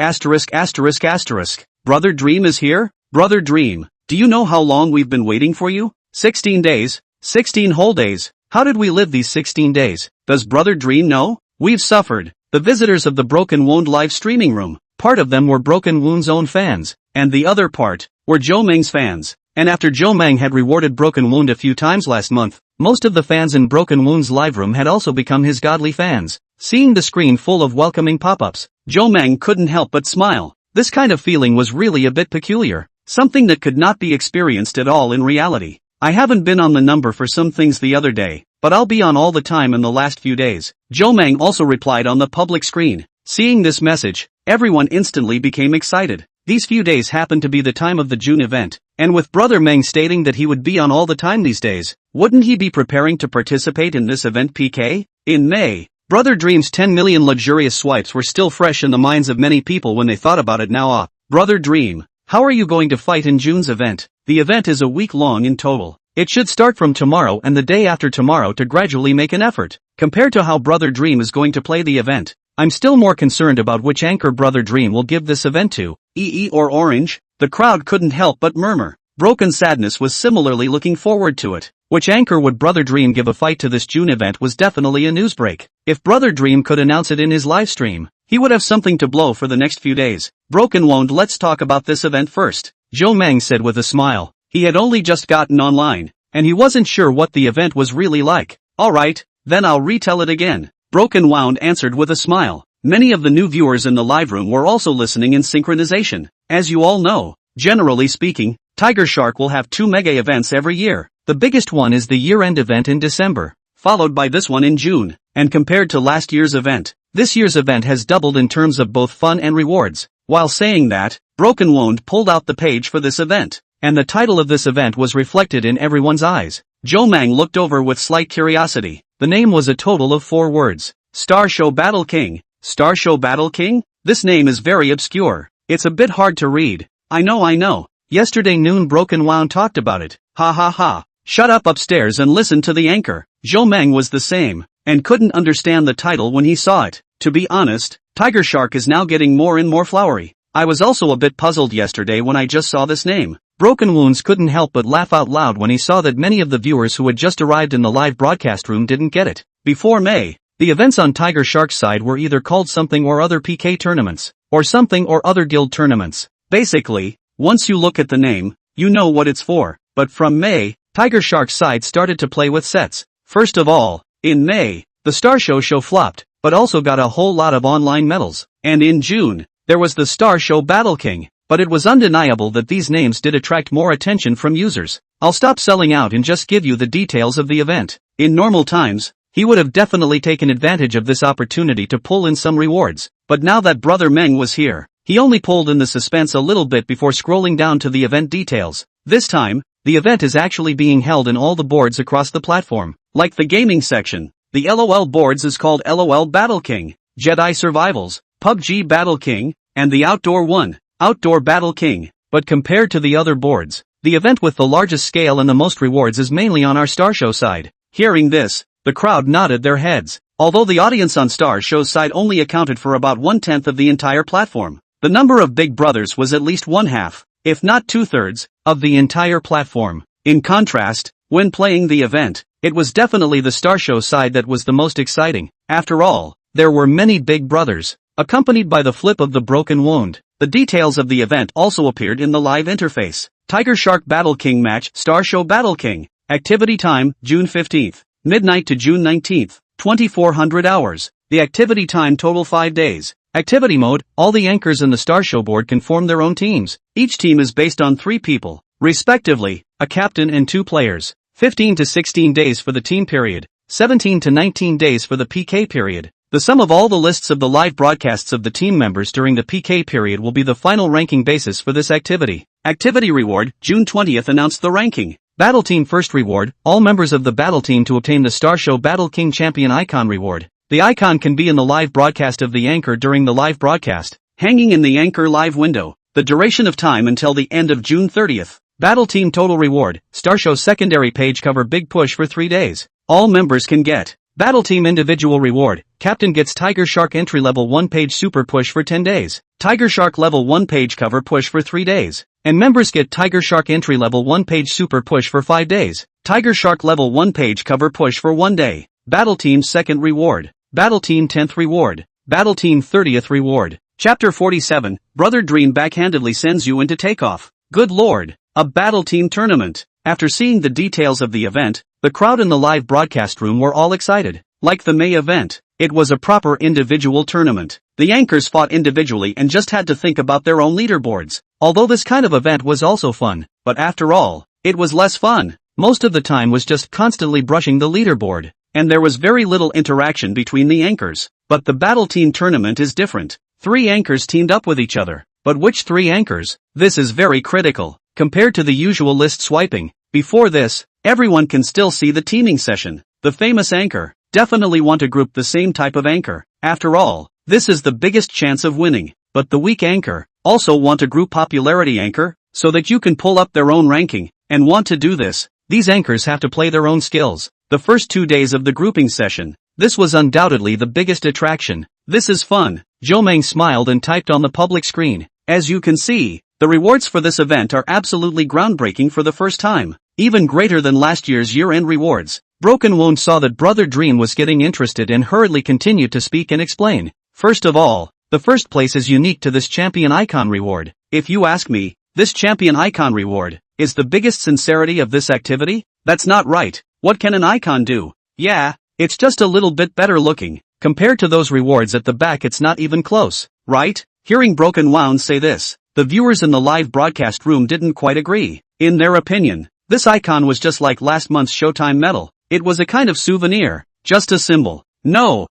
Brother Dream is here? Brother Dream, do you know how long we've been waiting for you? 16 days. 16 whole days. How did we live these 16 days? Does Brother Dream know? We've suffered. The visitors of the Broken Wound live streaming room, part of them were Broken Wound's own fans, and the other part were Zhou fans. And after Zhou had rewarded Broken Wound a few times last month, most of the fans in Broken Wound's live room had also become his godly fans. Seeing the screen full of welcoming pop-ups, Zhou couldn't help but smile. This kind of feeling was really a bit peculiar, something that could not be experienced at all in reality. I haven't been on the number for some things the other day, but I'll be on all the time in the last few days. Zhou also replied on the public screen. Seeing this message, everyone instantly became excited. These few days happened to be the time of the June event, and with Brother Meng stating that he would be on all the time these days, wouldn't he be preparing to participate in this event PK? In May, Brother Dream's 10 million luxurious swipes were still fresh in the minds of many people when they thought about it now. Brother Dream, how are you going to fight in June's event? The event is a week long in total. It should start from tomorrow and the day after tomorrow to gradually make an effort. Compared to how Brother Dream is going to play the event, I'm still more concerned about which anchor Brother Dream will give this event to. EE or Orange? The crowd couldn't help but murmur. Broken Sadness was similarly looking forward to it. Which anchor would Brother Dream give a fight to this June event was definitely a news break. If Brother Dream could announce it in his live stream, he would have something to blow for the next few days. Broken Wound, let's talk about this event first. Zhou said with a smile. He had only just gotten online, and he wasn't sure what the event was really like. Alright, then I'll retell it again. Broken Wound answered with a smile. Many of the new viewers in the live room were also listening in synchronization. As you all know, generally speaking, Tiger Shark will have 2 mega events every year. The biggest one is the year-end event in December, followed by this one in June, and compared to last year's event, this year's event has doubled in terms of both fun and rewards. While saying that, Broken Wound pulled out the page for this event, and the title of this event was reflected in everyone's eyes. Joe Mang looked over with slight curiosity. The name was a total of 4 words. Star Show Battle King. Star Show Battle King? This name is very obscure. It's a bit hard to read. I know. Yesterday noon Broken Wound talked about it. Ha ha ha. Shut up upstairs and listen to the anchor. Joe Mang was the same, and couldn't understand the title when he saw it. To be honest, Tiger Shark is now getting more and more flowery. I was also a bit puzzled yesterday when I just saw this name. Broken Wounds couldn't help but laugh out loud when he saw that many of the viewers who had just arrived in the live broadcast room didn't get it. Before May, the events on Tiger Shark's side were either called something or other PK tournaments, or something or other guild tournaments. Basically, once you look at the name, you know what it's for. But from May, Tiger Shark's side started to play with sets. First of all, in May, the Star Show flopped, but also got a whole lot of online medals. And in June, there was the Star Show Battle King. But it was undeniable that these names did attract more attention from users. I'll stop selling out and just give you the details of the event. In normal times, he would have definitely taken advantage of this opportunity to pull in some rewards. But now that Brother Meng was here, he only pulled in the suspense a little bit before scrolling down to the event details. This time, the event is actually being held in all the boards across the platform. Like the gaming section, the LOL boards is called LOL Battle King, Jedi Survivals, PUBG Battle King, and the Outdoor one, Outdoor Battle King. But compared to the other boards, the event with the largest scale and the most rewards is mainly on our Star Show side. Hearing this, the crowd nodded their heads. Although the audience on Star Show's side only accounted for about 1/10 of the entire platform, the number of big brothers was at least 1/2, if not 2/3, of the entire platform. In contrast, when playing the event, it was definitely the Star Show side that was the most exciting. After all, there were many big brothers, accompanied by the flip of the Broken Wound. The details of the event also appeared in the live interface. Tiger Shark Battle King Match, Star Show Battle King. Activity time, June 15th, midnight to June 19th, 2400 hours. The activity time total 5 days. Activity mode, all the anchors in the Star Show board can form their own teams. Each team is based on 3 people, respectively, a captain and 2 players. 15 to 16 days for the team period, 17 to 19 days for the PK period. The sum of all the lists of the live broadcasts of the team members during the PK period will be the final ranking basis for this activity. Activity reward, June 20th announced the ranking. Battle Team first reward, all members of the battle team to obtain the Star Show Battle King Champion Icon reward. The icon can be in the live broadcast of the anchor during the live broadcast, hanging in the anchor live window. The duration of time until the end of June 30th. Battle Team total reward, Star Show secondary page cover big push for 3 days. All members can get. Battle Team individual reward, Captain gets Tiger Shark entry level 1 page super push for 10 days. Tiger Shark level 1 page cover push for 3 days. And members get Tiger Shark entry level 1 page super push for 5 days. Tiger Shark level 1 page cover push for 1 day. Battle Team second reward. Battle Team 10th reward. Battle Team 30th reward. Chapter 47, Brother Dream backhandedly sends you into takeoff. Good lord, a Battle Team tournament. After seeing the details of the event, the crowd in the live broadcast room were all excited. Like the May event, it was a proper individual tournament. The anchors fought individually and just had to think about their own leaderboards. Although this kind of event was also fun, but after all, it was less fun. Most of the time was just constantly brushing the leaderboard, and there was very little interaction between the anchors. But the Battle Team tournament is different. 3 anchors teamed up with each other. But which 3 anchors? This is very critical. Compared to the usual list swiping, before this, everyone can still see the teaming session. The famous anchor, definitely want to group the same type of anchor. After all, this is the biggest chance of winning. But the weak anchor, also want to group popularity anchor, so that you can pull up their own ranking. And want to do this, these anchors have to play their own skills. The first 2 days of the grouping session, this was undoubtedly the biggest attraction. This is fun. Joe Mang smiled and typed on the public screen. As you can see, the rewards for this event are absolutely groundbreaking for the first time, even greater than last year's year-end rewards. Broken Wound saw that Brother Dream was getting interested and hurriedly continued to speak and explain. First of all, the first place is unique to this champion icon reward. If you ask me, this champion icon reward is the biggest sincerity of this activity? That's not right. What can an icon do? Yeah, it's just a little bit better looking. Compared to those rewards at the back, it's not even close, right? Hearing Broken Wound say this, the viewers in the live broadcast room didn't quite agree. In their opinion, this icon was just like last month's Showtime medal. It was a kind of souvenir, just a symbol. No,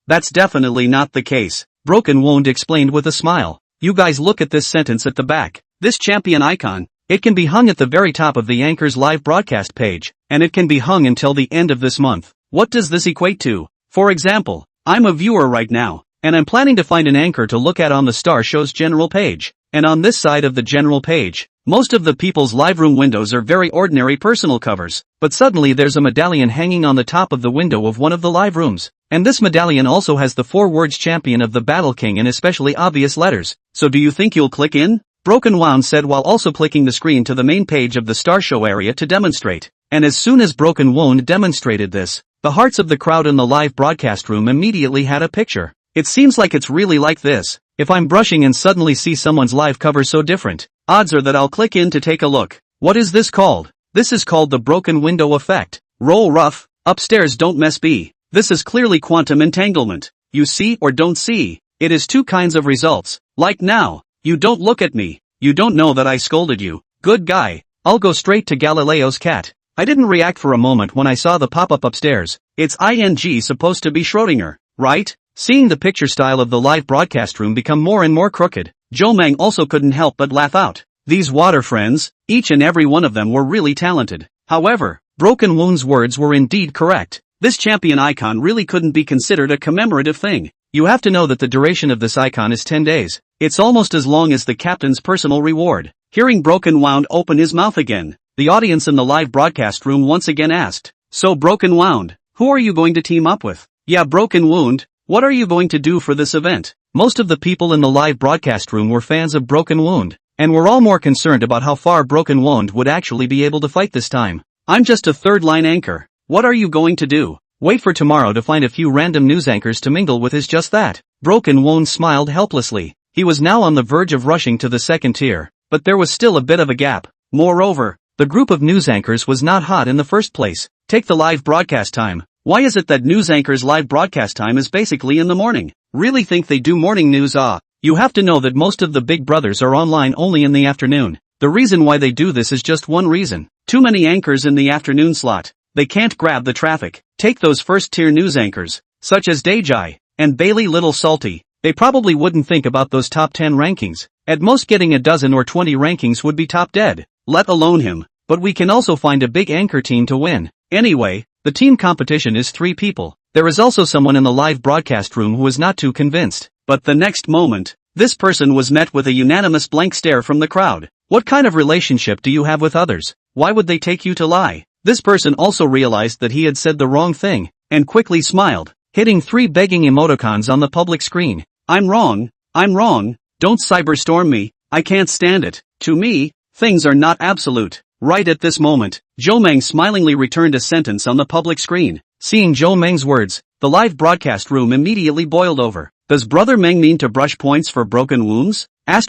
that's definitely not the case, Broken Wound explained with a smile. You guys look at this sentence at the back. This champion icon, it can be hung at the very top of the anchor's live broadcast page, and it can be hung until the end of this month. What does this equate to? For example, I'm a viewer right now, and I'm planning to find an anchor to look at on the Star Show's general page. And on this side of the general page, most of the people's live room windows are very ordinary personal covers, but suddenly there's a medallion hanging on the top of the window of one of the live rooms. And this medallion also has the 4 words champion of the Battle King in especially obvious letters. So do you think you'll click in? Broken Wound said while also clicking the screen to the main page of the Star Show area to demonstrate. And as soon as Broken Wound demonstrated this, the hearts of the crowd in the live broadcast room immediately had a picture. It seems like it's really like this. If I'm brushing and suddenly see someone's live cover so different, odds are that I'll click in to take a look. What is this called? This is called the broken window effect. Roll rough, upstairs don't mess B. This is clearly quantum entanglement. You see or don't see. It is 2 kinds of results. Like now, you don't look at me. You don't know that I scolded you. Good guy. I'll go straight to Galileo's cat. I didn't react for a moment when I saw the pop-up upstairs. It's ing supposed to be Schrödinger, right? Seeing the picture style of the live broadcast room become more and more crooked, Joe Mang also couldn't help but laugh out. These water friends, each and every one of them were really talented. However, Broken Wound's words were indeed correct. This champion icon really couldn't be considered a commemorative thing. You have to know that the duration of this icon is 10 days. It's almost as long as the captain's personal reward. Hearing Broken Wound open his mouth again, the audience in the live broadcast room once again asked, so Broken Wound, who are you going to team up with? Yeah, Broken Wound, what are you going to do for this event? Most of the people in the live broadcast room were fans of Broken Wound, and were all more concerned about how far Broken Wound would actually be able to fight this time. I'm just a third-line anchor. What are you going to do? Wait for tomorrow to find a few random news anchors to mingle with is just that. Broken Wound smiled helplessly. He was now on the verge of rushing to the second tier, but there was still a bit of a gap. Moreover, the group of news anchors was not hot in the first place. Take the live broadcast time. Why is it that news anchors' live broadcast time is basically in the morning? Really think they do morning news? You have to know that most of the big brothers are online only in the afternoon. The reason why they do this is just one reason. Too many anchors in the afternoon slot. They can't grab the traffic. Take those first-tier news anchors, such as Dejai and Bailey Little Salty. They probably wouldn't think about those top 10 rankings. At most getting a dozen or 20 rankings would be top dead, let alone him. But we can also find a big anchor team to win. Anyway, the team competition is 3 people. There is also someone in the live broadcast room who is not too convinced. But the next moment, this person was met with a unanimous blank stare from the crowd. What kind of relationship do you have with others? Why would they take you to lie? This person also realized that he had said the wrong thing, and quickly smiled, hitting 3 begging emoticons on the public screen. I'm wrong, don't cyberstorm me, I can't stand it. To me, things are not absolute. Right at this moment, Joe Mang smilingly returned a sentence on the public screen. Seeing Joe Mang's words, the live broadcast room immediately boiled over. Does Brother Meng mean to brush points for Broken Wounds? Is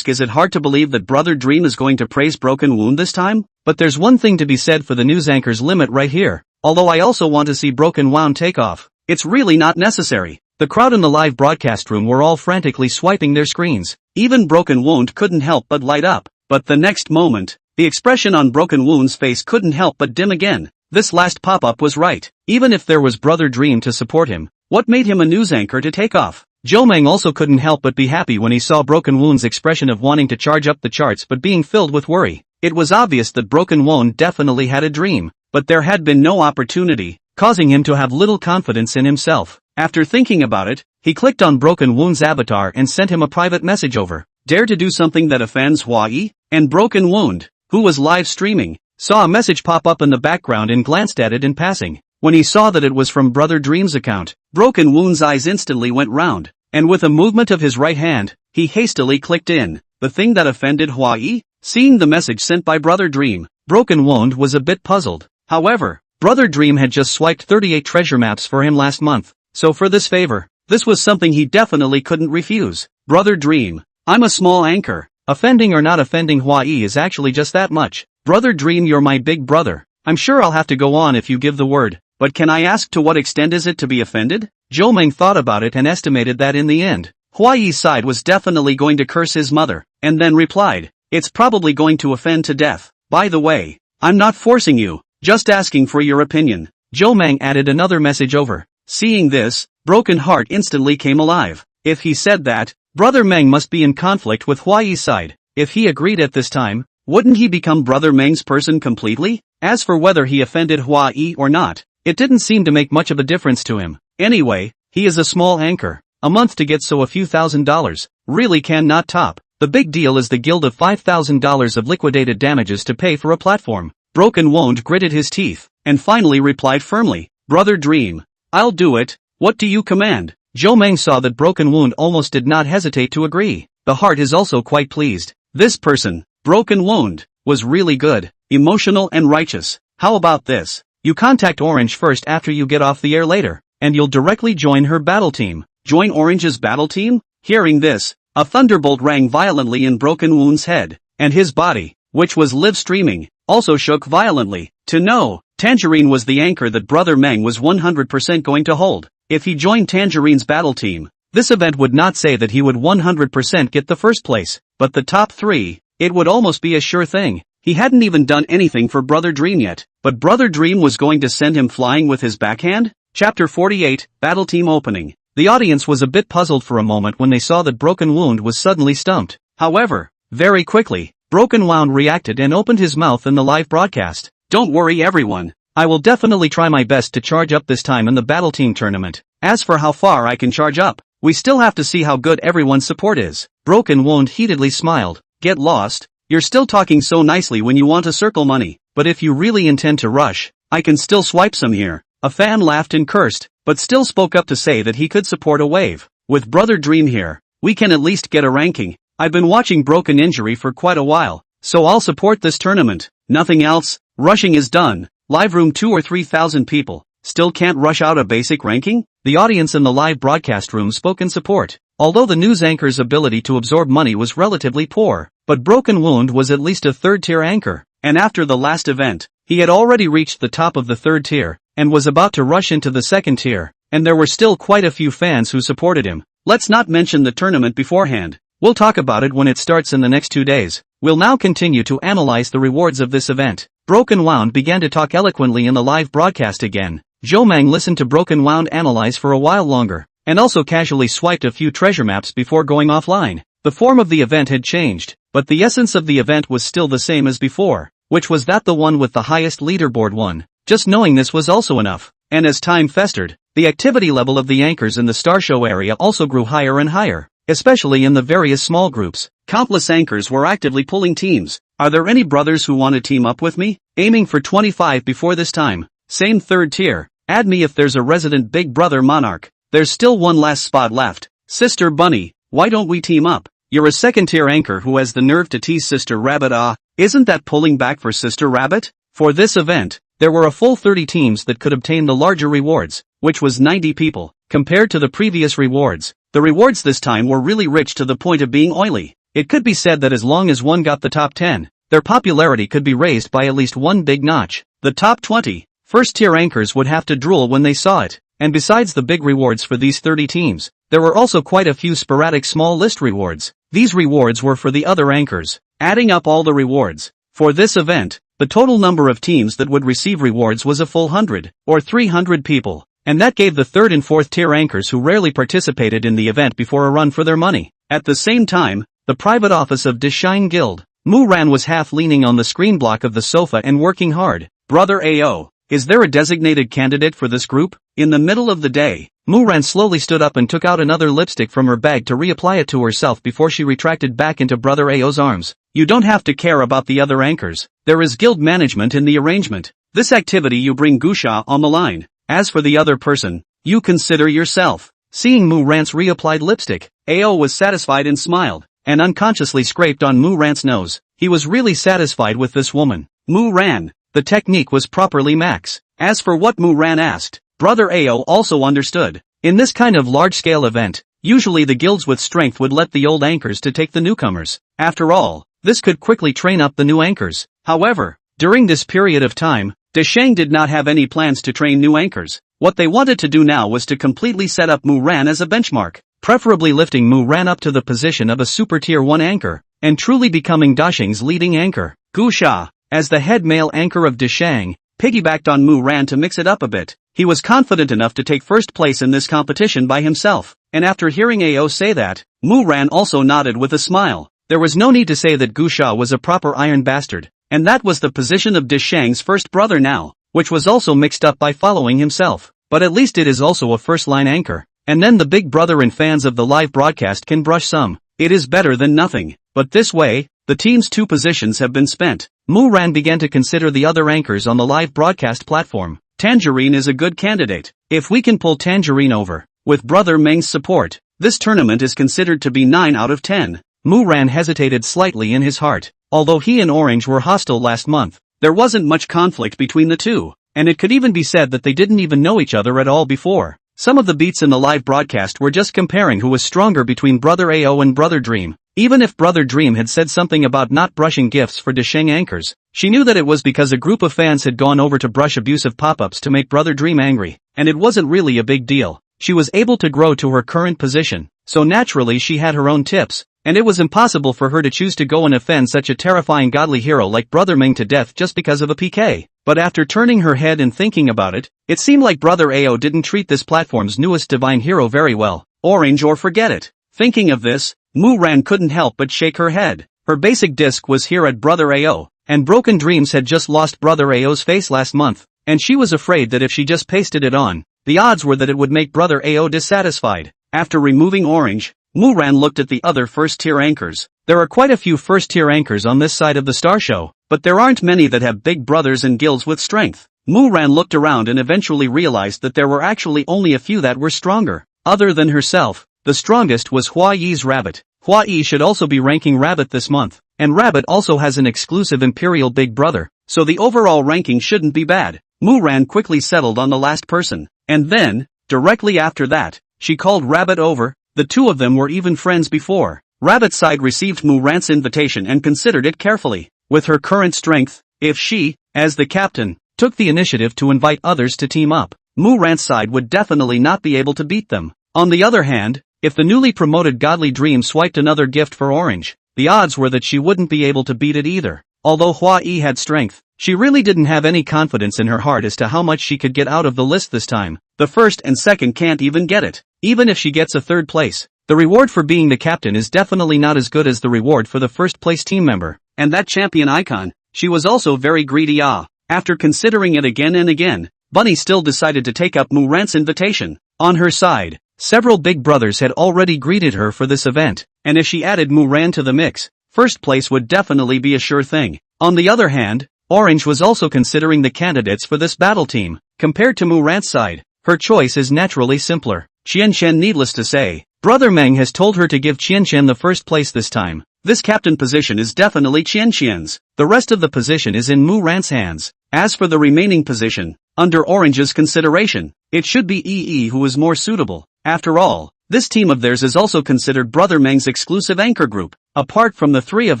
it hard to believe that Brother Dream is going to praise Broken Wound this time? But there's one thing to be said for the news anchor's limit right here. Although I also want to see Broken Wound take off. It's really not necessary. The crowd in the live broadcast room were all frantically swiping their screens. Even Broken Wound couldn't help but light up. But the next moment, the expression on Broken Wound's face couldn't help but dim again. This last pop-up was right. Even if there was Brother Dream to support him, what made him a news anchor to take off? Joe Mang also couldn't help but be happy when he saw Broken Wound's expression of wanting to charge up the charts but being filled with worry. It was obvious that Broken Wound definitely had a dream, but there had been no opportunity, causing him to have little confidence in himself. After thinking about it, he clicked on Broken Wound's avatar and sent him a private message over. Dare to do something that offends Hawaii? And Broken Wound, who was live streaming, saw a message pop up in the background and glanced at it in passing. When he saw that it was from Brother Dream's account, Broken Wound's eyes instantly went round, and with a movement of his right hand, he hastily clicked in. The thing that offended Hawaii? Seeing the message sent by Brother Dream, Broken Wound was a bit puzzled. However, Brother Dream had just swiped 38 treasure maps for him last month, so for this favor, this was something he definitely couldn't refuse. Brother Dream, I'm a small anchor, Offending or not offending Hawaii is actually just that much. Brother Dream, you're my big brother. I'm sure I'll have to go on if you give the word, but can I ask to what extent is it to be offended? Jomeng thought about it and estimated that in the end, Hawaii's side was definitely going to curse his mother, and then replied, it's probably going to offend to death. By the way, I'm not forcing you, just asking for your opinion. Jomeng added another message over. Seeing this, Broken Heart instantly came alive. If he said that, Brother Meng must be in conflict with Hawaii's side. If he agreed at this time, wouldn't he become Brother Meng's person completely? As for whether he offended Hawaii or not, it didn't seem to make much of a difference to him. Anyway, he is a small anchor. A month to get so a few $1,000s, really cannot top. The big deal is the guild of $5,000 of liquidated damages to pay for a platform. Broken Wound gritted his teeth, and finally replied firmly, Brother Dream, I'll do it, what do you command? Jomeng saw that Broken Wound almost did not hesitate to agree. The heart is also quite pleased. This person, Broken Wound, was really good, emotional and righteous. How about this? You contact Orange first after you get off the air later, and you'll directly join her battle team. Join Orange's battle team? Hearing this, a thunderbolt rang violently in Broken Wound's head, and his body, which was live streaming, also shook violently. To know, Tangerine was the anchor that Brother Meng was 100% going to hold. If he joined Tangerine's battle team, this event would not say that he would 100% get the first place, but the top 3, it would almost be a sure thing. He hadn't even done anything for Brother Dream yet, but Brother Dream was going to send him flying with his backhand? Chapter 48, Battle Team Opening. The audience was a bit puzzled for a moment when they saw that Broken Wound was suddenly stumped. However, very quickly, Broken Wound reacted and opened his mouth in the live broadcast. Don't worry everyone. I will definitely try my best to charge up this time in the battle team tournament. As for how far I can charge up, we still have to see how good everyone's support is. Broken Wound heatedly smiled. Get lost? You're still talking so nicely when you want to circle money, but if you really intend to rush, I can still swipe some here. A fan laughed and cursed, but still spoke up to say that he could support a wave. With Brother Dream here, we can at least get a ranking. I've been watching Broken Injury for quite a while, so I'll support this tournament. Nothing else, rushing is done. Live room 2 or 3,000 people, still can't rush out a basic ranking? The audience in the live broadcast room spoke in support. Although the news anchor's ability to absorb money was relatively poor, but Broken Wound was at least a third-tier anchor, and after the last event, he had already reached the top of the third tier, and was about to rush into the second tier, and there were still quite a few fans who supported him. Let's not mention the tournament beforehand. We'll talk about it when it starts in the next 2 days. We'll now continue to analyze the rewards of this event. Broken Wound began to talk eloquently in the live broadcast again. Jomeng listened to Broken Wound analyze for a while longer, and also casually swiped a few treasure maps before going offline. The form of the event had changed, but the essence of the event was still the same as before, which was that the one with the highest leaderboard won. Just knowing this was also enough, and as time festered, the activity level of the anchors in the Star Show area also grew higher and higher, especially in the various small groups. Countless anchors were actively pulling teams. Are there any brothers who want to team up with me? Aiming for 25 before this time. Same third tier. Add me if there's a resident Big Brother Monarch. There's still one last spot left. Sister Bunny, why don't we team up? You're a second tier anchor who has the nerve to tease Sister Rabbit. Isn't that pulling back for Sister Rabbit? For this event, there were a full 30 teams that could obtain the larger rewards, which was 90 people. Compared to the previous rewards, the rewards this time were really rich to the point of being oily. It could be said that as long as one got the top 10, their popularity could be raised by at least one big notch. The top 20, first-tier anchors would have to drool when they saw it, and besides the big rewards for these 30 teams, there were also quite a few sporadic small list rewards. These rewards were for the other anchors. Adding up all the rewards for this event, the total number of teams that would receive rewards was a full 100, or 300 people, and that gave the third and fourth tier anchors who rarely participated in the event before a run for their money. At the same time, the private office of Dishine Guild, Muran was half leaning on the screen block of the sofa and working hard. Brother AO, is there a designated candidate for this group? In the middle of the day, Muran slowly stood up and took out another lipstick from her bag to reapply it to herself before she retracted back into Brother AO's arms. You don't have to care about the other anchors. There is guild management in the arrangement. This activity you bring Gusha on the line. As for the other person, you consider yourself. Seeing Muran's reapplied lipstick, AO was satisfied and smiled, and unconsciously scraped on Muran's nose. He was really satisfied with this woman. Muran. The technique was properly max. As for what Muran asked, Brother AO also understood. In this kind of large-scale event, Usually the guilds with strength would let the old anchors to take the newcomers. After all, this could quickly train up the new anchors. However, during this period of time, Desheng did not have any plans to train new anchors. What they wanted to do now was to completely set up Mu Ran as a benchmark, preferably lifting Mu Ran up to the position of a super tier 1 anchor, and truly becoming Desheng's leading anchor. Gu Sha, as the head male anchor of Desheng, piggybacked on Mu Ran to mix it up a bit. He was confident enough to take first place in this competition by himself, and after hearing Ao say that, Mu Ran also nodded with a smile. There was no need to say that Gu Sha was a proper iron bastard, and that was the position of Desheng's first brother now, which was also mixed up by following himself. But at least it is also a first-line anchor, and then the big brother and fans of the live broadcast can brush some. It is better than nothing. But this way, the team's 2 positions have been spent. Mu Ran began to consider the other anchors on the live broadcast platform. Tangerine is a good candidate. If we can pull Tangerine over, with Brother Meng's support, this tournament is considered to be 9 out of 10. Mu Ran hesitated slightly in his heart. Although he and Orange were hostile last month, there wasn't much conflict between the two, and it could even be said that they didn't even know each other at all before. Some of the beats in the live broadcast were just comparing who was stronger between Brother Ao and Brother Dream. Even if Brother Dream had said something about not brushing gifts for Desheng anchors, she knew that it was because a group of fans had gone over to brush abusive pop-ups to make Brother Dream angry, and it wasn't really a big deal. She was able to grow to her current position, so naturally she had her own tips, and it was impossible for her to choose to go and offend such a terrifying godly hero like Brother Meng to death just because of a PK. But after turning her head and thinking about it, it seemed like Brother Ao didn't treat this platform's newest divine hero very well. Orange or forget it. Thinking of this, Mu Ran couldn't help but shake her head. Her basic disc was here at Brother Ao, and Broken Dreams had just lost Brother Ao's face last month, and she was afraid that if she just pasted it on, the odds were that it would make Brother Ao dissatisfied. After removing Orange, Mu Ran looked at the other first-tier anchors. There are quite a few first-tier anchors on this side of the star show, but there aren't many that have big brothers and guilds with strength. Mu Ran looked around and eventually realized that there were actually only a few that were stronger. Other than herself, the strongest was Hua Yi's Rabbit. Hua Yi should also be ranking Rabbit this month, and Rabbit also has an exclusive Imperial Big Brother, so the overall ranking shouldn't be bad. Mu Ran quickly settled on the last person, and then, directly after that, she called Rabbit over. The two of them were even friends before. Rabbit's side received Mu Ran's invitation and considered it carefully. With her current strength, if she, as the captain, took the initiative to invite others to team up, Mu Ran's side would definitely not be able to beat them. On the other hand, if the newly promoted Godly Dream swiped another gift for Orange, the odds were that she wouldn't be able to beat it either. Although Hua Yi had strength, she really didn't have any confidence in her heart as to how much she could get out of the list this time. The first and second can't even get it. Even if she gets a third place, the reward for being the captain is definitely not as good as the reward for the first place team member. And that champion icon, she was also very greedy. After considering it again and again, Bunny still decided to take up Mu Ran's invitation. On her side, several big brothers had already greeted her for this event, and if she added Mu Ran to the mix, first place would definitely be a sure thing. On the other hand, Orange was also considering the candidates for this battle team. Compared to Mu Ran's side, her choice is naturally simpler. Qianqian, needless to say, Brother Meng has told her to give Qianqian the first place this time. This captain position is definitely Qianqian's. The rest of the position is in Mu Ran's hands. As for the remaining position, under Orange's consideration, it should be Yi who is more suitable. After all, this team of theirs is also considered Brother Meng's exclusive anchor group. Apart from the three of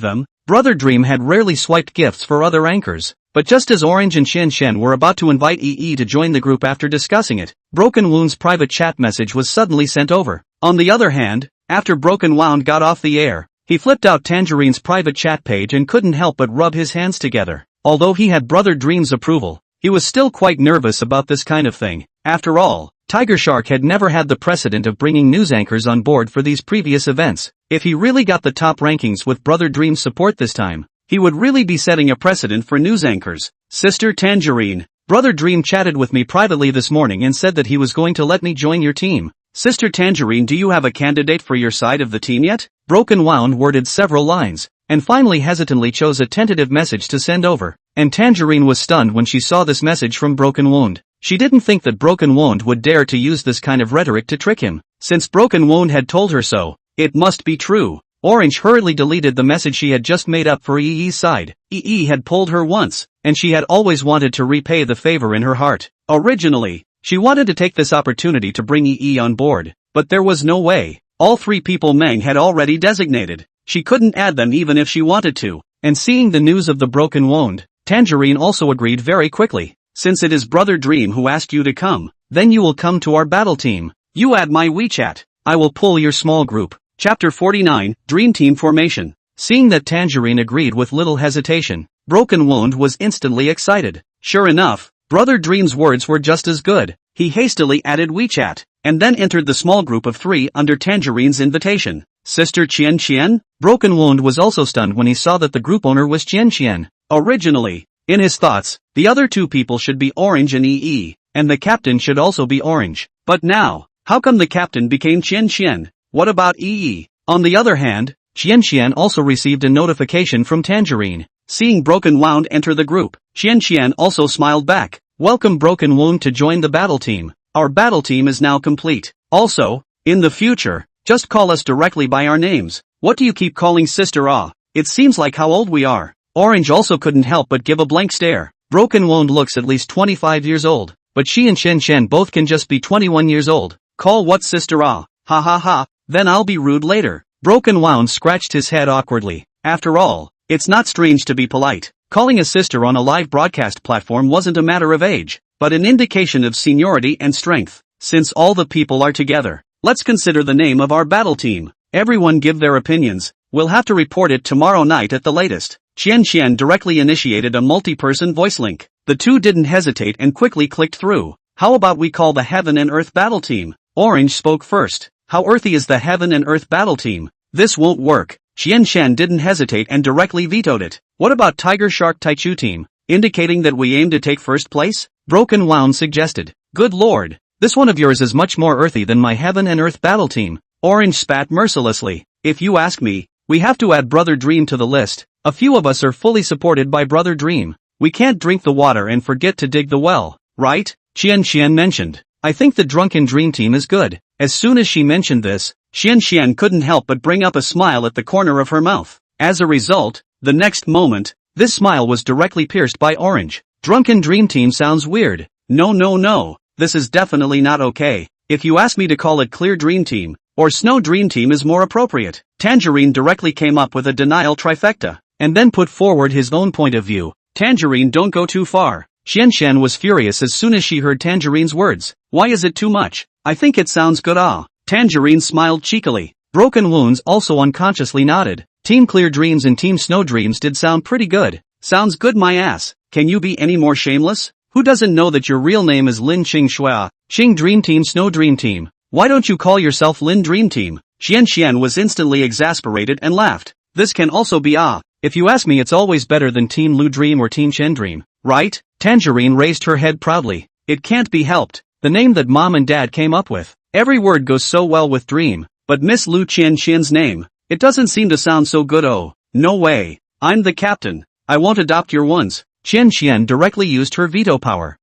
them, Brother Dream had rarely swiped gifts for other anchors. But just as Orange and Qianqian were about to invite Yi to join the group after discussing it, Broken Wound's private chat message was suddenly sent over. On the other hand, after Broken Wound got off the air, he flipped out Tangerine's private chat page and couldn't help but rub his hands together. Although he had Brother Dream's approval, he was still quite nervous about this kind of thing. After all, Tiger Shark had never had the precedent of bringing news anchors on board for these previous events. If he really got the top rankings with Brother Dream's support this time, he would really be setting a precedent for news anchors. Sister Tangerine, Brother Dream chatted with me privately this morning and said that he was going to let me join your team. Sister Tangerine, do you have a candidate for your side of the team yet? Broken Wound worded several lines, and finally hesitantly chose a tentative message to send over. And Tangerine was stunned when she saw this message from Broken Wound. She didn't think that Broken Wound would dare to use this kind of rhetoric to trick him. Since Broken Wound had told her so, it must be true. Orange hurriedly deleted the message she had just made up for Yi's side. Yi had pulled her once, and she had always wanted to repay the favor in her heart. Originally, she wanted to take this opportunity to bring Yi on board, but there was no way. All three people Meng had already designated. She couldn't add them even if she wanted to. And seeing the news of the broken wound, Tangerine also agreed very quickly. Since it is Brother Dream who asked you to come, then you will come to our battle team. You add my WeChat. I will pull your small group. Chapter 49, Dream Team Formation. Seeing that Tangerine agreed with little hesitation, Broken Wound was instantly excited. Sure enough, Brother Dream's words were just as good. He hastily added WeChat, and then entered the small group of 3 under Tangerine's invitation. Sister Qian Qian? Broken Wound was also stunned when he saw that the group owner was Qian Qian. Originally, in his thoughts, the other 2 people should be Orange and EE, and the captain should also be Orange. But now, how come the captain became Qian Qian? What about EE? On the other hand, Qian Qian also received a notification from Tangerine. Seeing Broken Wound enter the group, Qian Qian also smiled back. Welcome Broken Wound to join the battle team. Our battle team is now complete. Also, in the future, just call us directly by our names. What do you keep calling Sister Ah? It seems like how old we are. Orange also couldn't help but give a blank stare. Broken Wound looks at least 25 years old, but she and Shen Shen both can just be 21 years old. Call what Sister Ah? Ha ha ha, then I'll be rude later. Broken Wound scratched his head awkwardly. After all, it's not strange to be polite. Calling a sister on a live broadcast platform wasn't a matter of age, but an indication of seniority and strength. Since all the people are together, let's consider the name of our battle team. Everyone give their opinions. We'll have to report it tomorrow night at the latest. Qian Qian directly initiated a multi-person voice link. The 2 didn't hesitate and quickly clicked through. How about we call the Heaven and Earth battle team? Orange spoke first. How earthy is the Heaven and Earth battle team? This won't work. Qian Qian didn't hesitate and directly vetoed it. What about Tiger Shark Taichu team? Indicating that we aim to take first place? Broken Wound suggested. Good lord, this one of yours is much more earthy than my Heaven and Earth battle team. Orange spat mercilessly. If you ask me, we have to add Brother Dream to the list. A few of us are fully supported by Brother Dream. We can't drink the water and forget to dig the well, right? Qian Qian mentioned. I think the Drunken Dream team is good. As soon as she mentioned this, Qian Qian couldn't help but bring up a smile at the corner of her mouth. As a result, the next moment, this smile was directly pierced by Orange. Drunken Dream Team sounds weird. No. This is definitely not okay. If you ask me to call it Clear Dream Team, or Snow Dream Team is more appropriate. Tangerine directly came up with a denial trifecta, and then put forward his own point of view. Tangerine, don't go too far. Qian Shen was furious as soon as she heard Tangerine's words. Why is it too much? I think it sounds good. Ah. Tangerine smiled cheekily. Broken Wounds also unconsciously nodded. Team Clear Dreams and Team Snow Dreams did sound pretty good. Sounds good my ass. Can you be any more shameless? Who doesn't know that your real name is Lin Qing Shua? Qing Dream Team Snow Dream Team. Why don't you call yourself Lin Dream Team? Qian Qian was instantly exasperated and laughed. This can also be if you ask me it's always better than Team Lu Dream or Team Chen Dream, right? Tangerine raised her head proudly. It can't be helped. The name that mom and dad came up with. Every word goes so well with dream, but Miss Lu Qian Qian's name, it doesn't seem to sound so good. Oh, no way. I'm the captain. I won't adopt your ones. Qian Qian directly used her veto power.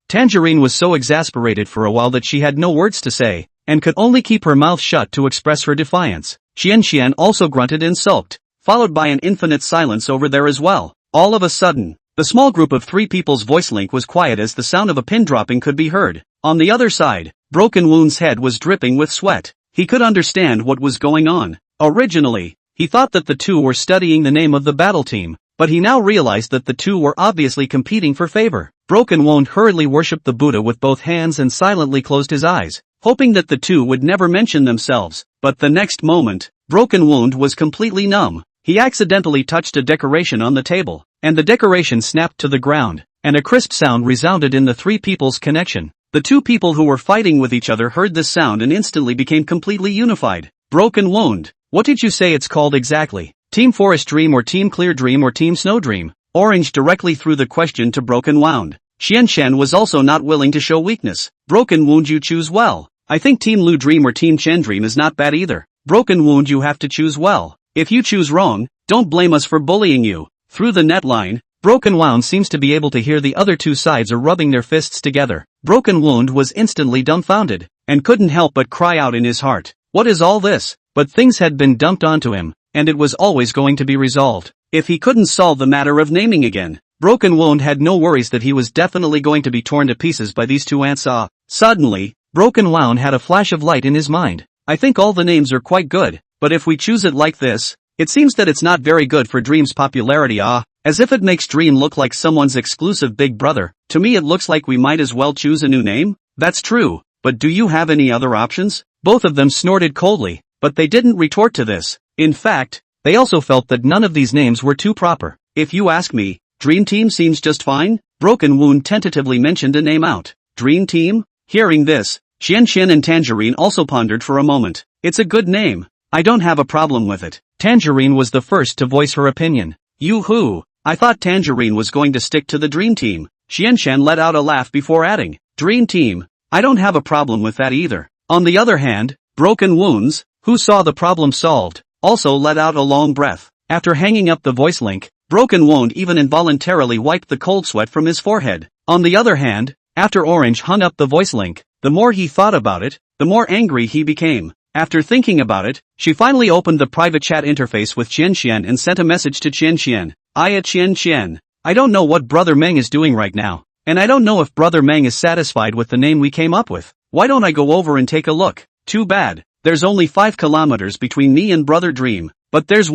Tangerine was so exasperated for a while that she had no words to say, and could only keep her mouth shut to express her defiance. Qian Qian also grunted and sulked, followed by an infinite silence over there as well. All of a sudden, the small group of 3 people's voice link was quiet as the sound of a pin dropping could be heard. On the other side, Broken Wound's head was dripping with sweat. He could understand what was going on. Originally, he thought that the 2 were studying the name of the battle team, but he now realized that the 2 were obviously competing for favor. Broken Wound hurriedly worshipped the Buddha with both hands and silently closed his eyes, hoping that the 2 would never mention themselves. But the next moment, Broken Wound was completely numb. He accidentally touched a decoration on the table, and the decoration snapped to the ground, and a crisp sound resounded in the 3 people's connection. The 2 people who were fighting with each other heard this sound and instantly became completely unified. Broken Wound. What did you say it's called exactly? Team Forest Dream or Team Clear Dream or Team Snow Dream? Orange directly threw the question to Broken Wound. Qian Shen was also not willing to show weakness. Broken Wound, you choose well. I think Team Lu Dream or Team Chen Dream is not bad either. Broken Wound, you have to choose well. If you choose wrong, don't blame us for bullying you. Through the netline, Broken Wound seems to be able to hear the other 2 sides are rubbing their fists together. Broken Wound was instantly dumbfounded, and couldn't help but cry out in his heart. What is all this? But things had been dumped onto him, and it was always going to be resolved. If he couldn't solve the matter of naming again, Broken Wound had no worries that he was definitely going to be torn to pieces by these 2 ants. Suddenly, Broken Wound had a flash of light in his mind. I think all the names are quite good, but if we choose it like this, it seems that it's not very good for Dream's popularity. As if it makes Dream look like someone's exclusive big brother. To me it looks like we might as well choose a new name. That's true, but do you have any other options? Both of them snorted coldly, but they didn't retort to this. In fact, they also felt that none of these names were too proper. If you ask me, Dream Team seems just fine. Broken Wound tentatively mentioned a name out. Dream Team? Hearing this, Xian and Tangerine also pondered for a moment. It's a good name. I don't have a problem with it. Tangerine was the first to voice her opinion. Yoo-hoo! I thought Tangerine was going to stick to the Dream Team. Xian let out a laugh before adding, Dream Team. I don't have a problem with that either. On the other hand, Broken Wounds, who saw the problem solved, also let out a long breath. After hanging up the voice link, Broken Wound even involuntarily wiped the cold sweat from his forehead. On the other hand, after Orange hung up the voice link, the more he thought about it, the more angry he became. After thinking about it, she finally opened the private chat interface with Xian and sent a message to Xian. Xian. I don't know what Brother Meng is doing right now, and I don't know if Brother Meng is satisfied with the name we came up with. Why don't I go over and take a look? Too bad. There's only 5 kilometers between me and Brother Dream, but there's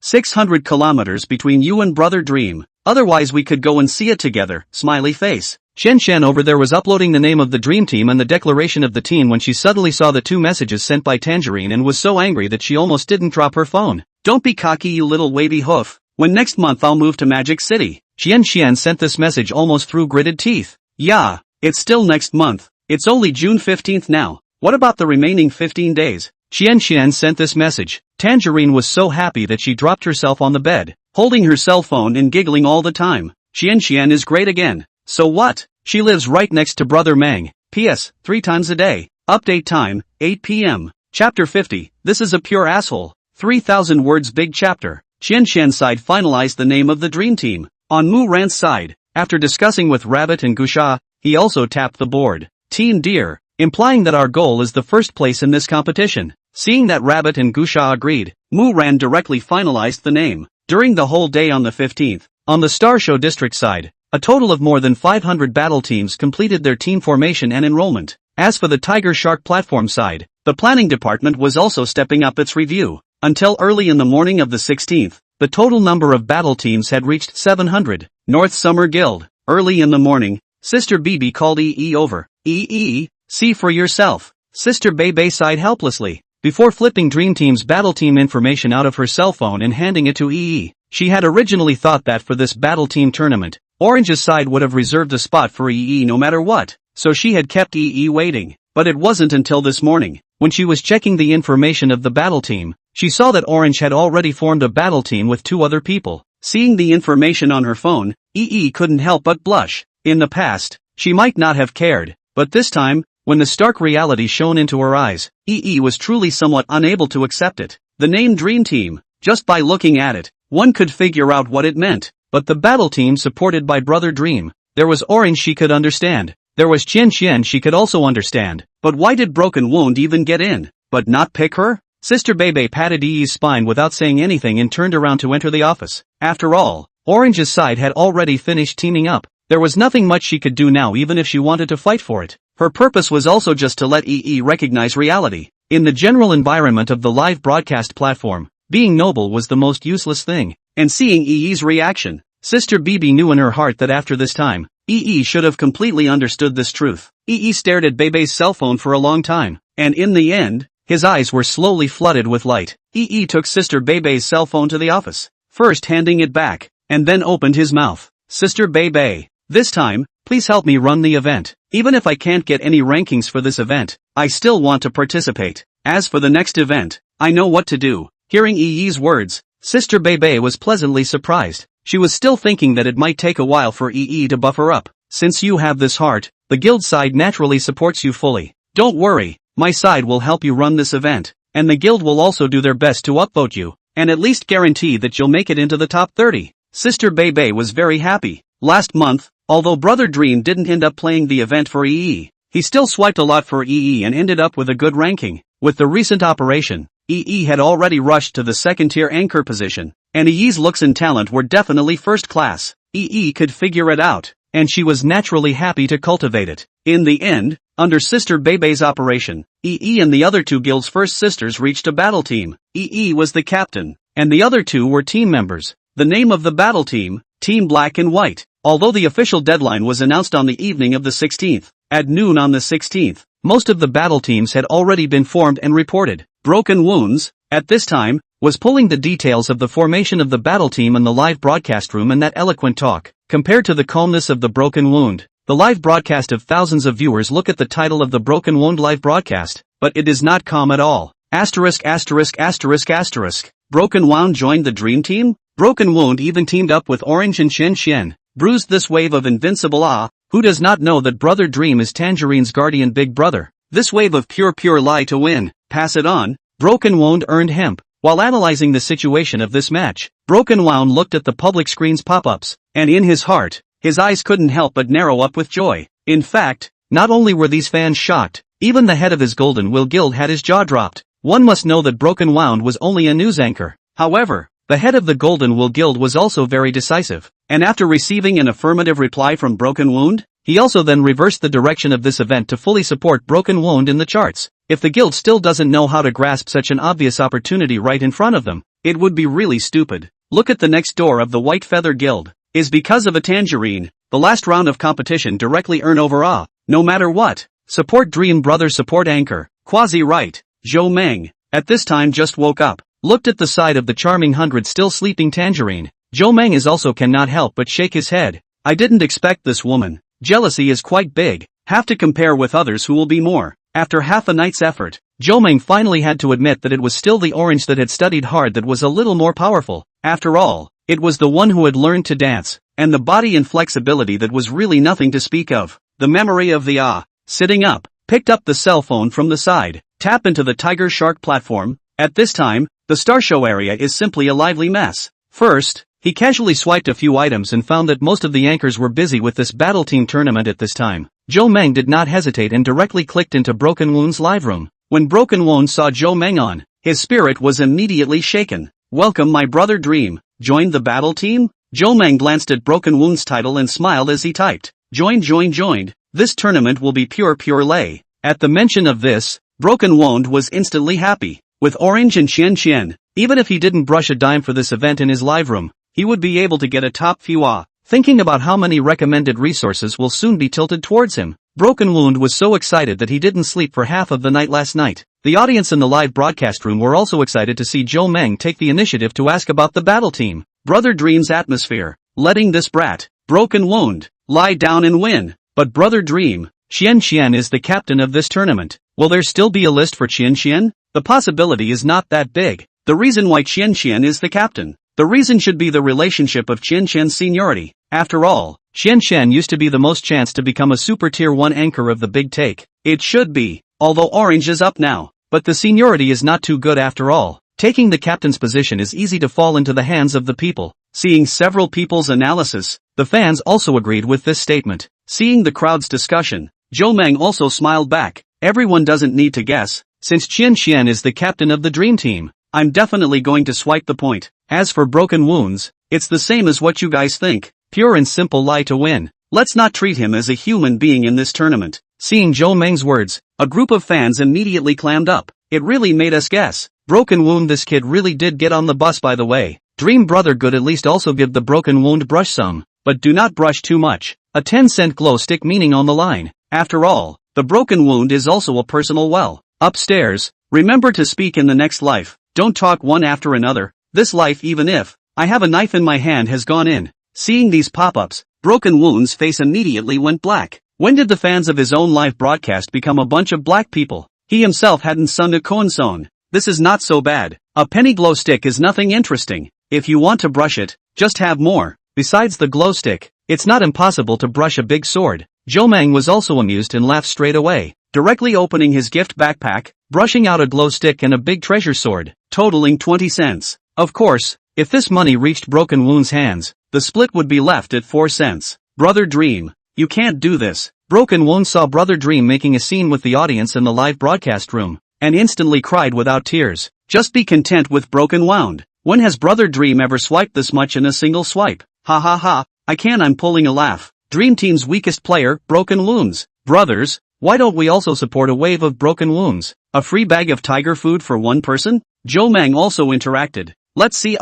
600 kilometers between you and Brother Dream. Otherwise we could go and see it together. Smiley face. Xian over there was uploading the name of the Dream Team and the declaration of the team when she suddenly saw the 2 messages sent by Tangerine and was so angry that she almost didn't drop her phone. Don't be cocky, you little wavy hoof. When next month I'll move to Magic City. Xian sent this message almost through gritted teeth. Yeah, it's still next month. It's only June 15th now. What about the remaining 15 days? Xian sent this message. Tangerine was so happy that she dropped herself on the bed, holding her cell phone and giggling all the time. Xian is great again. So what? She lives right next to Brother Meng. P.S. 3 times a day. Update time, 8 p.m. Chapter 50. This is a pure asshole. 3,000 words big chapter. Xian's side finalized the name of the Dream Team. On Mu Ran's side, after discussing with Rabbit and Gusha, he also tapped the board. Team Deer, implying that our goal is the first place in this competition. Seeing that Rabbit and Gusha agreed, Mu Ran directly finalized the name. During the whole day on the 15th, on the Star Show District side, a total of more than 500 battle teams completed their team formation and enrollment. As for the Tiger Shark platform side, the planning department was also stepping up its review. Until early in the morning of the 16th, the total number of battle teams had reached 700. North Summer Guild. Early in the morning, Sister Bibi called EE over. EE, see for yourself. Sister Bebe sighed helplessly. Before flipping Dream Team's battle team information out of her cell phone and handing it to EE, she had originally thought that for this battle team tournament, Orange's side would have reserved a spot for EE no matter what, so she had kept EE waiting. But it wasn't until this morning, when she was checking the information of the battle team, she saw that Orange had already formed a battle team with 2 other people. Seeing the information on her phone, EE couldn't help but blush. In the past, she might not have cared, but this time, when the stark reality shone into her eyes, EE was truly somewhat unable to accept it. The name Dream Team, just by looking at it, one could figure out what it meant. But the battle team supported by Brother Dream, there was Orange she could understand. There was Xian she could also understand. But why did Broken Wound even get in? But not pick her? Sister Bebe patted EE's spine without saying anything and turned around to enter the office. After all, Orange's side had already finished teaming up. There was nothing much she could do now even if she wanted to fight for it. Her purpose was also just to let EE recognize reality. In the general environment of the live broadcast platform, being noble was the most useless thing. And seeing EE's reaction, Sister Bibi knew in her heart that after this time, EE should have completely understood this truth. EE stared at Bebe's cell phone for a long time, and in the end, his eyes were slowly flooded with light. EE took Sister Bebe's cell phone to the office, first handing it back, and then opened his mouth. Sister Bebe, this time, please help me run the event. Even if I can't get any rankings for this event, I still want to participate. As for the next event, I know what to do. Hearing EE's words, Sister Bebe was pleasantly surprised. She was still thinking that it might take a while for EE to buff her up. Since you have this heart, the guild side naturally supports you fully. Don't worry, my side will help you run this event, and the guild will also do their best to upvote you, and at least guarantee that you'll make it into the top 30. Sister Bebe was very happy. Last month, although Brother Dream didn't end up playing the event for EE, he still swiped a lot for EE and ended up with a good ranking. With the recent operation, EE had already rushed to the second-tier anchor position, and EE's looks and talent were definitely first class. EE could figure it out, and she was naturally happy to cultivate it. In the end, Under Sister Bebe's operation, EE and the other two guilds' first sisters reached a battle team. EE was the captain, and the other two were team members. The name of the battle team, Team Black and White. Although the official deadline was announced on the evening of the 16th, at noon on the 16th, most of the battle teams had already been formed and reported. Broken Wounds, at this time, was pulling the details of the formation of the battle team in the live broadcast room and that eloquent talk. Compared to the calmness of the Broken Wound, the live broadcast of thousands of viewers. Look at the title of the Broken Wound live broadcast, but it is not calm at all. Asterisk asterisk asterisk asterisk. Broken Wound joined the Dream Team? Broken Wound even teamed up with Orange and Xian Xian. Bruised this wave of invincible who does not know that Brother Dream is Tangerine's guardian big brother? This wave of pure lie to win, pass it on. Broken Wound earned hemp. While analyzing the situation of this match, Broken Wound looked at the public screen's pop-ups, and in his heart, his eyes couldn't help but narrow up with joy. In fact, not only were these fans shocked, even the head of his Golden Will Guild had his jaw dropped. One must know that Broken Wound was only a news anchor. However, the head of the Golden Will Guild was also very decisive, and after receiving an affirmative reply from Broken Wound, he also then reversed the direction of this event to fully support Broken Wound in the charts. If the guild still doesn't know how to grasp such an obvious opportunity right in front of them, it would be really stupid. Look at the next door of the White Feather Guild. Is because of a tangerine, the last round of competition directly earn over no matter what. Support Dream Brother support anchor, quasi-right, Zhou Meng, at this time just woke up, looked at the side of the charming 100 still sleeping Tangerine. Zhou Meng is also cannot help but shake his head. I didn't expect this woman. Jealousy is quite big, have to compare with others who will be more. After half a night's effort, Zhou Meng finally had to admit that it was still the Orange that had studied hard that was a little more powerful. After all, it was the one who had learned to dance, and the body and flexibility that was really nothing to speak of. The memory of the sitting up, picked up the cell phone from the side, tap into the Tiger Shark platform. At this time, the Star Show area is simply a lively mess. First, he casually swiped a few items and found that most of the anchors were busy with this battle team tournament at this time. Zhou Meng did not hesitate and directly clicked into Broken Wound's live room. When Broken Wound saw Zhou Meng on, his spirit was immediately shaken. Welcome my brother Dream, joined the battle team? Zhou Meng glanced at Broken Wound's title and smiled as he typed, joined. This tournament will be pure lay. At the mention of this, Broken Wound was instantly happy. With Orange and Xian Xian, even if he didn't brush a dime for this event in his live room, he would be able to get a top few thinking about how many recommended resources will soon be tilted towards him. Broken Wound was so excited that he didn't sleep for half of the night last night. The audience in the live broadcast room were also excited to see Zhou Meng take the initiative to ask about the battle team. Brother Dream's atmosphere, letting this brat, Broken Wound, lie down and win. But Brother Dream, Xian Xian is the captain of this tournament. Will there still be a list for Xian Xian? The possibility is not that big. The reason why Xian Xian is the captain. The reason should be the relationship of Xian Xian's seniority. After all, Xian Xian used to be the most chance to become a super tier 1 anchor of the big take. It should be, although Orange is up now. But the seniority is not too good after all. Taking the captain's position is easy to fall into the hands of the people. Seeing several people's analysis, the fans also agreed with this statement. Seeing the crowd's discussion, Zhou Meng also smiled back. Everyone doesn't need to guess. Since Xian Xian is the captain of the Dream Team, I'm definitely going to swipe the point. As for Broken Wounds, it's the same as what you guys think. Pure and simple lie to win. Let's not treat him as a human being in this tournament. Seeing Zhou Meng's words, a group of fans immediately clammed up. It really made us guess. Broken Wound, this kid really did get on the bus by the way. Dream Brother good at least also give the Broken Wound brush some. But do not brush too much. A 10-cent glow stick meaning on the line. After all, the Broken Wound is also a personal well. Upstairs, remember to speak in the next life. Don't talk one after another. This life even if I have a knife in my hand has gone in. Seeing these pop-ups, Broken Wound's face immediately went black. When did the fans of his own live broadcast become a bunch of black people? He himself hadn't sung a Koenson. This is not so bad. A penny glow stick is nothing interesting. If you want to brush it, just have more. Besides the glow stick, it's not impossible to brush a big sword. Zhou Meng was also amused and laughed straight away, directly opening his gift backpack, brushing out a glow stick and a big treasure sword, totaling 20 cents. Of course, if this money reached Broken Wound's hands, the split would be left at 4 cents. Brother Dream, you can't do this. Broken Wound saw Brother Dream making a scene with the audience in the live broadcast room, and instantly cried without tears. Just be content with Broken Wound. When has Brother Dream ever swiped this much in a single swipe? Ha ha ha, I'm pulling a laugh. Dream Team's weakest player, Broken Wounds. Brothers, Why don't we also support a wave of broken wounds? A free bag of tiger food for one person? Joe Mang also interacted. Let's see.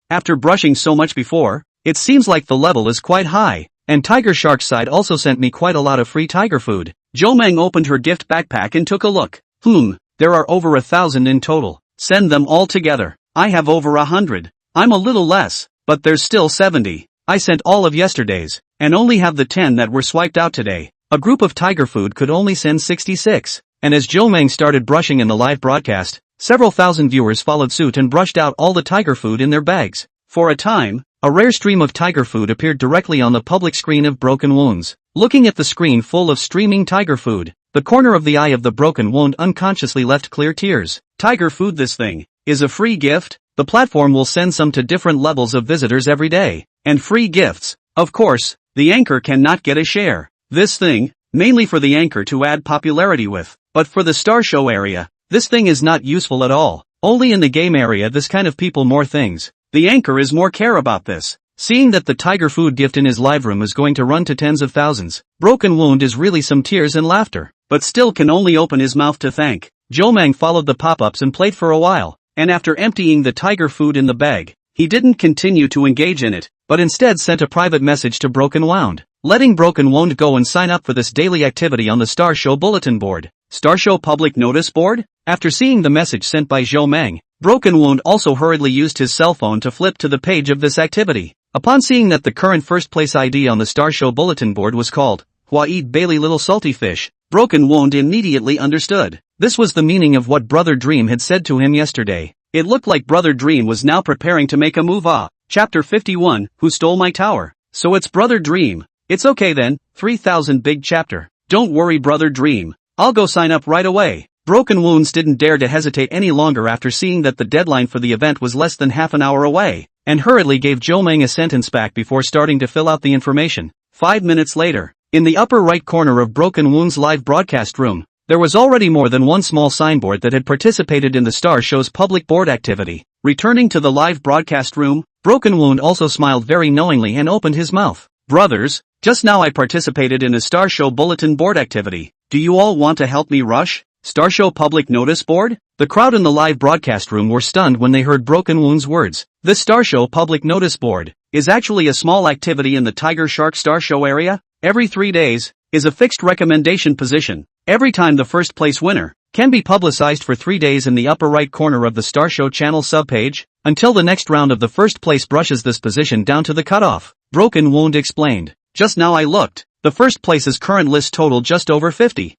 After brushing so much before, it seems like the level is quite high. And Tiger Shark's side also sent me quite a lot of free tiger food. Joe Mang opened her gift backpack and took a look. There are over 1,000 in total. Send them all together. I have over 100. I'm a little less, but there's still 70. I sent all of yesterday's, and only have the 10 that were swiped out today. A group of tiger food could only send 66. And as Joe Mang started brushing in the live broadcast, several thousand viewers followed suit and brushed out all the tiger food in their bags. For a time, a rare stream of tiger food appeared directly on the public screen of Broken Wounds. Looking at the screen full of streaming tiger food, the corner of the eye of the broken wound unconsciously left clear tears. Tiger food, this thing is a free gift. The platform will send some to different levels of visitors every day. And free gifts. Of course, the anchor cannot get a share. This thing, mainly for the anchor to add popularity with. But for the star show area, this thing is not useful at all. Only in the game area this kind of people more things. The anchor is more care about this. Seeing that the tiger food gift in his live room is going to run to tens of thousands, Broken Wound is really some tears and laughter, but still can only open his mouth to thank. Joe Mang followed the pop-ups and played for a while, and after emptying the tiger food in the bag, he didn't continue to engage in it, but instead sent a private message to Broken Wound, letting Broken Wound go and sign up for this daily activity on the Star Show bulletin board. Star Show public notice board? After seeing the message sent by Joe Mang, Broken Wound also hurriedly used his cell phone to flip to the page of this activity. Upon seeing that the current first place ID on the Star Show bulletin board was called Eat Bailey Little Salty Fish, Broken Wound immediately understood. This was the meaning of what Brother Dream had said to him yesterday. It looked like Brother Dream was now preparing to make a move. Chapter 51, Who Stole My Tower? So it's Brother Dream. It's okay then, 3000 big chapter. Don't worry Brother Dream. I'll go sign up right away. Broken Wounds didn't dare to hesitate any longer after seeing that the deadline for the event was less than half an hour away, and hurriedly gave Joe Mang a sentence back before starting to fill out the information. 5 minutes later, in the upper right corner of Broken Wound's live broadcast room, there was already more than one small signboard that had participated in the Star Show's public board activity. Returning to the live broadcast room, Broken Wound also smiled very knowingly and opened his mouth. Brothers, just now I participated in a Star Show bulletin board activity. Do you all want to help me rush? Star Show public notice board? The crowd in the live broadcast room were stunned when they heard Broken Wound's words. This Star Show public notice board is actually a small activity in the Tiger Shark Star Show area. Every 3 days is a fixed recommendation position. Every time the first place winner can be publicized for 3 days in the upper right corner of the Star Show channel subpage, until the next round of the first place brushes this position down to the cutoff. Broken Wound explained. Just now I looked. The first place's current list total just over 50,000.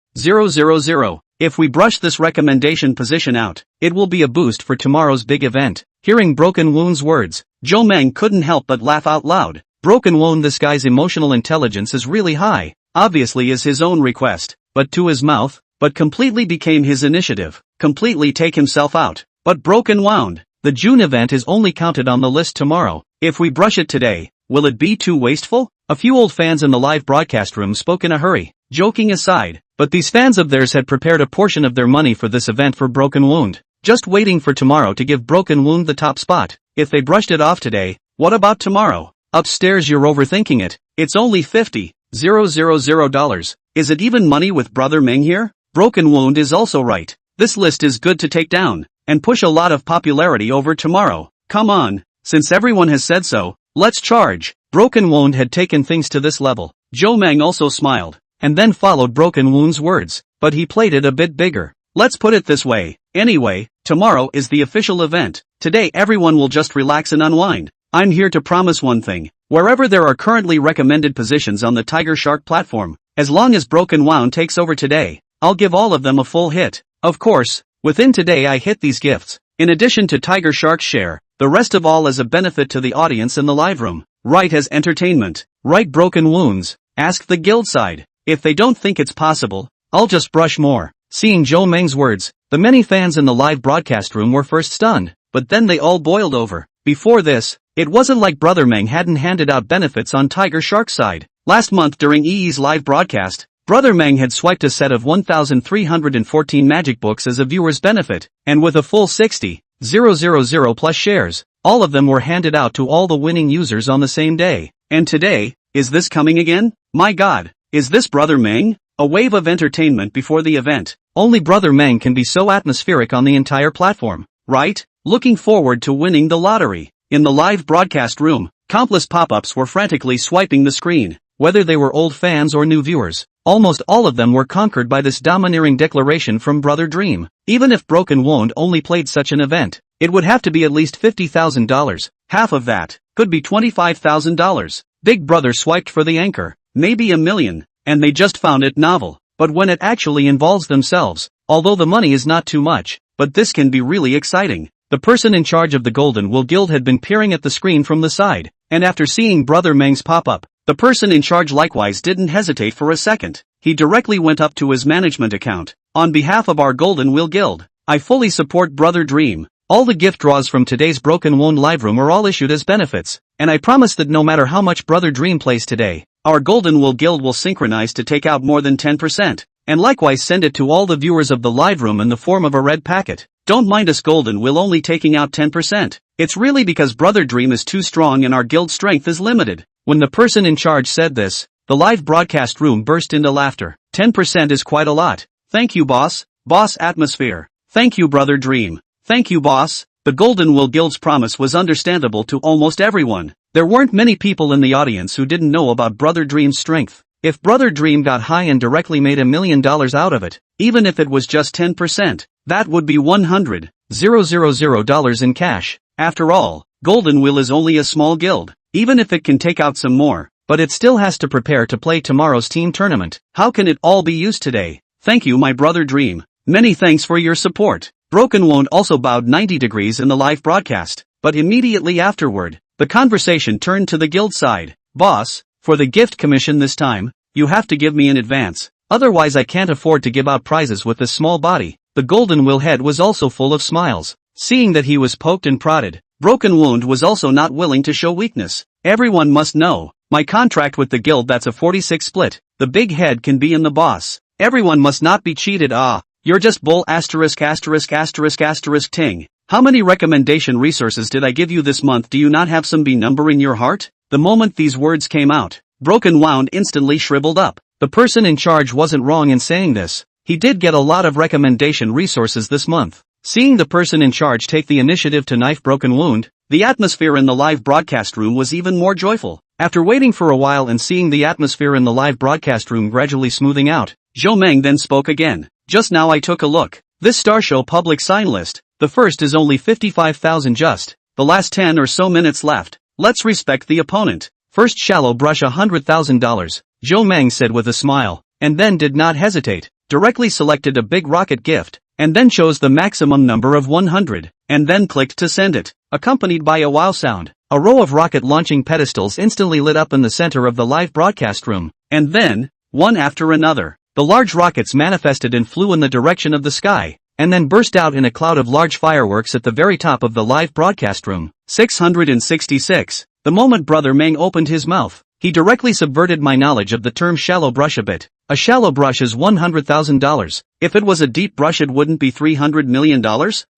If we brush this recommendation position out, it will be a boost for tomorrow's big event. Hearing Broken Wound's words, Joe Mang couldn't help but laugh out loud. Broken Wound, this guy's emotional intelligence is really high. Obviously is his own request, but to his mouth, but completely became his initiative. Completely take himself out. But Broken Wound, the June event is only counted on the list tomorrow. If we brush it today, will it be too wasteful? A few old fans in the live broadcast room spoke in a hurry, joking aside, but these fans of theirs had prepared a portion of their money for this event for Broken Wound, just waiting for tomorrow to give Broken Wound the top spot. If they brushed it off today, what about tomorrow? Upstairs you're overthinking it. It's only $50,000. Is it even money with Brother Ming here? Broken Wound is also right. This list is good to take down, and push a lot of popularity over tomorrow. Come on, since everyone has said so, let's charge. Broken Wound had taken things to this level. Joe Mang also smiled, and then followed Broken Wound's words, but he played it a bit bigger. Let's put it this way. Anyway, tomorrow is the official event. Today everyone will just relax and unwind. I'm here to promise one thing. Wherever there are currently recommended positions on the Tiger Shark platform, as long as Broken Wound takes over today, I'll give all of them a full hit. Of course, within today I hit these gifts. In addition to Tiger Shark's share, the rest of all as a benefit to the audience in the live room. Right as entertainment. Right Broken Wounds. Ask the guild side. If they don't think it's possible, I'll just brush more. Seeing Joe Meng's words, the many fans in the live broadcast room were first stunned, but then they all boiled over. Before this, it wasn't like Brother Meng hadn't handed out benefits on Tiger Shark's side. Last month during EE's live broadcast, Brother Meng had swiped a set of 1,314 magic books as a viewer's benefit, and with a full 60,000 plus shares, all of them were handed out to all the winning users on the same day. And today, is this coming again? My god, is this Brother Meng? A wave of entertainment before the event. Only Brother Meng can be so atmospheric on the entire platform, right? Looking forward to winning the lottery. In the live broadcast room, countless pop-ups were frantically swiping the screen. Whether they were old fans or new viewers, almost all of them were conquered by this domineering declaration from Brother Dream. Even if Broken Wand only played such an event, it would have to be at least $50,000. Half of that could be $25,000. Big Brother swiped for the anchor. Maybe $1 million, and they just found it novel. But when it actually involves themselves, although the money is not too much, but this can be really exciting. The person in charge of the Golden Will Guild had been peering at the screen from the side, and after seeing Brother Meng's pop-up, the person in charge likewise didn't hesitate for a second. He directly went up to his management account. On behalf of our Golden Will Guild, I fully support Brother Dream. All the gift draws from today's Broken Wand live room are all issued as benefits, and I promise that no matter how much Brother Dream plays today, our Golden Will Guild will synchronize to take out more than 10%, and likewise send it to all the viewers of the live room in the form of a red packet. Don't mind us Golden Will only taking out 10%. It's really because Brother Dream is too strong and our guild strength is limited. When the person in charge said this, the live broadcast room burst into laughter. 10% is quite a lot. Thank you boss. Boss atmosphere. Thank you Brother Dream. Thank you boss. The Golden Will Guild's promise was understandable to almost everyone. There weren't many people in the audience who didn't know about Brother Dream's strength. If Brother Dream got high and directly made $1 million out of it, even if it was just 10%, that would be $100,000 in cash. After all, Golden Will is only a small guild, even if it can take out some more, but it still has to prepare to play tomorrow's team tournament. How can it all be used today? Thank you my Brother Dream. Many thanks for your support. Broken Wand also bowed 90 degrees in the live broadcast, but immediately afterward, the conversation turned to the guild side. Boss, for the gift commission this time, you have to give me in advance, otherwise I can't afford to give out prizes with this small body. The Golden Will head was also full of smiles. Seeing that he was poked and prodded, Broken Wand was also not willing to show weakness. Everyone must know, my contract with the guild that's a 46 split, the big head can be in the boss. Everyone must not be cheated. You're just bull ****** ting. How many recommendation resources did I give you this month? Do you not have some B number in your heart? The moment these words came out, Broken Wand instantly shriveled up. The person in charge wasn't wrong in saying this. He did get a lot of recommendation resources this month. Seeing the person in charge take the initiative to knife Broken Wand, the atmosphere in the live broadcast room was even more joyful. After waiting for a while and seeing the atmosphere in the live broadcast room gradually smoothing out, Zhou Meng then spoke again. Just now I took a look. This Star Show public sign list, the first is only 55,000 just. The last 10 or so minutes left. Let's respect the opponent. First shallow brush $100,000, Zhou Meng said with a smile, and then did not hesitate, directly selected a big rocket gift, and then chose the maximum number of 100, and then clicked to send it, accompanied by a wow sound. A row of rocket launching pedestals instantly lit up in the center of the live broadcast room, and then, one after another, the large rockets manifested and flew in the direction of the sky, and then burst out in a cloud of large fireworks at the very top of the live broadcast room. 666. The moment Brother Meng opened his mouth, he directly subverted my knowledge of the term shallow brush a bit. A shallow brush is $100,000. If it was a deep brush it wouldn't be $300 million?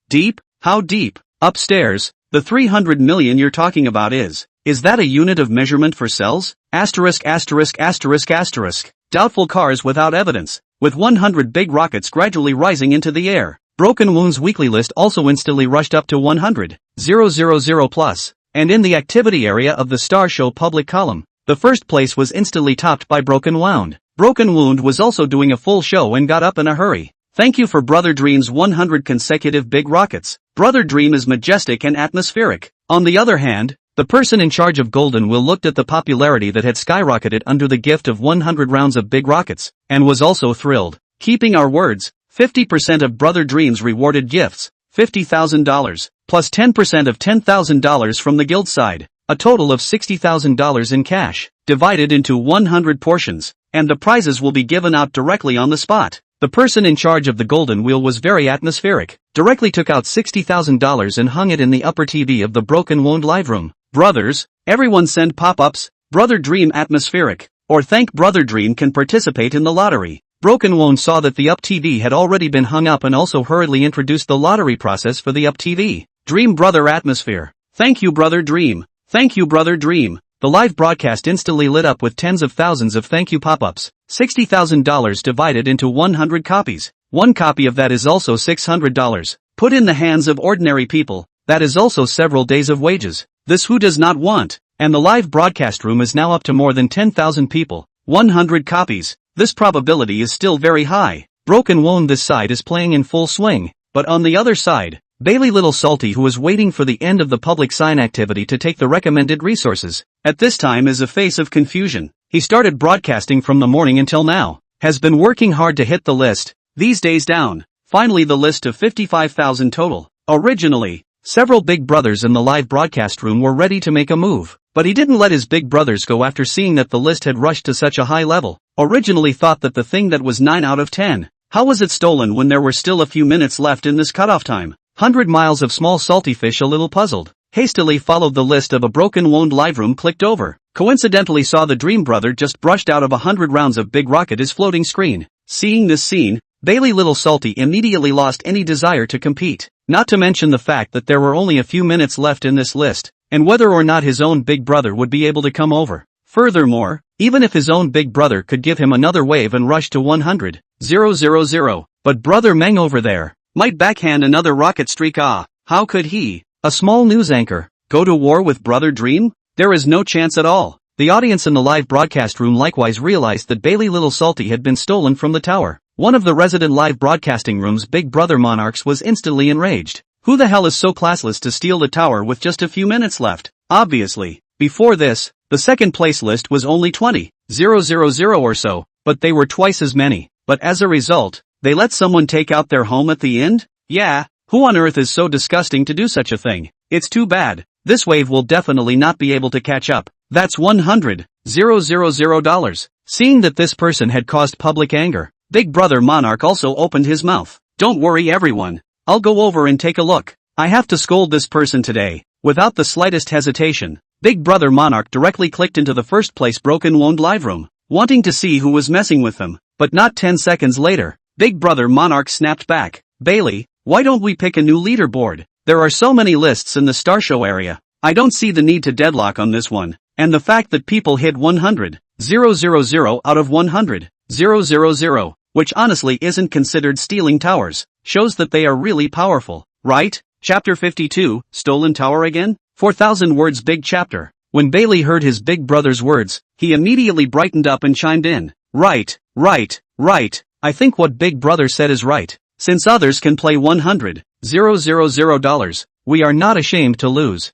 Deep? How deep? Upstairs, the 300 million you're talking about is that a unit of measurement for cells? *********. Doubtful cars without evidence, with 100 big rockets gradually rising into the air. Broken Wand's weekly list also instantly rushed up to 100,000 plus, and in the activity area of the Star Show public column, the first place was instantly topped by Broken Wand. Broken Wand was also doing a full show and got up in a hurry. Thank you for Brother Dream's 100 consecutive big rockets. Brother Dream is majestic and atmospheric. On the other hand, the person in charge of Golden Will looked at the popularity that had skyrocketed under the gift of 100 rounds of big rockets, and was also thrilled. Keeping our words, 50% of Brother Dream's rewarded gifts, $50,000, plus 10% of $10,000 from the guild side, a total of $60,000 in cash, divided into 100 portions, and the prizes will be given out directly on the spot. The person in charge of the Golden Wheel was very atmospheric, directly took out $60,000 and hung it in the upper TV of the Broken Wand live room. Brothers, everyone send pop-ups, Brother Dream atmospheric, or thank Brother Dream can participate in the lottery. Broken Wand saw that the Up TV had already been hung up and also hurriedly introduced the lottery process for the Up TV. Dream Brother atmosphere. Thank you Brother Dream. Thank you Brother Dream. the live broadcast instantly lit up with tens of thousands of thank you pop-ups. $60,000 divided into 100 copies. One copy of that is also $600. Put in the hands of ordinary people, that is also several days of wages. This who does not want? And the live broadcast room is now up to more than 10,000 people. 100 copies. This probability is still very high. Broken Wound this side is playing in full swing, but on the other side, Bailey Little Salty, who is waiting for the end of the public sign activity to take the recommended resources, at this time is a face of confusion. He started broadcasting from the morning until now, has been working hard to hit the list, these days down, finally the list of 55,000 total. Originally, several big brothers in the live broadcast room were ready to make a move, but he didn't let his big brothers go after seeing that the list had rushed to such a high level. Originally thought that the thing that was 9 out of 10, how was it stolen when there were still a few minutes left in this cutoff time? 100 miles of small salty fish, a little puzzled, hastily followed the list of a Broken Wound live room, clicked over, coincidentally saw the Dream Brother just brushed out of 100 rounds of Big Rocket his floating screen. Seeing this scene, Bailey Little Salty immediately lost any desire to compete, not to mention the fact that there were only a few minutes left in this list, and whether or not his own big brother would be able to come over. Furthermore, even if his own big brother could give him another wave and rush to 100,000, but Brother Meng over there might backhand another rocket streak. How could he, a small news anchor, go to war with Brother Dream? There is no chance at all. The audience in the live broadcast room likewise realized that Bailey Little Salty had been stolen from the tower. One of the resident live broadcasting room's big brother monarchs was instantly enraged. Who the hell is so classless to steal the tower with just a few minutes left? Obviously, before this, the second place list was only 20,000 or so, but they were twice as many. But as a result, they let someone take out their home at the end? Yeah, who on earth is so disgusting to do such a thing? It's too bad. This wave will definitely not be able to catch up. That's $100,000. Seeing that this person had caused public anger, Big Brother Monarch also opened his mouth. Don't worry everyone. I'll go over and take a look. I have to scold this person today. Without the slightest hesitation, Big Brother Monarch directly clicked into the first place Broken Wound live room, wanting to see who was messing with them. But not 10 seconds later, Big Brother Monarch snapped back. Bailey, why don't we pick a new leaderboard? There are so many lists in the Star Show area. I don't see the need to deadlock on this one. And the fact that people hit 100,000 out of 100,000, which honestly isn't considered stealing towers, shows that they are really powerful, right? Chapter 52, Stolen Tower again? 4,000 words big chapter. When Bailey heard his big brother's words, he immediately brightened up and chimed in. Right. I think what Big Brother said is right. Since others can play $100,000, we are not ashamed to lose.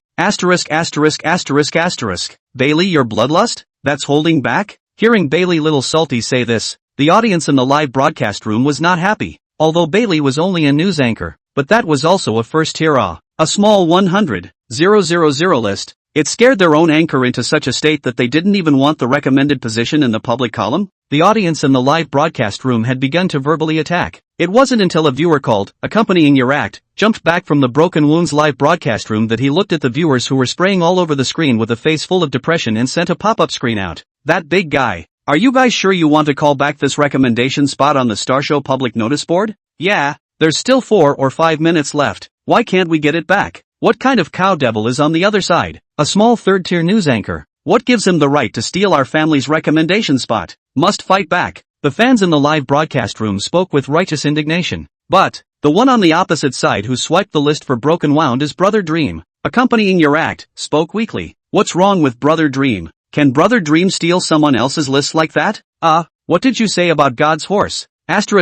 Bailey, your bloodlust? That's holding back? Hearing Bailey Little Salty say this, the audience in the live broadcast room was not happy. Although Bailey was only a news anchor, but that was also a first tier a small 100,000 list. It scared their own anchor into such a state that they didn't even want the recommended position in the public column. The audience in the live broadcast room had begun to verbally attack. It wasn't until a viewer called, accompanying your act, jumped back from the Broken Wounds live broadcast room that he looked at the viewers who were spraying all over the screen with a face full of depression and sent a pop-up screen out. That big guy. Are you guys sure you want to call back this recommendation spot on the Star Show public notice board? Yeah, there's still 4 or 5 minutes left. Why can't we get it back? What kind of cow devil is on the other side? A small third-tier news anchor. What gives him the right to steal our family's recommendation spot? Must fight back. The fans in the live broadcast room spoke with righteous indignation. But, the one on the opposite side who swiped the list for Broken Wound is Brother Dream. Accompanying your act, spoke weakly. What's wrong with Brother Dream? Can Brother Dream steal someone else's list like that? What did you say about God's horse? It's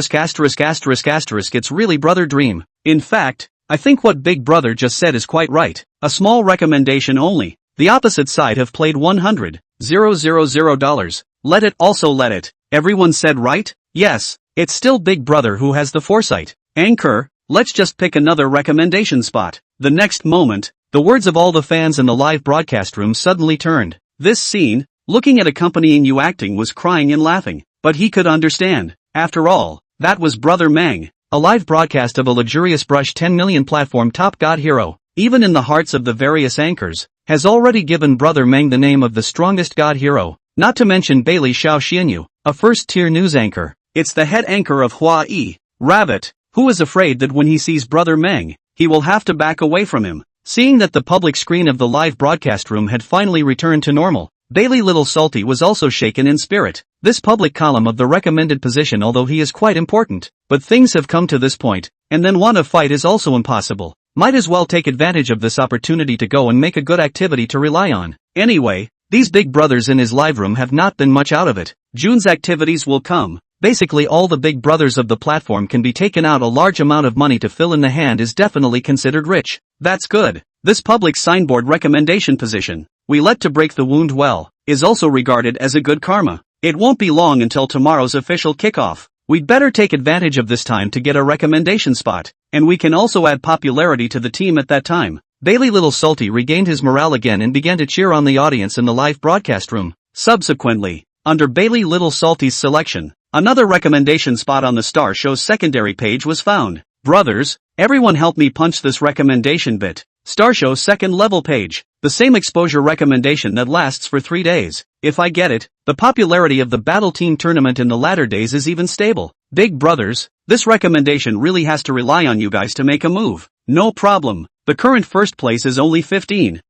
really Brother Dream. In fact, I think what Big Brother just said is quite right. A small recommendation only. The opposite side have played $100,000. Let it. Everyone said right? Yes, it's still Big Brother who has the foresight. Anchor, let's just pick another recommendation spot. The next moment, the words of all the fans in the live broadcast room suddenly turned. This scene, looking at accompanying you acting, was crying and laughing. But he could understand. After all, that was Brother Meng. A live broadcast of a luxurious brush 10 million platform top god hero, even in the hearts of the various anchors, has already given Brother Meng the name of the strongest god hero, not to mention Bailey Xiao Xianyu, a first-tier news anchor. It's the head anchor of Hawaii, Rabbit, who is afraid that when he sees Brother Meng, he will have to back away from him. Seeing that the public screen of the live broadcast room had finally returned to normal, Bailey Little Salty was also shaken in spirit. This public column of the recommended position, although he is quite important, but things have come to this point, and then want to fight is also impossible. Might as well take advantage of this opportunity to go and make a good activity to rely on. Anyway, these big brothers in his live room have not been much out of it. June's activities will come. Basically all the big brothers of the platform can be taken out. A large amount of money to fill in the hand is definitely considered rich. That's good. This public signboard recommendation position, we let to break the wound well, is also regarded as a good karma. It won't be long until tomorrow's official kickoff. We'd better take advantage of this time to get a recommendation spot, and we can also add popularity to the team at that time. Bailey Little Salty regained his morale again and began to cheer on the audience in the live broadcast room. Subsequently, under Bailey Little Salty's selection, another recommendation spot on the Star Show's secondary page was found. Brothers, everyone help me punch this recommendation bit. Star Show second level page. The same exposure recommendation that lasts for 3 days. If I get it, the popularity of the Battle Team tournament in the latter days is even stable. Big brothers, this recommendation really has to rely on you guys to make a move. No problem. The current first place is only 15,000.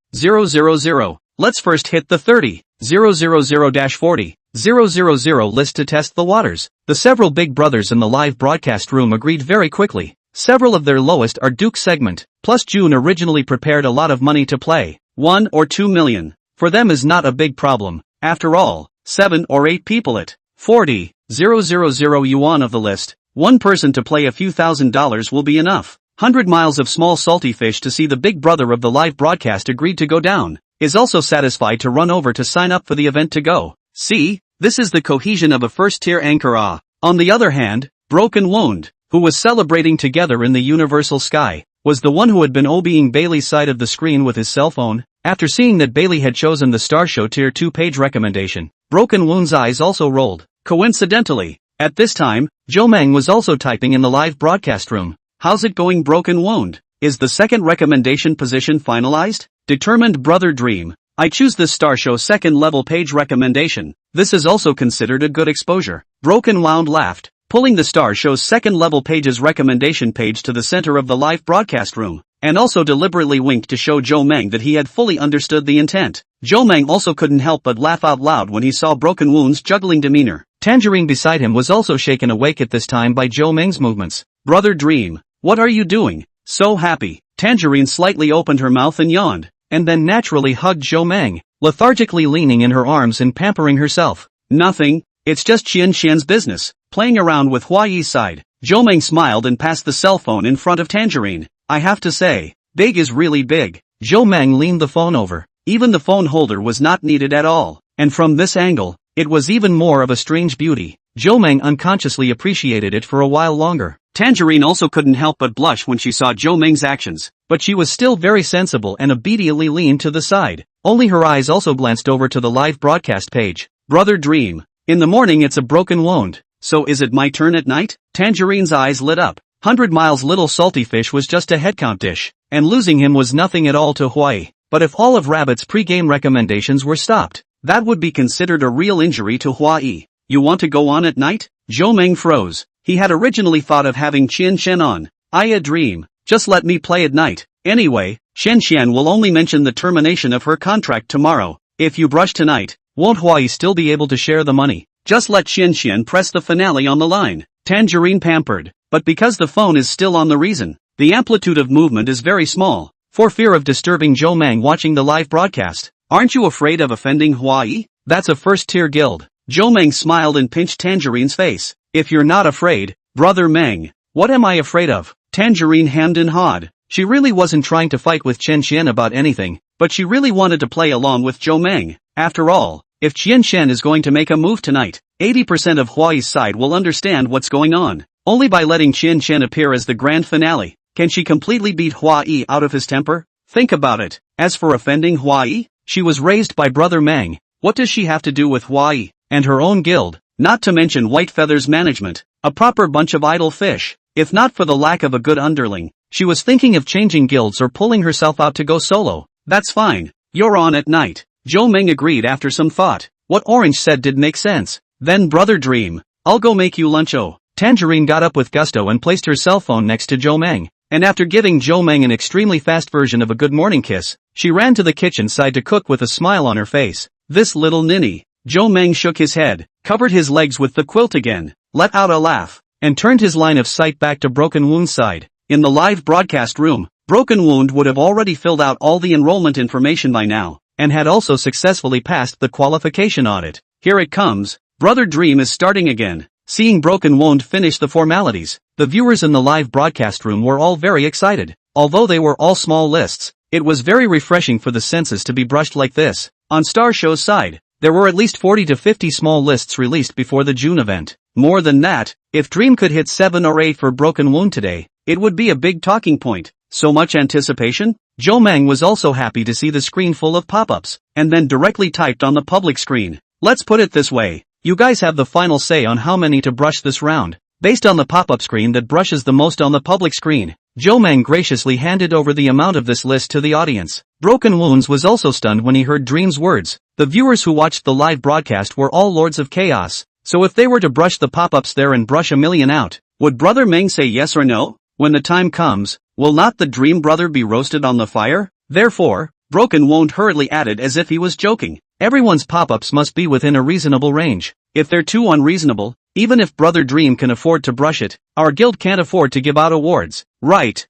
Let's first hit the 30,000-40,000 list to test the waters. The several big brothers in the live broadcast room agreed very quickly. Several of their lowest are Duke segment, plus June originally prepared a lot of money to play. 1 or 2 million. For them is not a big problem. After all, 7 or 8 people at 40,000 yuan of the list. One person to play a few $1,000s will be enough. 100 miles of small salty fish to see the big brother of the live broadcast agreed to go down, is also satisfied to run over to sign up for the event to go. See, this is the cohesion of a first-tier anchor. On the other hand, Broken Wound, who was celebrating together in the universal sky, was the one who had been OBing Bailey's side of the screen with his cell phone. After seeing that Bailey had chosen the Star Show Tier 2 page recommendation, Broken Wound's eyes also rolled. Coincidentally, at this time, Joe Meng was also typing in the live broadcast room. How's it going, Broken Wound? Is the second recommendation position finalized? Determined Brother Dream. I choose this Star Show second level page recommendation. This is also considered a good exposure. Broken Wound laughed, pulling the Star Show's second level page's recommendation page to the center of the live broadcast room, and also deliberately winked to show Joe Meng that he had fully understood the intent. Joe Meng also couldn't help but laugh out loud when he saw Broken Wound's juggling demeanor. Tangerine beside him was also shaken awake at this time by Joe Meng's movements. Brother Dream, what are you doing? So happy. Tangerine slightly opened her mouth and yawned, and then naturally hugged Joe Meng, lethargically leaning in her arms and pampering herself. Nothing, it's just Qian Qian's business, playing around with Hua Yi's side. Joe Meng smiled and passed the cell phone in front of Tangerine. I have to say, big is really big. Joe Meng leaned the phone over. Even the phone holder was not needed at all, and from this angle, it was even more of a strange beauty. Joe Meng unconsciously appreciated it for a while longer. Tangerine also couldn't help but blush when she saw Joe Meng's actions, but she was still very sensible and obediently leaned to the side. Only her eyes also glanced over to the live broadcast page. Brother Dream. In the morning it's a Broken Wound, so is it my turn at night? Tangerine's eyes lit up. 100 miles Little Salty Fish was just a headcount dish, and losing him was nothing at all to Hawaii. But if all of Rabbit's pre-game recommendations were stopped, that would be considered a real injury to Hawaii. You want to go on at night? Joe Meng froze. He had originally thought of having Qian Qian on. A dream. Just let me play at night. Anyway, Qian Qian will only mention the termination of her contract tomorrow. If you brush tonight, won't Hawaii still be able to share the money? Just let Qian Qian press the finale on the line. Tangerine pampered. But because the phone is still on, the amplitude of movement is very small, for fear of disturbing Joe Meng watching the live broadcast. Aren't you afraid of offending Hawaii? That's a first-tier guild. Joe Meng smiled and pinched Tangerine's face. If you're not afraid, Brother Meng, what am I afraid of? Tangerine hemmed and hawed. She really wasn't trying to fight with Qian Qian about anything, but she really wanted to play along with Joe Meng. After all, if Qian Qian is going to make a move tonight, 80% of Hawaii's side will understand what's going on. Only by letting Qian Qian appear as the grand finale, can she completely beat Hawaii out of his temper? Think about it. As for offending Hawaii, she was raised by Brother Meng. What does she have to do with Hawaii and her own guild? Not to mention White Feather's management, a proper bunch of idle fish. If not for the lack of a good underling, she was thinking of changing guilds or pulling herself out to go solo. That's fine. You're on at night. Joe Meng agreed after some thought. What Orange said did make sense. Then Brother Dream, I'll go make you lunch. Tangerine got up with gusto and placed her cell phone next to Joe Meng, and after giving Joe Meng an extremely fast version of a good morning kiss, she ran to the kitchen side to cook with a smile on her face. This little ninny. Joe Meng shook his head, covered his legs with the quilt again, let out a laugh, and turned his line of sight back to Broken Wound's side. In the live broadcast room, Broken Wound would have already filled out all the enrollment information by now, and had also successfully passed the qualification audit. Here it comes, Brother Dream is starting again. Seeing Broken Wound finish the formalities, the viewers in the live broadcast room were all very excited. Although they were all small lists, it was very refreshing for the senses to be brushed like this. On Star Show's side, there were at least 40 to 50 small lists released before the June event. More than that, if Dream could hit 7 or 8 for Broken Wound today, it would be a big talking point. So much anticipation? Joe Meng was also happy to see the screen full of pop-ups, and then directly typed on the public screen. Let's put it this way, you guys have the final say on how many to brush this round. Based on the pop-up screen that brushes the most on the public screen, Joe Meng graciously handed over the amount of this list to the audience. Broken Wounds was also stunned when he heard Dream's words. The viewers who watched the live broadcast were all Lords of Chaos, so if they were to brush the pop-ups there and brush 1,000,000 out, would Brother Meng say yes or no? When the time comes, will not the Dream Brother be roasted on the fire? Therefore, Broken Wound hurriedly added as if he was joking, everyone's pop-ups must be within a reasonable range. If they're too unreasonable, even if Brother Dream can afford to brush it, our guild can't afford to give out awards. Right.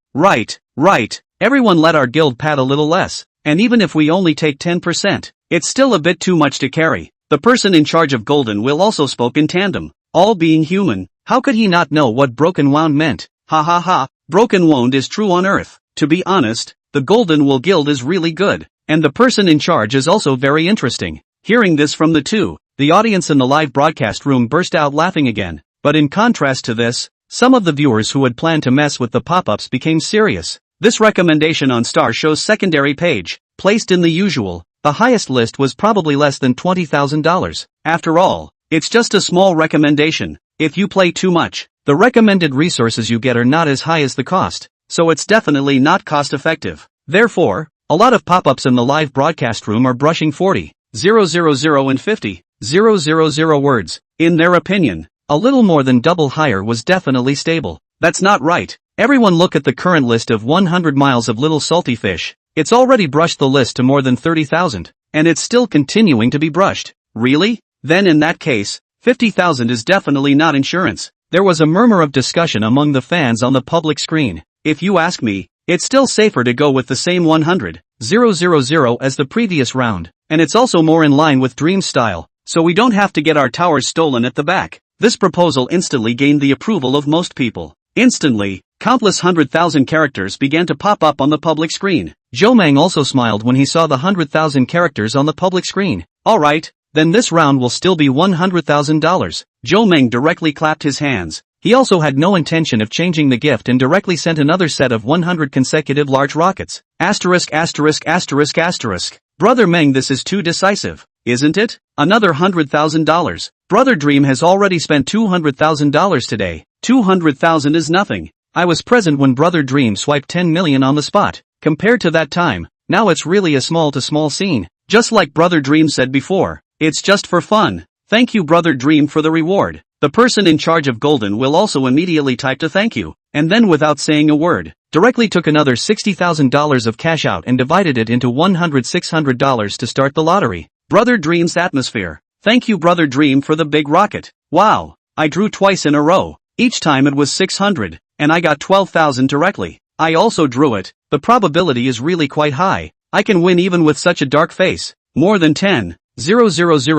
Everyone let our guild pad a little less, and even if we only take 10%, it's still a bit too much to carry. The person in charge of Golden Will also spoke in tandem. All being human, how could he not know what Broken Wound meant? Ha ha ha, Broken Wound is true on Earth. To be honest, the Golden Will Guild is really good, and the person in charge is also very interesting. Hearing this from the two, the audience in the live broadcast room burst out laughing again. But in contrast to this, some of the viewers who had planned to mess with the pop-ups became serious. This recommendation on Star Show's secondary page, placed in the usual, the highest list was probably less than $20,000. After all, it's just a small recommendation. If you play too much, the recommended resources you get are not as high as the cost, so it's definitely not cost-effective. Therefore, a lot of pop-ups in the live broadcast room are brushing 40, 000 and 50, 000 words. In their opinion, a little more than double higher was definitely stable. That's not right. Everyone look at the current list of 100 miles of little salty fish. It's already brushed the list to more than 30,000, and it's still continuing to be brushed. Really? Then in that case, 50,000 is definitely not insurance. There was a murmur of discussion among the fans on the public screen. If you ask me, it's still safer to go with the same 100,000 as the previous round, and it's also more in line with Dream's style, so we don't have to get our towers stolen at the back. This proposal instantly gained the approval of most people. Instantly, countless 100,000 characters began to pop up on the public screen. Joe Meng also smiled when he saw the 100,000 characters on the public screen. Alright, then this round will still be $100,000. Joe Meng directly clapped his hands. He also had no intention of changing the gift and directly sent another set of 100 consecutive large rockets. Asterisk. Brother Meng, this is too decisive, isn't it? Another $100,000. Brother Dream has already spent $200,000 today. 200,000 is nothing. I was present when Brother Dream swiped 10 million on the spot. Compared to that time, now it's really a small to small scene. Just like Brother Dream said before, it's just for fun. Thank you Brother Dream for the reward. The person in charge of Golden will also immediately typed a thank you, and then without saying a word, directly took another $60,000 of cash out and divided it into $600 to start the lottery. Brother Dream's atmosphere. Thank you Brother Dream for the big rocket. Wow, I drew twice in a row. Each time it was 600, and I got 12,000 directly. I also drew it. The probability is really quite high. I can win even with such a dark face. More than 10,000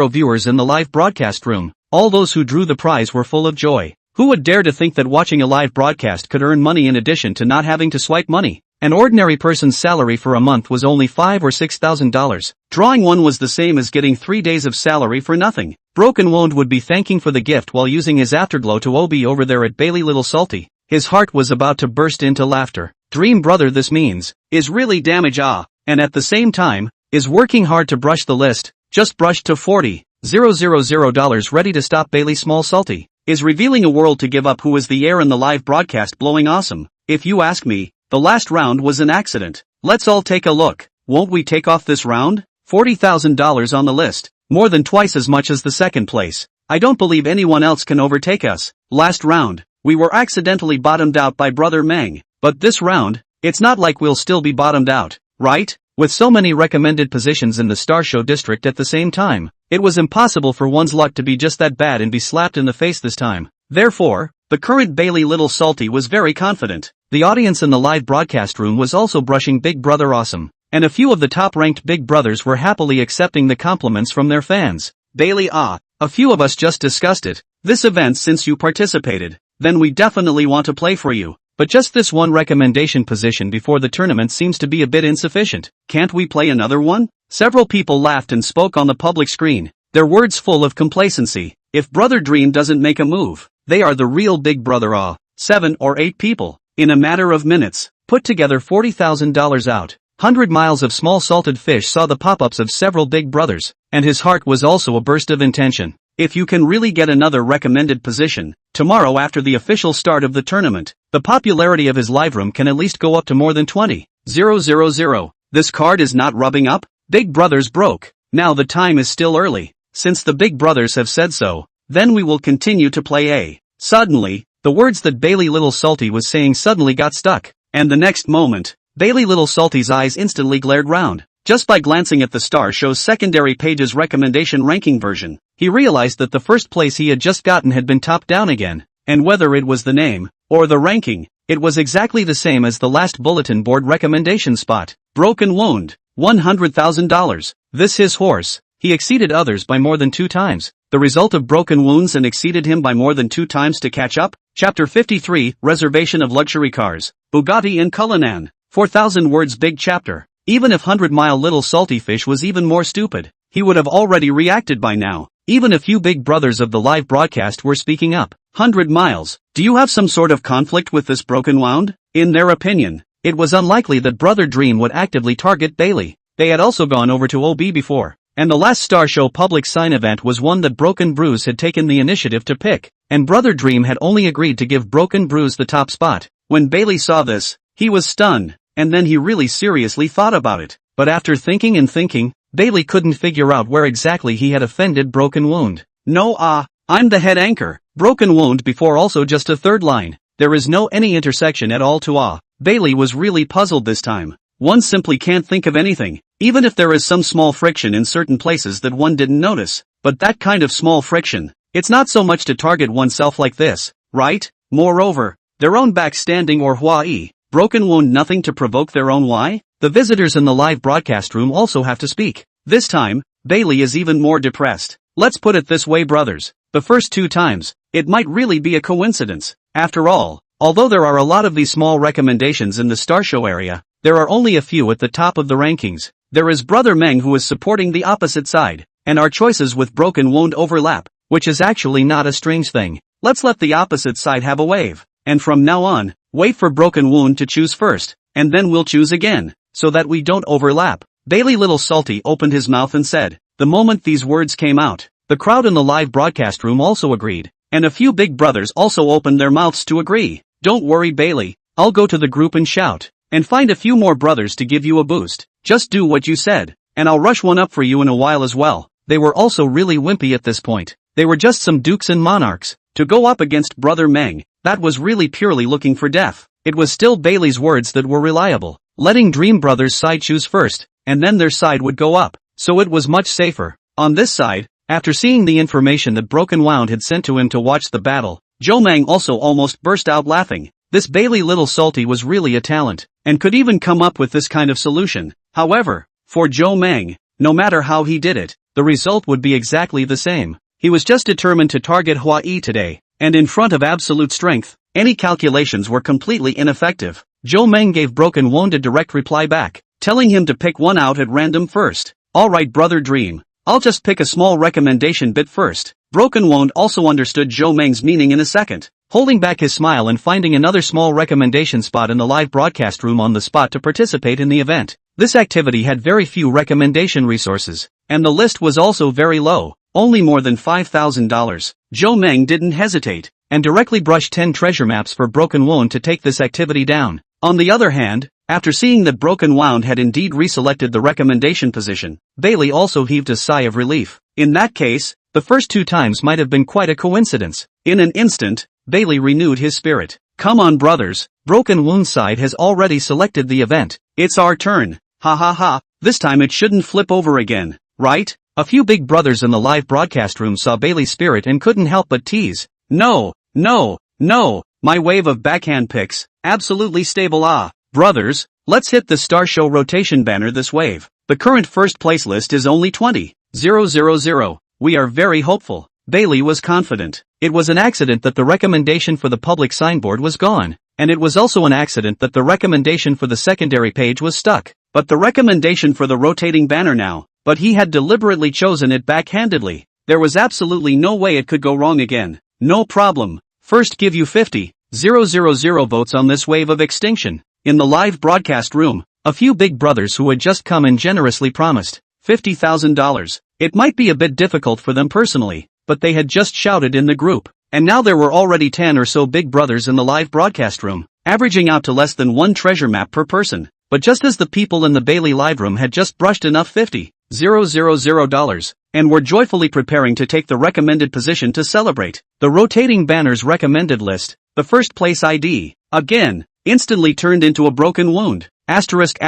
viewers in the live broadcast room. All those who drew the prize were full of joy. Who would dare to think that watching a live broadcast could earn money in addition to not having to swipe money? An ordinary person's salary for a month was only $5,000 or $6,000. Drawing one was the same as getting 3 days of salary for nothing. Broken Wound would be thanking for the gift while using his afterglow to OB over there at Bailey Little Salty. His heart was about to burst into laughter. Dream Brother, this means, is really damage and at the same time, is working hard to brush the list, just brushed to $40,000 ready to stop Bailey Small Salty, is revealing a world to give up who is the air in the live broadcast blowing awesome. If you ask me, the last round was an accident. Let's all take a look. Won't we take off this round? $40,000 on the list, more than twice as much as the second place. I don't believe anyone else can overtake us. Last round, we were accidentally bottomed out by Brother Meng, but this round, it's not like we'll still be bottomed out, right? With so many recommended positions in the Star Show district at the same time, it was impossible for one's luck to be just that bad and be slapped in the face this time. Therefore, the current Bailey Little Salty was very confident. The audience in the live broadcast room was also brushing Big Brother awesome, and a few of the top-ranked Big Brothers were happily accepting the compliments from their fans. Bailey, a few of us just discussed it. This event, since you participated, then we definitely want to play for you. But just this one recommendation position before the tournament seems to be a bit insufficient. Can't we play another one? Several people laughed and spoke on the public screen, their words full of complacency. If Brother Dream doesn't make a move, they are the real Big Brother. 7 or 8 people, in a matter of minutes, put together $40,000 out. 100 miles of small salted fish saw the pop-ups of several Big Brothers, and his heart was also a burst of intention. If you can really get another recommended position, tomorrow after the official start of the tournament, the popularity of his live room can at least go up to more than 20,000. This card is not rubbing up? Big Brothers broke. Now the time is still early. Since the Big Brothers have said so, then we will continue to play. Suddenly, the words that Bailey Little Salty was saying suddenly got stuck, and the next moment, Bailey Little Salty's eyes instantly glared round. Just by glancing at the Star Show's secondary page's recommendation ranking version, he realized that the first place he had just gotten had been topped down again, and whether it was the name, or the ranking, it was exactly the same as the last bulletin board recommendation spot. Broken Wound, $100,000. This his horse. He exceeded others by more than 2 times. The result of Broken Wounds and exceeded him by more than 2 times to catch up? Chapter 53, Reservation of Luxury Cars, Bugatti and Cullinan. 4,000 words big chapter. Even if 100-mile Little Salty Fish was even more stupid, he would have already reacted by now. Even a few Big Brothers of the live broadcast were speaking up. 100 miles. Do you have some sort of conflict with this Broken Wound? In their opinion, it was unlikely that Brother Dream would actively target Bailey. They had also gone over to OB before, and the last Star Show public sign event was one that Broken Bruise had taken the initiative to pick, and Brother Dream had only agreed to give Broken Bruise the top spot. When Bailey saw this, he was stunned. And then he really seriously thought about it. But after thinking and thinking, Bailey couldn't figure out where exactly he had offended Broken Wound. No, I'm the head anchor. Broken Wound before also just a third line. There is no any intersection at all to Bailey was really puzzled this time. One simply can't think of anything, even if there is some small friction in certain places that one didn't notice. But that kind of small friction, it's not so much to target oneself like this, right? Moreover, their own backstanding or Hawaii. Broken Wound nothing to provoke their own why? The visitors in the live broadcast room also have to speak. This time, Bailey is even more depressed. Let's put it this way, brothers. The first 2 times, it might really be a coincidence. After all, although there are a lot of these small recommendations in the Star Show area, there are only a few at the top of the rankings. There is Brother Meng who is supporting the opposite side, and our choices with Broken Wound overlap, which is actually not a strange thing. Let's let the opposite side have a wave, and from now on, wait for Broken Wound to choose first, and then we'll choose again, so that we don't overlap. Bailey Little Salty opened his mouth and said. The moment these words came out, the crowd in the live broadcast room also agreed, and a few Big Brothers also opened their mouths to agree. Don't worry, Bailey, I'll go to the group and shout, and find a few more brothers to give you a boost. Just do what you said, and I'll rush one up for you in a while as well. They were also really wimpy at this point. They were just some dukes and monarchs. To go up against Brother Meng, that was really purely looking for death. It was still Bailey's words that were reliable, letting Dream Brothers' side choose first, and then their side would go up, so it was much safer. On this side, after seeing the information that Broken Wound had sent to him to watch the battle, Joe Mang also almost burst out laughing. This Bailey Little Salty was really a talent, and could even come up with this kind of solution. However, for Joe Mang, no matter how he did it, the result would be exactly the same. He was just determined to target Hawaii today, and in front of absolute strength, any calculations were completely ineffective. Joe Meng gave Broken Wound a direct reply back, telling him to pick one out at random first. Alright, Brother Dream, I'll just pick a small recommendation bit first. Broken Wound also understood Joe Meng's meaning in a second, holding back his smile and finding another small recommendation spot in the live broadcast room on the spot to participate in the event. This activity had very few recommendation resources, and the list was also very low. Only more than $5,000. Joe Meng didn't hesitate, and directly brushed 10 treasure maps for Broken Wound to take this activity down. On the other hand, after seeing that Broken Wound had indeed reselected the recommendation position, Bailey also heaved a sigh of relief. In that case, the first 2 times might have been quite a coincidence. In an instant, Bailey renewed his spirit. Come on, brothers, Broken Wound's side has already selected the event. It's our turn. Ha ha ha, this time it shouldn't flip over again, right? A few big brothers in the live broadcast room saw Bailey's spirit and couldn't help but tease. No, no, no, my wave of backhand picks, absolutely stable. Brothers, let's hit the Star Show rotation banner this wave. The current first place list is only 20,000. We are very hopeful. Bailey was confident. It was an accident that the recommendation for the public signboard was gone, and it was also an accident that the recommendation for the secondary page was stuck. But the recommendation for the rotating banner now, but he had deliberately chosen it backhandedly. There was absolutely no way it could go wrong again. No problem. First give you 50,000 votes on this wave of extinction. In the live broadcast room, a few big brothers who had just come in generously promised $50,000. It might be a bit difficult for them personally, but they had just shouted in the group. And now there were already 10 or so big brothers in the live broadcast room, averaging out to less than one treasure map per person. But just as the people in the Bailey live room had just brushed enough $50,000 and were joyfully preparing to take the recommended position to celebrate, the rotating banner's recommended list, the first place ID, again, instantly turned into a broken wound. Asterisk.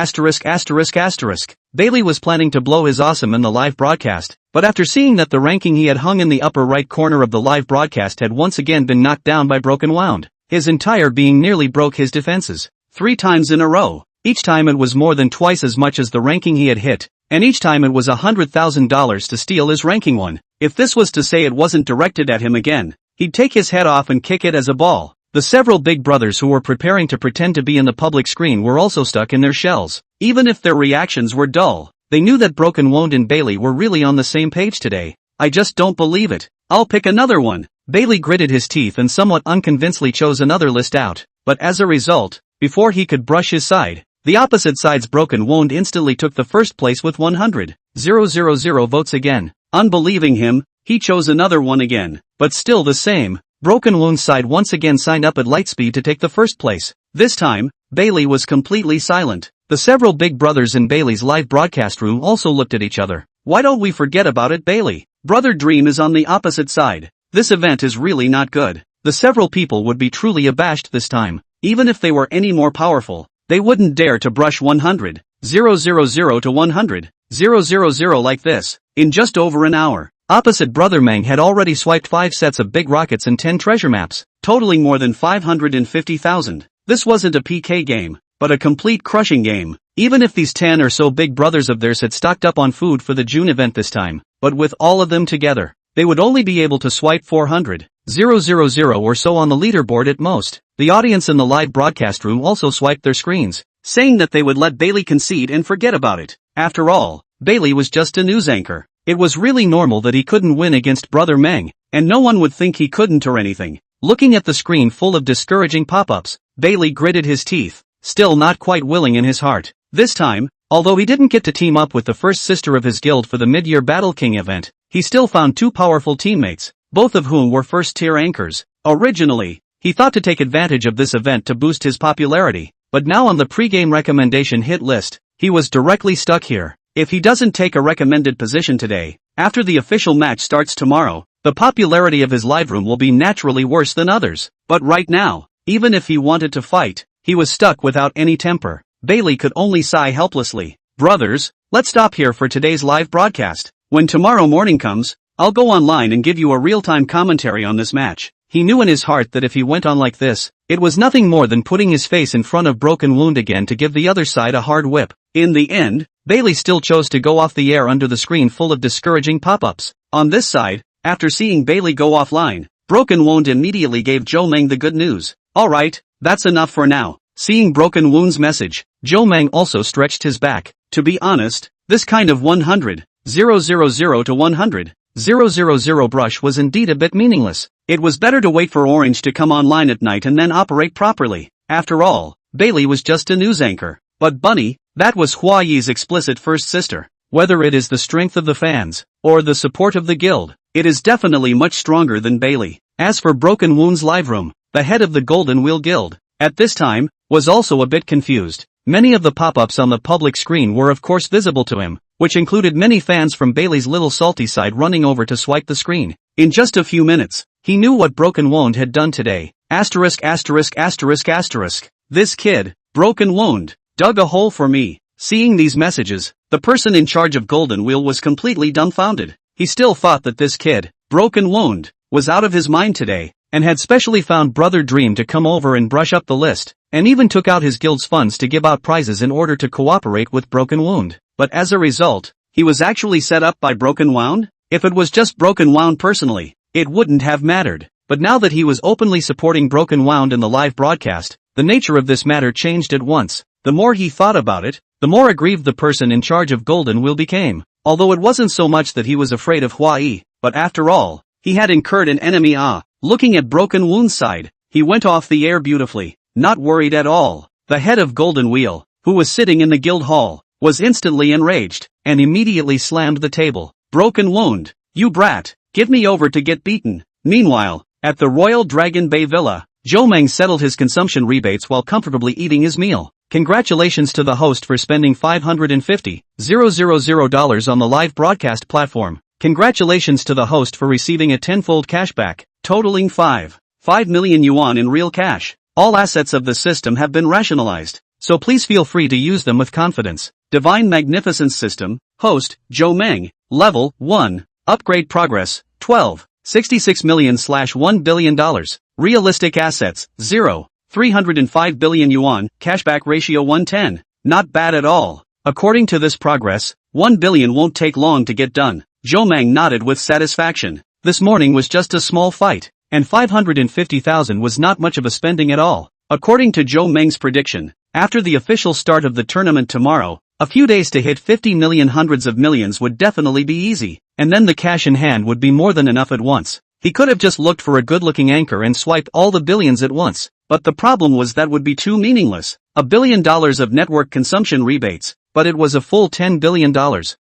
Bailey was planning to blow his awesome in the live broadcast, but after seeing that the ranking he had hung in the upper right corner of the live broadcast had once again been knocked down by broken wound, his entire being nearly broke his defenses. 3 times in a row. Each time it was more than twice as much as the ranking he had hit, and each time it was $100,000 to steal his ranking one. If this was to say it wasn't directed at him again, he'd take his head off and kick it as a ball. The several big brothers who were preparing to pretend to be in the public screen were also stuck in their shells. Even if their reactions were dull, they knew that Broken Wound and Bailey were really on the same page today. I just don't believe it. I'll pick another one. Bailey gritted his teeth and somewhat unconvincingly chose another list out, but as a result, before he could brush his side, the opposite side's Broken Wound instantly took the first place with 100,000 votes again. Unbelieving him, he chose another one again, but still the same. Broken Wound's side once again signed up at light speed to take the first place. This time, Bailey was completely silent. The several big brothers in Bailey's live broadcast room also looked at each other. Why don't we forget about it, Bailey? Brother Dream is on the opposite side. This event is really not good. The several people would be truly abashed this time. Even if they were any more powerful, they wouldn't dare to brush 100,000 to 100,000 like this, in just over an hour. Opposite Brother Meng had already swiped 5 sets of big rockets and 10 treasure maps, totaling more than 550,000. This wasn't a PK game, but a complete crushing game. Even if these 10 or so big brothers of theirs had stocked up on food for the June event this time, but with all of them together, they would only be able to swipe 400,000 or so on the leaderboard at most. The audience in the live broadcast room also swiped their screens, saying that they would let Bailey concede and forget about it. After all, Bailey was just a news anchor. It was really normal that he couldn't win against Brother Meng, and no one would think he couldn't or anything. Looking at the screen full of discouraging pop-ups, Bailey gritted his teeth, still not quite willing in his heart. This time, although he didn't get to team up with the first sister of his guild for the mid-year Battle King event, he still found 2 powerful teammates, both of whom were first-tier anchors. Originally, he thought to take advantage of this event to boost his popularity, but now on the pre-game recommendation hit list, he was directly stuck here. If he doesn't take a recommended position today, after the official match starts tomorrow, the popularity of his live room will be naturally worse than others. But right now, even if he wanted to fight, he was stuck without any temper. Bailey could only sigh helplessly. Brothers, let's stop here for today's live broadcast. When tomorrow morning comes, I'll go online and give you a real-time commentary on this match. He knew in his heart that if he went on like this, it was nothing more than putting his face in front of Broken Wound again to give the other side a hard whip. In the end, Bailey still chose to go off the air under the screen full of discouraging pop-ups. On this side, after seeing Bailey go offline, Broken Wound immediately gave Joe Meng the good news. Alright, that's enough for now. Seeing Broken Wound's message, Joe Meng also stretched his back. To be honest, this kind of 100,000 to 100,000 brush was indeed a bit meaningless. It was better to wait for Orange to come online at night and then operate properly. After all, Bailey was just a news anchor. But Bunny, that was Hua Yi's explicit first sister. Whether it is the strength of the fans, or the support of the guild, it is definitely much stronger than Bailey. As for Broken Wound's live room, the head of the Golden Wheel Guild, at this time, was also a bit confused. Many of the pop-ups on the public screen were of course visible to him, which included many fans from Bailey's little salty side running over to swipe the screen. In just a few minutes, he knew what Broken Wound had done today. This kid, Broken Wound, dug a hole for me. Seeing these messages, the person in charge of Golden Wheel was completely dumbfounded. He still thought that this kid, Broken Wound, was out of his mind today, and had specially found Brother Dream to come over and brush up the list, and even took out his guild's funds to give out prizes in order to cooperate with Broken Wound. But as a result, he was actually set up by Broken Wound? If it was just Broken Wound personally, it wouldn't have mattered. But now that he was openly supporting Broken Wound in the live broadcast, the nature of this matter changed at once. The more he thought about it, the more aggrieved the person in charge of Golden Wheel became. Although it wasn't so much that he was afraid of Hua-Yi, but after all, he had incurred an enemy. Looking at Broken Wound's side, he went off the air beautifully, not worried at all. The head of Golden Wheel, who was sitting in the guild hall, was instantly enraged, and immediately slammed the table. Broken Wound, you brat, give me over to get beaten. Meanwhile, at the Royal Dragon Bay Villa, Zhou Meng settled his consumption rebates while comfortably eating his meal. Congratulations to the host for spending $550,000 on the live broadcast platform. Congratulations to the host for receiving a tenfold cashback, totaling 5 million yuan in real cash. All assets of the system have been rationalized, so please feel free to use them with confidence. Divine Magnificence System, Host, Zhou Meng, Level 1, Upgrade Progress, 12, 66 million/$1 billion, Realistic Assets, 0, 305 billion yuan, Cashback Ratio 110, not bad at all. According to this progress, 1 billion won't take long to get done. Zhou Meng nodded with satisfaction. This morning was just a small fight, and 550,000 was not much of a spending at all. According to Zhou Meng's prediction, after the official start of the tournament tomorrow, a few days to hit 50 million hundreds of millions would definitely be easy, and then the cash in hand would be more than enough at once. He could have just looked for a good-looking anchor and swiped all the billions at once, but the problem was that would be too meaningless. $1 billion of network consumption rebates, but it was a full $10 billion,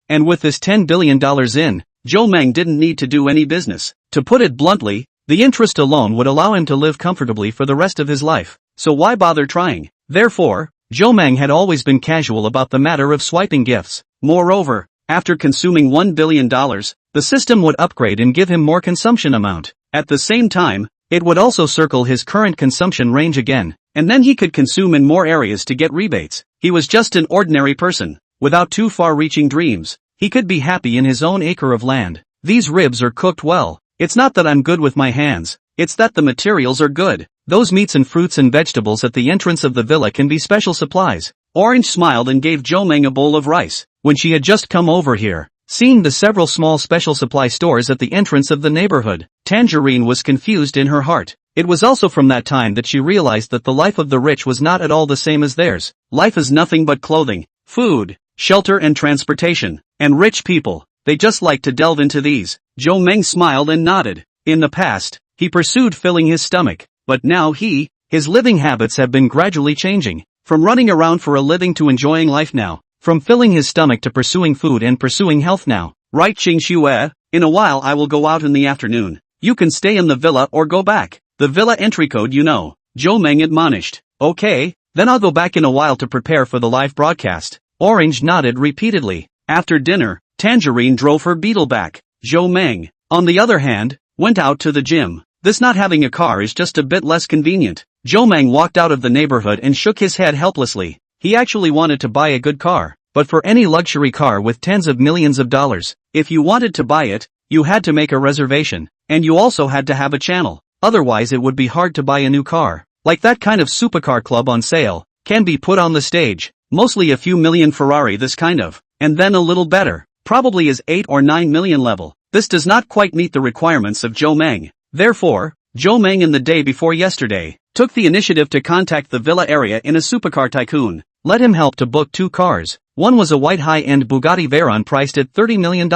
and with this $10 billion in, Zhou Meng didn't need to do any business. To put it bluntly, the interest alone would allow him to live comfortably for the rest of his life, so why bother trying? Therefore, Zhou Meng had always been casual about the matter of swiping gifts. Moreover, after consuming $1 billion, the system would upgrade and give him more consumption amount. At the same time, it would also circle his current consumption range again, and then he could consume in more areas to get rebates. He was just an ordinary person, without too far-reaching dreams. He could be happy in his own acre of land. These ribs are cooked well. It's not that I'm good with my hands, it's that the materials are good. Those meats and fruits and vegetables at the entrance of the villa can be special supplies. Orange smiled and gave Zhou Meng a bowl of rice. When she had just come over here, seeing the several small special supply stores at the entrance of the neighborhood, Tangerine was confused in her heart. It was also from that time that she realized that the life of the rich was not at all the same as theirs. Life is nothing but clothing, food, shelter and transportation. And rich people, they just like to delve into these. Zhou Meng smiled and nodded. In the past, he pursued filling his stomach, but now his living habits have been gradually changing. From running around for a living to enjoying life now. From filling his stomach to pursuing food and pursuing health now. Right, Qingxue? In a while I will go out in the afternoon. You can stay in the villa or go back. The villa entry code you know, Zhou Meng admonished. Okay, then I'll go back in a while to prepare for the live broadcast. Orange nodded repeatedly. After dinner, Tangerine drove her beetle back. Zhou Meng, on the other hand, went out to the gym. This not having a car is just a bit less convenient. Zhou Meng walked out of the neighborhood and shook his head helplessly. He actually wanted to buy a good car, but for any luxury car with tens of millions of dollars, if you wanted to buy it, you had to make a reservation, and you also had to have a channel. Otherwise it would be hard to buy a new car. Like that kind of supercar club on sale, can be put on the stage. Mostly a few million Ferrari this kind of, and then a little better, probably is 8 or 9 million level. This does not quite meet the requirements of Zhou Meng. Therefore, Zhou Meng in the day before yesterday, took the initiative to contact the villa area in a supercar tycoon. Let him help to book 2 cars. One was a white high-end Bugatti Veyron priced at $30 million,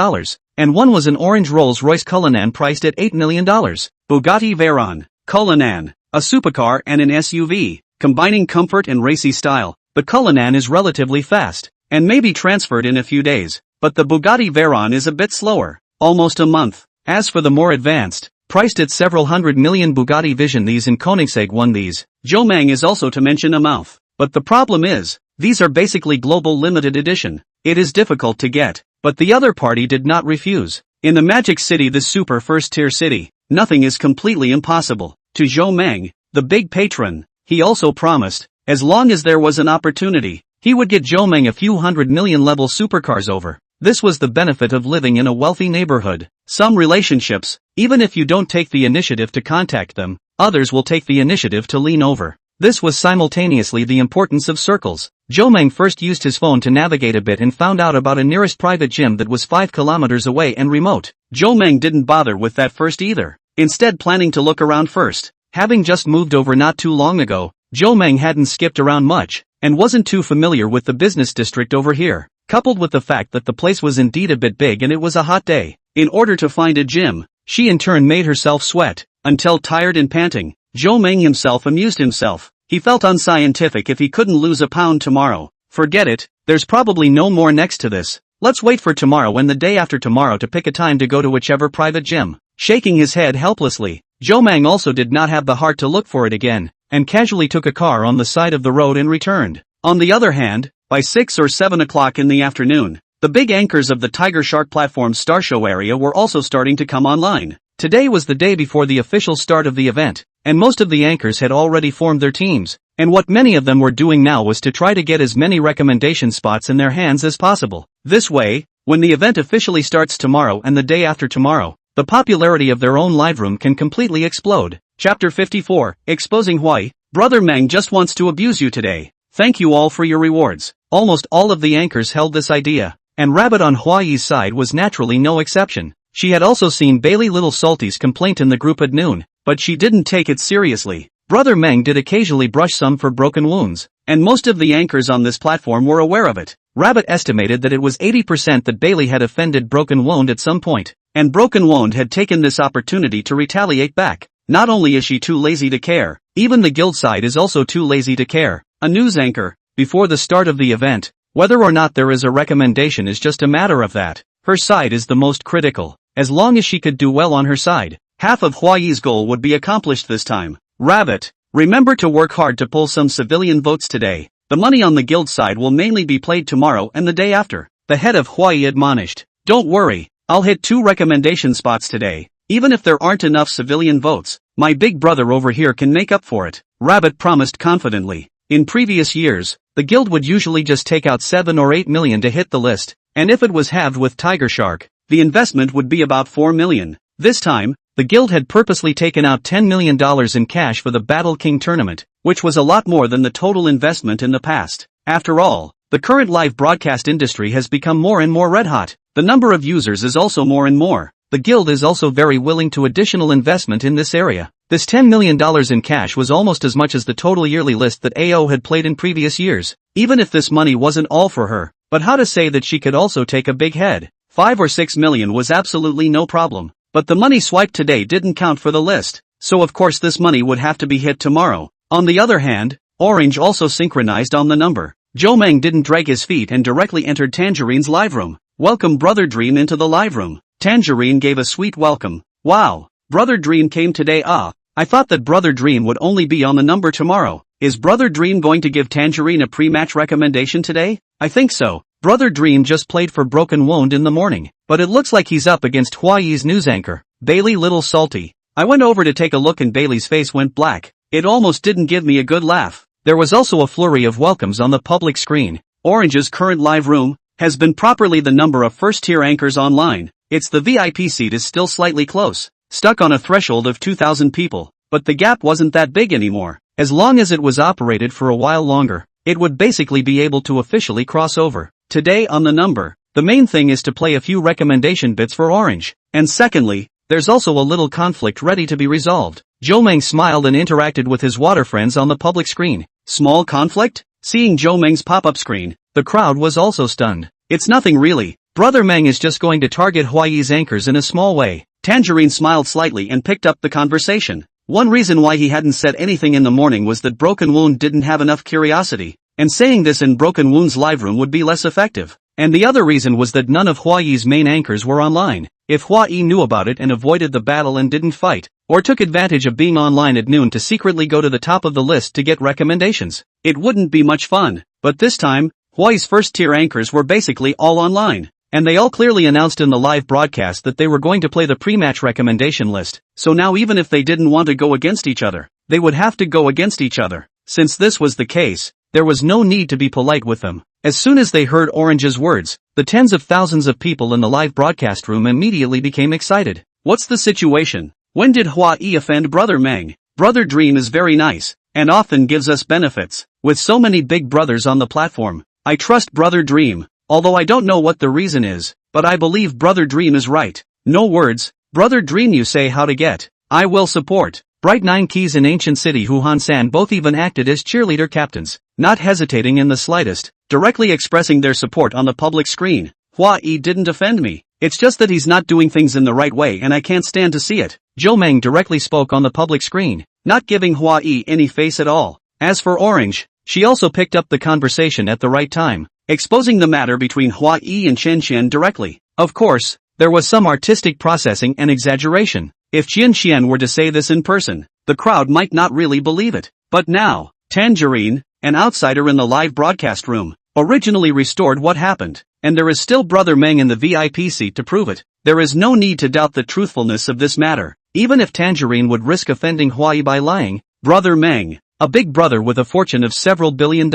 and one was an orange Rolls-Royce Cullinan priced at $8 million. Bugatti Veyron, Cullinan, a supercar and an SUV, combining comfort and racy style. The Cullinan is relatively fast, and may be transferred in a few days, but the Bugatti Veyron is a bit slower, almost a month. As for the more advanced, priced at several hundred million Bugatti Vision these and Koenigsegg won these. Zhou Meng is also to mention a mouth. But the problem is, these are basically global limited edition. It is difficult to get, but the other party did not refuse. In the Magic City, the super first-tier city, nothing is completely impossible. To Zhou Meng, the big patron, he also promised, as long as there was an opportunity, He would get Jomeng a few 100 million level supercars over. This was the benefit of living in a wealthy neighborhood. Some relationships, even if you don't take the initiative to contact them, others will take the initiative to lean over. This was simultaneously the importance of circles. Jomeng first used his phone to navigate a bit and found out about a nearest private gym that was 5 kilometers away and remote. Jomeng didn't bother with that first either, instead planning to look around first. Having just moved over not too long ago, Jomeng hadn't skipped around much, and wasn't too familiar with the business district over here, coupled with the fact that the place was indeed a bit big and it was a hot day. In order to find a gym, she in turn made herself sweat, until tired and panting. Jomeng himself amused himself. He felt unscientific if he couldn't lose a pound tomorrow. Forget it, there's probably no more next to this. Let's wait for tomorrow and the day after tomorrow to pick a time to go to whichever private gym. Shaking his head helplessly, Jomeng also did not have the heart to look for it again, and casually took a car on the side of the road and returned. On the other hand, by 6 or 7 o'clock in the afternoon, the big anchors of the Tiger Shark platform's Star Show area were also starting to come online. Today was the day before the official start of the event, and most of the anchors had already formed their teams, and what many of them were doing now was to try to get as many recommendation spots in their hands as possible. This way, when the event officially starts tomorrow and the day after tomorrow, the popularity of their own live room can completely explode. Chapter 54, Exposing Hawaii. Brother Meng just wants to abuse you today. Thank you all for your rewards. Almost all of the anchors held this idea, and Rabbit on Hawaii's side was naturally no exception. She had also seen Bailey Little Salty's complaint in the group at noon, but she didn't take it seriously. Brother Meng did occasionally brush some for broken wounds, and most of the anchors on this platform were aware of it. Rabbit estimated that it was 80% that Bailey had offended Broken Wound at some point, and Broken Wound had taken this opportunity to retaliate back. Not only is she too lazy to care, even the guild side is also too lazy to care. A news anchor, before the start of the event, whether or not there is a recommendation is just a matter of that. Her side is the most critical. As long as she could do well on her side, half of Hawaii's goal would be accomplished this time. Rabbit, remember to work hard to pull some civilian votes today. The money on the guild side will mainly be played tomorrow and the day after. The head of Hawaii admonished. Don't worry, I'll hit 2 recommendation spots today. Even if there aren't enough civilian votes, my big brother over here can make up for it. Rabbit promised confidently. In previous years, the guild would usually just take out 7 or 8 million to hit the list, and if it was halved with Tiger Shark, the investment would be about 4 million. This time, the guild had purposely taken out $10 million in cash for the Battle King tournament, which was a lot more than the total investment in the past. After all, the current live broadcast industry has become more and more red hot. The number of users is also more and more. The guild is also very willing to additional investment in this area. This $10 million in cash was almost as much as the total yearly list that AO had played in previous years. Even if this money wasn't all for her, but how to say that she could also take a big head. 5 or 6 million was absolutely no problem. But the money swiped today didn't count for the list, so of course this money would have to be hit tomorrow. On the other hand, Orange also synchronized on the number. Jomeng didn't drag his feet and directly entered Tangerine's live room. Welcome Brother Dream into the live room. Tangerine gave a sweet welcome. Wow, Brother Dream came today. I thought that Brother Dream would only be on the number tomorrow. Is Brother Dream going to give Tangerine a pre-match recommendation today? I think so. Brother Dream just played for Broken Wound in the morning, but it looks like he's up against Hawaii's news anchor, Bailey Little Salty. I went over to take a look and Bailey's face went black. It almost didn't give me a good laugh. There was also a flurry of welcomes on the public screen. Orange's current live room has been properly the number of first-tier anchors online. It's the VIP seat is still slightly close, stuck on a threshold of 2,000 people, but the gap wasn't that big anymore. As long as it was operated for a while longer, it would basically be able to officially cross over. Today on the number, the main thing is to play a few recommendation bits for Orange, and secondly, there's also a little conflict ready to be resolved. Jomeng smiled and interacted with his water friends on the public screen. Small conflict? Seeing Jomeng's pop-up screen, the crowd was also stunned. It's nothing really. Brother Meng is just going to target Hawaii's anchors in a small way. Tangerine smiled slightly and picked up the conversation. One reason why he hadn't said anything in the morning was that Broken Wound didn't have enough curiosity, and saying this in Broken Wound's live room would be less effective. And the other reason was that none of Hawaii's main anchors were online. If Hawaii knew about it and avoided the battle and didn't fight, or took advantage of being online at noon to secretly go to the top of the list to get recommendations, it wouldn't be much fun. But this time, Hawaii's first-tier anchors were basically all online, and they all clearly announced in the live broadcast that they were going to play the pre-match recommendation list, so now even if they didn't want to go against each other, they would have to go against each other. Since this was the case, there was no need to be polite with them. As soon as they heard Orange's words, the tens of thousands of people in the live broadcast room immediately became excited. What's the situation? When did Hua Yi offend Brother Meng? Brother Dream is very nice, and often gives us benefits. With so many big brothers on the platform, I trust Brother Dream, although I don't know what the reason is, but I believe Brother Dream is right. No words, Brother Dream, you say how to get. I will support. Bright Nine Keys in Ancient City Hu Han-san both even acted as cheerleader captains, not hesitating in the slightest, directly expressing their support on the public screen. Hua Yi didn't offend me. It's just that he's not doing things in the right way and I can't stand to see it. Zhou Meng directly spoke on the public screen, not giving Hua Yi any face at all. As for Orange, she also picked up the conversation at the right time, exposing the matter between Hua Yi and Chen Xian directly. Of course, there was some artistic processing and exaggeration. If Chen Xian were to say this in person, the crowd might not really believe it. But now, Tangerine, an outsider in the live broadcast room, originally restored what happened, and there is still Brother Meng in the VIP seat to prove it. There is no need to doubt the truthfulness of this matter. Even if Tangerine would risk offending Hua Yi by lying, Brother Meng, a big brother with a fortune of several $billion,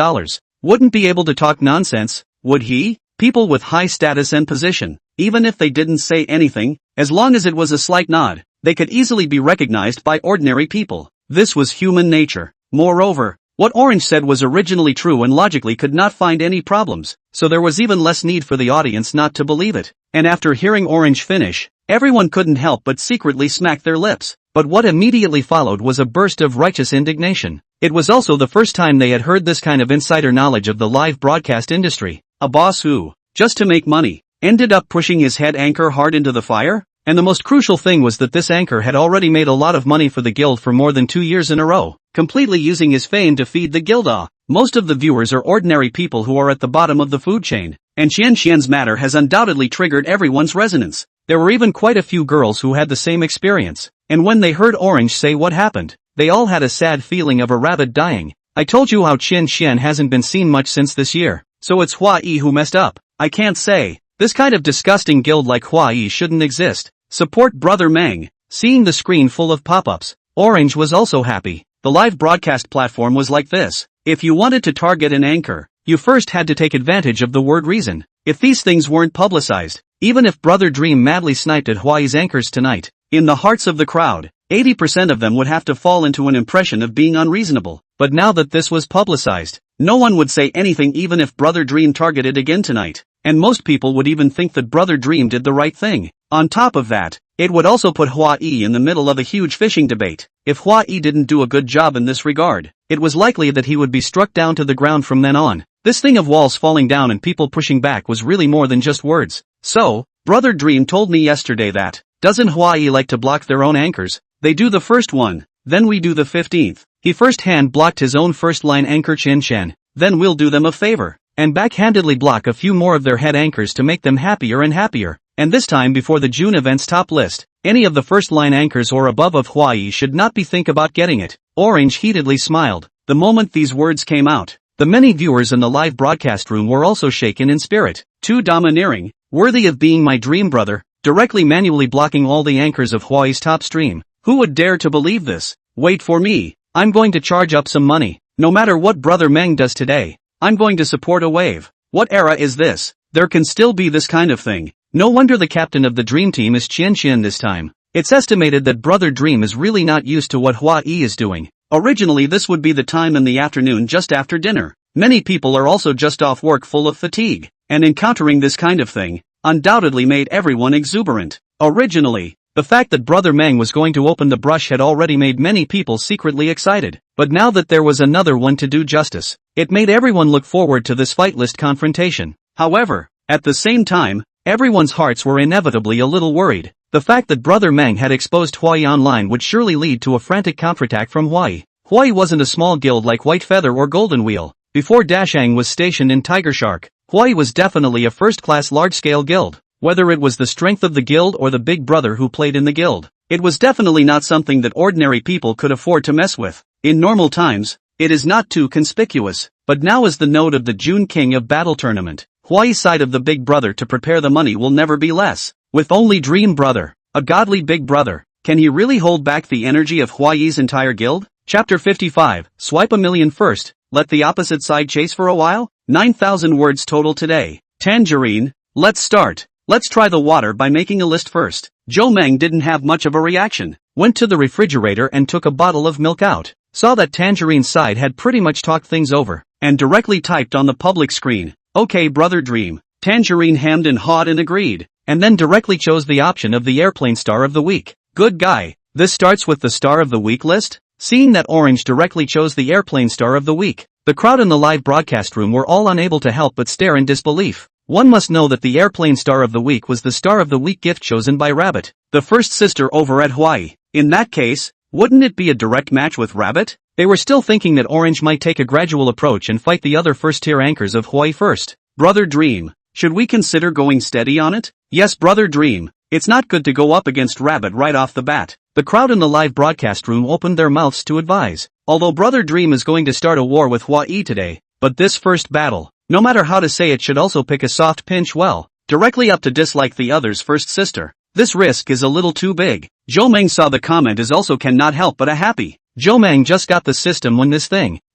wouldn't be able to talk nonsense, would he? People with high status and position, even if they didn't say anything, as long as it was a slight nod, they could easily be recognized by ordinary people. This was human nature. Moreover, what Orange said was originally true and logically could not find any problems, so there was even less need for the audience not to believe it. And after hearing Orange finish, everyone couldn't help but secretly smack their lips. But what immediately followed was a burst of righteous indignation. It was also the first time they had heard this kind of insider knowledge of the live broadcast industry. A boss who, just to make money, ended up pushing his head anchor hard into the fire? And the most crucial thing was that this anchor had already made a lot of money for the guild for more than 2 years in a row, completely using his fame to feed the guild off. Most of the viewers are ordinary people who are at the bottom of the food chain, and Xian Xian's matter has undoubtedly triggered everyone's resonance. There were even quite a few girls who had the same experience, and when they heard Orange say what happened, they all had a sad feeling of a rabbit dying. I told you how Qian Xian hasn't been seen much since this year, so it's Hua Yi who messed up. I can't say. This kind of disgusting guild like Hua Yi shouldn't exist. Support Brother Meng. Seeing the screen full of pop-ups, Orange was also happy. The live broadcast platform was like this. If you wanted to target an anchor, you first had to take advantage of the word reason. If these things weren't publicized, even if Brother Dream madly sniped at Hua Yi's anchors tonight, in the hearts of the crowd, 80% of them would have to fall into an impression of being unreasonable. But now that this was publicized, no one would say anything even if Brother Dream targeted again tonight. And most people would even think that Brother Dream did the right thing. On top of that, it would also put Hua Yi in the middle of a huge fishing debate. If Hua Yi didn't do a good job in this regard, it was likely that he would be struck down to the ground from then on. This thing of walls falling down and people pushing back was really more than just words. So, Brother Dream told me yesterday that, doesn't Hua Yi like to block their own anchors? They do the first one, then we do the 15th. He first-hand blocked his own first-line anchor Chen Xian, then we'll do them a favor, and backhandedly block a few more of their head anchors to make them happier and happier. And this time before the June event's top list, any of the first-line anchors or above of Hua Yi should not be think about getting it. Orange heatedly smiled. The moment these words came out, the many viewers in the live broadcast room were also shaken in spirit. Too domineering, worthy of being my dream brother, directly manually blocking all the anchors of Hua Yi's top stream. Who would dare to believe this? Wait for me. I'm going to charge up some money. No matter what Brother Meng does today, I'm going to support a wave. What era is this? There can still be this kind of thing. No wonder the captain of the dream team is Qian Xian this time. It's estimated that Brother Dream is really not used to what Hua Yi is doing. Originally this would be the time in the afternoon just after dinner. Many people are also just off work full of fatigue, and encountering this kind of thing undoubtedly made everyone exuberant. Originally, the fact that Brother Meng was going to open the brush had already made many people secretly excited, but now that there was another one to do justice, it made everyone look forward to this fightless confrontation. However, at the same time, everyone's hearts were inevitably a little worried. The fact that Brother Meng had exposed Hua Yi online would surely lead to a frantic counterattack from Hua Yi. Hua Yi wasn't a small guild like White Feather or Golden Wheel. Before Dashang was stationed in Tiger Shark, Hua Yi was definitely a first-class large-scale guild. Whether it was the strength of the guild or the big brother who played in the guild, it was definitely not something that ordinary people could afford to mess with. In normal times, it is not too conspicuous, but now as the node of the June King of Battle tournament, Hua Yi's side of the big brother to prepare the money will never be less. With only Dream Brother, a godly big brother, can he really hold back the energy of Hua Yi's entire guild? Chapter 55, Swipe a Million First. let the opposite side chase for a while? 9,000 words total today. Tangerine, let's start. Let's try the water by making a list first. Joe Meng didn't have much of a reaction. Went to the refrigerator and took a bottle of milk out. Saw that Tangerine's side had pretty much talked things over, and directly typed on the public screen, "Okay brother dream." Tangerine hemmed and hawed and agreed, and then directly chose the option of the airplane star of the week. Good guy. This starts with the star of the week list? Seeing that Orange directly chose the airplane star of the week, the crowd in the live broadcast room were all unable to help but stare in disbelief. One must know that the airplane star of the week was the star of the week gift chosen by Rabbit, the first sister over at Hawaii. In that case, wouldn't it be a direct match with Rabbit? They were still thinking that Orange might take a gradual approach and fight the other first-tier anchors of Hawaii first. Brother Dream, should we consider going steady on it? Yes Brother Dream, it's not good to go up against Rabbit right off the bat. The crowd in the live broadcast room opened their mouths to advise. Although Brother Dream is going to start a war with Hawaii today, but this first battle, no matter how to say it, should also pick a soft pinch well, directly up to dislike the other's first sister. This risk is a little too big. Joe Meng saw the comment as also cannot help but a happy. Joe Meng just got the system when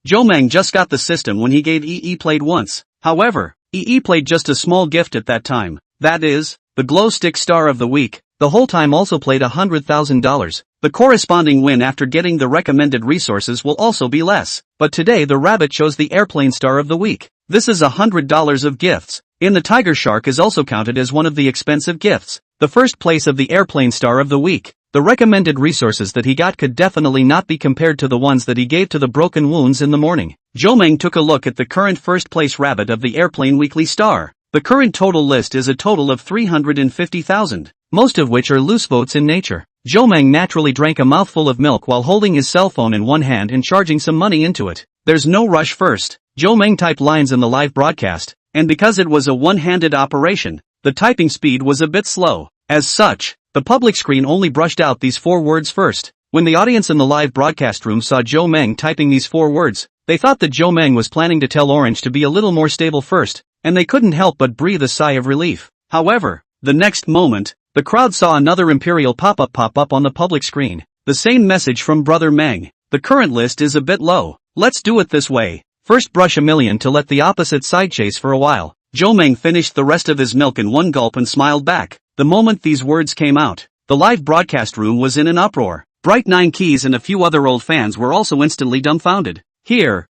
Joe Meng just got the system when he gave EE played once. However, EE played just a small gift at that time. That is, the glow stick star of the week. The whole time also played $100,000. The corresponding win after getting the recommended resources will also be less. But today the Rabbit chose the airplane star of the week. This is $100 of gifts. In the Tiger Shark is also counted as one of the expensive gifts. The first place of the airplane star of the week. The recommended resources that he got could definitely not be compared to the ones that he gave to the broken wounds in the morning. Joe Meng took a look at the current first place Rabbit of the airplane weekly star. The current total list is a total of 350,000, most of which are loose votes in nature. Joe Meng naturally drank a mouthful of milk while holding his cell phone in one hand and charging some money into it. There's no rush first. Joe Meng typed lines in the live broadcast, and because it was a one-handed operation, the typing speed was a bit slow. As such, the public screen only brushed out these 4 words first. When the audience in the live broadcast room saw Joe Meng typing these 4 words, they thought that Joe Meng was planning to tell Orange to be a little more stable first, and they couldn't help but breathe a sigh of relief. However, the next moment, the crowd saw another Imperial pop up on the public screen. The same message from Brother Meng. The current list is a bit low. Let's do it this way. First brush a million to let the opposite side chase for a while. Joe Meng finished the rest of his milk in one gulp and smiled back. The moment these words came out, the live broadcast room was in an uproar. Bright 9 Keys and a few other old fans were also instantly dumbfounded. Here,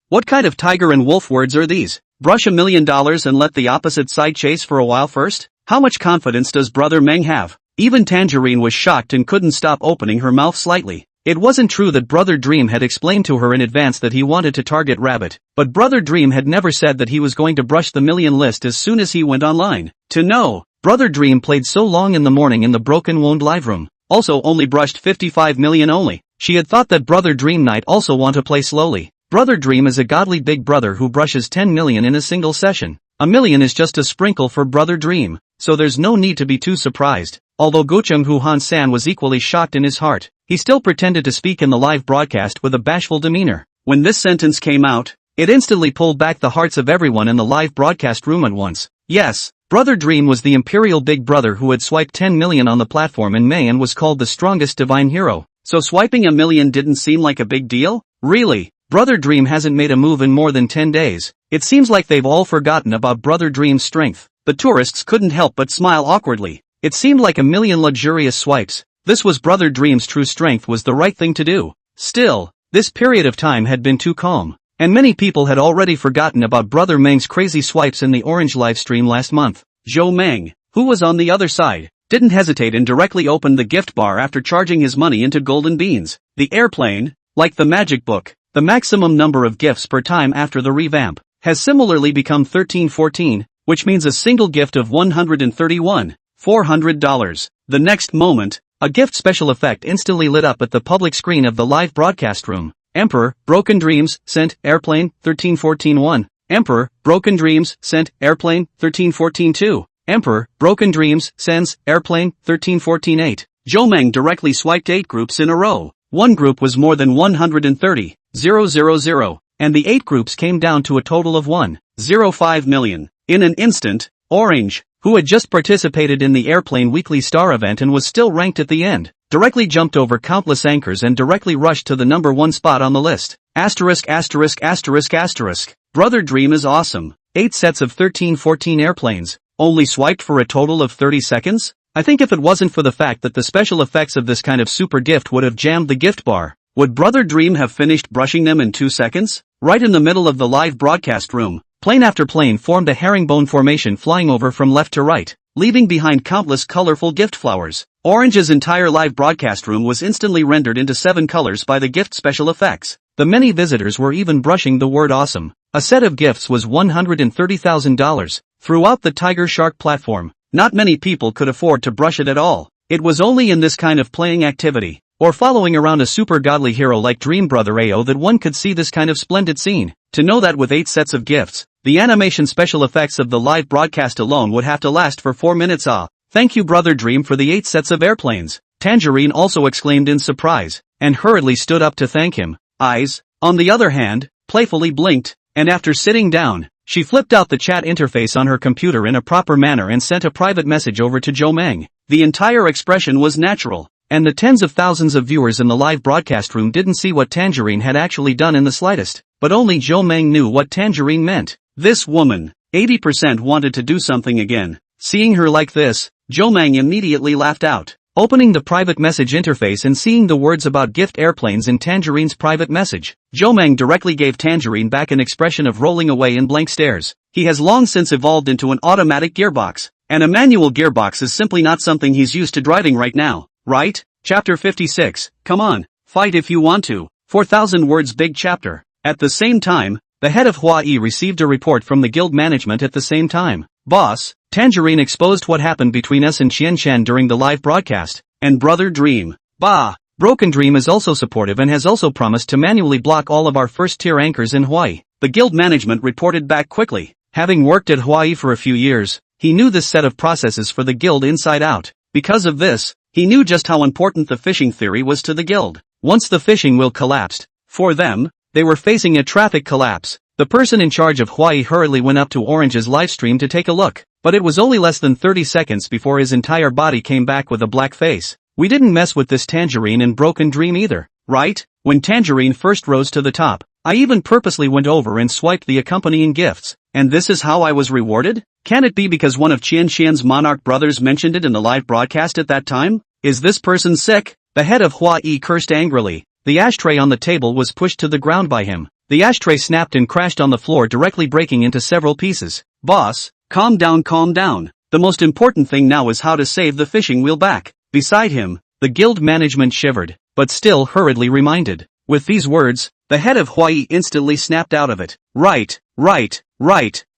what kind of tiger and wolf words are these? Brush $1 million and let the opposite side chase for a while first? How much confidence does Brother Meng have? Even Tangerine was shocked and couldn't stop opening her mouth slightly. It wasn't true that Brother Dream had explained to her in advance that he wanted to target Rabbit, but Brother Dream had never said that he was going to brush the million list as soon as he went online. To know, Brother Dream played so long in the morning in the Broken Wound live room, also only brushed 55 million only. She had thought that Brother Dream might also want to play slowly. Brother Dream is a godly big brother who brushes 10 million in a single session. $1 million is just a sprinkle for Brother Dream, so there's no need to be too surprised. Although Gochung Hu Han-san was equally shocked in his heart, he still pretended to speak in the live broadcast with a bashful demeanor. When this sentence came out, it instantly pulled back the hearts of everyone in the live broadcast room at once. Yes, Brother Dream was the Imperial Big Brother who had swiped 10 million on the platform in May and was called the strongest divine hero. So swiping $1 million didn't seem like a big deal? Really? Brother Dream hasn't made a move in more than 10 days. It seems like they've all forgotten about Brother Dream's strength. The tourists couldn't help but smile awkwardly. It seemed like $1 million luxurious swipes. This was Brother Dream's true strength was the right thing to do. Still, this period of time had been too calm, and many people had already forgotten about Brother Meng's crazy swipes in the Orange livestream last month. Joe Meng, who was on the other side, didn't hesitate and directly opened the gift bar after charging his money into golden beans. The airplane, like the magic book, the maximum number of gifts per time after the revamp, has similarly become 1314, which means a single gift of $131,400. The next moment, a gift special effect instantly lit up at the public screen of the live broadcast room. Emperor, Broken Dreams, sent, Airplane, 1314-1. Emperor, Broken Dreams, sent, Airplane, 1314-2. Emperor, Broken Dreams, sends, Airplane, 1314-8. Joe Meng directly swiped 8 groups in a row. One group was more than 130,000, and the 8 groups came down to a total of 1.05 million. In an instant, Orange, who had just participated in the Airplane Weekly Star event and was still ranked at the end, directly jumped over countless anchors and directly rushed to the number 1 spot on the list. Asterisk asterisk asterisk asterisk. Brother Dream is awesome. 8 sets of 13-14 airplanes, only swiped for a total of 30 seconds? I think if it wasn't for the fact that the special effects of this kind of super gift would have jammed the gift bar, would Brother Dream have finished brushing them in 2 seconds? Right in the middle of the live broadcast room, plane after plane formed a herringbone formation flying over from left to right, leaving behind countless colorful gift flowers. Orange's entire live broadcast room was instantly rendered into 7 colors by the gift special effects. The many visitors were even brushing the word awesome. A set of gifts was $130,000. Throughout the Tiger Shark platform, not many people could afford to brush it at all. It was only in this kind of playing activity, or following around a super godly hero like Dream Brother AO, that one could see this kind of splendid scene. To know that with 8 sets of gifts, the animation special effects of the live broadcast alone would have to last for 4 minutes. Thank you Brother Dream for the 8 sets of airplanes. Tangerine also exclaimed in surprise, and hurriedly stood up to thank him. Eyes, on the other hand, playfully blinked, and after sitting down, she flipped out the chat interface on her computer in a proper manner and sent a private message over to Joe Meng. The entire expression was natural, and the tens of thousands of viewers in the live broadcast room didn't see what Tangerine had actually done in the slightest, but only Joe Meng knew what Tangerine meant. This woman, 80% wanted to do something again. Seeing her like this, Joe Meng immediately laughed out. Opening the private message interface and seeing the words about gift airplanes in Tangerine's private message, Joe Meng directly gave Tangerine back an expression of rolling away in blank stares. He has long since evolved into an automatic gearbox, and a manual gearbox is simply not something he's used to driving right now, right? Chapter 56, come on, fight if you want to. 4,000 words big chapter. At the same time, the head of Hawaii received a report from the guild management at the same time. Boss, Tangerine exposed what happened between us and Qian Shan during the live broadcast, and Brother Dream. Bah! Broken Dream is also supportive and has also promised to manually block all of our first-tier anchors in Hawaii. The guild management reported back quickly. Having worked at Hawaii for a few years, he knew this set of processes for the guild inside out. Because of this, he knew just how important the fishing theory was to the guild. Once the fishing wheel collapsed, for them, they were facing a traffic collapse. The person in charge of Hawaii hurriedly went up to Orange's livestream to take a look, but it was only less than 30 seconds before his entire body came back with a black face. We didn't mess with this Tangerine and Broken Dream either, right? When Tangerine first rose to the top, I even purposely went over and swiped the accompanying gifts, and this is how I was rewarded? Can it be because one of Qian Shan's monarch brothers mentioned it in the live broadcast at that time? Is this person sick? The head of Hawaii cursed angrily. The ashtray on the table was pushed to the ground by him. The ashtray snapped and crashed on the floor, directly breaking into several pieces. Boss, calm down, calm down. The most important thing now is how to save the fishing wheel back. Beside him, the guild management shivered, but still hurriedly reminded. With these words, the head of Hawaii instantly snapped out of it. Right.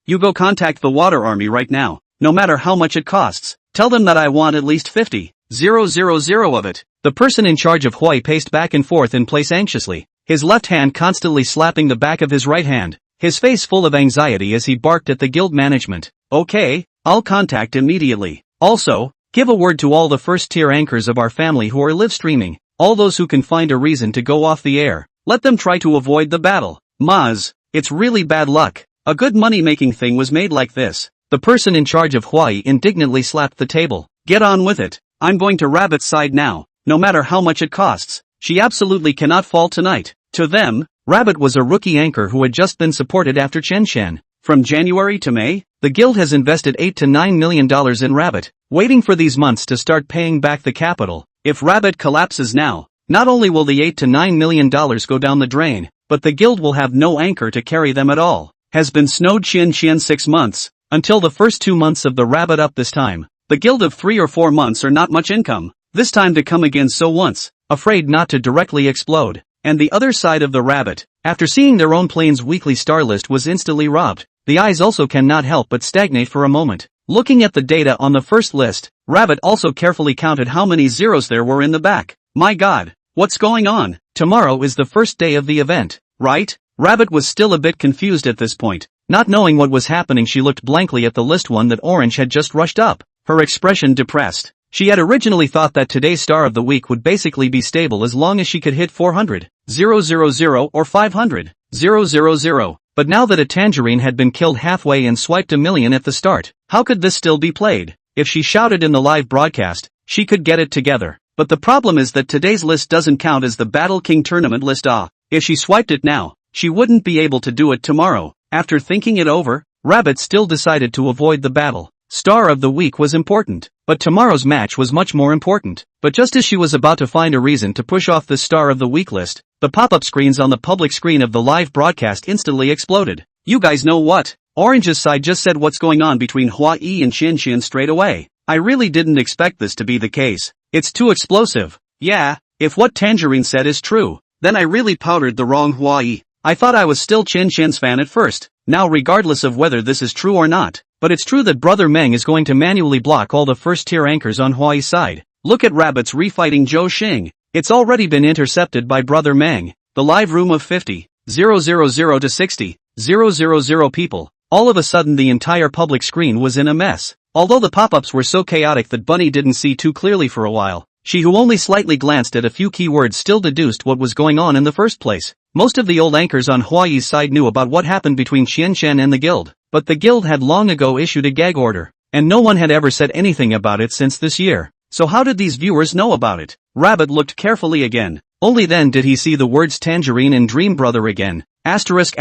You go contact the water army right now, no matter how much it costs. Tell them that I want at least 50,000 of it. The person in charge of Hawaii paced back and forth in place anxiously, his left hand constantly slapping the back of his right hand, his face full of anxiety as he barked at the guild management. Okay, I'll contact immediately. Also, give a word to all the first-tier anchors of our family who are live streaming, all those who can find a reason to go off the air. Let them try to avoid the battle. Maz, it's really bad luck. A good money-making thing was made like this. The person in charge of Hawaii indignantly slapped the table. Get on with it. I'm going to Rabbit's side now, no matter how much it costs. She absolutely cannot fall tonight. To them, Rabbit was a rookie anchor who had just been supported after Chen Shan. From January to May, the guild has invested $8 to $9 million in Rabbit, waiting for these months to start paying back the capital. If Rabbit collapses now, not only will the $8 to $9 million go down the drain, but the guild will have no anchor to carry them at all. Has been snowed Qian Shan 6 months, until the first 2 months of the Rabbit up this time. The guild of 3 or 4 months are not much income, this time to come again so once, afraid not to directly explode. And the other side of the Rabbit, after seeing their own plane's weekly star list was instantly robbed. The eyes also cannot help but stagnate for a moment. Looking at the data on the first list, Rabbit also carefully counted how many zeros there were in the back. My god, what's going on? Tomorrow is the first day of the event, right? Rabbit was still a bit confused at this point. Not knowing what was happening, she looked blankly at the list one that Orange had just rushed up, her expression depressed. She had originally thought that today's star of the week would basically be stable as long as she could hit 400,000 or 500,000. But now that a Tangerine had been killed halfway and swiped 1 million at the start, how could this still be played? If she shouted in the live broadcast, she could get it together. But the problem is that today's list doesn't count as the Battle King tournament list. If she swiped it now, she wouldn't be able to do it tomorrow. After thinking it over, Rabbit still decided to avoid the battle. Star of the week was important, but tomorrow's match was much more important. But just as she was about to find a reason to push off the Star of the Week list, the pop-up screens on the public screen of the live broadcast instantly exploded. You guys know what? Orange's side just said what's going on between Hua-Yi and Qian straight away. I really didn't expect this to be the case. It's too explosive. Yeah, if what Tangerine said is true, then I really powdered the wrong Hua-Yi. I thought I was still Qian's fan at first, now regardless of whether this is true or not. But it's true that Brother Meng is going to manually block all the first-tier anchors on Hua-Yi's side. Look at Rabbit's refighting Zhou Xing. It's already been intercepted by Brother Meng. The live room of 50,000 to 60,000 people. All of a sudden the entire public screen was in a mess. Although the pop-ups were so chaotic that Bunny didn't see too clearly for a while, she who only slightly glanced at a few keywords still deduced what was going on in the first place. Most of the old anchors on Hua-Yi's side knew about what happened between Qian and the guild, but the guild had long ago issued a gag order, and no one had ever said anything about it since this year. So how did these viewers know about it? Rabbit looked carefully again. Only then did he see the words Tangerine and Dream Brother again. Asterisk.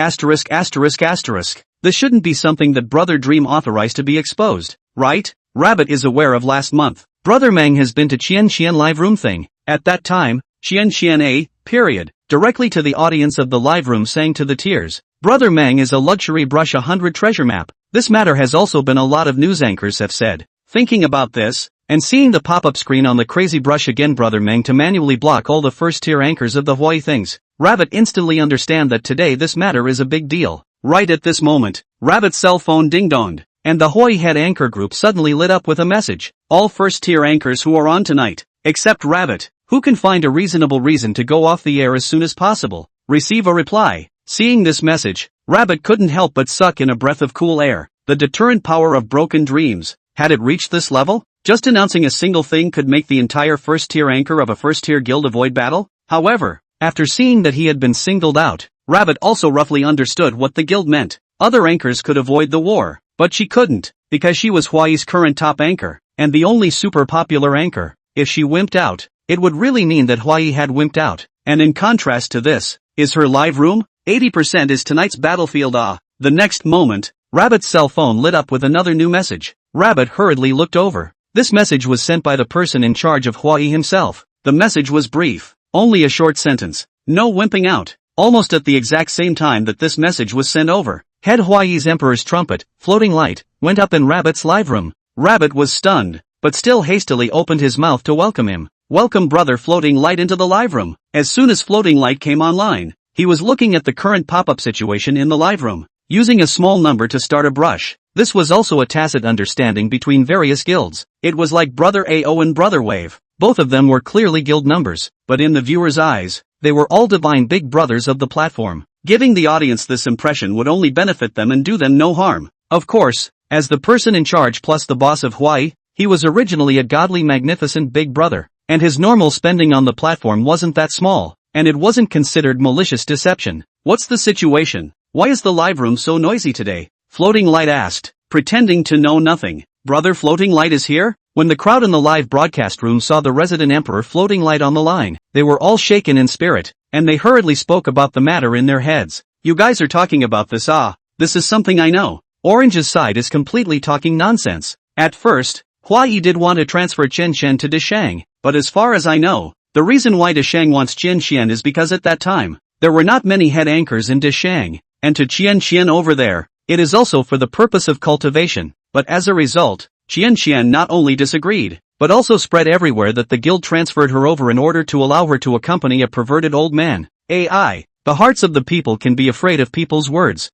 This shouldn't be something that Brother Dream authorized to be exposed, right? Rabbit is aware of last month. Brother Meng has been to Qian live room thing. At that time, Qian directly to the audience of the live room saying to the tiers, Brother Meng is a luxury brush 100 treasure map. This matter has also been a lot of news anchors have said. Thinking about this, and seeing the pop-up screen on the crazy brush again Brother Meng to manually block all the first-tier anchors of the Hawaii things, Rabbit instantly understand that today this matter is a big deal. Right at this moment, Rabbit's cell phone ding-donged, and the Hawaii head anchor group suddenly lit up with a message. All first-tier anchors who are on tonight, except Rabbit, who can find a reasonable reason to go off the air as soon as possible, receive a reply. Seeing this message, Rabbit couldn't help but suck in a breath of cool air. The deterrent power of broken dreams. Had it reached this level? Just announcing a single thing could make the entire first-tier anchor of a first-tier guild avoid battle? However, after seeing that he had been singled out, Rabbit also roughly understood what the guild meant. Other anchors could avoid the war, but she couldn't, because she was Hawaii's current top anchor, and the only super popular anchor. If she wimped out, it would really mean that Hawaii had wimped out. And in contrast to this, is her live room? 80% is tonight's battlefield. The next moment, Rabbit's cell phone lit up with another new message. Rabbit hurriedly looked over. This message was sent by the person in charge of Hawaii himself. The message was brief, only a short sentence. No wimping out. Almost at the exact same time that this message was sent over, Head Hawaii's Emperor's trumpet, floating light, went up in Rabbit's live room. Rabbit was stunned, but still hastily opened his mouth to welcome him. Welcome Brother Floating Light into the live room. As soon as Floating Light came online, he was looking at the current pop-up situation in the live room, using a small number to start a brush. This was also a tacit understanding between various guilds. It was like Brother AO and Brother Wave. Both of them were clearly guild numbers, but in the viewer's eyes, they were all divine big brothers of the platform. Giving the audience this impression would only benefit them and do them no harm. Of course, as the person in charge plus the boss of Hawaii, he was originally a godly magnificent big brother, and his normal spending on the platform wasn't that small, and it wasn't considered malicious deception. What's the situation? Why is the live room so noisy today? Floating Light asked, pretending to know nothing. Brother Floating Light is here? When the crowd in the live broadcast room saw the resident Emperor Floating Light on the line, they were all shaken in spirit, and they hurriedly spoke about the matter in their heads. You guys are talking about this. This is something I know. Orange's side is completely talking nonsense. At first, Huai did want to transfer Chen to Deshang, but as far as I know, the reason why Deshang wants Chen is because at that time, there were not many head anchors in Deshang, and to Chen over there, it is also for the purpose of cultivation. But as a result, Chen not only disagreed, but also spread everywhere that the guild transferred her over in order to allow her to accompany a perverted old man. AI. The hearts of the people can be afraid of people's words.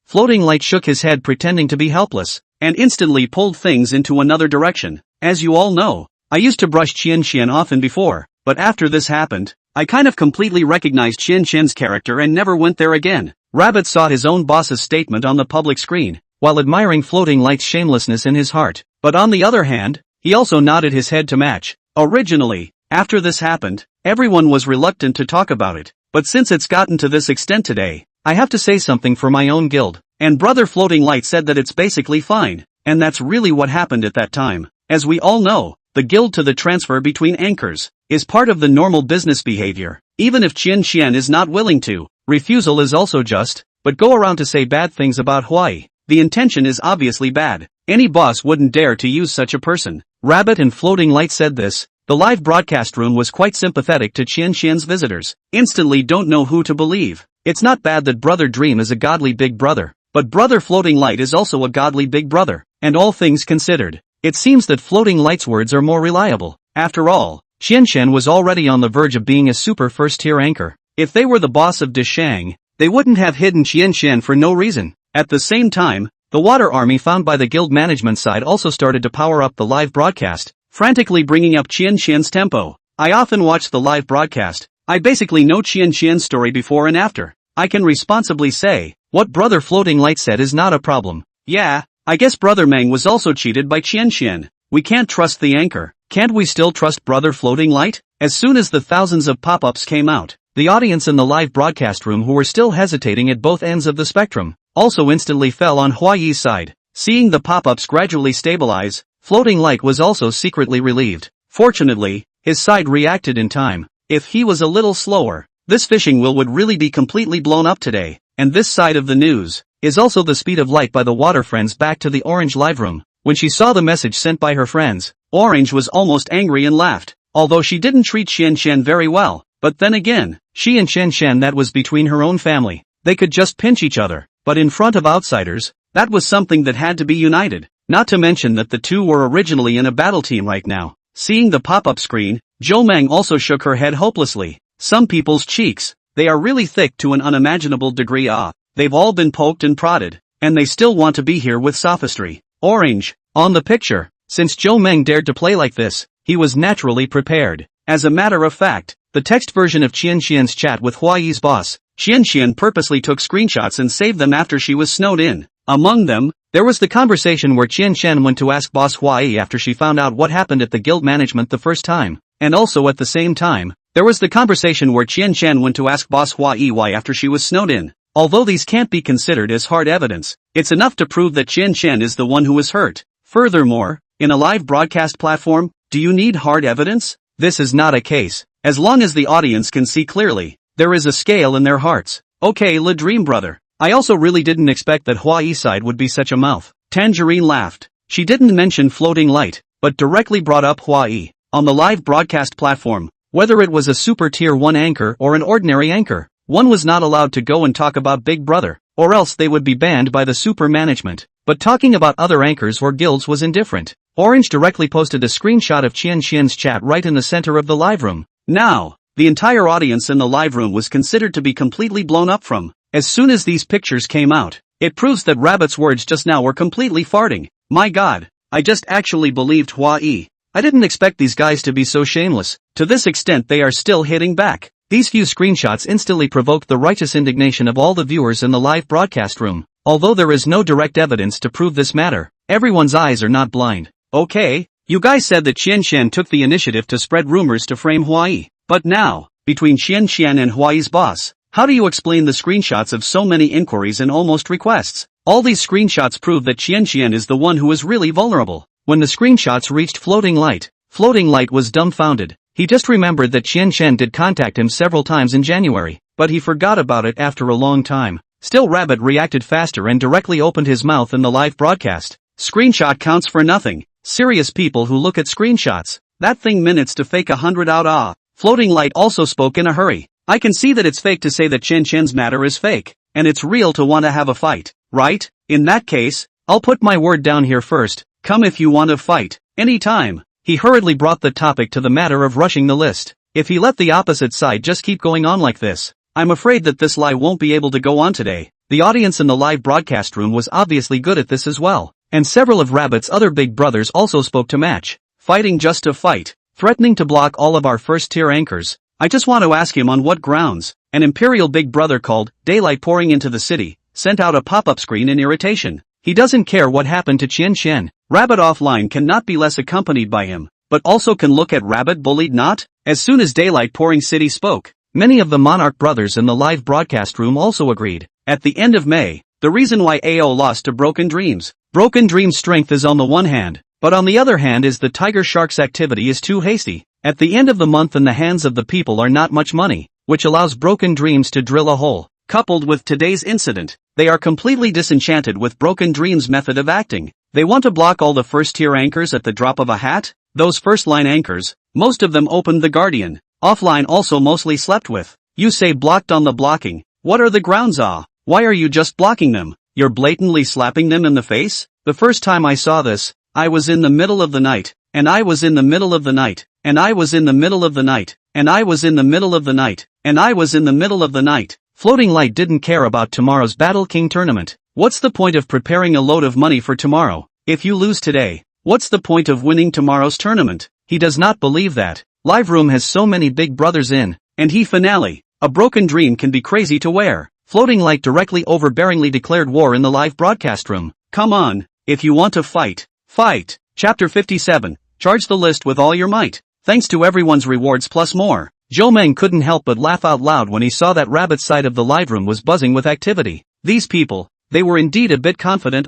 Floating Light shook his head pretending to be helpless, and instantly pulled things into another direction. As you all know, I used to brush Chen often before, but after this happened, I kind of completely recognized Chen's character and never went there again. Rabbit saw his own boss's statement on the public screen, while admiring Floating Light's shamelessness in his heart, but on the other hand, he also nodded his head to match. Originally, after this happened, everyone was reluctant to talk about it, but since it's gotten to this extent today, I have to say something for my own guild, and Brother Floating Light said that it's basically fine, and that's really what happened at that time. As we all know, the guild to the transfer between anchors, is part of the normal business behavior. Even if Qian Qian is not willing to, refusal is also just, but go around to say bad things about Hawaii. The intention is obviously bad. Any boss wouldn't dare to use such a person. Rabbit and Floating Light said this. The live broadcast room was quite sympathetic to Qian Qian's visitors. Instantly don't know who to believe. It's not bad that Brother Dream is a godly big brother, but Brother Floating Light is also a godly big brother. And all things considered, it seems that Floating Light's words are more reliable. After all, Qian Qian was already on the verge of being a super first-tier anchor. If they were the boss of Deshang, they wouldn't have hidden Qian Qian for no reason. At the same time, the water army found by the guild management side also started to power up the live broadcast, frantically bringing up Qian Qian's tempo. I often watch the live broadcast. I basically know Qian Qian's story before and after. I can responsibly say, what Brother Floating Light said is not a problem. Yeah, I guess Brother Meng was also cheated by Qian Qian. We can't trust the anchor. Can't we still trust Brother Floating Light? As soon as the thousands of pop-ups came out, the audience in the live broadcast room who were still hesitating at both ends of the spectrum, also instantly fell on Huayi's side. Seeing the pop-ups gradually stabilize, Floating Light was also secretly relieved. Fortunately, his side reacted in time. If he was a little slower, this fishing wheel would really be completely blown up today. And this side of the news is also the speed of light by the water friends back to the Orange live room. When she saw the message sent by her friends, Orange was almost angry and laughed. Although she didn't treat Qian Qian very well, but then again, she and Qian Qian, that was between her own family. They could just pinch each other. But in front of outsiders, that was something that had to be united. Not to mention that the two were originally in a battle team right now. Seeing the pop-up screen, Zhou Meng also shook her head hopelessly. Some people's cheeks, they are really thick to an unimaginable degree. They've all been poked and prodded, and they still want to be here with sophistry. Orange, on the picture. Since Zhou Meng dared to play like this, he was naturally prepared. As a matter of fact, the text version of Qian Qian's chat with Huayi's boss, Qian Qian purposely took screenshots and saved them after she was snowed in. Among them, there was the conversation where Qian Qian went to ask boss Huayi after she found out what happened at the guild management the first time. And also at the same time, there was the conversation where Qian Qian went to ask boss Huayi why after she was snowed in. Although these can't be considered as hard evidence, it's enough to prove that Qian Qian is the one who was hurt. Furthermore, in a live broadcast platform, do you need hard evidence? This is not a case. As long as the audience can see clearly, there is a scale in their hearts. Okay, Le Dream Brother. I also really didn't expect that Huayi side would be such a mouth. Tangerine laughed. She didn't mention Floating Light, but directly brought up Huayi. On the live broadcast platform, whether it was a super tier 1 anchor or an ordinary anchor, one was not allowed to go and talk about Big Brother, or else they would be banned by the super management. But talking about other anchors or guilds was indifferent. Orange directly posted a screenshot of Qian Qian's chat right in the center of the live room. Now, the entire audience in the live room was considered to be completely blown up from. As soon as these pictures came out, it proves that Rabbit's words just now were completely farting. My god, I just actually believed Huayi. I didn't expect these guys to be so shameless. To this extent they are still hitting back. These few screenshots instantly provoked the righteous indignation of all the viewers in the live broadcast room. Although there is no direct evidence to prove this matter, everyone's eyes are not blind. Okay, you guys said that Qian Qian took the initiative to spread rumors to frame Huayi. But now, between Qian Qian and Huayi's boss, how do you explain the screenshots of so many inquiries and almost requests? All these screenshots prove that Qian Qian is the one who is really vulnerable. When the screenshots reached Floating Light was dumbfounded. He just remembered that Qian Qian did contact him several times in January, but he forgot about it after a long time. Still Rabbit reacted faster and directly opened his mouth in the live broadcast. Screenshot counts for nothing. Serious people who look at screenshots. That thing minutes to fake 100 out. Floating Light also spoke in a hurry. I can see that it's fake to say that Qian Qian's matter is fake, and it's real to want to have a fight, right? In that case, I'll put my word down here first. Come if you want to fight. Anytime. He hurriedly brought the topic to the matter of rushing the list. If he let the opposite side just keep going on like this, I'm afraid that this lie won't be able to go on today. The audience in the live broadcast room was obviously good at this as well, and several of Rabbit's other big brothers also spoke to match. Fighting just to fight, threatening to block all of our first-tier anchors. I just want to ask him on what grounds. An imperial big brother called Daylight pouring into the city, sent out a pop-up screen in irritation. He doesn't care what happened to Qian Qian. Rabbit offline cannot be less accompanied by him, but also can look at Rabbit bullied not? As soon as Daylight Pouring City spoke, many of the Monarch brothers in the live broadcast room also agreed. At the end of May, the reason why AO lost to Broken Dreams. Broken Dreams' strength is on the one hand, But on the other hand is the tiger shark's activity is too hasty. At the end of the month in the hands of the people are not much money, which allows Broken Dreams to drill a hole. Coupled with today's incident, they are completely disenchanted with Broken Dreams' method of acting. They want to block all the first-tier anchors at the drop of a hat. Those first-line anchors, most of them opened the Guardian. Offline also mostly slept with. You say blocked on the blocking. What are the grounds? Why are you just blocking them? You're blatantly slapping them in the face? The first time I saw this, I was in the middle of the night, and I was in the middle of the night, and I was in the middle of the night, and I was in the middle of the night, and I was in the middle of the night. Floating Light didn't care about tomorrow's Battle King tournament. What's the point of preparing a load of money for tomorrow? If you lose today, what's the point of winning tomorrow's tournament? He does not believe that. Live Room has so many big brothers in, and he finale. A broken dream can be crazy to wear. Floating Light directly overbearingly declared war in the live broadcast room. Come on, if you want to fight, fight. Chapter 57, charge the list with all your might. Thanks to everyone's rewards plus more. Zhou Meng couldn't help but laugh out loud when he saw that Rabbit's side of the live room was buzzing with activity. These people, they were indeed a bit confident,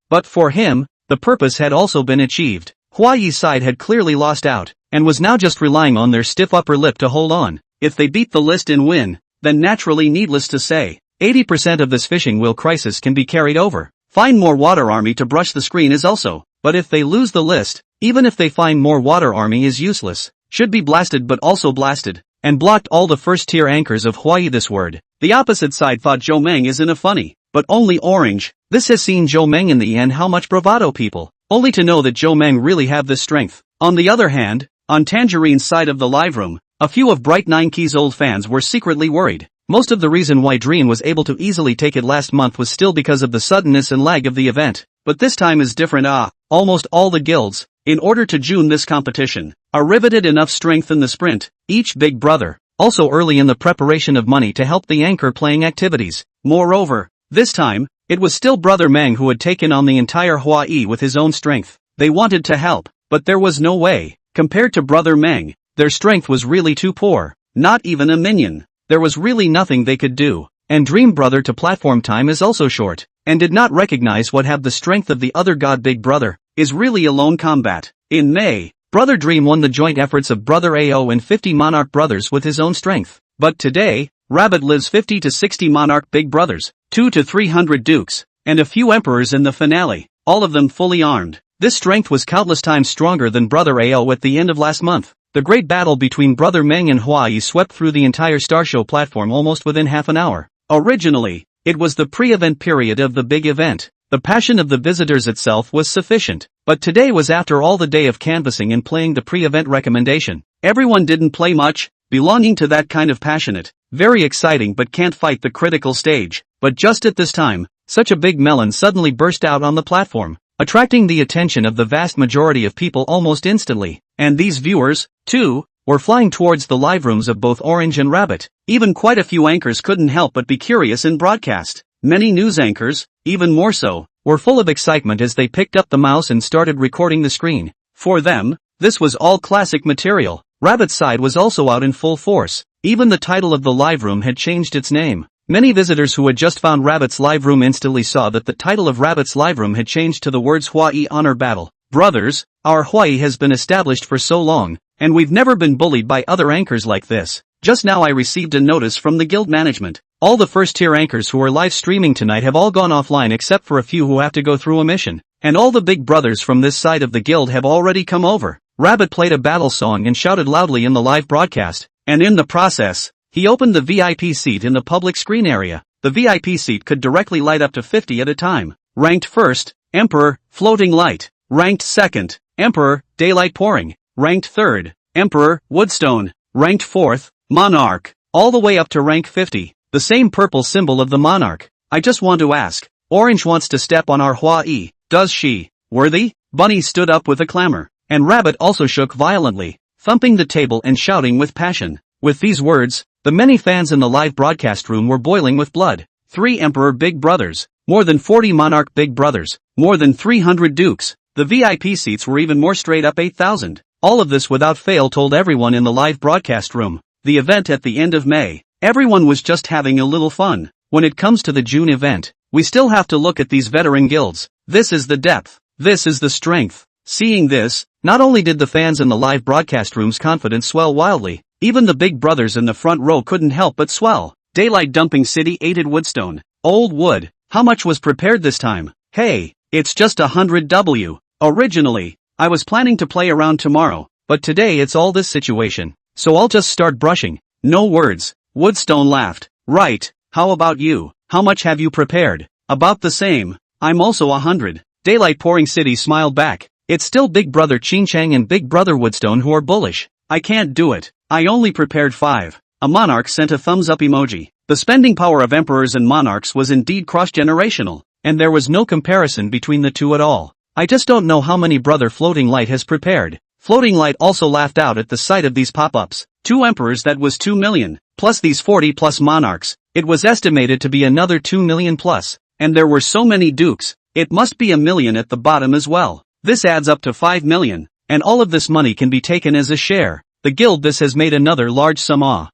but for him, the purpose had also been achieved. Huayi's side had clearly lost out, and was now just relying on their stiff upper lip to hold on. If they beat the list and win, then naturally needless to say, 80% of this fishing wheel crisis can be carried over. Find more water army to brush the screen is also, but if they lose the list, even if they find more water army is useless, should be blasted but also blasted, and blocked all the first tier anchors of Huayi. This word, the opposite side thought Zhou Meng is in a funny, but only orange. This has seen Zhou Meng in the end how much bravado people, only to know that Zhou Meng really have this strength. On the other hand, on Tangerine's side of the live room, a few of Bright 9 Keys' old fans were secretly worried. Most of the reason why Dream was able to easily take it last month was still because of the suddenness and lag of the event. But this time is different. Almost all the guilds, in order to join this competition, are riveted enough strength in the sprint, each big brother, also early in the preparation of money to help the anchor playing activities. Moreover, this time, it was still Brother Meng who had taken on the entire Huayi with his own strength. They wanted to help, but there was no way. Compared to Brother Meng, their strength was really too poor, not even a minion. There was really nothing they could do, and Dream Brother to platform time is also short, and did not recognize what have the strength of the other god Big Brother, is really alone combat. In May, Brother Dream won the joint efforts of Brother AO and 50 Monarch Brothers with his own strength. But today, Rabbit lives 50 to 60 Monarch Big Brothers, 2 to 300 Dukes, and a few Emperors in the finale, all of them fully armed. This strength was countless times stronger than Brother AO at the end of last month. The great battle between Brother Meng and Huayi swept through the entire Star Show platform almost within half an hour. Originally, it was the pre-event period of the big event. The passion of the visitors itself was sufficient, but today was after all the day of canvassing and playing the pre-event recommendation. Everyone didn't play much, belonging to that kind of passionate, very exciting but can't fight the critical stage. But just at this time, such a big melon suddenly burst out on the platform, attracting the attention of the vast majority of people almost instantly. And these viewers, too, were flying towards the live rooms of both Orange and Rabbit. Even quite a few anchors couldn't help but be curious in broadcast. Many news anchors, even more so, were full of excitement as they picked up the mouse and started recording the screen. For them, this was all classic material. Rabbit's side was also out in full force. Even the title of the live room had changed its name. Many visitors who had just found Rabbit's live room instantly saw that the title of Rabbit's live room had changed to the words Huayi Honor Battle. Brothers, our Huayi has been established for so long, and we've never been bullied by other anchors like this. Just now I received a notice from the guild management. All the first-tier anchors who are live streaming tonight have all gone offline except for a few who have to go through a mission. And all the big brothers from this side of the guild have already come over. Rabbit played a battle song and shouted loudly in the live broadcast, and in the process, he opened the VIP seat in the public screen area. The VIP seat could directly light up to 50 at a time. Ranked first, Emperor, Floating Light. Ranked second, Emperor, Daylight Pouring. Ranked third, Emperor, Woodstone. Ranked fourth, Monarch. All the way up to rank 50, the same purple symbol of the Monarch. I just want to ask, Orange wants to step on our Huayi, does she? Worthy? Bunny stood up with a clamor, and Rabbit also shook violently, thumping the table and shouting with passion. With these words, the many fans in the live broadcast room were boiling with blood. 3 Emperor Big Brothers, more than 40 Monarch Big Brothers, more than 300 Dukes. The VIP seats were even more straight up 8,000. All of this without fail told everyone in the live broadcast room. The event at the end of May, everyone was just having a little fun. When it comes to the June event, we still have to look at these veteran guilds. This is the depth. This is the strength. Seeing this, not only did the fans in the live broadcast room's confidence swell wildly, even the big brothers in the front row couldn't help but swell. Daylight dumping city aided Woodstone. Old wood. How much was prepared this time? Hey, it's just 100W. Originally, I was planning to play around tomorrow, but today it's all this situation. So I'll just start brushing. No words. Woodstone laughed. Right, how about you? How much have you prepared? About the same. I'm also 100. Daylight pouring city smiled back. It's still Big Brother Ching and Big Brother Woodstone who are bullish. I can't do it. I only prepared 5. A monarch sent a thumbs up emoji. The spending power of emperors and monarchs was indeed cross-generational, and there was no comparison between the two at all. I just don't know how many Brother Floating Light has prepared. Floating Light also laughed out at the sight of these pop-ups. 2 emperors, that was 2 million, plus these 40 plus monarchs. It was estimated to be another 2 million plus, and there were so many dukes, it must be a million at the bottom as well. This adds up to 5 million, and all of this money can be taken as a share. The guild this has made another large sum.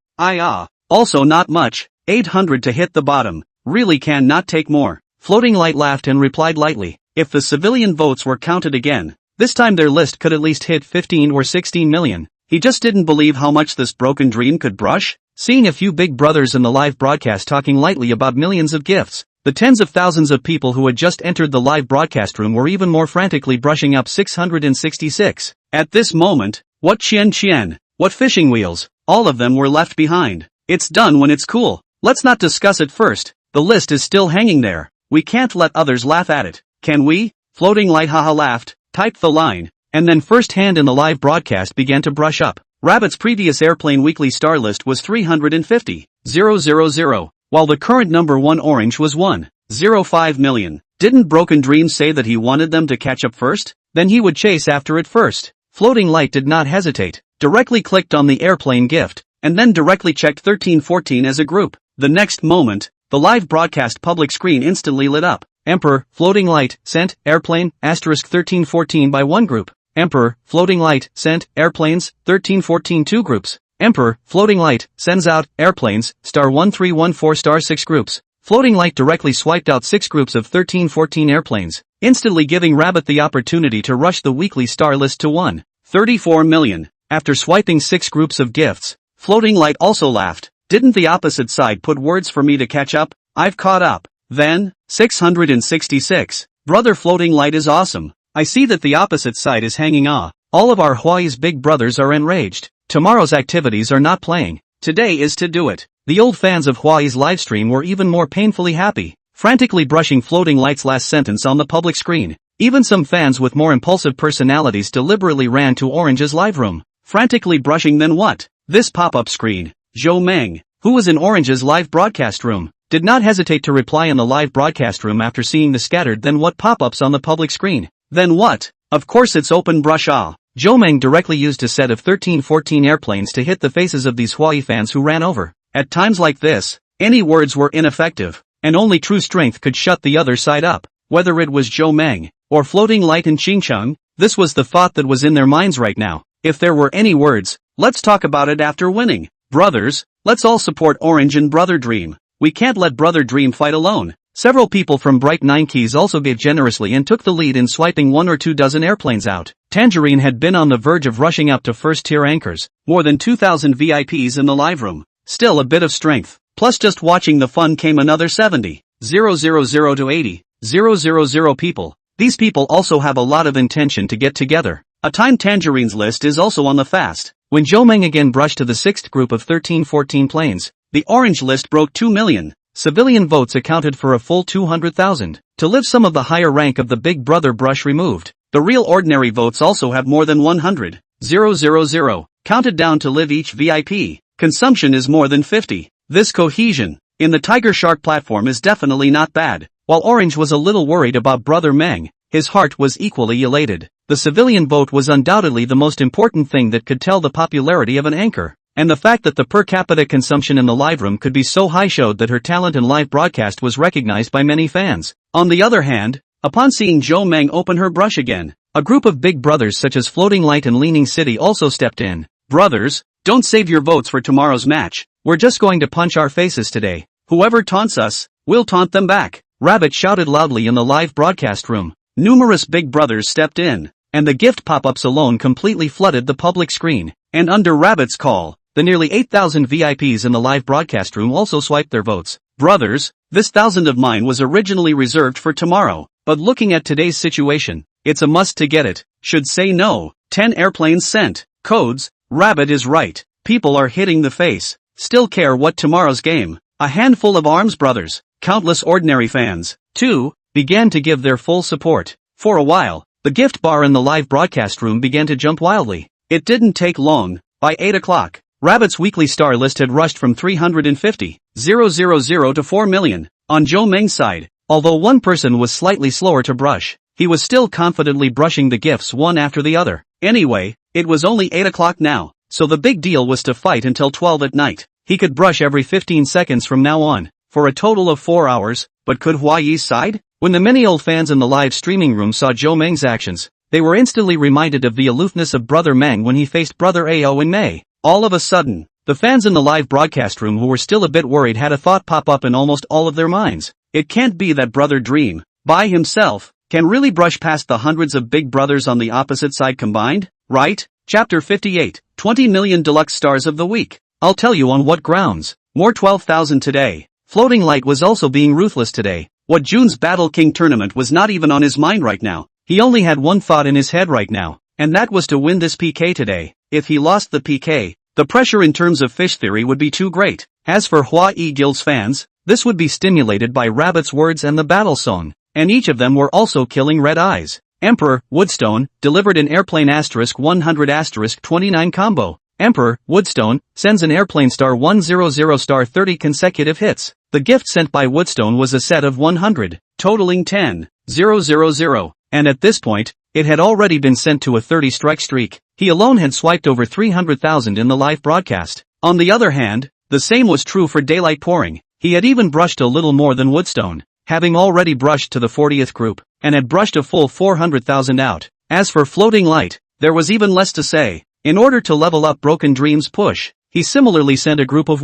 Also not much, 800 to hit the bottom, really can not take more. Floating Light laughed and replied lightly, if the civilian votes were counted again, this time their list could at least hit 15 or 16 million. He just didn't believe how much this broken dream could brush. Seeing a few big brothers in the live broadcast talking lightly about millions of gifts, the tens of thousands of people who had just entered the live broadcast room were even more frantically brushing up 666. At this moment, what Qian, what fishing wheels, all of them were left behind. It's done when it's cool. Let's not discuss it first. The list is still hanging there. We can't let others laugh at it. Can we? Floating Light haha laughed, typed the line, and then first hand in the live broadcast began to brush up. Rabbit's previous airplane weekly star list was 350,000, while the current number 1 orange was 1.05 million. Didn't Broken Dream say that he wanted them to catch up first? Then he would chase after it first. Floating Light did not hesitate, directly clicked on the airplane gift, and then directly checked 1314 as a group. The next moment, the live broadcast public screen instantly lit up. Emperor, Floating Light, sent, airplane, asterisk 1314 by 1 group. Emperor, Floating Light, sent, airplanes, 1314 2 groups. Emperor, Floating Light, sends out, airplanes, star 1314 star 6 groups. Floating Light directly swiped out 6 groups of 1314 airplanes, instantly giving Rabbit the opportunity to rush the weekly star list to 1.34 million. After swiping 6 groups of gifts, Floating Light also laughed. Didn't the opposite side put words for me to catch up? I've caught up. Then, 666. Brother Floating Light is awesome. I see that the opposite side is hanging All of our Hawaii's big brothers are enraged. Tomorrow's activities are not playing. Today is to do it. The old fans of Hawaii's livestream were even more painfully happy, frantically brushing Floating Light's last sentence on the public screen. Even some fans with more impulsive personalities deliberately ran to Orange's live room, frantically brushing. Then what? This pop-up screen. Zhou Meng, who was in Orange's live broadcast room, did not hesitate to reply in the live broadcast room after seeing the scattered then what pop-ups on the public screen. Then what? Of course it's open brush. Zhou Meng directly used a set of 1314 airplanes to hit the faces of these Hawaii fans who ran over. At times like this, any words were ineffective, and only true strength could shut the other side up. Whether it was Zhou Meng, or Floating Light and Ching, this was the thought that was in their minds right now. If there were any words, let's talk about it after winning. Brothers, let's all support Orange and Brother Dream. We can't let Brother Dream fight alone. Several people from Bright 9 Keys also gave generously and took the lead in swiping 1 or 2 dozen airplanes out. Tangerine had been on the verge of rushing up to first-tier anchors. More than 2,000 VIPs in the live room. Still a bit of strength. Plus just watching the fun came another 70,000 to 80,000 people. These people also have a lot of intention to get together. A time Tangerine's list is also on the fast. When Zhou Meng again brushed to the 6th group of 1314 planes, the Orange list broke 2 million. Civilian votes accounted for a full 200,000. To live some of the higher rank of the Big Brother brush removed. The real ordinary votes also have more than 100,000 counted down to live each VIP. Consumption is more than 50. This cohesion in the Tiger Shark platform is definitely not bad. While Orange was a little worried about Brother Meng, his heart was equally elated. The civilian vote was undoubtedly the most important thing that could tell the popularity of an anchor. And the fact that the per capita consumption in the live room could be so high showed that her talent in live broadcast was recognized by many fans. On the other hand, upon seeing Zhou Meng open her brush again, a group of big brothers such as Floating Light and Leaning City also stepped in. Brothers, don't save your votes for tomorrow's match. We're just going to punch our faces today. Whoever taunts us, we'll taunt them back. Rabbit shouted loudly in the live broadcast room. Numerous big brothers stepped in. and the gift pop-ups alone completely flooded the public screen. And under Rabbit's call, the nearly 8,000 VIPs in the live broadcast room also swiped their votes. Brothers, this 1,000 of mine was originally reserved for tomorrow, but looking at today's situation, it's a must to get it. Should say no. 10 airplanes sent. Codes. Rabbit is right. People are hitting the face. Still care what tomorrow's game. A handful of arms brothers, countless ordinary fans, too, began to give their full support. For a while, the gift bar in the live broadcast room began to jump wildly. It didn't take long. By 8 o'clock, Rabbit's weekly star list had rushed from 350,000 to 4 million. On Joe Meng's side, although one person was slightly slower to brush, he was still confidently brushing the gifts one after the other. Anyway, it was only 8 o'clock now, so the big deal was to fight until 12 at night. He could brush every 15 seconds from now on, for a total of 4 hours, but could Hawaii's side? When the many old fans in the live streaming room saw Joe Meng's actions, they were instantly reminded of the aloofness of Brother Meng when he faced Brother Ao in May. All of a sudden, the fans in the live broadcast room who were still a bit worried had a thought pop up in almost all of their minds. It can't be that Brother Dream, by himself, can really brush past the hundreds of big brothers on the opposite side combined, right? Chapter 58, 20 million deluxe stars of the week. I'll tell you on what grounds. More 12,000 today. Floating Light was also being ruthless today. What June's Battle King tournament was not even on his mind right now. He only had one thought in his head right now, and that was to win this PK today. If he lost the PK, the pressure in terms of fish theory would be too great. As for Hawaii Guild's fans, this would be stimulated by Rabbit's words and the battle song, and each of them were also killing red eyes. Emperor, Woodstone, delivered an airplane *100 *29 combo. Emperor, Woodstone, sends an airplane star 100 star 30 consecutive hits. The gift sent by Woodstone was a set of 100, totaling 10,000, and at this point, it had already been sent to a 30-strike streak. He alone had swiped over 300,000 in the live broadcast. On the other hand, the same was true for Daylight Pouring. He had even brushed a little more than Woodstone, having already brushed to the 40th group, and had brushed a full 400,000 out. As for Floating Light, there was even less to say. In order to level up Broken Dream's push, he similarly sent a group of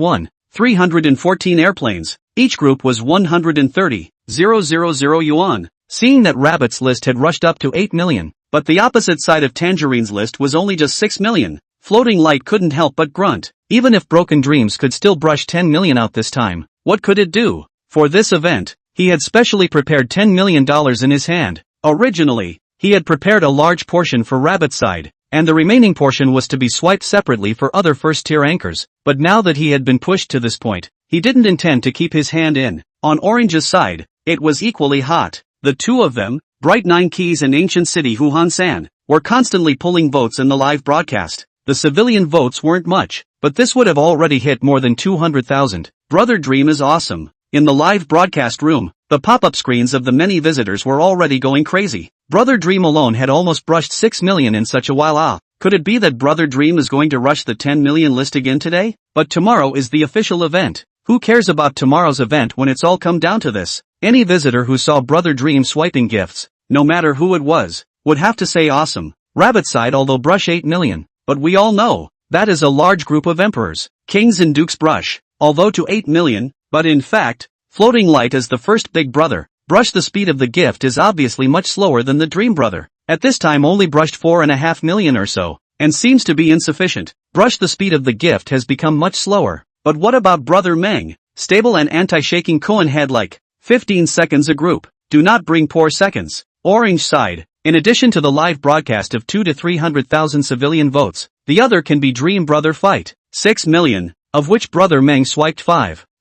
314 airplanes. Each group was 130,000 yuan. Seeing that Rabbit's list had rushed up to 8 million, but the opposite side of Tangerine's list was only just 6 million, Floating Light couldn't help but grunt. Even if Broken Dreams could still brush 10 million out this time, what could it do? For this event, he had specially prepared $10 million in his hand. Originally, he had prepared a large portion for Rabbit's side, and the remaining portion was to be swiped separately for other first-tier anchors, but now that he had been pushed to this point, he didn't intend to keep his hand in. On Orange's side, it was equally hot. The two of them, Bright Nine Keys and Ancient City Huhan-san, were constantly pulling votes in the live broadcast. The civilian votes weren't much, but this would have already hit more than 200,000. Brother Dream is awesome. In the live broadcast room, the pop-up screens of the many visitors were already going crazy. Brother Dream alone had almost brushed 6 million in such a while. Could it be that Brother Dream is going to rush the 10 million list again today? But tomorrow is the official event. Who cares about tomorrow's event when it's all come down to this? Any visitor who saw Brother Dream swiping gifts, no matter who it was, would have to say awesome. Rabbit's side although brush 8 million, but we all know, that is a large group of emperors, kings and dukes brush, although to 8 million, but in fact, Floating Light as the first big brother, brush the speed of the gift is obviously much slower than the Dream brother. At this time only brushed 4.5 million or so, and seems to be insufficient. Brush the speed of the gift has become much slower. But what about Brother Meng? Stable and anti-shaking Cohen had like 15 seconds a group. Do not bring poor seconds. Orange side, in addition to the live broadcast of 2 to 300,000 civilian votes, the other can be Dream Brother Fight. 6 million, of which Brother Meng swiped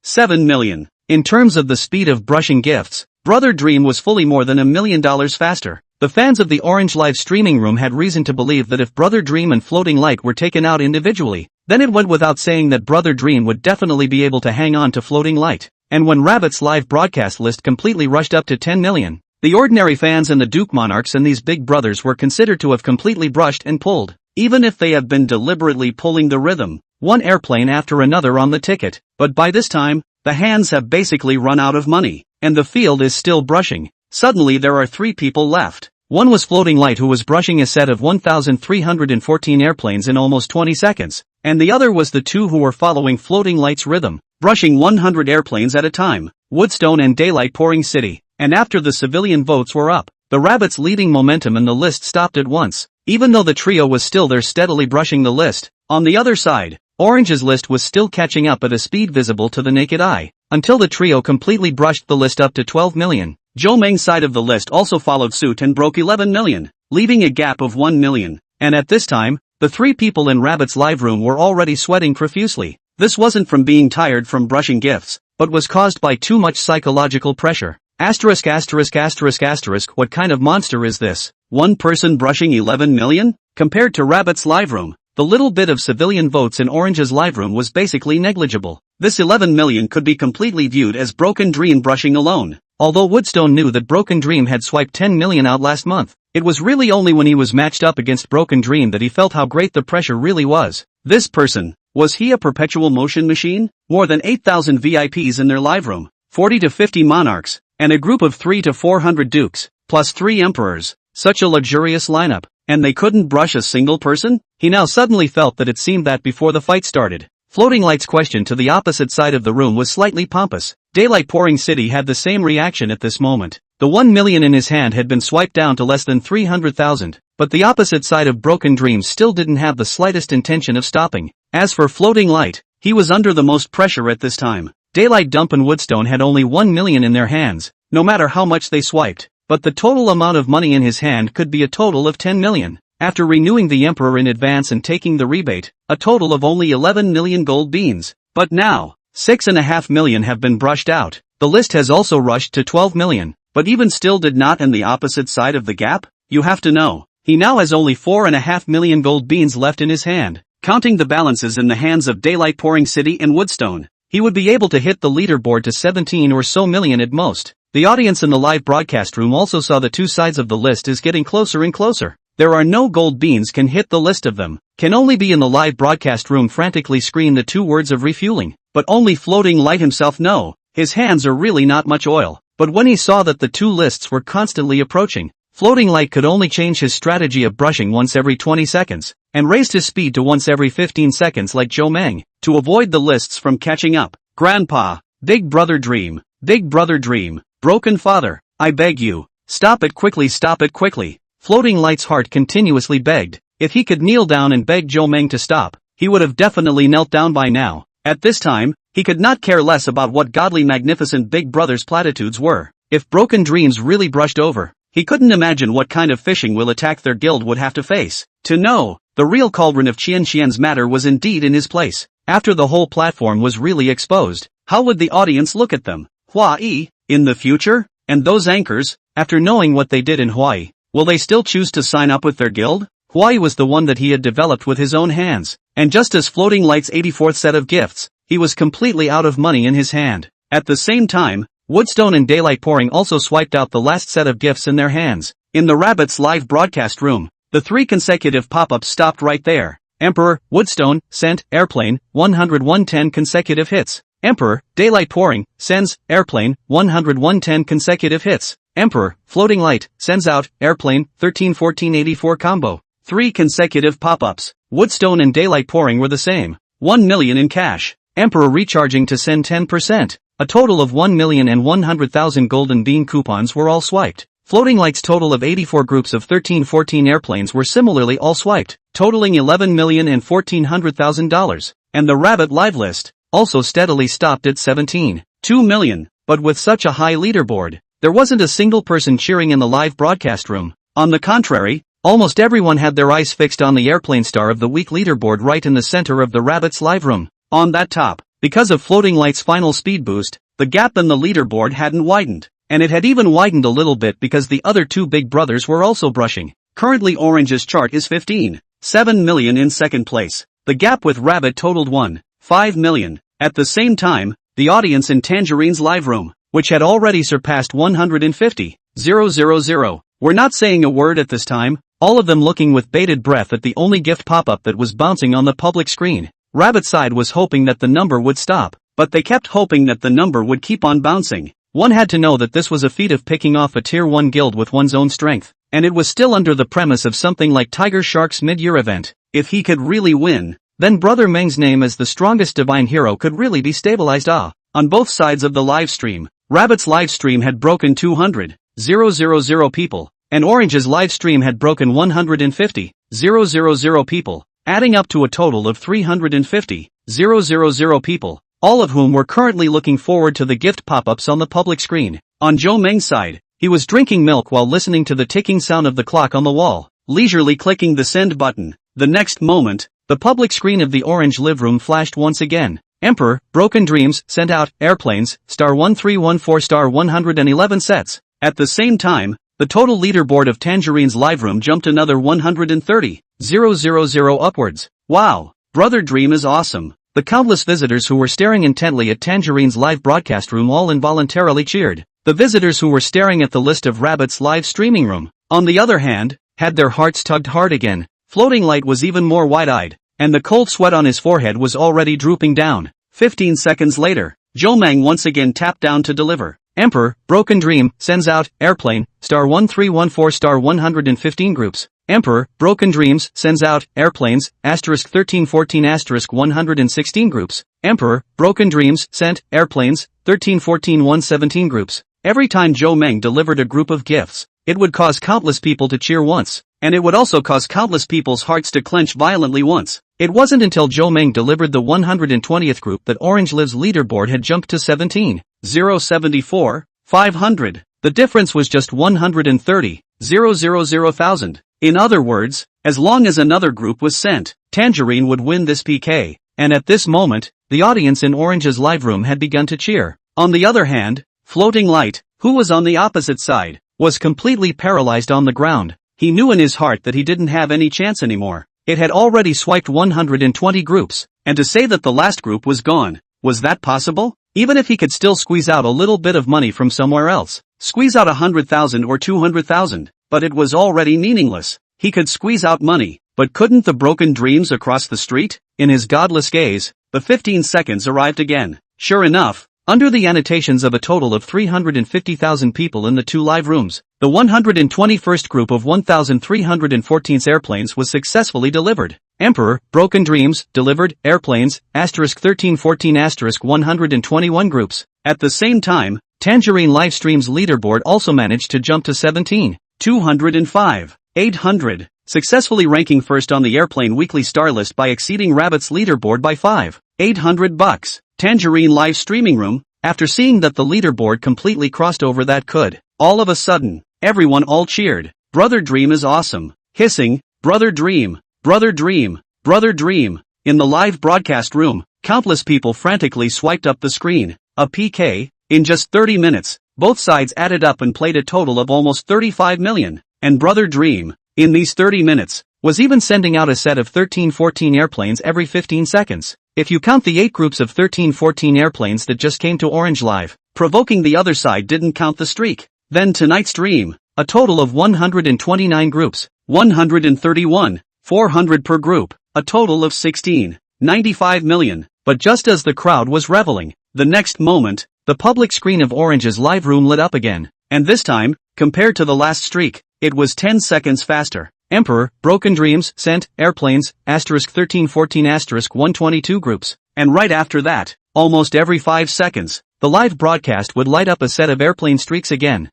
7 million. In terms of the speed of brushing gifts, Brother Dream was fully more than $1 million faster. The fans of the Orange live streaming room had reason to believe that if Brother Dream and Floating Light were taken out individually, then it went without saying that Brother Dream would definitely be able to hang on to Floating Light. And when Rabbit's live broadcast list completely rushed up to 10 million, the ordinary fans and the Duke Monarchs and these big brothers were considered to have completely brushed and pulled, even if they have been deliberately pulling the rhythm, one airplane after another on the ticket. But by this time, the hands have basically run out of money, and the field is still brushing. Suddenly there are 3 people left. One was Floating Light who was brushing a set of 1,314 airplanes in almost 20 seconds, and the other was the 2 who were following Floating Light's rhythm, brushing 100 airplanes at a time, Woodstone and Daylight Pouring City. And after the civilian votes were up, The rabbits' leading momentum and the list stopped at once, even though the trio was still there steadily brushing the list. On the other side, Orange's list was still catching up at a speed visible to the naked eye, until the trio completely brushed the list up to 12 million. Zhou Meng's side of the list also followed suit and broke 11 million, leaving a gap of 1 million. And at this time, the three people in Rabbit's live room were already sweating profusely. This wasn't from being tired from brushing gifts, but was caused by too much psychological pressure. Asterisk asterisk asterisk asterisk, what kind of monster is this? One person brushing 11 million? Compared to Rabbit's live room, the little bit of civilian votes in Orange's live room was basically negligible. This 11 million could be completely viewed as Broken Dream brushing alone. Although Woodstone knew that Broken Dream had swiped 10 million out last month, it was really only when he was matched up against Broken Dream that he felt how great the pressure really was. This person, was he a perpetual motion machine? More than 8,000 VIPs in their live room, 40 to 50 monarchs, and a group of 3 to 400 dukes, plus 3 emperors. Such a luxurious lineup. And they couldn't brush a single person? He now suddenly felt that it seemed that before the fight started. Floating Light's question to the opposite side of the room was slightly pompous. Daylight Pouring City had the same reaction at this moment. The 1 million in his hand had been swiped down to less than 300,000, but the opposite side of Broken Dreams still didn't have the slightest intention of stopping. As for Floating Light, he was under the most pressure at this time. Daylight Dump and Woodstone had only 1 million in their hands, no matter how much they swiped. But the total amount of money in his hand could be a total of 10 million. After renewing the Emperor in advance and taking the rebate, a total of only 11 million gold beans. But now, 6.5 million have been brushed out. The list has also rushed to 12 million, but even still did not in the opposite side of the gap? You have to know, he now has only 4.5 million gold beans left in his hand. Counting the balances in the hands of Daylight Pouring City and Woodstone, he would be able to hit the leaderboard to 17 or so million at most. The audience in the live broadcast room also saw the two sides of the list is getting closer and closer. There are no gold beans can hit the list of them. Can only be in the live broadcast room frantically scream the two words of refueling. But only Floating Light himself know. His hands are really not much oil. But when he saw that the two lists were constantly approaching, Floating Light could only change his strategy of brushing once every 20 seconds, and raised his speed to once every 15 seconds like Zhou Meng, to avoid the lists from catching up. Grandpa, Big Brother Dream, Big Brother Dream. Broken Father, I beg you, stop it quickly, stop it quickly. Floating Light's heart continuously begged. If he could kneel down and beg Zhou Meng to stop, he would have definitely knelt down by now. At this time, he could not care less about what godly magnificent Big Brother's platitudes were. If Broken Dreams really brushed over, he couldn't imagine what kind of fishing will attack their guild would have to face. To know, the real cauldron of Qian Qian's matter was indeed in his place. After the whole platform was really exposed, how would the audience look at them? Hawaii, in the future? And those anchors, after knowing what they did in Hawaii, will they still choose to sign up with their guild? Hawaii was the one that he had developed with his own hands, and just as Floating Light's 84th set of gifts, he was completely out of money in his hand. At the same time, Woodstone and Daylight Pouring also swiped out the last set of gifts in their hands. In the Rabbit's live broadcast room, the 3 consecutive pop-ups stopped right there. Emperor, Woodstone, sent, airplane, 110 consecutive hits. Emperor, Daylight Pouring, sends, airplane, 110 consecutive hits. Emperor, Floating Light, sends out, airplane, 13-14-84 combo. 3 consecutive pop-ups. Woodstone and Daylight Pouring were the same. 1 million in cash. Emperor recharging to send 10%. A total of 1,100,000 golden bean coupons were all swiped. Floating Light's total of 84 groups of 13-14 airplanes were similarly all swiped, totaling $11,114,000. And the Rabbit live list also steadily stopped at 17.2 million. But with such a high leaderboard, there wasn't a single person cheering in the live broadcast room. On the contrary, almost everyone had their eyes fixed on the airplane star of the week leaderboard right in the center of the Rabbit's live room. On that top, because of Floating Light's final speed boost, the gap in the leaderboard hadn't widened. And it had even widened a little bit because the other 2 big brothers were also brushing. Currently Orange's chart is 15.7 million in second place. The gap with Rabbit totaled 1.5 million. At the same time, the audience in Tangerine's live room, which had already surpassed 150,000, were not saying a word at this time, all of them looking with bated breath at the only gift pop-up that was bouncing on the public screen. Rabbit's side was hoping that the number would stop, but they kept hoping that the number would keep on bouncing. One had to know that this was a feat of picking off a tier 1 guild with one's own strength, and it was still under the premise of something like Tiger Shark's mid-year event. If he could really win, then Brother Meng's name as the strongest divine hero could really be stabilized. On both sides of the live stream, Rabbit's live stream had broken 200,000 people, and Orange's live stream had broken 150,000 people, adding up to a total of 350,000 people, all of whom were currently looking forward to the gift pop-ups on the public screen. On Zhou Meng's side, he was drinking milk while listening to the ticking sound of the clock on the wall, leisurely clicking the send button. The next moment, the public screen of the Orange live room flashed once again. Emperor, Broken Dreams, sent out, airplanes, *1314 111 sets. At the same time, the total leaderboard of Tangerine's live room jumped another 130,000 upwards. Wow, Brother Dream is awesome. The countless visitors who were staring intently at Tangerine's live broadcast room all involuntarily cheered. The visitors who were staring at the list of Rabbit's live streaming room, on the other hand, had their hearts tugged hard again. Floating Light was even more wide-eyed, and the cold sweat on his forehead was already drooping down. 15 seconds later, Zhou Meng once again tapped down to deliver. Emperor, Broken Dream, sends out, airplane, *1314 115 groups. Emperor, Broken Dreams, sends out, airplanes, *1314 116 groups. Emperor, Broken Dreams, sent, airplanes, 1314 117 groups. Every time Zhou Meng delivered a group of gifts, it would cause countless people to cheer once, and it would also cause countless people's hearts to clench violently once. It wasn't until Zhou Meng delivered the 120th group that Orange Live's leaderboard had jumped to 17,074, 500. The difference was just 130,000. In other words, as long as another group was sent, Tangerine would win this PK. And at this moment, the audience in Orange's live room had begun to cheer. On the other hand, Floating Light, who was on the opposite side, was completely paralyzed on the ground. He knew in his heart that he didn't have any chance anymore. It had already swiped 120 groups, and to say that the last group was gone, was that possible? Even if he could still squeeze out a little bit of money from somewhere else, squeeze out 100,000 or 200,000, but it was already meaningless. He could squeeze out money, but couldn't the Broken Dreams across the street? In his godless gaze, the 15 seconds arrived again. Sure enough, under the annotations of a total of 350,000 people in the two live rooms, the 121st group of 1,314 airplanes was successfully delivered. Emperor, Broken Dreams, delivered, airplanes, *1314 121 groups. At the same time, Tangerine Livestream's leaderboard also managed to jump to 17,205, 800, successfully ranking first on the Airplane Weekly Star List by exceeding Rabbit's leaderboard by $5,800. Tangerine live streaming room, after seeing that the leaderboard completely crossed over that could, all of a sudden, everyone all cheered. Brother Dream is awesome. Hissing, Brother Dream, Brother Dream, Brother Dream. In the live broadcast room, countless people frantically swiped up the screen. A PK, in just 30 minutes, both sides added up and played a total of almost 35 million. And Brother Dream, in these 30 minutes, was even sending out a set of 1314 airplanes every 15 seconds. If you count the 8 groups of 1314 airplanes that just came to Orange Live, provoking the other side didn't count the streak. Then tonight's stream, a total of 129 groups, 131, 400 per group, a total of 16.95 million. But just as the crowd was reveling, the next moment, the public screen of Orange's live room lit up again. And this time, compared to the last streak, it was 10 seconds faster. Emperor, Broken Dreams, sent, airplanes, *1314 122 groups. And right after that, almost every 5 seconds, the live broadcast would light up a set of airplane streaks again.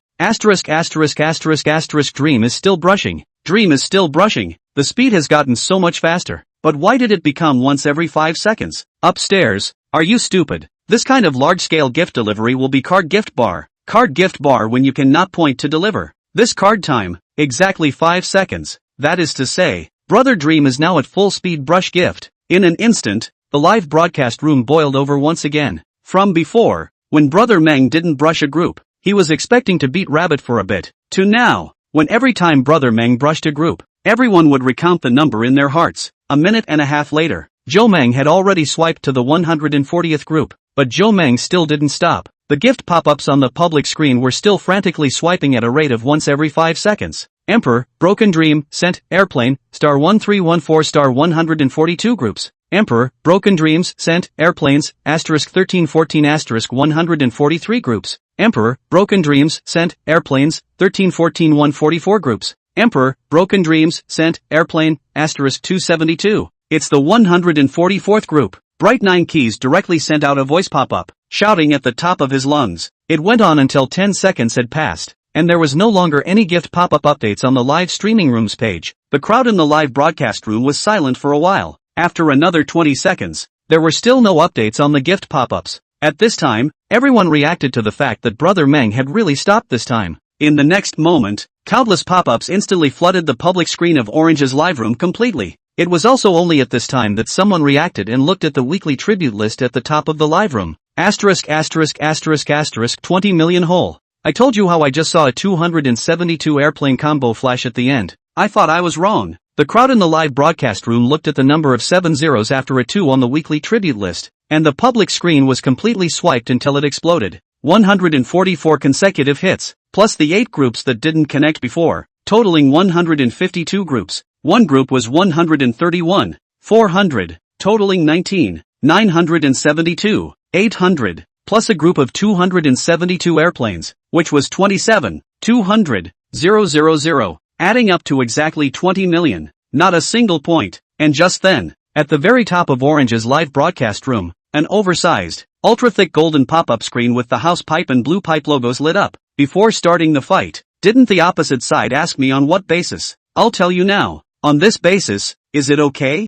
Dream is still brushing. Dream is still brushing. The speed has gotten so much faster. But why did it become once every 5 seconds? Upstairs, are you stupid? This kind of large-scale gift delivery will be card gift bar. Card gift bar when you cannot point to deliver. This card time, exactly 5 seconds. That is to say, Brother Dream is now at full speed brush gift. In an instant, the live broadcast room boiled over once again. From before, when Brother Meng didn't brush a group, he was expecting to beat Rabbit for a bit, to now, when every time Brother Meng brushed a group, everyone would recount the number in their hearts. A minute and a half later, Zhou Meng had already swiped to the 140th group, but Zhou Meng still didn't stop. The gift pop-ups on the public screen were still frantically swiping at a rate of once every 5 seconds. Emperor, Broken Dream, sent, airplane, *1314 142 groups. Emperor, Broken Dreams, sent, airplanes, *1314 143 groups. Emperor, Broken Dreams, sent, airplanes, 1314 144 groups. Emperor, Broken Dreams, sent, airplane, *272. It's the 144th group. Bright 9 Keys directly sent out a voice pop-up, shouting at the top of his lungs. It went on until 10 seconds had passed. and there was no longer any gift pop-up updates on the live streaming rooms page. The crowd in the live broadcast room was silent for a while. After another 20 seconds, there were still no updates on the gift pop-ups. At this time, everyone reacted to the fact that Brother Meng had really stopped this time. In the next moment, countless pop-ups instantly flooded the public screen of Orange's live room completely. It was also only at this time that someone reacted and looked at the weekly tribute list at the top of the live room. Asterisk asterisk asterisk asterisk 20 million whole. I told you how I just saw a 272 airplane combo flash at the end. I thought I was wrong. The crowd in the live broadcast room looked at the number of 7 zeros after a 2 on the weekly tribute list, and the public screen was completely swiped until it exploded. 144 consecutive hits, plus the 8 groups that didn't connect before, totaling 152 groups. One group was 131, 400, totaling 19, 972, 800, plus a group of 272 airplanes, which was 27, 200, 000, adding up to exactly 20 million, not a single point. And just then, at the very top of Orange's live broadcast room, an oversized, ultra-thick golden pop-up screen with the house pipe and blue pipe logos lit up. Before starting the fight, didn't the opposite side ask me on what basis? I'll tell you now. On this basis, is it okay?